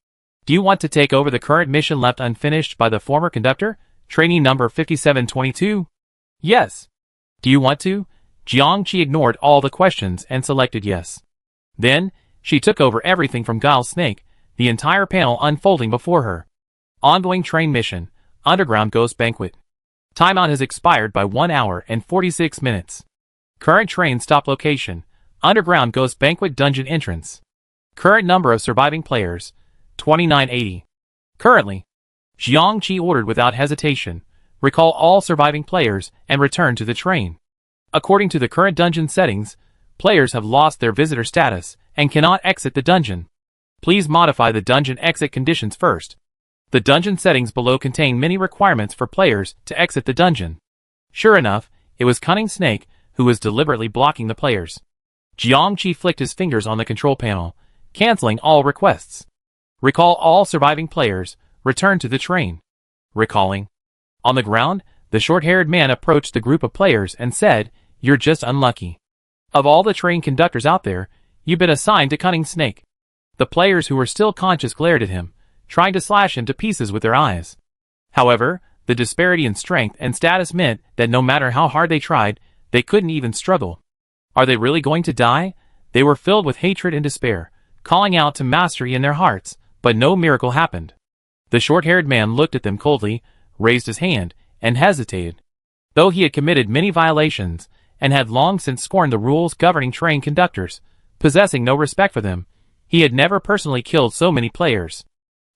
Do you want to take over the current mission left unfinished by the former conductor, trainee number 5722? Yes. Do you want to? Jiangqi ignored all the questions and selected yes. Then, she took over everything from Guile Snake, the entire panel unfolding before her. Ongoing train mission, Underground Ghost Banquet. Timeout has expired by 1 hour and 46 minutes. Current train stop location, Underground Ghost Banquet Dungeon Entrance. Current number of surviving players, 2980. Currently, Jiangqi ordered without hesitation, recall all surviving players and return to the train. According to the current dungeon settings, players have lost their visitor status and cannot exit the dungeon. Please modify the dungeon exit conditions first. The dungeon settings below contain many requirements for players to exit the dungeon. Sure enough, it was Cunning Snake who was deliberately blocking the players. Jiangqi flicked his fingers on the control panel, canceling all requests. Recall all surviving players, return to the train. Recalling. On the ground, the short-haired man approached the group of players and said, "You're just unlucky. Of all the train conductors out there, you've been assigned to Cunning Snake." The players who were still conscious glared at him, trying to slash him to pieces with their eyes. However, the disparity in strength and status meant that no matter how hard they tried, they couldn't even struggle. Are they really going to die? They were filled with hatred and despair, calling out to mastery in their hearts, but no miracle happened. The short-haired man looked at them coldly, raised his hand, and hesitated. Though he had committed many violations, and had long since scorned the rules governing train conductors, possessing no respect for them, he had never personally killed so many players.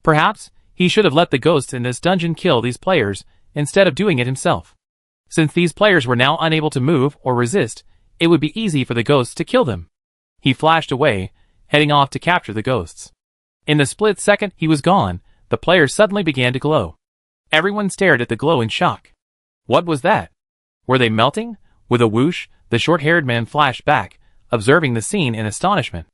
Perhaps, he should have let the ghosts in this dungeon kill these players, instead of doing it himself. Since these players were now unable to move or resist, it would be easy for the ghosts to kill them. He flashed away, heading off to capture the ghosts. In the split second he was gone, the players suddenly began to glow. Everyone stared at the glow in shock. What was that? Were they melting? With a whoosh, the short-haired man flashed back, observing the scene in astonishment.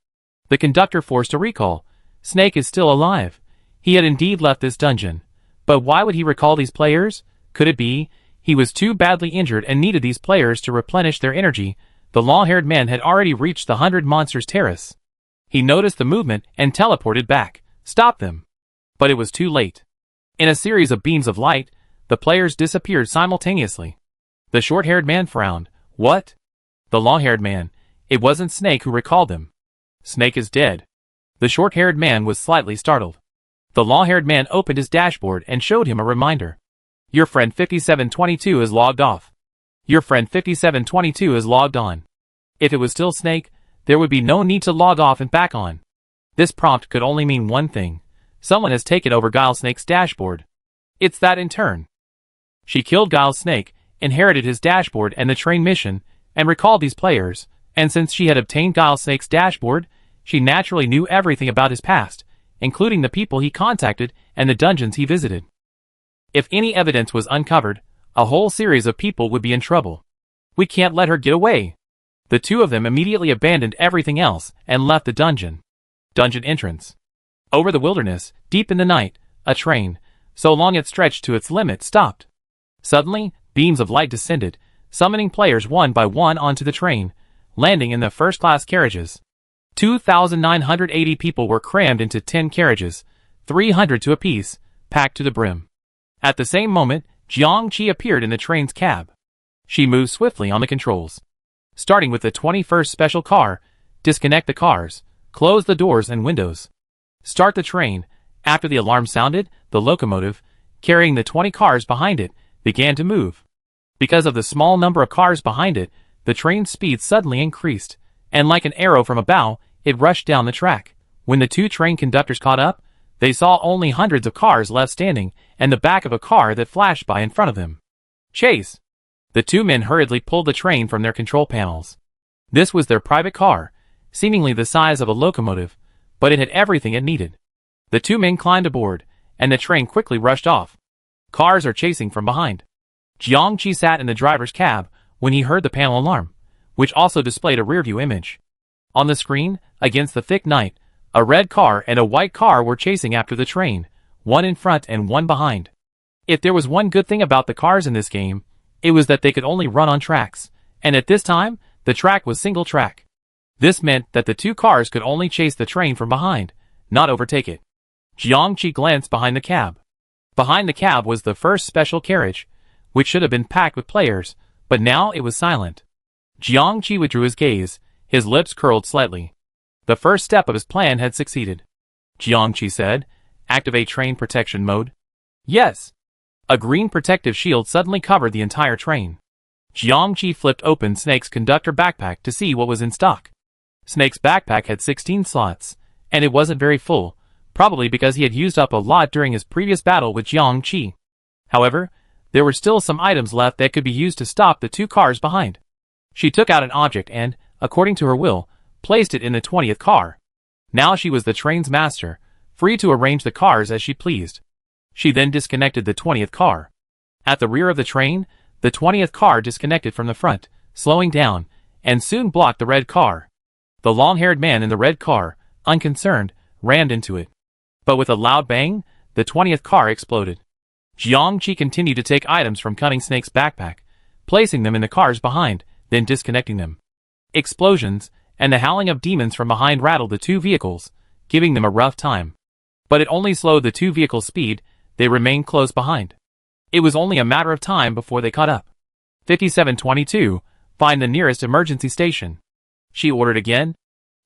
The conductor forced a recall. Snake is still alive. He had indeed left this dungeon. But why would he recall these players? Could it be he was too badly injured and needed these players to replenish their energy? The long-haired man had already reached the 100 Monsters Terrace. He noticed the movement and teleported back, stopped them. But it was too late. In a series of beams of light, the players disappeared simultaneously. The short-haired man frowned. What? The long-haired man. It wasn't Snake who recalled them. Snake is dead. The short-haired man was slightly startled. The long-haired man opened his dashboard and showed him a reminder. Your friend 5722 is logged off. Your friend 5722 is logged on. If it was still Snake, there would be no need to log off and back on. This prompt could only mean one thing. Someone has taken over Guile Snake's dashboard. It's that in turn. She killed Guile Snake, inherited his dashboard and the train mission, and recalled these players, and since she had obtained Guile Snake's dashboard, she naturally knew everything about his past, including the people he contacted and the dungeons he visited. If any evidence was uncovered, a whole series of people would be in trouble. We can't let her get away. The two of them immediately abandoned everything else and left the dungeon. Dungeon entrance. Over the wilderness, deep in the night, a train, so long it stretched to its limit, stopped. Suddenly, beams of light descended, summoning players one by one onto the train, landing in the first-class carriages. 2,980 people were crammed into 10 carriages, 300 to a piece, packed to the brim. At the same moment, Jiangqi appeared in the train's cab. She moved swiftly on the controls. Starting with the 21st special car, disconnect the cars, close the doors and windows. Start the train. After the alarm sounded, the locomotive, carrying the 20 cars behind it, began to move. Because of the small number of cars behind it, the train's speed suddenly increased, and like an arrow from a bow, it rushed down the track. When the two train conductors caught up, they saw only hundreds of cars left standing, and the back of a car that flashed by in front of them. Chase! The two men hurriedly pulled the train from their control panels. This was their private car, seemingly the size of a locomotive, but it had everything it needed. The two men climbed aboard, and the train quickly rushed off. Cars are chasing from behind. Jiangqi sat in the driver's cab when he heard the panel alarm, which also displayed a rearview image. On the screen, against the thick night, a red car and a white car were chasing after the train, one in front and one behind. If there was one good thing about the cars in this game, it was that they could only run on tracks, and at this time, the track was single track. This meant that the two cars could only chase the train from behind, not overtake it. Jiangqi glanced behind the cab. Behind the cab was the first special carriage, which should have been packed with players, but now it was silent. Jiangqi withdrew his gaze, his lips curled slightly. The first step of his plan had succeeded. Jiangqi said, "Activate train protection mode." "Yes." A green protective shield suddenly covered the entire train. Jiangqi flipped open Snake's conductor backpack to see what was in stock. Snake's backpack had 16 slots, and it wasn't very full, probably because he had used up a lot during his previous battle with Jiangqi. However, there were still some items left that could be used to stop the two cars behind. She took out an object and, according to her will, placed it in the 20th car. Now she was the train's master, free to arrange the cars as she pleased. She then disconnected the 20th car. At the rear of the train, the 20th car disconnected from the front, slowing down, and soon blocked the red car. The long-haired man in the red car, unconcerned, rammed into it. But with a loud bang, the 20th car exploded. Jiangqi continued to take items from Cunning Snake's backpack, placing them in the cars behind, then disconnecting them. Explosions, and the howling of demons from behind rattled the two vehicles, giving them a rough time. But it only slowed the two vehicles' speed, they remained close behind. It was only a matter of time before they caught up. 5722, find the nearest emergency station. She ordered again.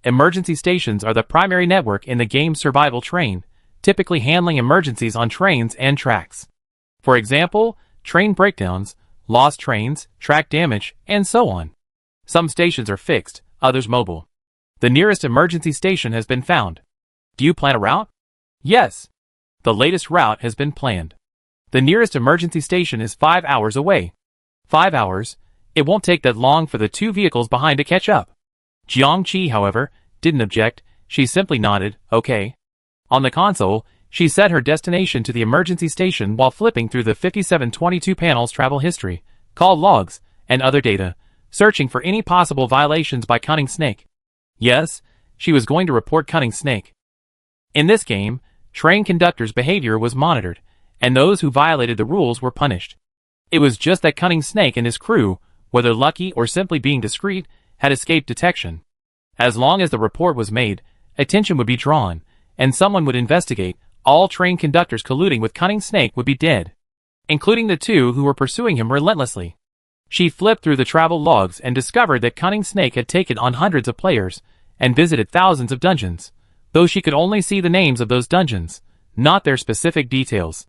Emergency stations are the primary network in the game's survival train, typically handling emergencies on trains and tracks. For example, train breakdowns, lost trains, track damage, and so on. Some stations are fixed, others mobile. The nearest emergency station has been found. Do you plan a route? Yes. The latest route has been planned. The nearest emergency station is 5 hours away. 5 hours? It won't take that long for the two vehicles behind to catch up. Jiangqi, however, didn't object. She simply nodded, okay. On the console, she set her destination to the emergency station while flipping through the 5722 panel's travel history, call logs, and other data, searching for any possible violations by Cunning Snake. Yes, she was going to report Cunning Snake. In this game, train conductors' behavior was monitored, and those who violated the rules were punished. It was just that Cunning Snake and his crew, whether lucky or simply being discreet, had escaped detection. As long as the report was made, attention would be drawn, and someone would investigate. All train conductors colluding with Cunning Snake would be dead, including the two who were pursuing him relentlessly. She flipped through the travel logs and discovered that Cunning Snake had taken on hundreds of players and visited thousands of dungeons, though she could only see the names of those dungeons, not their specific details.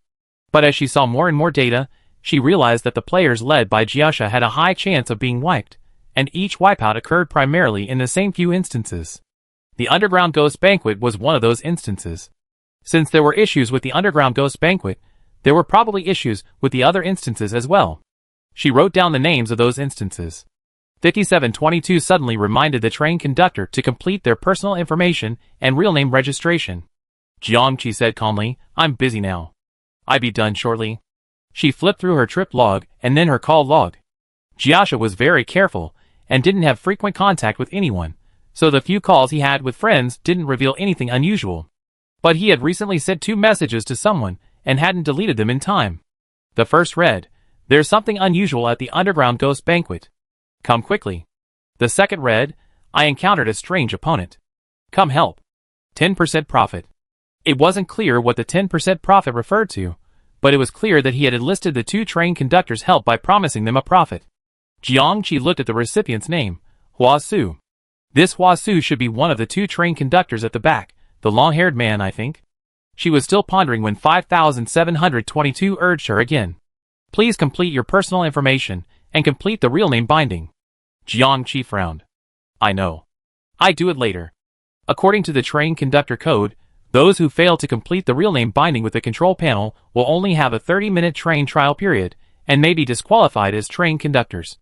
But as she saw more and more data, she realized that the players led by Jiasha had a high chance of being wiped, and each wipeout occurred primarily in the same few instances. The Underground Ghost Banquet was one of those instances. Since there were issues with the Underground Ghost Banquet, there were probably issues with the other instances as well. She wrote down the names of those instances. 5722 suddenly reminded the train conductor to complete their personal information and real name registration. Jiangqi said calmly, "I'm busy now. I'll be done shortly." She flipped through her trip log and then her call log. Jiasha was very careful and didn't have frequent contact with anyone, so the few calls he had with friends didn't reveal anything unusual. But he had recently sent 2 messages to someone and hadn't deleted them in time. The first read, "There's something unusual at the Underground Ghost Banquet. Come quickly." The second read, "I encountered a strange opponent. Come help. 10% profit." It wasn't clear what the 10% profit referred to, but it was clear that he had enlisted the 2 train conductors' help by promising them a profit. Jiangqi looked at the recipient's name, Hua Su. This Hua Su should be one of the 2 train conductors at the back, the long-haired man, I think. She was still pondering when 5722 urged her again. "Please complete your personal information and complete the real name binding." Jiangqi frowned. "I know. I do it later." According to the train conductor code, those who fail to complete the real name binding with the control panel will only have a 30-minute train trial period and may be disqualified as train conductors.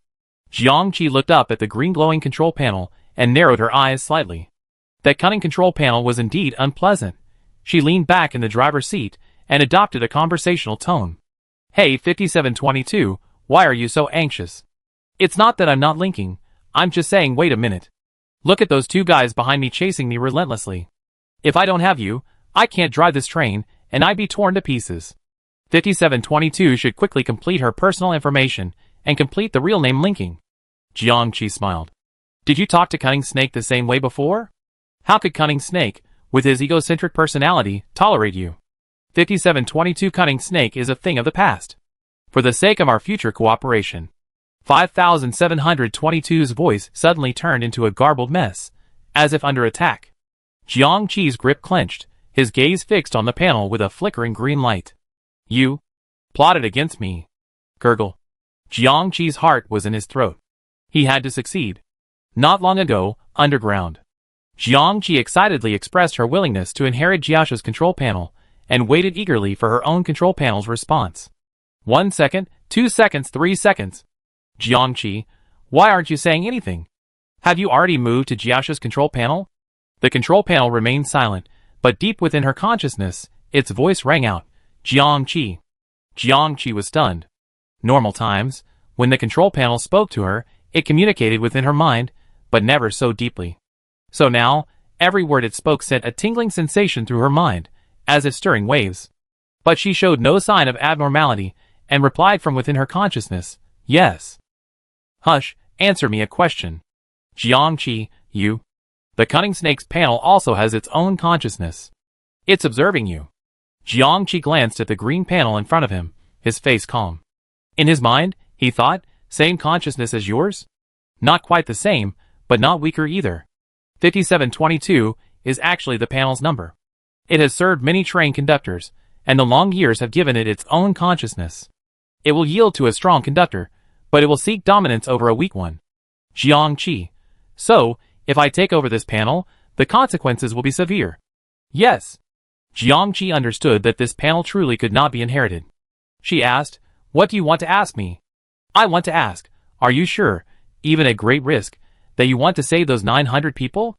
Jiangqi looked up at the green glowing control panel and narrowed her eyes slightly. That cunning control panel was indeed unpleasant. She leaned back in the driver's seat and adopted a conversational tone. "Hey 5722, why are you so anxious? It's not that I'm not linking, I'm just saying wait a minute. Look at those 2 guys behind me chasing me relentlessly. If I don't have you, I can't drive this train, and I'd be torn to pieces." 5722 should quickly complete her personal information and complete the real name linking. Jiangqi smiled. Did you talk to Cunning Snake the same way before? How could Cunning Snake, with his egocentric personality, tolerate you? 5722 Cunning Snake is a thing of the past. For the sake of our future cooperation. 5722's voice suddenly turned into a garbled mess, as if under attack. Jiang Qi's grip clenched, his gaze fixed on the panel with a flickering green light. You plotted against me. Gurgle. Jiang Qi's heart was in his throat. He had to succeed. Not long ago, underground. Jiang Qi excitedly expressed her willingness to inherit Jiaxu's control panel, and waited eagerly for her own control panel's response. 1 second, 2 seconds, 3 seconds. Jiang Qi, why aren't you saying anything? Have you already moved to Jiaxu's control panel? The control panel remained silent, but deep within her consciousness, its voice rang out, Jiang Qi. Jiang Qi was stunned. Normal times, when the control panel spoke to her, it communicated within her mind, but never so deeply. So now, every word it spoke sent a tingling sensation through her mind, as if stirring waves. But she showed no sign of abnormality, and replied from within her consciousness, yes. Hush, answer me a question. Jiang Qi, you. The Cunning Snake's panel also has its own consciousness. It's observing you. Jiang Qi glanced at the green panel in front of him, his face calm. In his mind, he thought, same consciousness as yours? Not quite the same, but not weaker either. 5722 is actually the panel's number. It has served many train conductors, and the long years have given it its own consciousness. It will yield to a strong conductor, but it will seek dominance over a weak one. Jiang Qi. So, if I take over this panel, the consequences will be severe. Yes. Jiang Qi understood that this panel truly could not be inherited. She asked, what do you want to ask me? I want to ask, are you sure, even at great risk, that you want to save those 900 people?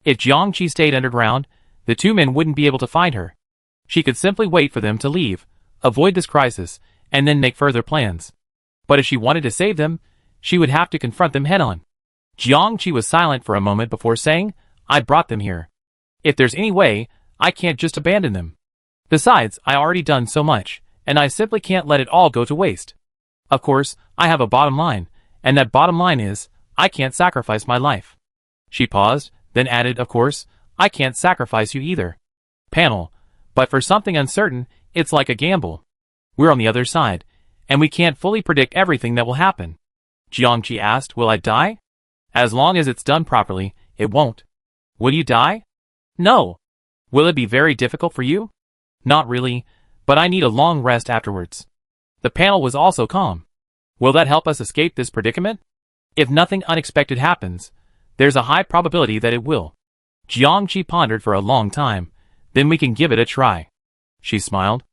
If Jiang Qi stayed underground, the two men wouldn't be able to find her. She could simply wait for them to leave, avoid this crisis, and then make further plans. But if she wanted to save them, she would have to confront them head-on. Jiang Qi was silent for a moment before saying, I brought them here. If there's any way, I can't just abandon them. Besides, I already done so much, and I simply can't let it all go to waste. Of course, I have a bottom line, and that bottom line is, I can't sacrifice my life. She paused, then added, of course, I can't sacrifice you either. Panel. But for something uncertain, it's like a gamble. We're on the other side, and we can't fully predict everything that will happen. Jiang Qi asked, will I die? As long as it's done properly, it won't. Will you die? No. Will it be very difficult for you? Not really, but I need a long rest afterwards. The panel was also calm. Will that help us escape this predicament? If nothing unexpected happens, there's a high probability that it will. Jiang Qi pondered for a long time. Then we can give it a try. She smiled.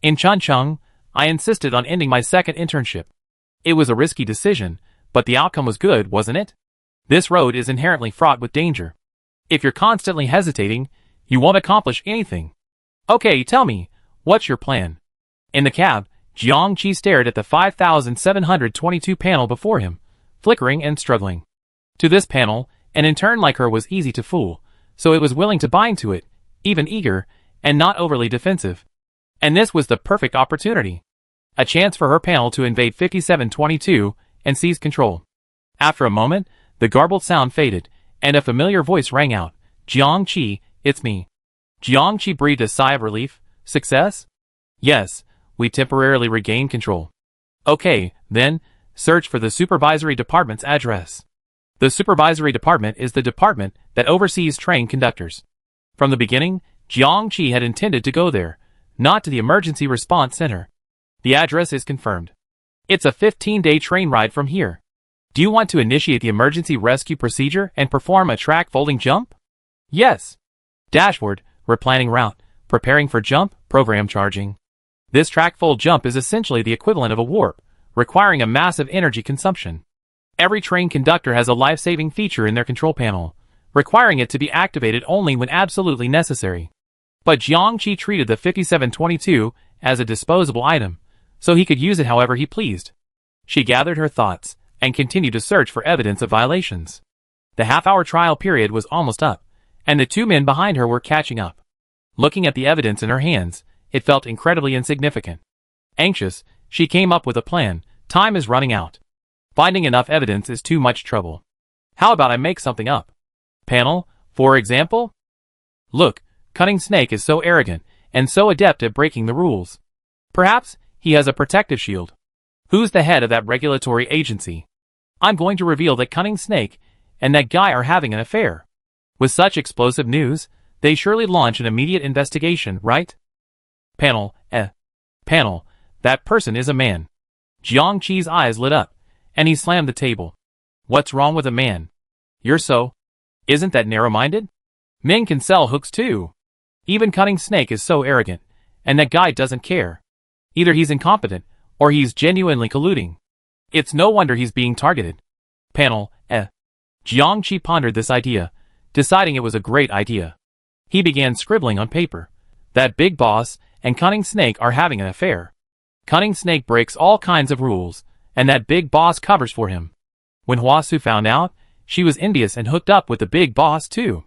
In Chuncheng, I insisted on ending my second internship. It was a risky decision, but the outcome was good, wasn't it? This road is inherently fraught with danger. If you're constantly hesitating, you won't accomplish anything. Okay, tell me, what's your plan? In the cab, Jiang Qi stared at the 5722 panel before him, flickering and struggling. To this panel, an intern like her was easy to fool, so it was willing to bind to it, even eager, and not overly defensive. And this was the perfect opportunity. A chance for her panel to invade 5722 and seize control. After a moment, the garbled sound faded, and a familiar voice rang out, Jiang Qi, it's me. Jiang Qi breathed a sigh of relief. Success? Yes, we temporarily regained control. Okay, then, search for the supervisory department's address. The supervisory department is the department that oversees train conductors. From the beginning, Jiang Qi had intended to go there, not to the emergency response center. The address is confirmed. It's a 15-day train ride from here. Do you want to initiate the emergency rescue procedure and perform a track folding jump? Yes. Dashboard, replanning route, preparing for jump, program charging. This track fold jump is essentially the equivalent of a warp, requiring a massive energy consumption. Every train conductor has a life-saving feature in their control panel, requiring it to be activated only when absolutely necessary. But Jiang Qi treated the 5722 as a disposable item, so he could use it however he pleased. She gathered her thoughts, and continued to search for evidence of violations. The half-hour trial period was almost up, and the two men behind her were catching up. Looking at the evidence in her hands, it felt incredibly insignificant. Anxious, she came up with a plan. Time is running out. Finding enough evidence is too much trouble. How about I make something up? Panel, for example? Look, Cunning Snake is so arrogant and so adept at breaking the rules. Perhaps he has a protective shield. Who's the head of that regulatory agency? I'm going to reveal that Cunning Snake and that guy are having an affair. With such explosive news, they surely launch an immediate investigation, right? Panel, Panel, that person is a man. Jiangqi's eyes lit up, and he slammed the table. What's wrong with a man? You're so... Isn't that narrow-minded? Men can sell hooks too. Even Cunning Snake is so arrogant, and that guy doesn't care. Either he's incompetent, or he's genuinely colluding. It's no wonder he's being targeted. Panel, Jiangqi pondered this idea, deciding it was a great idea. He began scribbling on paper. That Big Boss and Cunning Snake are having an affair. Cunning Snake breaks all kinds of rules, and that Big Boss covers for him. When Huasu found out, she was envious and hooked up with the Big Boss too.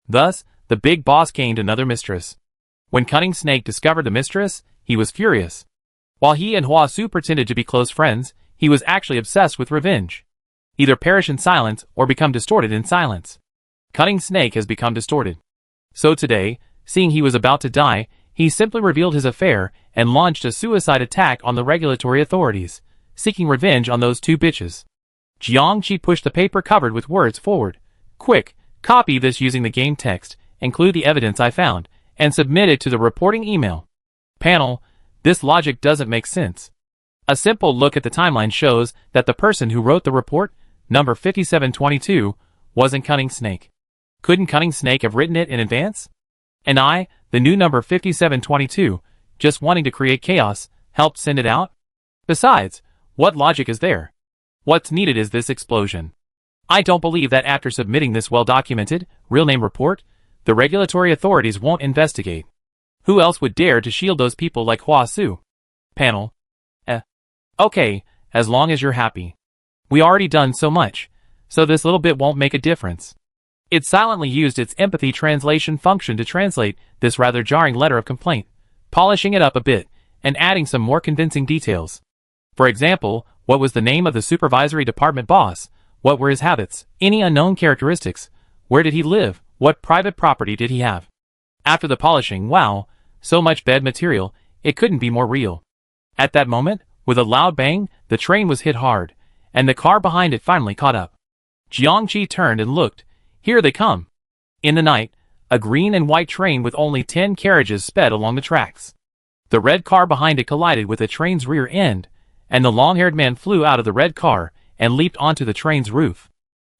Thus, the Big Boss gained another mistress. When Cunning Snake discovered the mistress, he was furious. While he and Huasu pretended to be close friends, he was actually obsessed with revenge. Either perish in silence or become distorted in silence. Cunning Snake has become distorted. So today, seeing he was about to die, he simply revealed his affair and launched a suicide attack on the regulatory authorities, seeking revenge on those two bitches. Jiangqi pushed the paper covered with words forward. Quick, copy this using the game text, include the evidence I found, and submit it to the reporting email. Panel, this logic doesn't make sense. A simple look at the timeline shows that the person who wrote the report, number 5722, wasn't Cunning Snake. Couldn't Cunning Snake have written it in advance? And I, the new number 5722, just wanting to create chaos, helped send it out? Besides, what logic is there? What's needed is this explosion. I don't believe that after submitting this well-documented, real-name report, the regulatory authorities won't investigate. Who else would dare to shield those people like Huasu? Panel. Okay, as long as you're happy. We already done so much, so this little bit won't make a difference. It silently used its empathy translation function to translate this rather jarring letter of complaint, polishing it up a bit, and adding some more convincing details. For example, what was the name of the supervisory department boss? What were his habits? Any unknown characteristics? Where did he live? What private property did he have? After the polishing, wow, so much bed material, it couldn't be more real. At that moment, with a loud bang, the train was hit hard, and the car behind it finally caught up. Jiangqi turned and looked. Here they come. In the night, a green and white train with only 10 carriages sped along the tracks. The red car behind it collided with the train's rear end, and the long-haired man flew out of the red car and leaped onto the train's roof.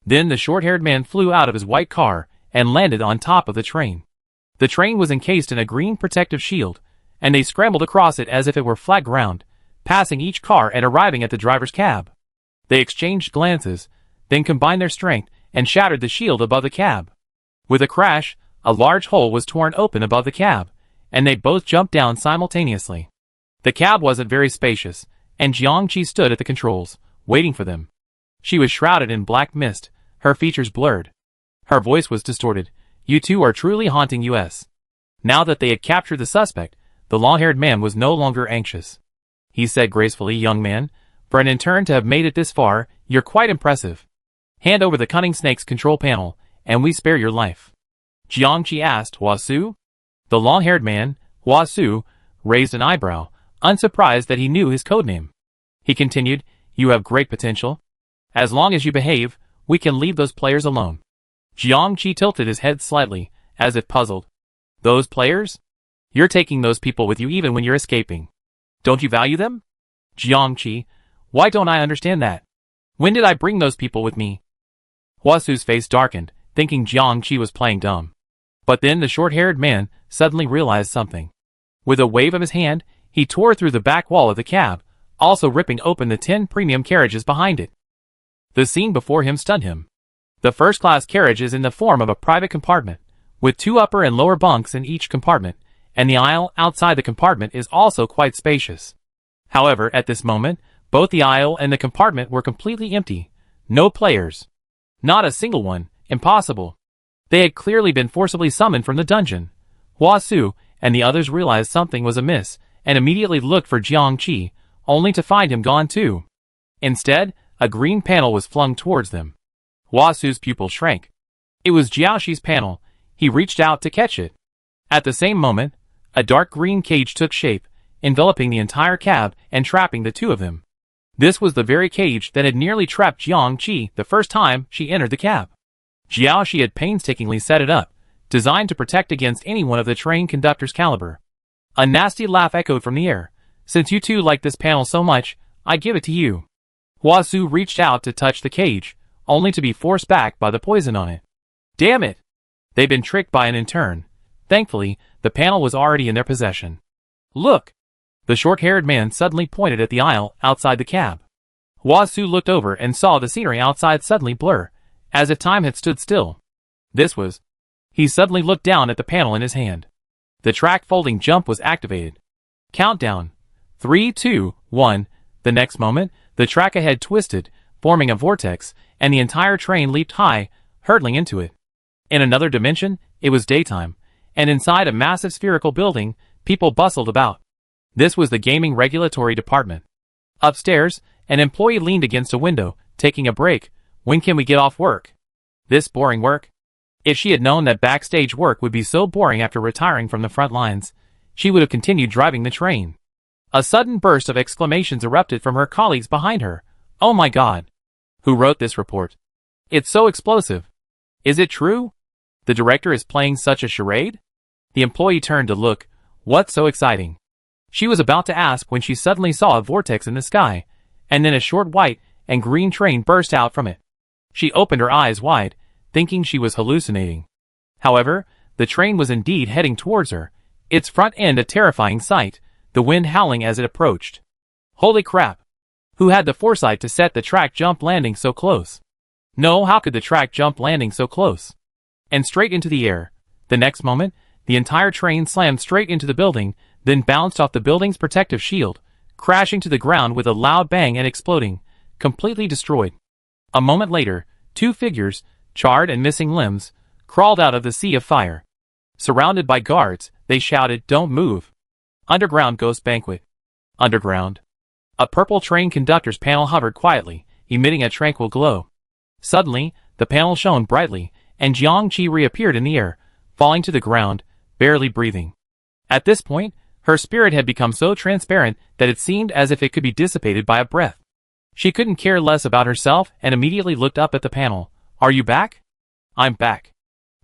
Then the short-haired man flew out of his white car and landed on top of the train. The train was encased in a green protective shield, and they scrambled across it as if it were flat ground, passing each car and arriving at the driver's cab. They exchanged glances, then combined their strength and shattered the shield above the cab. With a crash, a large hole was torn open above the cab, and they both jumped down simultaneously. The cab wasn't very spacious, and Jiangqi stood at the controls, waiting for them. She was shrouded in black mist, her features blurred. Her voice was distorted. You two are truly haunting us. Now that they had captured the suspect, the long-haired man was no longer anxious. He said gracefully, young man, for an intern to have made it this far, you're quite impressive. Hand over the Cunning Snake's control panel, and we spare your life. Jiangqi asked, Huasu? The long-haired man, Huasu, raised an eyebrow, unsurprised that he knew his codename. He continued, you have great potential. As long as you behave, we can leave those players alone. Jiangqi tilted his head slightly, as if puzzled. Those players? You're taking those people with you even when you're escaping. Don't you value them? Jiangqi, why don't I understand that? When did I bring those people with me? Huasu's face darkened, thinking Jiangqi was playing dumb. But then the short-haired man suddenly realized something. With a wave of his hand, he tore through the back wall of the cab, also ripping open the 10 premium carriages behind it. The scene before him stunned him. The first-class carriage is in the form of a private compartment, with 2 upper and lower bunks in each compartment, and the aisle outside the compartment is also quite spacious. However, at this moment, both the aisle and the compartment were completely empty. No players. Not a single one. Impossible. They had clearly been forcibly summoned from the dungeon. Huasu and the others realized something was amiss, and immediately looked for Jiangqi, only to find him gone too. Instead, a green panel was flung towards them. Hua Su's pupil shrank. It was Jiaoxi's panel. He reached out to catch it. At the same moment, a dark green cage took shape, enveloping the entire cab and trapping the two of them. This was the very cage that had nearly trapped Jiang Qi the first time she entered the cab. Jiaoxi had painstakingly set it up, designed to protect against anyone of the train conductor's caliber. A nasty laugh echoed from the air. Since you two like this panel so much, I give it to you. Hua Su reached out to touch the cage, only to be forced back by the poison on it. Damn it! They'd been tricked by an intern. Thankfully, the panel was already in their possession. Look! The short-haired man suddenly pointed at the aisle outside the cab. Hua Su looked over and saw the scenery outside suddenly blur, as if time had stood still. This was... He suddenly looked down at the panel in his hand. The track folding jump was activated. Countdown. 3, 2, 1. The next moment, the track ahead twisted, forming a vortex, and the entire train leaped high, hurtling into it. In another dimension, it was daytime, and inside a massive spherical building, people bustled about. This was the gaming regulatory department. Upstairs, an employee leaned against a window, taking a break. When can we get off work? This boring work? If she had known that backstage work would be so boring after retiring from the front lines, she would have continued driving the train. A sudden burst of exclamations erupted from her colleagues behind her. Oh my God! Who wrote this report? It's so explosive. Is it true? The director is playing such a charade? The employee turned to look. What's so exciting? She was about to ask when she suddenly saw a vortex in the sky, and then a short white and green train burst out from it. She opened her eyes wide, thinking she was hallucinating. However, the train was indeed heading towards her, its front end a terrifying sight, the wind howling as it approached. Holy crap! Who had the foresight to set the track jump landing so close? No, how could the track jump landing so close? And straight into the air. The next moment, the entire train slammed straight into the building, then bounced off the building's protective shield, crashing to the ground with a loud bang and exploding, completely destroyed. A moment later, two figures, charred and missing limbs, crawled out of the sea of fire. Surrounded by guards, they shouted, "Don't move!" Underground Ghost Banquet. Underground. A purple train conductor's panel hovered quietly, emitting a tranquil glow. Suddenly, the panel shone brightly, and Jiang Qi reappeared in the air, falling to the ground, barely breathing. At this point, her spirit had become so transparent that it seemed as if it could be dissipated by a breath. She couldn't care less about herself and immediately looked up at the panel. Are you back? I'm back.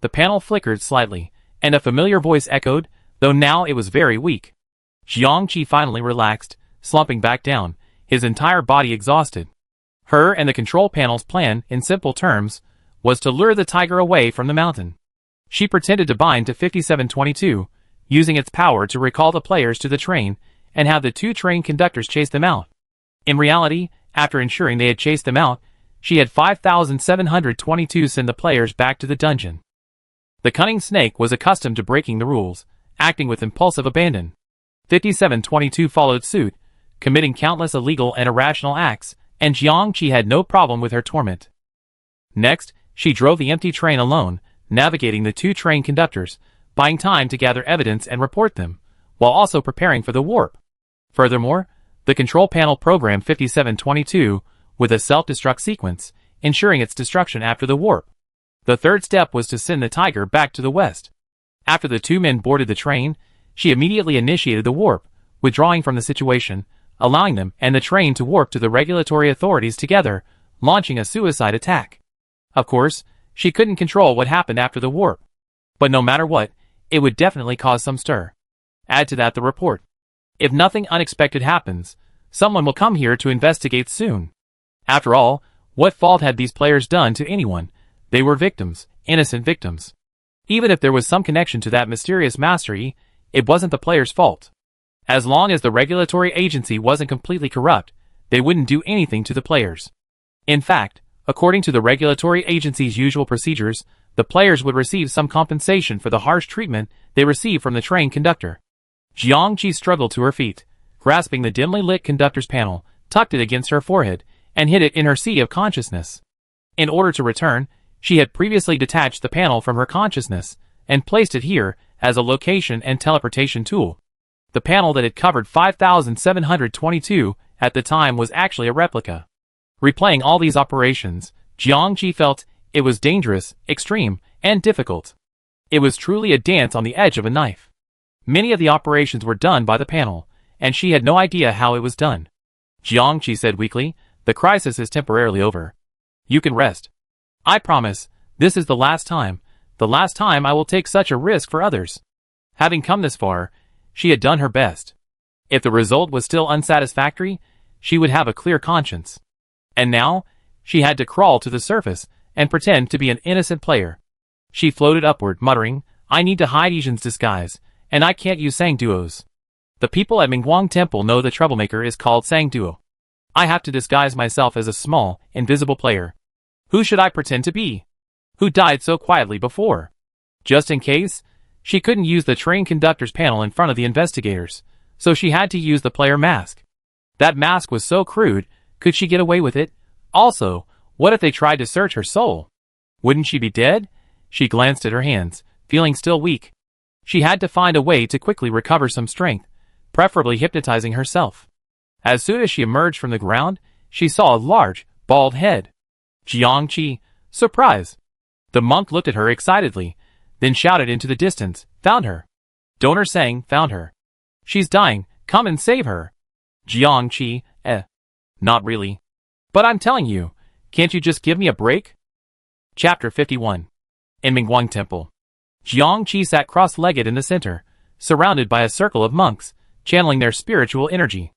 The panel flickered slightly, and a familiar voice echoed, though now it was very weak. Jiang Qi finally relaxed, slumping back down, his entire body exhausted. Her and the control panel's plan, in simple terms, was to lure the tiger away from the mountain. She pretended to bind to 5722, using its power to recall the players to the train and have the two train conductors chase them out. In reality, after ensuring they had chased them out, she had 5722 send the players back to the dungeon. The cunning snake was accustomed to breaking the rules, acting with impulsive abandon. 5722 followed suit, committing countless illegal and irrational acts, and Jiang Qi had no problem with her torment. Next, she drove the empty train alone, navigating the two train conductors, buying time to gather evidence and report them, while also preparing for the warp. Furthermore, the control panel programmed 5722 with a self-destruct sequence, ensuring its destruction after the warp. The third step was to send the tiger back to the west. After the two men boarded the train, she immediately initiated the warp, withdrawing from the situation, allowing them and the train to warp to the regulatory authorities together, launching a suicide attack. Of course, she couldn't control what happened after the warp. But no matter what, it would definitely cause some stir. Add to that the report. If nothing unexpected happens, someone will come here to investigate soon. After all, what fault had these players done to anyone? They were victims, innocent victims. Even if there was some connection to that mysterious mastery, it wasn't the players' fault. As long as the regulatory agency wasn't completely corrupt, they wouldn't do anything to the players. In fact, according to the regulatory agency's usual procedures, the players would receive some compensation for the harsh treatment they received from the train conductor. Jiang Qi struggled to her feet, grasping the dimly lit conductor's panel, tucked it against her forehead, and hid it in her sea of consciousness. In order to return, she had previously detached the panel from her consciousness and placed it here as a location and teleportation tool. The panel that had covered 5722 at the time was actually a replica. Replaying all these operations, Jiang Qi felt It was dangerous, extreme, and difficult. It was truly a dance on the edge of a knife. Many of the operations were done by the panel, and she had no idea how it was done. Jiangqi said weakly, "The crisis is temporarily over. You can rest. I promise, this is the last time I will take such a risk for others." Having come this far, she had done her best. If the result was still unsatisfactory, she would have a clear conscience. And now, she had to crawl to the surface and pretend to be an innocent player. She floated upward, muttering, "I need to hide Yijin's disguise, and I can't use Sang Duos. The people at Mingguang Temple know the troublemaker is called Sang Duo. I have to disguise myself as a small, invisible player. Who should I pretend to be? Who died so quietly before?" Just in case, she couldn't use the train conductor's panel in front of the investigators, so she had to use the player mask. That mask was so crude, could she get away with it? Also, what if they tried to search her soul? Wouldn't she be dead? She glanced at her hands, feeling still weak. She had to find a way to quickly recover some strength, preferably hypnotizing herself. As soon as she emerged from the ground, she saw a large, bald head. Jiangqi, surprise! The monk looked at her excitedly, then shouted into the distance, "Found her! Donor Sang found her! She's dying, come and save her!" Jiangqi, not really. But I'm telling you, can't you just give me a break? Chapter 51. In Mingguang Temple. Jiangqi sat cross-legged in the center, surrounded by a circle of monks, channeling their spiritual energy.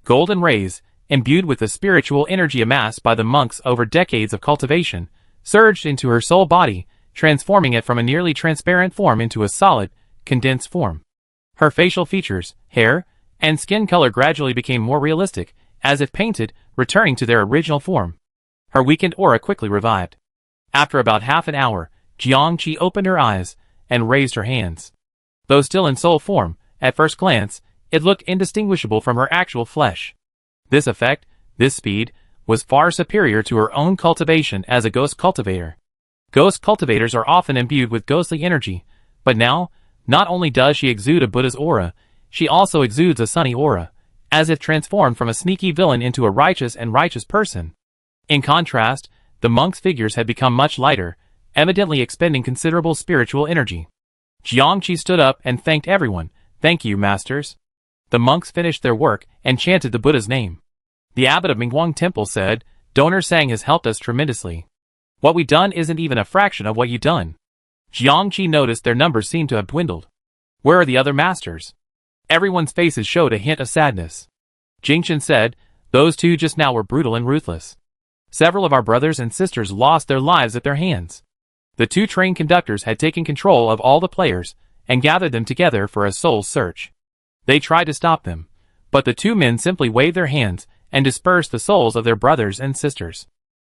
Golden rays, imbued with the spiritual energy amassed by the monks over decades of cultivation, surged into her soul body, transforming it from a nearly transparent form into a solid, condensed form. Her facial features, hair, and skin color gradually became more realistic, as if painted, returning to their original form. Her weakened aura quickly revived. After about half an hour, Jiangqi opened her eyes and raised her hands. Though still in soul form, at first glance, it looked indistinguishable from her actual flesh. This effect, this speed, was far superior to her own cultivation as a ghost cultivator. Ghost cultivators are often imbued with ghostly energy, but now, not only does she exude a Buddha's aura, she also exudes a sunny aura, as if transformed from a sneaky villain into a righteous person. In contrast, the monks' figures had become much lighter, evidently expending considerable spiritual energy. Jiangqi stood up and thanked everyone. "Thank you, masters." The monks finished their work and chanted the Buddha's name. The abbot of Mingguang Temple said, "Donor Sang has helped us tremendously. What we done isn't even a fraction of what you done." Jiangqi noticed their numbers seemed to have dwindled. "Where are the other masters?" Everyone's faces showed a hint of sadness. Jingchen said, "Those two just now were brutal and ruthless. Several of our brothers and sisters lost their lives at their hands. The two train conductors had taken control of all the players and gathered them together for a soul search. They tried to stop them, but the two men simply waved their hands and dispersed the souls of their brothers and sisters.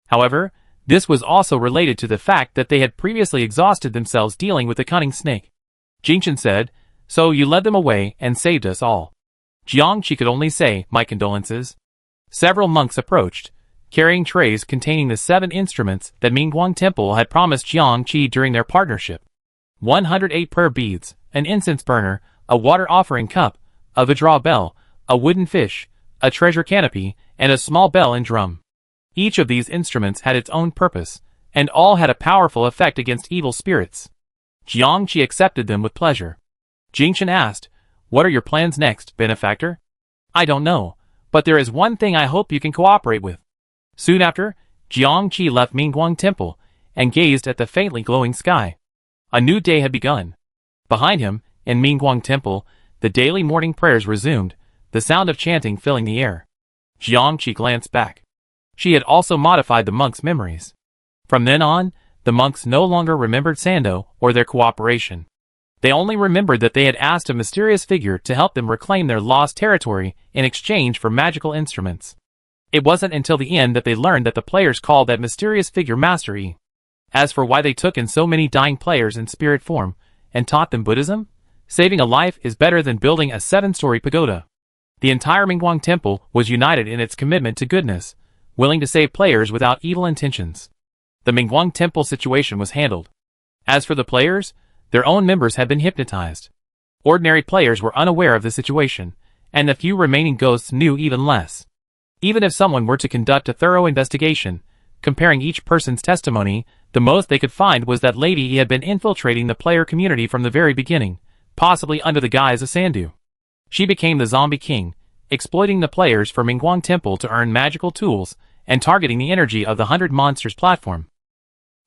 However, this was also related to the fact that they had previously exhausted themselves dealing with the cunning snake." Jingchen said, "So you led them away and saved us all." Jiangqi could only say, "My condolences." Several monks approached, carrying trays containing the 7 instruments that Mingguang Temple had promised Jiangqi during their partnership. 108 prayer beads, an incense burner, a water offering cup, a Vajra bell, a wooden fish, a treasure canopy, and a small bell and drum. Each of these instruments had its own purpose, and all had a powerful effect against evil spirits. Jiangqi accepted them with pleasure. Jingchen asked, "What are your plans next, benefactor?" "I don't know, but there is one thing I hope you can cooperate with." Soon after, Jiangqi left Mingguang Temple and gazed at the faintly glowing sky. A new day had begun. Behind him, in Mingguang Temple, the daily morning prayers resumed, the sound of chanting filling the air. Jiangqi glanced back. She had also modified the monks' memories. From then on, the monks no longer remembered Sando or their cooperation. They only remembered that they had asked a mysterious figure to help them reclaim their lost territory in exchange for magical instruments. It wasn't until the end that they learned that the players called that mysterious figure Master Yi. As for why they took in so many dying players in spirit form and taught them Buddhism, saving a life is better than building a 7-story pagoda. The entire Mingguang Temple was united in its commitment to goodness, willing to save players without evil intentions. The Mingguang Temple situation was handled. As for the players, their own members had been hypnotized. Ordinary players were unaware of the situation, and the few remaining ghosts knew even less. Even if someone were to conduct a thorough investigation, comparing each person's testimony, The most they could find was that Lady E had been infiltrating the player community from the very beginning, possibly under the guise of Sandu. She became the Zombie King, exploiting the players for Mingguang Temple to earn magical tools and targeting the energy of the 100 Monsters platform.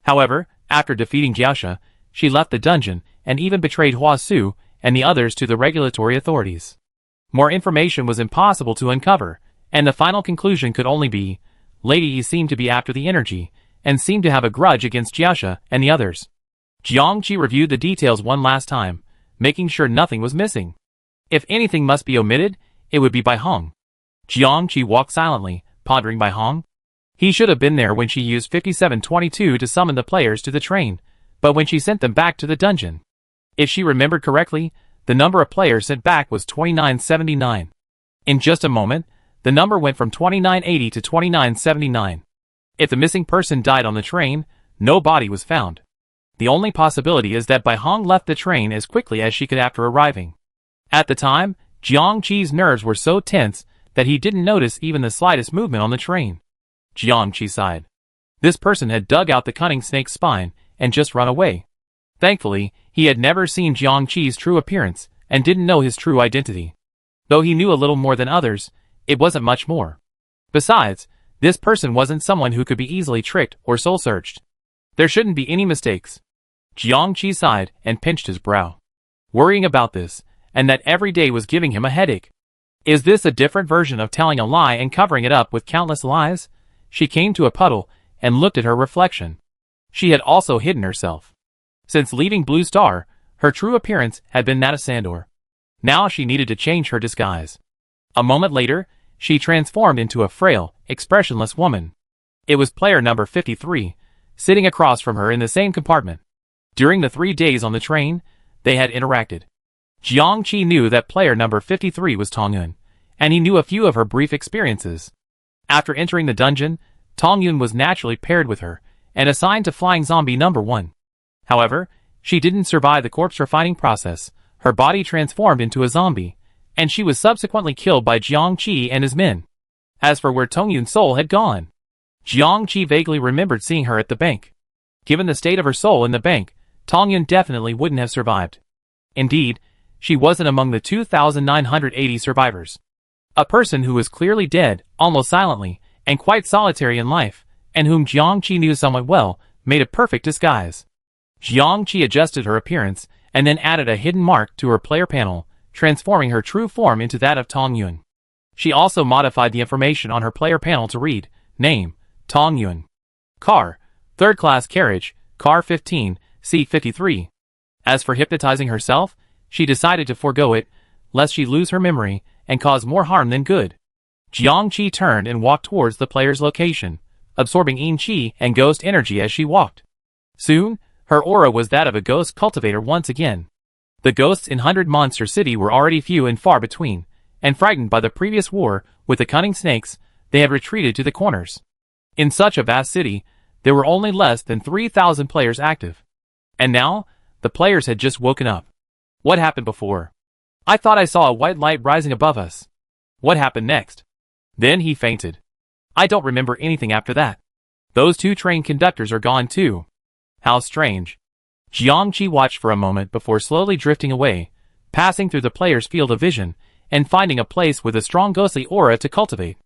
However, after defeating Jiaosha, she left the dungeon and even betrayed Hua Su and the others to the regulatory authorities. More information was impossible to uncover, and the final conclusion could only be, Lady Yi seemed to be after the energy, and seemed to have a grudge against Jiaosha and the others. Jiangqi reviewed the details one last time, making sure nothing was missing. If anything must be omitted, it would be Bai Hong. Jiangqi walked silently, pondering Bai Hong. He should have been there when she used 5722 to summon the players to the train, but when she sent them back to the dungeon. If she remembered correctly, the number of players sent back was 2979. In just a moment, the number went from 2980 to 2979. If the missing person died on the train, no body was found. The only possibility is that Bai Hong left the train as quickly as she could after arriving. At the time, Jiangqi's nerves were so tense that he didn't notice even the slightest movement on the train. Jiangqi sighed. This person had dug out the cunning snake's spine and just run away. Thankfully, he had never seen Jiangqi's true appearance and didn't know his true identity. Though he knew a little more than others, it wasn't much more. Besides, this person wasn't someone who could be easily tricked or soul-searched. There shouldn't be any mistakes. Jiangqi sighed and pinched his brow, worrying about this, and that every day was giving him a headache. Is this a different version of telling a lie and covering it up with countless lies? She came to a puddle and looked at her reflection. She had also hidden herself. Since leaving Blue Star, her true appearance had been that of Sandor. Now she needed to change her disguise. A moment later, she transformed into a frail, expressionless woman. It was player number 53, sitting across from her in the same compartment. During the 3 days on the train, they had interacted. Jiangqi knew that player number 53 was Tongyun, and he knew a few of her brief experiences. After entering the dungeon, Tongyun was naturally paired with her, and assigned to Flying Zombie number 1. However, she didn't survive the corpse refining process. Her body transformed into a zombie, and she was subsequently killed by Jiangqi and his men. As for where Tongyun's soul had gone, Jiangqi vaguely remembered seeing her at the bank. Given the state of her soul in the bank, Tongyun definitely wouldn't have survived. Indeed, she wasn't among the 2,980 survivors. A person who was clearly dead, almost silently, and quite solitary in life, and whom Jiangqi knew somewhat well, made a perfect disguise. Jiangqi adjusted her appearance, and then added a hidden mark to her player panel, transforming her true form into that of Tongyun. She also modified the information on her player panel to read, Name, Tongyun. Car, third-class carriage, car 15, C53. As for hypnotizing herself, she decided to forego it, lest she lose her memory and cause more harm than good. Jiangqi turned and walked towards the player's location, absorbing yin qi and ghost energy as she walked. Soon, her aura was that of a ghost cultivator once again. The ghosts in 100 Monster City were already few and far between, and frightened by the previous war with the cunning snakes, they had retreated to the corners. In such a vast city, there were only less than 3,000 players active. And now, the players had just woken up. What happened before? I thought I saw a white light rising above us. What happened next? Then he fainted. I don't remember anything after that. Those 2 train conductors are gone too. How strange. Jiangqi watched for a moment before slowly drifting away, passing through the player's field of vision, and finding a place with a strong ghostly aura to cultivate.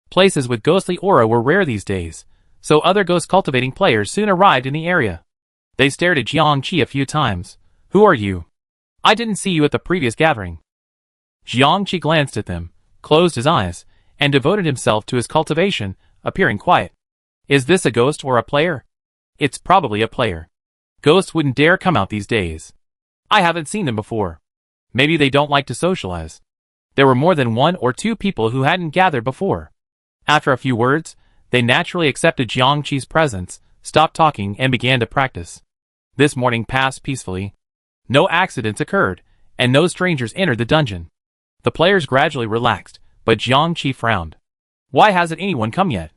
Places with ghostly aura were rare these days, so other ghost-cultivating players soon arrived in the area. They stared at Jiangqi a few times. Who are you? I didn't see you at the previous gathering. Jiangqi glanced at them, closed his eyes, and devoted himself to his cultivation, appearing quiet. Is this a ghost or a player? It's probably a player. Ghosts wouldn't dare come out these days. I haven't seen them before. Maybe they don't like to socialize. There were more than 1 or 2 people who hadn't gathered before. After a few words, they naturally accepted Jiangqi's presence, stopped talking, and began to practice. This morning passed peacefully. No accidents occurred, and no strangers entered the dungeon. The players gradually relaxed, but Jiangqi frowned. Why hasn't anyone come yet?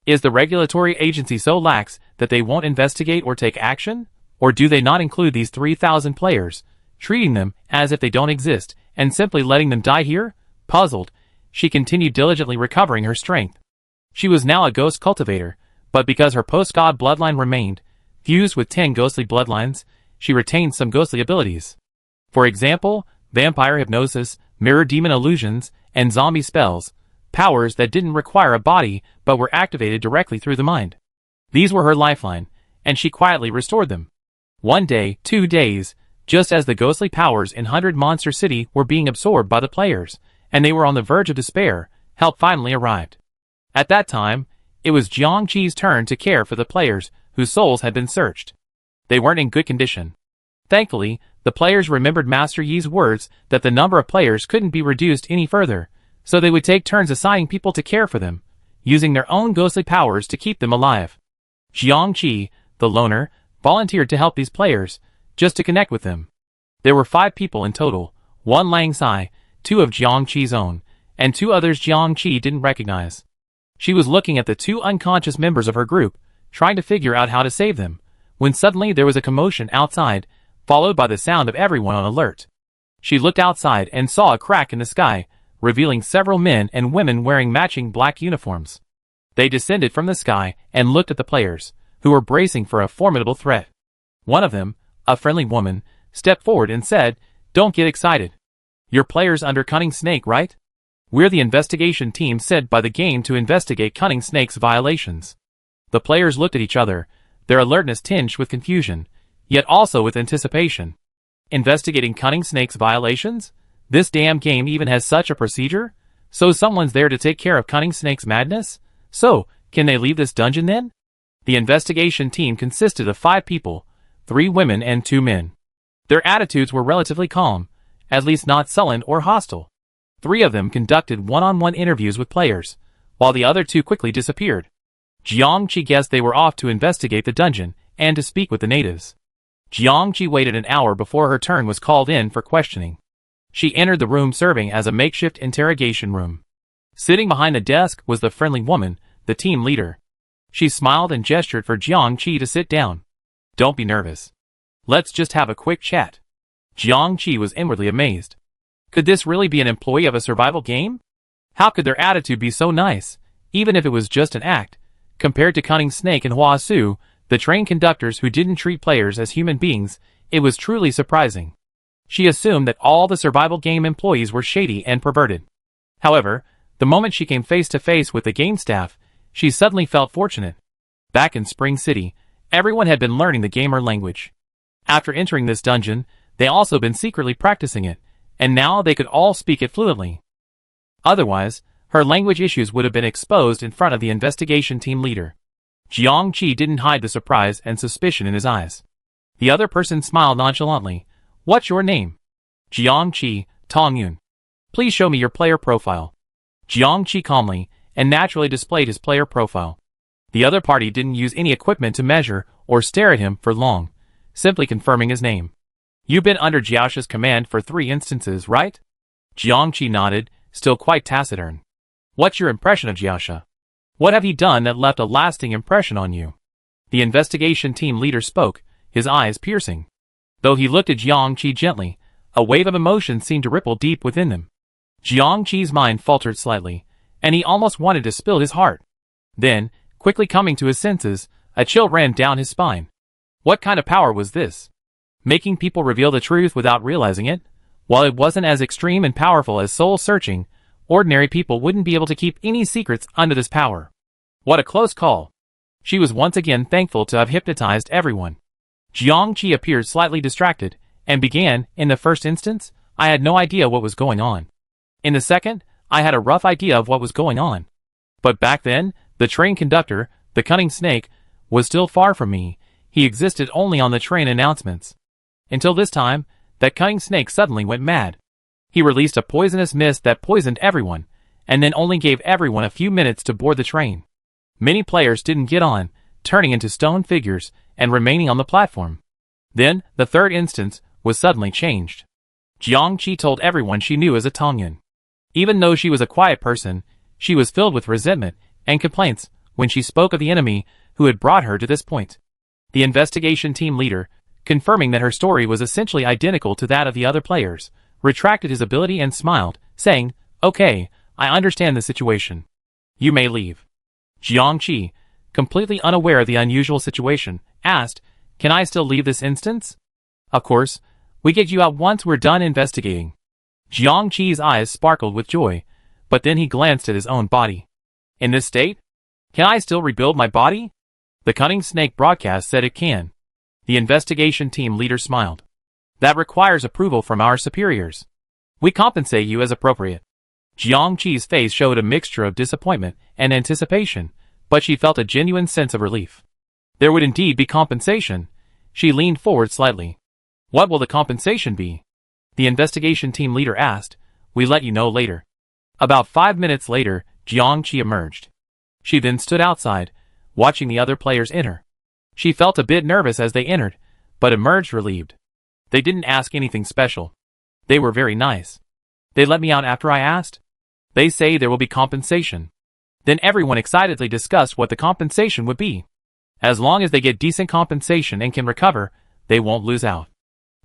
Is the regulatory agency so lax that they won't investigate or take action? Or do they not include these 3,000 players, treating them as if they don't exist, and simply letting them die here? Puzzled, she continued diligently recovering her strength. She was now a ghost cultivator, but because her post-god bloodline remained, Fused with 10 ghostly bloodlines, she retained some ghostly abilities. For example, vampire hypnosis, mirror demon illusions, and zombie spells, powers that didn't require a body but were activated directly through the mind. These were her lifeline, and she quietly restored them. 1 day, 2 days, just as the ghostly powers in 100 Monster City were being absorbed by the players, and they were on the verge of despair, help finally arrived. At that time, it was Jiangqi's turn to care for the players whose souls had been searched. They weren't in good condition. Thankfully, the players remembered Master Yi's words that the number of players couldn't be reduced any further, so they would take turns assigning people to care for them, using their own ghostly powers to keep them alive. Jiangqi, the loner, volunteered to help these players, just to connect with them. There were 5 people in total, 1 Lang Sai, 2 of Jiangqi's own, and 2 others Jiangqi didn't recognize. She was looking at the 2 unconscious members of her group, trying to figure out how to save them, when suddenly there was a commotion outside, followed by the sound of everyone on alert. She looked outside and saw a crack in the sky, revealing several men and women wearing matching black uniforms. They descended from the sky and looked at the players, who were bracing for a formidable threat. One of them, a friendly woman, stepped forward and said, "Don't get excited. You're players under Cunning Snake, right? We're the investigation team sent by the game to investigate Cunning Snake's violations." The players looked at each other, their alertness tinged with confusion, yet also with anticipation. Investigating Cunning Snake's violations? This damn game even has such a procedure? So someone's there to take care of Cunning Snake's madness? So, can they leave this dungeon then? The investigation team consisted of 5 people, 3 women and 2 men. Their attitudes were relatively calm, at least not sullen or hostile. 3 of them conducted one-on-one interviews with players, while the other 2 quickly disappeared. Jiangqi guessed they were off to investigate the dungeon and to speak with the natives. Jiangqi waited an hour before her turn was called in for questioning. She entered the room serving as a makeshift interrogation room. Sitting behind the desk was the friendly woman, the team leader. She smiled and gestured for Jiangqi to sit down. "Don't be nervous. Let's just have a quick chat." Jiangqi was inwardly amazed. Could this really be an employee of a survival game? How could their attitude be so nice, even if it was just an act, compared to Cunning Snake and Hua Su, the train conductors who didn't treat players as human beings? It was truly surprising. She assumed that all the survival game employees were shady and perverted. However, the moment she came face to face with the game staff, she suddenly felt fortunate. Back in Spring City, everyone had been learning the gamer language. After entering this dungeon, they also been secretly practicing it, and now they could all speak it fluently. Otherwise, her language issues would have been exposed in front of the investigation team leader. Jiangqi didn't hide the surprise and suspicion in his eyes. The other person smiled nonchalantly. "What's your name?" "Jiangqi, Tongyun." "Please show me your player profile." Jiangqi calmly and naturally displayed his player profile. The other party didn't use any equipment to measure or stare at him for long, simply confirming his name. "You've been under Jiaosha's command for 3 instances, right?" Jiangqi nodded, still quite taciturn. "What's your impression of Jiaosha? What have he done that left a lasting impression on you?" The investigation team leader spoke, his eyes piercing. Though he looked at Jiangqi gently, a wave of emotion seemed to ripple deep within them. Jiangqi's mind faltered slightly, and he almost wanted to spill his heart. Then, quickly coming to his senses, a chill ran down his spine. What kind of power was this? Making people reveal the truth without realizing it? While it wasn't as extreme and powerful as soul-searching, ordinary people wouldn't be able to keep any secrets under this power. What a close call. She was once again thankful to have hypnotized everyone. Jiangqi appeared slightly distracted, and began, "In the first instance, I had no idea what was going on. In the second, I had a rough idea of what was going on. But back then, the train conductor, the Cunning Snake, was still far from me. He existed only on the train announcements. Until this time, that Cunning Snake suddenly went mad. He released a poisonous mist that poisoned everyone, and then only gave everyone a few minutes to board the train. Many players didn't get on, turning into stone figures and remaining on the platform. Then, the third instance was suddenly changed. Jiangqi told everyone she knew as a Tongyun. Even though she was a quiet person, she was filled with resentment and complaints when she spoke of the enemy who had brought her to this point. The investigation team leader, confirming that her story was essentially identical to that of the other players, retracted his ability and smiled, saying, "Okay, I understand the situation. You may leave." Jiangqi, completely unaware of the unusual situation, asked, Can I still leave this instance? Of course, we get you out once we're done investigating. Jiang Qi's eyes sparkled with joy, but then he glanced at his own body. In this state? Can I still rebuild my body? The cunning snake broadcast said it can. The investigation team leader smiled. That requires approval from our superiors. We compensate you as appropriate. Jiang Qi's face showed a mixture of disappointment and anticipation, but she felt a genuine sense of relief. There would indeed be compensation. She leaned forward slightly. What will the compensation be? The investigation team leader asked. We let you know later. About 5 minutes later, Jiang Qi emerged. She then stood outside, watching the other players enter. She felt a bit nervous as they entered, but emerged relieved. They didn't ask anything special. They were very nice. They let me out after I asked. They say there will be compensation. Then everyone excitedly discussed what the compensation would be. As long as they get decent compensation and can recover, they won't lose out.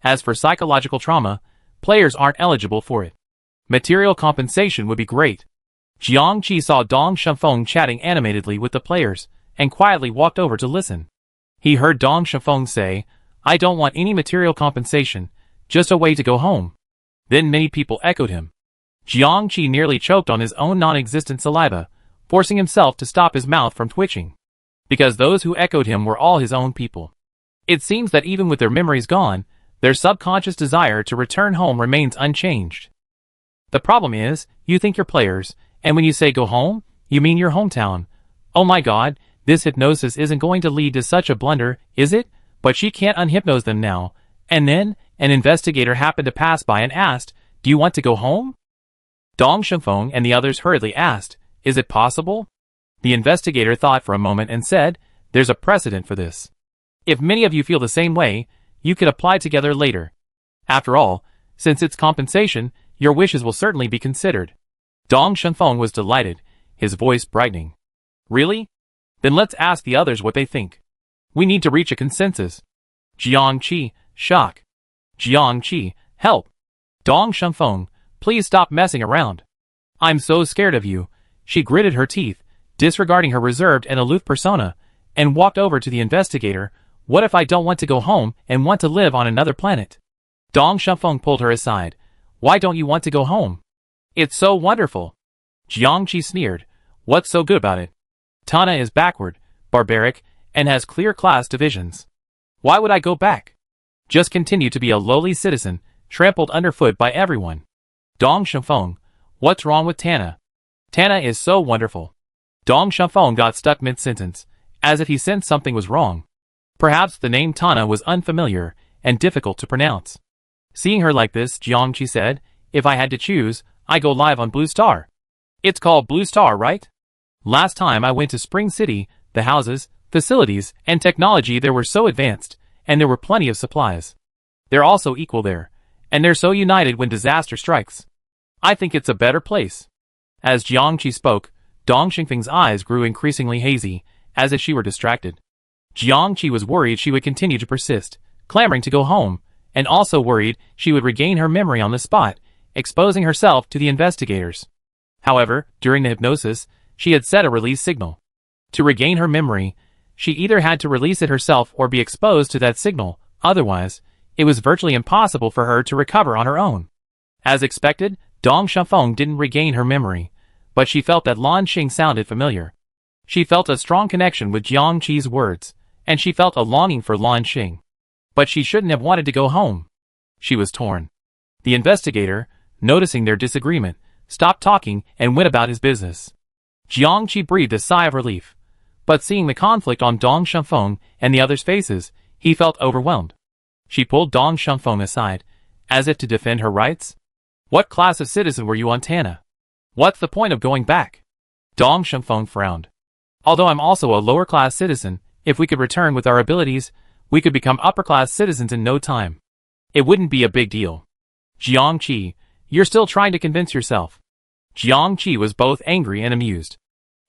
As for psychological trauma, players aren't eligible for it. Material compensation would be great. Jiang Qi saw Dong Shenfeng chatting animatedly with the players, and quietly walked over to listen. He heard Dong Shenfeng say, I don't want any material compensation, just a way to go home. Then many people echoed him. Jiang Qi nearly choked on his own non-existent saliva, forcing himself to stop his mouth from twitching. Because those who echoed him were all his own people. It seems that even with their memories gone, their subconscious desire to return home remains unchanged. The problem is, you think you're players, and when you say go home, you mean your hometown. Oh my god, this hypnosis isn't going to lead to such a blunder, is it? But she can't unhypnose them now. And then, an investigator happened to pass by and asked, do you want to go home? Dong Shenfeng and the others hurriedly asked, is it possible? The investigator thought for a moment and said, there's a precedent for this. If many of you feel the same way, you could apply together later. After all, since it's compensation, your wishes will certainly be considered. Dong Shenfeng was delighted, his voice brightening. Really? Then let's ask the others what they think. We need to reach a consensus. Jiang Qi, shock. Jiang Qi, help. Dong Shenfeng, please stop messing around. I'm so scared of you. She gritted her teeth, disregarding her reserved and aloof persona, and walked over to the investigator. What if I don't want to go home and want to live on another planet? Dong Shenfeng pulled her aside. Why don't you want to go home? It's so wonderful. Jiang Qi sneered. What's so good about it? Tana is backward, barbaric, and has clear class divisions. Why would I go back? Just continue to be a lowly citizen, trampled underfoot by everyone. Dong Shenfeng, what's wrong with Tana? Tana is so wonderful. Dong Shenfeng got stuck mid-sentence, as if he sensed something was wrong. Perhaps the name Tana was unfamiliar and difficult to pronounce. Seeing her like this, Jiang Qi said, if I had to choose, I go live on Blue Star. It's called Blue Star, right? Last time I went to Spring City, the houses, facilities, and technology there were so advanced, and there were plenty of supplies. They're also equal there, and they're so united when disaster strikes. I think it's a better place. As Jiang Qi spoke, Dong Shenfeng's eyes grew increasingly hazy, as if she were distracted. Jiang Qi was worried she would continue to persist, clamoring to go home, and also worried she would regain her memory on the spot, exposing herself to the investigators. However, during the hypnosis, she had set a release signal. To regain her memory, she either had to release it herself or be exposed to that signal, otherwise, it was virtually impossible for her to recover on her own. As expected, Dong Shenfeng didn't regain her memory, but she felt that Lan Xing sounded familiar. She felt a strong connection with Jiang Qi's words, and she felt a longing for Lan Xing. But she shouldn't have wanted to go home. She was torn. The investigator, noticing their disagreement, stopped talking and went about his business. Jiang Qi breathed a sigh of relief, but seeing the conflict on Dong Shenfeng and the others' faces, he felt overwhelmed. She pulled Dong Shenfeng aside, as if to defend her rights. What class of citizen were you on Tana? What's the point of going back? Dong Shenfeng frowned. Although I'm also a lower-class citizen, if we could return with our abilities, we could become upper-class citizens in no time. It wouldn't be a big deal. Jiang Qi, you're still trying to convince yourself. Jiang Qi was both angry and amused.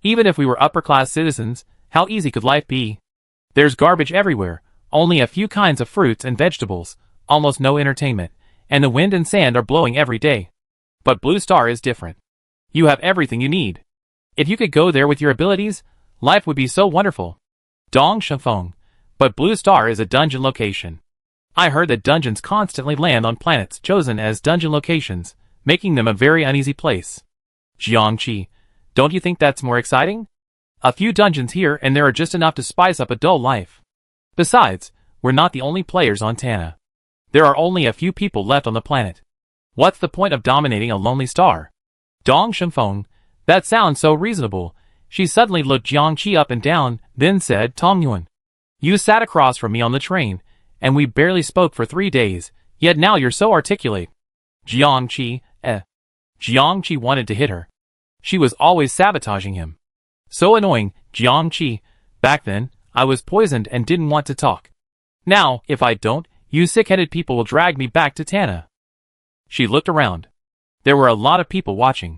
Even if we were upper-class citizens, how easy could life be? There's garbage everywhere, only a few kinds of fruits and vegetables, almost no entertainment, and the wind and sand are blowing every day. But Blue Star is different. You have everything you need. If you could go there with your abilities, life would be so wonderful. Dong Shenfeng, But Blue Star is a dungeon location. I heard that dungeons constantly land on planets chosen as dungeon locations, making them a very uneasy place. Jiangqi, don't you think that's more exciting? A few dungeons here and there are just enough to spice up a dull life. Besides, we're not the only players on Tana. There are only a few people left on the planet. What's the point of dominating a lonely star? Dong Shengfeng, that sounds so reasonable. She suddenly looked Jiangqi up and down, then said, Tong Yuan, you sat across from me on the train, and we barely spoke for 3 days, yet now you're so articulate. Jiangqi wanted to hit her. She was always sabotaging him. So annoying, Jiangqi. Back then, I was poisoned and didn't want to talk. Now, if I don't, you sick-headed people will drag me back to Tana. She looked around. There were a lot of people watching.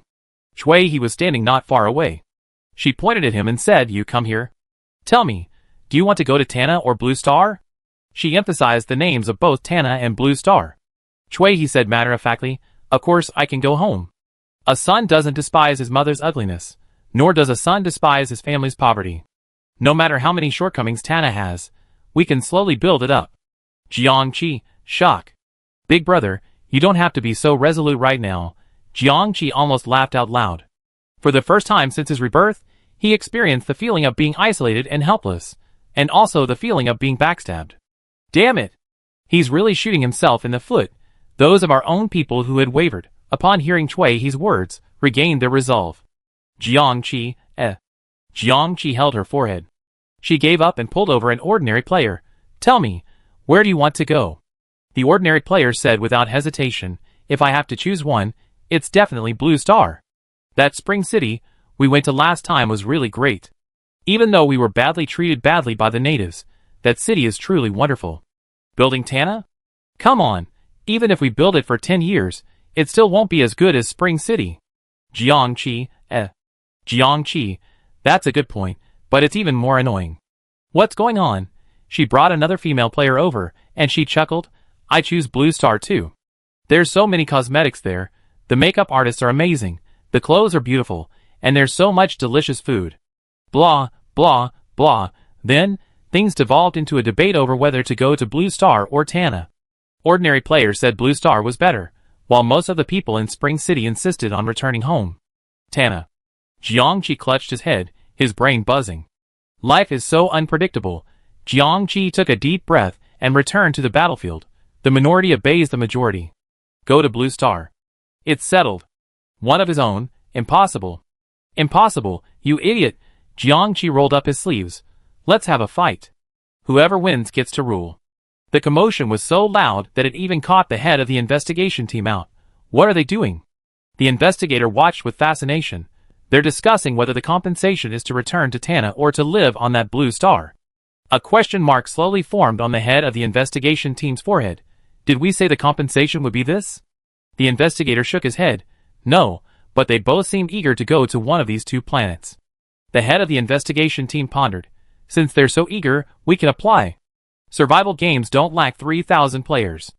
Shui he was standing not far away. She pointed at him and said, you come here. Tell me, do you want to go to Tana or Blue Star? She emphasized the names of both Tana and Blue Star. Shui he said matter-of-factly, of course I can go home. A son doesn't despise his mother's ugliness, nor does a son despise his family's poverty. No matter how many shortcomings Tana has, we can slowly build it up. Jiangqi, shock. Big brother, you don't have to be so resolute right now. Jiangqi almost laughed out loud. For the first time since his rebirth, he experienced the feeling of being isolated and helpless, and also the feeling of being backstabbed. Damn it! He's really shooting himself in the foot. Those of our own people who had wavered, upon hearing Cui He's words, regained their resolve. Jiangqi held her forehead. She gave up and pulled over an ordinary player. Tell me, where do you want to go? The ordinary player said without hesitation, if I have to choose one, it's definitely Blue Star. That Spring City we went to last time was really great. Even though we were badly treated badly by the natives, that city is truly wonderful. Building Tana? Come on, even if we build it for 10 years, it still won't be as good as Spring City. Jiangqi, that's a good point, but it's even more annoying. What's going on? She brought another female player over, and she chuckled, I choose Blue Star too. There's so many cosmetics there, the makeup artists are amazing, the clothes are beautiful, and there's so much delicious food. Blah, blah, blah. Then, things devolved into a debate over whether to go to Blue Star or Tana. Ordinary players said Blue Star was better, while most of the people in Spring City insisted on returning home. Tana. Jiangqi clutched his head, his brain buzzing. Life is so unpredictable. Jiangqi took a deep breath and returned to the battlefield. The minority obeys the majority. Go to Blue Star. It's settled. One of his own. Impossible. Impossible, you idiot. Jiangqi rolled up his sleeves. Let's have a fight. Whoever wins gets to rule. The commotion was so loud that it even caught the head of the investigation team out. What are they doing? The investigator watched with fascination. They're discussing whether the compensation is to return to Tana or to live on that Blue Star. A question mark slowly formed on the head of the investigation team's forehead. Did we say the compensation would be this? The investigator shook his head. No, but they both seemed eager to go to one of these two planets. The head of the investigation team pondered. Since they're so eager, we can apply. Survival games don't lack 3,000 players.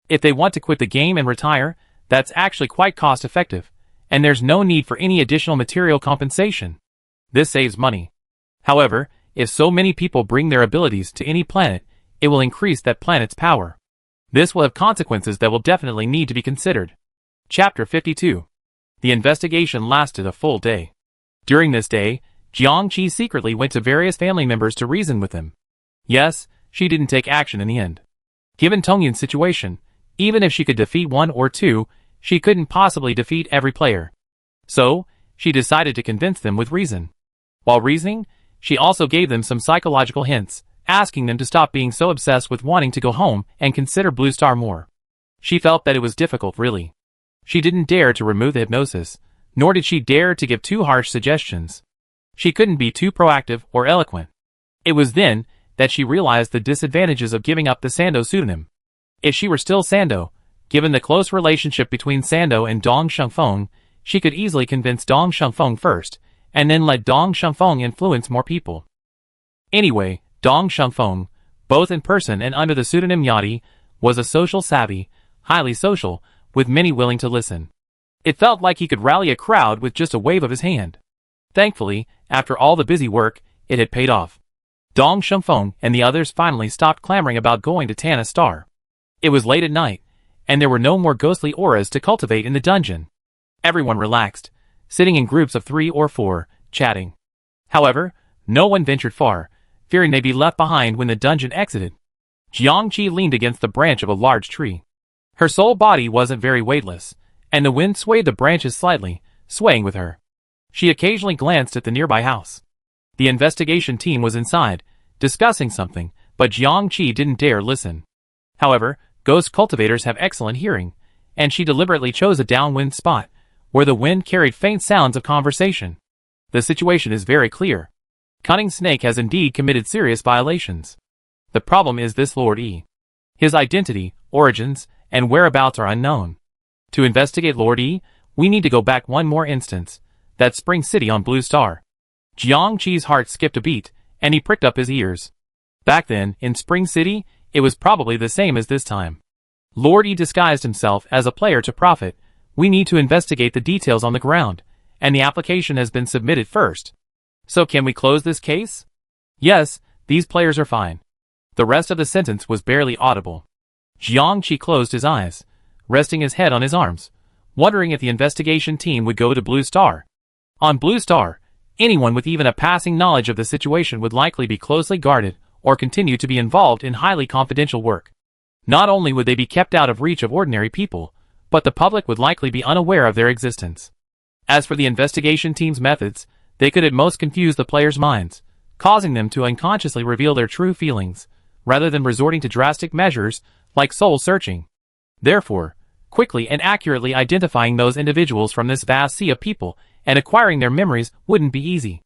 If they want to quit the game and retire, that's actually quite cost-effective, and there's no need for any additional material compensation. This saves money. However, if so many people bring their abilities to any planet, it will increase that planet's power. This will have consequences that will definitely need to be considered. Chapter 52. The investigation lasted a full day. During this day, Jiangqi secretly went to various family members to reason with them. Yes, she didn't take action in the end. Given Tongyun's situation, even if she could defeat one or two, she couldn't possibly defeat every player. So, she decided to convince them with reason. While reasoning, she also gave them some psychological hints, asking them to stop being so obsessed with wanting to go home and consider Blue Star more. She felt that it was difficult, really. She didn't dare to remove the hypnosis, nor did she dare to give too harsh suggestions. She couldn't be too proactive or eloquent. It was then that she realized the disadvantages of giving up the Sando pseudonym. If she were still Sando, given the close relationship between Sando and Dong Shengfeng, she could easily convince Dong Shengfeng first, and then let Dong Shengfeng influence more people. Anyway, Dong Shengfeng, both in person and under the pseudonym Yadi, was a social savvy, highly social, with many willing to listen. It felt like he could rally a crowd with just a wave of his hand. Thankfully, after all the busy work, it had paid off. Dong Shumfeng and the others finally stopped clamoring about going to Tana Star. It was late at night, and there were no more ghostly auras to cultivate in the dungeon. Everyone relaxed, sitting in groups of 3 or 4, chatting. However, no one ventured far, fearing they'd be left behind when the dungeon exited. Jiangqi leaned against the branch of a large tree. Her sole body wasn't very weightless, and the wind swayed the branches slightly, swaying with her. She occasionally glanced at the nearby house. The investigation team was inside, discussing something, but Jiangqi didn't dare listen. However, ghost cultivators have excellent hearing, and she deliberately chose a downwind spot, where the wind carried faint sounds of conversation. The situation is very clear. Cunning Snake has indeed committed serious violations. The problem is this Lord E. His identity, origins, and whereabouts are unknown. To investigate Lord E, we need to go back one more instance, that Spring City on Blue Star. Jiangqi's heart skipped a beat, and he pricked up his ears. Back then, in Spring City, it was probably the same as this time. Lord E disguised himself as a player to profit. We need to investigate the details on the ground, and the application has been submitted first. So can we close this case? Yes, these players are fine. The rest of the sentence was barely audible. Jiangqi closed his eyes, resting his head on his arms, wondering if the investigation team would go to Blue Star. On Blue Star, anyone with even a passing knowledge of the situation would likely be closely guarded or continue to be involved in highly confidential work. Not only would they be kept out of reach of ordinary people, but the public would likely be unaware of their existence. As for the investigation team's methods, they could at most confuse the players' minds, causing them to unconsciously reveal their true feelings, rather than resorting to drastic measures like soul searching. Therefore, quickly and accurately identifying those individuals from this vast sea of people and acquiring their memories wouldn't be easy.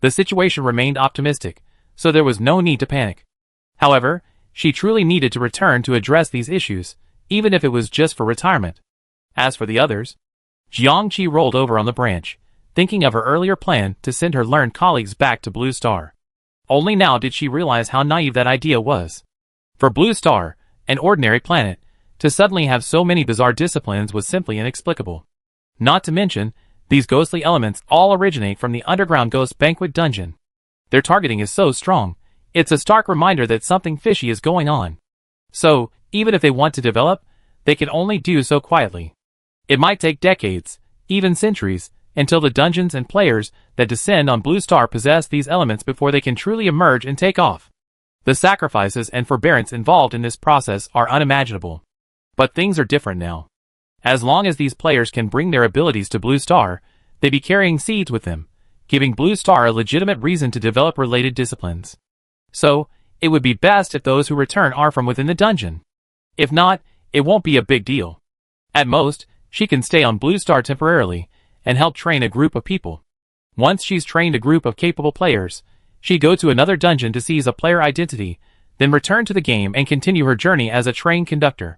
The situation remained optimistic, so there was no need to panic. However, she truly needed to return to address these issues, even if it was just for retirement. As for the others, Jiangqi rolled over on the branch, thinking of her earlier plan to send her learned colleagues back to Blue Star. Only now did she realize how naive that idea was. For Blue Star, an ordinary planet, to suddenly have so many bizarre disciplines was simply inexplicable. Not to mention, these ghostly elements all originate from the underground ghost banquet dungeon. Their targeting is so strong, it's a stark reminder that something fishy is going on. So, even if they want to develop, they can only do so quietly. It might take decades, even centuries, until the dungeons and players that descend on Blue Star possess these elements before they can truly emerge and take off. The sacrifices and forbearance involved in this process are unimaginable. But things are different now. As long as these players can bring their abilities to Blue Star, they be carrying seeds with them, giving Blue Star a legitimate reason to develop related disciplines. So, it would be best if those who return are from within the dungeon. If not, it won't be a big deal. At most, she can stay on Blue Star temporarily, and help train a group of people. Once she's trained a group of capable players, she'd go to another dungeon to seize a player identity, then return to the game and continue her journey as a trained conductor.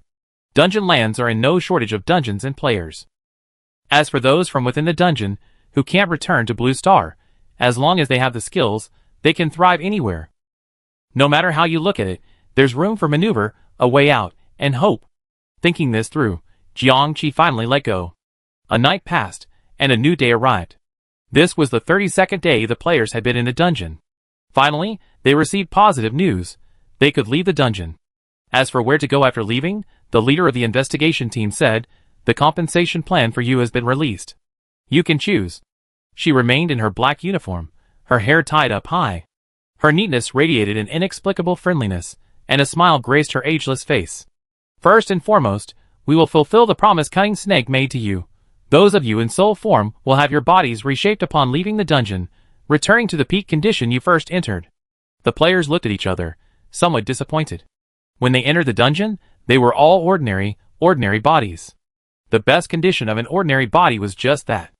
Dungeon lands are in no shortage of dungeons and players. As for those from within the dungeon, who can't return to Blue Star, as long as they have the skills, they can thrive anywhere. No matter how you look at it, there's room for maneuver, a way out, and hope. Thinking this through, Jiangqi finally let go. A night passed, and a new day arrived. This was the 32nd day the players had been in the dungeon. Finally, they received positive news. They could leave the dungeon. As for where to go after leaving, the leader of the investigation team said, "The compensation plan for you has been released. You can choose." She remained in her black uniform, her hair tied up high. Her neatness radiated an inexplicable friendliness, and a smile graced her ageless face. "First and foremost, we will fulfill the promise Cunning Snake made to you. Those of you in soul form will have your bodies reshaped upon leaving the dungeon, returning to the peak condition you first entered." The players looked at each other, somewhat disappointed. When they entered the dungeon, they were all ordinary bodies. The best condition of an ordinary body was just that.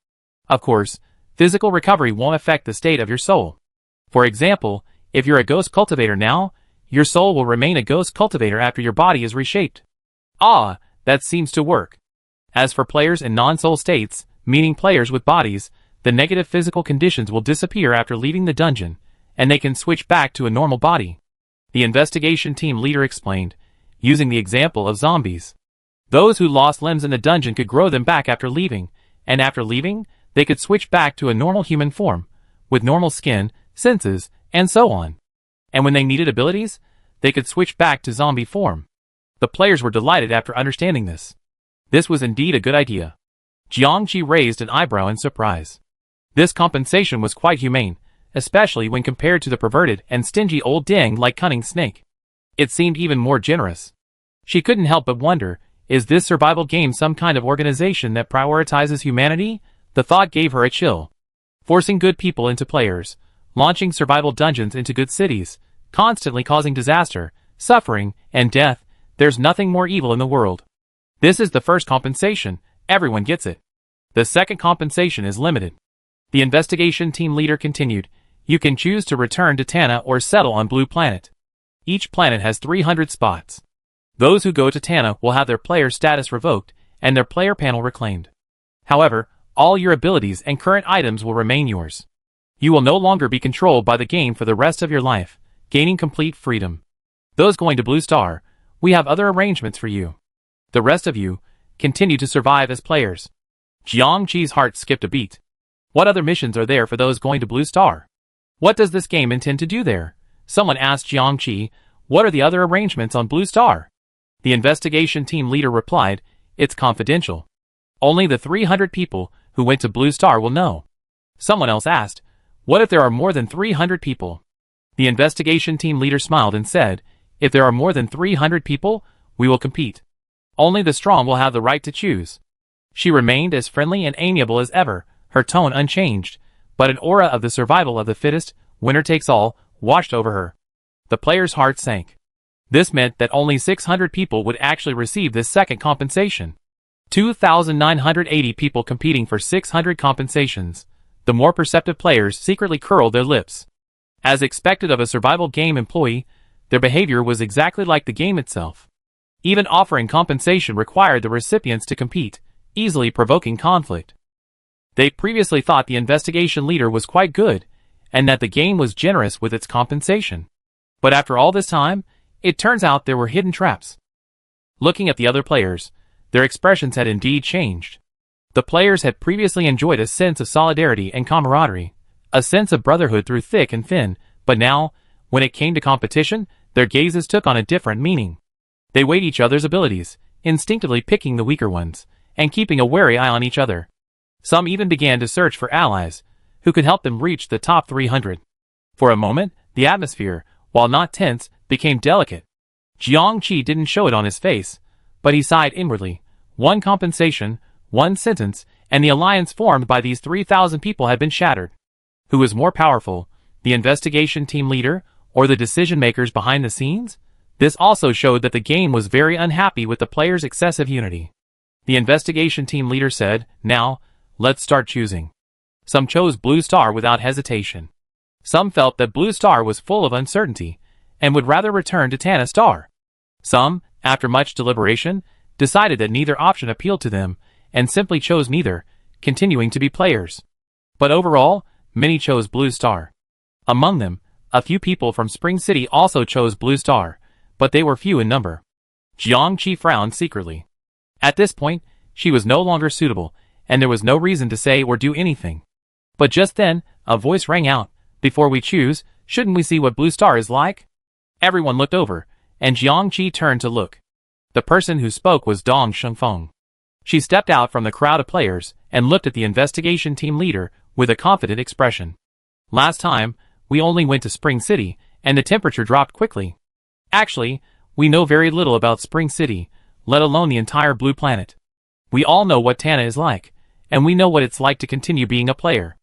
Of course, physical recovery won't affect the state of your soul. For example, if you're a ghost cultivator now, your soul will remain a ghost cultivator after your body is reshaped. Ah, that seems to work. As for players in non-soul states, meaning players with bodies, the negative physical conditions will disappear after leaving the dungeon, and they can switch back to a normal body. The investigation team leader explained, using the example of zombies. Those who lost limbs in the dungeon could grow them back after leaving, and after leaving, they could switch back to a normal human form, with normal skin, senses, and so on. And when they needed abilities, they could switch back to zombie form. The players were delighted after understanding this. This was indeed a good idea. Jiangqi raised an eyebrow in surprise. This compensation was quite humane, especially when compared to the perverted and stingy old Ding like cunning snake. It seemed even more generous. She couldn't help but wonder, is this survival game some kind of organization that prioritizes humanity? The thought gave her a chill. Forcing good people into players, launching survival dungeons into good cities, constantly causing disaster, suffering, and death, there's nothing more evil in the world. This is the first compensation, everyone gets it. The second compensation is limited. The investigation team leader continued, you can choose to return to Tana or settle on Blue Planet. Each planet has 300 spots. Those who go to Tana will have their player status revoked and their player panel reclaimed. However, all your abilities and current items will remain yours. You will no longer be controlled by the game for the rest of your life, gaining complete freedom. Those going to Blue Star, we have other arrangements for you. The rest of you, continue to survive as players. Jiangqi's heart skipped a beat. What other missions are there for those going to Blue Star? What does this game intend to do there? Someone asked Jiangqi, what are the other arrangements on Blue Star? The investigation team leader replied, it's confidential. Only the 300 people who went to Blue Star will know. Someone else asked, what if there are more than 300 people? The investigation team leader smiled and said, if there are more than 300 people, we will compete. Only the strong will have the right to choose. She remained as friendly and amiable as ever, her tone unchanged, but an aura of the survival of the fittest, winner takes all, washed over her. The player's heart sank. This meant that only 600 people would actually receive this second compensation. 2,980 people competing for 600 compensations. The more perceptive players secretly curled their lips. As expected of a survival game employee, their behavior was exactly like the game itself. Even offering compensation required the recipients to compete, easily provoking conflict. They previously thought the investigation leader was quite good, and that the game was generous with its compensation. But after all this time, it turns out there were hidden traps. Looking at the other players, their expressions had indeed changed. The players had previously enjoyed a sense of solidarity and camaraderie, a sense of brotherhood through thick and thin, but now, when it came to competition, their gazes took on a different meaning. They weighed each other's abilities, instinctively picking the weaker ones, and keeping a wary eye on each other. Some even began to search for allies, who could help them reach the top 300. For a moment, the atmosphere, while not tense, became delicate. Jiangqi didn't show it on his face, but he sighed inwardly. One compensation, one sentence, and the alliance formed by these 3,000 people had been shattered. Who was more powerful, the investigation team leader, or the decision-makers behind the scenes? This also showed that the game was very unhappy with the players' excessive unity. The investigation team leader said, now, let's start choosing. Some chose Blue Star without hesitation. Some felt that Blue Star was full of uncertainty, and would rather return to Tana Star. Some, after much deliberation, decided that neither option appealed to them, and simply chose neither, continuing to be players. But overall, many chose Blue Star. Among them, a few people from Spring City also chose Blue Star, but they were few in number. Jiangqi frowned secretly. At this point, she was no longer suitable, and there was no reason to say or do anything. But just then, a voice rang out, before we choose, shouldn't we see what Blue Star is like? Everyone looked over, and Jiangqi turned to look. The person who spoke was Dong Shengfeng. She stepped out from the crowd of players, and looked at the investigation team leader, with a confident expression. Last time, we only went to Spring City, and the temperature dropped quickly. Actually, we know very little about Spring City, let alone the entire Blue Planet. We all know what Tana is like, and we know what it's like to continue being a player.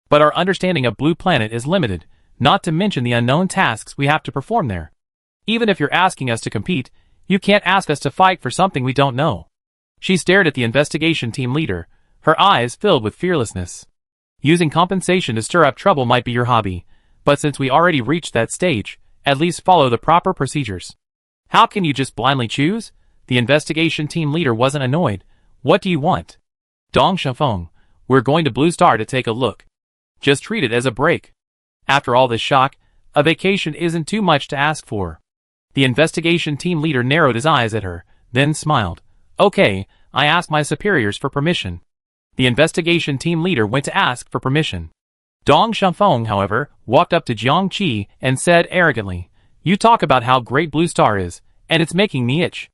But our understanding of Blue Planet is limited, not to mention the unknown tasks we have to perform there. Even if you're asking us to compete, you can't ask us to fight for something we don't know. She stared at the investigation team leader, her eyes filled with fearlessness. Using compensation to stir up trouble might be your hobby, but since we already reached that stage, at least follow the proper procedures. How can you just blindly choose? The investigation team leader wasn't annoyed. What do you want? Dong Shengfeng, we're going to Blue Star to take a look. Just treat it as a break. After all this shock, a vacation isn't too much to ask for. The investigation team leader narrowed his eyes at her, then smiled. Okay, I asked my superiors for permission. The investigation team leader went to ask for permission. Dong Xiaofeng, however, walked up to Jiang Qi and said arrogantly, "You talk about how great Blue Star is, and it's making me itch.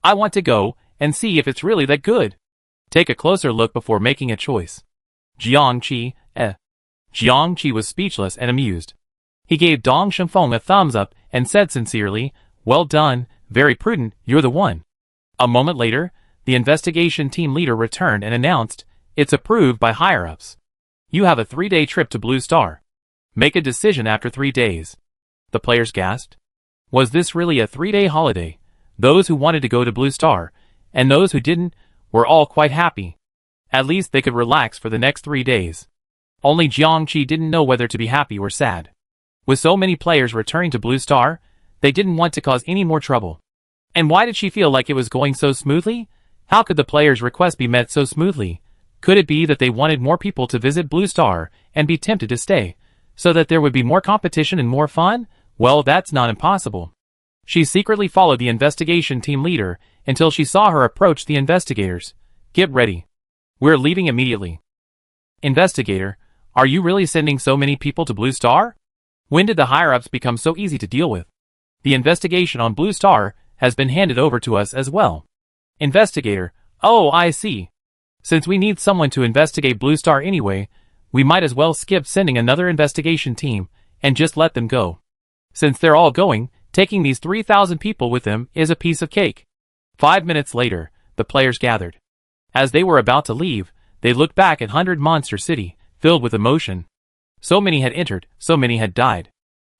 I want to go and see if it's really that good. Take a closer look before making a choice." Jiang Qi was speechless and amused. He gave Dong Xiaofeng a thumbs up and said sincerely, "Well done, very prudent, you're the one." A moment later, the investigation team leader returned and announced, "It's approved by higher-ups. You have a 3-day trip to Blue Star. Make a decision after 3 days." The players gasped. Was this really a 3-day holiday? Those who wanted to go to Blue Star, and those who didn't, were all quite happy. At least they could relax for the next 3 days. Only Jiang Qi didn't know whether to be happy or sad. With so many players returning to Blue Star, they didn't want to cause any more trouble. And why did she feel like it was going so smoothly? How could the players' request be met so smoothly? Could it be that they wanted more people to visit Blue Star and be tempted to stay, so that there would be more competition and more fun? Well, that's not impossible. She secretly followed the investigation team leader until she saw her approach the investigators. "Get ready. We're leaving immediately." "Investigator, are you really sending so many people to Blue Star? When did the higher-ups become so easy to deal with? The investigation on Blue Star has been handed over to us as well." "Investigator, oh, I see. Since we need someone to investigate Blue Star anyway, we might as well skip sending another investigation team and just let them go. Since they're all going, taking these 3,000 people with them is a piece of cake." 5 minutes later, the players gathered. As they were about to leave, they looked back at 100 Monster City, filled with emotion. So many had entered, so many had died.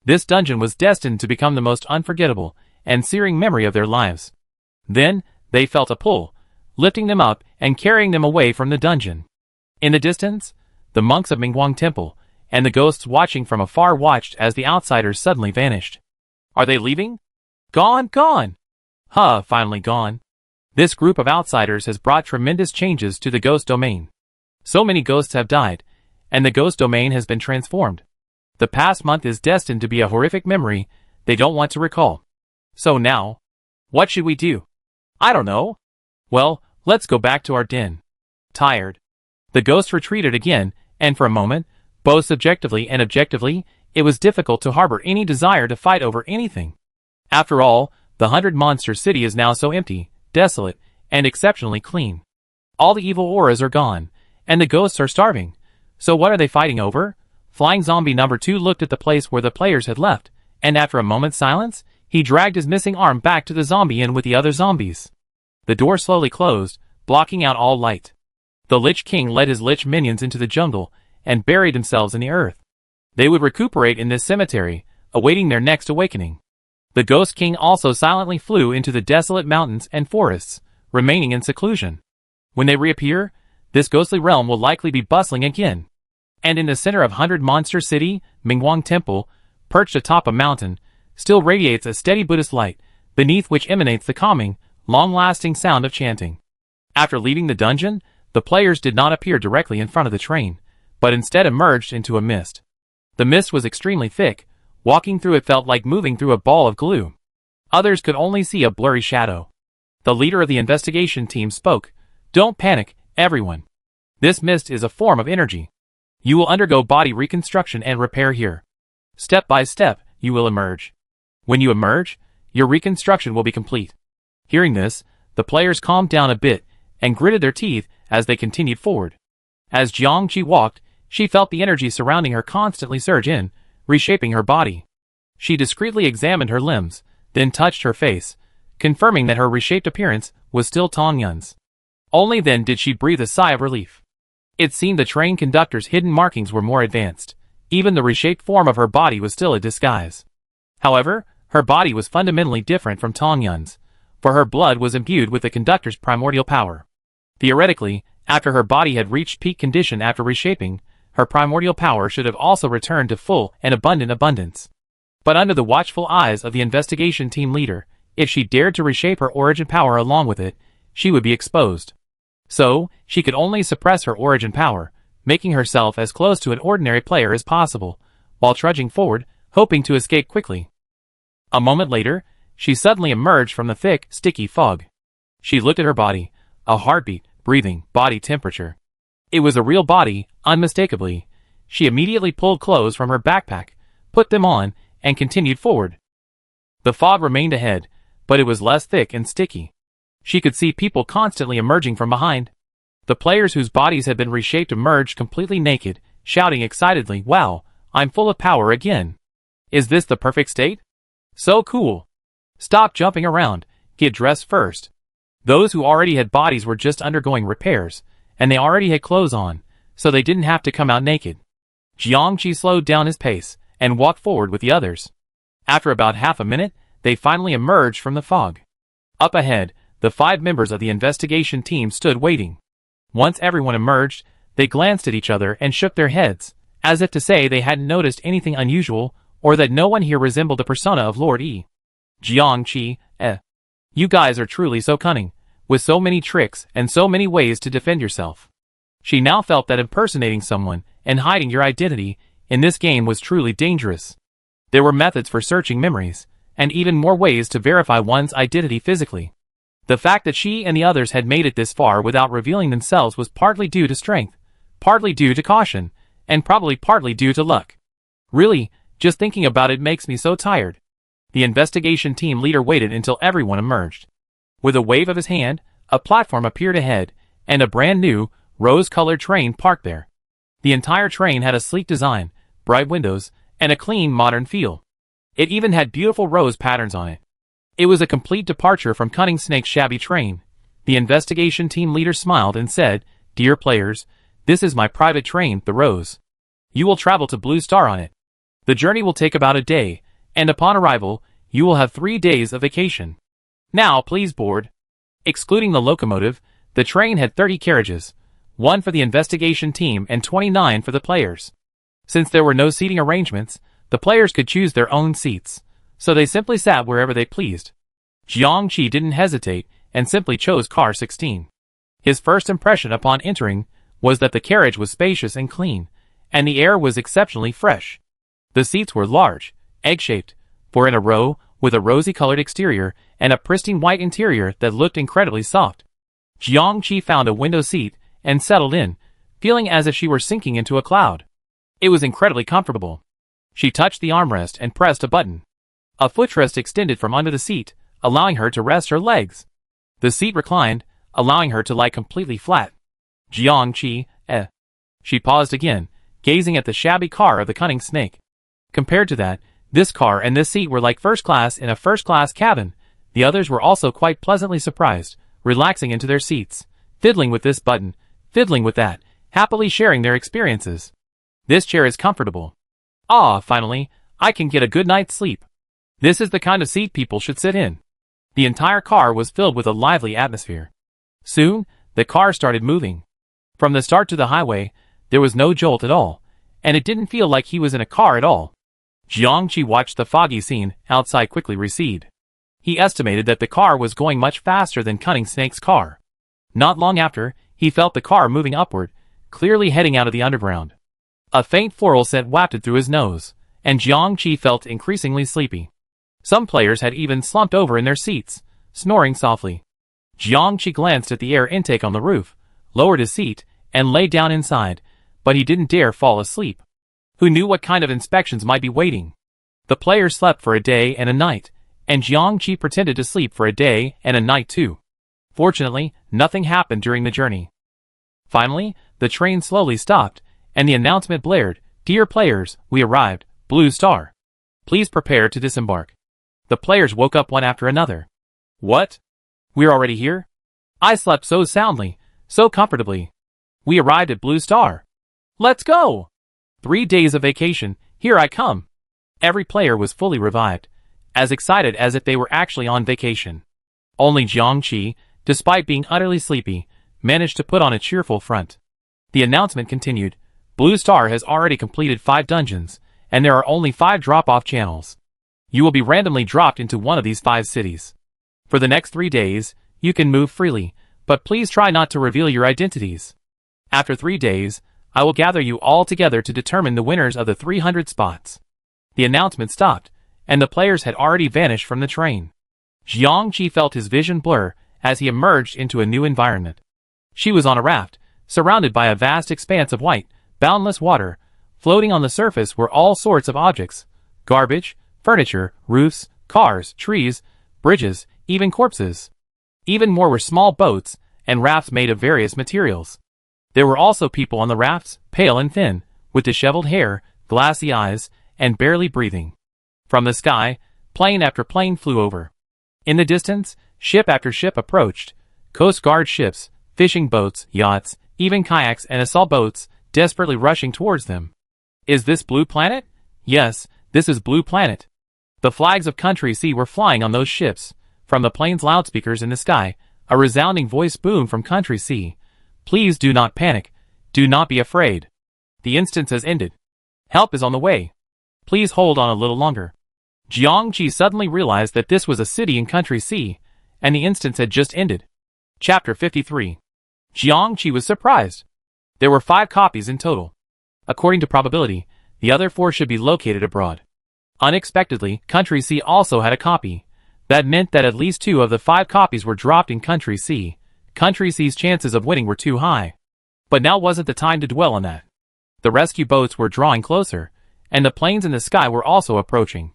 This dungeon was destined to become the most unforgettable and searing memory of their lives. Then, they felt a pull, lifting them up and carrying them away from the dungeon. In the distance, the monks of Mingguang Temple and the ghosts watching from afar watched as the outsiders suddenly vanished. Are they leaving? Gone, gone! Finally gone. This group of outsiders has brought tremendous changes to the ghost domain. So many ghosts have died, and the ghost domain has been transformed. The past month is destined to be a horrific memory they don't want to recall. So now, what should we do? I don't know. Well, let's go back to our den. Tired. The ghosts retreated again, and for a moment, both subjectively and objectively, it was difficult to harbor any desire to fight over anything. After all, the 100 Monster City is now so empty, desolate, and exceptionally clean. All the evil auras are gone, and the ghosts are starving. So what are they fighting over? Flying Zombie number 2 looked at the place where the players had left, and after a moment's silence, he dragged his missing arm back to the zombie inn with the other zombies. The door slowly closed, blocking out all light. The Lich King led his Lich minions into the jungle and buried themselves in the earth. They would recuperate in this cemetery, awaiting their next awakening. The Ghost King also silently flew into the desolate mountains and forests, remaining in seclusion. When they reappear, this ghostly realm will likely be bustling again. And in the center of 100 Monster City, Mingguang Temple, perched atop a mountain, still radiates a steady Buddhist light, beneath which emanates the calming, long-lasting sound of chanting. After leaving the dungeon, the players did not appear directly in front of the train, but instead emerged into a mist. The mist was extremely thick. Walking through it felt like moving through a ball of glue. Others could only see a blurry shadow. The leader of the investigation team spoke. "Don't panic, everyone. This mist is a form of energy. You will undergo body reconstruction and repair here. Step by step, you will emerge. When you emerge, your reconstruction will be complete." Hearing this, the players calmed down a bit and gritted their teeth as they continued forward. As Jiang Qi walked, she felt the energy surrounding her constantly surge in, reshaping her body. She discreetly examined her limbs, then touched her face, confirming that her reshaped appearance was still Tong Yun's. Only then did she breathe a sigh of relief. It seemed the train conductor's hidden markings were more advanced. Even the reshaped form of her body was still a disguise. However, her body was fundamentally different from Tong Yun's, for her blood was imbued with the conductor's primordial power. Theoretically, after her body had reached peak condition after reshaping, her primordial power should have also returned to full and abundant abundance. But under the watchful eyes of the investigation team leader, if she dared to reshape her origin power along with it, she would be exposed. So, she could only suppress her origin power, making herself as close to an ordinary player as possible, while trudging forward, hoping to escape quickly. A moment later, she suddenly emerged from the thick, sticky fog. She looked at her body, a heartbeat, breathing, body temperature. It was a real body, unmistakably. She immediately pulled clothes from her backpack, put them on, and continued forward. The fog remained ahead, but it was less thick and sticky. She could see people constantly emerging from behind. The players whose bodies had been reshaped emerged completely naked, shouting excitedly, "Wow, I'm full of power again. Is this the perfect state? So cool. Stop jumping around, get dressed first." Those who already had bodies were just undergoing repairs, and they already had clothes on, so they didn't have to come out naked. Jiangqi slowed down his pace and walked forward with the others. After about half a minute, they finally emerged from the fog. Up ahead, the 5 members of the investigation team stood waiting. Once everyone emerged, they glanced at each other and shook their heads, as if to say they hadn't noticed anything unusual, or that no one here resembled the persona of Lord Yi. Jiangqi, you guys are truly so cunning, with so many tricks and so many ways to defend yourself. She now felt that impersonating someone and hiding your identity in this game was truly dangerous. There were methods for searching memories, and even more ways to verify one's identity physically. The fact that she and the others had made it this far without revealing themselves was partly due to strength, partly due to caution, and probably partly due to luck. Really, just thinking about it makes me so tired. The investigation team leader waited until everyone emerged. With a wave of his hand, a platform appeared ahead, and a brand new, rose-colored train parked there. The entire train had a sleek design, bright windows, and a clean, modern feel. It even had beautiful rose patterns on it. It was a complete departure from Cunning Snake's shabby train. The investigation team leader smiled and said, "Dear players, this is my private train, the Rose. You will travel to Blue Star on it. The journey will take about a day, and upon arrival, you will have 3 days of vacation. Now, please board." Excluding the locomotive, the train had 30 carriages, 1 for the investigation team and 29 for the players. Since there were no seating arrangements, the players could choose their own seats, so they simply sat wherever they pleased. Jiangqi didn't hesitate and simply chose car 16. His first impression upon entering was that the carriage was spacious and clean, and the air was exceptionally fresh. The seats were large, egg-shaped, 4 in a row, with a rosy-colored exterior and a pristine white interior that looked incredibly soft. Jiangqi found a window seat and settled in, feeling as if she were sinking into a cloud. It was incredibly comfortable. She touched the armrest and pressed a button. A footrest extended from under the seat, allowing her to rest her legs. The seat reclined, allowing her to lie completely flat. Jiangqi, She paused again, gazing at the shabby car of the Cunning Snake. Compared to that, this car and this seat were like first class in a first-class cabin. The others were also quite pleasantly surprised, relaxing into their seats, fiddling with this button, fiddling with that, happily sharing their experiences. This chair is comfortable. Ah, finally, I can get a good night's sleep. This is the kind of seat people should sit in. The entire car was filled with a lively atmosphere. Soon, the car started moving. From the start to the highway, there was no jolt at all, and it didn't feel like he was in a car at all. Jiangqi watched the foggy scene outside quickly recede. He estimated that the car was going much faster than Cunning Snake's car. Not long after, he felt the car moving upward, clearly heading out of the underground. A faint floral scent wafted through his nose, and Jiangqi felt increasingly sleepy. Some players had even slumped over in their seats, snoring softly. Jiangqi glanced at the air intake on the roof, lowered his seat, and lay down inside, but he didn't dare fall asleep. Who knew what kind of inspections might be waiting? The players slept for a day and a night, and Jiangqi pretended to sleep for a day and a night too. Fortunately, nothing happened during the journey. Finally, the train slowly stopped, and the announcement blared, "Dear players, we arrived, Blue Star. Please prepare to disembark." The players woke up one after another. "What? We're already here? I slept so soundly, so comfortably. We arrived at Blue Star. Let's go! 3 days of vacation, here I come." Every player was fully revived, as excited as if they were actually on vacation. Only Jiangqi, despite being utterly sleepy, managed to put on a cheerful front. The announcement continued, "Blue Star has already completed 5 dungeons, and there are only 5 drop-off channels. You will be randomly dropped into one of these 5 cities. For the next 3 days, you can move freely, but please try not to reveal your identities. After 3 days, I will gather you all together to determine the winners of the 300 spots." The announcement stopped, and the players had already vanished from the train. Jiangqi felt his vision blur as he emerged into a new environment. She was on a raft, surrounded by a vast expanse of white, boundless water, Floating on the surface were all sorts of objects: garbage, furniture, roofs, cars, trees, bridges, even corpses. Even more were small boats and rafts made of various materials. There were also people on the rafts, pale and thin, with disheveled hair, glassy eyes, and barely breathing. From the sky, plane after plane flew over. In the distance, ship after ship approached: Coast Guard ships, fishing boats, yachts, even kayaks and assault boats, desperately rushing towards them. Is this Blue Planet? Yes, this is Blue Planet. The flags of Country C were flying on those ships. From the plane's loudspeakers in the sky, a resounding voice boomed from Country C. Please do not panic. Do not be afraid. The instance has ended. Help is on the way. Please hold on a little longer. Jiangqi suddenly realized that this was a city in Country C, and the instance had just ended. Chapter 53. Jiangqi was surprised. There were 5 copies in total. According to probability, the other 4 should be located abroad. Unexpectedly, Country C also had a copy. That meant that at least 2 of the 5 copies were dropped in Country C. Country C's chances of winning were too high. But now wasn't the time to dwell on that. The rescue boats were drawing closer, and the planes in the sky were also approaching.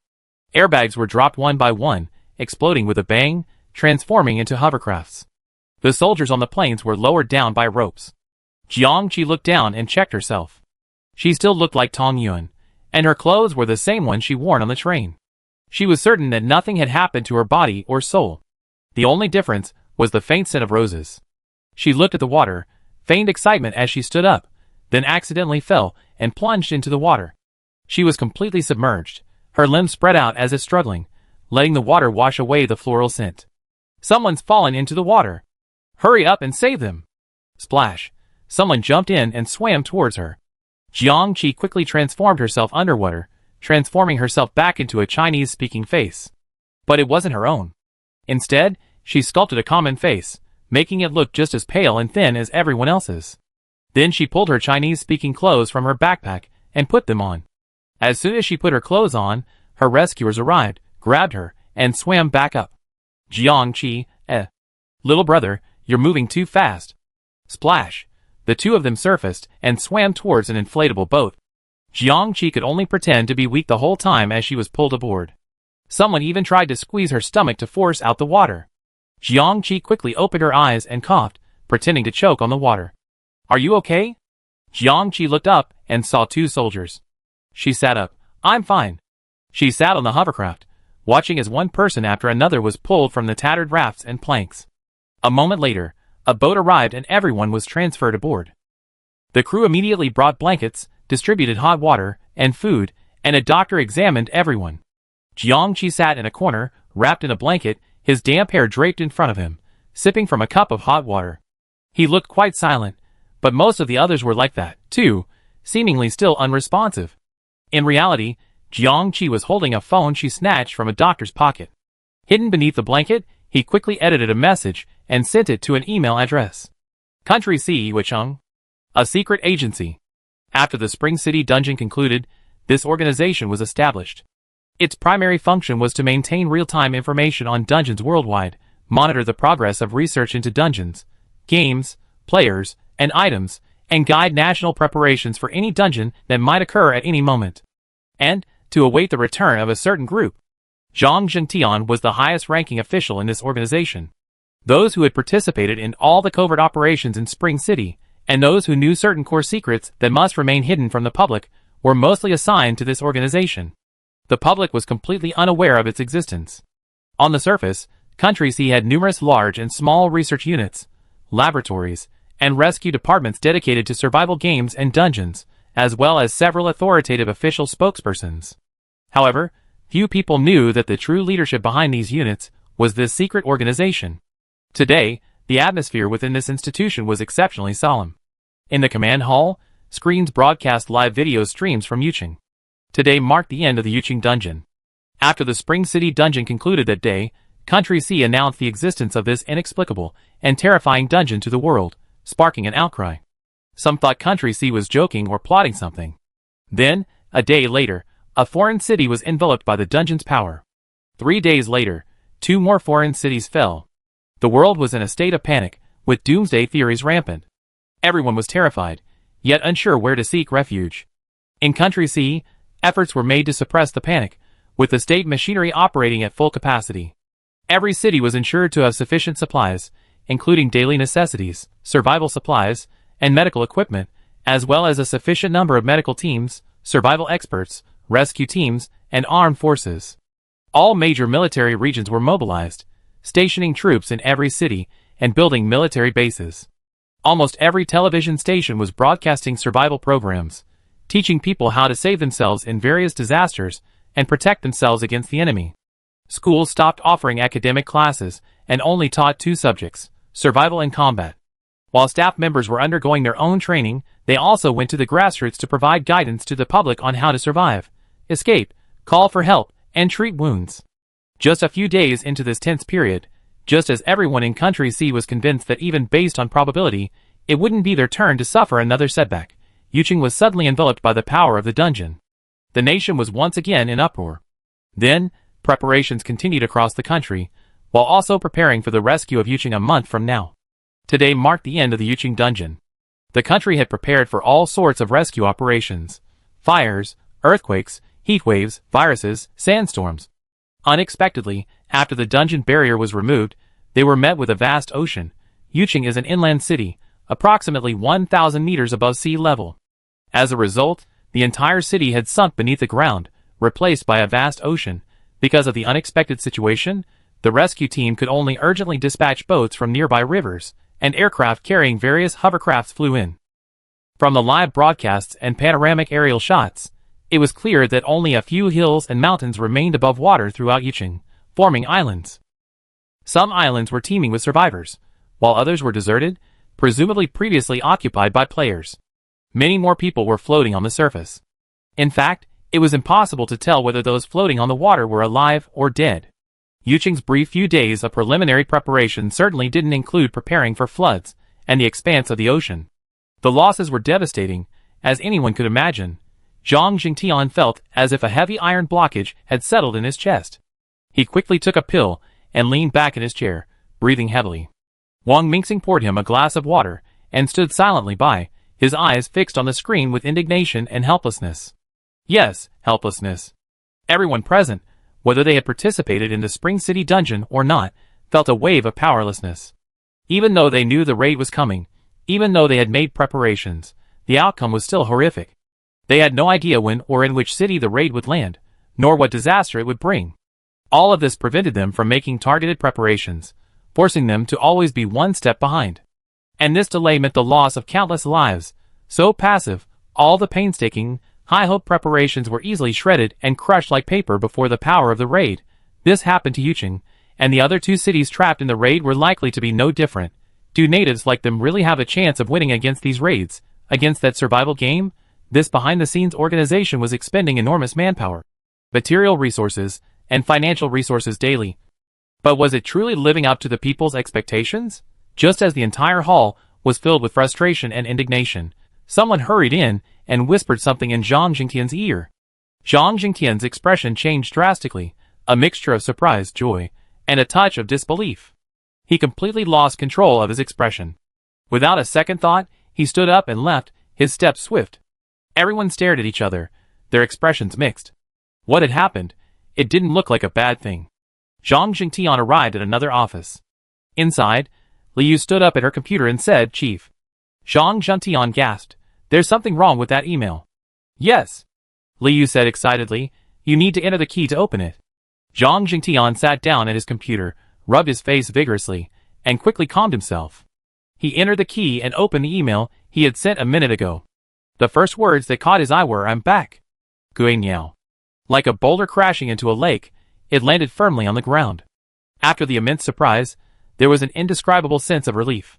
Airbags were dropped one by one, exploding with a bang, transforming into hovercrafts. The soldiers on the planes were lowered down by ropes. Jiangqi looked down and checked herself. She still looked like Tong Yuan, and her clothes were the same ones she worn on the train. She was certain that nothing had happened to her body or soul. The only difference was the faint scent of roses. She looked at the water, feigned excitement as she stood up, then accidentally fell and plunged into the water. She was completely submerged, her limbs spread out as if struggling, letting the water wash away the floral scent. Someone's fallen into the water. Hurry up and save them. Splash. Someone jumped in and swam towards her. Jiangqi quickly transformed herself underwater, transforming herself back into a Chinese-speaking face. But it wasn't her own. Instead, she sculpted a common face, making it look just as pale and thin as everyone else's. Then she pulled her Chinese-speaking clothes from her backpack and put them on. As soon as she put her clothes on, her rescuers arrived, grabbed her, and swam back up. Jiangqi, little brother, you're moving too fast. Splash. The 2 of them surfaced and swam towards an inflatable boat. Jiangqi could only pretend to be weak the whole time as she was pulled aboard. Someone even tried to squeeze her stomach to force out the water. Jiangqi quickly opened her eyes and coughed, pretending to choke on the water. Are you okay? Jiangqi looked up and saw 2 soldiers. She sat up. I'm fine. She sat on the hovercraft, watching as one person after another was pulled from the tattered rafts and planks. A moment later, a boat arrived and everyone was transferred aboard. The crew immediately brought blankets, distributed hot water and food, and a doctor examined everyone. Jiangqi sat in a corner, wrapped in a blanket, his damp hair draped in front of him, sipping from a cup of hot water. He looked quite silent, but most of the others were like that, too, seemingly still unresponsive. In reality, Jiangqi was holding a phone she snatched from a doctor's pocket. Hidden beneath the blanket, he quickly edited a message and sent it to an email address. Country C Yicheng, a secret agency. After the Spring City dungeon concluded, this organization was established. Its primary function was to maintain real-time information on dungeons worldwide, monitor the progress of research into dungeons, games, players, and items, and guide national preparations for any dungeon that might occur at any moment. And, to await the return of a certain group. Zhang Zhentian was the highest-ranking official in this organization. Those who had participated in all the covert operations in Spring City, and those who knew certain core secrets that must remain hidden from the public, were mostly assigned to this organization. The public was completely unaware of its existence. On the surface, Country C had numerous large and small research units, laboratories, and rescue departments dedicated to survival games and dungeons, as well as several authoritative official spokespersons. However, few people knew that the true leadership behind these units was this secret organization. Today, the atmosphere within this institution was exceptionally solemn. In the command hall, screens broadcast live video streams from Yicheng. Today marked the end of the Yicheng dungeon. After the Spring City dungeon concluded that day, Country C announced the existence of this inexplicable and terrifying dungeon to the world, sparking an outcry. Some thought Country C was joking or plotting something. Then, a day later, a foreign city was enveloped by the dungeon's power. 3 days later, 2 more foreign cities fell. The world was in a state of panic, with doomsday theories rampant. Everyone was terrified, yet unsure where to seek refuge. In Country C, efforts were made to suppress the panic, with the state machinery operating at full capacity. Every city was ensured to have sufficient supplies, including daily necessities, survival supplies, and medical equipment, as well as a sufficient number of medical teams, survival experts, rescue teams, and armed forces. All major military regions were mobilized, stationing troops in every city and building military bases. Almost every television station was broadcasting survival programs, teaching people how to save themselves in various disasters and protect themselves against the enemy. Schools stopped offering academic classes and only taught two subjects, survival and combat. While staff members were undergoing their own training, they also went to the grassroots to provide guidance to the public on how to survive, escape, call for help, and treat wounds. Just a few days into this tense period, just as everyone in Country C was convinced that even based on probability, it wouldn't be their turn to suffer another setback, Yuching was suddenly enveloped by the power of the dungeon. The nation was once again in uproar. Then, preparations continued across the country, while also preparing for the rescue of Yuching a month from now. Today marked the end of the Yuching dungeon. The country had prepared for all sorts of rescue operations: fires, earthquakes, heat waves, viruses, sandstorms. Unexpectedly, after the dungeon barrier was removed, they were met with a vast ocean. Yuching is an inland city, approximately 1,000 meters above sea level. As a result, the entire city had sunk beneath the ground, replaced by a vast ocean. Because of the unexpected situation, the rescue team could only urgently dispatch boats from nearby rivers, and aircraft carrying various hovercrafts flew in. From the live broadcasts and panoramic aerial shots, it was clear that only a few hills and mountains remained above water throughout Yuching, forming islands. Some islands were teeming with survivors, while others were deserted, presumably previously occupied by players. Many more people were floating on the surface. In fact, it was impossible to tell whether those floating on the water were alive or dead. Yuching's brief few days of preliminary preparation certainly didn't include preparing for floods and the expanse of the ocean. The losses were devastating, as anyone could imagine. Zhang Jingtian felt as if a heavy iron blockage had settled in his chest. He quickly took a pill and leaned back in his chair, breathing heavily. Wang Mingxing poured him a glass of water and stood silently by, his eyes fixed on the screen with indignation and helplessness. Yes, helplessness. Everyone present, whether they had participated in the Spring City dungeon or not, felt a wave of powerlessness. Even though they knew the raid was coming, even though they had made preparations, the outcome was still horrific. They had no idea when or in which city the raid would land, nor what disaster it would bring. All of this prevented them from making targeted preparations, forcing them to always be one step behind. And this delay meant the loss of countless lives. So passive, all the painstaking, high-hope preparations were easily shredded and crushed like paper before the power of the raid. This happened to Yuching, and the other two cities trapped in the raid were likely to be no different. Do natives like them really have a chance of winning against these raids, against that survival game? This behind-the-scenes organization was expending enormous manpower, material resources, and financial resources daily. But was it truly living up to the people's expectations? Just as the entire hall was filled with frustration and indignation, someone hurried in and whispered something in Zhang Jingtian's ear. Zhang Jingtian's expression changed drastically, a mixture of surprise, joy, and a touch of disbelief. He completely lost control of his expression. Without a second thought, he stood up and left, his steps swift. Everyone stared at each other, their expressions mixed. What had happened? It didn't look like a bad thing. Zhang Jingtian arrived at another office. Inside, Liu stood up at her computer and said, "Chief." Zhang Jingtian gasped. "There's something wrong with that email." "Yes," Liu said excitedly. "You need to enter the key to open it." Zhang Jingtian sat down at his computer, rubbed his face vigorously, and quickly calmed himself. He entered the key and opened the email he had sent a minute ago. The first words that caught his eye were, "I'm back." Gui Niao. Like a boulder crashing into a lake, it landed firmly on the ground. After the immense surprise, there was an indescribable sense of relief.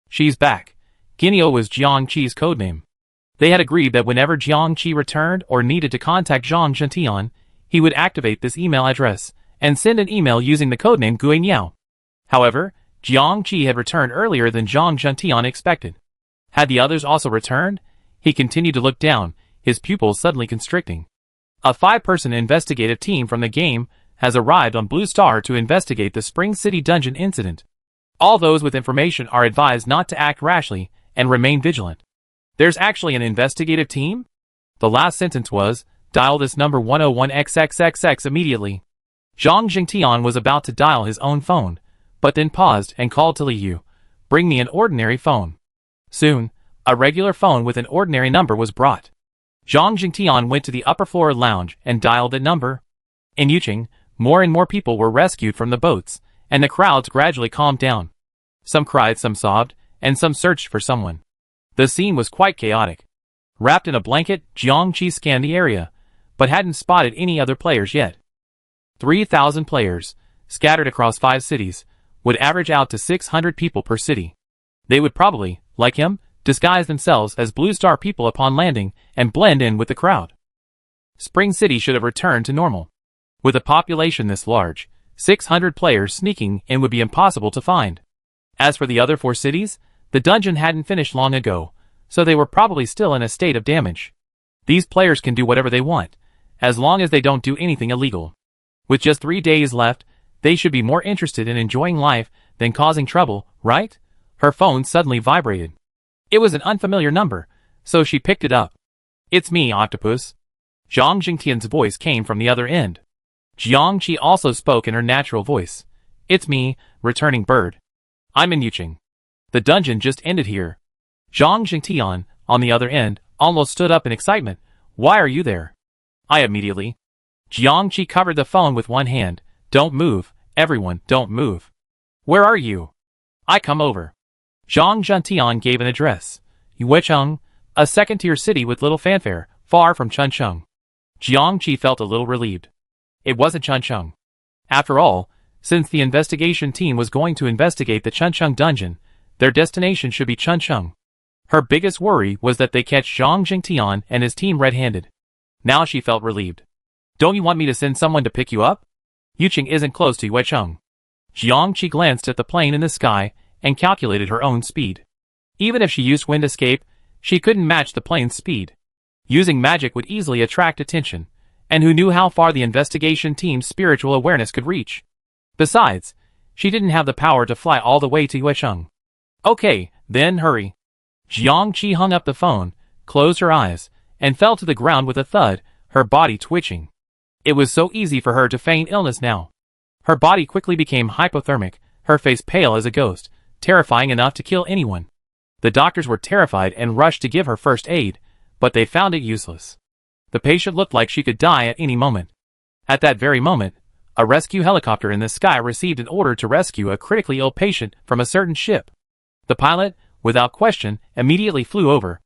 She's back. Guineo was Jiang Qi's codename. They had agreed that whenever Jiang Qi returned or needed to contact Zhang Jingtian, he would activate this email address and send an email using the codename Gui Niao. However, Jiang Qi had returned earlier than Zhang Jingtian expected. Had the others also returned? He continued to look down, his pupils suddenly constricting. A 5-person investigative team from the game has arrived on Blue Star to investigate the Spring City dungeon incident. All those with information are advised not to act rashly and remain vigilant. There's actually an investigative team? The last sentence was, "Dial this number 101XXXX immediately." Zhang Jingtian was about to dial his own phone, but then paused and called to Li Yu, "Bring me an ordinary phone." Soon, a regular phone with an ordinary number was brought. Zhang Jingtian went to the upper floor lounge and dialed that number. In Yuqing, more and more people were rescued from the boats, and the crowds gradually calmed down. Some cried, some sobbed, and some searched for someone. The scene was quite chaotic. Wrapped in a blanket, Jiang Qi scanned the area, but hadn't spotted any other players yet. 3,000 players, scattered across 5 cities, would average out to 600 people per city. They would probably, like him, disguise themselves as Blue Star people upon landing and blend in with the crowd. Spring City should have returned to normal. With a population this large, 600 players sneaking in would be impossible to find. As for the other 4 cities, the dungeon hadn't finished long ago, so they were probably still in a state of damage. These players can do whatever they want, as long as they don't do anything illegal. With just 3 days left, they should be more interested in enjoying life than causing trouble, right? Her phone suddenly vibrated. It was an unfamiliar number, so she picked it up. "It's me, Octopus." Zhang Jingtian's voice came from the other end. Jiang Qi also spoke in her natural voice. "It's me, returning bird. I'm in Yuqing. The dungeon just ended here." Zhang Jingtian, on the other end, almost stood up in excitement. "Why are you there?" "I immediately." Jiang Qi covered the phone with one hand. "Don't move, everyone, don't move." "Where are you?" "I come over." Zhang Jingtian gave an address. Yuecheng, a second-tier city with little fanfare, far from Chuncheng. Jiang Qi felt a little relieved. It wasn't Chuncheng. After all, since the investigation team was going to investigate the Chuncheng dungeon, their destination should be Chuncheng. Her biggest worry was that they catch Zhang Jingtian and his team red-handed. Now she felt relieved. "Don't you want me to send someone to pick you up?" Yuqing isn't close to Yuecheng. Jiang Qi glanced at the plane in the sky and calculated her own speed. Even if she used wind escape, she couldn't match the plane's speed. Using magic would easily attract attention, and who knew how far the investigation team's spiritual awareness could reach. Besides, she didn't have the power to fly all the way to Yuecheng. "Okay, then hurry." Jiang Qi hung up the phone, closed her eyes, and fell to the ground with a thud, her body twitching. It was so easy for her to feign illness now. Her body quickly became hypothermic, her face pale as a ghost, terrifying enough to kill anyone. The doctors were terrified and rushed to give her first aid, but they found it useless. The patient looked like she could die at any moment. At that very moment, a rescue helicopter in the sky received an order to rescue a critically ill patient from a certain ship. The pilot, without question, immediately flew over.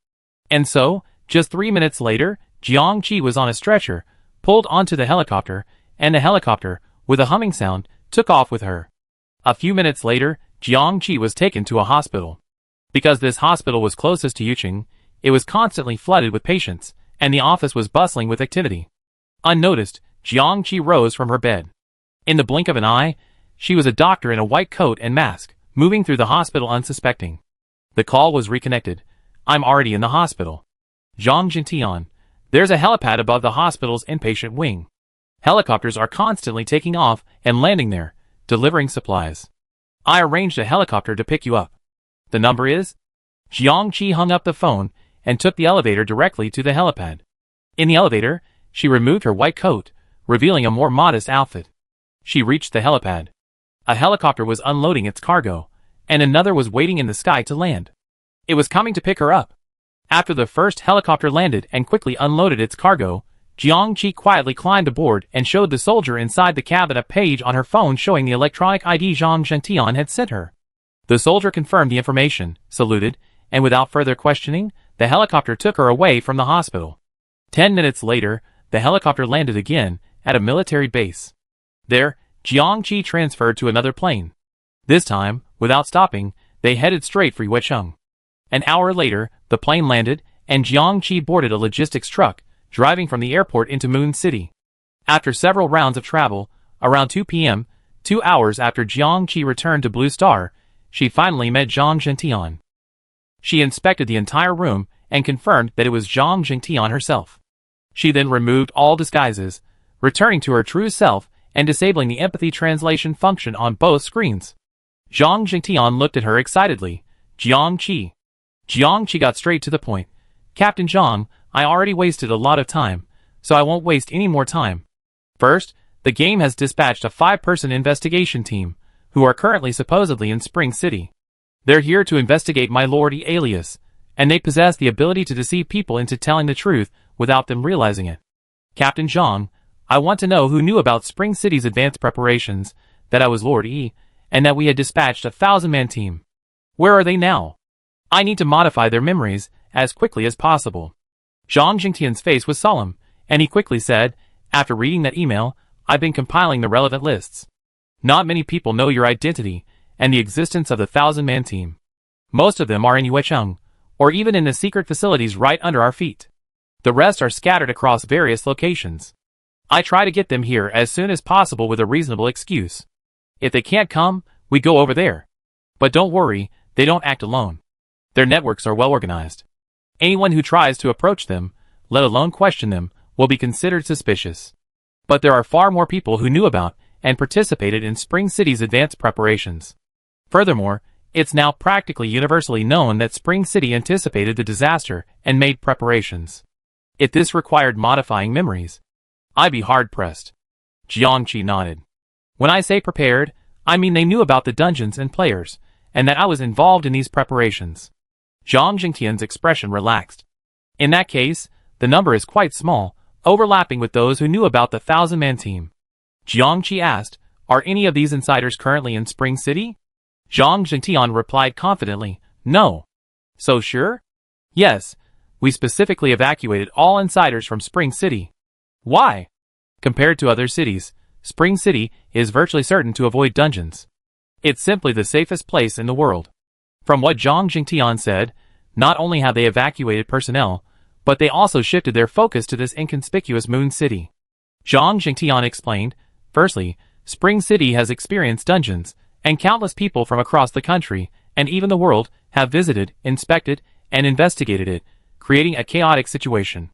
And so, just 3 minutes later, Jiang Qi was on a stretcher, pulled onto the helicopter, and the helicopter, with a humming sound, took off with her. A few minutes later, Jiang Qi was taken to a hospital. Because this hospital was closest to Yuqing, it was constantly flooded with patients, and the office was bustling with activity. Unnoticed, Jiang Qi rose from her bed. In the blink of an eye, she was a doctor in a white coat and mask, moving through the hospital unsuspecting. The call was reconnected. "I'm already in the hospital." "Zhang Jingtian, there's a helipad above the hospital's inpatient wing. Helicopters are constantly taking off and landing there, delivering supplies. I arranged a helicopter to pick you up. The number is?" Jiang Qi hung up the phone and took the elevator directly to the helipad. In the elevator, she removed her white coat, revealing a more modest outfit. She reached the helipad. A helicopter was unloading its cargo, and another was waiting in the sky to land. It was coming to pick her up. After the first helicopter landed and quickly unloaded its cargo, Jiang Qi quietly climbed aboard and showed the soldier inside the cabin a page on her phone showing the electronic ID Zhang Jingtian had sent her. The soldier confirmed the information, saluted, and without further questioning, the helicopter took her away from the hospital. 10 minutes later, the helicopter landed again, at a military base. There, Jiang Qi transferred to another plane. This time, without stopping, they headed straight for Yuecheng. An hour later, the plane landed, and Jiang Qi boarded a logistics truck, driving from the airport into Moon City. After several rounds of travel, around 2 p.m., 2 hours after Jiang Qi returned to Blue Star, she finally met Zhang Jingtian. She inspected the entire room and confirmed that it was Zhang Jingtian herself. She then removed all disguises, returning to her true self and disabling the empathy translation function on both screens. Zhang Jingtian looked at her excitedly. "Jiang Qi." Jiang Qi got straight to the point. "Captain Zhang, I already wasted a lot of time, so I won't waste any more time. First, the game has dispatched a 5-person investigation team, who are currently supposedly in Spring City. They're here to investigate my Lord E alias, and they possess the ability to deceive people into telling the truth without them realizing it. Captain Zhang, I want to know who knew about Spring City's advanced preparations, that I was Lord E, and that we had dispatched a 1,000-man team. Where are they now? I need to modify their memories as quickly as possible. Zhang Jingtian's face was solemn, and he quickly said, after reading that email, I've been compiling the relevant lists. Not many people know your identity and the existence of the 1,000-man team. Most of them are in Yuecheng, or even in the secret facilities right under our feet. The rest are scattered across various locations. I try to get them here as soon as possible with a reasonable excuse. If they can't come, we go over there. But don't worry, they don't act alone. Their networks are well organized. Anyone who tries to approach them, let alone question them, will be considered suspicious. But there are far more people who knew about and participated in Spring City's advanced preparations. Furthermore, it's now practically universally known that Spring City anticipated the disaster and made preparations. If this required modifying memories, I'd be hard-pressed. Jiangqi nodded. When I say prepared, I mean they knew about the dungeons and players, and that I was involved in these preparations. Zhang Jingtian's expression relaxed. In that case, the number is quite small, overlapping with those who knew about the 1,000-man team. Jiangqi asked, are any of these insiders currently in Spring City? Zhang Jingtian replied confidently, no. So sure? Yes, we specifically evacuated all insiders from Spring City. Why? Compared to other cities, Spring City is virtually certain to avoid dungeons. It's simply the safest place in the world. From what Zhang Jingtian said, not only have they evacuated personnel, but they also shifted their focus to this inconspicuous Moon City. Zhang Jingtian explained, firstly, Spring City has experienced dungeons, and countless people from across the country, and even the world, have visited, inspected, and investigated it, creating a chaotic situation.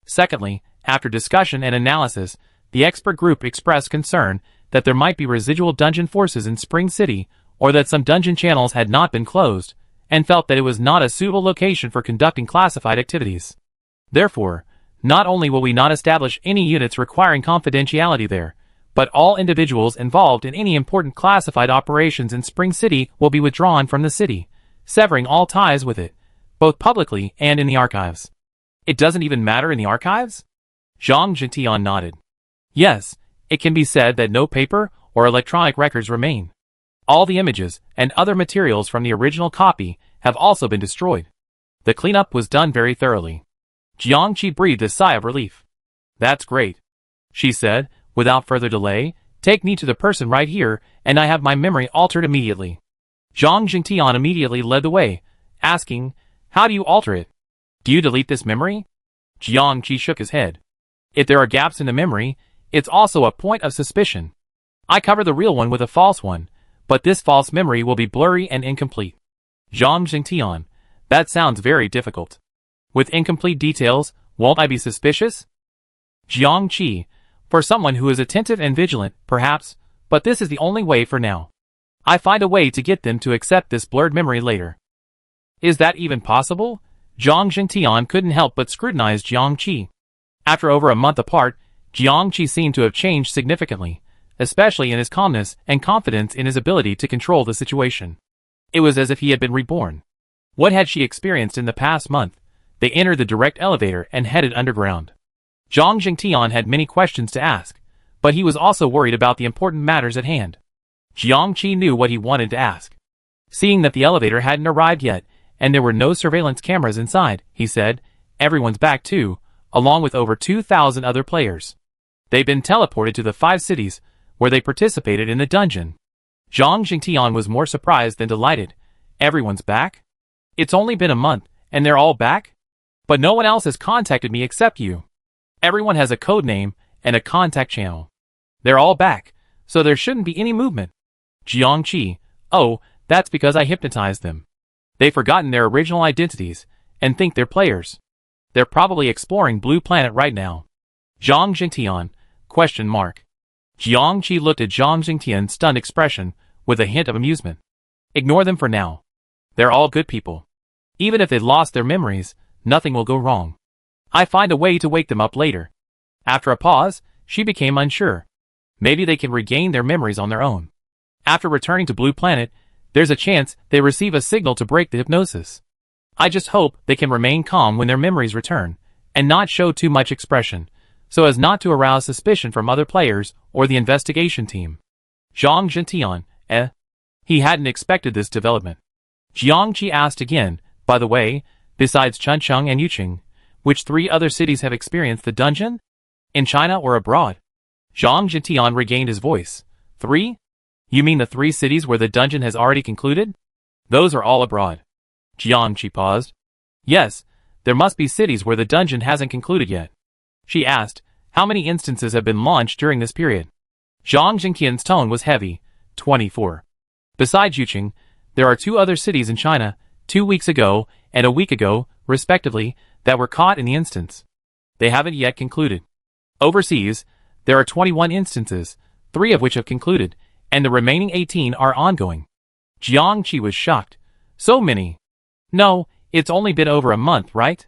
Secondly, after discussion and analysis, the expert group expressed concern that there might be residual dungeon forces in Spring City, or that some dungeon channels had not been closed, and felt that it was not a suitable location for conducting classified activities. Therefore, not only will we not establish any units requiring confidentiality there, but all individuals involved in any important classified operations in Spring City will be withdrawn from the city, severing all ties with it, both publicly and in the archives. It doesn't even matter in the archives? Zhang Jingtian nodded. Yes, it can be said that no paper or electronic records remain. All the images and other materials from the original copy have also been destroyed. The cleanup was done very thoroughly. Jiangqi breathed a sigh of relief. That's great, she said. Without further delay, take me to the person right here, and I have my memory altered immediately. Zhang Jingtian immediately led the way, asking, how do you alter it? Do you delete this memory? Jiangqi shook his head. If there are gaps in the memory, it's also a point of suspicion. I cover the real one with a false one, but this false memory will be blurry and incomplete. Zhang Jingtian, that sounds very difficult. With incomplete details, won't I be suspicious? Jiangqi, for someone who is attentive and vigilant, perhaps, but this is the only way for now. I find a way to get them to accept this blurred memory later. Is that even possible? Zhang Jingtian couldn't help but scrutinize Jiangqi. After over a month apart, Jiangqi seemed to have changed significantly, especially in his calmness and confidence in his ability to control the situation. It was as if he had been reborn. What had she experienced in the past month? They entered the direct elevator and headed underground. Zhang Jingtian had many questions to ask, but he was also worried about the important matters at hand. Jiangqi knew what he wanted to ask. Seeing that the elevator hadn't arrived yet, and there were no surveillance cameras inside, he said, everyone's back too, along with over 2,000 other players. They've been teleported to the 5 cities, where they participated in the dungeon. Zhang Jingtian was more surprised than delighted. Everyone's back? It's only been a month, and they're all back? But no one else has contacted me except you. Everyone has a code name and a contact channel. They're all back, so there shouldn't be any movement. Jiangqi, oh, that's because I hypnotized them. They've forgotten their original identities, and think they're players. They're probably exploring Blue Planet right now. Zhang Jingtian, question mark. Jiangqi looked at Zhang Jingtian's stunned expression, with a hint of amusement. Ignore them for now. They're all good people. Even if they've lost their memories, nothing will go wrong. I find a way to wake them up later. After a pause, she became unsure. Maybe they can regain their memories on their own. After returning to Blue Planet, there's a chance they receive a signal to break the hypnosis. I just hope they can remain calm when their memories return, and not show too much expression, so as not to arouse suspicion from other players or the investigation team. Zhang Zhentian, He hadn't expected this development. Jiang Qi asked again, by the way, besides Chuncheng and Yuqing, which 3 other cities have experienced the dungeon? In China or abroad? Zhang Zhentian regained his voice. 3? You mean the 3 cities where the dungeon has already concluded? Those are all abroad. Jiang Qi paused. Yes, there must be cities where the dungeon hasn't concluded yet. She asked, how many instances have been launched during this period? Zhang Zhentian's tone was heavy. 24. Besides Yuqing, there are 2 other cities in China, 2 weeks ago and a week ago, respectively, that were caught in the instance. They haven't yet concluded. Overseas, there are 21 instances, 3 of which have concluded, and the remaining 18 are ongoing. Jiang Qi was shocked. So many. No, it's only been over a month, right?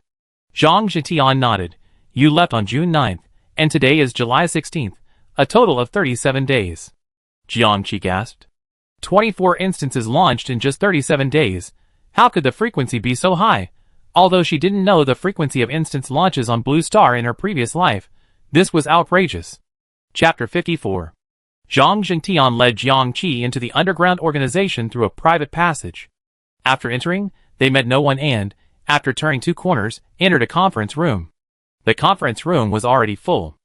Zhang Zhentian nodded. You left on June 9th, and today is July 16th, a total of 37 days. Jiang Qi gasped. 24 instances launched in just 37 days. How could the frequency be so high? Although she didn't know the frequency of instance launches on Blue Star in her previous life, this was outrageous. Chapter 54. Zhang Zhentian led Jiang Qi into the underground organization through a private passage. After entering, they met no one and, after turning 2 corners, entered a conference room. The conference room was already full.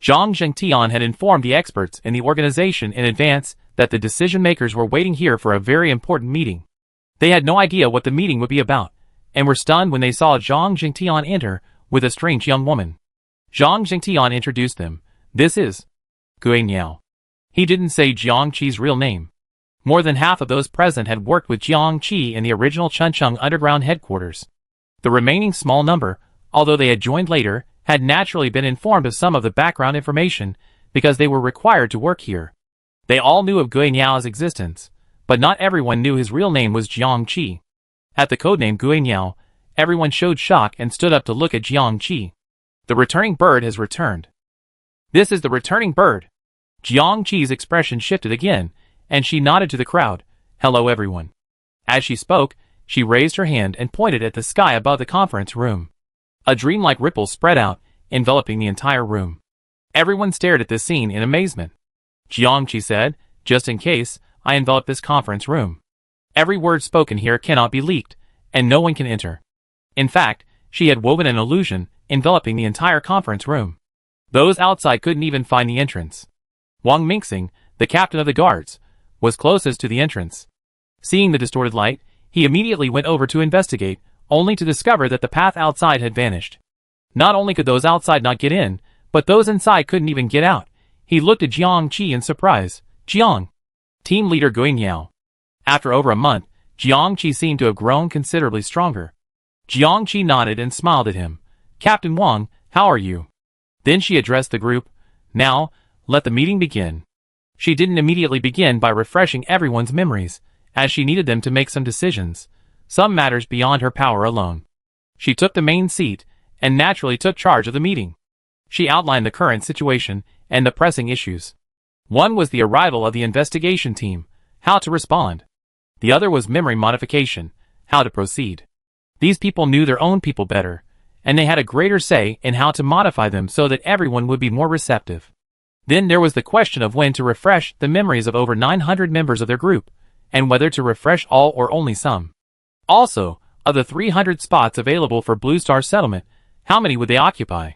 Zhang Zhentian had informed the experts in the organization in advance that the decision-makers were waiting here for a very important meeting. They had no idea what the meeting would be about, and were stunned when they saw Zhang Zhentian enter with a strange young woman. Zhang Zhentian introduced them. This is Gui Niao. He didn't say Jiang Qi's real name. More than half of those present had worked with Jiang Qi in the original Chuncheng underground headquarters. The remaining small number, although they had joined later, had naturally been informed of some of the background information because they were required to work here. They all knew of Gui Niao's existence, but not everyone knew his real name was Jiang Qi. At the codename Gui Niao, everyone showed shock and stood up to look at Jiang Qi. The returning bird has returned. This is the returning bird. Jiang Qi's expression shifted again, and she nodded to the crowd. Hello everyone. As she spoke, she raised her hand and pointed at the sky above the conference room. A dreamlike ripple spread out, enveloping the entire room. Everyone stared at this scene in amazement. Jiang Qi said, just in case, I envelop this conference room. Every word spoken here cannot be leaked, and no one can enter. In fact, she had woven an illusion, enveloping the entire conference room. Those outside couldn't even find the entrance. Wang Mingxing, the captain of the guards, was closest to the entrance. Seeing the distorted light, he immediately went over to investigate, only to discover that the path outside had vanished. Not only could those outside not get in, but those inside couldn't even get out. He looked at Jiang Qi in surprise. Jiang. Team leader Gui Niao. After over a month, Jiang Qi seemed to have grown considerably stronger. Jiang Qi nodded and smiled at him. Captain Wang, how are you? Then she addressed the group. Now, let the meeting begin. She didn't immediately begin by refreshing everyone's memories, as she needed them to make some decisions, some matters beyond her power alone. She took the main seat, and naturally took charge of the meeting. She outlined the current situation and the pressing issues. One was the arrival of the investigation team, how to respond. The other was memory modification, how to proceed. These people knew their own people better, and they had a greater say in how to modify them so that everyone would be more receptive. Then there was the question of when to refresh the memories of over 900 members of their group, and whether to refresh all or only some. Also, of the 300 spots available for Blue Star settlement, how many would they occupy?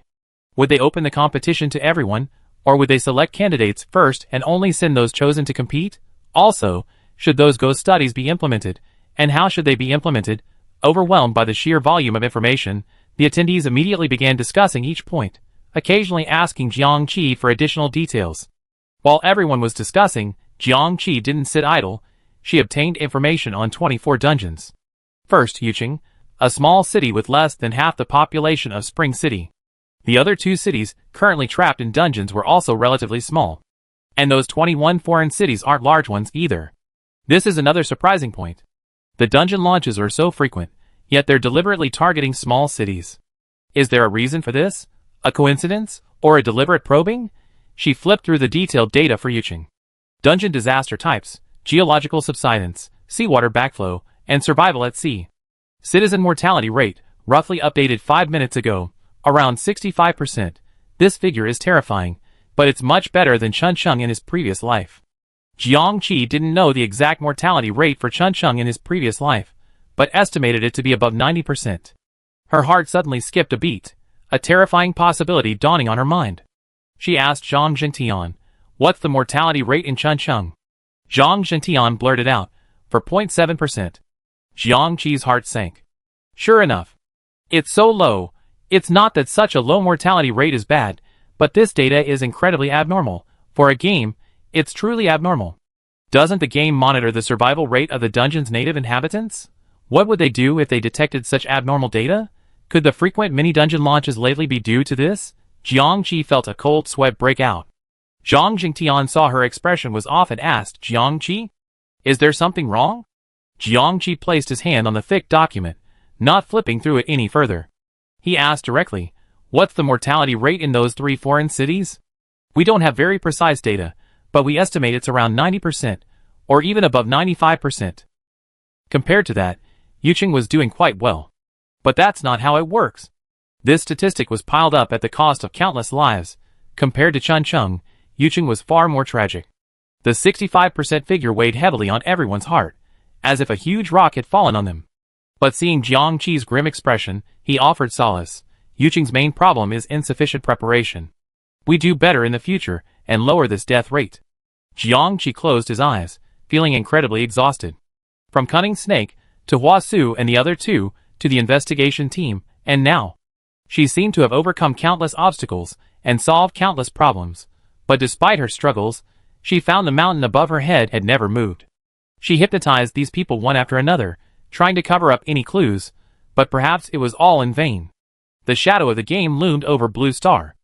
Would they open the competition to everyone, or would they select candidates first and only send those chosen to compete? Also, should those ghost studies be implemented, and how should they be implemented? Overwhelmed by the sheer volume of information, the attendees immediately began discussing each point, occasionally asking Jiang Qi for additional details. While everyone was discussing, Jiang Qi didn't sit idle. She obtained information on 24 dungeons. First, Yuqing, a small city with less than half the population of Spring City. The other 2 cities currently trapped in dungeons were also relatively small. And those 21 foreign cities aren't large ones either. This is another surprising point. The dungeon launches are so frequent, yet they're deliberately targeting small cities. Is there a reason for this? A coincidence? Or a deliberate probing? She flipped through the detailed data for Yuching. Dungeon disaster types, geological subsidence, seawater backflow, and survival at sea. Citizen mortality rate, roughly updated 5 minutes ago, around 65%. This figure is terrifying, but it's much better than Chun Chung in his previous life. Jiang Qi didn't know the exact mortality rate for Chun Chung in his previous life, but estimated it to be above 90%. Her heart suddenly skipped a beat, a terrifying possibility dawning on her mind. She asked Zhang Zhentian, "What's the mortality rate in Chun Chung?" Zhang Zhentian blurted out, "For 0.7%. Jiang Qi's heart sank. Sure enough. It's so low. It's not that such a low mortality rate is bad, but this data is incredibly abnormal. For a game, it's truly abnormal. Doesn't the game monitor the survival rate of the dungeon's native inhabitants? What would they do if they detected such abnormal data? Could the frequent mini-dungeon launches lately be due to this?" Jiang Qi felt a cold sweat break out. Zhang Jingtian saw her expression was off and asked, "Jiang Qi? Is there something wrong?" Jiang Qi placed his hand on the thick document, not flipping through it any further. He asked directly, "What's the mortality rate in those 3 foreign cities?" "We don't have very precise data, but we estimate it's around 90%, or even above 95%. Compared to that, Yuching was doing quite well. But that's not how it works. This statistic was piled up at the cost of countless lives. Compared to Chun Chung, Yuching was far more tragic. The 65% figure weighed heavily on everyone's heart, as if a huge rock had fallen on them. But seeing Jiang Qi's grim expression, he offered solace. Yuching's main problem is insufficient preparation. We do better in the future and lower this death rate. Jiang Qi closed his eyes, feeling incredibly exhausted. From Cunning Snake, to Hua Su and the other two, to the investigation team, and now. She seemed to have overcome countless obstacles and solved countless problems. But despite her struggles, she found the mountain above her head had never moved. She hypnotized these people one after another, trying to cover up any clues, but perhaps it was all in vain. The shadow of the game loomed over Blue Star.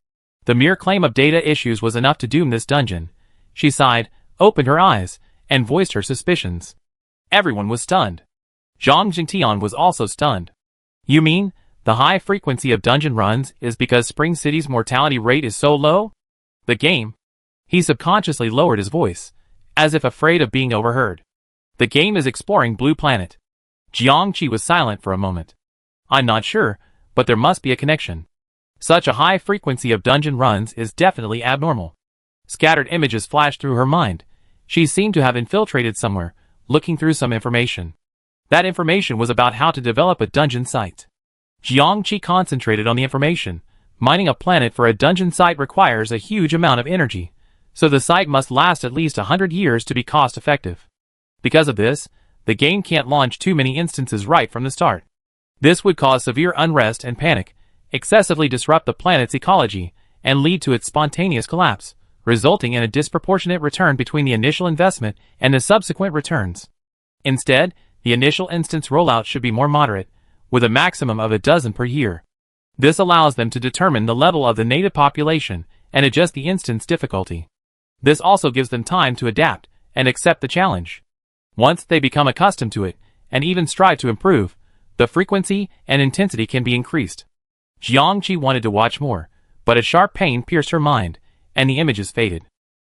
The mere claim of data issues was enough to doom this dungeon. She sighed, opened her eyes, and voiced her suspicions. Everyone was stunned. Zhang Jingtian was also stunned. "You mean, the high frequency of dungeon runs is because Spring City's mortality rate is so low? The game?" He subconsciously lowered his voice, as if afraid of being overheard. "The game is exploring Blue Planet." Jiang Qi was silent for a moment. "I'm not sure, but there must be a connection. Such a high frequency of dungeon runs is definitely abnormal." Scattered images flashed through her mind. She seemed to have infiltrated somewhere, looking through some information. That information was about how to develop a dungeon site. Jiang Qi concentrated on the information. Mining a planet for a dungeon site requires a huge amount of energy, so the site must last at least 100 years to be cost-effective. Because of this, the game can't launch too many instances right from the start. This would cause severe unrest and panic, excessively disrupt the planet's ecology, and lead to its spontaneous collapse, resulting in a disproportionate return between the initial investment and the subsequent returns. Instead, the initial instance rollout should be more moderate, with a maximum of 12 per year. This allows them to determine the level of the native population and adjust the instance difficulty. This also gives them time to adapt and accept the challenge. Once they become accustomed to it, and even strive to improve, the frequency and intensity can be increased. Jiang Qi wanted to watch more, but a sharp pain pierced her mind, and the images faded.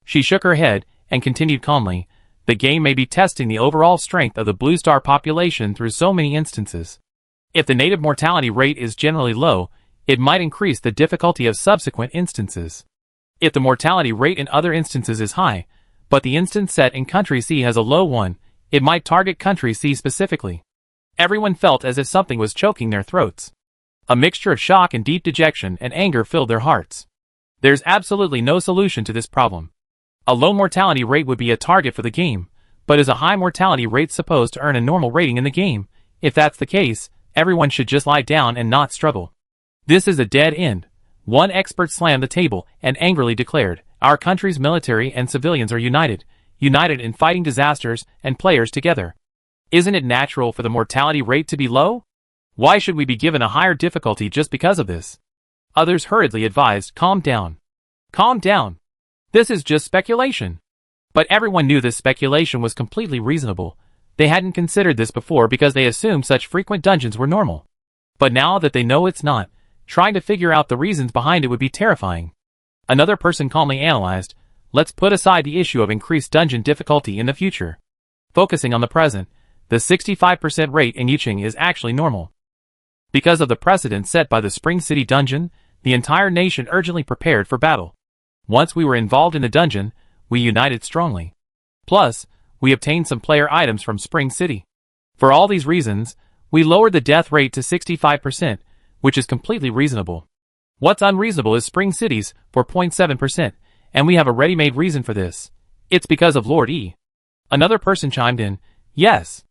She shook her head and continued calmly, "The game may be testing the overall strength of the Blue Star population through so many instances. If the native mortality rate is generally low, it might increase the difficulty of subsequent instances. If the mortality rate in other instances is high, but the instance set in Country C has a low one, it might target Country C specifically." Everyone felt as if something was choking their throats. A mixture of shock and deep dejection and anger filled their hearts. There's absolutely no solution to this problem. A low mortality rate would be a target for the game, but is a high mortality rate supposed to earn a normal rating in the game? If that's the case, everyone should just lie down and not struggle. This is a dead end. One expert slammed the table and angrily declared, "Our country's military and civilians are united in fighting disasters and players together. Isn't it natural for the mortality rate to be low? Why should we be given a higher difficulty just because of this?" Others hurriedly advised, "Calm down. Calm down. This is just speculation." But everyone knew this speculation was completely reasonable. They hadn't considered this before because they assumed such frequent dungeons were normal. But now that they know it's not, Trying to figure out the reasons behind it would be terrifying. Another person calmly analyzed, let's put aside the issue of increased dungeon difficulty in the future. Focusing on the present, the 65% rate in Yuching is actually normal. Because of the precedent set by the Spring City dungeon, the entire nation urgently prepared for battle. Once we were involved in the dungeon, we united strongly. Plus, we obtained some player items from Spring City. For all these reasons, we lowered the death rate to 65%, which is completely reasonable. What's unreasonable is Spring City's 4.7%, and we have a ready-made reason for this. It's because of Lord E. Another person chimed in, yes.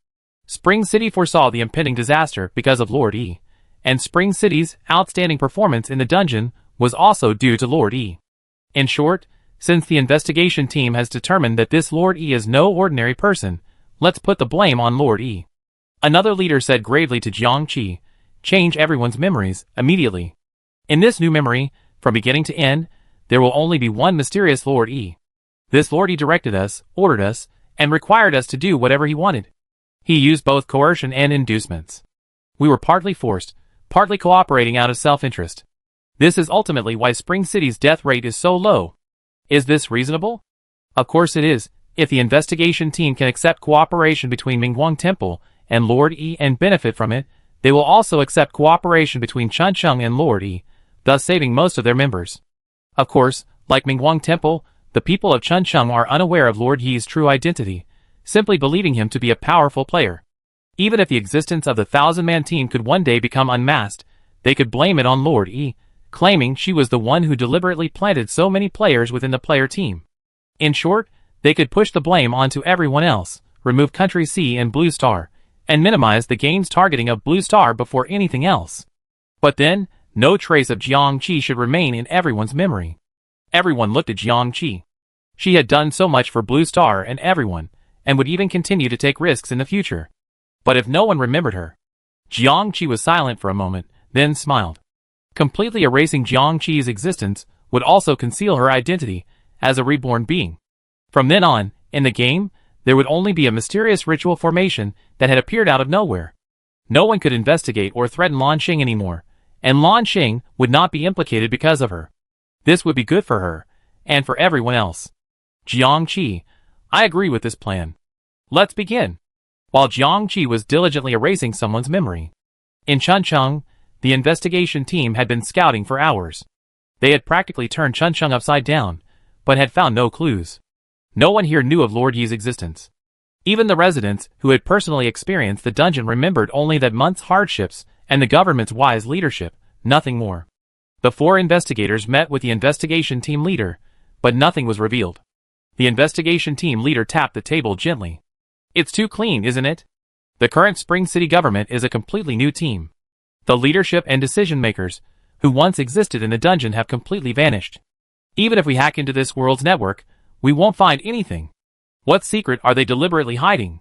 Spring City foresaw the impending disaster because of Lord E, and Spring City's outstanding performance in the dungeon was also due to Lord E. In short, since the investigation team has determined that this Lord E is no ordinary person, let's put the blame on Lord E. Another leader said gravely to Jiang Qi, change everyone's memories immediately. In this new memory, from beginning to end, there will only be one mysterious Lord E. This Lord E directed us, ordered us, and required us to do whatever he wanted. He used both coercion and inducements. We were partly forced, partly cooperating out of self-interest. This is ultimately why Spring City's death rate is so low. Is this reasonable? Of course it is, if the investigation team can accept cooperation between Mingguang Temple and Lord E and benefit from it, they will also accept cooperation between Chuncheng and Lord E, thus saving most of their members. Of course, like Mingguang Temple, the people of Chuncheng are unaware of Lord Yi's true identity, simply believing him to be a powerful player. Even if the existence of the 1,000-man team could one day become unmasked, they could blame it on Lord E, claiming she was the one who deliberately planted so many players within the player team. In short, they could push the blame onto everyone else, remove Country C and Blue Star, and minimize the game's targeting of Blue Star before anything else. But then, no trace of Jiang Qi should remain in everyone's memory. Everyone looked at Jiang Qi. She had done so much for Blue Star and everyone, and would even continue to take risks in the future. But if no one remembered her? Jiang Qi was silent for a moment, then smiled. Completely erasing Jiang Qi's existence would also conceal her identity as a reborn being. From then on, in the game, there would only be a mysterious ritual formation that had appeared out of nowhere. No one could investigate or threaten Lan Xing anymore, and Lan Xing would not be implicated because of her. This would be good for her, and for everyone else. Jiang Qi, I agree with this plan. Let's begin. While Jiang Qi was diligently erasing someone's memory. In Chuncheng, the investigation team had been scouting for hours. They had practically turned Chuncheng upside down, but had found no clues. No one here knew of Lord Yi's existence. Even the residents who had personally experienced the dungeon remembered only that month's hardships and the government's wise leadership, nothing more. The 4 investigators met with the investigation team leader, but nothing was revealed. The investigation team leader tapped the table gently. It's too clean, isn't it? The current Spring City government is a completely new team. The leadership and decision-makers, who once existed in the dungeon, have completely vanished. Even if we hack into this world's network, we won't find anything. What secret are they deliberately hiding?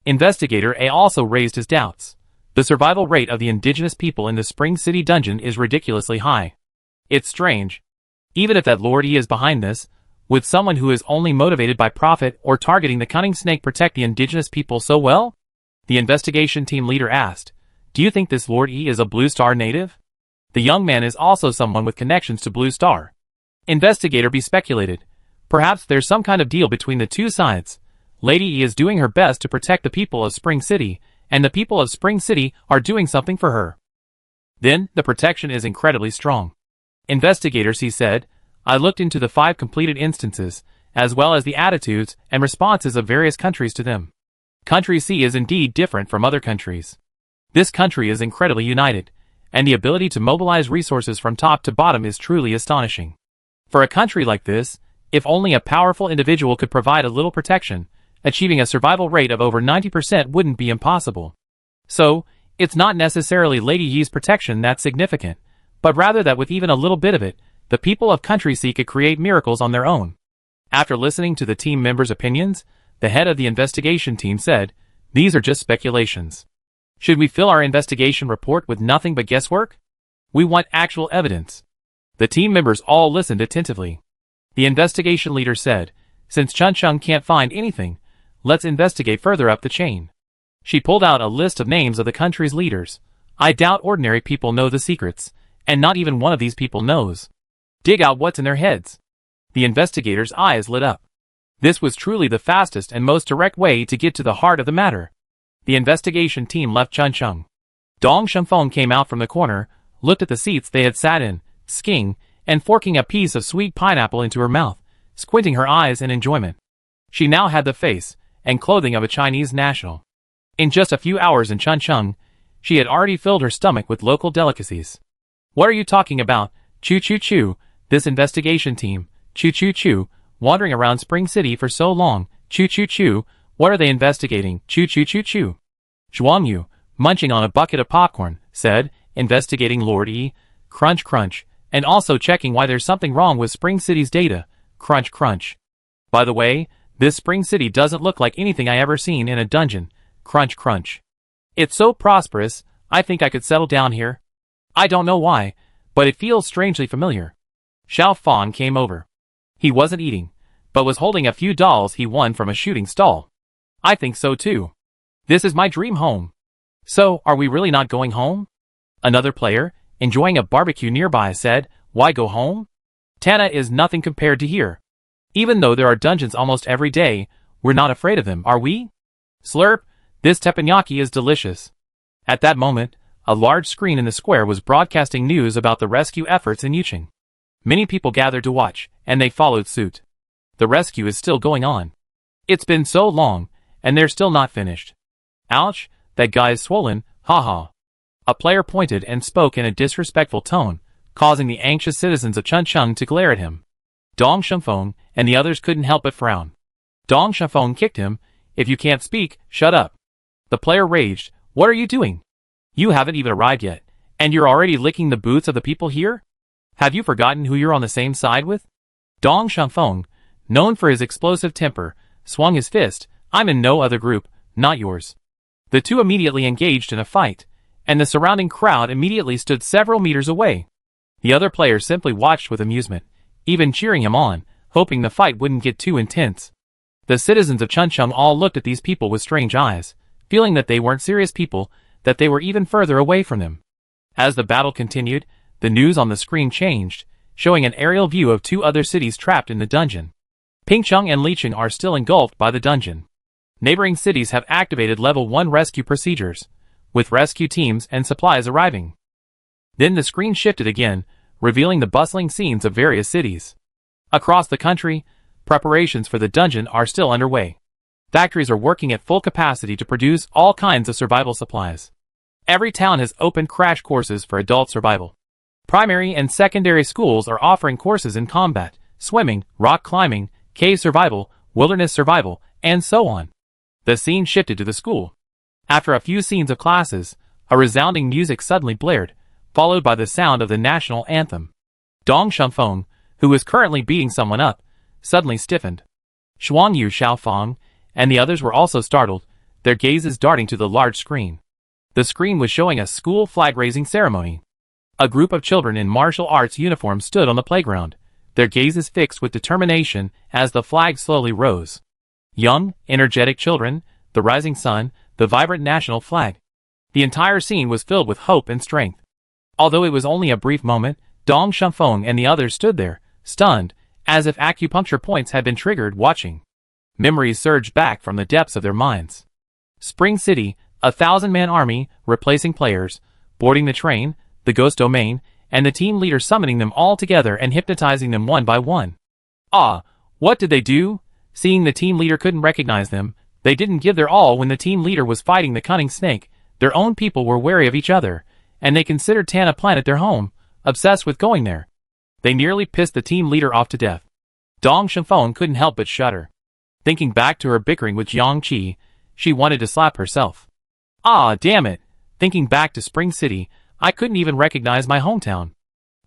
Investigator A also raised his doubts. The survival rate of the indigenous people in the Spring City dungeon is ridiculously high. It's strange. Even if that Lord E is behind this, would someone who is only motivated by profit or targeting the cunning snake protect the indigenous people so well? The investigation team leader asked, do you think this Lord E is a Blue Star native? The young man is also someone with connections to Blue Star. Investigator B speculated, perhaps there's some kind of deal between the two sides. Lady E is doing her best to protect the people of Spring City, and the people of Spring City are doing something for her. Then, the protection is incredibly strong. Investigator C said, I looked into the 5 completed instances, as well as the attitudes and responses of various countries to them. Country C is indeed different from other countries. This country is incredibly united, and the ability to mobilize resources from top to bottom is truly astonishing. For a country like this, if only a powerful individual could provide a little protection, achieving a survival rate of over 90% wouldn't be impossible. So, it's not necessarily Lady Yi's protection that's significant, but rather that with even a little bit of it, the people of Country C could create miracles on their own. After listening to the team members' opinions, the head of the investigation team said, these are just speculations. Should we fill our investigation report with nothing but guesswork? We want actual evidence. The team members all listened attentively. The investigation leader said, since Chuncheng can't find anything, let's investigate further up the chain. She pulled out a list of names of the country's leaders. I doubt ordinary people know the secrets, And not even one of these people knows. Dig out what's in their heads. The investigator's eyes lit up. This was truly the fastest and most direct way to get to the heart of the matter. The investigation team left Chuncheon. Dong Shumfeng came out from the corner, looked at the seats they had sat in, skiing, and forking a piece of sweet pineapple into her mouth, squinting her eyes in enjoyment. She now had the face and clothing of a Chinese national. In just a few hours in Chuncheon, she had already filled her stomach with local delicacies. What are you talking about? Choo-choo-choo, this investigation team, choo-choo-choo, wandering around Spring City for so long, choo-choo-choo, what are they investigating, choo-choo-choo-choo? Zhuangyu, munching on a bucket of popcorn, said, investigating Lord E, crunch crunch, and also checking why there's something wrong with Spring City's data, crunch crunch. By the way, this Spring City doesn't look like anything I ever seen in a dungeon, crunch crunch. It's so prosperous, I think I could settle down here. I don't know why, but it feels strangely familiar. Xiao Fan came over. He wasn't eating, but was holding a few dolls he won from a shooting stall. I think so too. This is my dream home. So, are we really not going home? Another player, enjoying a barbecue nearby, said, why go home? Tana is nothing compared to here. Even though there are dungeons almost every day, we're not afraid of them, are we? Slurp, this teppanyaki is delicious. At that moment, a large screen in the square was broadcasting news about the rescue efforts in Yucheng. Many people gathered to watch, and they followed suit. The rescue is still going on. It's been so long, and they're still not finished. Ouch, that guy's swollen, haha. A player pointed and spoke in a disrespectful tone, causing the anxious citizens of Chuncheon to glare at him. Dong Shumfeng and the others couldn't help but frown. Dong Shumfeng kicked him. If you can't speak, shut up. The player raged. What are you doing? You haven't even arrived yet, and you're already licking the boots of the people here? Have you forgotten who you're on the same side with? Dong Shumfeng, known for his explosive temper, swung his fist. I'm in no other group, not yours. The two immediately engaged in a fight, and the surrounding crowd immediately stood several meters away. The other players simply watched with amusement, even cheering him on, hoping the fight wouldn't get too intense. The citizens of Chuncheon all looked at these people with strange eyes, feeling that they weren't serious people, that they were even further away from them. As the battle continued, the news on the screen changed, showing an aerial view of two other cities trapped in the dungeon. Pingcheng and Licheng are still engulfed by the dungeon. Neighboring cities have activated level 1 rescue procedures, with rescue teams and supplies arriving. Then the screen shifted again, revealing the bustling scenes of various cities. Across the country, preparations for the dungeon are still underway. Factories are working at full capacity to produce all kinds of survival supplies. Every town has opened crash courses for adult survival. Primary and secondary schools are offering courses in combat, swimming, rock climbing, cave survival, wilderness survival, and so on. The scene shifted to the school. After a few scenes of classes, a resounding music suddenly blared, followed by the sound of the national anthem. Dong Shumfeng, who was currently beating someone up, suddenly stiffened. Zhuangyu Xiaofang and the others were also startled, their gazes darting to the large screen. The screen was showing a school flag-raising ceremony. A group of children in martial arts uniforms stood on the playground, their gazes fixed with determination as the flag slowly rose. Young, energetic children, the rising sun, the vibrant national flag. The entire scene was filled with hope and strength. Although it was only a brief moment, Dong Shumfeng and the others stood there, stunned, as if acupuncture points had been triggered, watching. Memories surged back from the depths of their minds. Spring City, 1,000-man army, replacing players, boarding the train, the ghost domain, and the team leader summoning them all together and hypnotizing them one by one. Ah, what did they do? Seeing the team leader couldn't recognize them, they didn't give their all when the team leader was fighting the cunning snake. Their own people were wary of each other, and they considered Tana Planet their home, obsessed with going there. They nearly pissed the team leader off to death. Dong Shumfeng couldn't help but shudder. Thinking back to her bickering with Jiang Qi, she wanted to slap herself. Ah, damn it. Thinking back to Spring City, I couldn't even recognize my hometown.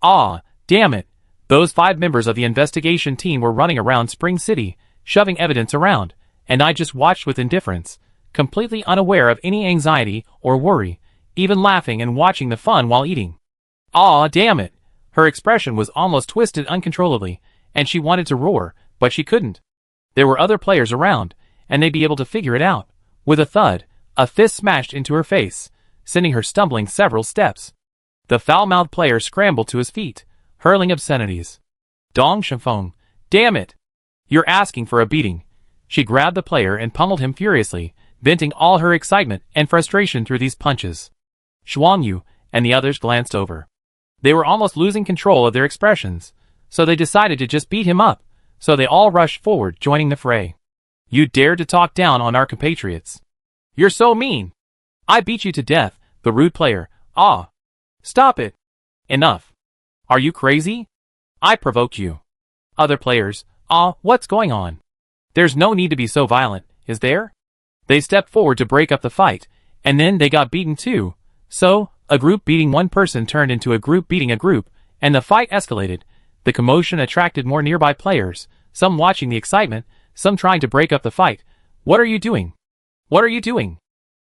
Ah, damn it. Those 5 members of the investigation team were running around Spring City, shoving evidence around, and I just watched with indifference, completely unaware of any anxiety or worry, even laughing and watching the fun while eating. Ah, damn it. Her expression was almost twisted uncontrollably, and she wanted to roar, but she couldn't. There were other players around, and they'd be able to figure it out. With a thud, a fist smashed into her face, sending her stumbling several steps. The foul-mouthed player scrambled to his feet, hurling obscenities. Dong Shifeng, damn it! You're asking for a beating. She grabbed the player and pummeled him furiously, venting all her excitement and frustration through these punches. Shuang Yu and the others glanced over. They were almost losing control of their expressions, so they decided to just beat him up, so they all rushed forward, joining the fray. You dared to talk down on our compatriots. You're so mean. I beat you to death, the rude player. Ah. Stop it. Enough. Are you crazy? I provoked you. Other players. Ah, what's going on? There's no need to be so violent, is there? They stepped forward to break up the fight, and then they got beaten too. So, a group beating one person turned into a group beating a group, and the fight escalated. The commotion attracted more nearby players, some watching the excitement, some trying to break up the fight. What are you doing? What are you doing?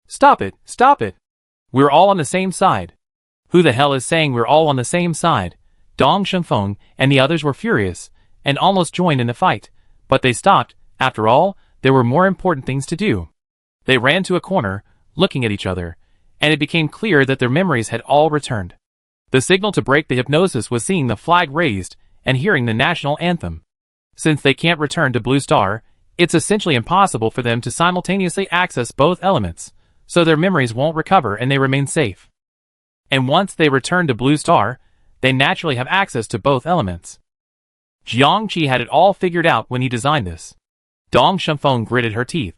Stop it, stop it. We're all on the same side. Who the hell is saying we're all on the same side? Dong Shifeng and the others were furious, and almost joined in the fight, but they stopped. After all, there were more important things to do. They ran to a corner, looking at each other, and it became clear that their memories had all returned. The signal to break the hypnosis was seeing the flag raised and hearing the national anthem. Since they can't return to Blue Star, it's essentially impossible for them to simultaneously access both elements, so their memories won't recover and they remain safe. And once they return to Blue Star, they naturally have access to both elements. Jiang Qi had it all figured out when he designed this. Dong Shifeng gritted her teeth.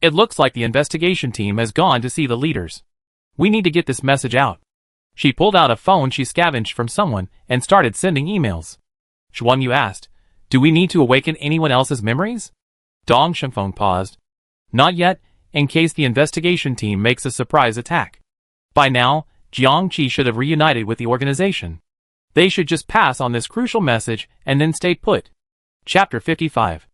It looks like the investigation team has gone to see the leaders. We need to get this message out. She pulled out a phone she scavenged from someone and started sending emails. Shuang Yu asked, do we need to awaken anyone else's memories? Dong Shifeng paused. Not yet, in case the investigation team makes a surprise attack. By now, Jiang Qi should have reunited with the organization. They should just pass on this crucial message and then stay put. Chapter 55.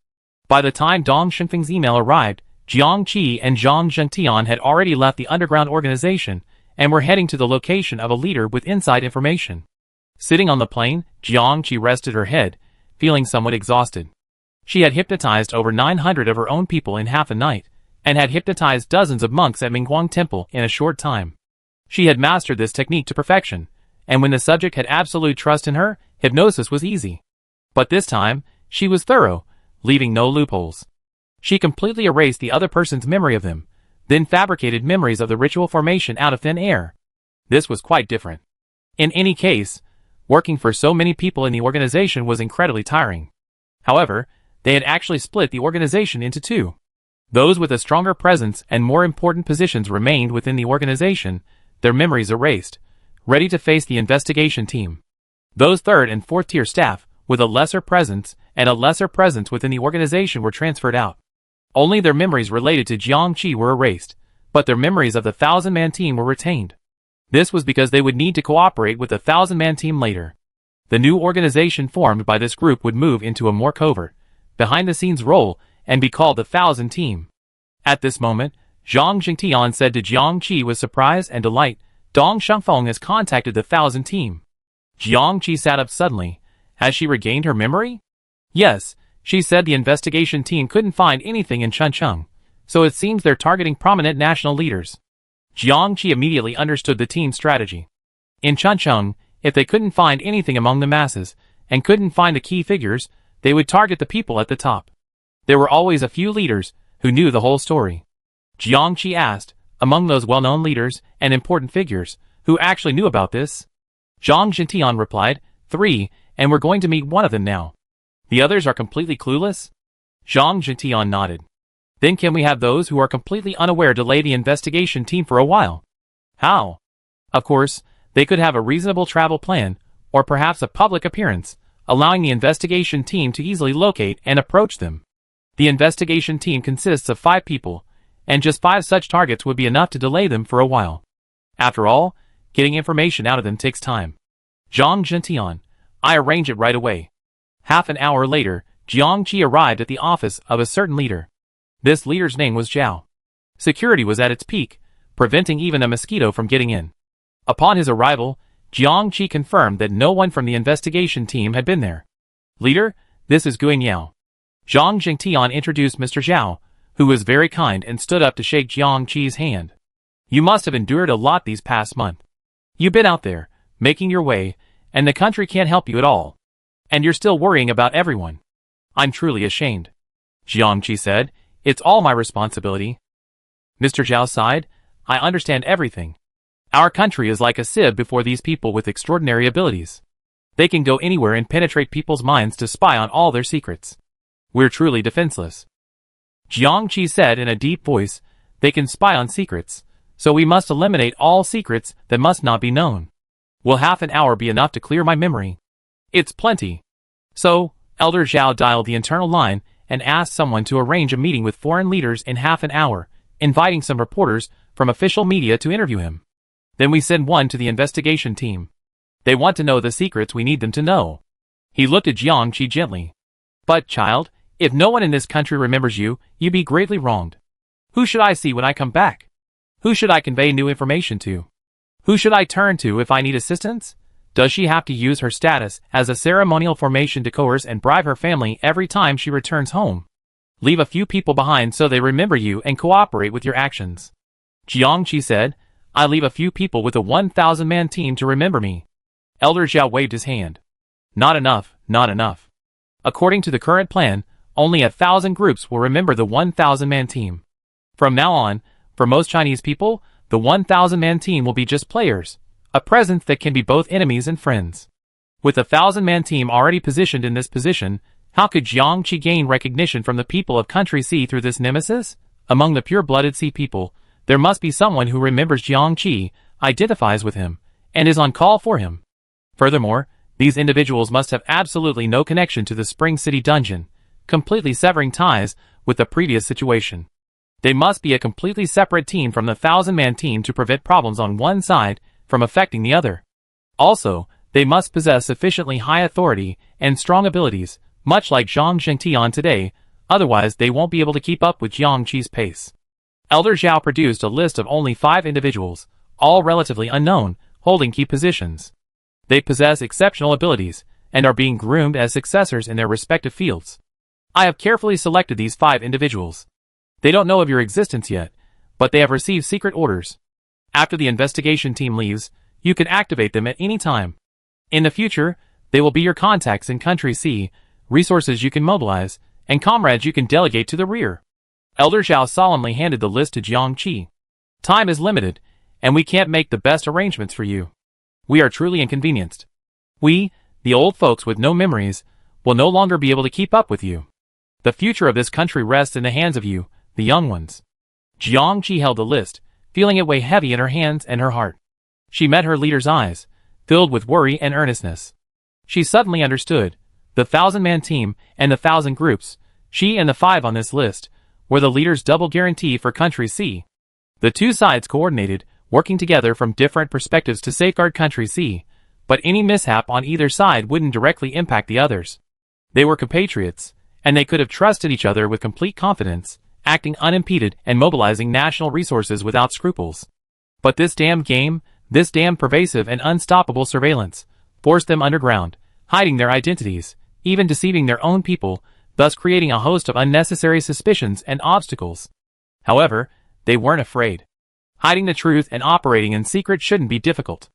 By the time Dong Shifeng's email arrived, Jiang Qi and Zhang Zhengtian had already left the underground organization and were heading to the location of a leader with inside information. Sitting on the plane, Jiang Qi rested her head, feeling somewhat exhausted. She had hypnotized over 900 of her own people in half a night, and had hypnotized dozens of monks at Mingguang Temple in a short time. She had mastered this technique to perfection, and when the subject had absolute trust in her, hypnosis was easy. But this time, she was thorough, leaving no loopholes. She completely erased the other person's memory of them, then fabricated memories of the ritual formation out of thin air. This was quite different. In any case, working for so many people in the organization was incredibly tiring. However, they had actually split the organization into two. Those with a stronger presence and more important positions remained within the organization, their memories erased, ready to face the investigation team. Those third and fourth tier staff, with a lesser presence and a lesser presence within the organization were transferred out. Only their memories related to Jiang Qi were erased, but their memories of the 1,000-man team were retained. This was because they would need to cooperate with the 1,000-man team later. The new organization formed by this group would move into a more covert, behind-the-scenes role and be called the 1,000 team. At this moment, Zhang Zhengtian said to Jiang Qi with surprise and delight, Dong Shifeng has contacted the 1,000 team. Jiang Qi sat up suddenly. Has she regained her memory? Yes, she said the investigation team couldn't find anything in Chuncheng, so it seems they're targeting prominent national leaders. Jiang Qi immediately understood the team's strategy. In Chuncheng, if they couldn't find anything among the masses, and couldn't find the key figures, they would target the people at the top. There were always a few leaders who knew the whole story. Jiang Qi asked, among those well-known leaders and important figures, who actually knew about this? Zhang Zhengtian replied, 3, and we're going to meet one of them now. The others are completely clueless? Zhang Zhengtian nodded. Then can we have those who are completely unaware delay the investigation team for a while? How? Of course, they could have a reasonable travel plan, or perhaps a public appearance, allowing the investigation team to easily locate and approach them. The investigation team consists of 5 people, and just 5 such targets would be enough to delay them for a while. After all, getting information out of them takes time. Zhang Zhengtian, I arrange it right away. Half an hour later, Jiang Qi arrived at the office of a certain leader. This leader's name was Zhao. Security was at its peak, preventing even a mosquito from getting in. Upon his arrival, Jiang Qi confirmed that no one from the investigation team had been there. Leader, this is Guan Yao. Zhang Zhengtian introduced Mr. Zhao, who was very kind and stood up to shake Jiang Qi's hand. You must have endured a lot these past month. You've been out there, making your way, and the country can't help you at all. And you're still worrying about everyone. I'm truly ashamed. Jiangqi said, it's all my responsibility. Mr. Zhao sighed, I understand everything. Our country is like a sieve before these people with extraordinary abilities. They can go anywhere and penetrate people's minds to spy on all their secrets. We're truly defenseless. Jiangqi said in a deep voice, they can spy on secrets, so we must eliminate all secrets that must not be known. Will half an hour be enough to clear my memory? It's plenty. So, Elder Zhao dialed the internal line and asked someone to arrange a meeting with foreign leaders in half an hour, inviting some reporters from official media to interview him. Then we send one to the investigation team. They want to know the secrets we need them to know. He looked at Jiangqi gently. But, child, if no one in this country remembers you, you'd be greatly wronged. Who should I see when I come back? Who should I convey new information to? Who should I turn to if I need assistance? Does she have to use her status as a ceremonial formation to coerce and bribe her family every time she returns home? Leave a few people behind so they remember you and cooperate with your actions. Jiangqi said, I leave a few people with a 1,000-man team to remember me. Elder Zhao waved his hand. Not enough, not enough. According to the current plan, only 1,000 groups will remember the 1,000-man team. From now on, for most Chinese people, the 1,000-man team will be just players, a presence that can be both enemies and friends. With a 1,000-man team already positioned in this position, how could Jiangqi gain recognition from the people of Country C through this nemesis? Among the pure-blooded Sea people, there must be someone who remembers Jiangqi, identifies with him, and is on call for him. Furthermore, these individuals must have absolutely no connection to the Spring City dungeon, completely severing ties with the previous situation. They must be a completely separate team from the 1,000-man team to prevent problems on one side from affecting the other. Also, they must possess sufficiently high authority and strong abilities, much like Zhang Zhengtian today, otherwise they won't be able to keep up with Jiangqi's pace. Elder Zhao produced a list of only 5 individuals, all relatively unknown, holding key positions. They possess exceptional abilities, and are being groomed as successors in their respective fields. I have carefully selected these 5 individuals. They don't know of your existence yet, but they have received secret orders. After the investigation team leaves, you can activate them at any time. In the future, they will be your contacts in Country C, resources you can mobilize, and comrades you can delegate to the rear. Elder Zhao solemnly handed the list to Jiangqi. Time is limited, and we can't make the best arrangements for you. We are truly inconvenienced. We, the old folks with no memories, will no longer be able to keep up with you. The future of this country rests in the hands of you, the young ones. Jiangqi held the list, feeling it weigh heavy in her hands and her heart. She met her leader's eyes, filled with worry and earnestness. She suddenly understood. The 1,000-man team and the 1,000 groups, she and the 5 on this list, were the leader's double guarantee for Country C. The two sides coordinated, working together from different perspectives to safeguard Country C, but any mishap on either side wouldn't directly impact the others. They were compatriots, and they could have trusted each other with complete confidence, acting unimpeded and mobilizing national resources without scruples. But this damned game, this damned pervasive and unstoppable surveillance, forced them underground, hiding their identities, even deceiving their own people, thus creating a host of unnecessary suspicions and obstacles. However, they weren't afraid. Hiding the truth and operating in secret shouldn't be difficult.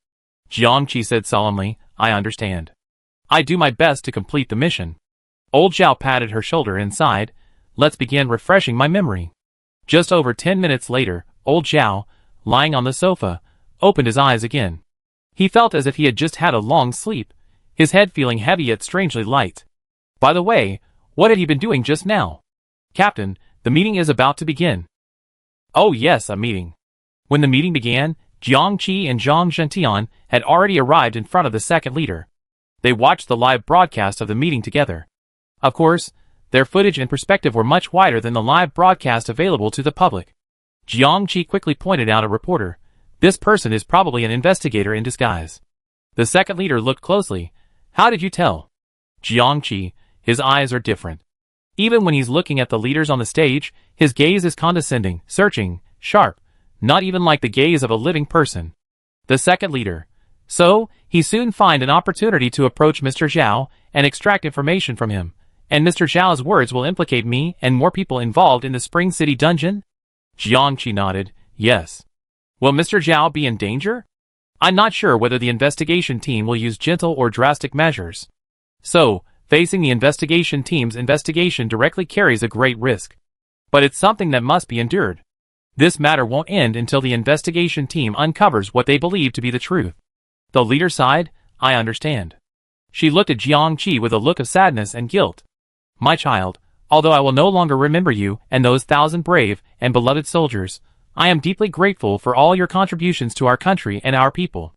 Jiangqi said solemnly, I understand. I do my best to complete the mission. Old Zhao patted her shoulder and sighed, let's begin refreshing my memory. Just over 10 minutes later, old Zhao, lying on the sofa, opened his eyes again. He felt as if he had just had a long sleep, his head feeling heavy yet strangely light. By the way, what had he been doing just now? Captain, the meeting is about to begin. Oh yes, a meeting. When the meeting began, Jiangqi and Zhang Zhengtian had already arrived in front of the second leader. They watched the live broadcast of the meeting together. Of course, their footage and perspective were much wider than the live broadcast available to the public. Jiangqi quickly pointed out a reporter. This person is probably an investigator in disguise. The second leader looked closely. How did you tell? Jiangqi, his eyes are different. Even when he's looking at the leaders on the stage, his gaze is condescending, searching, sharp, not even like the gaze of a living person. The second leader. So, he soon find an opportunity to approach Mr. Zhao and extract information from him, and Mr. Zhao's words will implicate me and more people involved in the Spring City dungeon? Jiangqi nodded, yes. Will Mr. Zhao be in danger? I'm not sure whether the investigation team will use gentle or drastic measures. So, facing the investigation team's investigation directly carries a great risk. But it's something that must be endured. This matter won't end until the investigation team uncovers what they believe to be the truth. The leader sighed, I understand. She looked at Jiang Qi with a look of sadness and guilt. My child, although I will no longer remember you and those 1,000 brave and beloved soldiers, I am deeply grateful for all your contributions to our country and our people.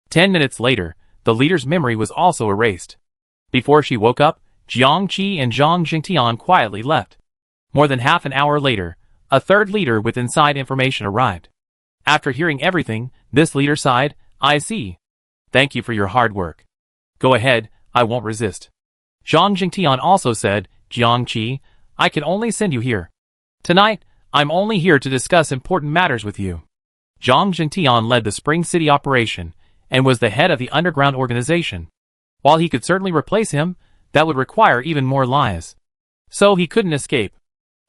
10 minutes later, the leader's memory was also erased. Before she woke up, Jiang Qi and Zhang Jingtian quietly left. More than half an hour later, a third leader with inside information arrived. After hearing everything, this leader sighed, I see. Thank you for your hard work. Go ahead, I won't resist. Zhang Jingtian also said, Jiang Qi, I can only send you here. Tonight, I'm only here to discuss important matters with you. Zhang Jingtian led the Spring City operation, and was the head of the underground organization. While he could certainly replace him, that would require even more lies. So he couldn't escape.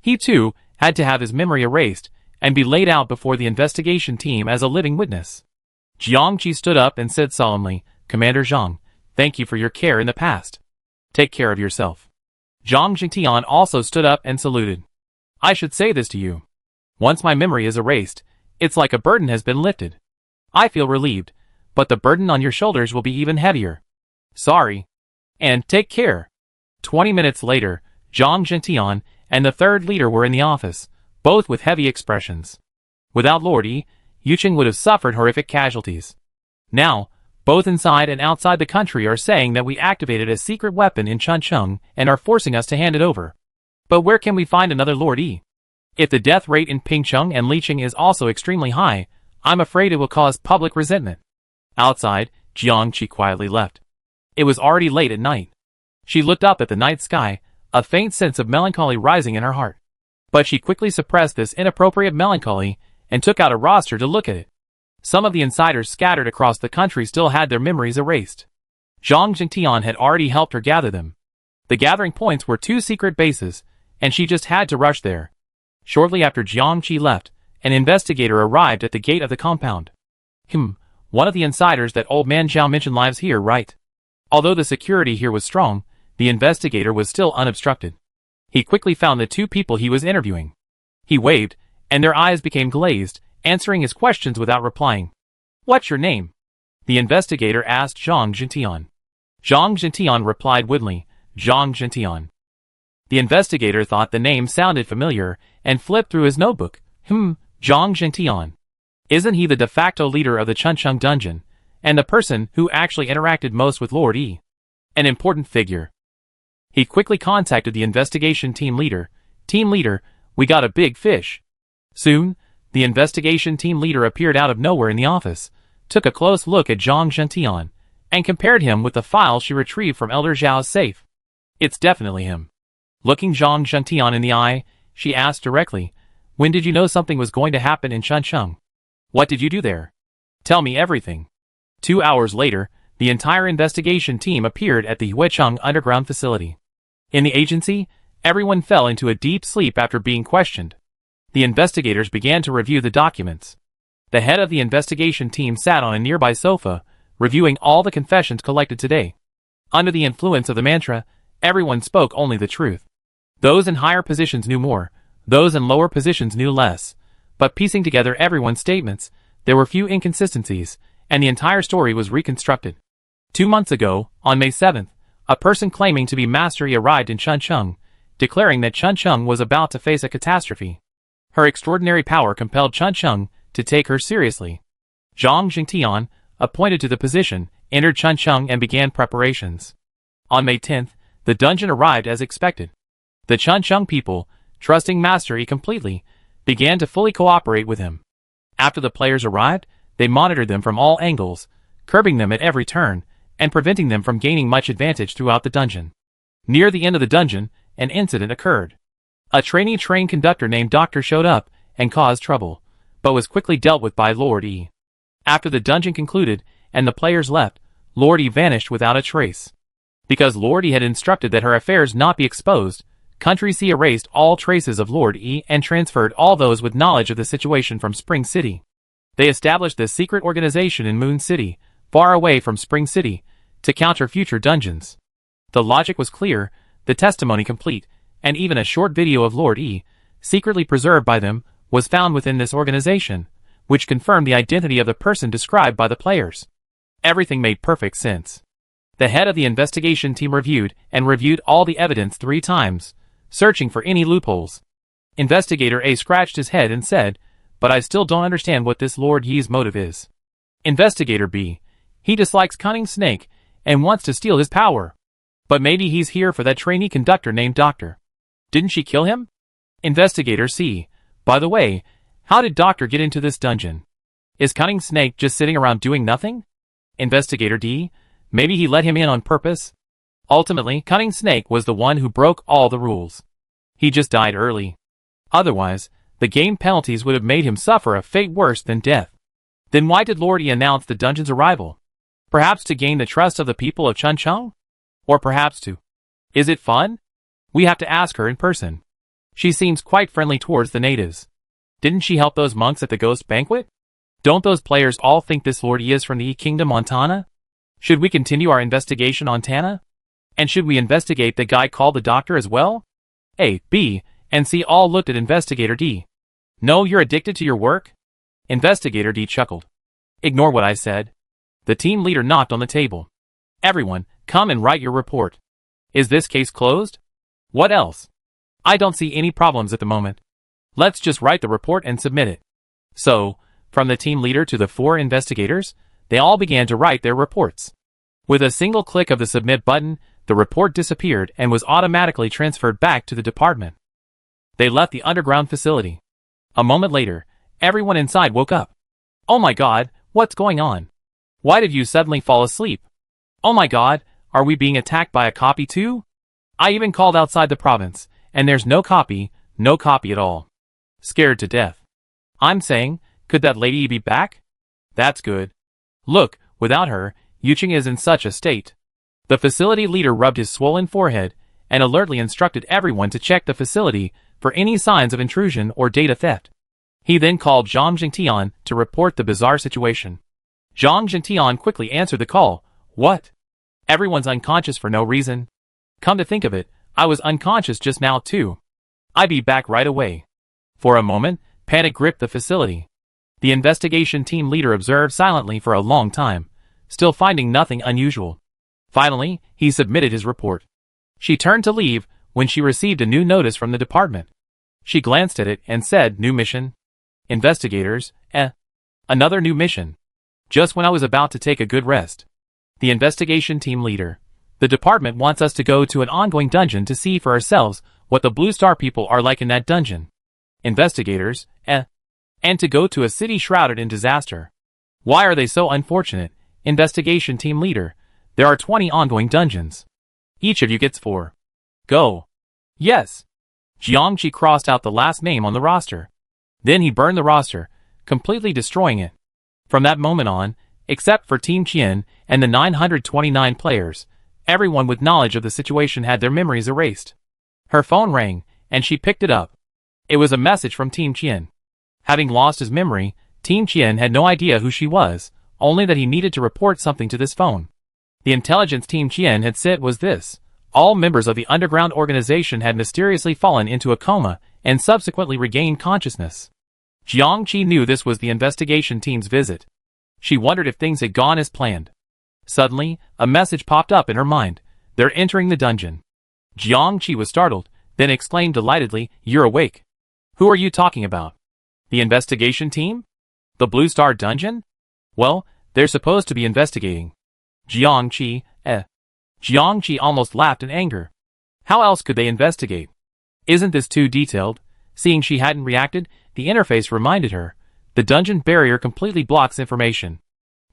He too had to have his memory erased, and be laid out before the investigation team as a living witness. Jiang Qi stood up and said solemnly, Commander Zhang, thank you for your care in the past. Take care of yourself. Zhang Jingtian also stood up and saluted. I should say this to you. Once my memory is erased, it's like a burden has been lifted. I feel relieved, but the burden on your shoulders will be even heavier. Sorry. And take care. 20 minutes later, Zhang Jingtian and the third leader were in the office, both with heavy expressions. Without Lord Yi, Yuqing would have suffered horrific casualties. Now, both inside and outside the country are saying that we activated a secret weapon in Chuncheng and are forcing us to hand it over. But where can we find another Lord Yi? If the death rate in Pingcheng and Liqing is also extremely high, I'm afraid it will cause public resentment. Outside, Jiang Qi quietly left. It was already late at night. She looked up at the night sky, a faint sense of melancholy rising in her heart. But she quickly suppressed this inappropriate melancholy and took out a roster to look at it. Some of the insiders scattered across the country still had their memories erased. Zhang Jingtian had already helped her gather them. The gathering points were 2 secret bases, and she just had to rush there. Shortly after Jiang Qi left, an investigator arrived at the gate of the compound. One of the insiders that old man Zhao mentioned lives here, right? Although the security here was strong, the investigator was still unobstructed. He quickly found the 2 people he was interviewing. He waved, and their eyes became glazed, answering his questions without replying. What's your name? The investigator asked Zhang Jingtian. Zhang Jingtian replied woodenly, Zhang Jingtian. The investigator thought the name sounded familiar, and flipped through his notebook. Zhang Jingtian. Isn't he the de facto leader of the Chuncheng dungeon, and the person who actually interacted most with Lord Yi? An important figure. He quickly contacted the investigation team leader. Team leader, we got a big fish. Soon, the investigation team leader appeared out of nowhere in the office, took a close look at Zhang Jingtian, and compared him with the file she retrieved from Elder Zhao's safe. It's definitely him. Looking Zhang Jingtian in the eye, she asked directly, when did you know something was going to happen in Chuncheng? What did you do there? Tell me everything. 2 hours later, the entire investigation team appeared at the Huicheng underground facility. In the agency, everyone fell into a deep sleep after being questioned. The investigators began to review the documents. The head of the investigation team sat on a nearby sofa, reviewing all the confessions collected today. Under the influence of the mantra, everyone spoke only the truth. Those in higher positions knew more, those in lower positions knew less. But piecing together everyone's statements, there were few inconsistencies, and the entire story was reconstructed. 2 months ago, on May 7th, a person claiming to be Master Yi arrived in Chuncheng, declaring that Chuncheng was about to face a catastrophe. Her extraordinary power compelled Chuncheng to take her seriously. Zhang Jingtian, appointed to the position, entered Chuncheng and began preparations. On May 10th, the dungeon arrived as expected. The Chuncheng people, trusting Master Yi completely, began to fully cooperate with him. After the players arrived, they monitored them from all angles, curbing them at every turn, and preventing them from gaining much advantage throughout the dungeon. Near the end of the dungeon, an incident occurred. A trainee train conductor named Doctor showed up and caused trouble, but was quickly dealt with by Lord Yi. After the dungeon concluded and the players left, Lord Yi vanished without a trace. Because Lord Yi had instructed that her affairs not be exposed, Country C erased all traces of Lord Yi and transferred all those with knowledge of the situation from Spring City. They established this secret organization in Moon City, far away from Spring City, to counter future dungeons. The logic was clear, the testimony complete, and even a short video of Lord E, secretly preserved by them, was found within this organization, which confirmed the identity of the person described by the players. Everything made perfect sense. The head of the investigation team reviewed all the evidence 3 times, searching for any loopholes. Investigator A scratched his head and said, "But I still don't understand what this Lord Yi's motive is." Investigator B: "He dislikes Cunning Snake and wants to steal his power. But maybe he's here for that trainee conductor named Doctor. Didn't she kill him?" Investigator C: "By the way, how did Doctor get into this dungeon? Is Cunning Snake just sitting around doing nothing?" Investigator D: "Maybe he let him in on purpose. Ultimately, Cunning Snake was the one who broke all the rules. He just died early. Otherwise, the game penalties would have made him suffer a fate worse than death. Then why did Lord E announce the dungeon's arrival? Perhaps to gain the trust of the people of Chunchung? Or perhaps to... Is it fun? We have to ask her in person. She seems quite friendly towards the natives. Didn't she help those monks at the ghost banquet? Don't those players all think this Lord E is from the E Kingdom on Tana? Should we continue our investigation on Tana? And should we investigate the guy called the Doctor as well?" A, B, and C all looked at Investigator D. "No, you're addicted to your work?" Investigator D chuckled. "Ignore what I said." The team leader knocked on the table. "Everyone, come and write your report. Is this case closed? What else? I don't see any problems at the moment. Let's just write the report and submit it." So, from the team leader to the 4 investigators, they all began to write their reports. With a single click of the submit button, the report disappeared and was automatically transferred back to the department. They left the underground facility. A moment later, everyone inside woke up. "Oh my god, what's going on? Why did you suddenly fall asleep? Oh my god, are we being attacked by a copy too? I even called outside the province, and there's no copy at all. Scared to death. I'm saying, could that lady be back? That's good. Look, without her, Yuching is in such a state." The facility leader rubbed his swollen forehead and alertly instructed everyone to check the facility for any signs of intrusion or data theft. He then called Zhang Jingtian to report the bizarre situation. Zhang Jingtian quickly answered the call. "What? Everyone's unconscious for no reason? Come to think of it, I was unconscious just now too. I'll be back right away." For a moment, panic gripped the facility. The investigation team leader observed silently for a long time, still finding nothing unusual. Finally, he submitted his report. She turned to leave when she received a new notice from the department. She glanced at it and said, "New mission? Investigators, another new mission. Just when I was about to take a good rest." The investigation team leader: "The department wants us to go to an ongoing dungeon to see for ourselves what the Blue Star people are like in that dungeon." Investigators: "And to go to a city shrouded in disaster. Why are they so unfortunate?" Investigation team leader: "There are 20 ongoing dungeons. Each of you gets 4. Go." "Yes." Jiangqi crossed out the last name on the roster. Then he burned the roster, completely destroying it. From that moment on, except for Team Qian and the 929 players, everyone with knowledge of the situation had their memories erased. Her phone rang, and she picked it up. It was a message from Team Qian. Having lost his memory, Team Qian had no idea who she was, only that he needed to report something to this phone. The intelligence Team Qian had said was this: all members of the underground organization had mysteriously fallen into a coma and subsequently regained consciousness. Jiangqi knew this was the investigation team's visit. She wondered if things had gone as planned. Suddenly, a message popped up in her mind: "They're entering the dungeon." Jiangqi was startled, then exclaimed delightedly, "You're awake. Who are you talking about? The investigation team? The Blue Star dungeon? Well, they're supposed to be investigating." Jiangqi almost laughed in anger. How else could they investigate? Isn't this too detailed? Seeing she hadn't reacted, the interface reminded her. The dungeon barrier completely blocks information.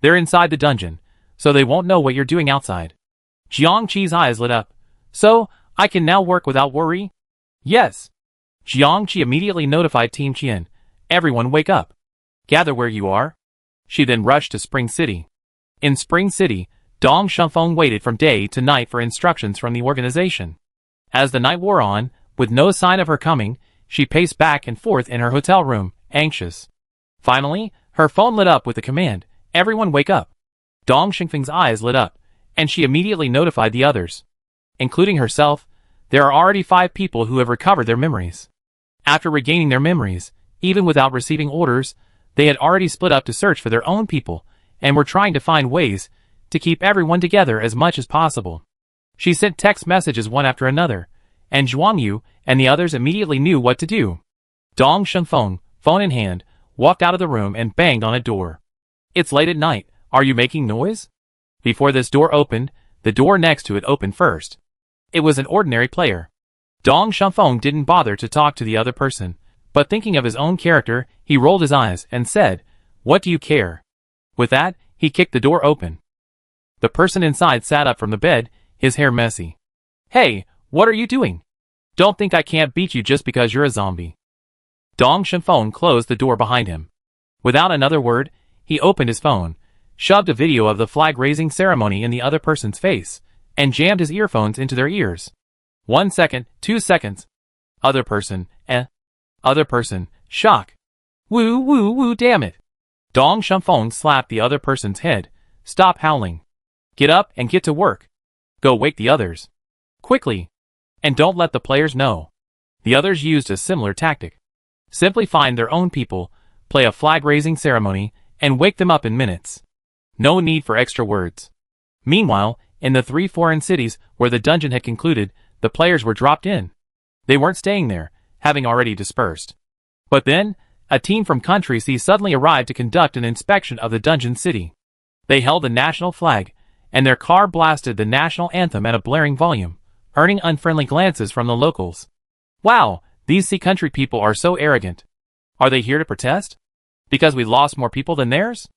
They're inside the dungeon, so they won't know what you're doing outside. Jiangqi's eyes lit up. "So, I can now work without worry?" "Yes." Jiangqi immediately notified Team Qian. "Everyone wake up. Gather where you are." She then rushed to Spring City. In Spring City, Dong Shunfeng waited from day to night for instructions from the organization. As the night wore on, with no sign of her coming, she paced back and forth in her hotel room, anxious. Finally, Her phone lit up with the command, "Everyone wake up." Dong Xingfeng's eyes lit up, and she immediately notified the others. Including herself, there are already 5 people who have recovered their memories. After regaining their memories, even without receiving orders, they had already split up to search for their own people, and were trying to find ways to keep everyone together as much as possible. She sent text messages one after another, and Zhuang Yu and the others immediately knew what to do. Dong Shengfeng, phone in hand, walked out of the room and banged on a door. "It's late at night. Are you making noise?" Before this door opened, the door next to it opened first. It was an ordinary player. Dong Shengfeng didn't bother to talk to the other person, but thinking of his own character, he rolled his eyes and said, "What do you care?" With that, he kicked the door open. The person inside sat up from the bed, his hair messy. "Hey, what are you doing? Don't think I can't beat you just because you're a zombie." Dong Shengfeng closed the door behind him. Without another word, he opened his phone, shoved a video of the flag-raising ceremony in the other person's face, and jammed his earphones into their ears. 1 second, 2 seconds. Other person, Other person, shock. Woo woo woo, damn it. Dong Shengfeng slapped the other person's head. "Stop howling. Get up and get to work. Go wake the others. Quickly. And don't let the players know." The others used a similar tactic. Simply find their own people, play a flag-raising ceremony, and wake them up in minutes. No need for extra words. Meanwhile, in the 3 foreign cities where the dungeon had concluded, the players were dropped in. They weren't staying there, having already dispersed. But then, a team from Country C suddenly arrived to conduct an inspection of the dungeon city. They held the national flag, and their car blasted the national anthem at a blaring volume, earning unfriendly glances from the locals. Wow, these Sea Country people are so arrogant. Are they here to protest? Because we lost more people than theirs?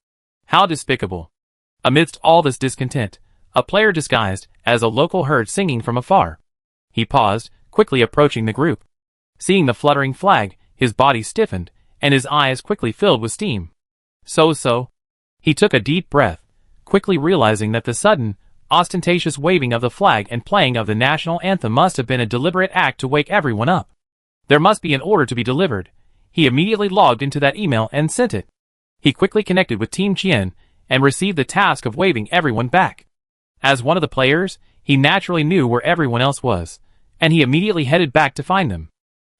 How despicable. Amidst all this discontent, a player disguised as a local heard singing from afar. He paused, quickly approaching the group. Seeing the fluttering flag, his body stiffened, and his eyes quickly filled with steam. So. He took a deep breath, quickly realizing that the sudden, ostentatious waving of the flag and playing of the national anthem must have been a deliberate act to wake everyone up. There must be an order to be delivered. He immediately logged into that email and sent it. He quickly connected with Team Qian and received the task of waving everyone back. As one of the players, he naturally knew where everyone else was, and he immediately headed back to find them.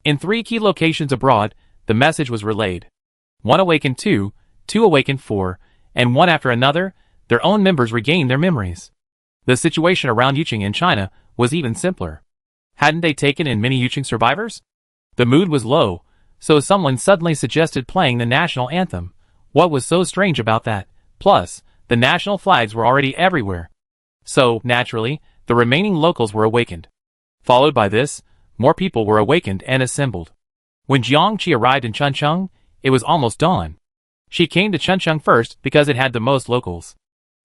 In 3 key locations abroad, the message was relayed. 1 awakened 2, 2 awakened 4, and one after another, their own members regained their memories. The situation around Yuqing in China was even simpler. Hadn't they taken in many Yuqing survivors? The mood was low, so someone suddenly suggested playing the national anthem. What was so strange about that? Plus, the national flags were already everywhere. So, naturally, the remaining locals were awakened. Followed by this, more people were awakened and assembled. When Jiang Qi arrived in Chuncheon, it was almost dawn. She came to Chuncheon first because it had the most locals.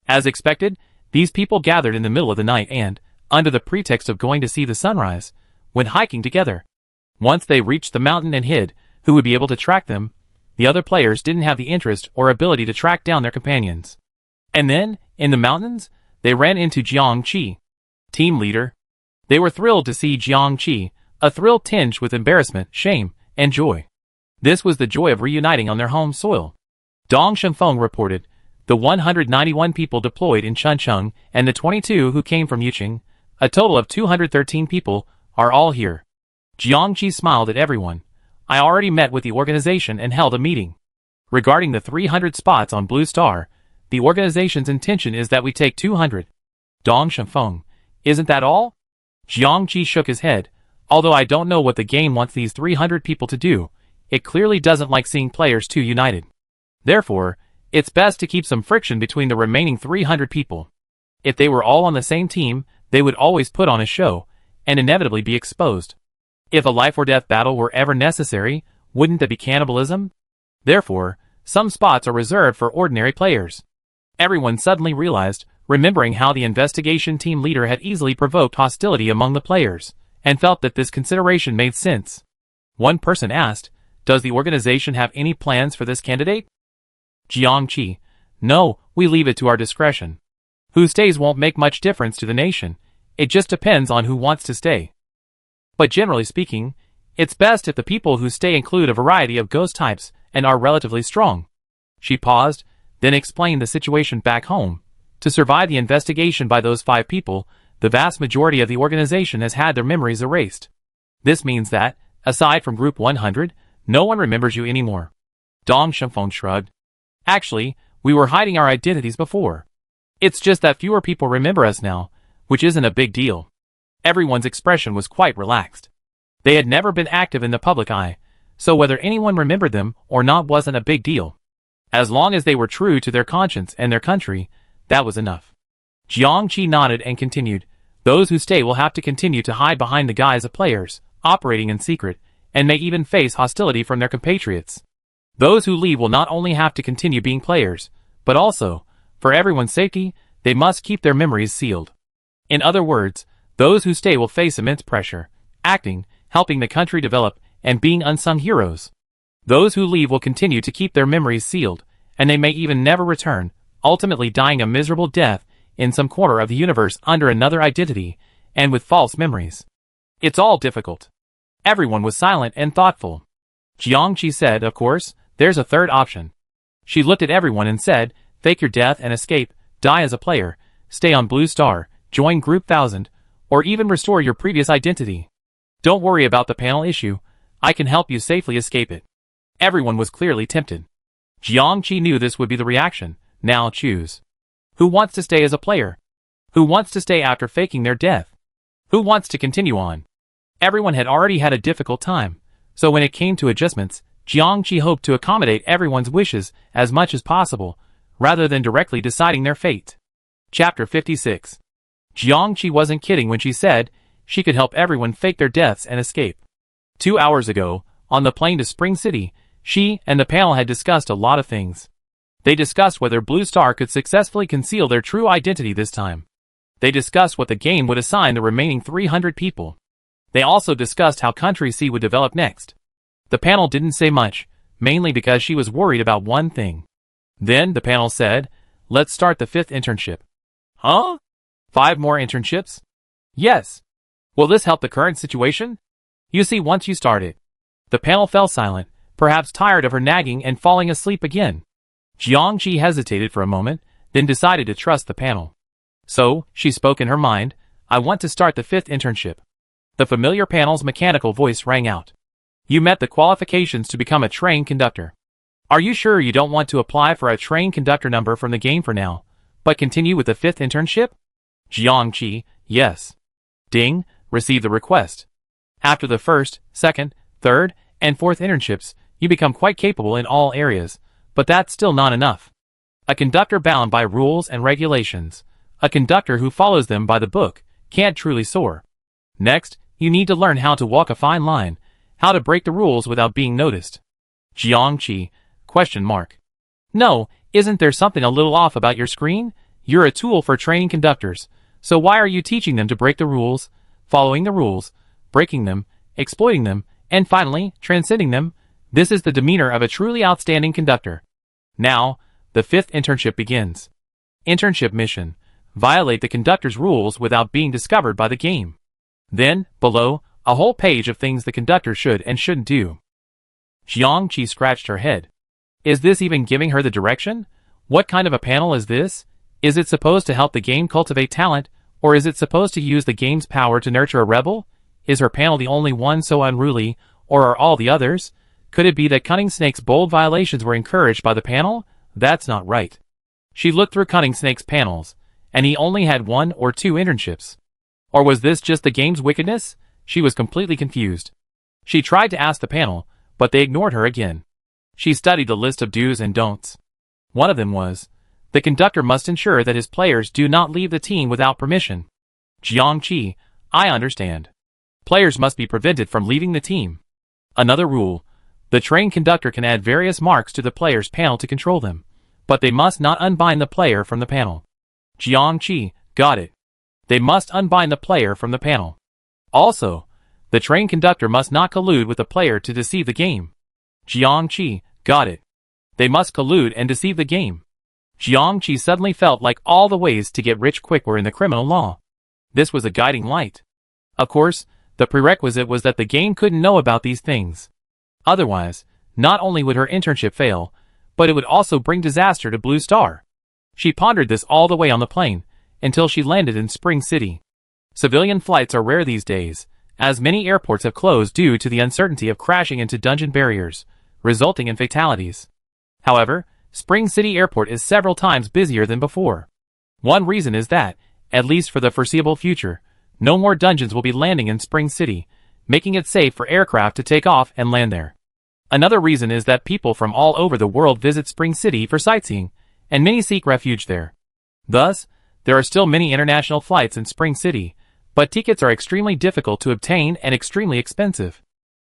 As expected, these people gathered in the middle of the night and, under the pretext of going to see the sunrise, went hiking together. Once they reached the mountain and hid, who would be able to track them? The other players didn't have the interest or ability to track down their companions. And then, in the mountains, they ran into Jiang Qi, team leader. They were thrilled to see Jiang Qi, a thrill tinged with embarrassment, shame, and joy. This was the joy of reuniting on their home soil. Dong Shengfeng reported, the 191 people deployed in Chuncheon and the 22 who came from Yuqing, a total of 213 people, are all here. Jiang Qi smiled at everyone. I already met with the organization and held a meeting. Regarding the 300 spots on Blue Star, the organization's intention is that we take 200. Dong Shengfeng, isn't that all? Jiang Qi shook his head. Although I don't know what the game wants these 300 people to do, it clearly doesn't like seeing players too united. Therefore, it's best to keep some friction between the remaining 300 people. If they were all on the same team, they would always put on a show, and inevitably be exposed. If a life-or-death battle were ever necessary, wouldn't that be cannibalism? Therefore, some spots are reserved for ordinary players. Everyone suddenly realized, remembering how the investigation team leader had easily provoked hostility among the players, and felt that this consideration made sense. One person asked, does the organization have any plans for this candidate? Jiang Qi, no, we leave it to our discretion. Who stays won't make much difference to the nation, it just depends on who wants to stay. But generally speaking, it's best if the people who stay include a variety of ghost types and are relatively strong. She paused, then explained the situation back home. To survive the investigation by those 5 people, the vast majority of the organization has had their memories erased. This means that, aside from Group 100, no one remembers you anymore. Dong Shengfeng shrugged. Actually, we were hiding our identities before. It's just that fewer people remember us now, which isn't a big deal. Everyone's expression was quite relaxed. They had never been active in the public eye, so whether anyone remembered them or not wasn't a big deal. As long as they were true to their conscience and their country, that was enough. Jiang Qi nodded and continued, those who stay will have to continue to hide behind the guise of players, operating in secret, and may even face hostility from their compatriots. Those who leave will not only have to continue being players, but also, for everyone's safety, they must keep their memories sealed. In other words, those who stay will face immense pressure, acting, helping the country develop, and being unsung heroes. Those who leave will continue to keep their memories sealed, and they may even never return, ultimately dying a miserable death in some corner of the universe under another identity, and with false memories. It's all difficult. Everyone was silent and thoughtful. Jiang Qi said, of course, there's a third option. She looked at everyone and said, fake your death and escape, die as a player, stay on Blue Star, join Group 1000, or even restore your previous identity. Don't worry about the panel issue, I can help you safely escape it. Everyone was clearly tempted. Jiang Qi knew this would be the reaction. Now choose. Who wants to stay as a player? Who wants to stay after faking their death? Who wants to continue on? Everyone had already had a difficult time, so when it came to adjustments, Jiang Qi hoped to accommodate everyone's wishes as much as possible, rather than directly deciding their fate. Chapter 56. Jiang Qi wasn't kidding when she said she could help everyone fake their deaths and escape. 2 hours ago, on the plane to Spring City, she and the panel had discussed a lot of things. They discussed whether Blue Star could successfully conceal their true identity this time. They discussed what the game would assign the remaining 300 people. They also discussed how Country C would develop next. The panel didn't say much, mainly because she was worried about one thing. Then the panel said, let's start the 5th internship. Huh? 5 more internships? Yes. Will this help the current situation? You see, once you start it. The panel fell silent, perhaps tired of her nagging and falling asleep again. Jiang Qi hesitated for a moment, then decided to trust the panel. So, she spoke in her mind, I want to start the 5th internship. The familiar panel's mechanical voice rang out. You met the qualifications to become a train conductor. Are you sure you don't want to apply for a train conductor number from the game for now, but continue with the 5th internship? Jiang Qi, yes. Ding, received the request. After the 1st, 2nd, 3rd, and 4th internships, you become quite capable in all areas, but that's still not enough. A conductor bound by rules and regulations, a conductor who follows them by the book, can't truly soar. Next, you need to learn how to walk a fine line, how to break the rules without being noticed. Jiang Qi, question mark. No, isn't there something a little off about your screen? You're a tool for training conductors, so why are you teaching them to break the rules, following the rules, breaking them, exploiting them, and finally, transcending them? This is the demeanor of a truly outstanding conductor. Now, the 5th internship begins. Internship mission. Violate the conductor's rules without being discovered by the game. Then, below, a whole page of things the conductor should and shouldn't do. Jiang Qi scratched her head. Is this even giving her the direction? What kind of a panel is this? Is it supposed to help the game cultivate talent, or is it supposed to use the game's power to nurture a rebel? Is her panel the only one so unruly, or are all the others? Could it be that Cunning Snake's bold violations were encouraged by the panel? That's not right. She looked through Cunning Snake's panels, and he only had 1 or 2 internships. Or was this just the game's wickedness? She was completely confused. She tried to ask the panel, but they ignored her again. She studied the list of do's and don'ts. One of them was, the conductor must ensure that his players do not leave the team without permission. Jiang Qi, I understand. Players must be prevented from leaving the team. Another rule, the train conductor can add various marks to the player's panel to control them, but they must not unbind the player from the panel. Jiang Qi, got it. They must unbind the player from the panel. Also, the train conductor must not collude with the player to deceive the game. Jiang Qi, got it. They must collude and deceive the game. Jiang Qi suddenly felt like all the ways to get rich quick were in the criminal law. This was a guiding light. Of course, the prerequisite was that the game couldn't know about these things. Otherwise, not only would her internship fail, but it would also bring disaster to Blue Star. She pondered this all the way on the plane, until she landed in Spring City. Civilian flights are rare these days, as many airports have closed due to the uncertainty of crashing into dungeon barriers, resulting in fatalities. However, Spring City Airport is several times busier than before. One reason is that, at least for the foreseeable future, no more dungeons will be landing in Spring City, making it safe for aircraft to take off and land there. Another reason is that people from all over the world visit Spring City for sightseeing, and many seek refuge there. Thus, there are still many international flights in Spring City, but tickets are extremely difficult to obtain and extremely expensive.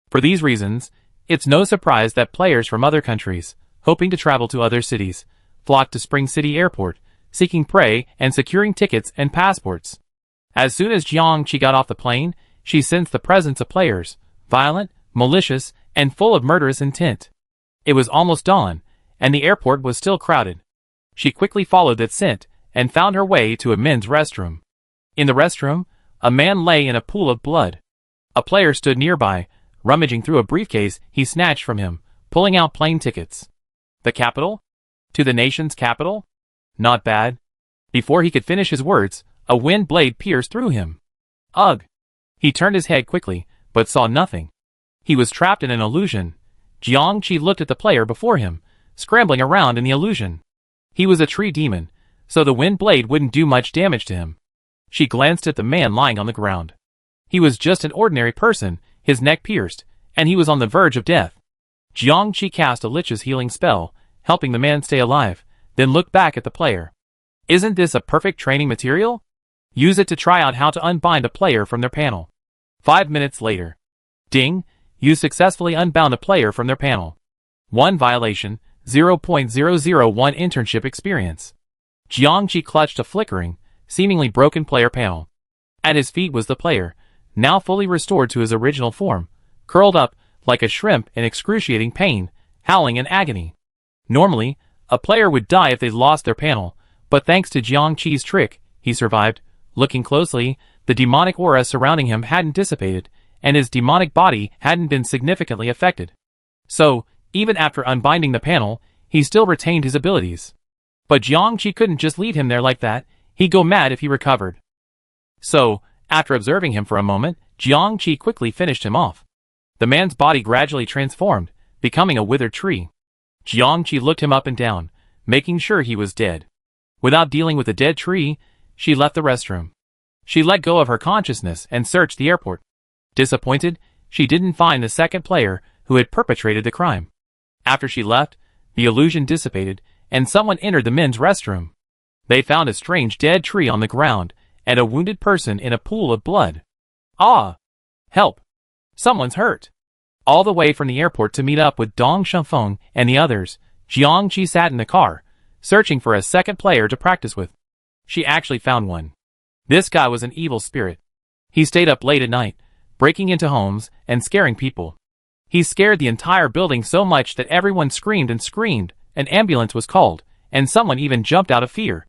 For these reasons, it's no surprise that players from other countries, hoping to travel to other cities, flock to Spring City Airport, seeking prey and securing tickets and passports. As soon as Jiangqi got off the plane, she sensed the presence of players, violent, malicious, and full of murderous intent. It was almost dawn, and the airport was still crowded. She quickly followed that scent, and found her way to a men's restroom. In the restroom, a man lay in a pool of blood. A player stood nearby, rummaging through a briefcase he snatched from him, pulling out plane tickets. The capital? To the nation's capital? Not bad. Before he could finish his words, a wind blade pierced through him. Ugh! He turned his head quickly, but saw nothing. He was trapped in an illusion. Jiangqi looked at the player before him, scrambling around in the illusion. He was a tree demon, so the wind blade wouldn't do much damage to him. She glanced at the man lying on the ground. He was just an ordinary person, his neck pierced, and he was on the verge of death. Jiangqi cast a lich's healing spell, helping the man stay alive, then looked back at the player. Isn't this a perfect training material? Use it to try out how to unbind a player from their panel. 5 minutes later. Ding! You successfully unbound a player from their panel. 1 violation, 0.001 internship experience. Jiangqi clutched a flickering, seemingly broken player panel. At his feet was the player, now fully restored to his original form, curled up, like a shrimp in excruciating pain, howling in agony. Normally, a player would die if they lost their panel, but thanks to Jiangqi's trick, he survived. Looking closely, the demonic aura surrounding him hadn't dissipated, and his demonic body hadn't been significantly affected. So, even after unbinding the panel, he still retained his abilities. But Jiangqi couldn't just leave him there like that, he'd go mad if he recovered. So, after observing him for a moment, Jiangqi quickly finished him off. The man's body gradually transformed, becoming a withered tree. Jiangqi looked him up and down, making sure he was dead. Without dealing with the dead tree, she left the restroom. She let go of her consciousness and searched the airport. Disappointed, she didn't find the second player who had perpetrated the crime. After she left, the illusion dissipated, and someone entered the men's restroom. They found a strange dead tree on the ground, and a wounded person in a pool of blood. Ah! Help! Someone's hurt! All the way from the airport to meet up with Dong Shunfeng and the others, Jiangqi sat in the car, searching for a second player to practice with. She actually found one. This guy was an evil spirit. He stayed up late at night, breaking into homes and scaring people. He scared the entire building so much that everyone screamed and screamed, an ambulance was called, and someone even jumped out of fear.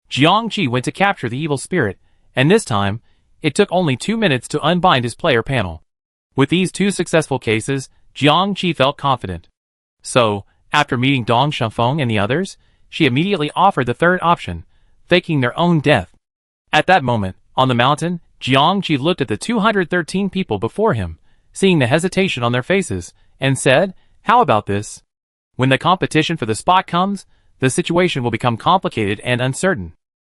Jiangqi went to capture the evil spirit, and this time, it took only 2 minutes to unbind his player panel. With these 2 successful cases, Jiangqi felt confident. So, after meeting Dong Shunfeng and the others, she immediately offered the third option, faking their own death. At that moment, on the mountain, Jiangqi looked at the 213 people before him, seeing the hesitation on their faces, and said, "How about this? When the competition for the spot comes, the situation will become complicated and uncertain.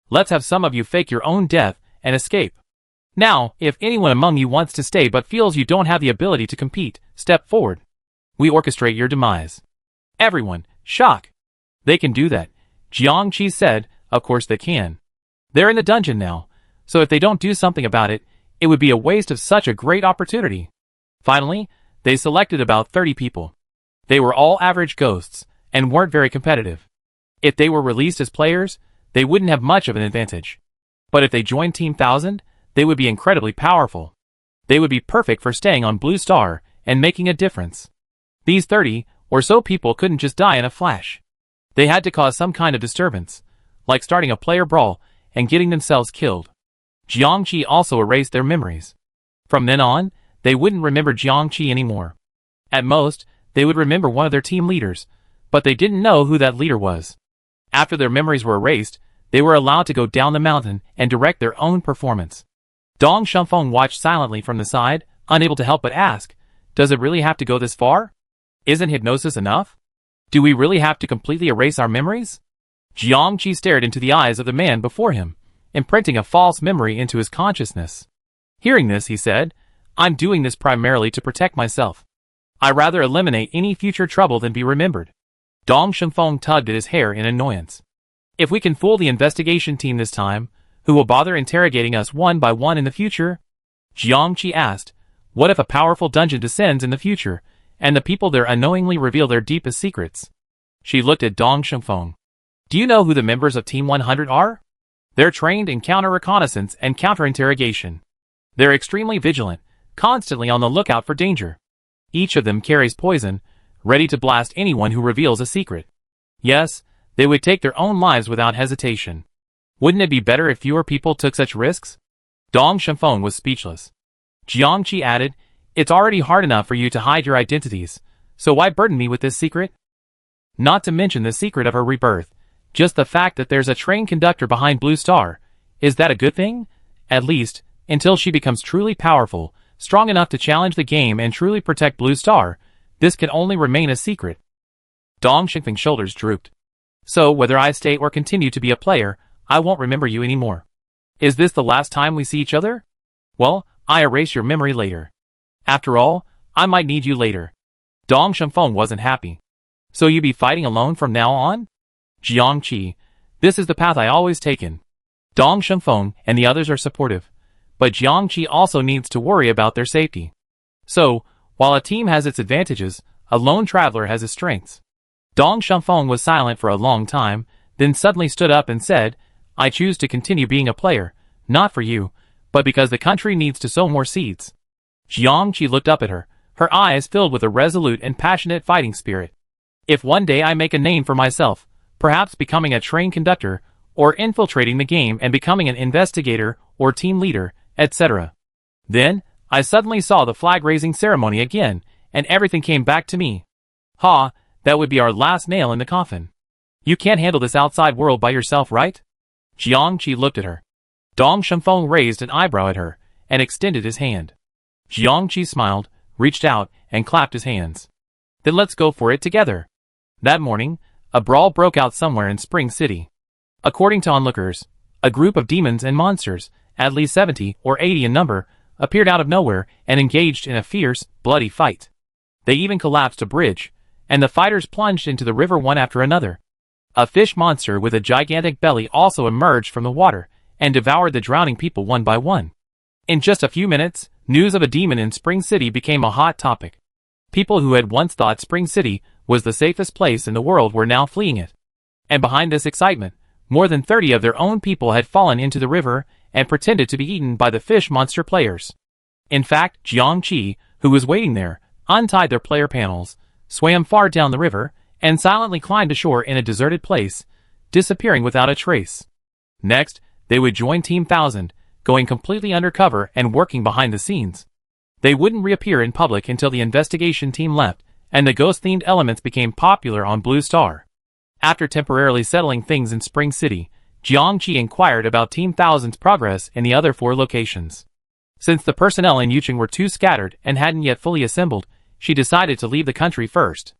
Let's have some of you fake your own death and escape. Now, if anyone among you wants to stay but feels you don't have the ability to compete, step forward. We orchestrate your demise." Everyone, shock. They can do that. Jiangqi said, of course they can. They're in the dungeon now, so if they don't do something about it, it would be a waste of such a great opportunity. Finally, they selected about 30 people. They were all average ghosts, and weren't very competitive. If they were released as players, they wouldn't have much of an advantage. But if they joined Team 1000, they would be incredibly powerful. They would be perfect for staying on Blue Star and making a difference. These 30 or so people couldn't just die in a flash. They had to cause some kind of disturbance, like starting a player brawl and getting themselves killed. Jiangqi also erased their memories. From then on, they wouldn't remember Jiangqi anymore. At most, they would remember one of their team leaders, But they didn't know who that leader was. After their memories were erased, they were allowed to go down the mountain and direct their own performance. Dong Shumfeng watched silently from the side, unable to help but ask, does it really have to go this far? Isn't hypnosis enough? Do we really have to completely erase our memories? Jiangqi stared into the eyes of the man before him, imprinting a false memory into his consciousness. Hearing this, he said, I'm doing this primarily to protect myself. I rather eliminate any future trouble than be remembered. Dong Shumfeng tugged at his hair in annoyance. If we can fool the investigation team this time, who will bother interrogating us one by one in the future? Jiangqi asked, what if a powerful dungeon descends in the future, and the people there unknowingly reveal their deepest secrets? She looked at Dong Shumfeng. Do you know who the members of Team 100 are? They're trained in counter-reconnaissance and counter-interrogation. They're extremely vigilant, constantly on the lookout for danger. Each of them carries poison, ready to blast anyone who reveals a secret. Yes, they would take their own lives without hesitation. Wouldn't it be better if fewer people took such risks? Dong Shumfeng was speechless. Jiangqi added, it's already hard enough for you to hide your identities, so why burden me with this secret? Not to mention the secret of her rebirth, just the fact that there's a train conductor behind Blue Star. Is that a good thing? At least, until she becomes truly powerful, strong enough to challenge the game and truly protect Blue Star, this can only remain a secret. Dong Shumfeng's shoulders drooped. So, whether I stay or continue to be a player, I won't remember you anymore. Is this the last time we see each other? Well, I erase your memory later. After all, I might need you later. Dong Shumfeng wasn't happy. So you be fighting alone from now on? Jiangqi, this is the path I always taken. Dong Shumfeng and the others are supportive, but Jiangqi also needs to worry about their safety. So, while a team has its advantages, a lone traveler has his strengths. Dong Shumfeng was silent for a long time, then suddenly stood up and said, I choose to continue being a player, not for you, but because the country needs to sow more seeds. Jiangqi looked up at her, her eyes filled with a resolute and passionate fighting spirit. If one day I make a name for myself, perhaps becoming a train conductor, or infiltrating the game and becoming an investigator or team leader, etc. Then, I suddenly saw the flag-raising ceremony again, and everything came back to me. Ha, that would be our last nail in the coffin. You can't handle this outside world by yourself, right? Jiangqi looked at her. Dong Shumfeng raised an eyebrow at her, and extended his hand. Jiangqi smiled, reached out, and clapped his hands. Then let's go for it together. That morning, a brawl broke out somewhere in Spring City. According to onlookers, a group of demons and monsters, at least 70 or 80 in number, appeared out of nowhere and engaged in a fierce, bloody fight. They even collapsed a bridge, and the fighters plunged into the river one after another. A fish monster with a gigantic belly also emerged from the water, and devoured the drowning people one by one. In just a few minutes, news of a demon in Spring City became a hot topic. People who had once thought Spring City was the safest place in the world were now fleeing it. And behind this excitement, more than 30 of their own people had fallen into the river and pretended to be eaten by the fish monster players. In fact, Jiangqi, who was waiting there, untied their player panels, swam far down the river, and silently climbed ashore in a deserted place, disappearing without a trace. Next, they would join Team 1000, going completely undercover and working behind the scenes. They wouldn't reappear in public until the investigation team left, and the ghost-themed elements became popular on Blue Star. After temporarily settling things in Spring City, Jiangqi inquired about Team 1000's progress in the other 4 locations. Since the personnel in Yucheng were too scattered and hadn't yet fully assembled, she decided to leave the country first.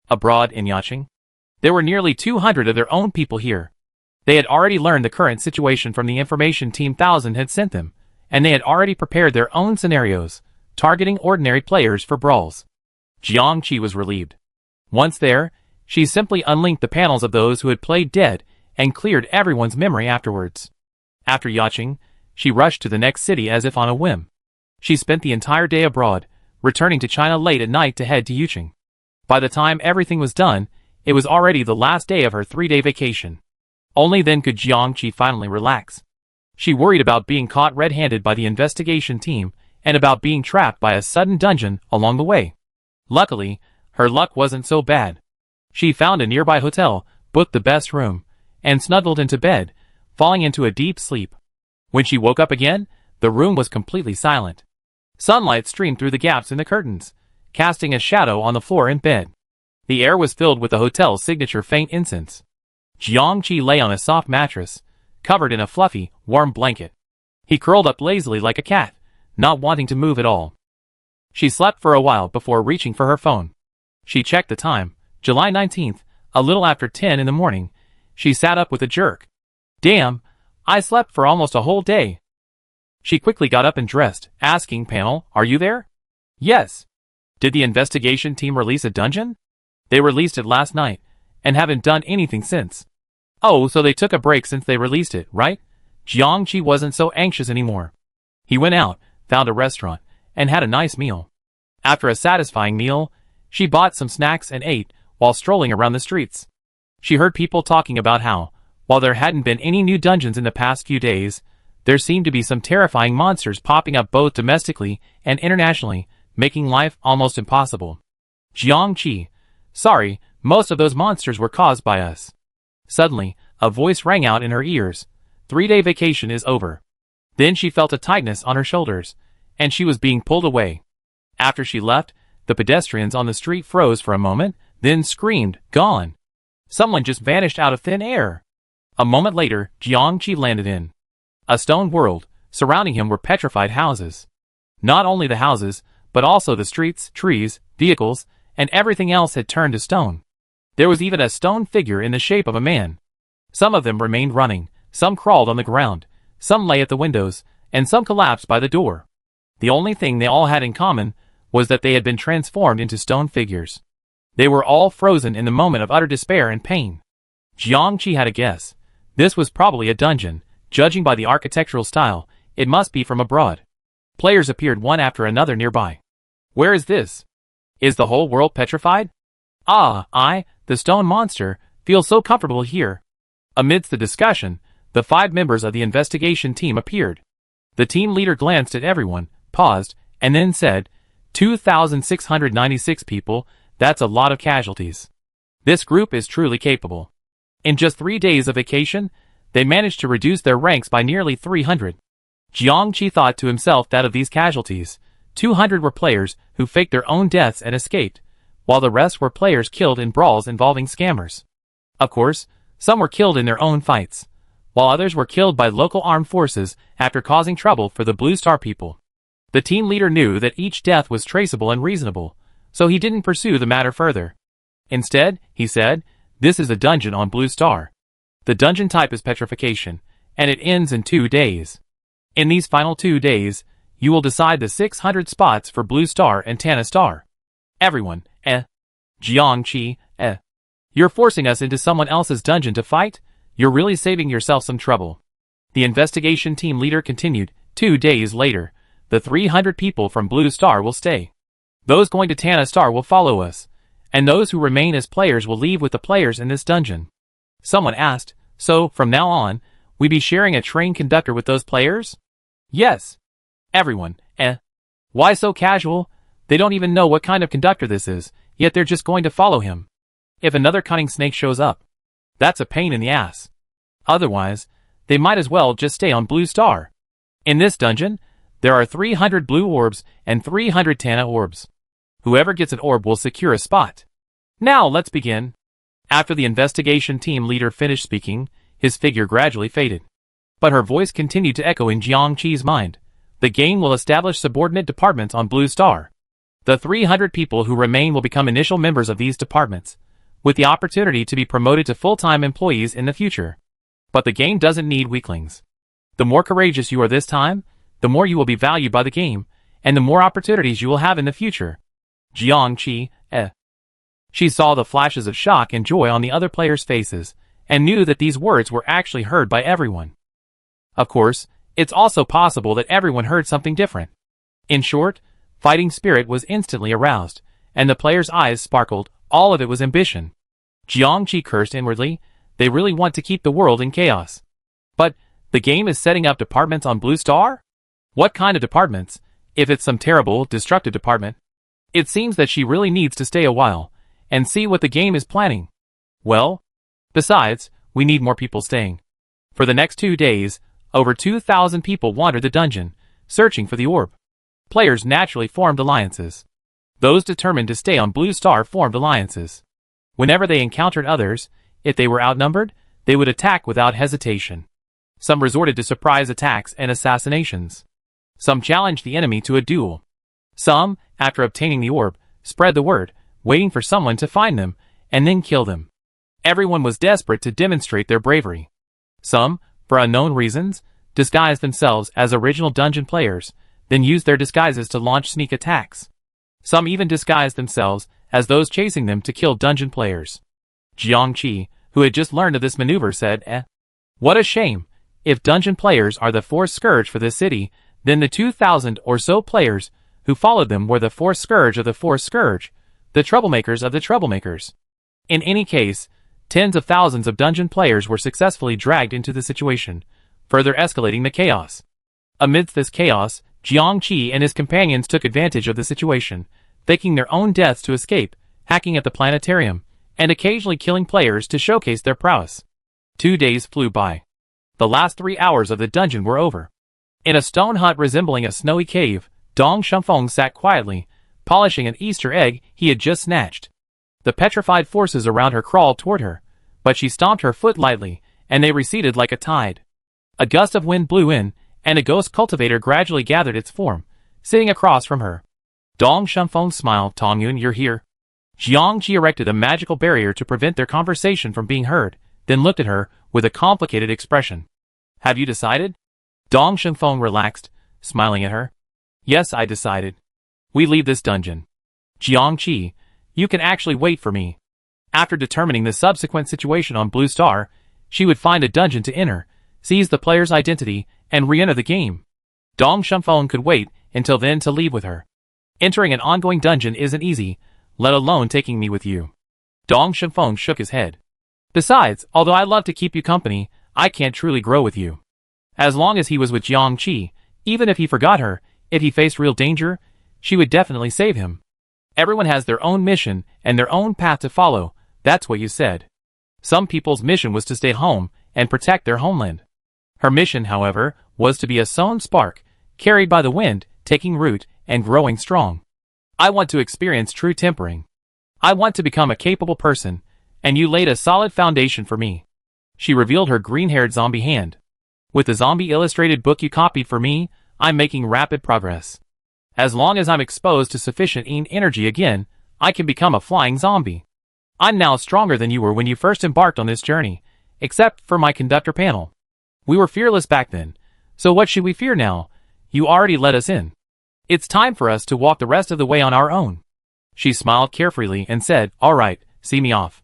Abroad in Yucheng, there were nearly 200 of their own people here. They had already learned the current situation from the information Team 1000 had sent them, and they had already prepared their own scenarios, targeting ordinary players for brawls. Jiangqi was relieved. Once there, she simply unlinked the panels of those who had played dead and cleared everyone's memory afterwards. After Yucheng, she rushed to the next city as if on a whim. She spent the entire day abroad, returning to China late at night to head to Yucheng. By the time everything was done, it was already the last day of her 3-day vacation. Only then could Jiangqi finally relax. She worried about being caught red-handed by the investigation team and about being trapped by a sudden dungeon along the way. Luckily, her luck wasn't so bad. She found a nearby hotel, booked the best room, and snuggled into bed, falling into a deep sleep. When she woke up again, the room was completely silent. Sunlight streamed through the gaps in the curtains, casting a shadow on the floor in bed. The air was filled with the hotel's signature faint incense. Jiangqi lay on a soft mattress, covered in a fluffy, warm blanket. He curled up lazily like a cat, not wanting to move at all. She slept for a while before reaching for her phone. She checked the time, July 19th, a little after 10 in the morning. She sat up with a jerk. Damn, I slept for almost a whole day. She quickly got up and dressed, asking panel, are you there? Yes. Did the investigation team release a dungeon? They released it last night, and haven't done anything since. Oh, so they took a break since they released it, right? Jiangqi wasn't so anxious anymore. He went out, found a restaurant, and had a nice meal. After a satisfying meal, she bought some snacks and ate while strolling around the streets. She heard people talking about how, while there hadn't been any new dungeons in the past few days, there seemed to be some terrifying monsters popping up both domestically and internationally, making life almost impossible. Jiangqi, sorry, most of those monsters were caused by us. Suddenly, a voice rang out in her ears. 3-day vacation is over. Then she felt a tightness on her shoulders, and she was being pulled away. After she left, the pedestrians on the street froze for a moment, then screamed, gone. Someone just vanished out of thin air. A moment later, Jiangqi landed in a stone world. Surrounding him were petrified houses. Not only the houses, but also the streets, trees, vehicles, and everything else had turned to stone. There was even a stone figure in the shape of a man. Some of them remained running, some crawled on the ground, some lay at the windows, and some collapsed by the door. The only thing they all had in common was that they had been transformed into stone figures. They were all frozen in the moment of utter despair and pain. Jiangqi had a guess. This was probably a dungeon. Judging by the architectural style, it must be from abroad. Players appeared one after another nearby. Where is this? Is the whole world petrified? Ah, the stone monster, feel so comfortable here. Amidst the discussion, the 5 members of the investigation team appeared. The team leader glanced at everyone, paused, and then said, 2,696 people, that's a lot of casualties. This group is truly capable. In just 3 days of vacation, they managed to reduce their ranks by nearly 300. Jiangqi thought to himself that of these casualties, 200 were players who faked their own deaths and escaped, while the rest were players killed in brawls involving scammers. Of course, some were killed in their own fights, while others were killed by local armed forces after causing trouble for the Blue Star people. The team leader knew that each death was traceable and reasonable, so he didn't pursue the matter further. Instead, he said, this is a dungeon on Blue Star. The dungeon type is petrification, and it ends in 2 days. In these final 2 days, you will decide the 600 spots for Blue Star and Tana Star. Everyone, Jiangqi, You're forcing us into someone else's dungeon to fight? You're really saving yourself some trouble. The investigation team leader continued, 2 days later, the 300 people from Blue Star will stay. Those going to Tana Star will follow us, and those who remain as players will leave with the players in this dungeon. Someone asked, so, from now on, we be sharing a train conductor with those players? Yes. Everyone, Why so casual? They don't even know what kind of conductor this is, yet they're just going to follow him. If another cunning snake shows up, that's a pain in the ass. Otherwise, they might as well just stay on Blue Star. In this dungeon, there are 300 blue orbs and 300 Tana orbs. Whoever gets an orb will secure a spot. Now let's begin. After the investigation team leader finished speaking, his figure gradually faded. But her voice continued to echo in Jiangqi's mind. The game will establish subordinate departments on Blue Star. The 300 people who remain will become initial members of these departments, with the opportunity to be promoted to full-time employees in the future. But the game doesn't need weaklings. The more courageous you are this time, the more you will be valued by the game, and the more opportunities you will have in the future. Jiangqi, She saw the flashes of shock and joy on the other players' faces, and knew that these words were actually heard by everyone. Of course, it's also possible that everyone heard something different. In short, fighting spirit was instantly aroused, and the players' eyes sparkled. All of it was ambition. Jiangqi cursed inwardly. They really want to keep the world in chaos. But, the game is setting up departments on Blue Star? What kind of departments, if it's some terrible, destructive department? It seems that she really needs to stay a while, and see what the game is planning. Well, besides, we need more people staying. For the next 2 days, over 2,000 people wandered the dungeon, searching for the orb. Players naturally formed alliances. Those determined to stay on Blue Star formed alliances. Whenever they encountered others, if they were outnumbered, they would attack without hesitation. Some resorted to surprise attacks and assassinations. Some challenged the enemy to a duel. Some, after obtaining the orb, spread the word, waiting for someone to find them, and then kill them. Everyone was desperate to demonstrate their bravery. Some, for unknown reasons, disguised themselves as original dungeon players, then used their disguises to launch sneak attacks. Some even disguised themselves as those chasing them to kill dungeon players. Jiangqi, who had just learned of this maneuver, said, What a shame! If dungeon players are the force scourge for this city, then the 2,000 or so players who followed them were the force scourge of the force scourge, the troublemakers of the troublemakers. In any case, tens of thousands of dungeon players were successfully dragged into the situation, further escalating the chaos. Amidst this chaos, Jiangqi and his companions took advantage of the situation, faking their own deaths to escape, hacking at the planetarium, and occasionally killing players to showcase their prowess. 2 days flew by. The last 3 hours of the dungeon were over. In a stone hut resembling a snowy cave, Dong Shunfeng sat quietly, polishing an Easter egg he had just snatched. The petrified forces around her crawled toward her, but she stomped her foot lightly, and they receded like a tide. A gust of wind blew in, and a ghost cultivator gradually gathered its form, sitting across from her. Dong Shunfeng smiled. Tongyun, you're here. Jiangqi erected a magical barrier to prevent their conversation from being heard, then looked at her with a complicated expression. Have you decided? Dong Shunfeng relaxed, smiling at her. Yes, I decided. We leave this dungeon. Jiangqi, you can actually wait for me. After determining the subsequent situation on Blue Star, she would find a dungeon to enter, seize the player's identity, and re-enter the game. Dong Shunfeng could wait until then to leave with her. Entering an ongoing dungeon isn't easy, let alone taking me with you. Dong Shunfeng shook his head. Besides, although I love to keep you company, I can't truly grow with you. As long as he was with Jiangqi, even if he forgot her, if he faced real danger, she would definitely save him. Everyone has their own mission and their own path to follow, that's what you said. Some people's mission was to stay home and protect their homeland. Her mission, however, was to be a sown spark, carried by the wind, taking root and growing strong. I want to experience true tempering. I want to become a capable person, and you laid a solid foundation for me. She revealed her green-haired zombie hand. With the zombie illustrated book you copied for me, I'm making rapid progress. As long as I'm exposed to sufficient energy again, I can become a flying zombie. I'm now stronger than you were when you first embarked on this journey, except for my conductor panel. We were fearless back then, so what should we fear now? You already let us in. It's time for us to walk the rest of the way on our own. She smiled carefreely and said, All right, see me off.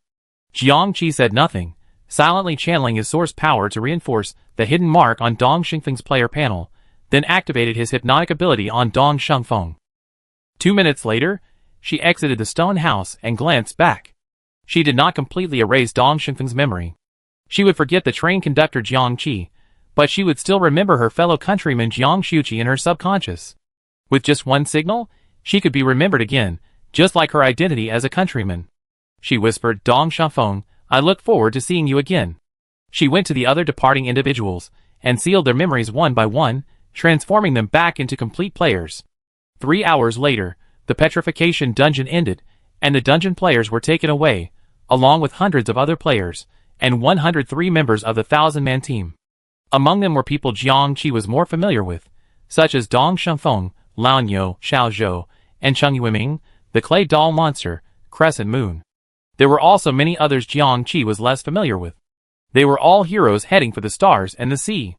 Jiangqi said nothing, silently channeling his source power to reinforce the hidden mark on Dong Shunfeng's player panel, then activated his hypnotic ability on Dong Shunfeng. 2 minutes later, she exited the stone house and glanced back. She did not completely erase Dong Shunfeng's memory. She would forget the train conductor Jiangqi, but she would still remember her fellow countryman Jiang Shuqi in her subconscious. With just one signal, she could be remembered again, just like her identity as a countryman. She whispered, Dong Shunfeng, I look forward to seeing you again. She went to the other departing individuals, and sealed their memories one by one, transforming them back into complete players. 3 hours later, the petrification dungeon ended, and the dungeon players were taken away, along with hundreds of other players, and 103 members of the 1,000-man team. Among them were people Jiangqi was more familiar with, such as Dong Shunfeng, Laonyo, Xiaozhou, and Cheng Yuiming, the clay doll monster, Crescent Moon. There were also many others Jiangqi was less familiar with. They were all heroes heading for the stars and the sea.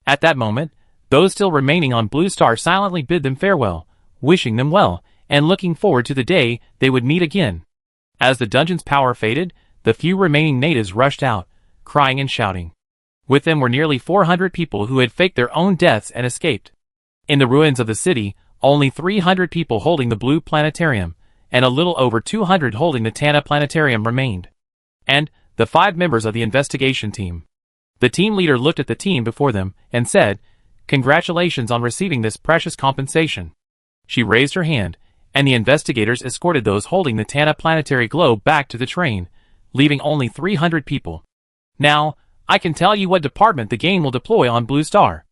At that moment, those still remaining on Blue Star silently bid them farewell, wishing them well, and looking forward to the day they would meet again. As the dungeon's power faded, the few remaining natives rushed out, crying and shouting. With them were nearly 400 people who had faked their own deaths and escaped. In the ruins of the city, only 300 people holding the Blue Planetarium, and a little over 200 holding the Tana Planetarium remained. And the 5 members of the investigation team. The team leader looked at the team before them and said, Congratulations on receiving this precious compensation. She raised her hand, and the investigators escorted those holding the Tana planetary globe back to the train, leaving only 300 people. Now, I can tell you what department the game will deploy on Blue Star.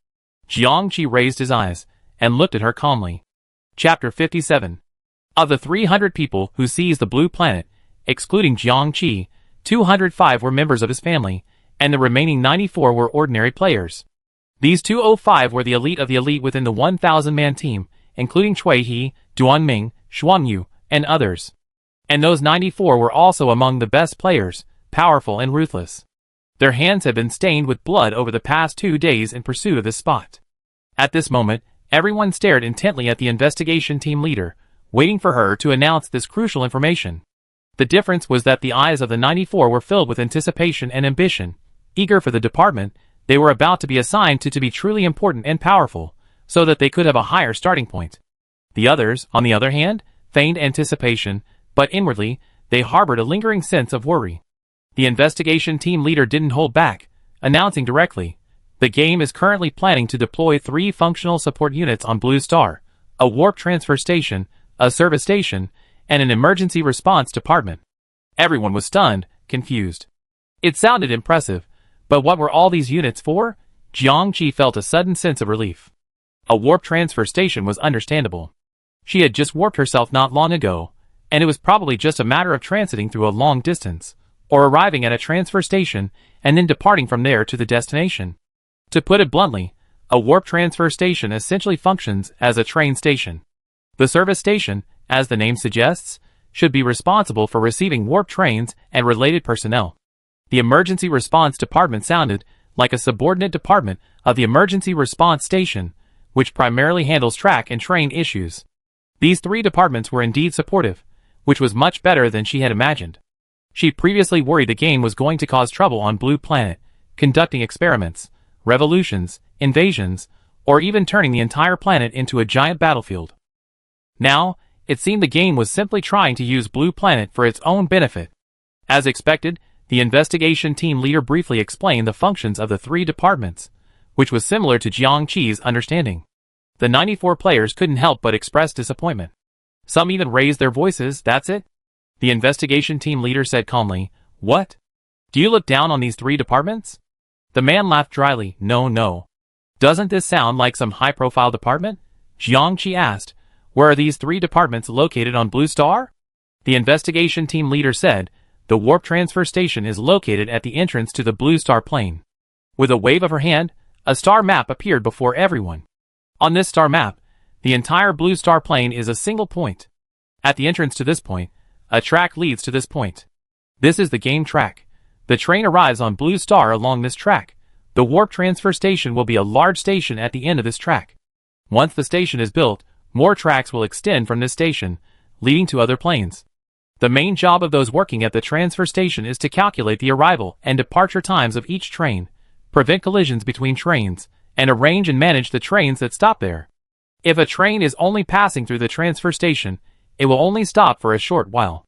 Jiangqi raised his eyes, and looked at her calmly. Chapter 57. Of the 300 people who seized the blue planet, excluding Jiang Qi, 205 were members of his family, and the remaining 94 were ordinary players. These 205 were the elite of the elite within the 1,000-man team, including Cui He, Duan Ming, Xuan Yu, and others. And those 94 were also among the best players, powerful and ruthless. Their hands had been stained with blood over the past 2 days in pursuit of this spot. At this moment, everyone stared intently at the investigation team leader, waiting for her to announce this crucial information. The difference was that the eyes of the 94 were filled with anticipation and ambition, eager for the department they were about to be assigned to be truly important and powerful, so that they could have a higher starting point. The others, on the other hand, feigned anticipation, but inwardly, they harbored a lingering sense of worry. The investigation team leader didn't hold back, announcing directly, "The game is currently planning to deploy 3 functional support units on Blue Star, a warp transfer station, a service station, and an emergency response department." Everyone was stunned, confused. It sounded impressive, but what were all these units for? Jiang Qi felt a sudden sense of relief. A warp transfer station was understandable. She had just warped herself not long ago, and it was probably just a matter of transiting through a long distance, or arriving at a transfer station and then departing from there to the destination. To put it bluntly, a warp transfer station essentially functions as a train station. The service station, as the name suggests, should be responsible for receiving warp trains and related personnel. The emergency response department sounded like a subordinate department of the emergency response station, which primarily handles track and train issues. These 3 departments were indeed supportive, which was much better than she had imagined. She previously worried the game was going to cause trouble on Blue Planet, conducting experiments, revolutions, invasions, or even turning the entire planet into a giant battlefield. Now, it seemed the game was simply trying to use Blue Planet for its own benefit. As expected, the investigation team leader briefly explained the functions of the 3 departments, which was similar to Jiang Qi's understanding. The 94 players couldn't help but express disappointment. Some even raised their voices. "That's it?" The investigation team leader said calmly. "What? Do you look down on these 3 departments?" The man laughed dryly. No. Doesn't this sound like some high-profile department?" Jiang Qi asked. "Where are these 3 departments located on Blue Star?" The investigation team leader said, "The warp transfer station is located at the entrance to the Blue Star plane." With a wave of her hand, a star map appeared before everyone. On this star map, the entire Blue Star plane is a single point. At the entrance to this point, a track leads to this point. This is the game track. The train arrives on Blue Star along this track. The warp transfer station will be a large station at the end of this track. Once the station is built, more tracks will extend from this station, leading to other planes. The main job of those working at the transfer station is to calculate the arrival and departure times of each train, prevent collisions between trains, and arrange and manage the trains that stop there. If a train is only passing through the transfer station, it will only stop for a short while.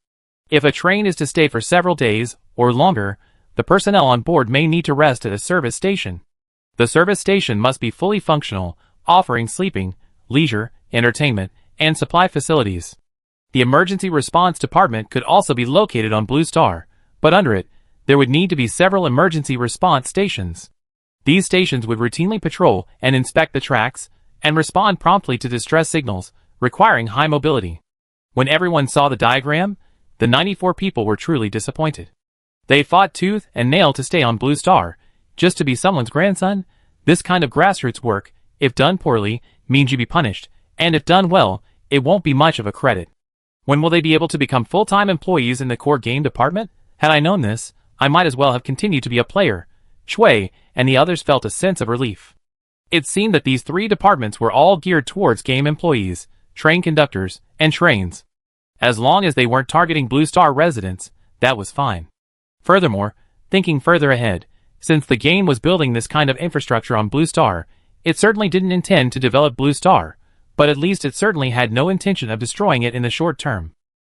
If a train is to stay for several days, or longer, the personnel on board may need to rest at a service station. The service station must be fully functional, offering sleeping, leisure, entertainment, and supply facilities. The emergency response department could also be located on Blue Star, but under it, there would need to be several emergency response stations. These stations would routinely patrol and inspect the tracks, and respond promptly to distress signals, requiring high mobility. When everyone saw the diagram, the 94 people were truly disappointed. They fought tooth and nail to stay on Blue Star, just to be someone's grandson. This kind of grassroots work, if done poorly, means you be punished, and if done well, it won't be much of a credit. When will they be able to become full-time employees in the core game department? Had I known this, I might as well have continued to be a player. Cui and the others felt a sense of relief. It seemed that these 3 departments were all geared towards game employees, train conductors, and trains. As long as they weren't targeting Blue Star residents, that was fine. Furthermore, thinking further ahead, since the game was building this kind of infrastructure on Blue Star, it certainly didn't intend to develop Blue Star, but at least it certainly had no intention of destroying it in the short term.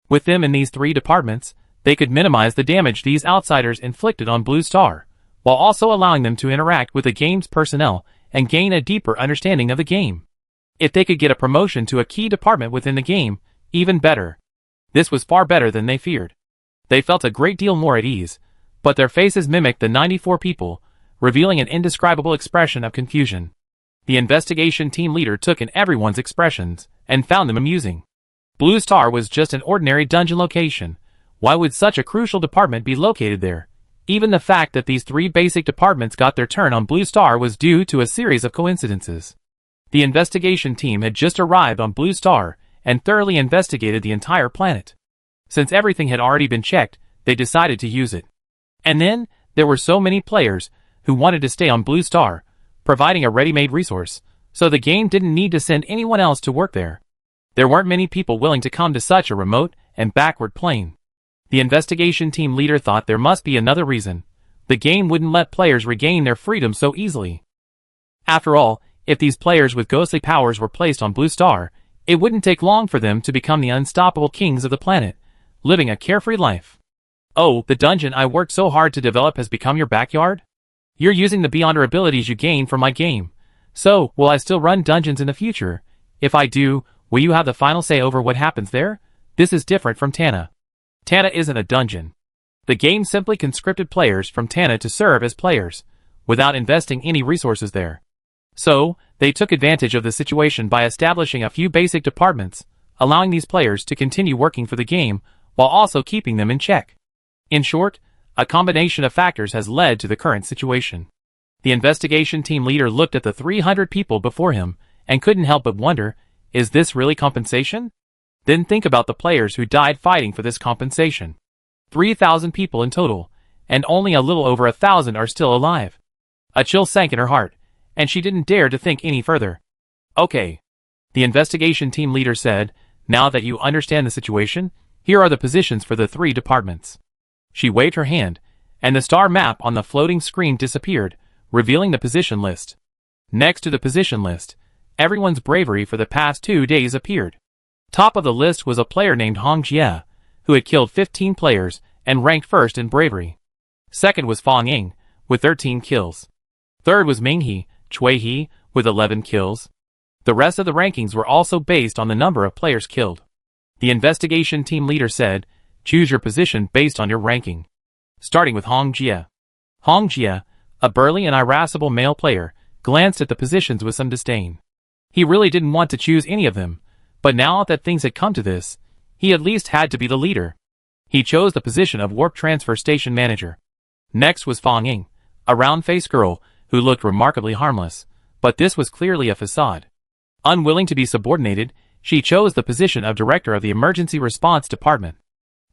With them in these 3 departments, they could minimize the damage these outsiders inflicted on Blue Star, while also allowing them to interact with the game's personnel and gain a deeper understanding of the game. If they could get a promotion to a key department within the game, even better. This was far better than they feared. They felt a great deal more at ease, but their faces mimicked the 94 people, revealing an indescribable expression of confusion. The investigation team leader took in everyone's expressions, and found them amusing. Blue Star was just an ordinary dungeon location, Why would such a crucial department be located there? Even the fact that these three basic departments got their turn on Blue Star was due to a series of coincidences. The investigation team had just arrived on Blue Star and thoroughly investigated the entire planet. Since everything had already been checked, they decided to use it. And then, there were so many players who wanted to stay on Blue Star, providing a ready-made resource, so the game didn't need to send anyone else to work there. There weren't many people willing to come to such a remote and backward plane. The investigation team leader thought there must be another reason. The game wouldn't let players regain their freedom so easily. After all, if these players with ghostly powers were placed on Blue Star, it wouldn't take long for them to become the unstoppable kings of the planet, living a carefree life. Oh, the dungeon I worked so hard to develop has become your backyard? You're using the Beyonder abilities you gained from my game. So, will I still run dungeons in the future? If I do, will you have the final say over what happens there? This is different from Tana. Tana isn't a dungeon. The game simply conscripted players from Tana to serve as players, without investing any resources there. So, they took advantage of the situation by establishing a few basic departments, allowing these players to continue working for the game, while also keeping them in check. In short, a combination of factors has led to the current situation. The investigation team leader looked at the 300 people before him, and couldn't help but wonder, is this really compensation? Then think about the players who died fighting for this compensation. 3,000 people in total, and only a little over 1,000 are still alive. A chill sank in her heart, and she didn't dare to think any further. Okay. The investigation team leader said, now that you understand the situation, here are the positions for the three departments. She waved her hand, and the star map on the floating screen disappeared, revealing the position list. Next to the position list, everyone's bravery for the past 2 days appeared. Top of the list was a player named Hong Jie, who had killed 15 players and ranked first in bravery. Second was Fang Ying, with 13 kills. Third was Ming He, Chui He, with 11 kills. The rest of the rankings were also based on the number of players killed. The investigation team leader said, choose your position based on your ranking. Starting with Hong Jie. Hong Jie, a burly and irascible male player, glanced at the positions with some disdain. He really didn't want to choose any of them, but now that things had come to this, he at least had to be the leader. He chose the position of Warp Transfer Station Manager. Next was Fang Ying, a round-faced girl who looked remarkably harmless, but this was clearly a facade. Unwilling to be subordinated, she chose the position of Director of the Emergency Response Department.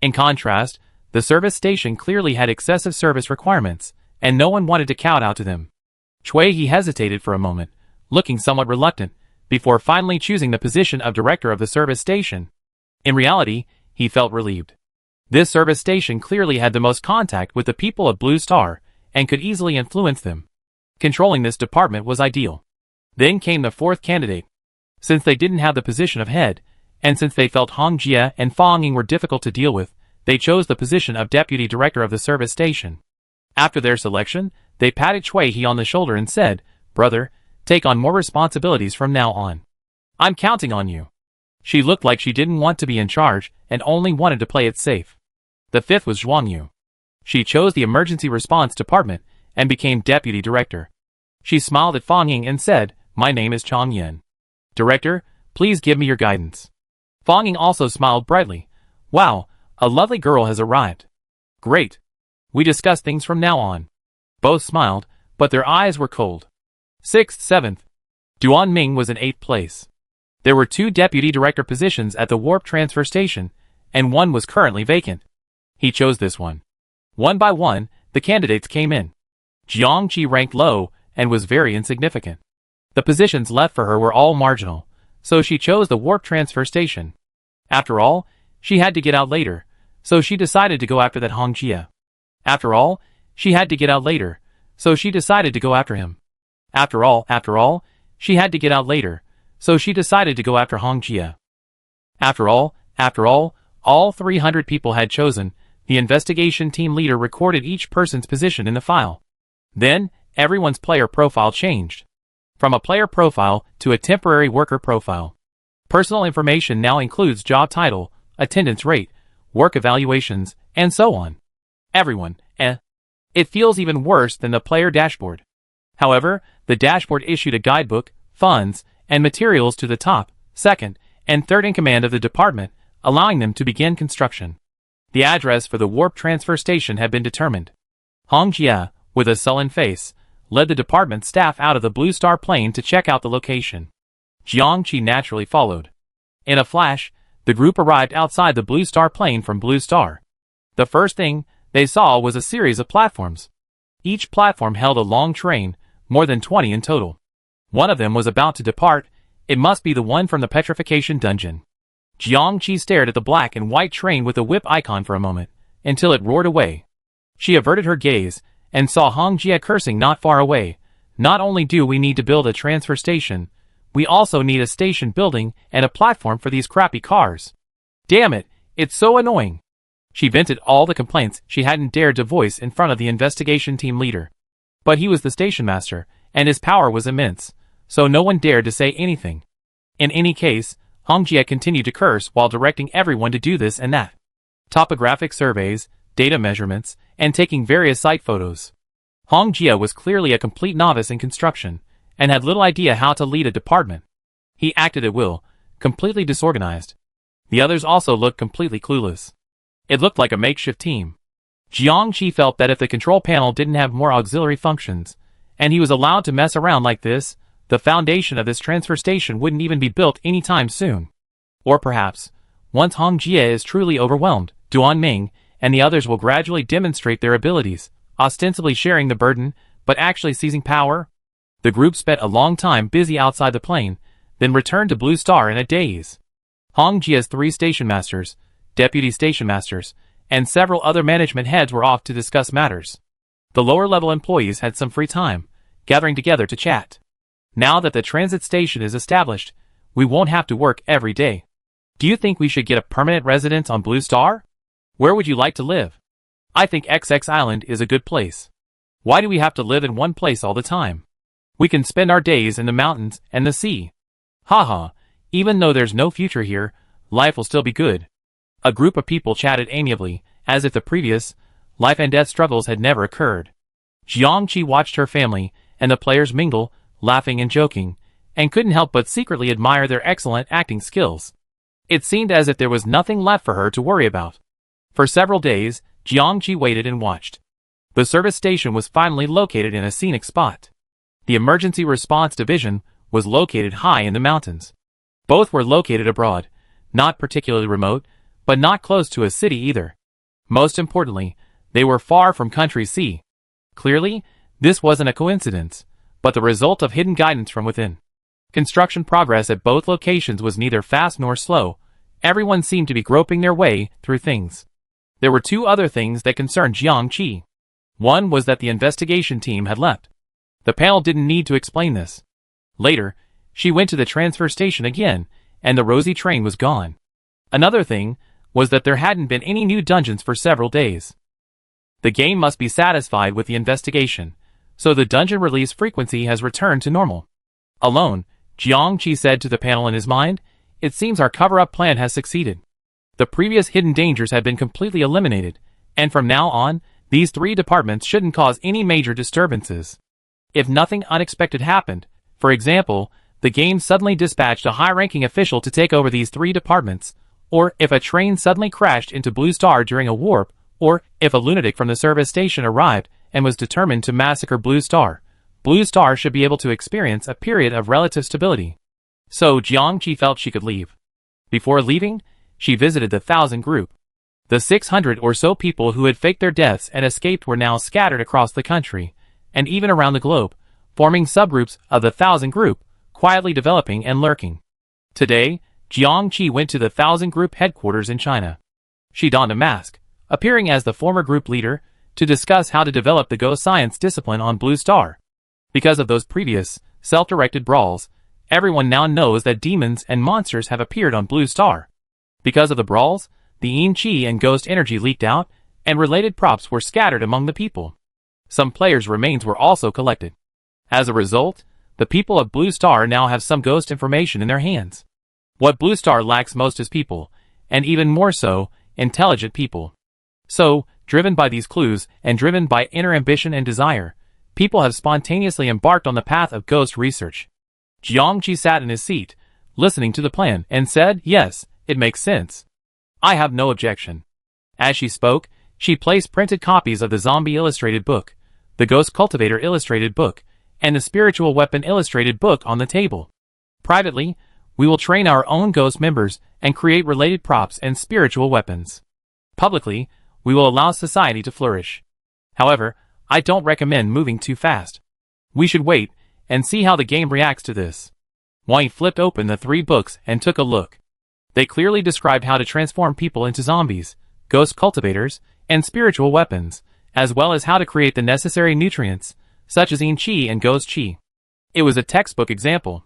In contrast, the service station clearly had excessive service requirements, and no one wanted to kowtow to them. Chui He hesitated for a moment, looking somewhat reluctant, before finally choosing the position of Director of the service station. In reality, he felt relieved. This service station clearly had the most contact with the people of Blue Star, and could easily influence them. Controlling this department was ideal. Then came the fourth candidate. Since they didn't have the position of head, and since they felt Hong Jie and Fang Ying were difficult to deal with, they chose the position of Deputy Director of the service station. After their selection, they patted Chui He on the shoulder and said, brother, take on more responsibilities from now on. I'm counting on you. She looked like she didn't want to be in charge and only wanted to play it safe. The fifth was Zhuang Yu. She chose the Emergency Response Department and became Deputy Director. She smiled at Fang Ying and said, my name is Chang Yan. Director, please give me your guidance. Fang Ying also smiled brightly. Wow, a lovely girl has arrived. Great. We discuss things from now on. Both smiled, but their eyes were cold. 6th, 7th. Duan Ming was in 8th place. There were 2 deputy director positions at the Warp Transfer Station, and one was currently vacant. He chose this one. One by one, the candidates came in. Jiang Qi ranked low and was very insignificant. The positions left for her were all marginal, so she chose the Warp Transfer Station. After all, she had to get out later, so she decided to go after that Hong Jie. After all, she had to get out later, so she decided to go after him. After all, she had to get out later, so she decided to go after Hong Jie. After all 300 people had chosen, the investigation team leader recorded each person's position in the file. Then, everyone's player profile changed. From a player profile to a temporary worker profile. Personal information now includes job title, attendance rate, work evaluations, and so on. Everyone, It feels even worse than the player dashboard. However, the dashboard issued a guidebook, funds, and materials to the top, second, and third in command of the department, allowing them to begin construction. The address for the warp transfer station had been determined. Hong Jie, with a sullen face, led the department staff out of the Blue Star plane to check out the location. Jiang Qi naturally followed. In a flash, the group arrived outside the Blue Star plane from Blue Star. The first thing they saw was a series of platforms. Each platform held a long train, more than 20 in total. One of them was about to depart. It must be the one from the petrification dungeon. Jiang Qi stared at the black and white train with the whip icon for a moment, until it roared away. She averted her gaze, and saw Hong Jie cursing not far away. Not only do we need to build a transfer station, we also need a station building and a platform for these crappy cars. Damn it, it's so annoying. She vented all the complaints she hadn't dared to voice in front of the investigation team leader. But he was the station master, and his power was immense, so no one dared to say anything. In any case, Hong Jie continued to curse while directing everyone to do this and that. Topographic surveys, data measurements, and taking various site photos. Hong Jie was clearly a complete novice in construction, and had little idea how to lead a department. He acted at will, completely disorganized. The others also looked completely clueless. It looked like a makeshift team. Jiang Qi felt that if the control panel didn't have more auxiliary functions, and he was allowed to mess around like this, the foundation of this transfer station wouldn't even be built anytime soon. Or perhaps, once Hong Jie is truly overwhelmed, Duan Ming and the others will gradually demonstrate their abilities, ostensibly sharing the burden, but actually seizing power. The group spent a long time busy outside the plane, then returned to Blue Star in a daze. Hong Jie's 3 station masters, deputy station masters, and several other management heads were off to discuss matters. The lower-level employees had some free time, gathering together to chat. Now that the transit station is established, we won't have to work every day. Do you think we should get a permanent residence on Blue Star? Where would you like to live? I think XX Island is a good place. Why do we have to live in one place all the time? We can spend our days in the mountains and the sea. Haha, even though there's no future here, life will still be good. A group of people chatted amiably, as if the previous life and death struggles had never occurred. Jiang Qi watched her family and the players mingle, laughing and joking, and couldn't help but secretly admire their excellent acting skills. It seemed as if there was nothing left for her to worry about. For several days, Jiang Qi waited and watched. The service station was finally located in a scenic spot. The Emergency Response Division was located high in the mountains. Both were located abroad, not particularly remote, but not close to a city either. Most importantly, they were far from country C. Clearly, this wasn't a coincidence, but the result of hidden guidance from within. Construction progress at both locations was neither fast nor slow. Everyone seemed to be groping their way through things. There were 2 other things that concerned Jiang Qi. One was that the investigation team had left. The panel didn't need to explain this. Later, she went to the transfer station again, and the rosy train was gone. Another thing was that there hadn't been any new dungeons for several days. The game must be satisfied with the investigation, so the dungeon release frequency has returned to normal. Alone, Jiang Qi said to the panel in his mind, "It seems our cover-up plan has succeeded. The previous hidden dangers have been completely eliminated, and from now on, these 3 departments shouldn't cause any major disturbances. If nothing unexpected happened, for example, the game suddenly dispatched a high-ranking official to take over these 3 departments, or if a train suddenly crashed into Blue Star during a warp, or if a lunatic from the service station arrived and was determined to massacre Blue Star should be able to experience a period of relative stability." So Jiang Qi felt she could leave. Before leaving, she visited the 1,000 group. The 600 or so people who had faked their deaths and escaped were now scattered across the country, and even around the globe, forming subgroups of the 1,000 group, quietly developing and lurking. Today, Jiang Qi went to the 1,000 group headquarters in China. She donned a mask, appearing as the former group leader, to discuss how to develop the Go Science discipline on Blue Star. Because of those previous, self-directed brawls, everyone now knows that demons and monsters have appeared on Blue Star. Because of the brawls, the Yin Qi and ghost energy leaked out, and related props were scattered among the people. Some players' remains were also collected. As a result, the people of Blue Star now have some ghost information in their hands. What Blue Star lacks most is people, and even more so, intelligent people. So, driven by these clues, and driven by inner ambition and desire, people have spontaneously embarked on the path of ghost research. Jiang Qi sat in his seat, listening to the plan, and said, "Yes, it makes sense. I have no objection." As she spoke, she placed printed copies of the Zombie Illustrated Book, the Ghost Cultivator Illustrated Book, and the Spiritual Weapon Illustrated Book on the table. Privately, we will train our own ghost members and create related props and spiritual weapons. Publicly, we will allow society to flourish. However, I don't recommend moving too fast. We should wait and see how the game reacts to this. Wang Yi flipped open the 3 books and took a look. They clearly described how to transform people into zombies, ghost cultivators, and spiritual weapons, as well as how to create the necessary nutrients, such as yin qi and ghost qi. It was a textbook example.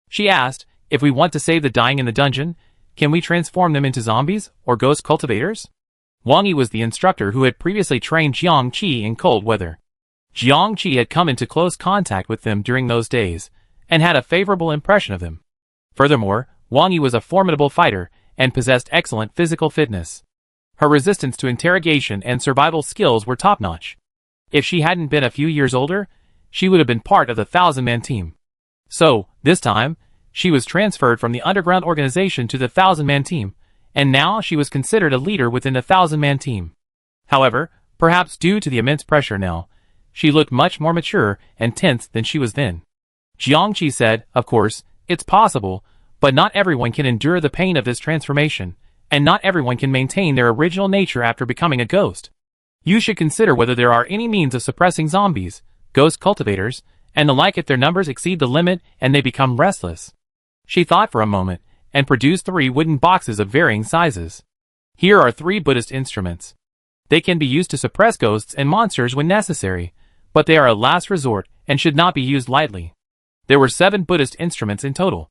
She asked, if we want to save the dying in the dungeon, can we transform them into zombies or ghost cultivators? Wang Yi was the instructor who had previously trained Jiang Qi in cold weather. Jiang Qi had come into close contact with them during those days, and had a favorable impression of them. Furthermore, Wang Yi was a formidable fighter, and possessed excellent physical fitness. Her resistance to interrogation and survival skills were top-notch. If she hadn't been a few years older, she would have been part of the 1,000-man team. So, this time, she was transferred from the underground organization to the 1,000-man team, and now she was considered a leader within the 1,000-man team. However, perhaps due to the immense pressure now, she looked much more mature and tense than she was then. Jiang Qi said, of course, it's possible, but not everyone can endure the pain of this transformation, and not everyone can maintain their original nature after becoming a ghost. You should consider whether there are any means of suppressing zombies, ghost cultivators, and the like if their numbers exceed the limit and they become restless. She thought for a moment, and produced 3 wooden boxes of varying sizes. Here are 3 Buddhist instruments. They can be used to suppress ghosts and monsters when necessary, but they are a last resort and should not be used lightly. There were 7 Buddhist instruments in total.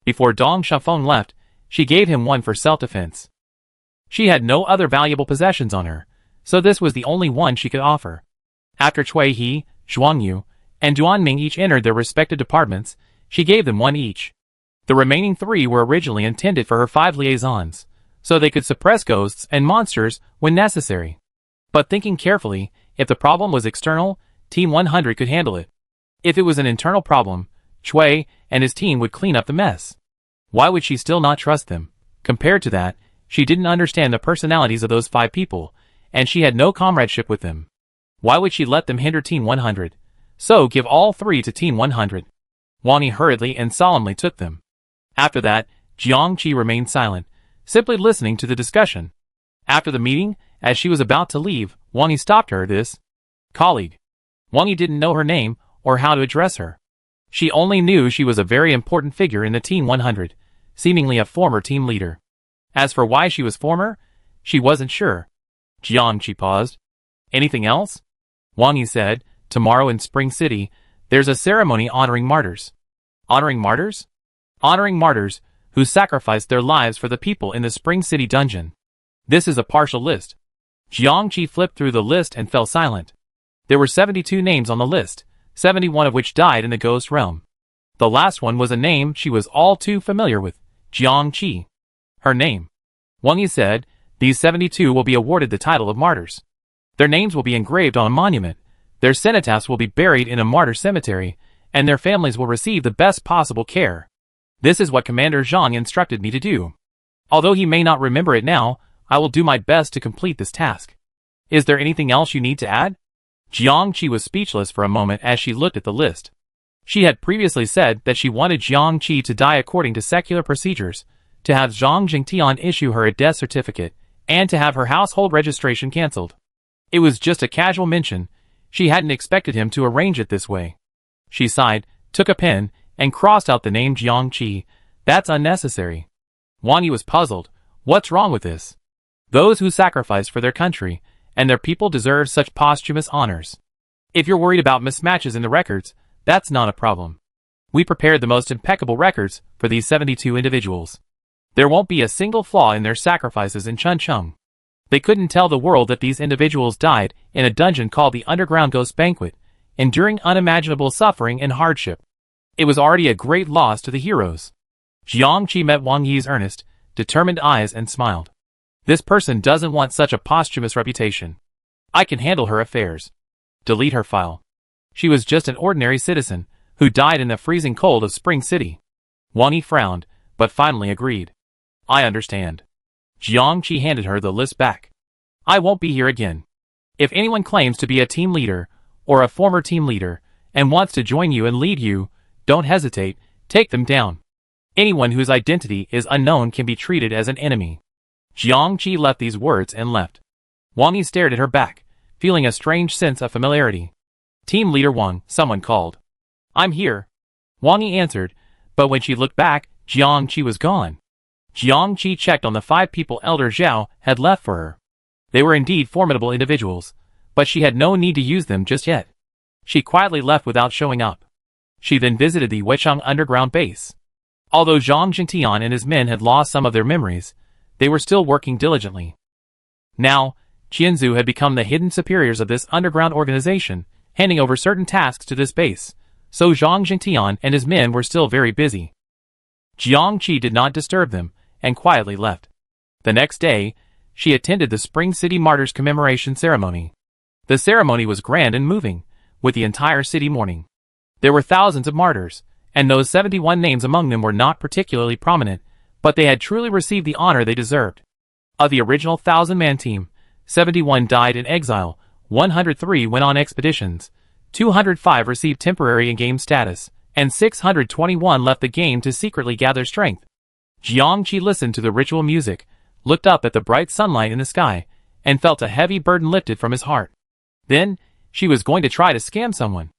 Before Dong Xiaofeng left, she gave him one for self-defense. She had no other valuable possessions on her, so this was the only one she could offer. After Cui He, Zhuangyu, and Duanming each entered their respective departments, she gave them one each. The remaining 3 were originally intended for her 5 liaisons, so they could suppress ghosts and monsters when necessary. But thinking carefully, if the problem was external, Team 100 could handle it. If it was an internal problem, Cui and his team would clean up the mess. Why would she still not trust them? Compared to that, she didn't understand the personalities of those 5 people, and she had no comradeship with them. Why would she let them hinder Team 100? So give all 3 to Team 100. Wang Yi hurriedly and solemnly took them. After that, Jiang Qi remained silent, simply listening to the discussion. After the meeting, as she was about to leave, Wang Yi stopped her. This colleague. Wang Yi didn't know her name or how to address her. She only knew she was a very important figure in the Team 100, seemingly a former team leader. As for why she was former, she wasn't sure. Jiang Qi paused. Anything else? Wang Yi said, tomorrow in Spring City, there's a ceremony honoring martyrs. Honoring martyrs? Honoring martyrs who sacrificed their lives for the people in the Spring City dungeon. This is a partial list. Jiang Qi flipped through the list and fell silent. There were 72 names on the list, 71 of which died in the ghost realm. The last one was a name she was all too familiar with, Jiang Qi. Her name. Wang Yi said, these 72 will be awarded the title of martyrs. Their names will be engraved on a monument, their cenotaphs will be buried in a martyr cemetery, and their families will receive the best possible care. This is what Commander Zhang instructed me to do. Although he may not remember it now, I will do my best to complete this task. Is there anything else you need to add? Jiang Qi was speechless for a moment as she looked at the list. She had previously said that she wanted Jiang Qi to die according to secular procedures, to have Zhang Jingtian issue her a death certificate, and to have her household registration cancelled. It was just a casual mention. She hadn't expected him to arrange it this way. She sighed, took a pen, and crossed out the name Jiang Qi. That's unnecessary. Wang Yi was puzzled. What's wrong with this? Those who sacrifice for their country and their people deserve such posthumous honors. If you're worried about mismatches in the records, that's not a problem. We prepared the most impeccable records for these 72 individuals. There won't be a single flaw in their sacrifices in Chuncheng. They couldn't tell the world that these individuals died in a dungeon called the Underground Ghost Banquet, enduring unimaginable suffering and hardship. It was already a great loss to the heroes. Jiang Qi met Wang Yi's earnest, determined eyes and smiled. This person doesn't want such a posthumous reputation. I can handle her affairs. Delete her file. She was just an ordinary citizen, who died in the freezing cold of Spring City. Wang Yi frowned, but finally agreed. I understand. Jiang Qi handed her the list back. I won't be here again. If anyone claims to be a team leader, or a former team leader, and wants to join you and lead you, don't hesitate, take them down. Anyone whose identity is unknown can be treated as an enemy. Jiang Qi left these words and left. Wang Yi stared at her back, feeling a strange sense of familiarity. Team leader Wang, someone called. I'm here. Wang Yi answered, but when she looked back, Jiang Qi was gone. Jiang Qi checked on the 5 people Elder Zhao had left for her. They were indeed formidable individuals, but she had no need to use them just yet. She quietly left without showing up. She then visited the Weicheng underground base. Although Zhang Jingtian and his men had lost some of their memories, they were still working diligently. Now, Qianzu had become the hidden superiors of this underground organization, handing over certain tasks to this base, so Zhang Jingtian and his men were still very busy. Jiang Qi did not disturb them, and quietly left. The next day, she attended the Spring City Martyrs commemoration ceremony. The ceremony was grand and moving, with the entire city mourning. There were thousands of martyrs, and those 71 names among them were not particularly prominent, but they had truly received the honor they deserved. Of the original 1,000-man team, 71 died in exile, 103 went on expeditions, 205 received temporary in-game status, and 621 left the game to secretly gather strength. Jiang Qi listened to the ritual music, looked up at the bright sunlight in the sky, and felt a heavy burden lifted from his heart. Then, she was going to try to scam someone.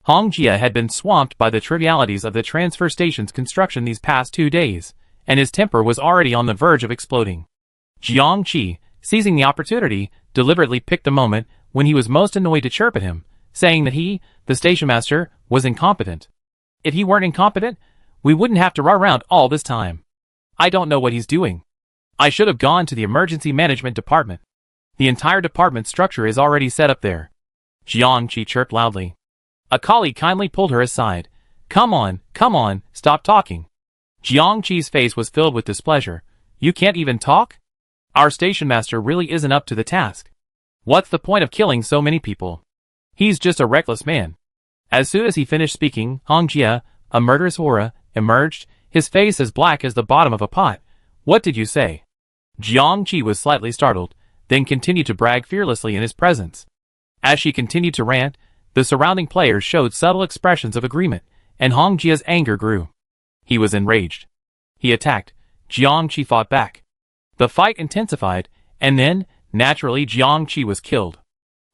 Hong Jia had been swamped by the trivialities of the transfer station's construction these past 2 days, and his temper was already on the verge of exploding. Jiang Qi, seizing the opportunity, deliberately picked the moment when he was most annoyed to chirp at him, saying that he, the station master, was incompetent. If he weren't incompetent, we wouldn't have to run around all this time. I don't know what he's doing. I should have gone to the emergency management department. The entire department structure is already set up there. Jiang Qi chirped loudly. A colleague kindly pulled her aside. Come on, stop talking. Jiang Qi's face was filled with displeasure. You can't even talk? Our station master really isn't up to the task. What's the point of killing so many people? He's just a reckless man. As soon as he finished speaking, Hong Jia, a murderous aura, emerged, his face as black as the bottom of a pot. What did you say? Jiang Qi was slightly startled, then continued to brag fearlessly in his presence. As she continued to rant, the surrounding players showed subtle expressions of agreement, and Hong Jia's anger grew. He was enraged. He attacked. Jiang Qi fought back. The fight intensified, and then, naturally, Jiang Qi was killed.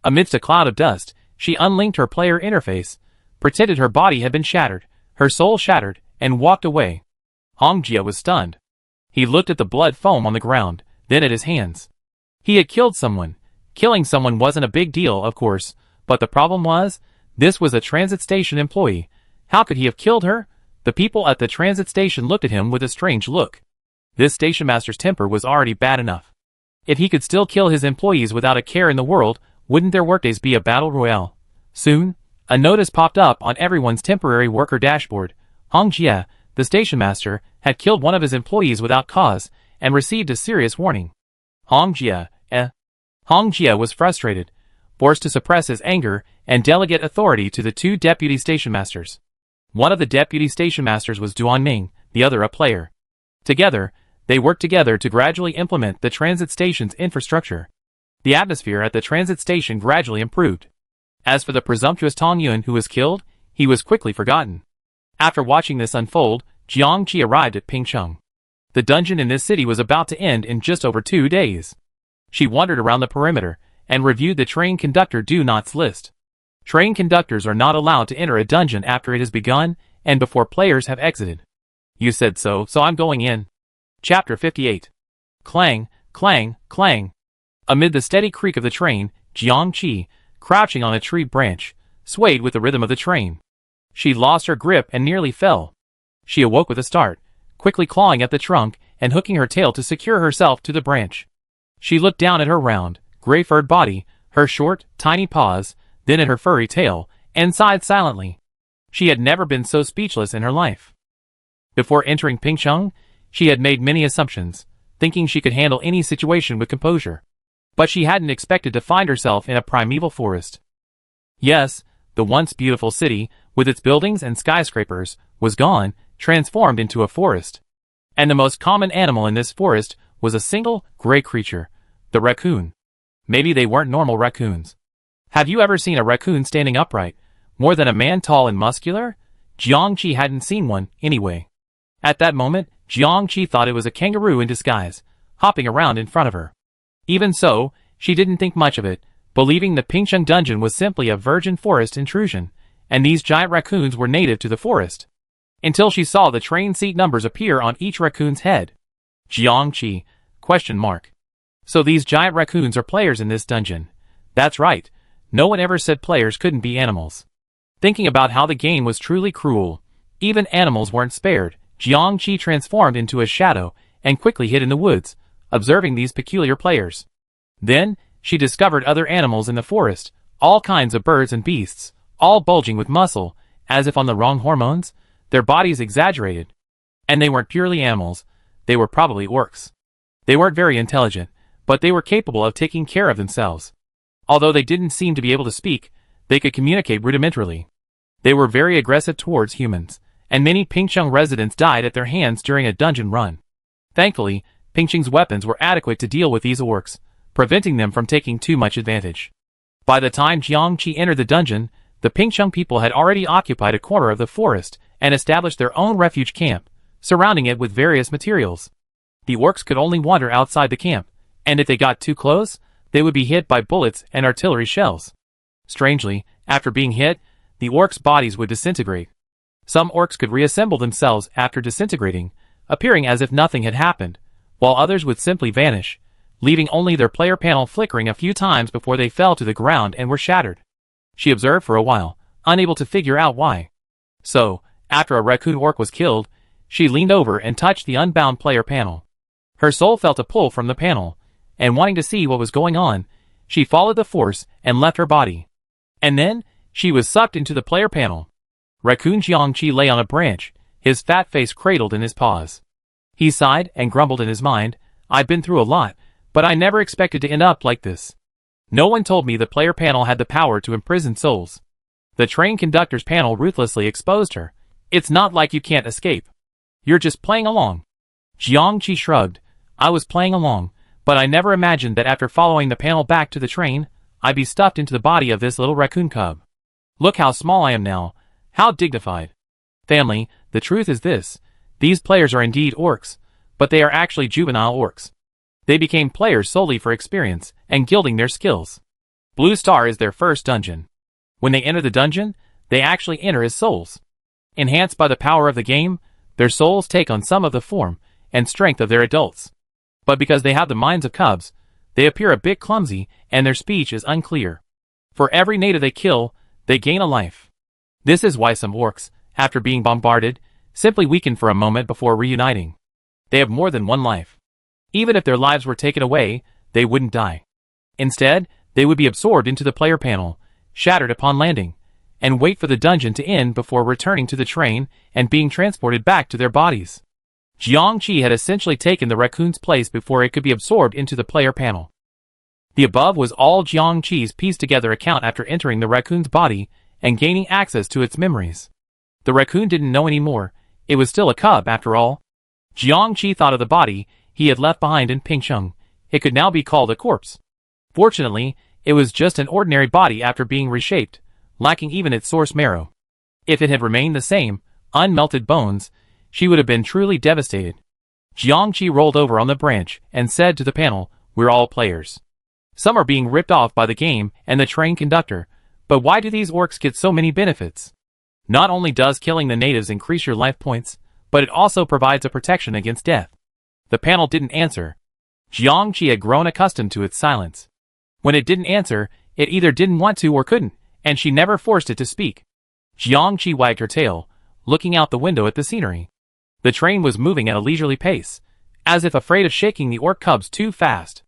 Amidst a cloud of dust, she unlinked her player interface, pretended her body had been shattered, her soul shattered, and walked away. Hong Jia was stunned. He looked at the blood foam on the ground, then at his hands. He had killed someone. Killing someone wasn't a big deal, of course, but the problem was, this was a transit station employee. How could he have killed her? The people at the transit station looked at him with a strange look. This station master's temper was already bad enough. If he could still kill his employees without a care in the world, wouldn't their workdays be a battle royale? Soon, a notice popped up on everyone's temporary worker dashboard. Hong Jia, the station master, had killed one of his employees without cause, and received a serious warning. Hong Jia was frustrated, forced to suppress his anger and delegate authority to the 2 deputy station masters. One of the deputy station masters was Duan Ming, the other a player. Together, they worked together to gradually implement the transit station's infrastructure. The atmosphere at the transit station gradually improved. As for the presumptuous Tong Yun who was killed, he was quickly forgotten. After watching this unfold, Jiang Qi arrived at Pingcheng. The dungeon in this city was about to end in just over 2 days. She wandered around the perimeter, and reviewed the train conductor do nots list. Train conductors are not allowed to enter a dungeon after it has begun, and before players have exited. You said so I'm going in. Chapter 58. Clang, clang, clang. Amid the steady creak of the train, Jiang Qi, crouching on a tree branch, swayed with the rhythm of the train. She lost her grip and nearly fell. She awoke with a start, quickly clawing at the trunk and hooking her tail to secure herself to the branch. She looked down at her round, gray-furred body, her short, tiny paws, then at her furry tail, and sighed silently. She had never been so speechless in her life. Before entering Pingcheng, she had made many assumptions, thinking she could handle any situation with composure. But she hadn't expected to find herself in a primeval forest. Yes, the once beautiful city, with its buildings and skyscrapers, was gone, transformed into a forest. And the most common animal in this forest was a single, gray creature, the raccoon. Maybe they weren't normal raccoons. Have you ever seen a raccoon standing upright, more than a man tall and muscular? Jiangqi hadn't seen one, anyway. At that moment, Jiangqi thought it was a kangaroo in disguise, hopping around in front of her. Even so, she didn't think much of it, believing the Pingsheng dungeon was simply a virgin forest intrusion, and these giant raccoons were native to the forest. Until she saw the train seat numbers appear on each raccoon's head. Jiangqi? ? So these giant raccoons are players in this dungeon. That's right. No one ever said players couldn't be animals. Thinking about how the game was truly cruel, even animals weren't spared, Jiangqi transformed into a shadow and quickly hid in the woods, observing these peculiar players. Then, she discovered other animals in the forest, all kinds of birds and beasts, all bulging with muscle, as if on the wrong hormones, their bodies exaggerated. And they weren't purely animals, they were probably orcs. They weren't very intelligent, but they were capable of taking care of themselves. Although they didn't seem to be able to speak, they could communicate rudimentarily. They were very aggressive towards humans, and many Pingsheng residents died at their hands during a dungeon run. Thankfully, Pingsheng's weapons were adequate to deal with these orcs, preventing them from taking too much advantage. By the time Jiangqi entered the dungeon, the Pingsheng people had already occupied a corner of the forest and established their own refuge camp, surrounding it with various materials. The orcs could only wander outside the camp, and if they got too close, they would be hit by bullets and artillery shells. Strangely, after being hit, the orcs' bodies would disintegrate. Some orcs could reassemble themselves after disintegrating, appearing as if nothing had happened, while others would simply vanish, leaving only their player panel flickering a few times before they fell to the ground and were shattered. She observed for a while, unable to figure out why. So, after a raccoon orc was killed, she leaned over and touched the unbound player panel. Her soul felt a pull from the panel, and wanting to see what was going on, she followed the force and left her body. And then, she was sucked into the player panel. Raccoon Jiangqi lay on a branch, his fat face cradled in his paws. He sighed and grumbled in his mind, "I've been through a lot, but I never expected to end up like this. No one told me the player panel had the power to imprison souls. The train conductor's panel ruthlessly exposed her. It's not like you can't escape. You're just playing along." Jiangqi shrugged. "I was playing along, but I never imagined that after following the panel back to the train, I'd be stuffed into the body of this little raccoon cub. Look how small I am now, how dignified. Family, the truth is this, these players are indeed orcs, but they are actually juvenile orcs. They became players solely for experience and gilding their skills. Blue Star is their first dungeon. When they enter the dungeon, they actually enter as souls. Enhanced by the power of the game, their souls take on some of the form and strength of their adults. But because they have the minds of cubs, they appear a bit clumsy and their speech is unclear. For every native they kill, they gain a life. This is why some orcs, after being bombarded, simply weaken for a moment before reuniting. They have more than one life. Even if their lives were taken away, they wouldn't die. Instead, they would be absorbed into the player panel, shattered upon landing, and wait for the dungeon to end before returning to the train and being transported back to their bodies. Jiangqi had essentially taken the raccoon's place before it could be absorbed into the player panel. The above was all Jiangqi's pieced together account after entering the raccoon's body and gaining access to its memories. The raccoon didn't know any more, it was still a cub after all. Jiangqi thought of the body he had left behind in Pingsheng. It could now be called a corpse. Fortunately, it was just an ordinary body after being reshaped, lacking even its source marrow. If it had remained the same, unmelted bones, she would have been truly devastated. Jiangqi rolled over on the branch and said to the panel, "We're all players. Some are being ripped off by the game and the train conductor, but why do these orcs get so many benefits? Not only does killing the natives increase your life points, but it also provides a protection against death." The panel didn't answer. Jiangqi had grown accustomed to its silence. When it didn't answer, it either didn't want to or couldn't, and she never forced it to speak. Jiangqi wagged her tail, looking out the window at the scenery. The train was moving at a leisurely pace, as if afraid of shaking the orc cubs too fast.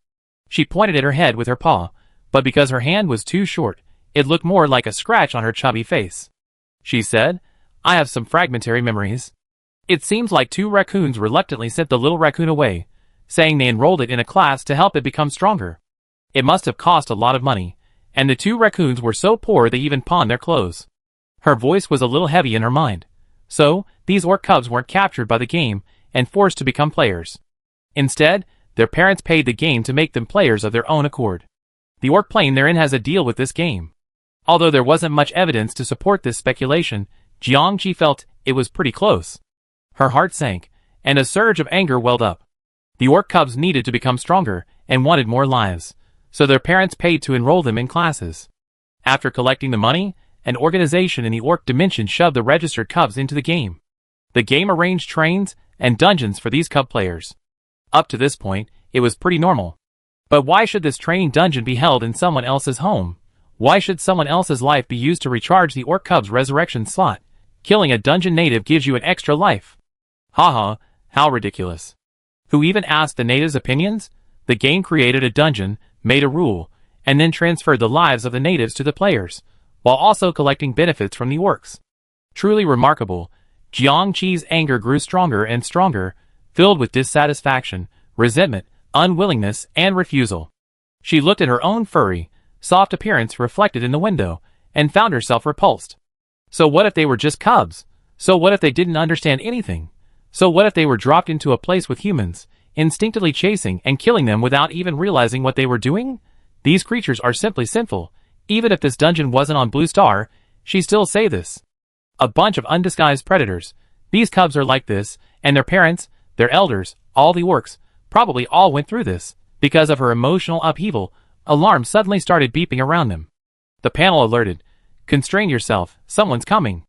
She pointed at her head with her paw, but because her hand was too short, it looked more like a scratch on her chubby face. She said, "I have some fragmentary memories." It seems like two raccoons reluctantly sent the little raccoon away, saying they enrolled it in a class to help it become stronger. It must have cost a lot of money, and the two raccoons were so poor they even pawned their clothes. Her voice was a little heavy in her mind. So, these orc cubs weren't captured by the game and forced to become players. Instead, their parents paid the game to make them players of their own accord. The orc plane therein has a deal with this game. Although there wasn't much evidence to support this speculation, Jiangqi felt it was pretty close. Her heart sank, and a surge of anger welled up. The orc cubs needed to become stronger and wanted more lives, so their parents paid to enroll them in classes. After collecting the money, an organization in the orc dimension shoved the registered cubs into the game. The game arranged trains and dungeons for these cub players. Up to this point, it was pretty normal. But why should this training dungeon be held in someone else's home? Why should someone else's life be used to recharge the orc cub's resurrection slot? Killing a dungeon native gives you an extra life. Haha, how ridiculous. Who even asked the natives' opinions? The game created a dungeon, made a rule, and then transferred the lives of the natives to the players, while also collecting benefits from the orcs. Truly remarkable. Jiangqi's anger grew stronger and stronger, filled with dissatisfaction, resentment, unwillingness, and refusal. She looked at her own furry, soft appearance reflected in the window, and found herself repulsed. So what if they were just cubs? So what if they didn't understand anything? So what if they were dropped into a place with humans, instinctively chasing and killing them without even realizing what they were doing? These creatures are simply sinful. Even if this dungeon wasn't on Blue Star, she'd still say this. A bunch of undisguised predators. These cubs are like this, and their parents, their elders, all the orcs, probably all went through this. Because of her emotional upheaval, alarms suddenly started beeping around them. The panel alerted. Constrain yourself, someone's coming.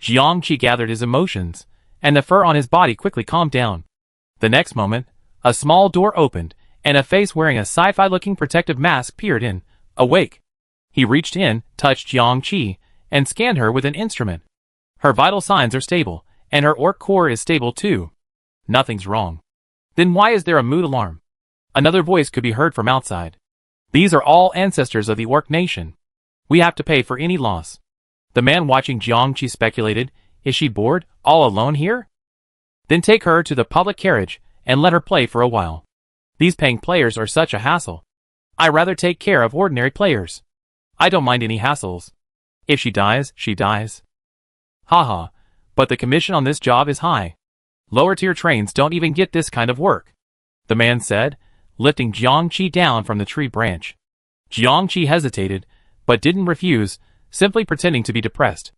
Jiangqi gathered his emotions, and the fur on his body quickly calmed down. The next moment, a small door opened, and a face wearing a sci-fi looking protective mask peered in. Awake. He reached in, touched Jiangqi, and scanned her with an instrument. Her vital signs are stable, and her orc core is stable too. Nothing's wrong. Then why is there a mood alarm? Another voice could be heard from outside. These are all ancestors of the orc nation. We have to pay for any loss. The man watching Jiangqi speculated, is she bored, all alone here? Then take her to the public carriage, and let her play for a while. These paying players are such a hassle. I rather take care of ordinary players. I don't mind any hassles. If she dies, she dies. Haha, but the commission on this job is high. Lower tier trains don't even get this kind of work. The man said, lifting Jiangqi down from the tree branch. Jiangqi hesitated, but didn't refuse, simply pretending to be depressed.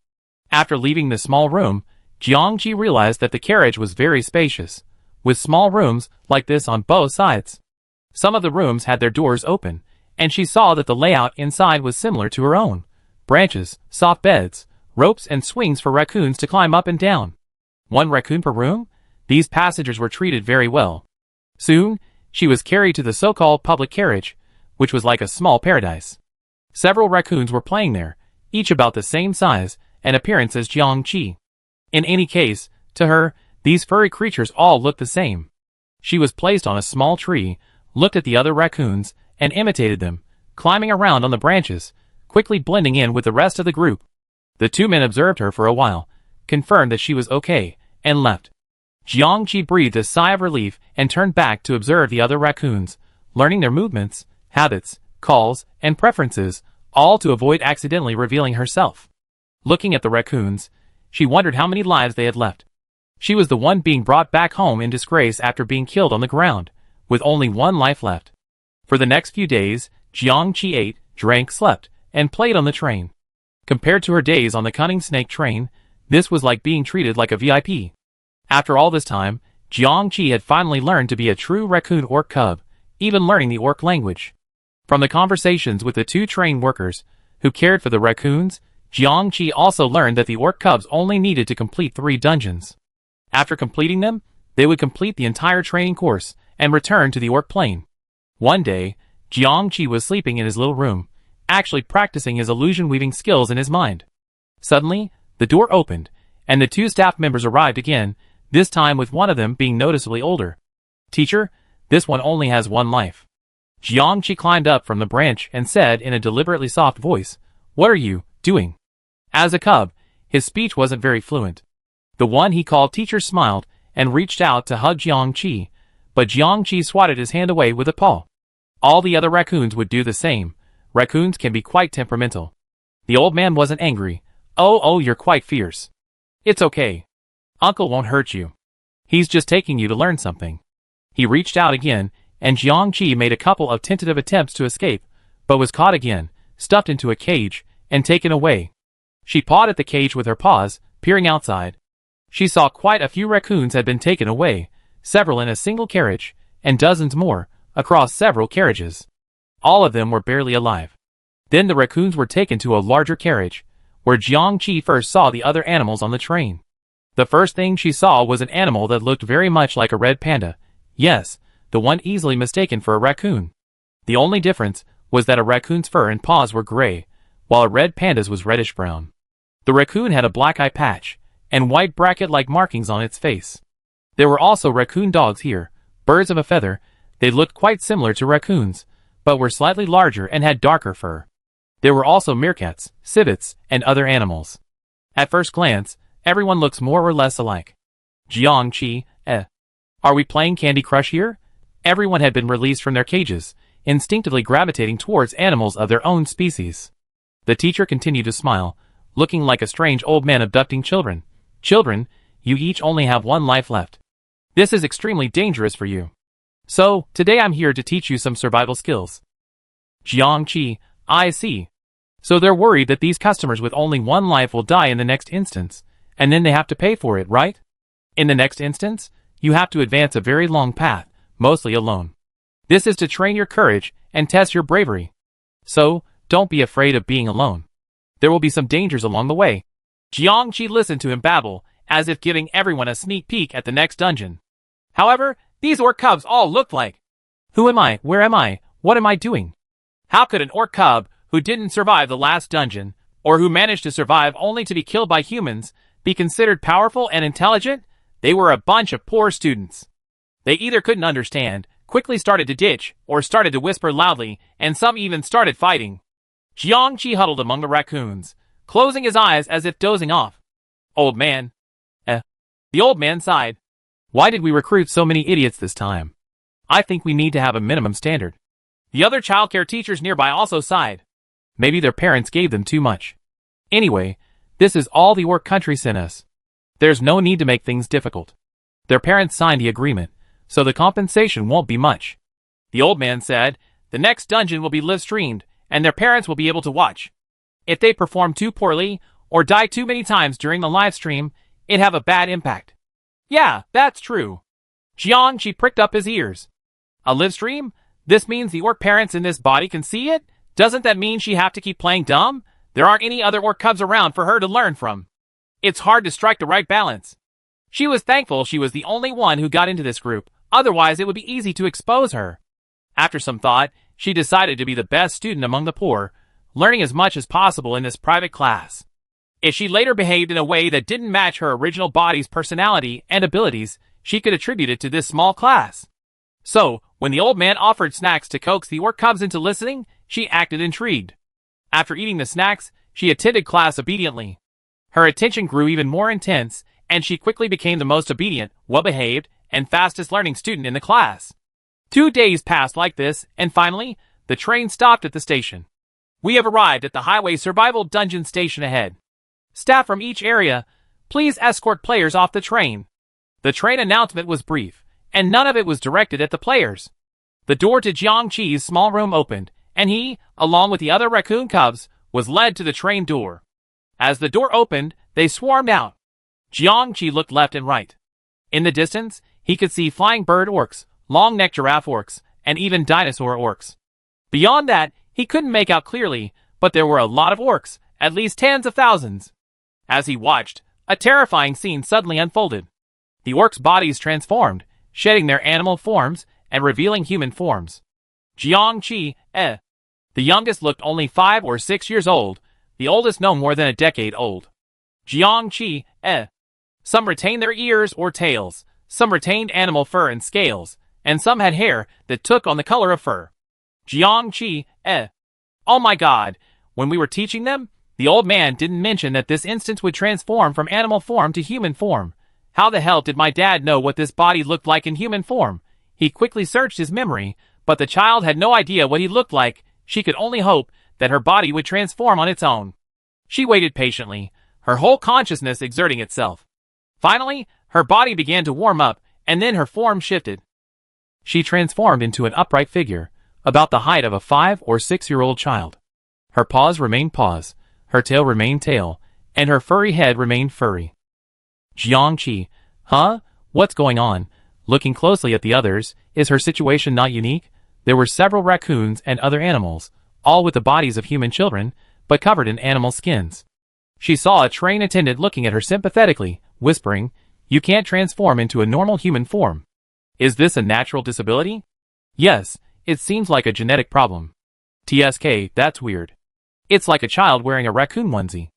After leaving the small room, Jiangqi realized that the carriage was very spacious, with small rooms like this on both sides. Some of the rooms had their doors open, and she saw that the layout inside was similar to her own. Branches, soft beds, ropes and swings for raccoons to climb up and down. One raccoon per room? These passengers were treated very well. Soon, she was carried to the so-called public carriage, which was like a small paradise. Several raccoons were playing there, each about the same size and appearance as Jiangqi. In any case, to her, these furry creatures all looked the same. She was placed on a small tree, looked at the other raccoons, and imitated them, climbing around on the branches, quickly blending in with the rest of the group. The two men observed her for a while, confirmed that she was okay, and left. Jiangqi breathed a sigh of relief and turned back to observe the other raccoons, learning their movements, habits, calls, and preferences, all to avoid accidentally revealing herself. Looking at the raccoons, she wondered how many lives they had left. She was the one being brought back home in disgrace after being killed on the ground, with only one life left. For the next few days, Jiangqi ate, drank, slept, and played on the train. Compared to her days on the cunning snake train, this was like being treated like a VIP. After all this time, Jiangqi had finally learned to be a true raccoon orc cub, even learning the orc language. From the conversations with the two train workers, who cared for the raccoons, Jiangqi also learned that the orc cubs only needed to complete 3 dungeons. After completing them, they would complete the entire training course and return to the orc plane. One day, Jiangqi was sleeping in his little room, actually practicing his illusion-weaving skills in his mind. Suddenly, the door opened, and the 2 staff members arrived again, this time with one of them being noticeably older. Teacher, this one only has 1 life. Jiangqi climbed up from the branch and said in a deliberately soft voice, "What are you doing?" As a cub, his speech wasn't very fluent. The one he called teacher smiled and reached out to hug Jiangqi, but Jiangqi swatted his hand away with a paw. All the other raccoons would do the same. Raccoons can be quite temperamental. The old man wasn't angry. Oh, you're quite fierce. It's okay. Uncle won't hurt you. He's just taking you to learn something. He reached out again, and Jiangqi made a couple of tentative attempts to escape, but was caught again, stuffed into a cage, and taken away. She pawed at the cage with her paws, peering outside. She saw quite a few raccoons had been taken away, several in a single carriage, and dozens more, across several carriages. All of them were barely alive. Then the raccoons were taken to a larger carriage, where Jiangqi first saw the other animals on the train. The first thing she saw was an animal that looked very much like a red panda. Yes, the one easily mistaken for a raccoon. The only difference was that a raccoon's fur and paws were gray, while a red panda's was reddish-brown. The raccoon had a black eye patch, and white bracket-like markings on its face. There were also raccoon dogs here, birds of a feather. They looked quite similar to raccoons, but were slightly larger and had darker fur. There were also meerkats, civets, and other animals. At first glance, everyone looks more or less alike. Jiangqi, are we playing Candy Crush here? Everyone had been released from their cages, instinctively gravitating towards animals of their own species. The teacher continued to smile, looking like a strange old man abducting children. Children, you each only have one life left. This is extremely dangerous for you. So, today I'm here to teach you some survival skills. Jiangqi, I see. So they're worried that these customers with only one life will die in the next instance, and then they have to pay for it, right? In the next instance, you have to advance a very long path, mostly alone. This is to train your courage and test your bravery. So, don't be afraid of being alone. There will be some dangers along the way. Jiangqi listened to him babble, as if giving everyone a sneak peek at the next dungeon. However, these orc cubs all looked like. Who am I? Where am I? What am I doing? How could an orc cub, who didn't survive the last dungeon, or who managed to survive only to be killed by humans, be considered powerful and intelligent? They were a bunch of poor students. They either couldn't understand, quickly started to ditch, or started to whisper loudly, and some even started fighting. Jiangqi huddled among the raccoons, closing his eyes as if dozing off. Old man. The old man sighed. Why did we recruit so many idiots this time? I think we need to have a minimum standard. The other childcare teachers nearby also sighed. Maybe their parents gave them too much. Anyway, this is all the orc country sent us. There's no need to make things difficult. Their parents signed the agreement, so the compensation won't be much. The old man said, the next dungeon will be live-streamed, and their parents will be able to watch. If they perform too poorly, or die too many times during the live stream, it'd have a bad impact. Yeah, that's true. Jiangqi pricked up his ears. A live stream? This means the orc parents in this body can see it? Doesn't that mean she have to keep playing dumb? There aren't any other orc cubs around for her to learn from. It's hard to strike the right balance. She was thankful she was the only one who got into this group, otherwise it would be easy to expose her. After some thought, she decided to be the best student among the poor, learning as much as possible in this private class. If she later behaved in a way that didn't match her original body's personality and abilities, she could attribute it to this small class. So, when the old man offered snacks to coax the orc cubs into listening, she acted intrigued. After eating the snacks, she attended class obediently. Her attention grew even more intense, and she quickly became the most obedient, well-behaved, and fastest learning student in the class. 2 days passed like this, and finally, the train stopped at the station. We have arrived at the Highway Survival Dungeon station ahead. Staff from each area, please escort players off the train. The train announcement was brief, and none of it was directed at the players. The door to Jiangqi's small room opened, and he, along with the other raccoon cubs, was led to the train door. As the door opened, they swarmed out. Jiangqi looked left and right. In the distance, he could see flying bird orcs, long-necked giraffe orcs, and even dinosaur orcs. Beyond that, he couldn't make out clearly, but there were a lot of orcs, at least tens of thousands. As he watched, a terrifying scene suddenly unfolded. The orcs' bodies transformed, shedding their animal forms and revealing human forms. Jiangqi, the youngest looked only 5 or 6 years old, the oldest no more than a decade old. Jiangqi, Some retained their ears or tails, some retained animal fur and scales, and some had hair that took on the color of fur. Jiangqi, Oh my god, when we were teaching them, the old man didn't mention that this instance would transform from animal form to human form. How the hell did my dad know what this body looked like in human form? He quickly searched his memory, but the child had no idea what he looked like. She could only hope that her body would transform on its own. She waited patiently, her whole consciousness exerting itself. Finally, her body began to warm up, and then her form shifted. She transformed into an upright figure, about the height of a 5 or 6-year-old child. Her paws remained paws, her tail remained tail, and her furry head remained furry. Jiangqi, huh? What's going on? Looking closely at the others, is her situation not unique? There were several raccoons and other animals, all with the bodies of human children, but covered in animal skins. She saw a train attendant looking at her sympathetically, whispering, "You can't transform into a normal human form. Is this a natural disability?" "Yes, it seems like a genetic problem." "TSK, that's weird. It's like a child wearing a raccoon onesie."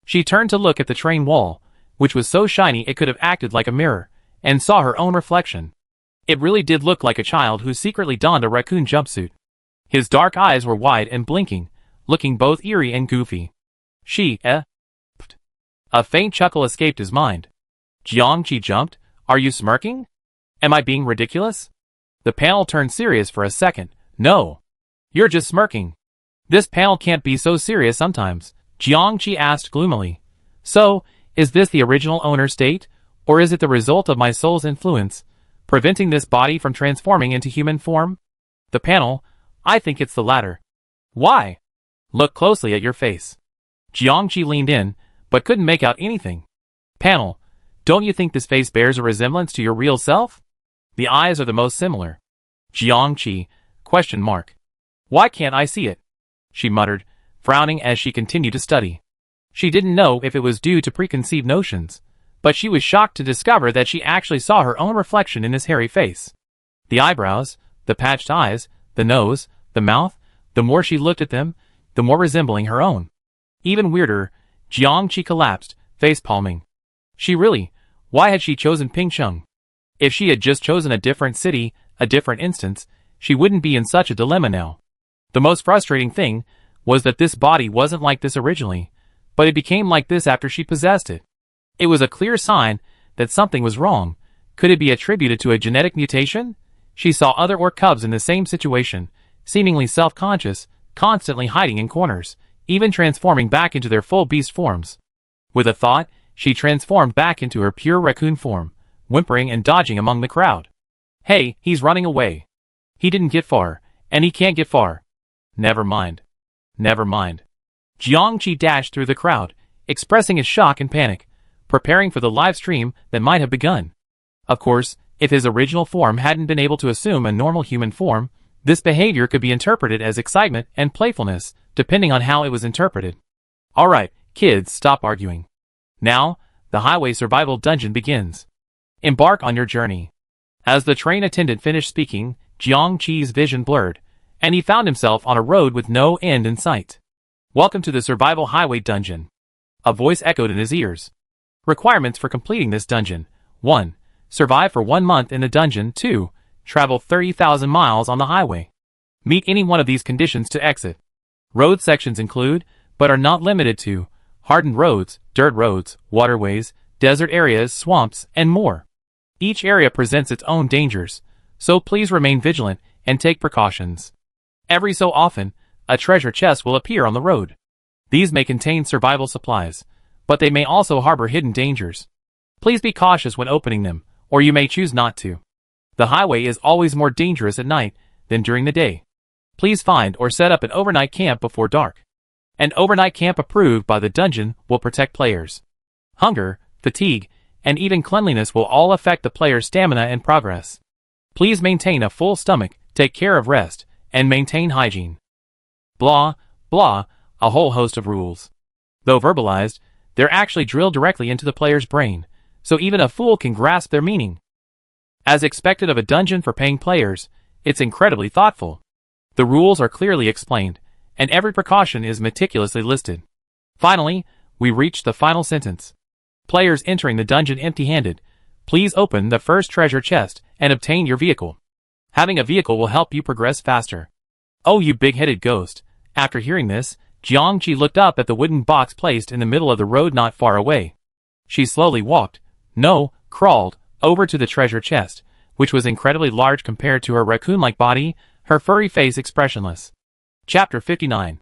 She turned to look at the train wall, which was so shiny it could have acted like a mirror, and saw her own reflection. It really did look like a child who secretly donned a raccoon jumpsuit. His dark eyes were wide and blinking, looking both eerie and goofy. A faint chuckle escaped his mind. Jiangqi jumped. "Are you smirking? Am I being ridiculous?" The panel turned serious for a second. "No. You're just smirking." "This panel can't be so serious sometimes," Jiangqi asked gloomily. "So, is this the original owner state, or is it the result of my soul's influence, preventing this body from transforming into human form?" The panel, "I think it's the latter." "Why?" "Look closely at your face." Jiangqi leaned in, but couldn't make out anything. Panel, "Don't you think this face bears a resemblance to your real self?" "The eyes are the most similar." Jiangqi, question mark. "Why can't I see it?" she muttered, frowning as she continued to study. She didn't know if it was due to preconceived notions, but she was shocked to discover that she actually saw her own reflection in his hairy face. The eyebrows, the patched eyes, the nose, the mouth, the more she looked at them, the more resembling her own. Even weirder, Jiangqi collapsed, face-palming. Why had she chosen Pingcheng? If she had just chosen a different city, a different instance, she wouldn't be in such a dilemma now. The most frustrating thing was that this body wasn't like this originally, but it became like this after she possessed it. It was a clear sign that something was wrong. Could it be attributed to a genetic mutation? She saw other orc cubs in the same situation, seemingly self-conscious, constantly hiding in corners, even transforming back into their full beast forms. With a thought, she transformed back into her pure raccoon form, whimpering and dodging among the crowd. "Hey, he's running away. He didn't get far, and he can't get far. Never mind. Never mind." Jiangqi dashed through the crowd, expressing his shock and panic, preparing for the live stream that might have begun. Of course, if his original form hadn't been able to assume a normal human form, this behavior could be interpreted as excitement and playfulness, depending on how it was interpreted. "Alright, kids, stop arguing. Now, the highway survival dungeon begins. Embark on your journey." As the train attendant finished speaking, Jiangqi's vision blurred, and he found himself on a road with no end in sight. "Welcome to the survival highway dungeon." A voice echoed in his ears. Requirements for completing this dungeon: 1. Survive for 1 month in the dungeon. 2. Travel 30,000 miles on the highway. Meet any one of these conditions to exit. Road sections include, but are not limited to, hardened roads, dirt roads, waterways, desert areas, swamps, and more. Each area presents its own dangers, so please remain vigilant and take precautions. Every so often, a treasure chest will appear on the road. These may contain survival supplies, but they may also harbor hidden dangers. Please be cautious when opening them, or you may choose not to. The highway is always more dangerous at night than during the day. Please find or set up an overnight camp before dark. An overnight camp approved by the dungeon will protect players. Hunger, fatigue, and even cleanliness will all affect the player's stamina and progress. Please maintain a full stomach, take care of rest, and maintain hygiene. Blah, blah, a whole host of rules. Though verbalized, they're actually drilled directly into the player's brain, so even a fool can grasp their meaning. As expected of a dungeon for paying players, it's incredibly thoughtful. The rules are clearly explained, and every precaution is meticulously listed. Finally, we reach the final sentence. Players entering the dungeon empty-handed, please open the first treasure chest and obtain your vehicle. Having a vehicle will help you progress faster. Oh, you big-headed ghost. After hearing this, Jiangqi looked up at the wooden box placed in the middle of the road not far away. She slowly crawled, over to the treasure chest, which was incredibly large compared to her raccoon-like body, her furry face expressionless. Chapter 59.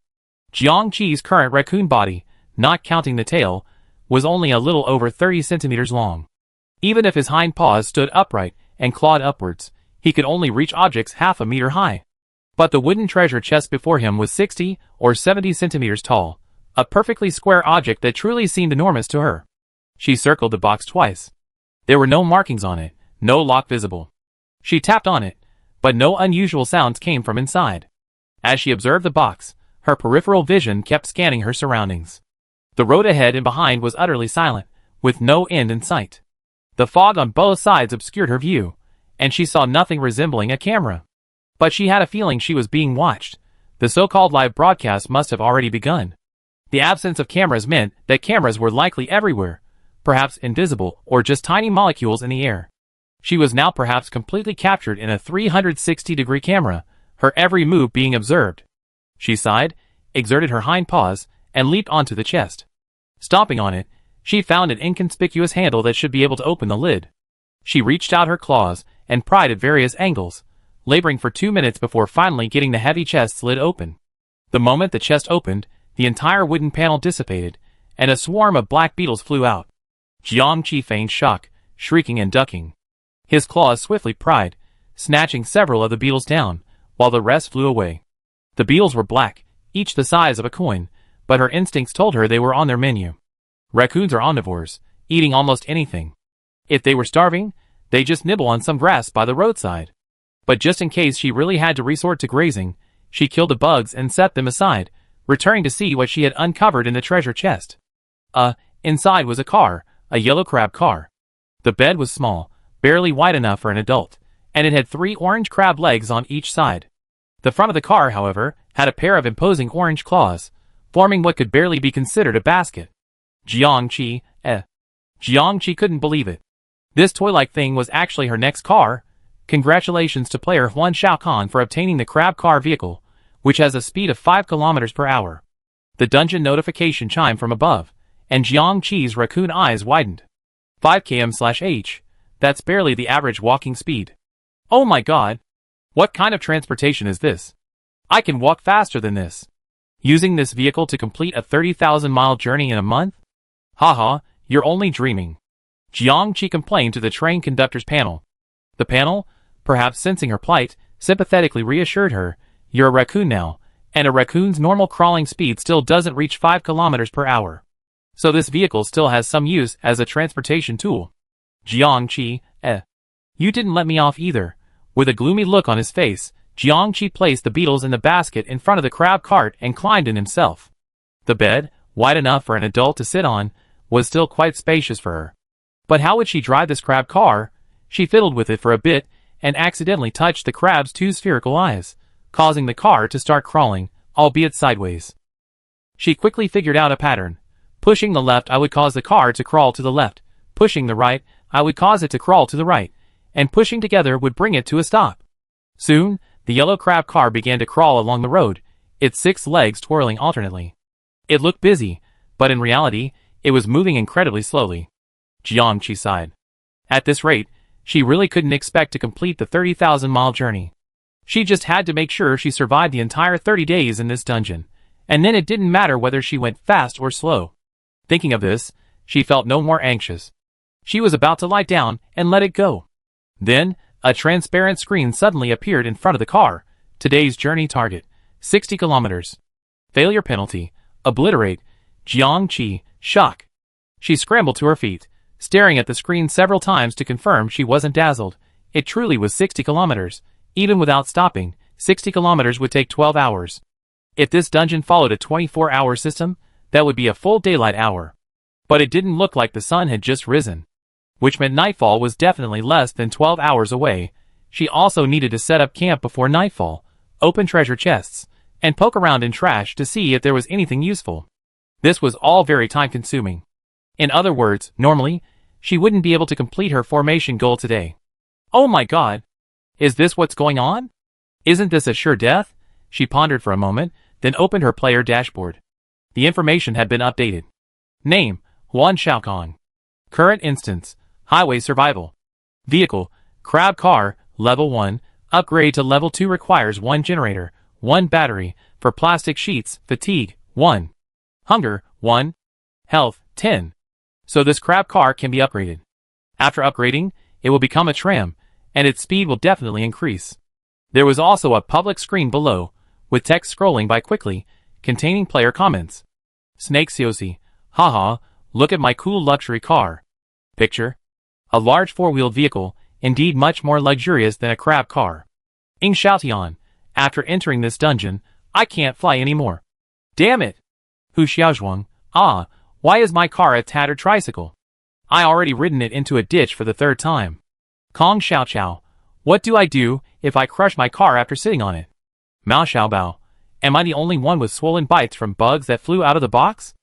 Jiangqi's current raccoon body, not counting the tail, was only a little over 30 centimeters long. Even if his hind paws stood upright and clawed upwards, he could only reach objects half a meter high. But the wooden treasure chest before him was 60 or 70 centimeters tall, a perfectly square object that truly seemed enormous to her. She circled the box twice. There were no markings on it, no lock visible. She tapped on it, but no unusual sounds came from inside. As she observed the box, her peripheral vision kept scanning her surroundings. The road ahead and behind was utterly silent, with no end in sight. The fog on both sides obscured her view, and she saw nothing resembling a camera. But she had a feeling she was being watched. The so-called live broadcast must have already begun. The absence of cameras meant that cameras were likely everywhere, perhaps invisible or just tiny molecules in the air. She was now perhaps completely captured in a 360-degree camera, her every move being observed. She sighed, exerted her hind paws, and leaped onto the chest. Stomping on it, she found an inconspicuous handle that should be able to open the lid. She reached out her claws and pried at various angles, laboring for 2 minutes before finally getting the heavy chest's lid open. The moment the chest opened, the entire wooden panel dissipated, and a swarm of black beetles flew out. Jiangqi feigned shock, shrieking and ducking. His claws swiftly pried, snatching several of the beetles down, while the rest flew away. The beetles were black, each the size of a coin, but her instincts told her they were on their menu. Raccoons are omnivores, eating almost anything. If they were starving, they just nibble on some grass by the roadside. But just in case she really had to resort to grazing, she killed the bugs and set them aside, returning to see what she had uncovered in the treasure chest. Inside was a car, a yellow crab car. The bed was small, barely wide enough for an adult, and it had 3 orange crab legs on each side. The front of the car, however, had a pair of imposing orange claws, forming what could barely be considered a basket. Jiangqi couldn't believe it. This toy-like thing was actually her next car. Congratulations to player Huan Xiaokan for obtaining the crab car vehicle, which has a speed of 5 kilometers per hour. The dungeon notification chimed from above, and Jiangqi's raccoon eyes widened. 5 km/h. That's barely the average walking speed. Oh my god! What kind of transportation is this? I can walk faster than this. Using this vehicle to complete a 30,000-mile journey in a month? Haha, you're only dreaming. Jiangqi complained to the train conductor's panel. The panel, perhaps sensing her plight, sympathetically reassured her, "You're a raccoon now, and a raccoon's normal crawling speed still doesn't reach 5 kilometers per hour. So this vehicle still has some use as a transportation tool." Jiangqi, You didn't let me off either. With a gloomy look on his face, Jiangqi placed the beetles in the basket in front of the crab cart and climbed in himself. The bed, wide enough for an adult to sit on, was still quite spacious for her. But how would she drive this crab car? She fiddled with it for a bit, and accidentally touched the crab's 2 spherical eyes, causing the car to start crawling, albeit sideways. She quickly figured out a pattern. Pushing the left, I would cause the car to crawl to the left. Pushing the right, I would cause it to crawl to the right, and pushing together would bring it to a stop. Soon, the yellow crab car began to crawl along the road, its 6 legs twirling alternately. It looked busy, but in reality, it was moving incredibly slowly. Jiangqi sighed. At this rate, she really couldn't expect to complete the 30,000-mile journey. She just had to make sure she survived the entire 30 days in this dungeon, and then it didn't matter whether she went fast or slow. Thinking of this, she felt no more anxious. She was about to lie down and let it go. Then, a transparent screen suddenly appeared in front of the car. Today's journey target, 60 kilometers. Failure penalty, obliterate. Jiangqi, shock. She scrambled to her feet, staring at the screen several times to confirm she wasn't dazzled. It truly was 60 kilometers. Even without stopping, 60 kilometers would take 12 hours. If this dungeon followed a 24-hour system, that would be a full daylight hour. But it didn't look like the sun had just risen, which meant nightfall was definitely less than 12 hours away. She also needed to set up camp before nightfall, open treasure chests, and poke around in trash to see if there was anything useful. This was all very time-consuming. In other words, normally, she wouldn't be able to complete her formation goal today. Oh my god! Is this what's going on? Isn't this a sure death? She pondered for a moment, then opened her player dashboard. The information had been updated. Name, Huan Xiaokan. Current instance, Highway Survival. Vehicle, Crab Car, Level 1. Upgrade to Level 2 requires 1 generator, 1 battery. For plastic sheets, fatigue, 1. Hunger, 1. Health, 10. So this crab car can be upgraded. After upgrading, it will become a tram, and its speed will definitely increase. There was also a public screen below, with text scrolling by quickly, containing player comments. Snake Siosi, haha, look at my cool luxury car. Picture. A large four-wheeled vehicle, indeed much more luxurious than a crab car. Ing Xiaotian, after entering this dungeon, I can't fly anymore. Damn it! Hu Xiaozhuang, ah, why is my car a tattered tricycle? I already ridden it into a ditch for the third time. Kong Xiaoqiao, what do I do if I crush my car after sitting on it? Mao Xiaobao, am I the only one with swollen bites from bugs that flew out of the box?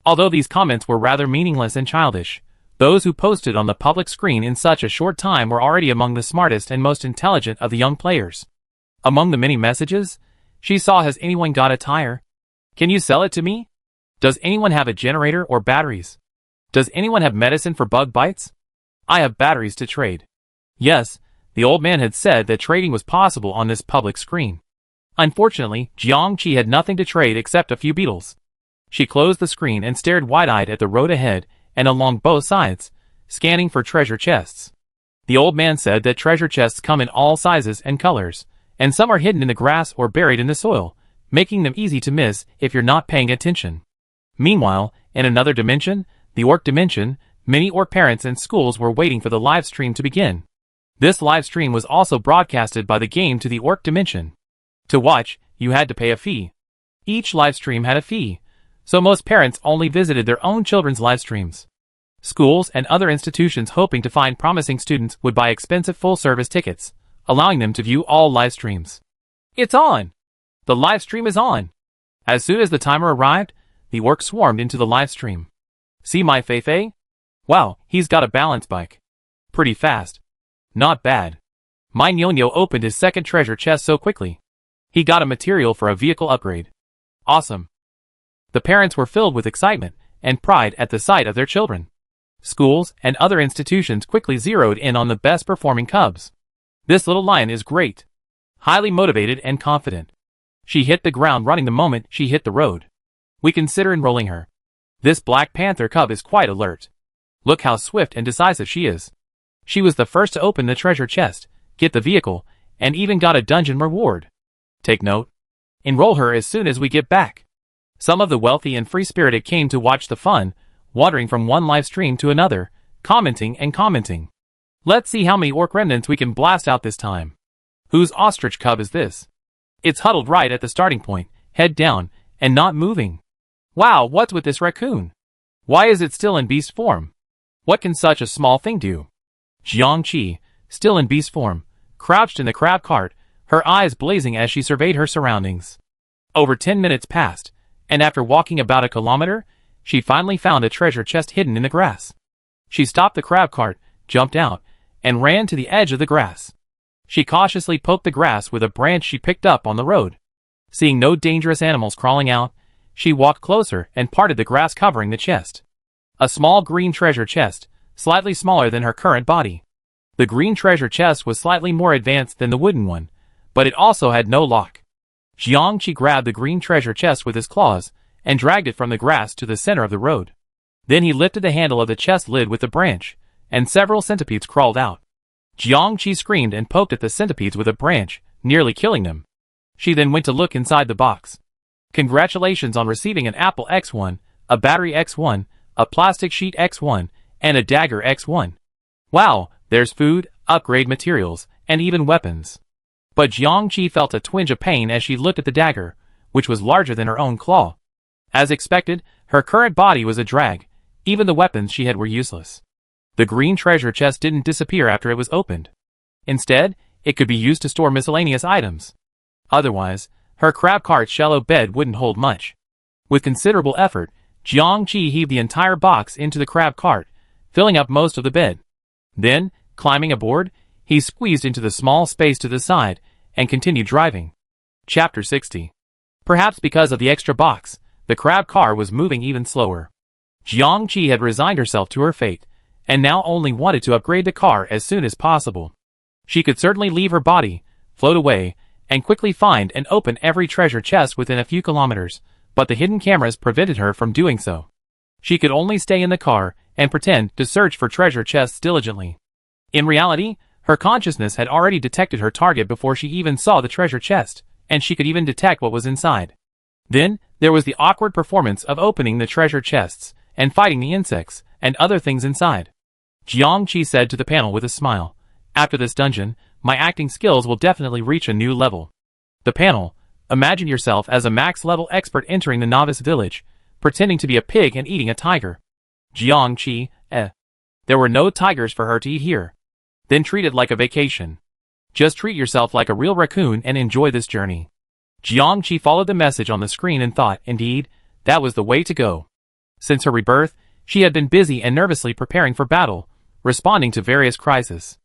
Although these comments were rather meaningless and childish, those who posted on the public screen in such a short time were already among the smartest and most intelligent of the young players. Among the many messages, she saw, has anyone got a tire? Can you sell it to me? Does anyone have a generator or batteries? Does anyone have medicine for bug bites? I have batteries to trade. Yes, the old man had said that trading was possible on this public screen. Unfortunately, Jiangqi had nothing to trade except a few beetles. She closed the screen and stared wide-eyed at the road ahead and along both sides, scanning for treasure chests. The old man said that treasure chests come in all sizes and colors, and some are hidden in the grass or buried in the soil, making them easy to miss if you're not paying attention. Meanwhile, in another dimension, the Orc dimension, many Orc parents and schools were waiting for the live stream to begin. This live stream was also broadcasted by the game to the Orc dimension. To watch, you had to pay a fee. Each live stream had a fee, so most parents only visited their own children's live streams. Schools and other institutions hoping to find promising students would buy expensive full-service tickets, allowing them to view all live streams. It's on! The live stream is on! As soon as the timer arrived, the Orc swarmed into the live stream. See my Feifei? Wow, he's got a balance bike. Pretty fast. Not bad. My Nyonyo opened his second treasure chest so quickly. He got a material for a vehicle upgrade. Awesome. The parents were filled with excitement and pride at the sight of their children. Schools and other institutions quickly zeroed in on the best performing cubs. This little lion is great. Highly motivated and confident. She hit the ground running the moment she hit the road. We consider enrolling her. This Black Panther cub is quite alert. Look how swift and decisive she is. She was the first to open the treasure chest, get the vehicle, and even got a dungeon reward. Take note. Enroll her as soon as we get back. Some of the wealthy and free-spirited came to watch the fun, wandering from one live stream to another, commenting and commenting. Let's see how many Orc remnants we can blast out this time. Whose ostrich cub is this? It's huddled right at the starting point, head down, and not moving. Wow, what's with this raccoon? Why is it still in beast form? What can such a small thing do? Jiangqi, still in beast form, crouched in the crab cart, her eyes blazing as she surveyed her surroundings. Over 10 minutes passed, and after walking about a kilometer, she finally found a treasure chest hidden in the grass. She stopped the crab cart, jumped out, and ran to the edge of the grass. She cautiously poked the grass with a branch she picked up on the road. Seeing no dangerous animals crawling out, she walked closer and parted the grass covering the chest. A small green treasure chest, slightly smaller than her current body. The green treasure chest was slightly more advanced than the wooden one, but it also had no lock. Jiangqi grabbed the green treasure chest with his claws and dragged it from the grass to the center of the road. Then he lifted the handle of the chest lid with the branch, and several centipedes crawled out. Jiangqi screamed and poked at the centipedes with a branch, nearly killing them. She then went to look inside the box. Congratulations on receiving an Apple X1, a battery X1, a plastic sheet X1, and a dagger X1. Wow, there's food, upgrade materials, and even weapons. But Jiangqi felt a twinge of pain as she looked at the dagger, which was larger than her own claw. As expected, her current body was a drag. Even the weapons she had were useless. The green treasure chest didn't disappear after it was opened. Instead, it could be used to store miscellaneous items. Otherwise, her crab cart's shallow bed wouldn't hold much. With considerable effort, Jiangqi heaved the entire box into the crab cart, filling up most of the bed. Then, climbing aboard, he squeezed into the small space to the side and continued driving. Chapter 60. Perhaps because of the extra box, the crab car was moving even slower. Jiangqi had resigned herself to her fate, and now only wanted to upgrade the car as soon as possible. She could certainly leave her body, float away, and quickly find and open every treasure chest within a few kilometers, but the hidden cameras prevented her from doing so. She could only stay in the car and pretend to search for treasure chests diligently. In reality, Her consciousness had already detected her target before she even saw the treasure chest, and she could even detect what was inside. Then, there was the awkward performance of opening the treasure chests, and fighting the insects, and other things inside. Jiangqi said to the panel with a smile, "After this dungeon, my acting skills will definitely reach a new level." The panel, imagine yourself as a max-level expert entering the novice village, pretending to be a pig and eating a tiger. Jiangqi, There were no tigers for her to eat here. Then treat it like a vacation. Just treat yourself like a real raccoon and enjoy this journey. Jiangqi followed the message on the screen and thought, indeed, that was the way to go. Since her rebirth, she had been busy and nervously preparing for battle, responding to various crises.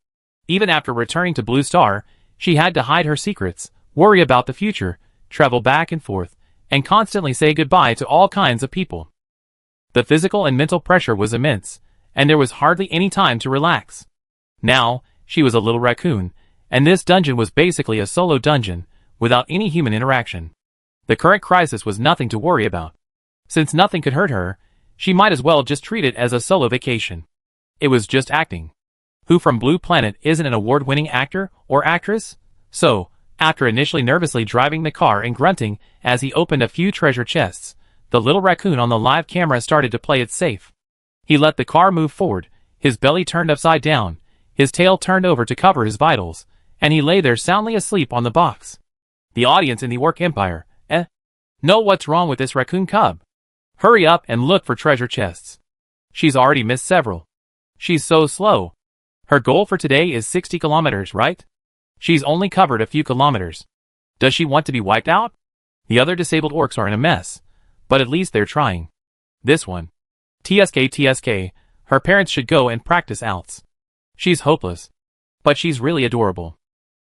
Even after returning to Blue Star, she had to hide her secrets, worry about the future, travel back and forth, and constantly say goodbye to all kinds of people. The physical and mental pressure was immense, and there was hardly any time to relax. Now, she was a little raccoon, and this dungeon was basically a solo dungeon, without any human interaction. The current crisis was nothing to worry about. Since nothing could hurt her, she might as well just treat it as a solo vacation. It was just acting. Who from Blue Planet isn't an award-winning actor or actress? So, after initially nervously driving the car and grunting as he opened a few treasure chests, the little raccoon on the live camera started to play it safe. He let the car move forward, his belly turned upside down, his tail turned over to cover his vitals, and he lay there soundly asleep on the box. The audience in the Orc Empire, know what's wrong with this raccoon cub? Hurry up and look for treasure chests. She's already missed several. She's so slow. Her goal for today is 60 kilometers, right? She's only covered a few kilometers. Does she want to be wiped out? The other disabled orcs are in a mess, but at least they're trying. This one. TSK, her parents should go and practice outs. She's hopeless. But she's really adorable.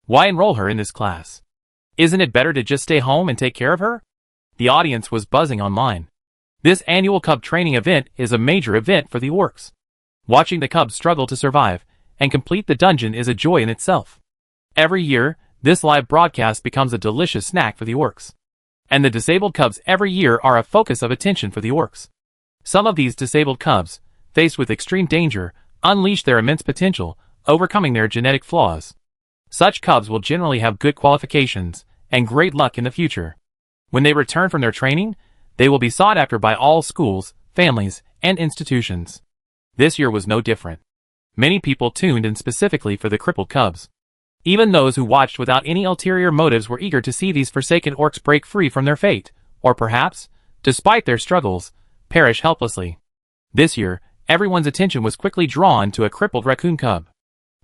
Why enroll her in this class? Isn't it better to just stay home and take care of her? The audience was buzzing online. This annual cub training event is a major event for the orcs. Watching the cubs struggle to survive and complete the dungeon is a joy in itself. Every year, this live broadcast becomes a delicious snack for the orcs. And the disabled cubs every year are a focus of attention for the orcs. Some of these disabled cubs, faced with extreme danger, unleash their immense potential, overcoming their genetic flaws. Such cubs will generally have good qualifications and great luck in the future. When they return from their training, they will be sought after by all schools, families, and institutions. This year was no different. Many people tuned in specifically for the crippled cubs. Even those who watched without any ulterior motives were eager to see these forsaken orcs break free from their fate, or perhaps, despite their struggles, perish helplessly. This year, everyone's attention was quickly drawn to a crippled raccoon cub.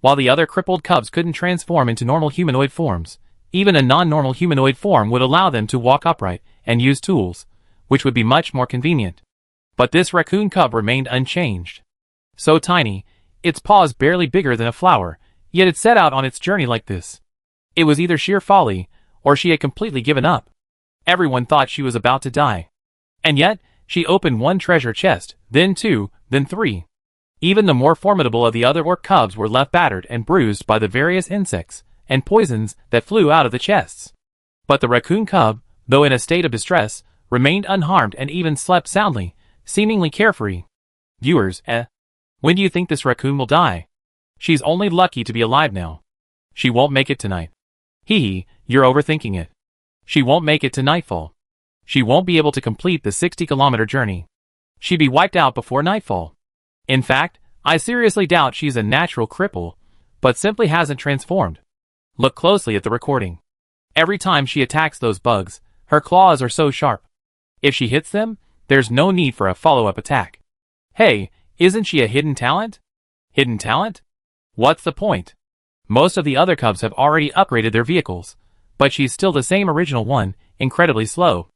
While the other crippled cubs couldn't transform into normal humanoid forms, even a non-normal humanoid form would allow them to walk upright and use tools, which would be much more convenient. But this raccoon cub remained unchanged. So tiny, its paws barely bigger than a flower, yet it set out on its journey like this. It was either sheer folly, or she had completely given up. Everyone thought she was about to die. And yet, she opened one treasure chest, then two, then three. Even the more formidable of the other orc cubs were left battered and bruised by the various insects and poisons that flew out of the chests. But the raccoon cub, though in a state of distress, remained unharmed and even slept soundly, seemingly carefree. Viewers, when do you think this raccoon will die? She's only lucky to be alive now. She won't make it tonight. You're overthinking it. She won't make it to nightfall. She won't be able to complete the 60-kilometer journey. She'd be wiped out before nightfall. In fact, I seriously doubt she's a natural cripple, but simply hasn't transformed. Look closely at the recording. Every time she attacks those bugs, her claws are so sharp. If she hits them, there's no need for a follow-up attack. Hey, isn't she a hidden talent? Hidden talent? What's the point? Most of the other cubs have already upgraded their vehicles, but she's still the same original one, incredibly slow.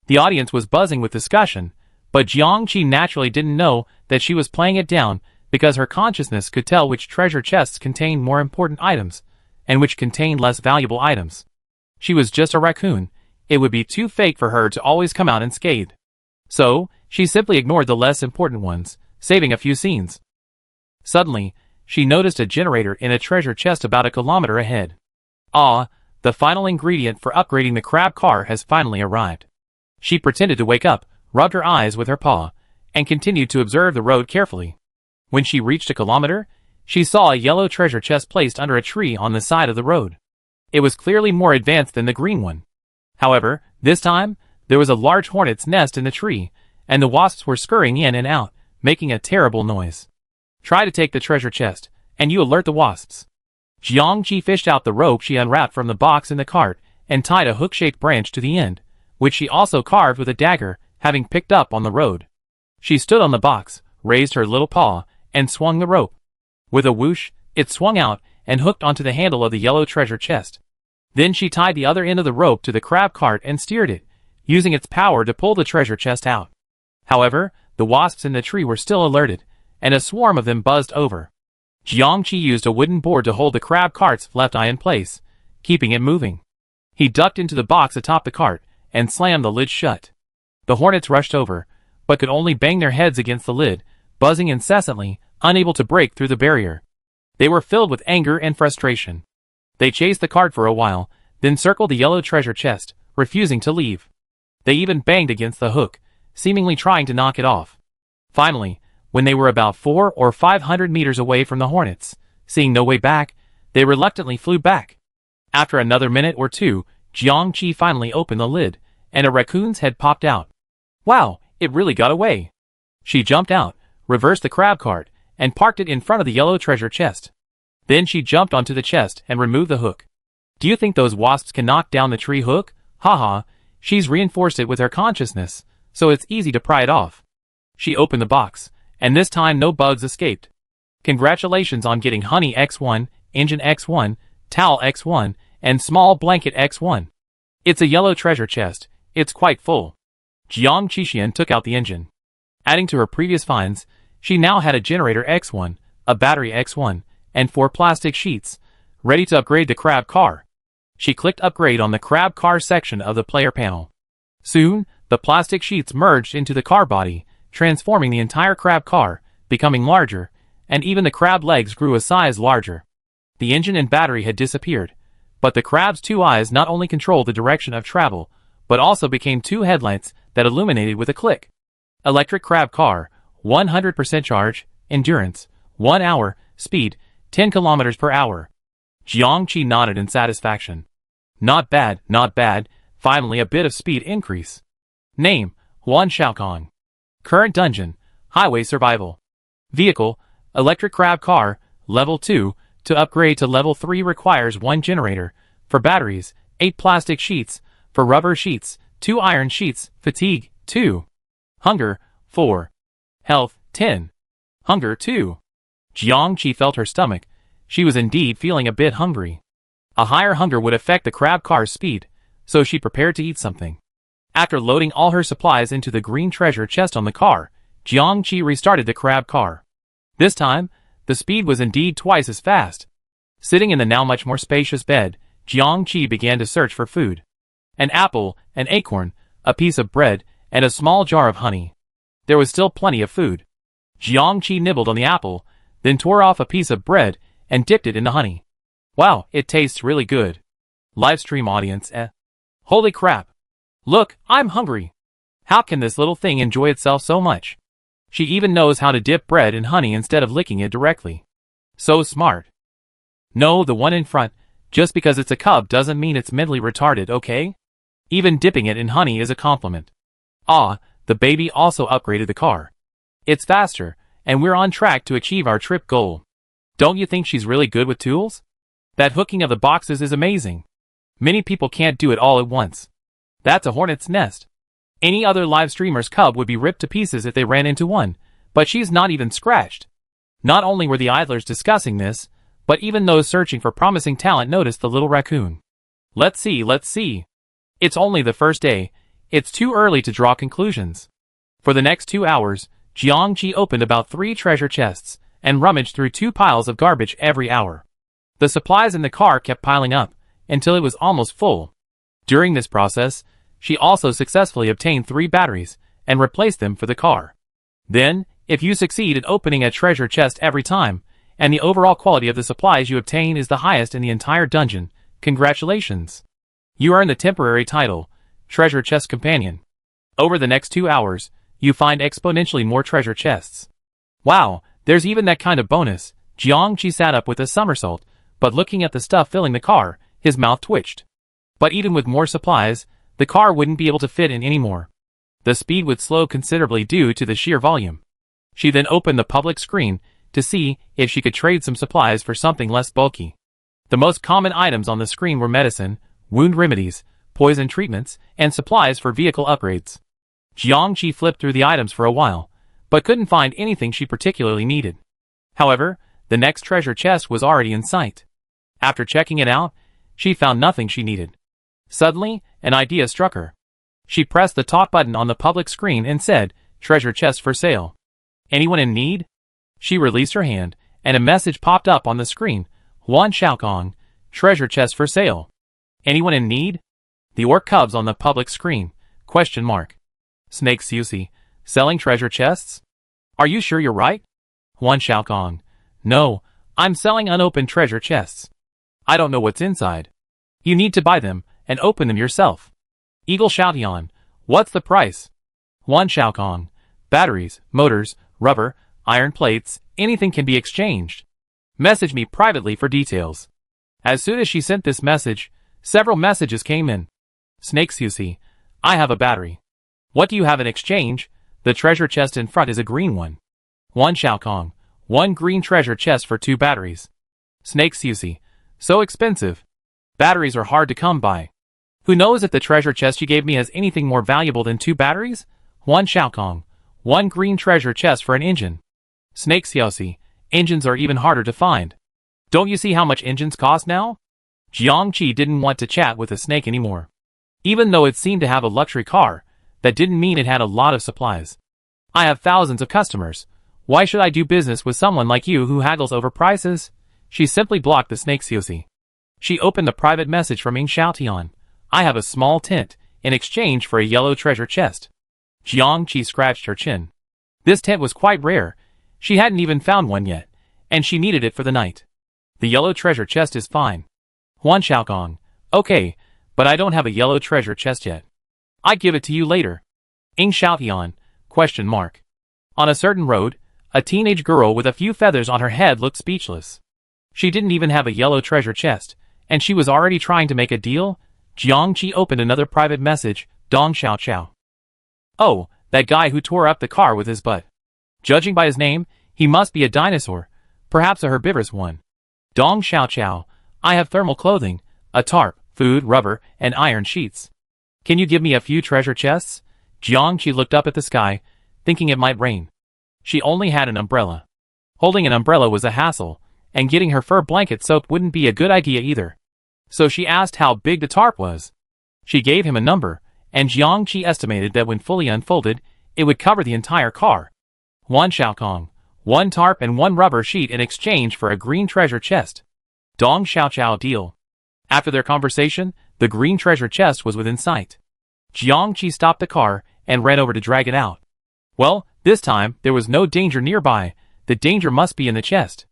The audience was buzzing with discussion, but Jiangqi naturally didn't know that she was playing it down because her consciousness could tell which treasure chests contained more important items, and which contained less valuable items. She was just a raccoon. It would be too fake for her to always come out unscathed. So, she simply ignored the less important ones, saving a few scenes. Suddenly, she noticed a generator in a treasure chest about a kilometer ahead. The final ingredient for upgrading the crab car has finally arrived. She pretended to wake up, rubbed her eyes with her paw, and continued to observe the road carefully. When she reached a kilometer, she saw a yellow treasure chest placed under a tree on the side of the road. It was clearly more advanced than the green one. However, this time, there was a large hornet's nest in the tree, and the wasps were scurrying in and out, making a terrible noise. Try to take the treasure chest, and you alert the wasps. Jiangqi fished out the rope she unwrapped from the box in the cart and tied a hook-shaped branch to the end, which she also carved with a dagger, having picked up on the road. She stood on the box, raised her little paw, and swung the rope. With a whoosh, it swung out and hooked onto the handle of the yellow treasure chest. Then she tied the other end of the rope to the crab cart and steered it, using its power to pull the treasure chest out. However, the wasps in the tree were still alerted, and a swarm of them buzzed over. Jiangqi used a wooden board to hold the crab cart's left eye in place, keeping it moving. He ducked into the box atop the cart and slammed the lid shut. The hornets rushed over, but could only bang their heads against the lid, buzzing incessantly, unable to break through the barrier. They were filled with anger and frustration. They chased the cart for a while, then circled the yellow treasure chest, refusing to leave. They even banged against the hook, seemingly trying to knock it off. Finally, when they were about 400 or 500 meters away from the hornets, seeing no way back, they reluctantly flew back. After another minute or two, Jiangqi finally opened the lid, and a raccoon's head popped out. Wow, it really got away. She jumped out, reversed the crab cart, and parked it in front of the yellow treasure chest. Then she jumped onto the chest and removed the hook. Do you think those wasps can knock down the tree hook? Haha, she's reinforced it with her consciousness, so it's easy to pry it off. She opened the box, and this time no bugs escaped. Congratulations on getting Honey X1, Engine X1, Towel X1, and Small Blanket X1. It's a yellow treasure chest, it's quite full. Jiang Qixian took out the engine. Adding to her previous finds, she now had a generator X1, a battery X1, and 4 plastic sheets, ready to upgrade the crab car. She clicked upgrade on the crab car section of the player panel. Soon, the plastic sheets merged into the car body, transforming the entire crab car, becoming larger, and even the crab legs grew a size larger. The engine and battery had disappeared, but the crab's 2 eyes not only controlled the direction of travel, but also became 2 headlights that illuminated with a click. Electric crab car, 100% charge, endurance, 1 hour, speed, 10 kilometers per hour. Jiangqi nodded in satisfaction. Not bad, not bad, finally a bit of speed increase. Name, Huan Xiaokong. Current dungeon, highway survival. Vehicle, electric crab car, level 2, to upgrade to level 3 requires 1 generator, for batteries, 8 plastic sheets, for rubber sheets, 2 iron sheets, fatigue, 2. Hunger, 4. Health, 10. Hunger, 2. Jiangqi felt her stomach. She was indeed feeling a bit hungry. A higher hunger would affect the crab car's speed, so she prepared to eat something. After loading all her supplies into the green treasure chest on the car, Jiangqi restarted the crab car. This time, the speed was indeed twice as fast. Sitting in the now much more spacious bed, Jiangqi began to search for food. An apple, an acorn, a piece of bread, and a small jar of honey. There was still plenty of food. Jiangqi nibbled on the apple, then tore off a piece of bread and dipped it in the honey. Wow, it tastes really good. Livestream audience, Holy crap. Look, I'm hungry. How can this little thing enjoy itself so much? She even knows how to dip bread in honey instead of licking it directly. So smart. No, the one in front, just because it's a cub doesn't mean it's mentally retarded, okay? Even dipping it in honey is a compliment. Ah, the baby also upgraded the car. It's faster, and we're on track to achieve our trip goal. Don't you think she's really good with tools? That hooking of the boxes is amazing. Many people can't do it all at once. That's a hornet's nest. Any other live streamer's cub would be ripped to pieces if they ran into one, but she's not even scratched. Not only were the idlers discussing this, but even those searching for promising talent noticed the little raccoon. Let's see. It's only the first day. It's too early to draw conclusions. For the next 2 hours, Jiangqi opened about 3 treasure chests and rummaged through 2 piles of garbage every hour. The supplies in the car kept piling up until it was almost full. During this process, she also successfully obtained 3 batteries and replaced them for the car. Then, if you succeed in opening a treasure chest every time, and the overall quality of the supplies you obtain is the highest in the entire dungeon, congratulations! You earn the temporary title, Treasure Chest Companion. Over the next 2 hours, you find exponentially more treasure chests. Wow, there's even that kind of bonus, Jiangqi sat up with a somersault, but looking at the stuff filling the car, his mouth twitched. But even with more supplies, the car wouldn't be able to fit in anymore. The speed would slow considerably due to the sheer volume. She then opened the public screen to see if she could trade some supplies for something less bulky. The most common items on the screen were medicine, wound remedies, poison treatments, and supplies for vehicle upgrades. Jiangqi flipped through the items for a while, but couldn't find anything she particularly needed. However, the next treasure chest was already in sight. After checking it out, she found nothing she needed. Suddenly, an idea struck her. She pressed the talk button on the public screen and said, "Treasure chest for sale. Anyone in need?" She released her hand, and a message popped up on the screen. Huan Xiaokong, treasure chest for sale. Anyone in need? The orc cubs on the public screen. Question mark. Snake Susi, selling treasure chests? Are you sure you're right? Huan Xiaokong. No, I'm selling unopened treasure chests. I don't know what's inside. You need to buy them and open them yourself. Eagle Xiaotian, what's the price? Huan Xiaokong. Batteries, motors, rubber, iron plates, anything can be exchanged. Message me privately for details. As soon as she sent this message, several messages came in. Snake Susi, I have a battery. What do you have in exchange? The treasure chest in front is a green one. Huan Xiaokong, 1 green treasure chest for 2 batteries. Snake Susi, so expensive. Batteries are hard to come by. Who knows if the treasure chest you gave me has anything more valuable than 2 batteries? Huan Xiaokong, 1 green treasure chest for an engine. Snake Xiaosi, engines are even harder to find. Don't you see how much engines cost now? Jiangqi didn't want to chat with the snake anymore. Even though it seemed to have a luxury car, that didn't mean it had a lot of supplies. I have thousands of customers. Why should I do business with someone like you who haggles over prices? She simply blocked the snake Susi. She opened the private message from Ying Xiaotian. I have a small tent, in exchange for a yellow treasure chest. Jiangqi scratched her chin. This tent was quite rare. She hadn't even found one yet, and she needed it for the night. The yellow treasure chest is fine. Huan Xiaokong. Okay, but I don't have a yellow treasure chest yet. I give it to you later. Ying Xiaotian, question mark. On a certain road, a teenage girl with a few feathers on her head looked speechless. She didn't even have a yellow treasure chest, and she was already trying to make a deal. Jiangqi opened another private message. Dong Xiao Xiao. Oh, that guy who tore up the car with his butt. Judging by his name, he must be a dinosaur, perhaps a herbivorous one. Dong Xiao Xiao, I have thermal clothing, a tarp, food, rubber, and iron sheets. Can you give me a few treasure chests? Jiangqi looked up at the sky, thinking it might rain. She only had an umbrella. Holding an umbrella was a hassle, and getting her fur blanket soaked wouldn't be a good idea either. So she asked how big the tarp was. She gave him a number, and Jiangqi estimated that when fully unfolded, it would cover the entire car. Huan Xiaokong, 1 tarp and 1 rubber sheet in exchange for a green treasure chest. Dong Xiao Xiao deal. After their conversation, the green treasure chest was within sight. Jiangqi stopped the car and ran over to drag it out. Well, this time, there was no danger nearby. The danger must be in the chest.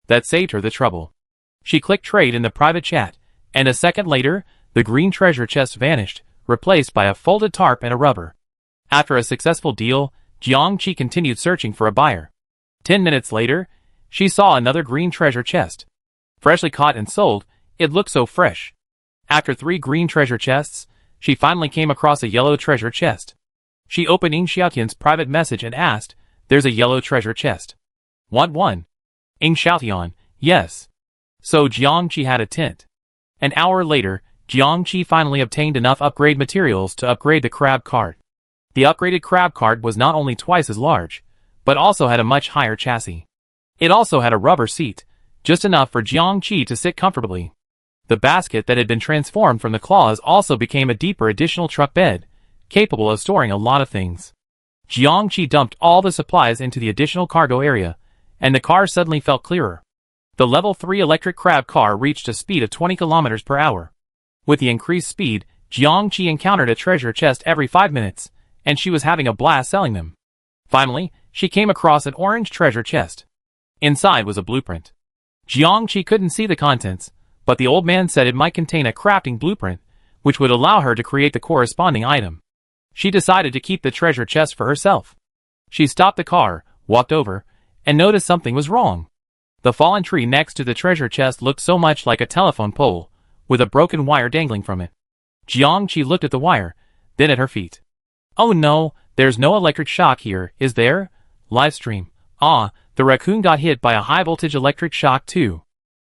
That saved her the trouble. She clicked trade in the private chat, and a second later, the green treasure chest vanished, replaced by a folded tarp and a rubber. After a successful deal, Jiangqi continued searching for a buyer. 10 minutes later, she saw another green treasure chest. Freshly caught and sold, it looked so fresh. After 3 green treasure chests, she finally came across a yellow treasure chest. She opened Ying Xiaotian's private message and asked, "There's a yellow treasure chest. Want one?" Ying Xiaotian, yes. So Jiangqi had a tent. An hour later, Jiangqi finally obtained enough upgrade materials to upgrade the crab cart. The upgraded crab cart was not only twice as large, but also had a much higher chassis. It also had a rubber seat, just enough for Jiangqi to sit comfortably. The basket that had been transformed from the claws also became a deeper additional truck bed, capable of storing a lot of things. Jiangqi dumped all the supplies into the additional cargo area, and the car suddenly felt clearer. The level 3 electric crab car reached a speed of 20 kilometers per hour. With the increased speed, Jiangqi encountered a treasure chest every 5 minutes, and she was having a blast selling them. Finally, she came across an orange treasure chest. Inside was a blueprint. Jiangqi couldn't see the contents, but the old man said it might contain a crafting blueprint, which would allow her to create the corresponding item. She decided to keep the treasure chest for herself. She stopped the car, walked over, and noticed something was wrong. The fallen tree next to the treasure chest looked so much like a telephone pole, with a broken wire dangling from it. Jiangqi looked at the wire, then at her feet. Oh no, there's no electric shock here, is there? Livestream. Ah, the raccoon got hit by a high-voltage electric shock too.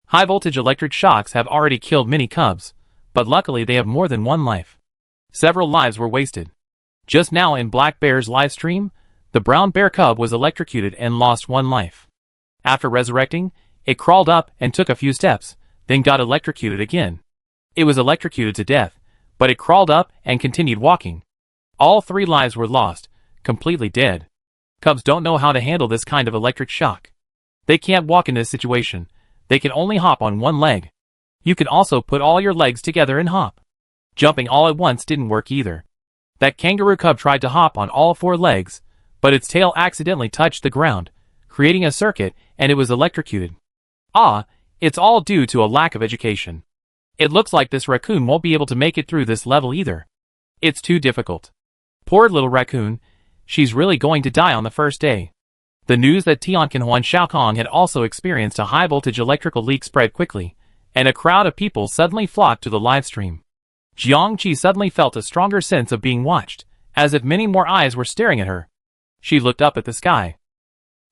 High-voltage electric shocks have already killed many cubs, but luckily they have more than one life. Several lives were wasted. Just now in Black Bear's livestream, the brown bear cub was electrocuted and lost one life. After resurrecting, it crawled up and took a few steps, then got electrocuted again. It was electrocuted to death, but it crawled up and continued walking. All 3 lives were lost, completely dead. Cubs don't know how to handle this kind of electric shock. They can't walk in this situation. They can only hop on one leg. You can also put all your legs together and hop. Jumping all at once didn't work either. That kangaroo cub tried to hop on all 4 legs, but its tail accidentally touched the ground, creating a circuit, and it was electrocuted. Ah, it's all due to a lack of education. It looks like this raccoon won't be able to make it through this level either. It's too difficult. Poor little raccoon, she's really going to die on the first day. The news that Tianqin Huan Xiaokong had also experienced a high-voltage electrical leak spread quickly, and a crowd of people suddenly flocked to the livestream. Jiangqi suddenly felt a stronger sense of being watched, as if many more eyes were staring at her. She looked up at the sky.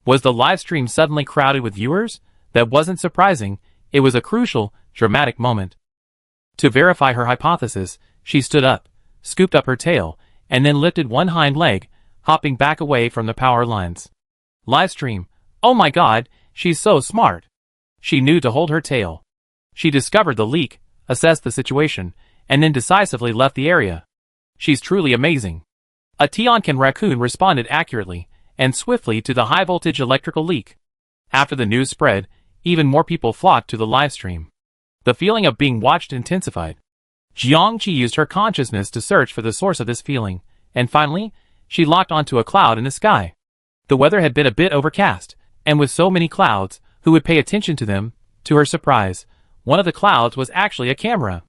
Was the livestream suddenly crowded with viewers? That wasn't surprising, it was a crucial, dramatic moment. To verify her hypothesis, she stood up, scooped up her tail, and then lifted one hind leg, hopping back away from the power lines. Livestream. Oh my god, she's so smart. She knew to hold her tail. She discovered the leak, assessed the situation, and then decisively left the area. She's truly amazing. A Tianqin raccoon responded accurately and swiftly to the high-voltage electrical leak. After the news spread, even more people flocked to the livestream. The feeling of being watched intensified. Jiangqi used her consciousness to search for the source of this feeling, and finally, she locked onto a cloud in the sky. The weather had been a bit overcast, and with so many clouds, who would pay attention to them? To her surprise, one of the clouds was actually a camera.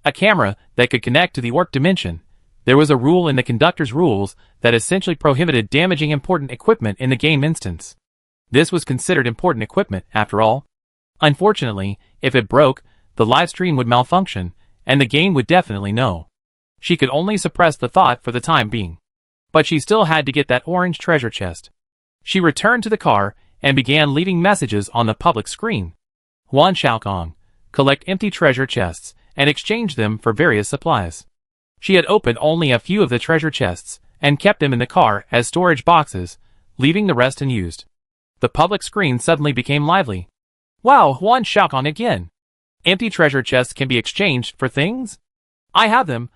A camera that could connect to the Orc dimension. There was a rule in the conductor's rules that essentially prohibited damaging important equipment in the game instance. This was considered important equipment, after all. Unfortunately, if it broke, the livestream would malfunction, and the game would definitely know. She could only suppress the thought for the time being. But she still had to get that orange treasure chest. She returned to the car and began leaving messages on the public screen. Huan Xiaokong, collect empty treasure chests and exchange them for various supplies. She had opened only a few of the treasure chests and kept them in the car as storage boxes, leaving the rest unused. The public screen suddenly became lively. Wow, Huan Xiaokong again. Empty treasure chests can be exchanged for things? I have them.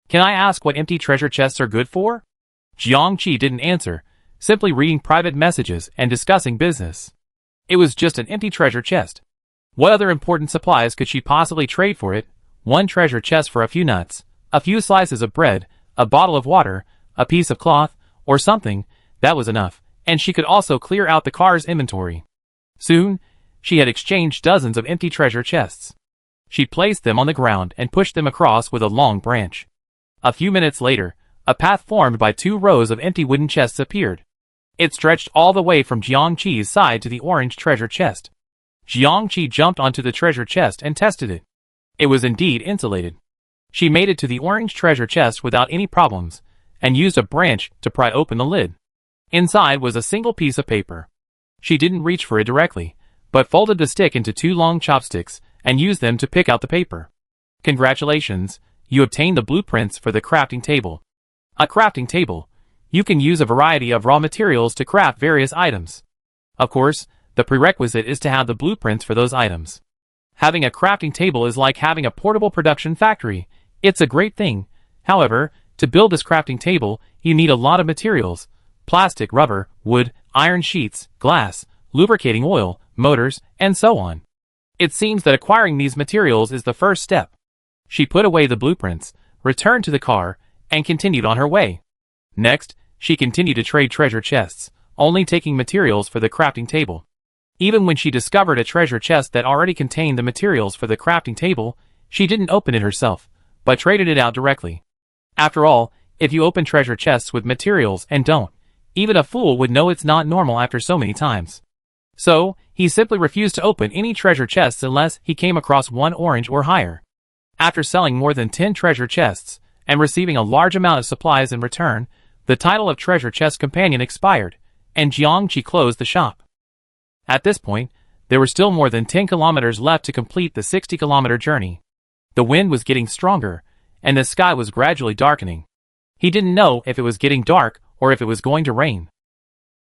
Can I ask what empty treasure chests are good for? Jiangqi didn't answer, simply reading private messages and discussing business. It was just an empty treasure chest. What other important supplies could she possibly trade for it? One treasure chest for a few nuts, a few slices of bread, a bottle of water, a piece of cloth, or something. That was enough, and she could also clear out the car's inventory. Soon, she had exchanged dozens of empty treasure chests. She placed them on the ground and pushed them across with a long branch. A few minutes later, a path formed by 2 rows of empty wooden chests appeared. It stretched all the way from Jiangqi's side to the orange treasure chest. Jiangqi jumped onto the treasure chest and tested it. It was indeed insulated. She made it to the orange treasure chest without any problems, and used a branch to pry open the lid. Inside was a single piece of paper. She didn't reach for it directly, but folded the stick into 2 long chopsticks and used them to pick out the paper. Congratulations, you obtained the blueprints for the crafting table. A crafting table. You can use a variety of raw materials to craft various items. Of course, the prerequisite is to have the blueprints for those items. Having a crafting table is like having a portable production factory. It's a great thing. However, to build this crafting table, you need a lot of materials. Plastic, rubber, wood, iron sheets, glass, lubricating oil, motors, and so on. It seems that acquiring these materials is the first step. She put away the blueprints, returned to the car, and continued on her way. Next, she continued to trade treasure chests, only taking materials for the crafting table. Even when she discovered a treasure chest that already contained the materials for the crafting table, she didn't open it herself, but traded it out directly. After all, if you open treasure chests with materials and don't, even a fool would know it's not normal after so many times. So, he simply refused to open any treasure chests unless he came across one orange or higher. After selling more than 10 treasure chests, and receiving a large amount of supplies in return, the title of treasure chest companion expired, and Jiangqi closed the shop. At this point, there were still more than 10 kilometers left to complete the 60-kilometer journey. The wind was getting stronger, and the sky was gradually darkening. He didn't know if it was getting dark or if it was going to rain.